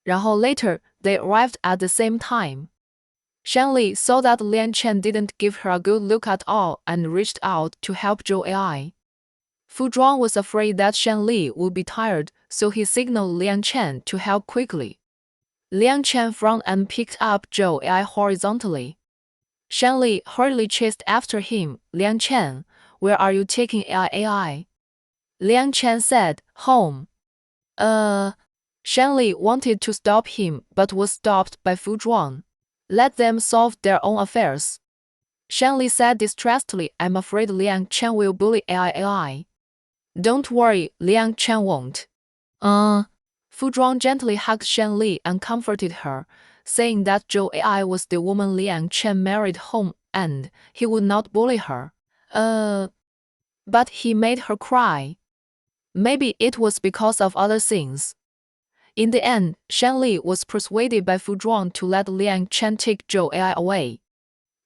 然后 later, they arrived at the same time. Shanli saw that Liang Chen didn't give her a good look at all and reached out to help Joe AI. Fu Zhuang was afraid that Shanli would be tired, so he signaled Liang Chen to help quickly. Liang Chen frowned and picked up Joe AI horizontally. Shanli hurriedly chased after him. Liang Chen, where are you taking AI? Liang Chen said, home. Shanli wanted to stop him but was stopped by Fu Zhuang. Let them solve their own affairs. Shanli said distressedly, I'm afraid Liang Chen will bully AI. Don't worry, Liang Chen won't. Fu Zhuang gently hugged Shanli and comforted her, saying that Joe AI was the woman Liang Chen married home and he would not bully her. But he made her cry. Maybe it was because of other things. In the end, Shanli was persuaded by Fu Zhuang to let Liang Chen take Joe AI away.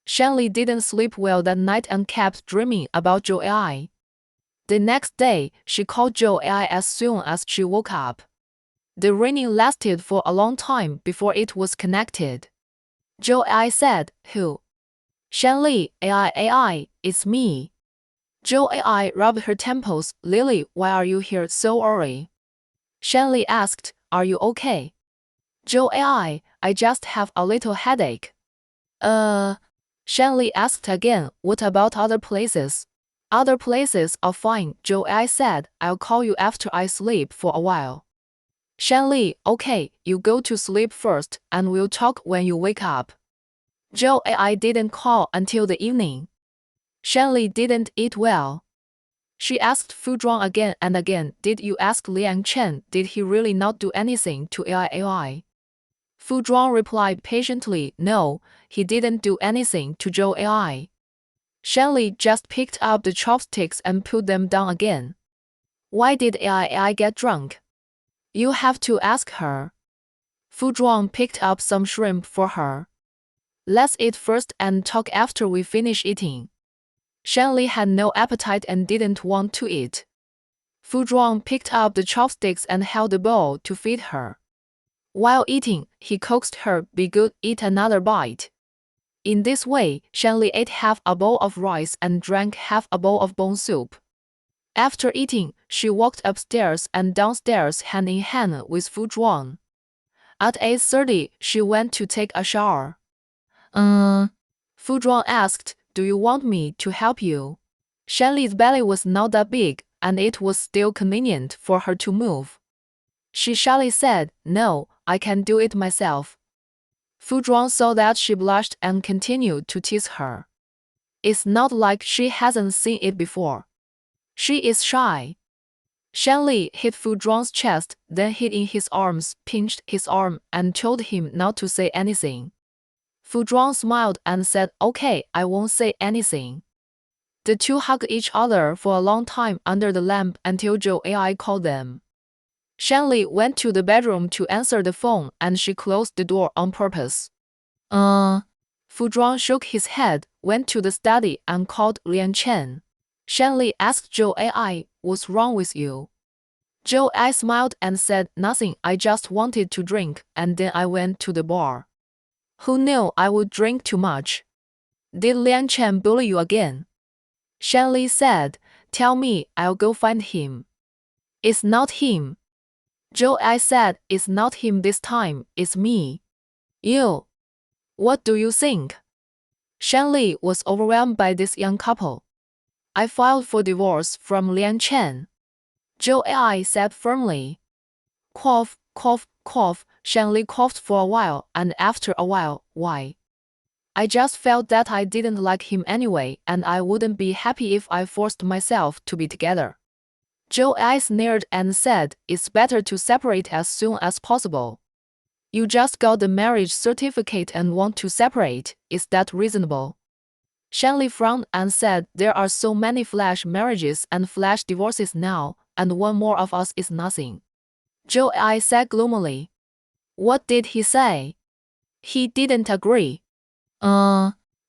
Shanli didn't sleep well that night and kept dreaming about Joe AI. The next day, she called Joe AI as soon as she woke up. The ringing lasted for a long time before it was connected. Joe AI said, who? Shanli, AI, it's me. Joe AI rubbed her temples. Lily, why are you here so early? Shanli asked, are you okay? Joe AI, I just have a little headache. Shanli asked again, what about other places? Other places are fine, Joe AI said, I'll call you after I sleep for a while. Shanli, okay, you go to sleep first, and we'll talk when you wake up. Joe AI didn't call until the evening. Shanli didn't eat well. She asked Fu Zhuang again and again, did you ask Liang Chen, did he really not do anything to AI? Fu Zhuang replied patiently, no, he didn't do anything to Joe AI. Shanli just picked up the chopsticks and put them down again. Why did AI get drunk? You have to ask her. Fu Zhuang picked up some shrimp for her. Let's eat first and talk after we finish eating. Shanley had no appetite and didn't want to eat. Fu Zhuang picked up the chopsticks and held the bowl to feed her. While eating, he coaxed her, "Be good, eat another bite." In this way, Shanley ate half a bowl of rice and drank half a bowl of bone soup. After eating, she walked upstairs and downstairs hand in hand with Fu Zhuang. At 8:30, she went to take a shower. Fu Zhuang asked, "Do you want me to help you?" Shanley's belly was not that big, and it was still convenient for her to move. She shyly said, "No, I can do it myself." Fu Zhuang saw that she blushed and continued to tease her. It's not like she hasn't seen it before. She is shy. Shanley hit Fu Zhuang's chest, then hid in his arms, pinched his arm, and told him not to say anything. Fu Zhuang smiled and said, "Okay, I won't say anything." The two hugged each other for a long time under the lamp until Zhou Ai called them. Shanley went to the bedroom to answer the phone and she closed the door on purpose. Fu Zhuang shook his head, went to the study and called Lian Chen. Shanley asked Zhou Ai, "What's wrong with you?" Zhou Ai smiled and said, "Nothing, I just wanted to drink, and then I went to the bar. Who knew I would drink too much?" "Did Lian Chen bully you again?" Shanley said, "Tell me, I'll go find him." "It's not him." Zhou Ai said, "It's not him this time, it's me." "You. What do you think?" Shanley was overwhelmed by this young couple. "I filed for divorce from Lian Chen," Zhou Ai said firmly. Cough, cough, cough. Shanley coughed for a while, and after a while, "Why?" "I just felt that I didn't like him anyway, and I wouldn't be happy if I forced myself to be together." Zhou Ai sneered and said, "It's better to separate as soon as possible. You just got the marriage certificate and want to separate, is that reasonable?" Shanley frowned and said, "There are so many flash marriages and flash divorces now, and one more of us is nothing." Zhou Ai said gloomily. "What did he say?" "He didn't agree."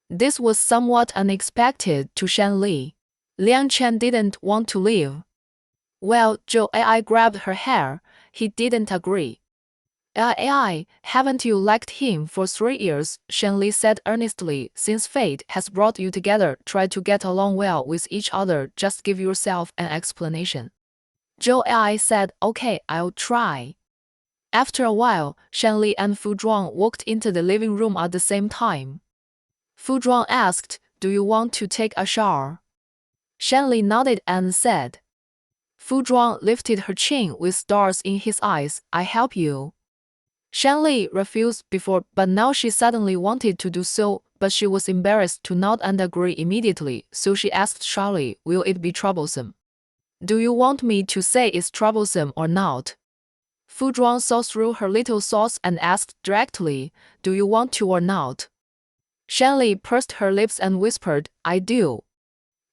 This was somewhat unexpected to Shanley. Lian Chen didn't want to leave. Well, Zhou Ai grabbed her hair. "He didn't agree." "Ai, haven't you liked him for 3 years?" Shanley said earnestly. "Since fate has brought you together, try to get along well with each other. Just give yourself an explanation." Zhou Ai said, "Okay, I'll try." After a while, Shanley and Fu Zhuang walked into the living room at the same time. Fu Zhuang asked, "Do you want to take a shower?" Shanley nodded and said. Fu Zhuang lifted her chin with stars in his eyes. "I help you." Shanley refused before, but now she suddenly wanted to do so, but she was embarrassed to nod and agree immediately, so she asked shyly, "Will it be troublesome?" "Do you want me to say it's troublesome or not?" Fu Zhuang saw through her little thoughts and asked directly, "Do you want to or not?" Shanley pursed her lips and whispered, "I do."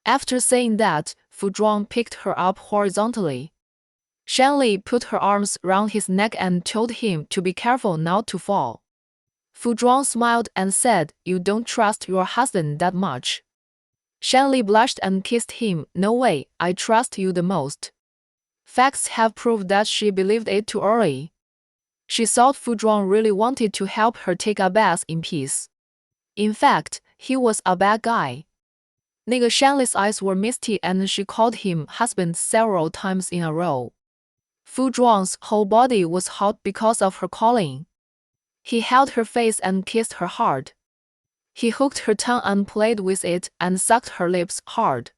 After saying that, Fu Zhuang picked her up horizontally. Shanley put her arms round his neck and told him to be careful not to fall. Fu Zhuang smiled and said, "You don't trust your husband that much." Shanley blushed and kissed him. "No way, I trust you the most." Facts have proved that she believed it too early. She thought Fu Zhuang really wanted to help her take a bath in peace. In fact, he was a bad guy. 那个 Shanley's eyes were misty and she called him husband several times in a row. Fu Zhuang's whole body was hot because of her calling. He held her face and kissed her hard. He hooked her tongue and played with it and sucked her lips hard.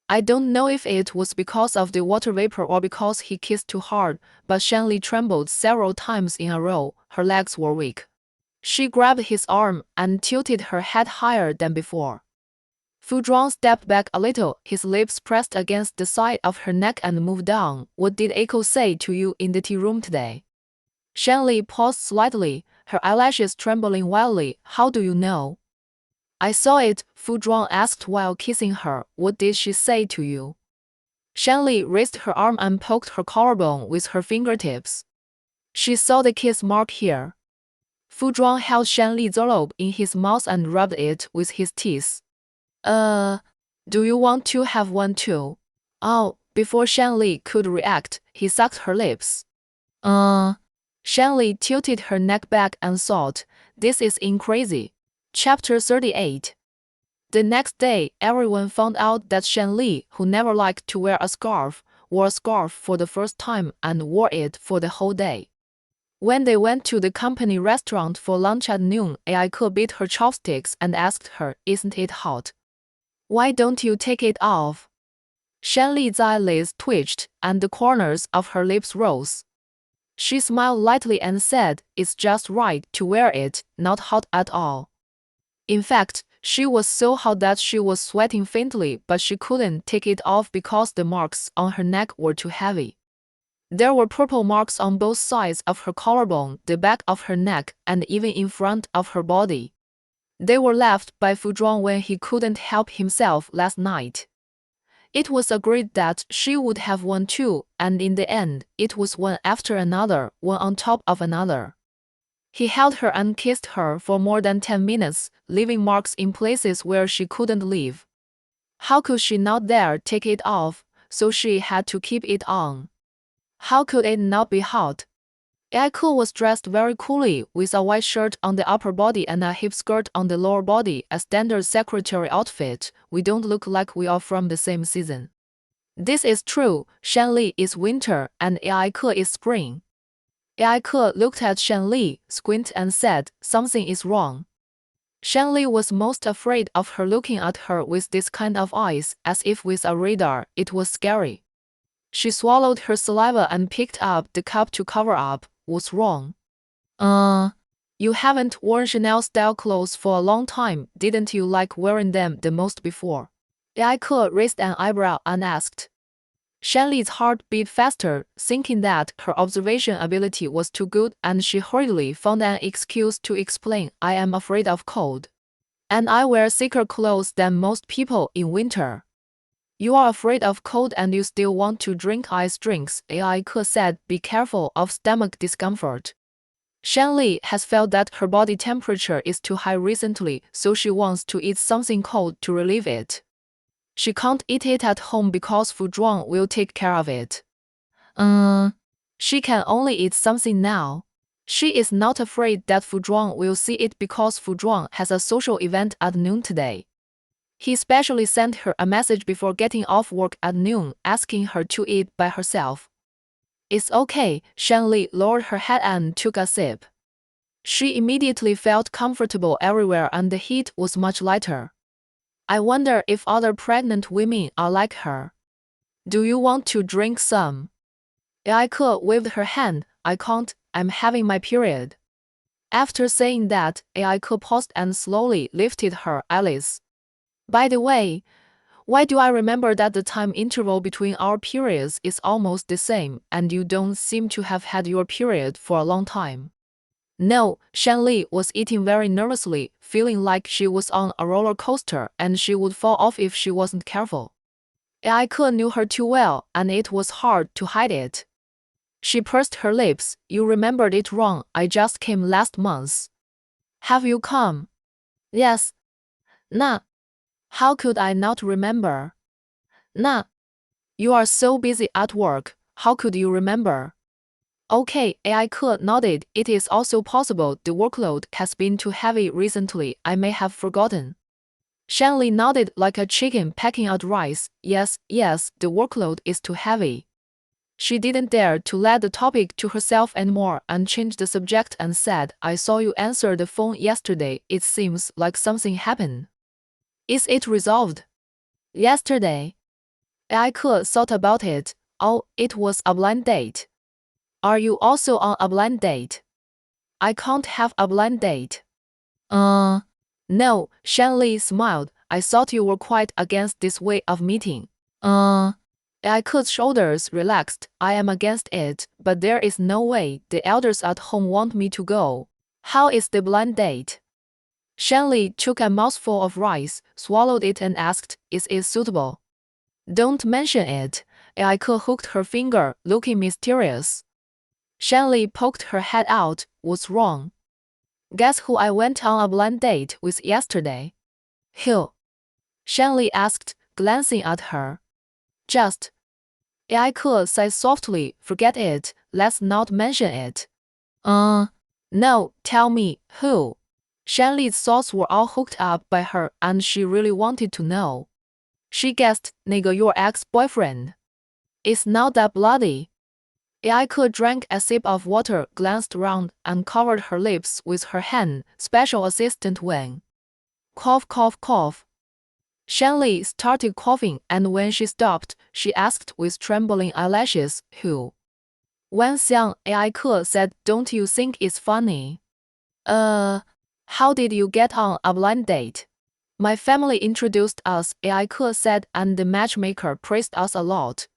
I don't know if it was because of the water vapor or because he kissed too hard, but Shanley trembled several times in a row. Her legs were weak. She grabbed his arm and tilted her head higher than before. Fu Zhuang stepped back a little, his lips pressed against the side of her neck and moved down. "What did Eiko say to you in the tea room today?" Shanley paused slightly, her eyelashes trembling wildly. "How do you know?" "I saw it," Fu Zhuang asked while kissing her. "What did she say to you?" Shanley raised her arm and poked her collarbone with her fingertips. "She saw the kiss mark here." Fu Zhuang held Shan Li's robe in his mouth and rubbed it with his teeth. Do you want to have one too? Oh, before Shan Li could react, he sucked her lips. Shan Li tilted her neck back and thought, this is crazy. Chapter 38. The next day, everyone found out that Shan Li, who never liked to wear a scarf, wore a scarf for the first time and wore it for the whole day. When they went to the company restaurant for lunch at noon, Aiko bit her chopsticks and asked her, isn't it hot? Why don't you take it off? Shan Li's eyelids twitched and the corners of her lips rose. She smiled lightly and said, it's just right to wear it, not hot at all. In fact, she was so hot that she was sweating faintly, but she couldn't take it off because the marks on her neck were too heavy. There were purple marks on both sides of her collarbone, the back of her neck, and even in front of her body. They were left by Fu Zhuang when he couldn't help himself last night. It was agreed that she would have one too, and in the end, it was one after another, one on top of another. He held her and kissed her for more than 10 minutes, leaving marks in places where she couldn't leave. How could she not dare take it off, so she had to keep it on? How could it not be hot? Aiko was dressed very coolly, with a white shirt on the upper body and a hip skirt on the lower body, a standard secretary outfit. We don't look like we are from the same season. This is true, Shan Li is winter and Aiko is spring. Aiko looked at Shan Li, squinted and said, something is wrong. Shan Li was most afraid of her looking at her with this kind of eyes, as if with a radar. It was scary. She swallowed her saliva and picked up the cup to cover up. What's wrong? You haven't worn Chanel-style clothes for a long time. Didn't you like wearing them the most before? Aiko raised an eyebrow and asked. Shan Li's heart beat faster, thinking that her observation ability was too good, and she hurriedly found an excuse to explain, I am afraid of cold. And I wear thicker clothes than most people in winter. You are afraid of cold and you still want to drink ice drinks, Aiko said, be careful of stomach discomfort. Shan Li has felt that her body temperature is too high recently, so she wants to eat something cold to relieve it. She can't eat it at home because Fu Zhuang will take care of it. She can only eat something now. She is not afraid that Fu Zhuang will see it because Fu Zhuang has a social event at noon today. He specially sent her a message before getting off work at noon, asking her to eat by herself. It's okay, Shan Li lowered her head and took a sip. She immediately felt comfortable everywhere and the heat was much lighter. I wonder if other pregnant women are like her. Do you want to drink some? Aiko waved her hand. I can't, I'm having my period. After saying that, Aiko paused and slowly lifted her eyelids. By the way, why do I remember that the time interval between our periods is almost the same, and you don't seem to have had your period for a long time? No, Shan Li was eating very nervously, feeling like she was on a roller coaster and she would fall off if she wasn't careful. Aiko knew her too well, and it was hard to hide it. She pursed her lips. You remembered it wrong, I just came last month. Have you come? Yes. Nah. How could I not remember? Nah. You are so busy at work, how could you remember? Okay, Aiko nodded. It is also possible the workload has been too heavy recently, I may have forgotten. Shan Li nodded like a chicken pecking at rice. Yes, the workload is too heavy. She didn't dare to let the topic to herself anymore and changed the subject and said, I saw you answer the phone yesterday, it seems like something happened. Is it resolved? Yesterday. Aiko thought about it. Oh, it was a blind date. Are you also on a blind date? I can't have a blind date. No, Shan Li smiled. I thought you were quite against this way of meeting. Aiko's shoulders relaxed. I am against it, but there is no way. The elders at home want me to go. How is the blind date? Shan Li took a mouthful of rice, swallowed it and asked, is it suitable? Don't mention it. Aiko hooked her finger, looking mysterious. Shan Li poked her head out. What's wrong? Guess who I went on a blind date with yesterday? Who? Shanley asked, glancing at her. Just. Ai Ke said softly, forget it, let's not mention it. No, tell me, who? Shanley's thoughts were all hooked up by her and she really wanted to know. She guessed, nigga, your ex-boyfriend. It's not that bloody. Ai Ke drank a sip of water, glanced around, and covered her lips with her hand, Special Assistant Wen. Cough, cough, cough. Shanley started coughing, and when she stopped, she asked with trembling eyelashes, who? Wen Xiang, Ai Ke said, don't you think it's funny? How did you get on a blind date? My family introduced us, Ai Ke said, and the matchmaker praised us a lot.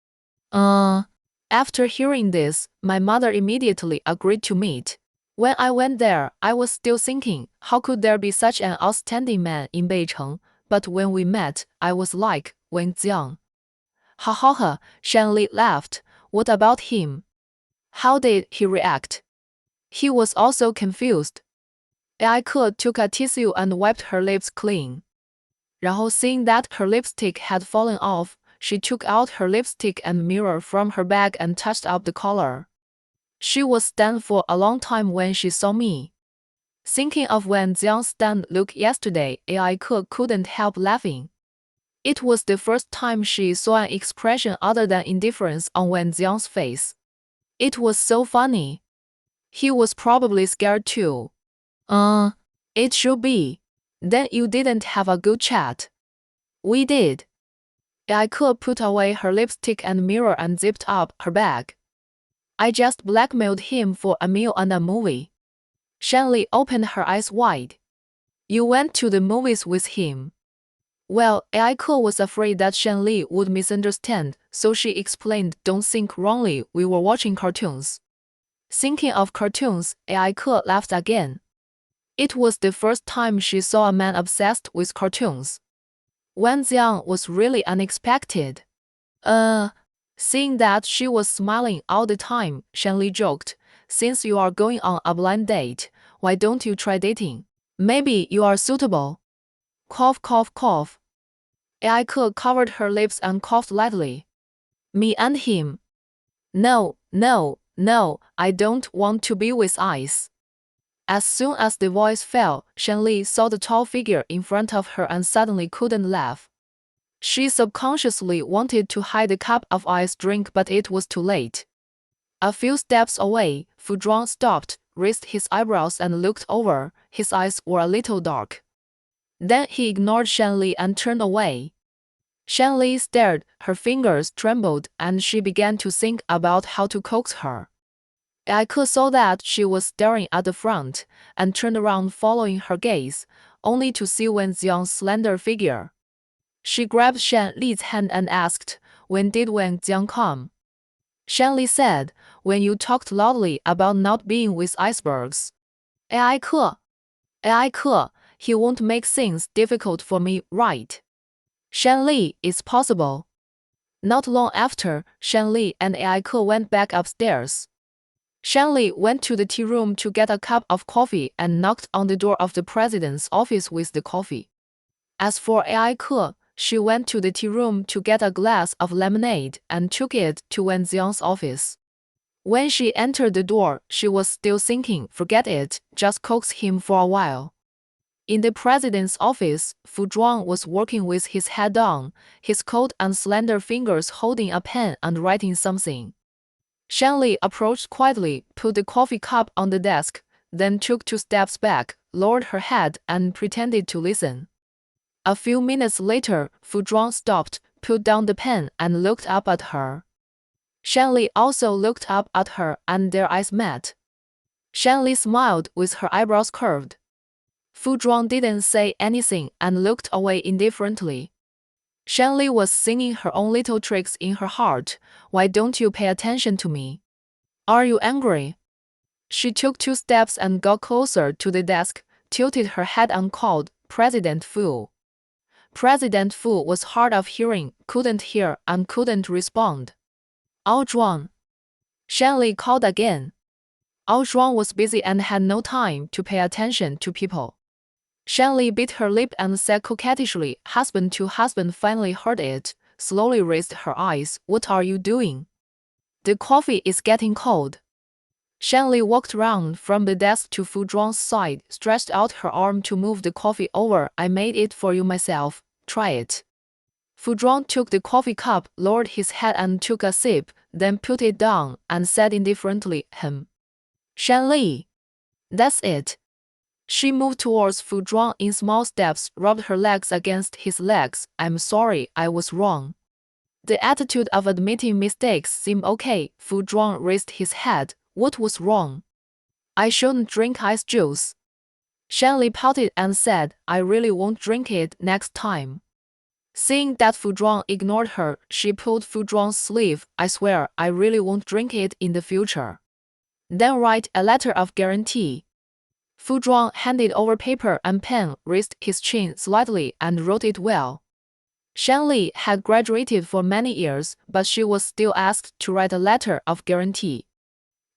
After hearing this, my mother immediately agreed to meet. When I went there, I was still thinking, how could there be such an outstanding man in Beicheng? But when we met, I was like, Wen Jiang. Ha ha ha, Shanley laughed. What about him? How did he react? He was also confused. Ai Ke took a tissue and wiped her lips clean. 然后 seeing that her lipstick had fallen off, she took out her lipstick and mirror from her bag and touched up the color. She was stunned for a long time when she saw me. Thinking of Wen Jiang's stunned look yesterday, Ai Ke couldn't help laughing. It was the first time she saw an expression other than indifference on Wen Jiang's face. It was so funny. He was probably scared too. It should be. Then you didn't have a good chat. We did. Ai Ke put away her lipstick and mirror and zipped up her bag. I just blackmailed him for a meal and a movie. Shanley opened her eyes wide. You went to the movies with him. Well, Ai Ke was afraid that Shanley would misunderstand, so she explained, don't think wrongly, we were watching cartoons. Thinking of cartoons, Ai Ke laughed again. It was the first time she saw a man obsessed with cartoons. Wen Jiang was really unexpected. Seeing that she was smiling all the time, Shanley joked, since you are going on a blind date, why don't you try dating? Maybe you are suitable. Cough, cough, cough. Ai Ke covered her lips and coughed lightly. Me and him. No, no, no, I don't want to be with ice. As soon as the voice fell, Shanley saw the tall figure in front of her and suddenly couldn't laugh. She subconsciously wanted to hide the cup of iced drink, but it was too late. A few steps away, Fu Zhuang stopped, raised his eyebrows and looked over. His eyes were a little dark. Then he ignored Shanley and turned away. Shanley stared, her fingers trembled, and she began to think about how to coax her. Ai Ke saw that she was staring at the front, and turned around following her gaze, only to see Wen Jiang's slender figure. She grabbed Shanley's hand and asked, when did Wen Jiang come? Shanley said, when you talked loudly about not being with icebergs. Ai Ke, he won't make things difficult for me, right? Shanley, it's possible. Not long after, Shanley and Ai Ke went back upstairs. Shanley went to the tea room to get a cup of coffee and knocked on the door of the president's office with the coffee. As for Ai Ke, she went to the tea room to get a glass of lemonade and took it to Wen Jiang's office. When she entered the door, she was still thinking, forget it, just coax him for a while. In the president's office, Fu Zhuang was working with his head down, his cold and slender fingers holding a pen and writing something. Shanley approached quietly, put the coffee cup on the desk, then took 2 steps back, lowered her head, and pretended to listen. A few minutes later, Fu Zhuang stopped, put down the pen, and looked up at her. Shanley also looked up at her, and their eyes met. Shanley smiled with her eyebrows curved. Fu Zhuang didn't say anything and looked away indifferently. Shanley was singing her own little tricks in her heart. Why don't you pay attention to me? Are you angry? She took 2 steps and got closer to the desk, tilted her head and called, President Fu. President Fu was hard of hearing, couldn't hear, and couldn't respond. Zhuang. Shanley called again. Zhuang was busy and had no time to pay attention to people. Shanli bit her lip and said coquettishly, husband to husband finally heard it, slowly raised her eyes. What are you doing? The coffee is getting cold. Shanli walked round from the desk to Fu Zhuang's side, stretched out her arm to move the coffee over. I made it for you myself. Try it. Fu Zhuang took the coffee cup, lowered his head and took a sip, then put it down and said indifferently, Shanli. That's it. She moved towards Fu Zhuang in small steps, rubbed her legs against his legs. I'm sorry, I was wrong. The attitude of admitting mistakes seemed okay. Fu Zhuang raised his head. What was wrong? I shouldn't drink ice juice. Shanli pouted and said, I really won't drink it next time. Seeing that Fu Zhuang ignored her, she pulled Fu Zhuang's sleeve. I swear, I really won't drink it in the future. Then write a letter of guarantee. Fu Zhuang handed over paper and pen, raised his chin slightly, and wrote it well. Shanli had graduated for many years, but she was still asked to write a letter of guarantee.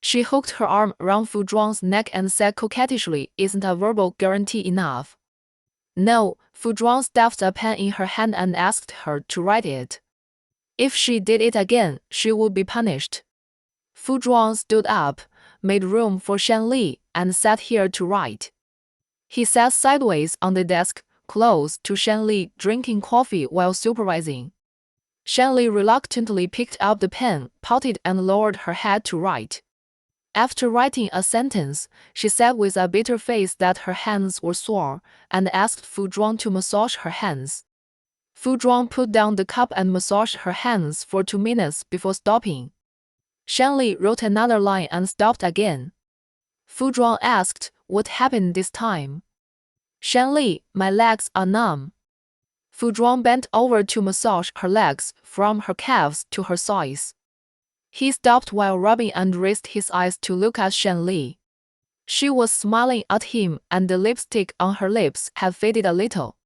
She hooked her arm around Fu Zhuang's neck and said coquettishly, Isn't a verbal guarantee enough? No, Fu Zhuang stuffed a pen in her hand and asked her to write it. If she did it again, she would be punished. Fu Zhuang stood up, made room for Shanli, and sat here to write. He sat sideways on the desk, close to Shanli, drinking coffee while supervising. Shanli reluctantly picked up the pen, pouted and lowered her head to write. After writing a sentence, she said with a bitter face that her hands were sore, and asked Fu Zhuang to massage her hands. Fu Zhuang put down the cup and massaged her hands for 2 minutes before stopping. Shanli wrote another line and stopped again. Fu Zhuang asked, What happened this time? Shanli, my legs are numb. Fu Zhuang bent over to massage her legs, from her calves to her thighs. He stopped while rubbing and raised his eyes to look at Shanli. She was smiling at him, and the lipstick on her lips had faded a little.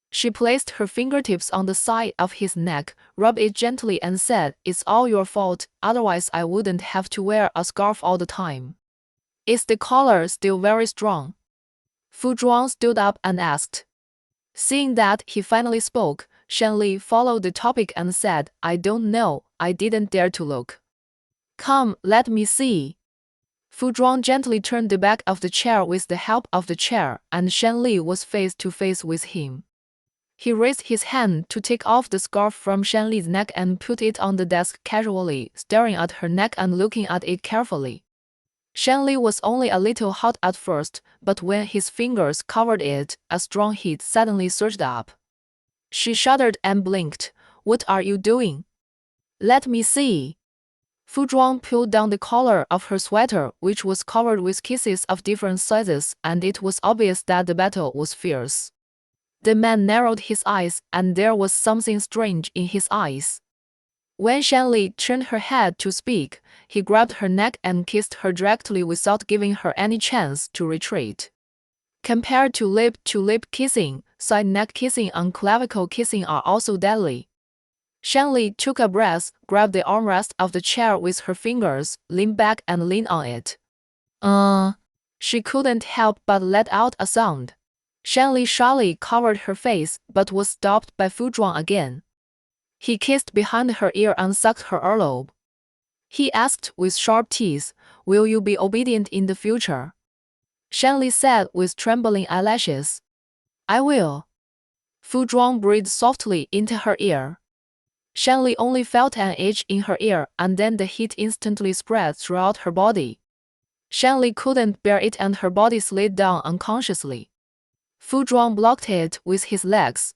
She placed her fingertips on the side of his neck, rubbed it gently and said, It's all your fault, otherwise I wouldn't have to wear a scarf all the time. Is the collar still very strong? Fu Zhuang stood up and asked. Seeing that he finally spoke, Shanli followed the topic and said, I don't know, I didn't dare to look. Come, let me see. Fu Zhuang gently turned the back of the chair with the help of the chair, and Shanli was face to face with him. He raised his hand to take off the scarf from Shanli's neck and put it on the desk casually, staring at her neck and looking at it carefully. Shanli was only a little hot at first, but when his fingers covered it, a strong heat suddenly surged up. She shuddered and blinked. What are you doing? Let me see. Fu Zhuang pulled down the collar of her sweater, which was covered with kisses of different sizes, and it was obvious that the battle was fierce. The man narrowed his eyes, and there was something strange in his eyes. When Shanli turned her head to speak, he grabbed her neck and kissed her directly without giving her any chance to retreat. Compared to lip-to-lip kissing, side neck kissing and clavicle kissing are also deadly. Shanli took a breath, grabbed the armrest of the chair with her fingers, leaned back and leaned on it. She couldn't help but let out a sound. Shanli shyly covered her face, but was stopped by Fu Zhuang again. He kissed behind her ear and sucked her earlobe. He asked with sharp teeth, Will you be obedient in the future? Shanli said with trembling eyelashes, I will. Fu Zhuang breathed softly into her ear. Shanli only felt an itch in her ear, and then the heat instantly spread throughout her body. Shanli couldn't bear it and her body slid down unconsciously. Fu Zhuang blocked it with his legs.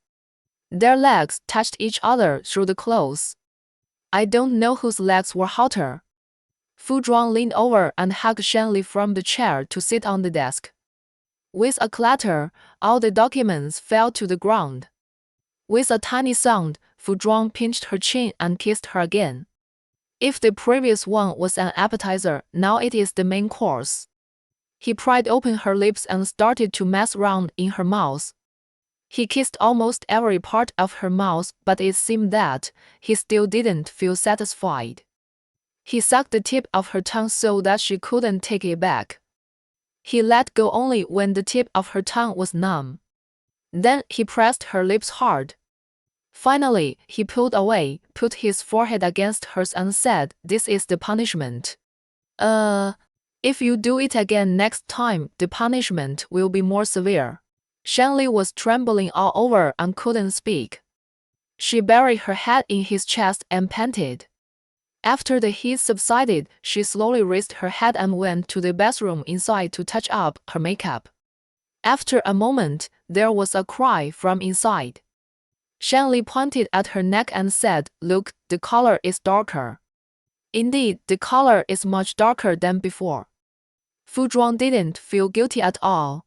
Their legs touched each other through the clothes. I don't know whose legs were hotter. Fu Zhuang leaned over and hugged Shanli from the chair to sit on the desk. With a clatter, all the documents fell to the ground. With a tiny sound, Fu Zhuang pinched her chin and kissed her again. If the previous one was an appetizer, now it is the main course. He pried open her lips and started to mess around in her mouth. He kissed almost every part of her mouth, but it seemed that he still didn't feel satisfied. He sucked the tip of her tongue so that she couldn't take it back. He let go only when the tip of her tongue was numb. Then he pressed her lips hard. Finally, he pulled away, put his forehead against hers and said, "This is the punishment. If you do it again next time, the punishment will be more severe." Shanli was trembling all over and couldn't speak. She buried her head in his chest and panted. After the heat subsided, she slowly raised her head and went to the bathroom inside to touch up her makeup. After a moment, there was a cry from inside. Shanli pointed at her neck and said, "Look, the color is darker." Indeed, the color is much darker than before. Fu Zhuang didn't feel guilty at all.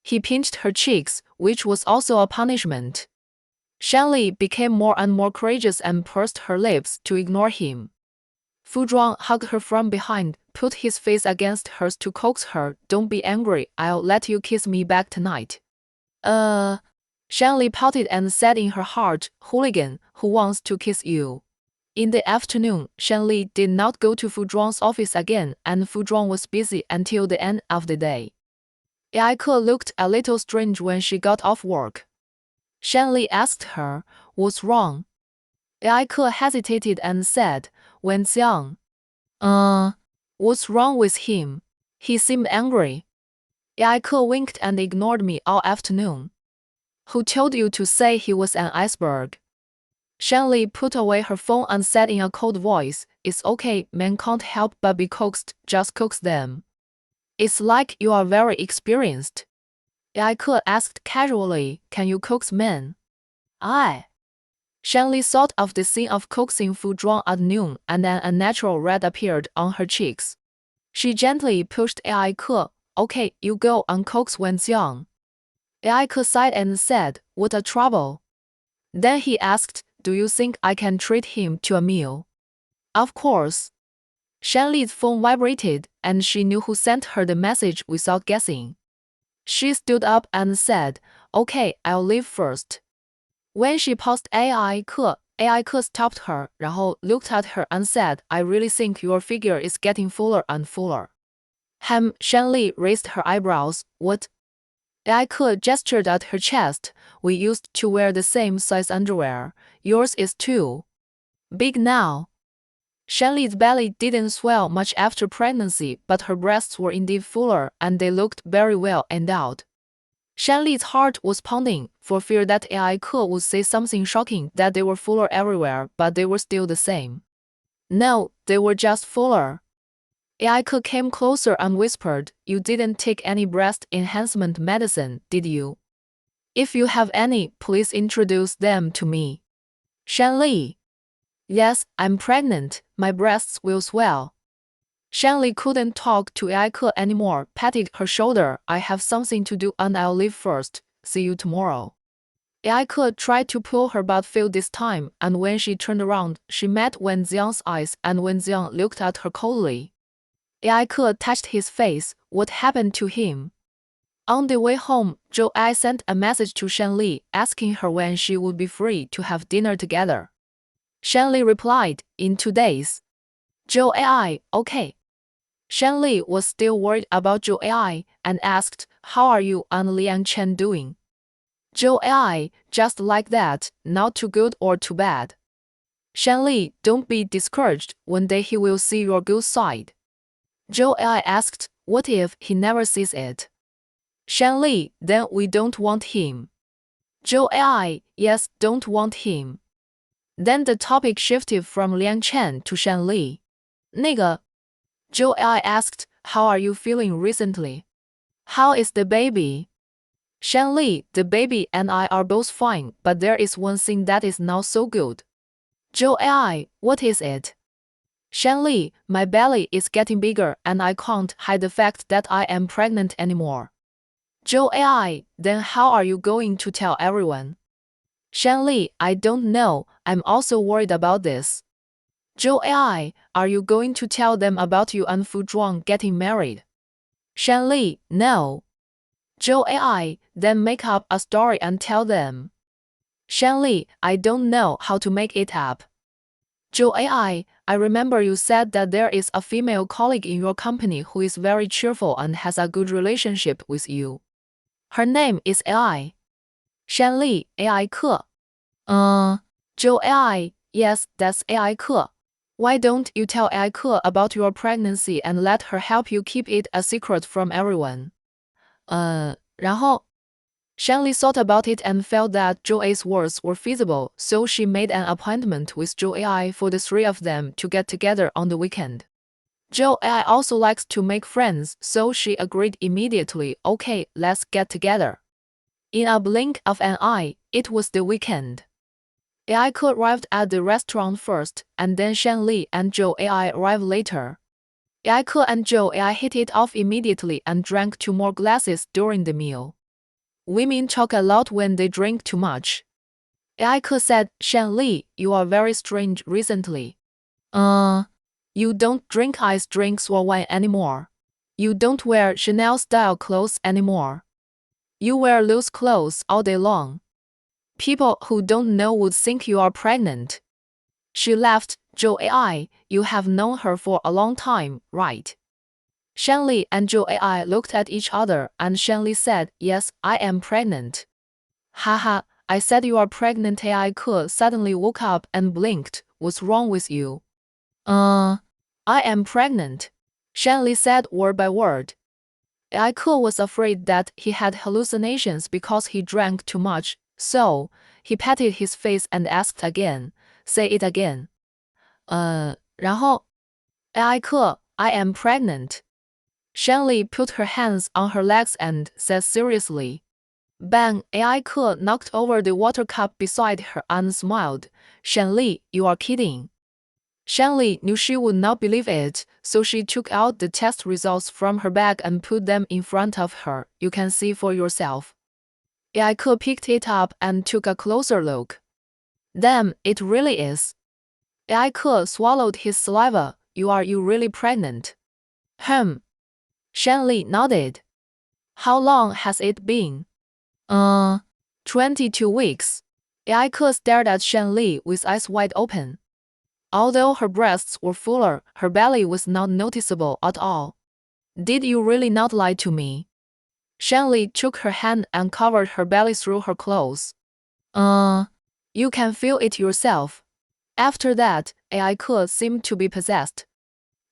He pinched her cheeks, which was also a punishment. Shanli became more and more courageous and pursed her lips to ignore him. Fu Zhuang hugged her from behind, put his face against hers to coax her. "Don't be angry, I'll let you kiss me back tonight." Shanli pouted and said in her heart, "Hooligan, who wants to kiss you?" In the afternoon, Shanli did not go to Fu Zhuang's office again, and Fu Zhuang was busy until the end of the day. Yaike looked a little strange when she got off work. Shanli asked her, "What's wrong?" Yaike hesitated and said, "Wen Xiang." What's wrong with him? He seemed angry." Yaike winked and ignored me all afternoon. "Who told you to say he was an iceberg?" Shanli put away her phone and said in a cold voice, "It's okay, men can't help but be coaxed, just coax them." "It's like you are very experienced." Yaike asked casually, "Can you coax men?" Shanli thought of the scene of coaxing Fu Zhuang at noon, and an unnatural red appeared on her cheeks. She gently pushed Yaike. "Okay, you go and coax Wen Xiang." Yaike sighed and said, "What a trouble." Then he asked, "Do you think I can treat him to a meal?" "Of course." Shanli's phone vibrated, and she knew who sent her the message without guessing. She stood up and said, "Okay, I'll leave first." When she passed Yaike stopped her, 然后 looked at her and said, "I really think your figure is getting fuller and fuller." Shanli raised her eyebrows. "What?" Yaike gestured at her chest. "We used to wear the same size underwear. Yours is too big now." Shanli's belly didn't swell much after pregnancy, but her breasts were indeed fuller, and they looked very well endowed. Shanli's heart was pounding, for fear that Yaike would say something shocking that they were fuller everywhere, but they were still the same. No, they were just fuller. Yaike came closer and whispered, "You didn't take any breast enhancement medicine, did you? If you have any, please introduce them to me." Shanli. "Yes, I'm pregnant, my breasts will swell." Shanli couldn't talk to Yaike anymore, patted her shoulder. "I have something to do and I'll leave first. See you tomorrow." Yaike tried to pull her but failed this time, and when she turned around, she met Wen Xiang's eyes, and Wen Xiang looked at her coldly. Yaike touched his face. What happened to him? On the way home, Zhou Ai sent a message to Shanli, asking her when she would be free to have dinner together. Shanli replied, "In 2 days." Zhou Ai, "Okay." Shanli was still worried about Zhou Ai and asked, "How are you and Liang Chen doing?" Zhou Ai, "Just like that, not too good or too bad." Shanli, "Don't be discouraged, one day he will see your good side." Zhou Ai asked, "What if he never sees it?" Shanli, "Then we don't want him." Zhou Ai, "Yes, don't want him." Then the topic shifted from Liang Chen to Shanli. 那个 Zhou Ai asked, "How are you feeling recently? How is the baby?" Shanli, "The baby and I are both fine, but there is one thing that is not so good." Zhou Ai, "What is it?" Shanli, "My belly is getting bigger and I can't hide the fact that I am pregnant anymore." Zhou Ai, "Then how are you going to tell everyone?" Shanli, "I don't know, I'm also worried about this." Zhou Ai, "Are you going to tell them about you and Fu Zhuang getting married?" Shanli, "No." Zhou Ai, "Then make up a story and tell them." Shanli, "I don't know how to make it up." Joe I remember you said that there is a female colleague in your company who is very cheerful and has a good relationship with you. Her name is AI. Shanli, AI 课. Joe AI, yes, that's AI 课. Why don't you tell AI 课 about your pregnancy and let her help you keep it a secret from everyone? 然后 Shanli thought about it and felt that Joe's words were feasible, so she made an appointment with Joe AI for the three of them to get together on the weekend. Joe AI also likes to make friends, so she agreed immediately, okay, let's get together. In a blink of an eye, it was the weekend. AI arrived at the restaurant first, and then Shanli and Joe AI arrived later. AI and Joe AI hit it off immediately and drank 2 more glasses during the meal. Women talk a lot when they drink too much. AI said, Shanli, you are very strange recently. You don't drink ice drinks or wine anymore. You don't wear Chanel-style clothes anymore. You wear loose clothes all day long. People who don't know would think you are pregnant. She laughed. Joe AI, you have known her for a long time, right? Shanli and Joe AI looked at each other and Shanli said, yes, I am pregnant. Haha, I said you are pregnant. AI suddenly woke up and blinked. What's wrong with you? I am pregnant. Shanli said word by word. AI was afraid that he had hallucinations because he drank too much, so he patted his face and asked again, say it again. 然后 AI I am pregnant. Shanli put her hands on her legs and said seriously. Bang, AI knocked over the water cup beside her and smiled. Shanli, you are kidding. Shanli knew she would not believe it, so she took out the test results from her bag and put them in front of her. You can see for yourself. AI picked it up and took a closer look. Damn, it really is. AI swallowed his saliva. You really pregnant? Shanli nodded. How long has it been? 22 weeks. AI stared at Shanli with eyes wide open. Although her breasts were fuller, her belly was not noticeable at all. Did you really not lie to me? Shanli took her hand and covered her belly through her clothes. You can feel it yourself. After that, AI seemed to be possessed.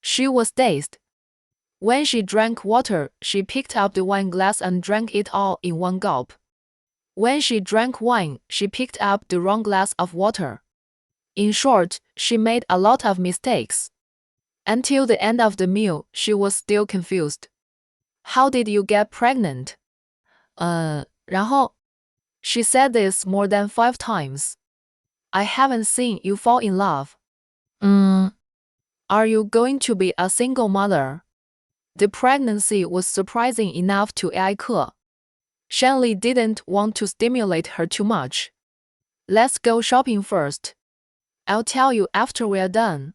She was dazed. When she drank water, she picked up the wine glass and drank it all in one gulp. When she drank wine, she picked up the wrong glass of water. In short, she made a lot of mistakes. Until the end of the meal, she was still confused. How did you get pregnant? 然后 She said this more than 5 times. I haven't seen you fall in love. Are you going to be a single mother? The pregnancy was surprising enough to AI. Shanli didn't want to stimulate her too much. Let's go shopping first. I'll tell you after we're done.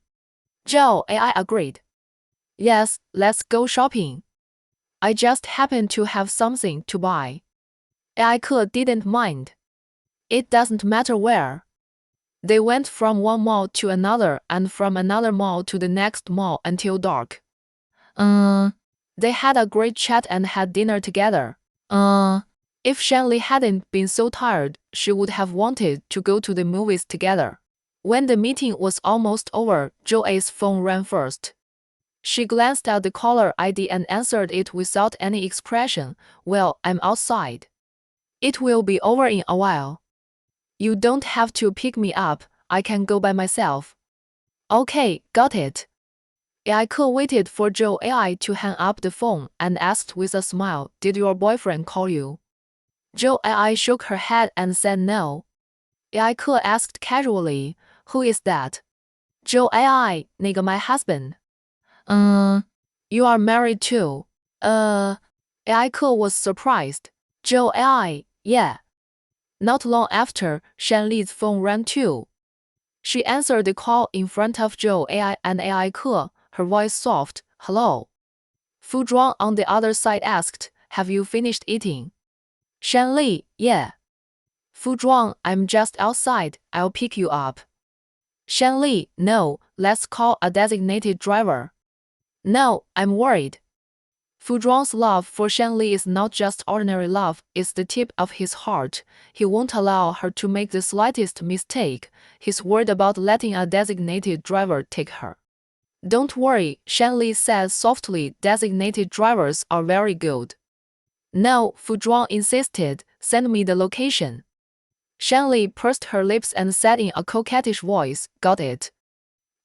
Joe AI agreed. Yes, let's go shopping. I just happen to have something to buy. AI didn't mind. It doesn't matter where. They went from one mall to another and from another mall to the next mall until dark. They had a great chat and had dinner together. If Shanli hadn't been so tired, she would have wanted to go to the movies together. When the meeting was almost over, Joe's phone rang first. She glanced at the caller ID and answered it without any expression. Well, I'm outside. It will be over in a while. You don't have to pick me up, I can go by myself. Okay, got it. AI waited for Joe AI to hang up the phone and asked with a smile, did your boyfriend call you? Joe AI shook her head and said no. AI asked casually, who is that? Joe AI, 那个 my husband. You are married too. AI was surprised. Joe AI, yeah. Not long after, Shanli's phone rang too. She answered the call in front of Joe AI and AI, her voice soft, hello. Fu Zhuang on the other side asked, have you finished eating? Shanli, yeah. Fu Zhuang, I'm just outside, I'll pick you up. Shanli, no, let's call a designated driver. No, I'm worried. Fu Zhuang's love for Shanli is not just ordinary love, it's the tip of his heart. He won't allow her to make the slightest mistake. He's worried about letting a designated driver take her. Don't worry, Shanli said softly, designated drivers are very good. No, Fu Zhuang insisted, send me the location. Shanli pursed her lips and said in a coquettish voice, got it.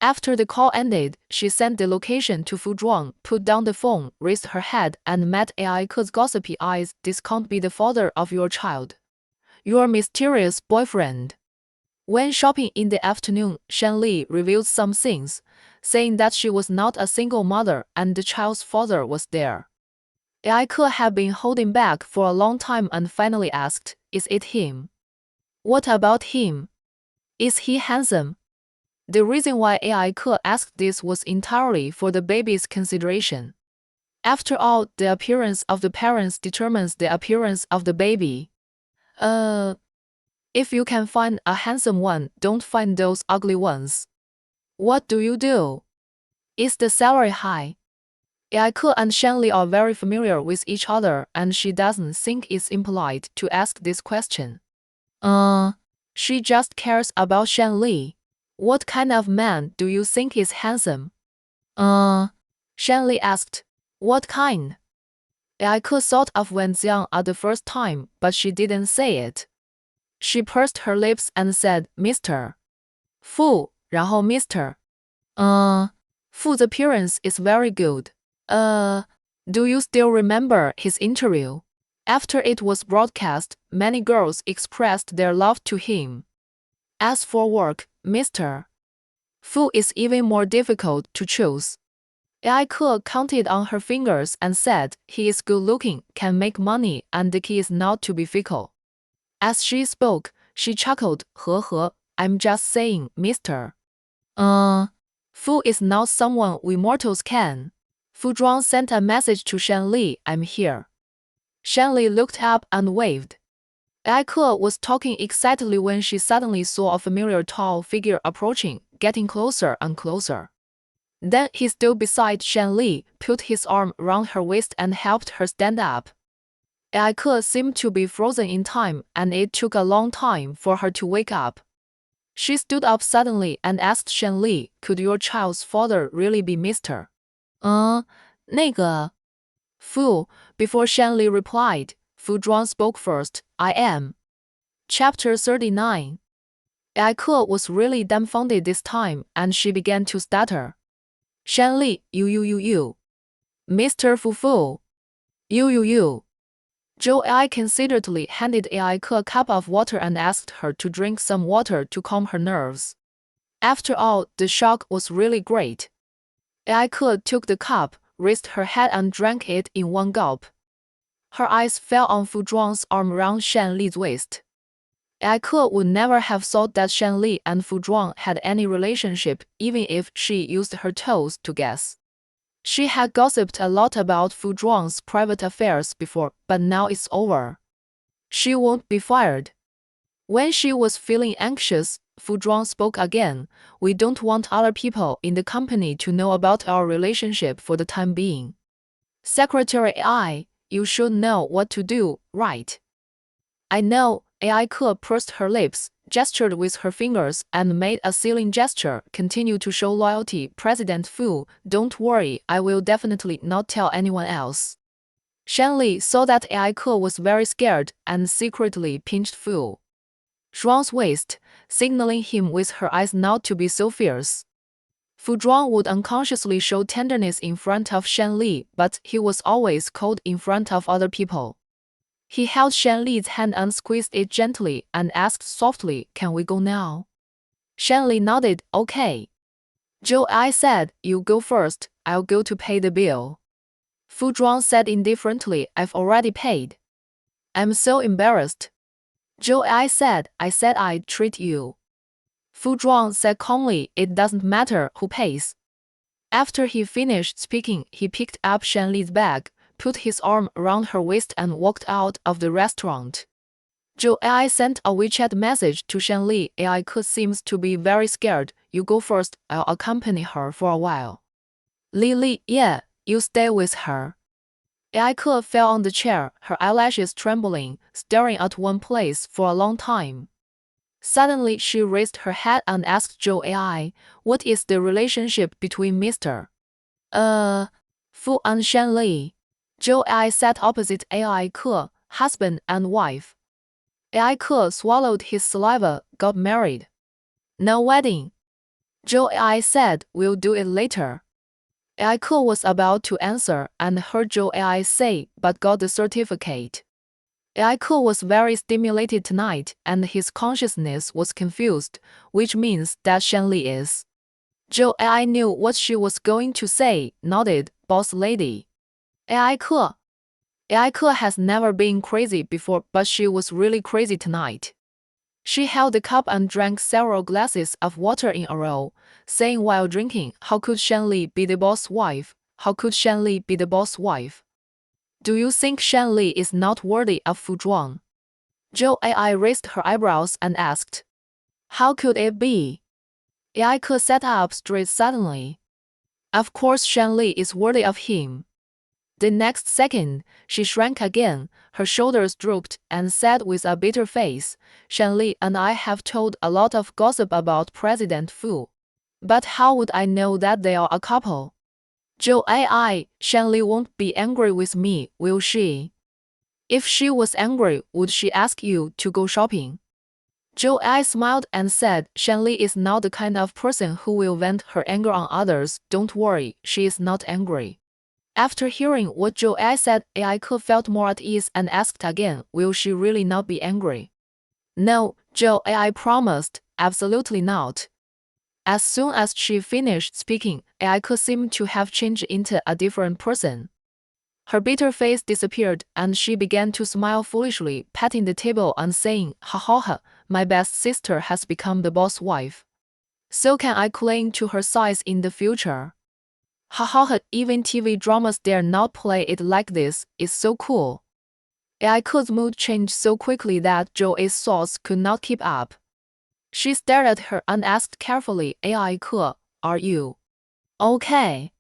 After the call ended, she sent the location to Fu Zhuang, put down the phone, raised her head, and met Ai Ke's gossipy eyes. This can't be the father of your child. Your mysterious boyfriend. When shopping in the afternoon, Shanli revealed some things, saying that she was not a single mother and the child's father was there. Ai Ke had been holding back for a long time and finally asked, is it him? What about him? Is he handsome? The reason why Ai Ke asked this was entirely for the baby's consideration. After all, the appearance of the parents determines the appearance of the baby. If you can find a handsome one, don't find those ugly ones. What do you do? Is the salary high? Ai Ke and Shanli are very familiar with each other, and she doesn't think it's impolite to ask this question. She just cares about Shanli. What kind of man do you think is handsome? Shanli asked. What kind? Ai Ke thought of Wen Xiang at the first time, but she didn't say it. She pursed her lips and said, Mr. Fu, 然后 Mr. Fu's appearance is very good. Do you still remember his interview? After it was broadcast, many girls expressed their love to him. As for work, Mr. Fu is even more difficult to choose. Ai Ke counted on her fingers and said, he is good-looking, can make money, and the key is not to be fickle. As she spoke, she chuckled, he, I'm just saying, Mr. Fu is not someone we mortals can. Fu Zhuang sent a message to Shanli, I'm here. Shanli looked up and waved. Ai Ke was talking excitedly when she suddenly saw a familiar tall figure approaching, getting closer and closer. Then he stood beside Shanli, put his arm around her waist and helped her stand up. Ai Ke seemed to be frozen in time, and it took a long time for her to wake up. She stood up suddenly and asked Shanli, could your child's father really be Mr. 那个 Fu. Before Shanli replied, Fu Zhuang spoke first, I am. Chapter 39. Ai Ke was really dumbfounded this time, and she began to stutter. Shanli, you. Mr. Fu. You. Zhou Ai considerately handed Ai Ke a cup of water and asked her to drink some water to calm her nerves. After all, the shock was really great. Ai Ke took the cup, raised her head and drank it in one gulp. Her eyes fell on Fu Zhuang's arm around Shanli's waist. Ai Ke would never have thought that Shanli and Fu Zhuang had any relationship, even if she used her toes to guess. She had gossiped a lot about Fu Zhuang's private affairs before, but now it's over. She won't be fired. When she was feeling anxious, Fu Zhuang spoke again. We don't want other people in the company to know about our relationship for the time being. Secretary Ai, you should know what to do, right? I know. Ai Ke pursed her lips, gestured with her fingers, and made a sealing gesture. Continue to show loyalty, President Fu. Don't worry, I will definitely not tell anyone else. Shanli saw that Ai Ke was very scared and secretly pinched Fu Zhuang's waist, signaling him with her eyes not to be so fierce. Fu Zhuang would unconsciously show tenderness in front of Shanli, but he was always cold in front of other people. He held Shanli's hand and squeezed it gently and asked softly, can we go now? Shanli nodded, okay. Zhou Ai said, you go first, I'll go to pay the bill. Fu Zhuang said indifferently, I've already paid. I'm so embarrassed. Zhou Ai said I'd treat you. Fu Zhuang said calmly, it doesn't matter who pays. After he finished speaking, he picked up Shanli's bag, put his arm around her waist and walked out of the restaurant. Zhou Ai sent a WeChat message to Shanli. Ai Ke seems to be very scared. you go first, I'll accompany her for a while. Lily, yeah, you stay with her. AI Ke fell on the chair, her eyelashes trembling, staring at one place for a long time. Suddenly, she raised her head and asked Zhou AI, what is the relationship between Mr. Fu and Shan Li? Zhou AI sat opposite AI Ke, husband and wife. AI Ke swallowed his saliva, got married. No wedding. Zhou AI said, we'll do it later. AI Ke was about to answer and heard Zhou AI say, but got the certificate. AI Ke was very stimulated tonight and his consciousness was confused, which means that Shan Li is. Zhou AI knew what she was going to say, nodded, boss lady. AI Ke. AI Ke has never been crazy before, but she was really crazy tonight. She held the cup and drank several glasses of water in a row, saying while drinking, how could Shan Li be the boss wife? How could Shan Li be the boss wife? Do you think Shan Li is not worthy of Fu Zhuang? Zhou AI raised her eyebrows and asked. How could it be? AI Ke sat up straight suddenly. Of course Shan Li is worthy of him. The next second, she shrank again, her shoulders drooped, and said with a bitter face, Shan Li and I have told a lot of gossip about President Fu. But how would I know that they are a couple? Zhou AI, Shan Li won't be angry with me, will she? If she was angry, would she ask you to go shopping? Zhou AI smiled and said, Shan Li is not the kind of person who will vent her anger on others. Don't worry, she is not angry. After hearing what Zhou AI said, AI Ke felt more at ease and asked again, will she really not be angry? No, Zhou AI promised, absolutely not. As soon as she finished speaking, AI Ke seemed to have changed into a different person. Her bitter face disappeared and she began to smile foolishly, patting the table and saying, ha ha ha, my best sister has become the boss wife. So can I cling to her size in the future? Ha ha ha, even TV dramas dare not play it like this, it's so cool. AI Ke's mood changed so quickly that Zhou Ai's thoughts could not keep up. She stared at her and asked carefully, AI Ke, are you okay?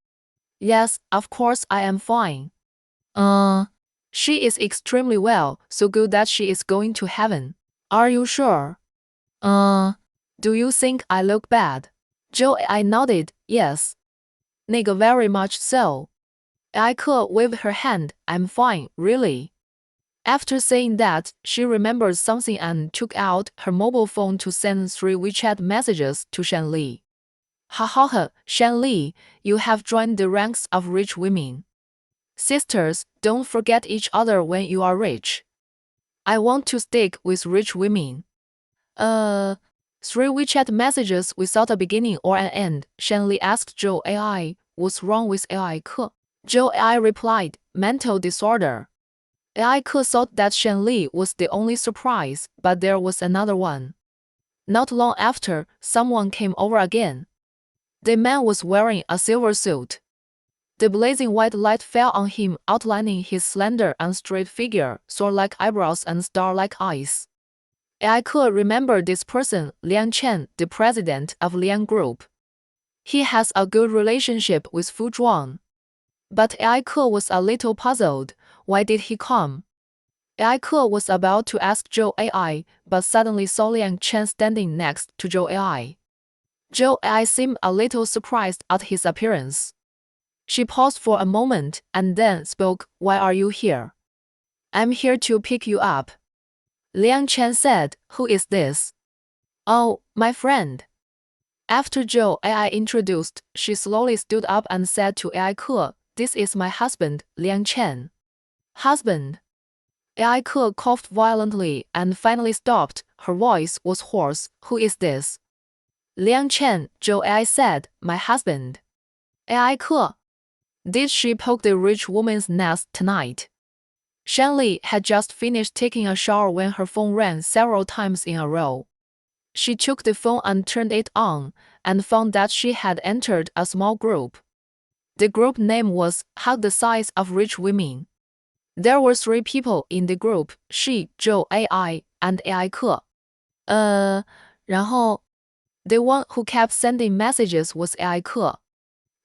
Yes, of course I am fine. She is extremely well, so good that she is going to heaven. Are you sure? Do you think I look bad? Zhou AI nodded, yes. 那个 very much so. AI Ke waved her hand, I'm fine, really. After saying that, she remembered something and took out her mobile phone to send 3 WeChat messages to Shan Li. Ha ha ha, Shan Li, you have joined the ranks of rich women. Sisters, don't forget each other when you are rich. I want to stick with rich women. 3 WeChat messages without a beginning or an end. Shan Li asked Zhou AI, what's wrong with AI Ke? Zhou AI replied, mental disorder. AI Ke thought that Shan Li was the only surprise, but there was another one. Not long after, someone came over again. The man was wearing a silver suit. The blazing white light fell on him, outlining his slender and straight figure, sword-like eyebrows and star-like eyes. AI Ke remembered this person, Liang Chen, the president of Liang Group. He has a good relationship with Fu Zhuang. But AI Ke was a little puzzled. Why did he come? AI Ke was about to ask Zhou AI, but suddenly saw Liang Chen standing next to Zhou AI. Zhou AI seemed a little surprised at his appearance. She paused for a moment and then spoke, why are you here? I'm here to pick you up. Liang Chen said, who is this? Oh, my friend. After Zhou AI introduced, she slowly stood up and said to AI Ke, this is my husband, Liang Chen. Husband? AI Ke coughed violently and finally stopped. Her voice was hoarse. Who is this? Liang Chen, Zhou AI said, my husband. AI Ke. Did she poke the rich woman's nest tonight? Shan Li had just finished taking a shower when her phone rang several times in a row. She took the phone and turned it on, and found that she had entered a small group. The group name was Hug the Size of Rich Women. There were 3 people in the group, she, Zhou AI, and AI Ke. 然后 The one who kept sending messages was AI Ke.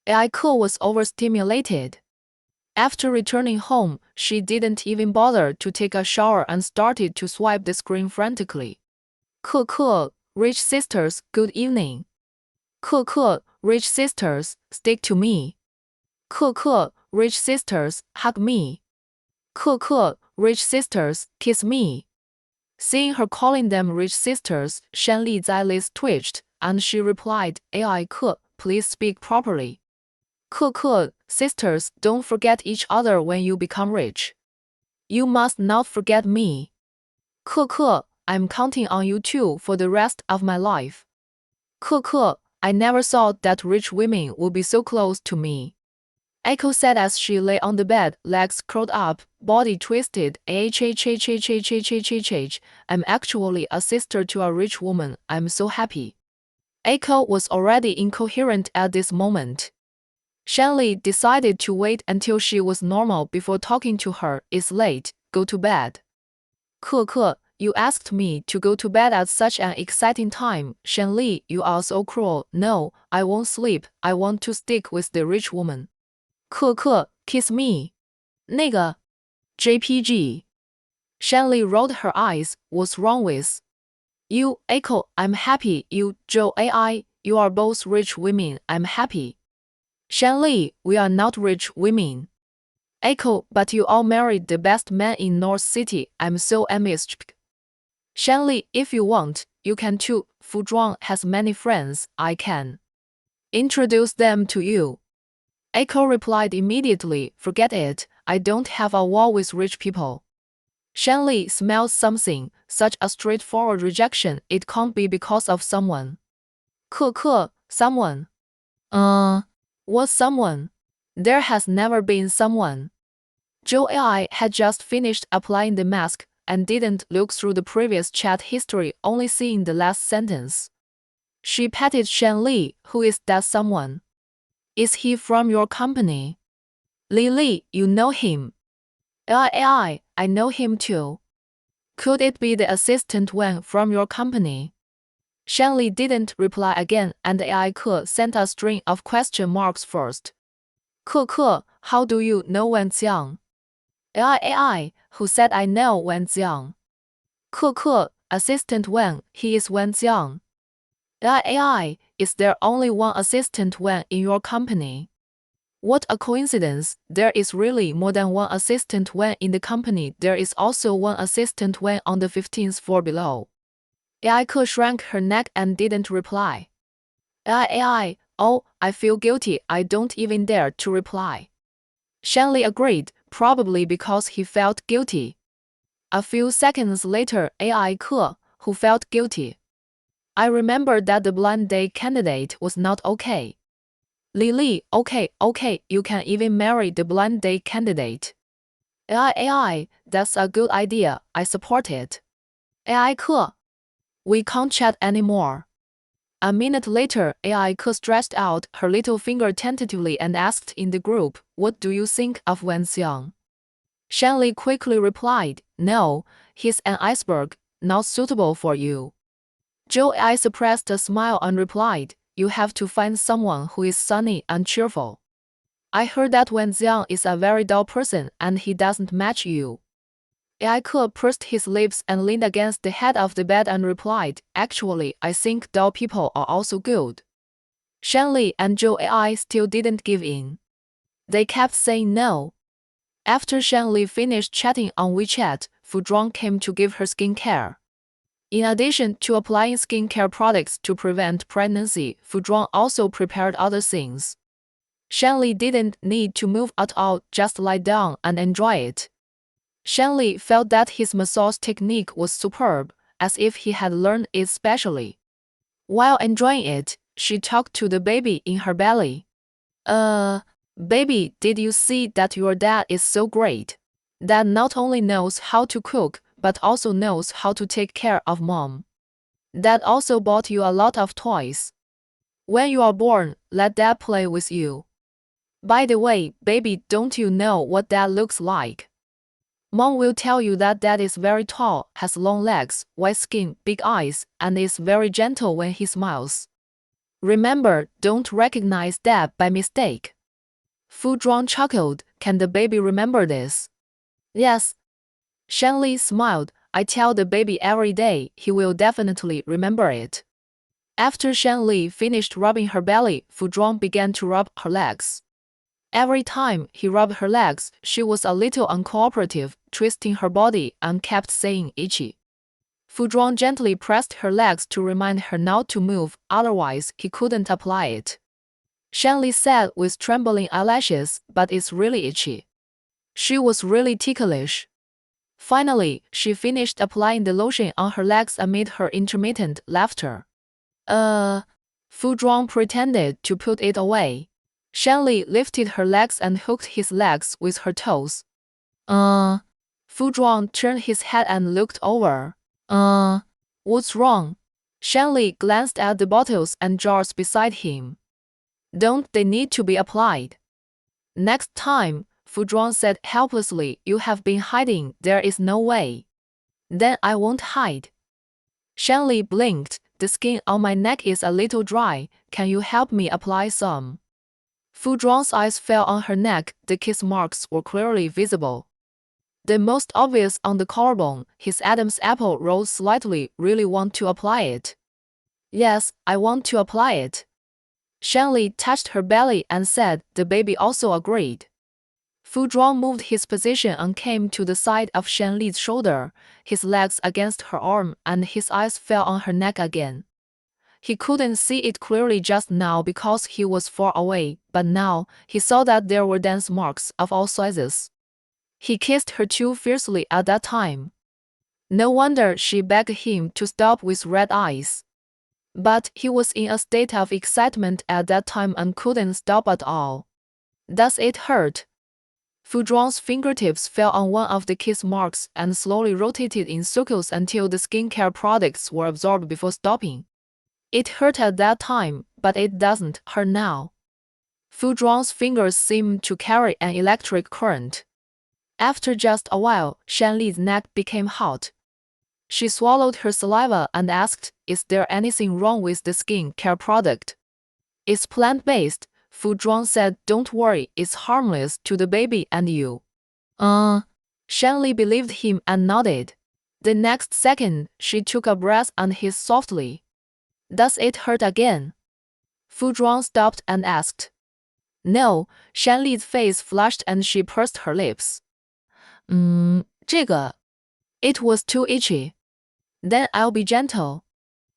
AI Ke was overstimulated. After returning home, she didn't even bother to take a shower and started to swipe the screen frantically. Ke, rich sisters, good evening. Ke, rich sisters, stick to me. Ke, rich sisters, hug me. Ke, rich sisters, kiss me. Seeing her calling them rich sisters, Shanli's eyelids twitched, and she replied, AI Ke, please speak properly. Ke, sisters, don't forget each other when you become rich. You must not forget me. Ke, I'm counting on you too for the rest of my life. Ke, I never thought that rich women would be so close to me. Echo said as she lay on the bed, legs curled up, body twisted. I'm actually a sister to a rich woman. I'm so happy. Echo was already incoherent at this moment. Shanli decided to wait until she was normal before talking to her. It's late, go to bed. Ke, you asked me to go to bed at such an exciting time. Shanli, you are so cruel. No, I won't sleep. I want to stick with the rich woman. Ke, kiss me. 那个 JPG. Shanli rolled her eyes. What's wrong with you? Echo, I'm happy. You, Joe AI, you are both rich women. I'm happy. Shanli, we are not rich women. Echo, but you all married the best man in North City. I'm so envious. Shanli, if you want, you can too. Fu Zhuang has many friends. I can introduce them to you. Echo replied immediately, forget it, I don't have a wall with rich people. Shanli smelled something, such a straightforward rejection, it can't be because of someone. Ke, someone. What someone? There has never been someone. Joe AI had just finished applying the mask and didn't look through the previous chat history, only seeing the last sentence. She patted Shanli, who is that someone? Is he from your company? Lily, you know him. AI, I know him too. Could it be the assistant Wen from your company? Shanli didn't reply again, and AI Ke sent a string of question marks first. Ke, how do you know Wen Xiang? AI, who said I know Wen Xiang? Ke, assistant Wen, he is Wen Xiang. AI, is there only one assistant Wen in your company? What a coincidence, there is really more than one assistant Wen in the company. There is also one assistant Wen on the 15th floor below. AI Ke shrank her neck and didn't reply. AI, oh, I feel guilty, I don't even dare to reply. Shanli agreed, probably because he felt guilty. A few seconds later, AI Ke, who felt guilty. I remember that the blind date candidate was not okay. Lily, okay, you can even marry the blind date candidate. AI, that's a good idea, I support it. AI Ke, we can't chat anymore. A minute later, AI Ke stretched out her little finger tentatively and asked in the group, what do you think of Wen Xiang? Shanli quickly replied, no, he's an iceberg, not suitable for you. Joe AI suppressed a smile and replied, you have to find someone who is sunny and cheerful. I heard that Wen Xiang is a very dull person and he doesn't match you. AI Ke pursed his lips and leaned against the head of the bed and replied, actually, I think dull people are also good. Shanli and Joe AI still didn't give in. They kept saying no. After Shanli finished chatting on WeChat, Fu Zhuang came to give her skincare. In addition to applying skincare products to prevent pregnancy, Fu Zhuang also prepared other things. Shanli didn't need to move at all, just lie down and enjoy it. Shanli felt that his massage technique was superb, as if he had learned it specially. While enjoying it, she talked to the baby in her belly. Baby, did you see that your dad is so great? Dad not only knows how to cook, but also knows how to take care of mom. Dad also bought you a lot of toys. When you are born, let Dad play with you. By the way, baby, don't you know what Dad looks like? Mom will tell you that Dad is very tall, has long legs, white skin, big eyes, and is very gentle when he smiles. Remember, don't recognize that by mistake. Fu Zhuang chuckled. Can the baby remember this? Yes. Shanli smiled. I tell the baby every day, he will definitely remember it. After Shanli finished rubbing her belly, Fu Zhuang began to rub her legs. Every time he rubbed her legs, she was a little uncooperative, twisting her body and kept saying itchy. Fu Zhuang gently pressed her legs to remind her not to move, otherwise he couldn't apply it. Shanli said with trembling eyelashes, but it's really itchy. She was really ticklish. Finally, she finished applying the lotion on her legs amid her intermittent laughter. Fu Zhuang pretended to put it away. Shanli lifted her legs and hooked his legs with her toes. Fu Zhuang turned his head and looked over. What's wrong? Shanli glanced at the bottles and jars beside him. Don't they need to be applied? Next time, Fu Zhuang said helplessly, you have been hiding, there is no way. Then I won't hide. Shanli blinked. The skin on my neck is a little dry, can you help me apply some? Fu Zhuang's eyes fell on her neck, the kiss marks were clearly visible. The most obvious on the collarbone, his Adam's apple rose slightly. Really want to apply it? Yes, I want to apply it. Shanli touched her belly and said. The baby also agreed. Fu Zhuang moved his position and came to the side of Shanli's shoulder, his legs against her arm, and his eyes fell on her neck again. He couldn't see it clearly just now because he was far away, but now he saw that there were dance marks of all sizes. He kissed her too fiercely at that time. No wonder she begged him to stop with red eyes. But he was in a state of excitement at that time and couldn't stop at all. Does it hurt? Fu Zhuang's fingertips fell on one of the kiss marks and slowly rotated in circles until the skincare products were absorbed before stopping. It hurt at that time, but it doesn't hurt now. Fu Zhuang's fingers seemed to carry an electric current. After just a while, Shanli's neck became hot. She swallowed her saliva and asked, is there anything wrong with the skin care product? It's plant-based, Fu Zhuang said. Don't worry, it's harmless to the baby and you. Shanli believed him and nodded. The next second, she took a breath and hissed softly. Does it hurt again? Fu Zhuang stopped and asked. No, Shanli's face flushed and she pursed her lips. 这个. It was too itchy. Then I'll be gentle.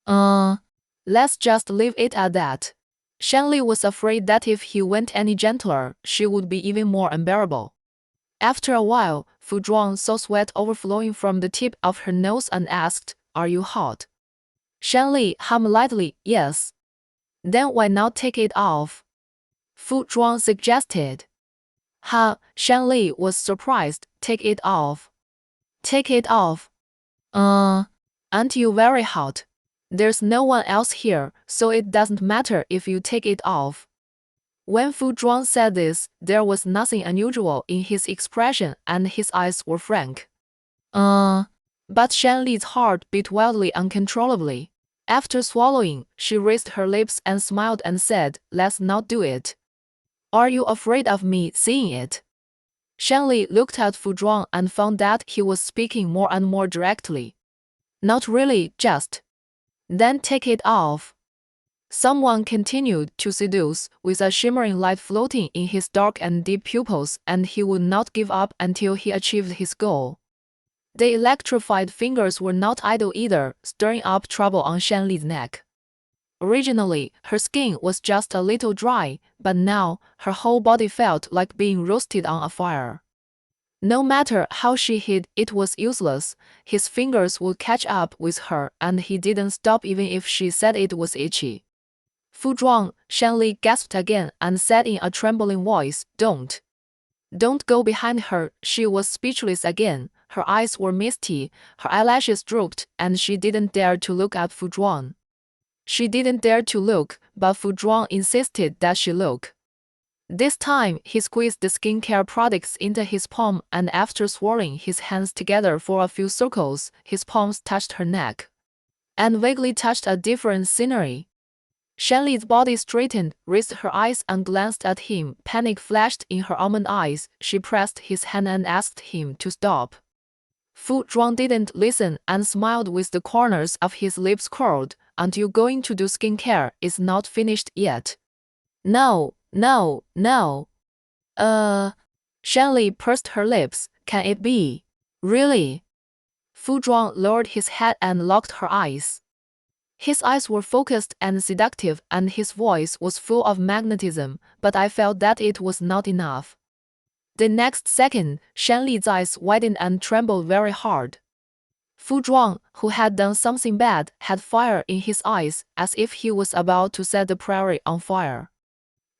Let's just leave it at that. Shanli was afraid that if he went any gentler, she would be even more unbearable. After a while, Fu Zhuang saw sweat overflowing from the tip of her nose and asked, are you hot? Shanli hummed lightly, yes. Then why not take it off? Fu Zhuang suggested. Shanli was surprised. Take it off. Take it off. Aren't you very hot? There's no one else here, so it doesn't matter if you take it off. When Fu Zhuang said this, there was nothing unusual in his expression and his eyes were frank. But Shanli's heart beat wildly uncontrollably. After swallowing, she raised her lips and smiled and said, let's not do it. Are you afraid of me seeing it? Shanli looked at Fu Zhuang and found that he was speaking more and more directly. Not really, just. Then take it off. Someone continued to seduce, with a shimmering light floating in his dark and deep pupils, and he would not give up until he achieved his goal. The electrified fingers were not idle either, stirring up trouble on Shanli's neck. Originally, her skin was just a little dry, but now, her whole body felt like being roasted on a fire. No matter how she hid, it was useless. His fingers would catch up with her, and he didn't stop even if she said it was itchy. Fu Zhuang, Shanli gasped again and said in a trembling voice, Don't go behind her. She was speechless again. Her eyes were misty, her eyelashes drooped, and she didn't dare to look at Fu Zhuang. She didn't dare to look, but Fu Zhuang insisted that she look. This time, he squeezed the skincare products into his palm, and after swirling his hands together for a few circles, his palms touched her neck. And vaguely touched a different scenery. Shanli's body straightened, raised her eyes and glanced at him. Panic flashed in her almond eyes. She pressed his hand and asked him to stop. Fu Zhuang didn't listen and smiled with the corners of his lips curled. Aren't you going to do skincare? It's not finished yet. No, no, no. Shanli pursed her lips. Can it be? Really? Fu Zhuang lowered his head and locked her eyes. His eyes were focused and seductive, and his voice was full of magnetism, but I felt that it was not enough. The next second, Shanli's eyes widened and trembled very hard. Fu Zhuang, who had done something bad, had fire in his eyes, as if he was about to set the prairie on fire.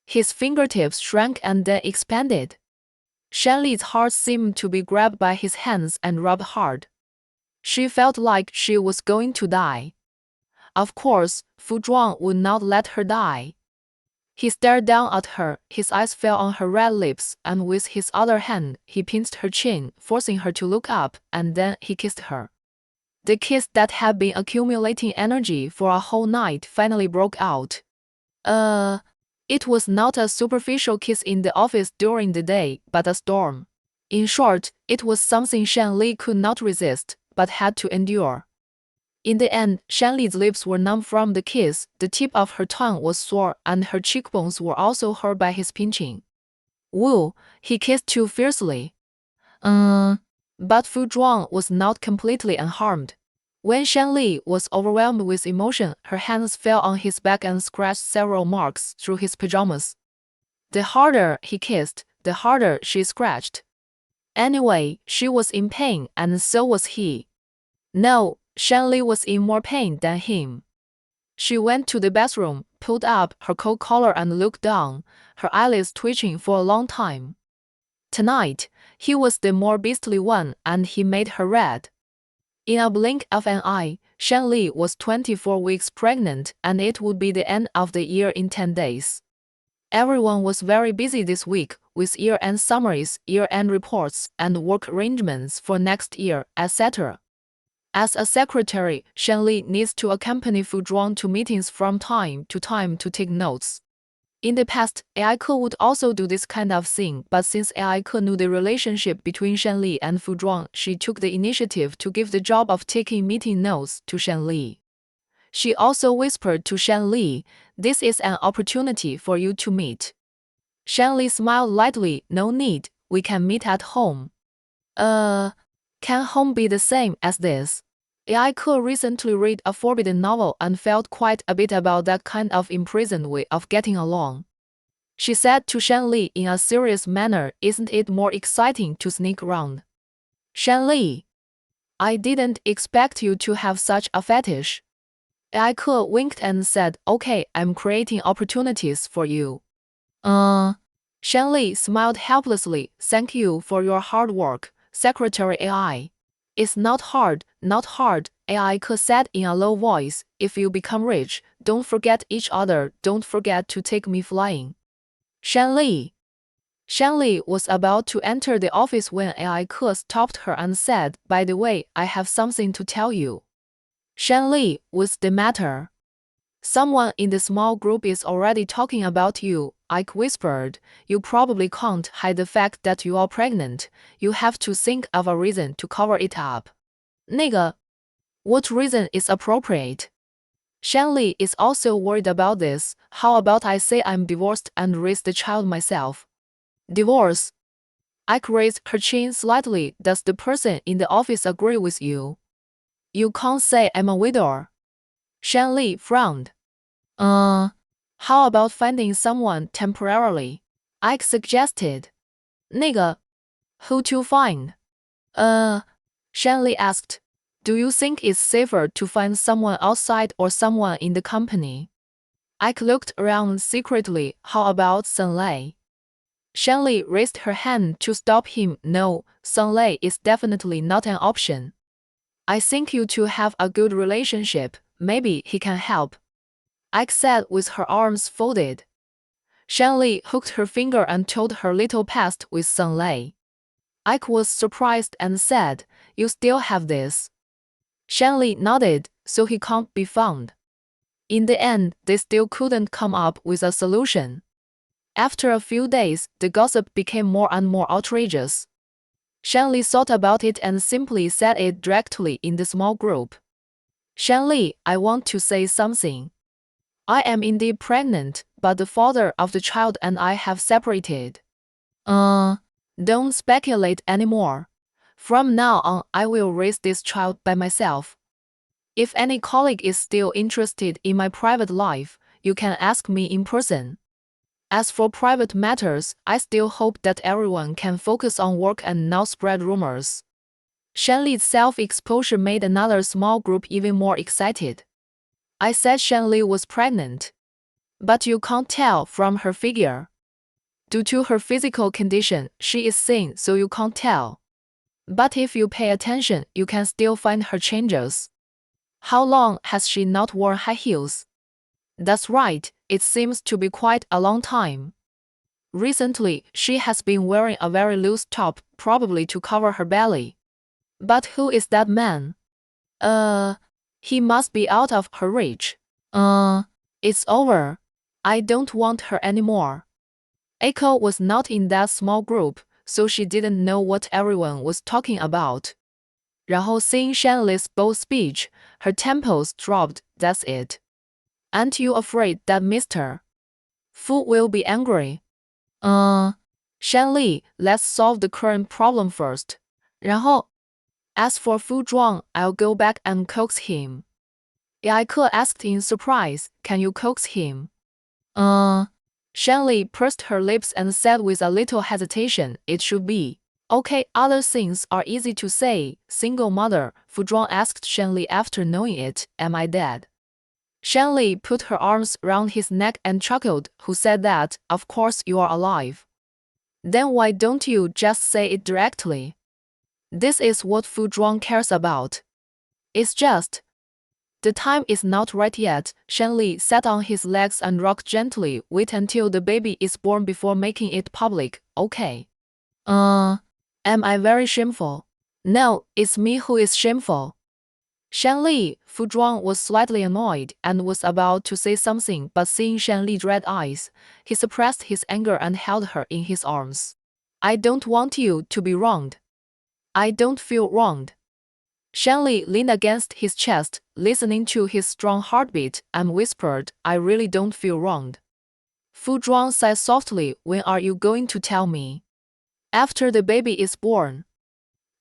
His fingertips shrank and then expanded. Shanli's heart seemed to be grabbed by his hands and rubbed hard. She felt like she was going to die. Of course, Fu Zhuang would not let her die. He stared down at her, his eyes fell on her red lips, and with his other hand, he pinched her chin, forcing her to look up, and then he kissed her. The kiss that had been accumulating energy for a whole night finally broke out. It was not a superficial kiss in the office during the day, but a storm. In short, it was something Shanli could not resist, but had to endure. In the end, Shanli's lips were numb from the kiss, the tip of her tongue was sore, and her cheekbones were also hurt by his pinching. Woo, he kissed too fiercely. But Fu Zhuang was not completely unharmed. When Shanli was overwhelmed with emotion, her hands fell on his back and scratched several marks through his pajamas. The harder he kissed, the harder she scratched. Anyway, she was in pain, and so was he. No, Shanli was in more pain than him. She went to the bathroom, pulled up her coat collar and looked down, her eyelids twitching for a long time. Tonight, he was the more beastly one, and he made her red. In a blink of an eye, Shanli was 24 weeks pregnant, and it would be the end of the year in 10 days. Everyone was very busy this week, with year-end summaries, year-end reports, and work arrangements for next year, etc. As a secretary, Shanli needs to accompany Fu Zhuang to meetings from time to take notes. In the past, Aike would also do this kind of thing, but since Aike knew the relationship between Shanli and Fu Zhuang, she took the initiative to give the job of taking meeting notes to Shanli. She also whispered to Shanli, "This is an opportunity for you to meet." Shanli smiled lightly, "No need, we can meet at home." Can home be the same as this? Aike recently read a forbidden novel and felt quite a bit about that kind of imprisoned way of getting along. She said to Shanli in a serious manner, "Isn't it more exciting to sneak around?" Shanli, I didn't expect you to have such a fetish. Aike winked and said, "Okay, I'm creating opportunities for you." Shanli smiled helplessly, "Thank you for your hard work, Secretary AI. It's not hard, Aike said in a low voice. If you become rich, don't forget each other, don't forget to take me flying." Shanli was about to enter the office when Aike stopped her and said, "By the way, I have something to tell you." Shanli, what's the matter? "Someone in the small group is already talking about you," Aike whispered. "You probably can't hide the fact that you are pregnant. You have to think of a reason to cover it up." What reason is appropriate? Shanli is also worried about this. "How about I say I'm divorced and raise the child myself?" Divorce? Aike raised her chin slightly. "Does the person in the office agree with you?" "You can't say I'm a widower." Shanli frowned. How about finding someone temporarily?" Aike suggested. Who to find?" Shanli asked. "Do you think it's safer to find someone outside or someone in the company?" Aike looked around secretly. "How about Sunlei?" Shanli raised her hand to stop him. "No, Sunlei is definitely not an option. I think you two have a good relationship, maybe he can help," Aike said with her arms folded. Shanli hooked her finger and told her little past with Sunlei. Aike was surprised and said, "You still have this?" Shanli nodded. "So he can't be found." In the end, they still couldn't come up with a solution. After a few days, the gossip became more and more outrageous. Shanli thought about it and simply said it directly in the small group. Shanli, I want to say something. I am indeed pregnant, but the father of the child and I have separated. Don't speculate anymore. From now on, I will raise this child by myself. If any colleague is still interested in my private life, you can ask me in person. As for private matters, I still hope that everyone can focus on work and not spread rumors. Shanli's self-exposure made another small group even more excited. I said Shanli was pregnant. But you can't tell from her figure. Due to her physical condition, she is thin, so you can't tell. But if you pay attention, you can still find her changes. How long has she not worn high heels? That's right, it seems to be quite a long time. Recently, she has been wearing a very loose top, probably to cover her belly. But who is that man? He must be out of her reach. It's over. I don't want her anymore. Echo was not in that small group, so she didn't know what everyone was talking about. 然后 seeing Shanli's bold speech, her temples dropped. That's it. Aren't you afraid that Mr. Fu will be angry? Shanli, let's solve the current problem first. 然后 As for Fu Zhuang, I'll go back and coax him. Yaike asked in surprise, can you coax him? Shanli pursed her lips and said with a little hesitation, it should be. Okay, other things are easy to say. Single mother, Fu Zhuang asked Shanli after knowing it, am I dead? Shanli put her arms around his neck and chuckled, who said that, of course you are alive. Then why don't you just say it directly? This is what Fu Zhuang cares about. It's just. The time is not right yet. Shanli sat on his legs and rocked gently. Wait until the baby is born before making it public, okay? Am I very shameful? No, it's me who is shameful. Shanli, Fu Zhuang was slightly annoyed and was about to say something, but seeing Shanli's red eyes, he suppressed his anger and held her in his arms. I don't want you to be wronged. I don't feel wronged. Shanli leaned against his chest, listening to his strong heartbeat, and whispered, I really don't feel wronged. Fu Zhuang sighed softly, when are you going to tell me? After the baby is born.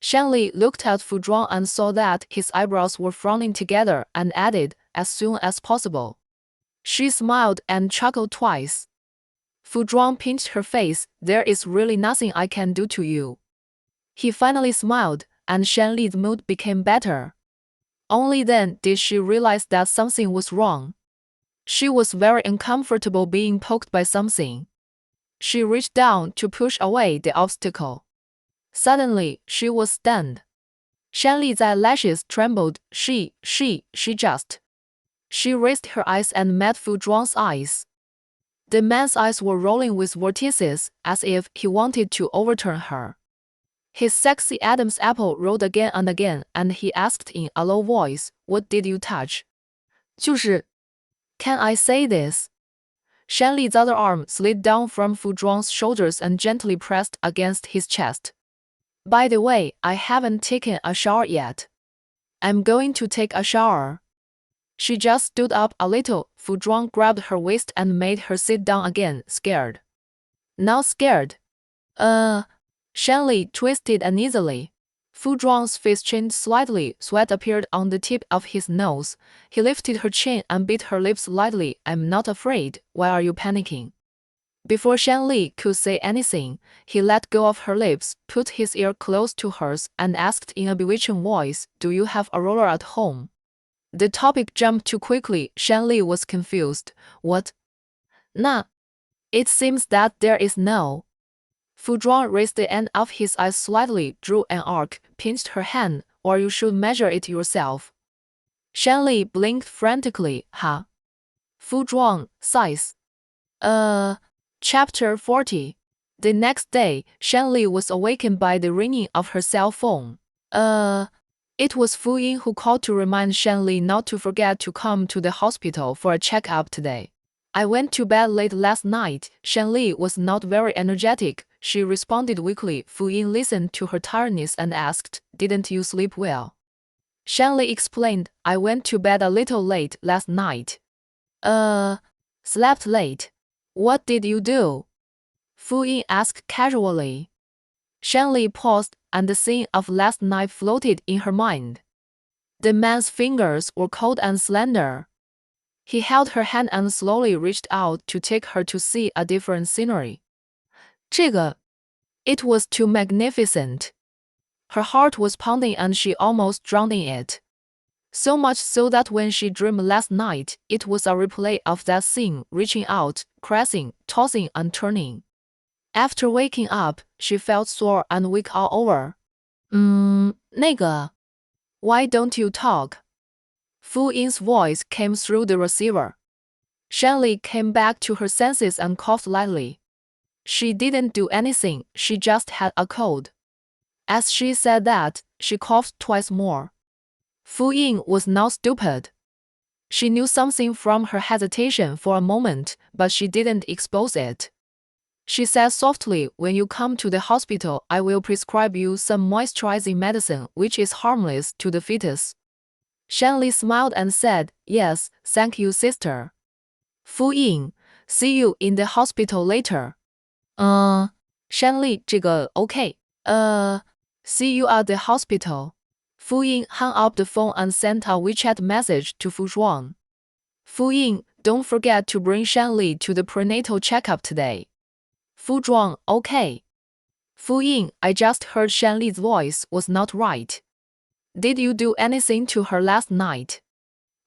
Shanli looked at Fu Zhuang and saw that his eyebrows were frowning together and added, as soon as possible. She smiled and chuckled twice. Fu Zhuang pinched her face, there is really nothing I can do to you. He finally smiled, and Shanli's mood became better. Only then did she realize that something was wrong. She was very uncomfortable being poked by something. She reached down to push away the obstacle. Suddenly, she was stunned. Shanli's eyelashes trembled. She just. She raised her eyes and met Fu Zhuang's eyes. The man's eyes were rolling with vortices, as if he wanted to overturn her. His sexy Adam's apple rolled again and again, and he asked in a low voice, what did you touch? 就是. Can I say this? Shanli's other arm slid down from Fu Zhuang's shoulders and gently pressed against his chest. By the way, I haven't taken a shower yet. I'm going to take a shower. She just stood up a little. Fu Zhuang grabbed her waist and made her sit down again, scared. Not scared. Shanli twisted uneasily. Fu Zhuang's face changed slightly. Sweat appeared on the tip of his nose. He lifted her chin and bit her lips lightly. I'm not afraid. Why are you panicking? Before Shanli could say anything, he let go of her lips, put his ear close to hers, and asked in a bewitching voice, do you have a roller at home? The topic jumped too quickly. Shanli was confused. What? Nah. It seems that there is no. Fu Zhuang raised the end of his eyes slightly, drew an arc, pinched her hand, or you should measure it yourself. Shanli blinked frantically. Huh? Fu Zhuang, size. Chapter 40. The next day, Shanli was awakened by the ringing of her cell phone. It was Fu Ying who called to remind Shanli not to forget to come to the hospital for a checkup today. I went to bed late last night. Shanli was not very energetic. She responded weakly. Fu Ying listened to her tiredness and asked, "Didn't you sleep well?" Shanli explained, "I went to bed a little late last night." Slept late. What did you do?" Fu Ying asked casually. Shanli paused, and the scene of last night floated in her mind. The man's fingers were cold and slender. He held her hand and slowly reached out to take her to see a different scenery. 这个, it was too magnificent. Her heart was pounding and she almost drowned in it. So much so that when she dreamed last night, it was a replay of that scene, reaching out, caressing, tossing and turning. After waking up, she felt sore and weak all over. 那个, why don't you talk? Fu Ying's voice came through the receiver. Shanli came back to her senses and coughed lightly. She didn't do anything, she just had a cold. As she said that, she coughed twice more. Fu Ying was not stupid. She knew something from her hesitation for a moment, but she didn't expose it. She said softly, "When you come to the hospital, I will prescribe you some moisturizing medicine which is harmless to the fetus." Shanli smiled and said, "Yes, thank you, sister." Fu Ying, "See you in the hospital later." Shanli, 这个 OK. See you at the hospital. Fu Ying hung up the phone and sent a WeChat message to Fu Zhuang. Fu Ying, "Don't forget to bring Shanli to the prenatal checkup today." Fu Zhuang, "OK." Fu Ying, "I just heard Shanli's voice was not right. Did you do anything to her last night?"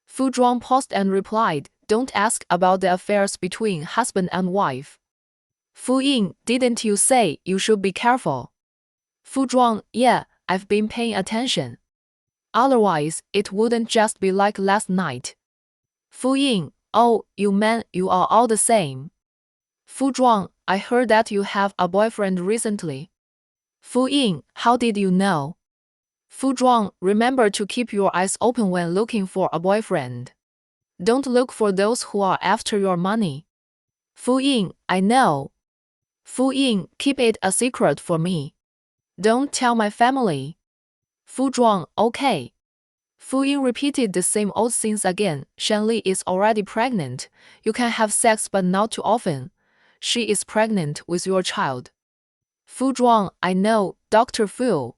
Fu Zhuang paused and replied, "Don't ask about the affairs between husband and wife." Fu Ying, "Didn't you say you should be careful?" Fu Zhuang, "Yeah, I've been paying attention. Otherwise, it wouldn't just be like last night." Fu Ying, "Oh, you men, you are all the same." Fu Zhuang, "I heard that you have a boyfriend recently." Fu Ying, "How did you know?" Fu Zhuang, "Remember to keep your eyes open when looking for a boyfriend. Don't look for those who are after your money." Fu Ying, "I know." Fu Ying, "Keep it a secret for me. Don't tell my family." Fu Zhuang, "OK." Fu Ying repeated the same old things again. Shanli is already pregnant. You can have sex but not too often. She is pregnant with your child. Fu Zhuang, "I know, Dr. Fu."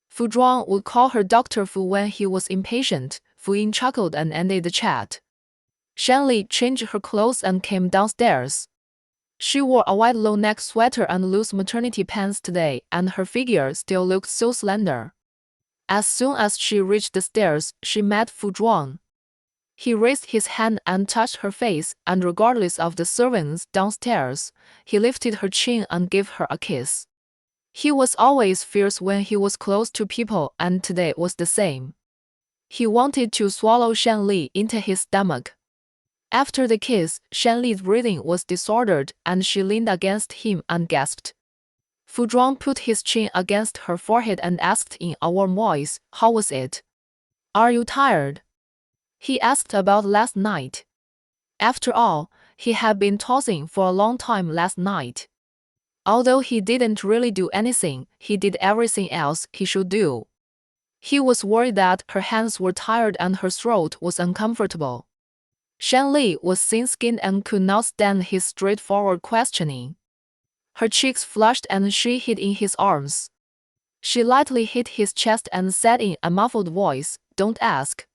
Fu Zhuang would call her Dr. Fu when he was impatient. Fu Ying chuckled and ended the chat. Shanli changed her clothes and came downstairs. She wore a white low-neck sweater and loose maternity pants today, and her figure still looked so slender. As soon as she reached the stairs, she met Fu Zhuang. He raised his hand and touched her face, and regardless of the servants downstairs, he lifted her chin and gave her a kiss. He was always fierce when he was close to people, and today was the same. He wanted to swallow Shanli into his stomach. After the kiss, Shanli's breathing was disordered, and she leaned against him and gasped. Fu Zhuang put his chin against her forehead and asked in a warm voice, "How was it? Are you tired?" He asked about last night. After all, he had been tossing for a long time last night. Although he didn't really do anything, he did everything else he should do. He was worried that her hands were tired and her throat was uncomfortable. Shanli was thin-skinned and could not stand his straightforward questioning. Her cheeks flushed and she hid in his arms. She lightly hit his chest and said in a muffled voice, "Don't ask."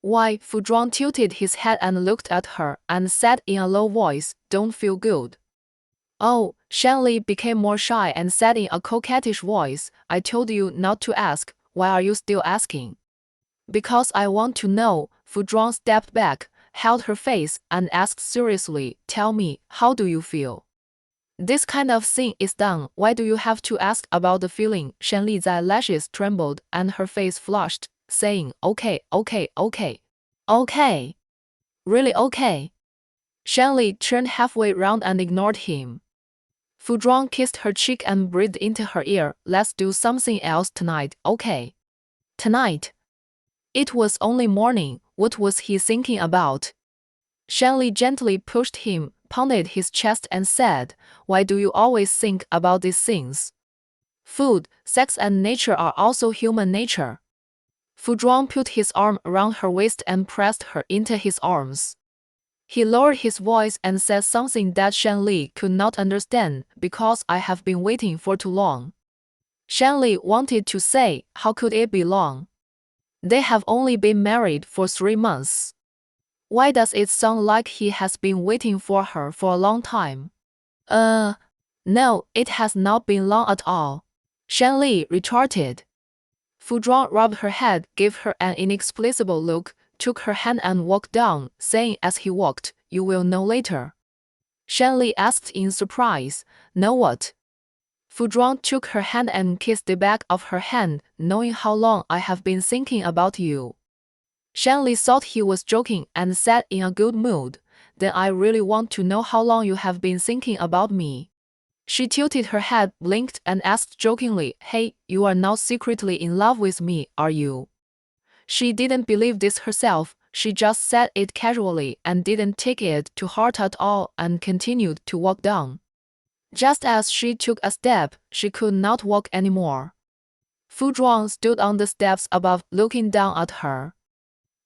"Why?" Fu Zhuang tilted his head and looked at her and said in a low voice, "Don't feel good." "Oh," Shanli became more shy and said in a coquettish voice, "I told you not to ask, why are you still asking?" "Because I want to know." Fu Zhuang stepped back, held her face, and asked seriously, "Tell me, how do you feel? This kind of thing is done, why do you have to ask about the feeling?" Shanli's eyelashes trembled and her face flushed, saying, "Okay, okay, okay. Okay. Really okay." Shanli turned halfway round and ignored him. Fu Zhuang kissed her cheek and breathed into her ear, "Let's do something else tonight, okay?" Tonight. It was only morning, what was he thinking about? Shanley gently pushed him, pounded his chest and said, "Why do you always think about these things? Food, sex and nature are also human nature." Fu Zhuang put his arm around her waist and pressed her into his arms. He lowered his voice and said something that Shanley could not understand, "Because I have been waiting for too long." Shanley wanted to say, "How could it be long? They have only been married for 3 months. Why does it sound like he has been waiting for her for a long time?" No, it has not been long at all," Shanley retorted. Fu Zhuang rubbed her head, gave her an inexplicable look, took her hand and walked down, saying as he walked, "You will know later." Shanley asked in surprise, "Know what?" Fu Zhuang took her hand and kissed the back of her hand, "Knowing how long I have been thinking about you." Shanley thought he was joking and said in a good mood, "Then I really want to know how long you have been thinking about me." She tilted her head, blinked, and asked jokingly, "Hey, you are not secretly in love with me, are you?" She didn't believe this herself, she just said it casually and didn't take it to heart at all and continued to walk down. Just as she took a step, she could not walk anymore. Fu Zhuang stood on the steps above, looking down at her.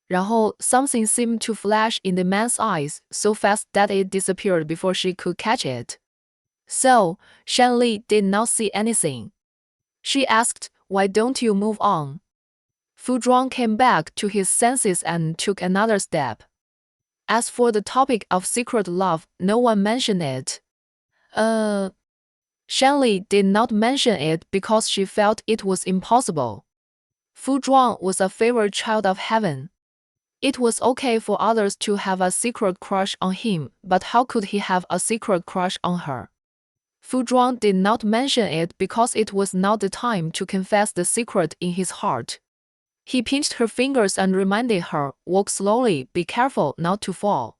然后 something seemed to flash in the man's eyes, so fast that it disappeared before she could catch it. So, Shanley did not see anything. She asked, "Why don't you move on?" Fu Zhuang came back to his senses and took another step. As for the topic of secret love, no one mentioned it. Shanley did not mention it because she felt it was impossible. Fu Zhuang was a favored child of heaven. It was okay for others to have a secret crush on him, but how could he have a secret crush on her? Fu Zhuang did not mention it because it was not the time to confess the secret in his heart. He pinched her fingers and reminded her, "Walk slowly, be careful not to fall."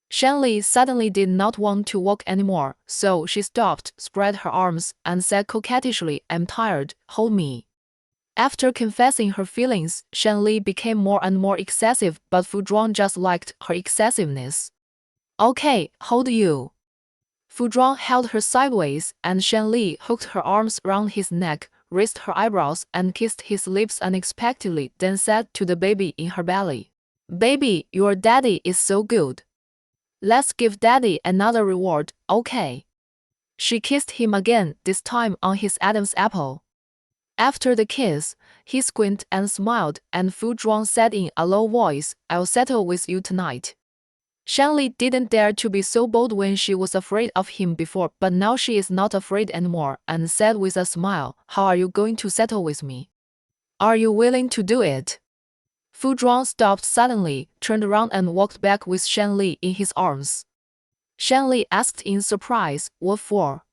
Shanley suddenly did not want to walk anymore, so she stopped, spread her arms, and said coquettishly, "I'm tired, hold me." After confessing her feelings, Shanley became more and more excessive, but Fu Zhuang just liked her excessiveness. "Okay, hold you." Fu Zhuang held her sideways, and Shanley hooked her arms around his neck, raised her eyebrows, and kissed his lips unexpectedly, then said to the baby in her belly, "Baby, your daddy is so good. Let's give daddy another reward, okay?" She kissed him again, this time on his Adam's apple. After the kiss, he squinted and smiled, and Fu Zhuang said in a low voice, "I'll settle with you tonight." Shanley didn't dare to be so bold when she was afraid of him before, but now she is not afraid anymore, and said with a smile, "How are you going to settle with me? Are you willing to do it?" Fu Zhuang stopped suddenly, turned around and walked back with Shanley in his arms. Shanley asked in surprise, "What for?"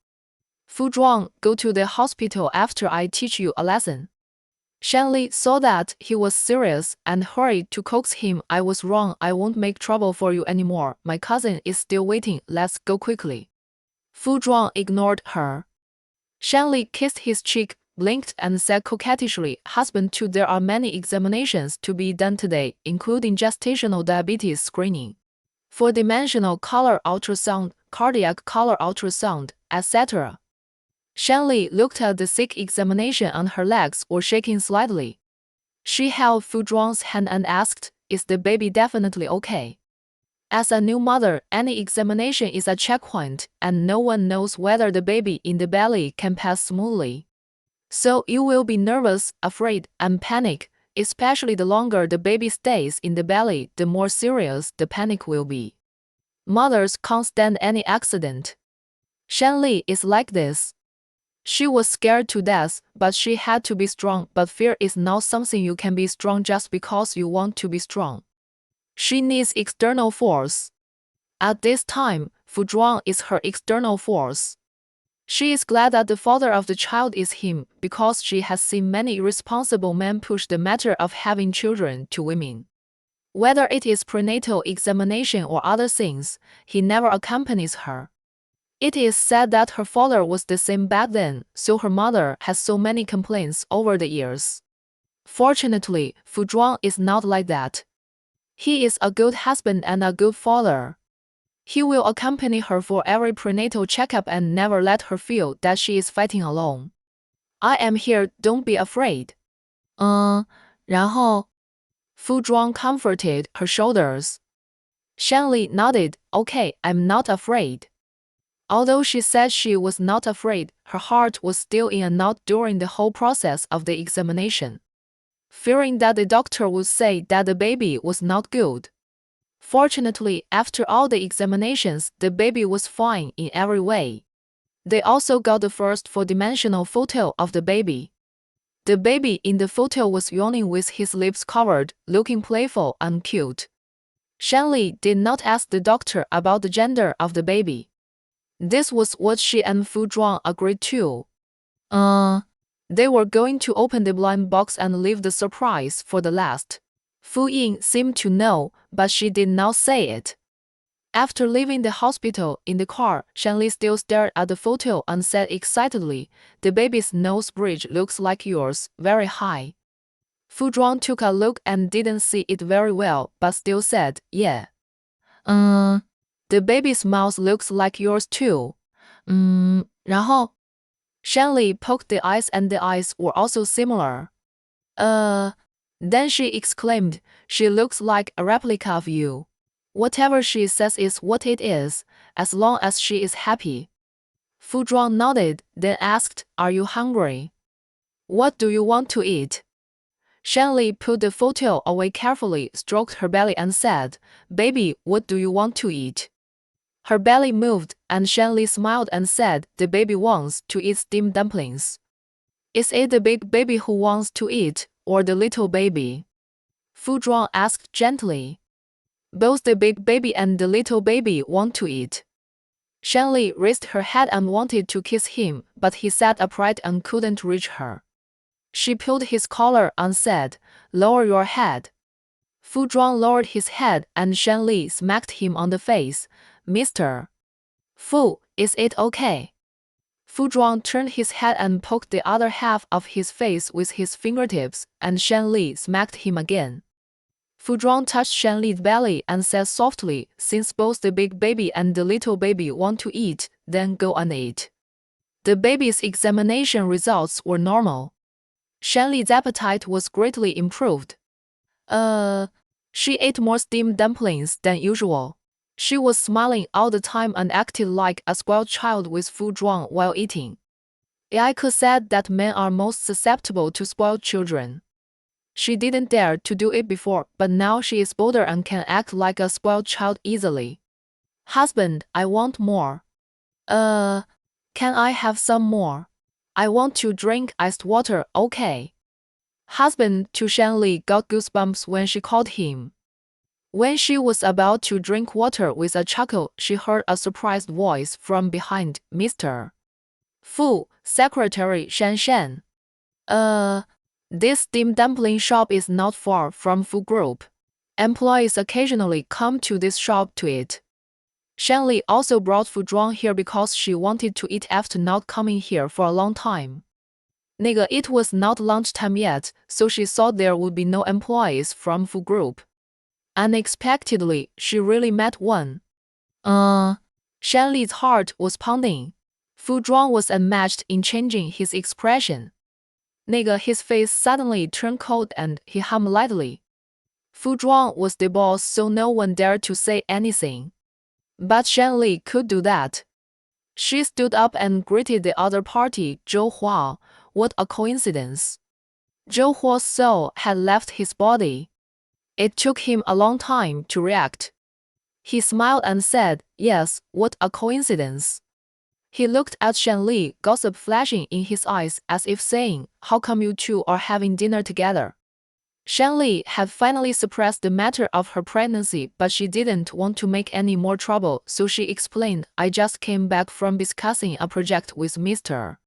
Fu Zhuang, "Go to the hospital after I teach you a lesson." Shanley saw that he was serious and hurried to coax him. "I was wrong, I won't make trouble for you anymore. My cousin is still waiting, let's go quickly." Fu Zhuang ignored her. Shanley kissed his cheek, blinked and said coquettishly, "Husband too, there are many examinations to be done today, including gestational diabetes screening, four-dimensional color ultrasound, cardiac color ultrasound, etc." Shanley looked at the sick examination and her legs were shaking slightly. She held Fu Zhuang's hand and asked, "Is the baby definitely okay?" As a new mother, any examination is a checkpoint, and no one knows whether the baby in the belly can pass smoothly. So you will be nervous, afraid, and panic, especially the longer the baby stays in the belly, the more serious the panic will be. Mothers can't stand any accident. Shanley is like this. She was scared to death, but she had to be strong. But fear is not something you can be strong just because you want to be strong. She needs external force. At this time, Fu Zhuang is her external force. She is glad that the father of the child is him, because she has seen many irresponsible men push the matter of having children to women. Whether it is prenatal examination or other things, he never accompanies her. It is said that her father was the same back then, so her mother has so many complaints over the years. Fortunately, Fu Zhuang is not like that. He is a good husband and a good father. He will accompany her for every prenatal checkup and never let her feel that she is fighting alone. I am here, don't be afraid. 然后 Fu Zhuang comforted her shoulders. Shanli nodded, okay, I'm not afraid. Although she said she was not afraid, her heart was still in a knot during the whole process of the examination, fearing that the doctor would say that the baby was not good. Fortunately, after all the examinations, the baby was fine in every way. They also got the first four-dimensional photo of the baby. The baby in the photo was yawning with his lips covered, looking playful and cute. Shanli did not ask the doctor about the gender of the baby. This was what she and Fu Zhuang agreed to. They were going to open the blind box and leave the surprise for the last. Fu Ying seemed to know, but she did not say it. After leaving the hospital in the car, Shanli still stared at the photo and said excitedly, "The baby's nose bridge looks like yours, very high." Fu Zhuang took a look and didn't see it very well, but still said, "Yeah." The baby's mouth looks like yours too. 然后 Shanli poked the eyes and the eyes were also similar. Then she exclaimed, "She looks like a replica of you." Whatever she says is what it is, as long as she is happy. Fu Zhuang nodded, then asked, "Are you hungry? What do you want to eat?" Shanli put the photo away carefully, stroked her belly and said, "Baby, what do you want to eat?" Her belly moved, and Shanli smiled and said, "The baby wants to eat steamed dumplings." "Is it the big baby who wants to eat, or the little baby?" Fu Zhuang asked gently. "Both the big baby and the little baby want to eat." Shanli raised her head and wanted to kiss him, but he sat upright and couldn't reach her. She pulled his collar and said, "Lower your head." Fu Zhuang lowered his head and Shanli smacked him on the face. "Mr. Fu, is it okay?" Fu Zhuang turned his head and poked the other half of his face with his fingertips, and Shanli smacked him again. Fu Zhuang touched Shanli's belly and said softly, "Since both the big baby and the little baby want to eat, then go and eat." The baby's examination results were normal. Shanli's appetite was greatly improved. She ate more steamed dumplings than usual. She was smiling all the time and acted like a spoiled child with Fu Zhuang while eating. Yaike said that men are most susceptible to spoiled children. She didn't dare to do it before, but now she is bolder and can act like a spoiled child easily. "Husband, I want more." Can I have some more? I want to drink iced water, okay." Husband to Shanli got goosebumps when she called him. When she was about to drink water with a chuckle, she heard a surprised voice from behind, "Mr. Fu, Secretary Shan Shan. This steamed dumpling shop is not far from Fu Group. Employees occasionally come to this shop to eat." Shanli also brought Fu Zhuang here because she wanted to eat after not coming here for a long time. It was not lunchtime yet, so she thought there would be no employees from Fu Group. Unexpectedly, she really met one. Shanli's heart was pounding. Fu Zhuang was unmatched in changing his expression. His face suddenly turned cold and he hummed lightly. Fu Zhuang was the boss, so no one dared to say anything. But Shanli could do that. She stood up and greeted the other party, Zhou Hua. What a coincidence. Zhou Hua's soul had left his body. It took him a long time to react. He smiled and said, "Yes, what a coincidence." He looked at Shanli, gossip flashing in his eyes, as if saying, "How come you two are having dinner together?" Shanli had finally suppressed the matter of her pregnancy, but she didn't want to make any more trouble, so she explained, "I just came back from discussing a project with Mr.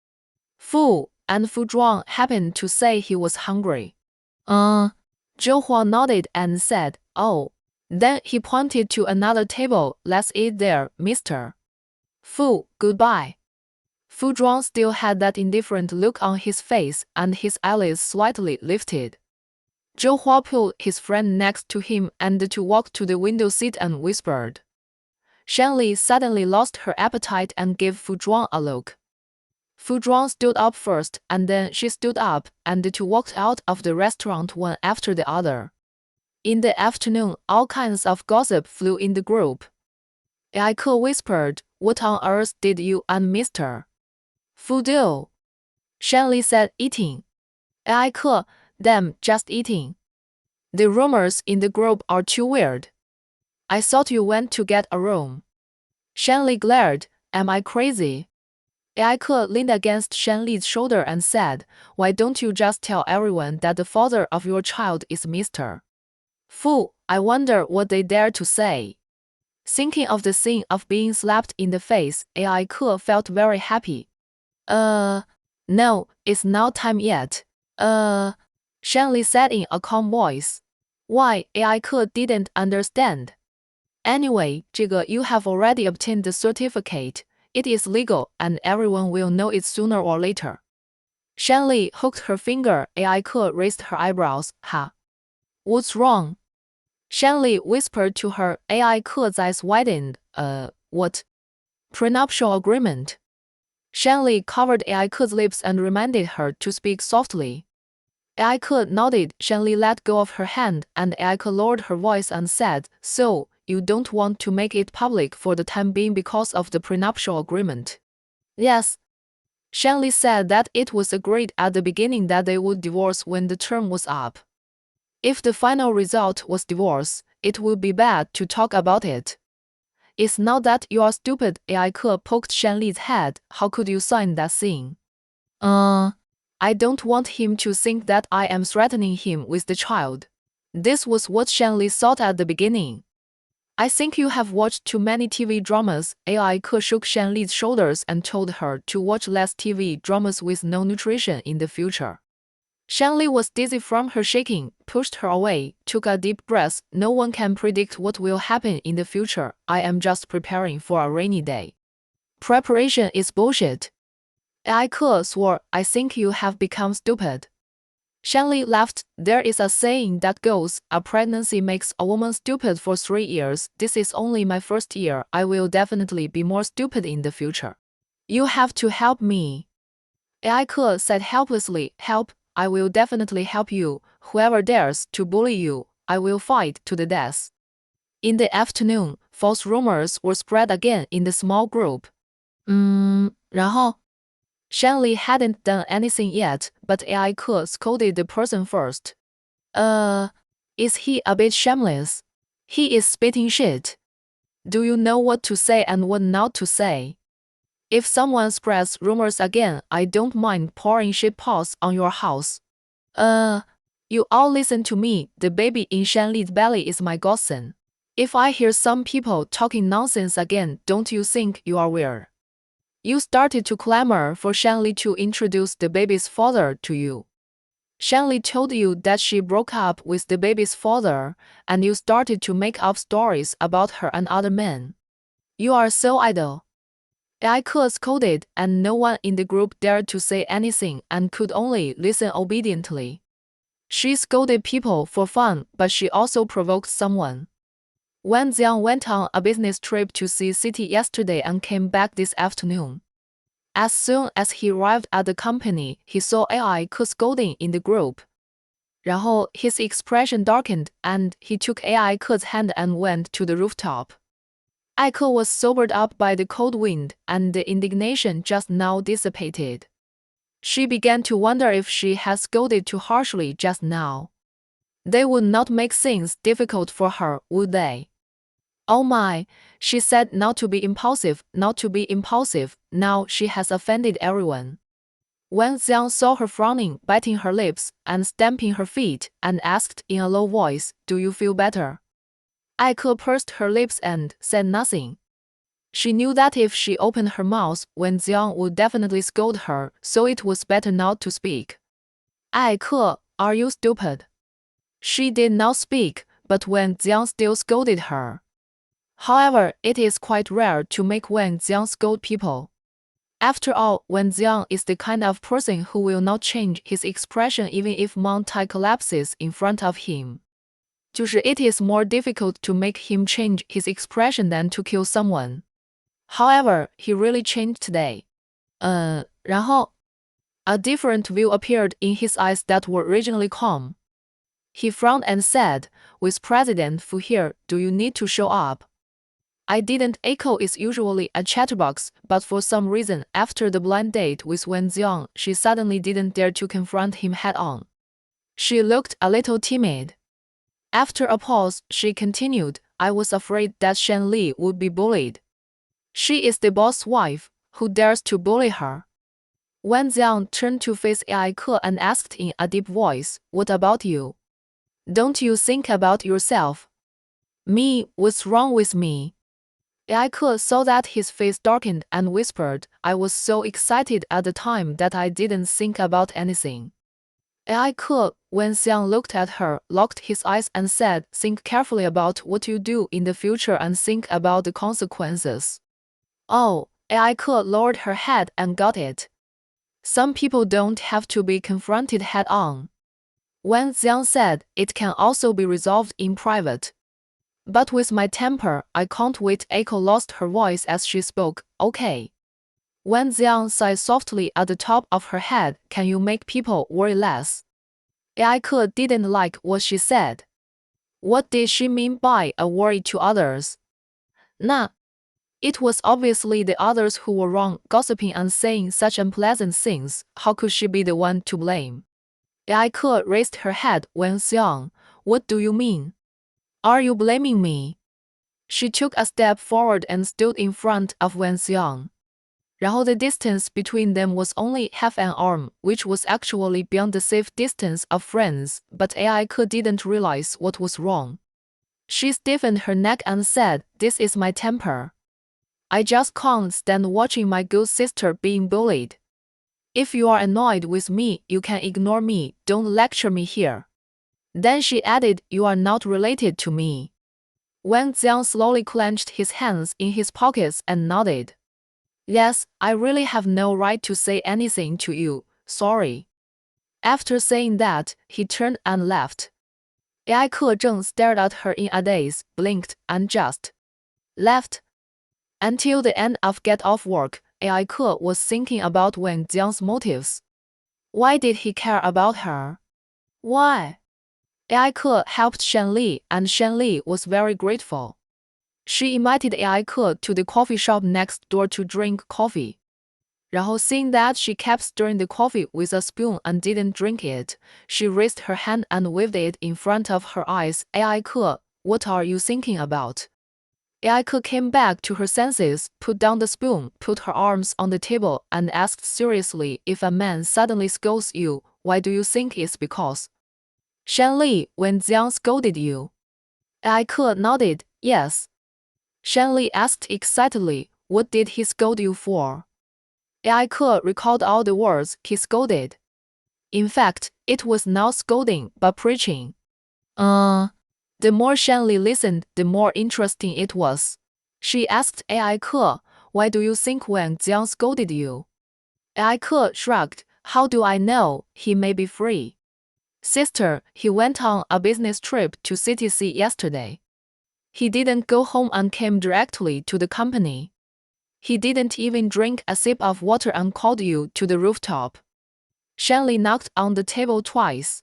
Fu, and Fu Zhuang happened to say he was hungry." Zhou Hua nodded and said, "Oh." Then he pointed to another table, "Let's eat there, Mr. Fu, goodbye." Fu Zhuang still had that indifferent look on his face, and his eyelids slightly lifted. Zhou Hua pulled his friend next to him and to walk to the window seat and whispered. Shanli suddenly lost her appetite and gave Fu Zhuang a look. Fu Zhuang stood up first, and then she stood up, and the two walked out of the restaurant one after the other. In the afternoon, all kinds of gossip flew in the group. Ai Ke whispered, "What on earth did you and Mr. Fu do?" Shanli said, "Eating." Ai Ke, "Them, just eating. The rumors in the group are too weird. I thought you went to get a room." Shanli glared, "Am I crazy?" Ai Ke leaned against Shanli's shoulder and said, "Why don't you just tell everyone that the father of your child is Mr. Fu? I wonder what they dare to say." Thinking of the scene of being slapped in the face, Ai Ke felt very happy. No, it's not time yet. Shanli said in a calm voice. Why, Ai Ke didn't understand. Anyway, 这个 you have already obtained the certificate. It is legal, and everyone will know it sooner or later. Shanli hooked her finger. Ai Ke raised her eyebrows. Ha. What's wrong? Shanli whispered to her. Ai Ke's eyes widened. What? Prenuptial agreement. Shanli covered Ai Ke's lips and reminded her to speak softly. Ai Ke nodded. Shanli let go of her hand, and Ai Ke lowered her voice and said, "So, you don't want to make it public for the time being because of the prenuptial agreement?" Yes. Shanli said that it was agreed at the beginning that they would divorce when the term was up. If the final result was divorce, it would be bad to talk about it. It's not that you are stupid. Ai Ke poked Shanli's head. How could you sign that thing? I don't want him to think that I am threatening him with the child. This was what Shanli thought at the beginning. I think you have watched too many TV dramas. Ai Ke shook Shanli's shoulders and told her to watch less TV dramas with no nutrition in the future. Shanli was dizzy from her shaking, pushed her away, took a deep breath. No one can predict what will happen in the future. I am just preparing for a rainy day. Preparation is bullshit. Ai Ke swore. I think you have become stupid. Shanli laughed. There is a saying that goes, a pregnancy makes a woman stupid for 3 years. This is only my first year. I will definitely be more stupid in the future. You have to help me. Ai Ke said helplessly. Help? I will definitely help you. Whoever dares to bully you, I will fight to the death. In the afternoon, false rumors were spread again in the small group. 然后 Shanli hadn't done anything yet, but Ai Ke scolded the person first. Is he a bit shameless? He is spitting shit. Do you know what to say and what not to say? If someone spreads rumors again, I don't mind pouring shitpots on your house. You all listen to me. The baby in Shanli's belly is my godson. If I hear some people talking nonsense again, don't you think you are weird? You started to clamor for Shanli to introduce the baby's father to you. Shanli told you that she broke up with the baby's father, and you started to make up stories about her and other men. You are so idle. Ai Ke scolded, and no one in the group dared to say anything and could only listen obediently. She scolded people for fun, but she also provoked someone. Wen Xiang went on a business trip to see city yesterday and came back this afternoon. As soon as he arrived at the company, he saw Ai Ke scolding in the group. 然后 his expression darkened, and he took Ai Ke's hand and went to the rooftop. Ai Ke was sobered up by the cold wind, and the indignation just now dissipated. She began to wonder if she had scolded too harshly just now. They would not make things difficult for her, would they? Oh my, she said not to be impulsive, not to be impulsive. Now she has offended everyone. Wen Xiang saw her frowning, biting her lips, and stamping her feet, and asked in a low voice, "Do you feel better?" Ai Ke pursed her lips and said nothing. She knew that if she opened her mouth, Wen Xiang would definitely scold her, so it was better not to speak. Ai Ke, are you stupid? She did not speak, but Wen Xiang still scolded her. However, it is quite rare to make Wen Xiang scold people. After all, Wen Jiang is the kind of person who will not change his expression even if Mount Tai collapses in front of him. 就是 it is more difficult to make him change his expression than to kill someone. However, he really changed today. 然后 a different view appeared in his eyes that were originally calm. He frowned and said, with President Fu here, do you need to show up? I didn't. Echo is usually a chatterbox, but for some reason, after the blind date with Wen Jiang, she suddenly didn't dare to confront him head-on. She looked a little timid. After a pause, she continued, I was afraid that Shen Li would be bullied. She is the boss wife. Who dares to bully her? Wen Jiang turned to face Ai Ke and asked in a deep voice, what about you? Don't you think about yourself? Me, what's wrong with me? Ai Ke saw that his face darkened and whispered, I was so excited at the time that I didn't think about anything. Ai Ke, when Xiang looked at her, locked his eyes and said, think carefully about what you do in the future and think about the consequences. Oh, Ai Ke lowered her head and got it. Some people don't have to be confronted head-on. Wen Xiang said, it can also be resolved in private. But with my temper, I can't wait. Echo lost her voice as she spoke, okay. Wen Xiang sighed softly at the top of her head, can you make people worry less? Ai Ke didn't like what she said. What did she mean by a worry to others? Nah. It was obviously the others who were wrong, gossiping and saying such unpleasant things. How could she be the one to blame? Ai Ke raised her head. Wen Xiang, what do you mean? Are you blaming me? She took a step forward and stood in front of Wen Xiang. 然后 the distance between them was only half an arm, which was actually beyond the safe distance of friends, but Ai Ke didn't realize what was wrong. She stiffened her neck and said, this is my temper. I just can't stand watching my good sister being bullied. If you are annoyed with me, you can ignore me, don't lecture me here. Then she added, you are not related to me. Wen Jiang slowly clenched his hands in his pockets and nodded. Yes, I really have no right to say anything to you, sorry. After saying that, he turned and left. Ai Ke Zheng stared at her in a daze, blinked, and just left. Until the end of Get Off Work, Ai Ke was thinking about Wen Jiang's motives. Why did he care about her? Why? Ai Ke helped Shen Li, and Shen Li was very grateful. She invited Ai Ke to the coffee shop next door to drink coffee. 然后 seeing that she kept stirring the coffee with a spoon and didn't drink it, she raised her hand and waved it in front of her eyes. Ai Ke, what are you thinking about? Ai Ke came back to her senses, put down the spoon, put her arms on the table, and asked seriously, if a man suddenly scolds you, why do you think it's because? Shen Li, Wen Jiang scolded you? Ai Ke nodded, yes. Shen Li asked excitedly, what did he scold you for? Ai Ke recalled all the words he scolded. In fact, it was not scolding, but preaching. The more Shen Li listened, the more interesting it was. She asked Ai Ke, why do you think Wen Jiang scolded you? Ai Ke shrugged, how do I know? He may be free. Sister, he went on a business trip to CTC yesterday. He didn't go home and came directly to the company. He didn't even drink a sip of water and called you to the rooftop. Shen Li knocked on the table twice.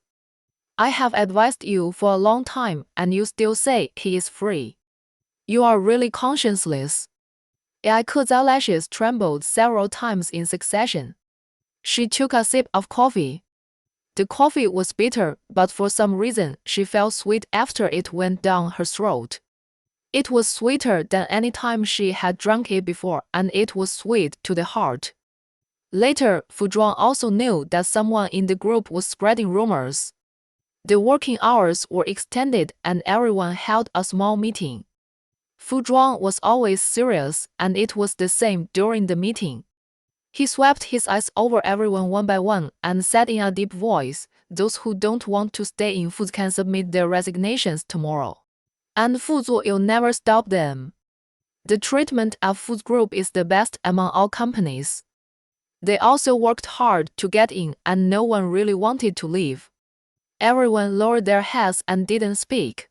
I have advised you for a long time, and you still say he is free. You are really conscienceless. Ai Ke's eyelashes trembled several times in succession. She took a sip of coffee. The coffee was bitter, but for some reason, she felt sweet after it went down her throat. It was sweeter than any time she had drunk it before, and it was sweet to the heart. Later, Fu Zhuang also knew that someone in the group was spreading rumors. The working hours were extended and everyone held a small meeting. Fu Zhuang was always serious, and it was the same during the meeting. He swept his eyes over everyone one by one and said in a deep voice, those who don't want to stay in Fu can submit their resignations tomorrow. And Fu will never stop them. The treatment of Fu's group is the best among all companies. They also worked hard to get in, and no one really wanted to leave. Everyone lowered their heads and didn't speak.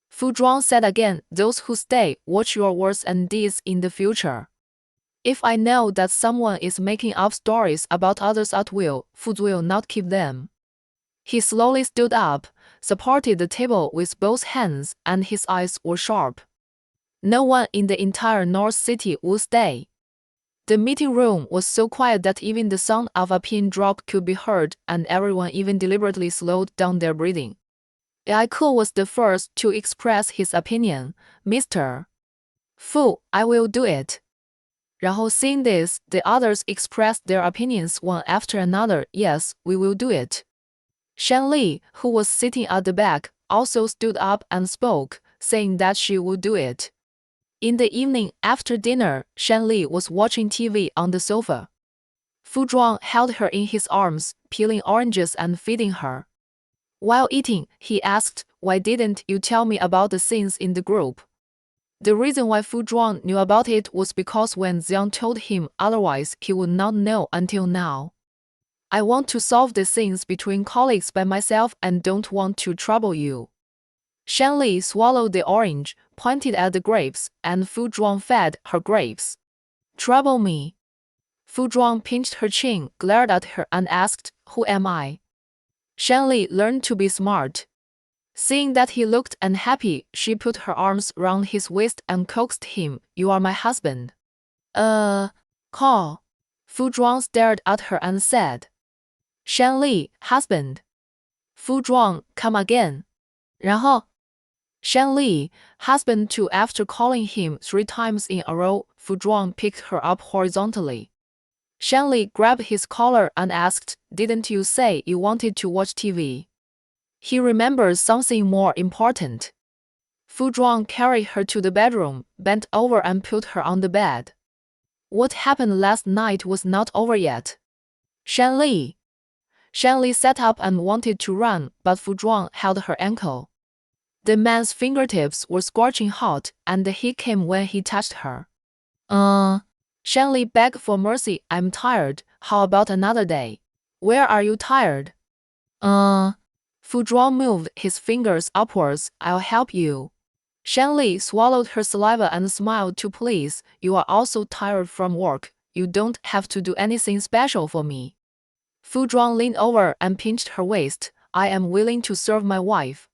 Fu Zhuang said again, "Those who stay, watch your words and deeds in the future. If I know that someone is making up stories about others at will, Fu will not keep them." He slowly stood up, supported the table with both hands, and his eyes were sharp. No one in the entire North City would stay. The meeting room was so quiet that even the sound of a pin drop could be heard, and everyone even deliberately slowed down their breathing. Aiku was the first to express his opinion. "Mr. Fu, I will do it." 然后 seeing this, the others expressed their opinions one after another. "Yes, we will do it." Shan Li, who was sitting at the back, also stood up and spoke, saying that she would do it. In the evening after dinner, Shan Li was watching TV on the sofa. Fu Zhuang held her in his arms, peeling oranges and feeding her. While eating, he asked, "Why didn't you tell me about the scenes in the group?" The reason why Fu Zhuang knew about it was because when Xiang told him otherwise, he would not know until now. "I want to solve the scenes between colleagues by myself and don't want to trouble you." Shan Li swallowed the orange, pointed at the grapes, and Fu Zhuang fed her grapes. "Trouble me?" Fu Zhuang pinched her chin, glared at her, and asked, "Who am I?" Shan Li learned to be smart. Seeing that he looked unhappy, she put her arms round his waist and coaxed him, "You are my husband." Call. Fu Zhuang stared at her and said. Shan Li, husband. Fu Zhuang, come again. 然后 Shan Li, husband too. After calling him 3 times in a row, Fu Zhuang picked her up horizontally. Shan Li grabbed his collar and asked, "Didn't you say you wanted to watch TV?" He remembered something more important. Fu Zhuang carried her to the bedroom, bent over and put her on the bed. "What happened last night was not over yet." Shan Li. Shan Li sat up and wanted to run, but Fu Zhuang held her ankle. The man's fingertips were scorching hot, and the heat came when he touched her. Shan Li begged for mercy. "I'm tired. How about another day?" "Where are you tired?" Fu Zhuang moved his fingers upwards. "I'll help you." Shan Li swallowed her saliva and smiled to please. "You are also tired from work. You don't have to do anything special for me." Fu Zhuang leaned over and pinched her waist. "I am willing to serve my wife."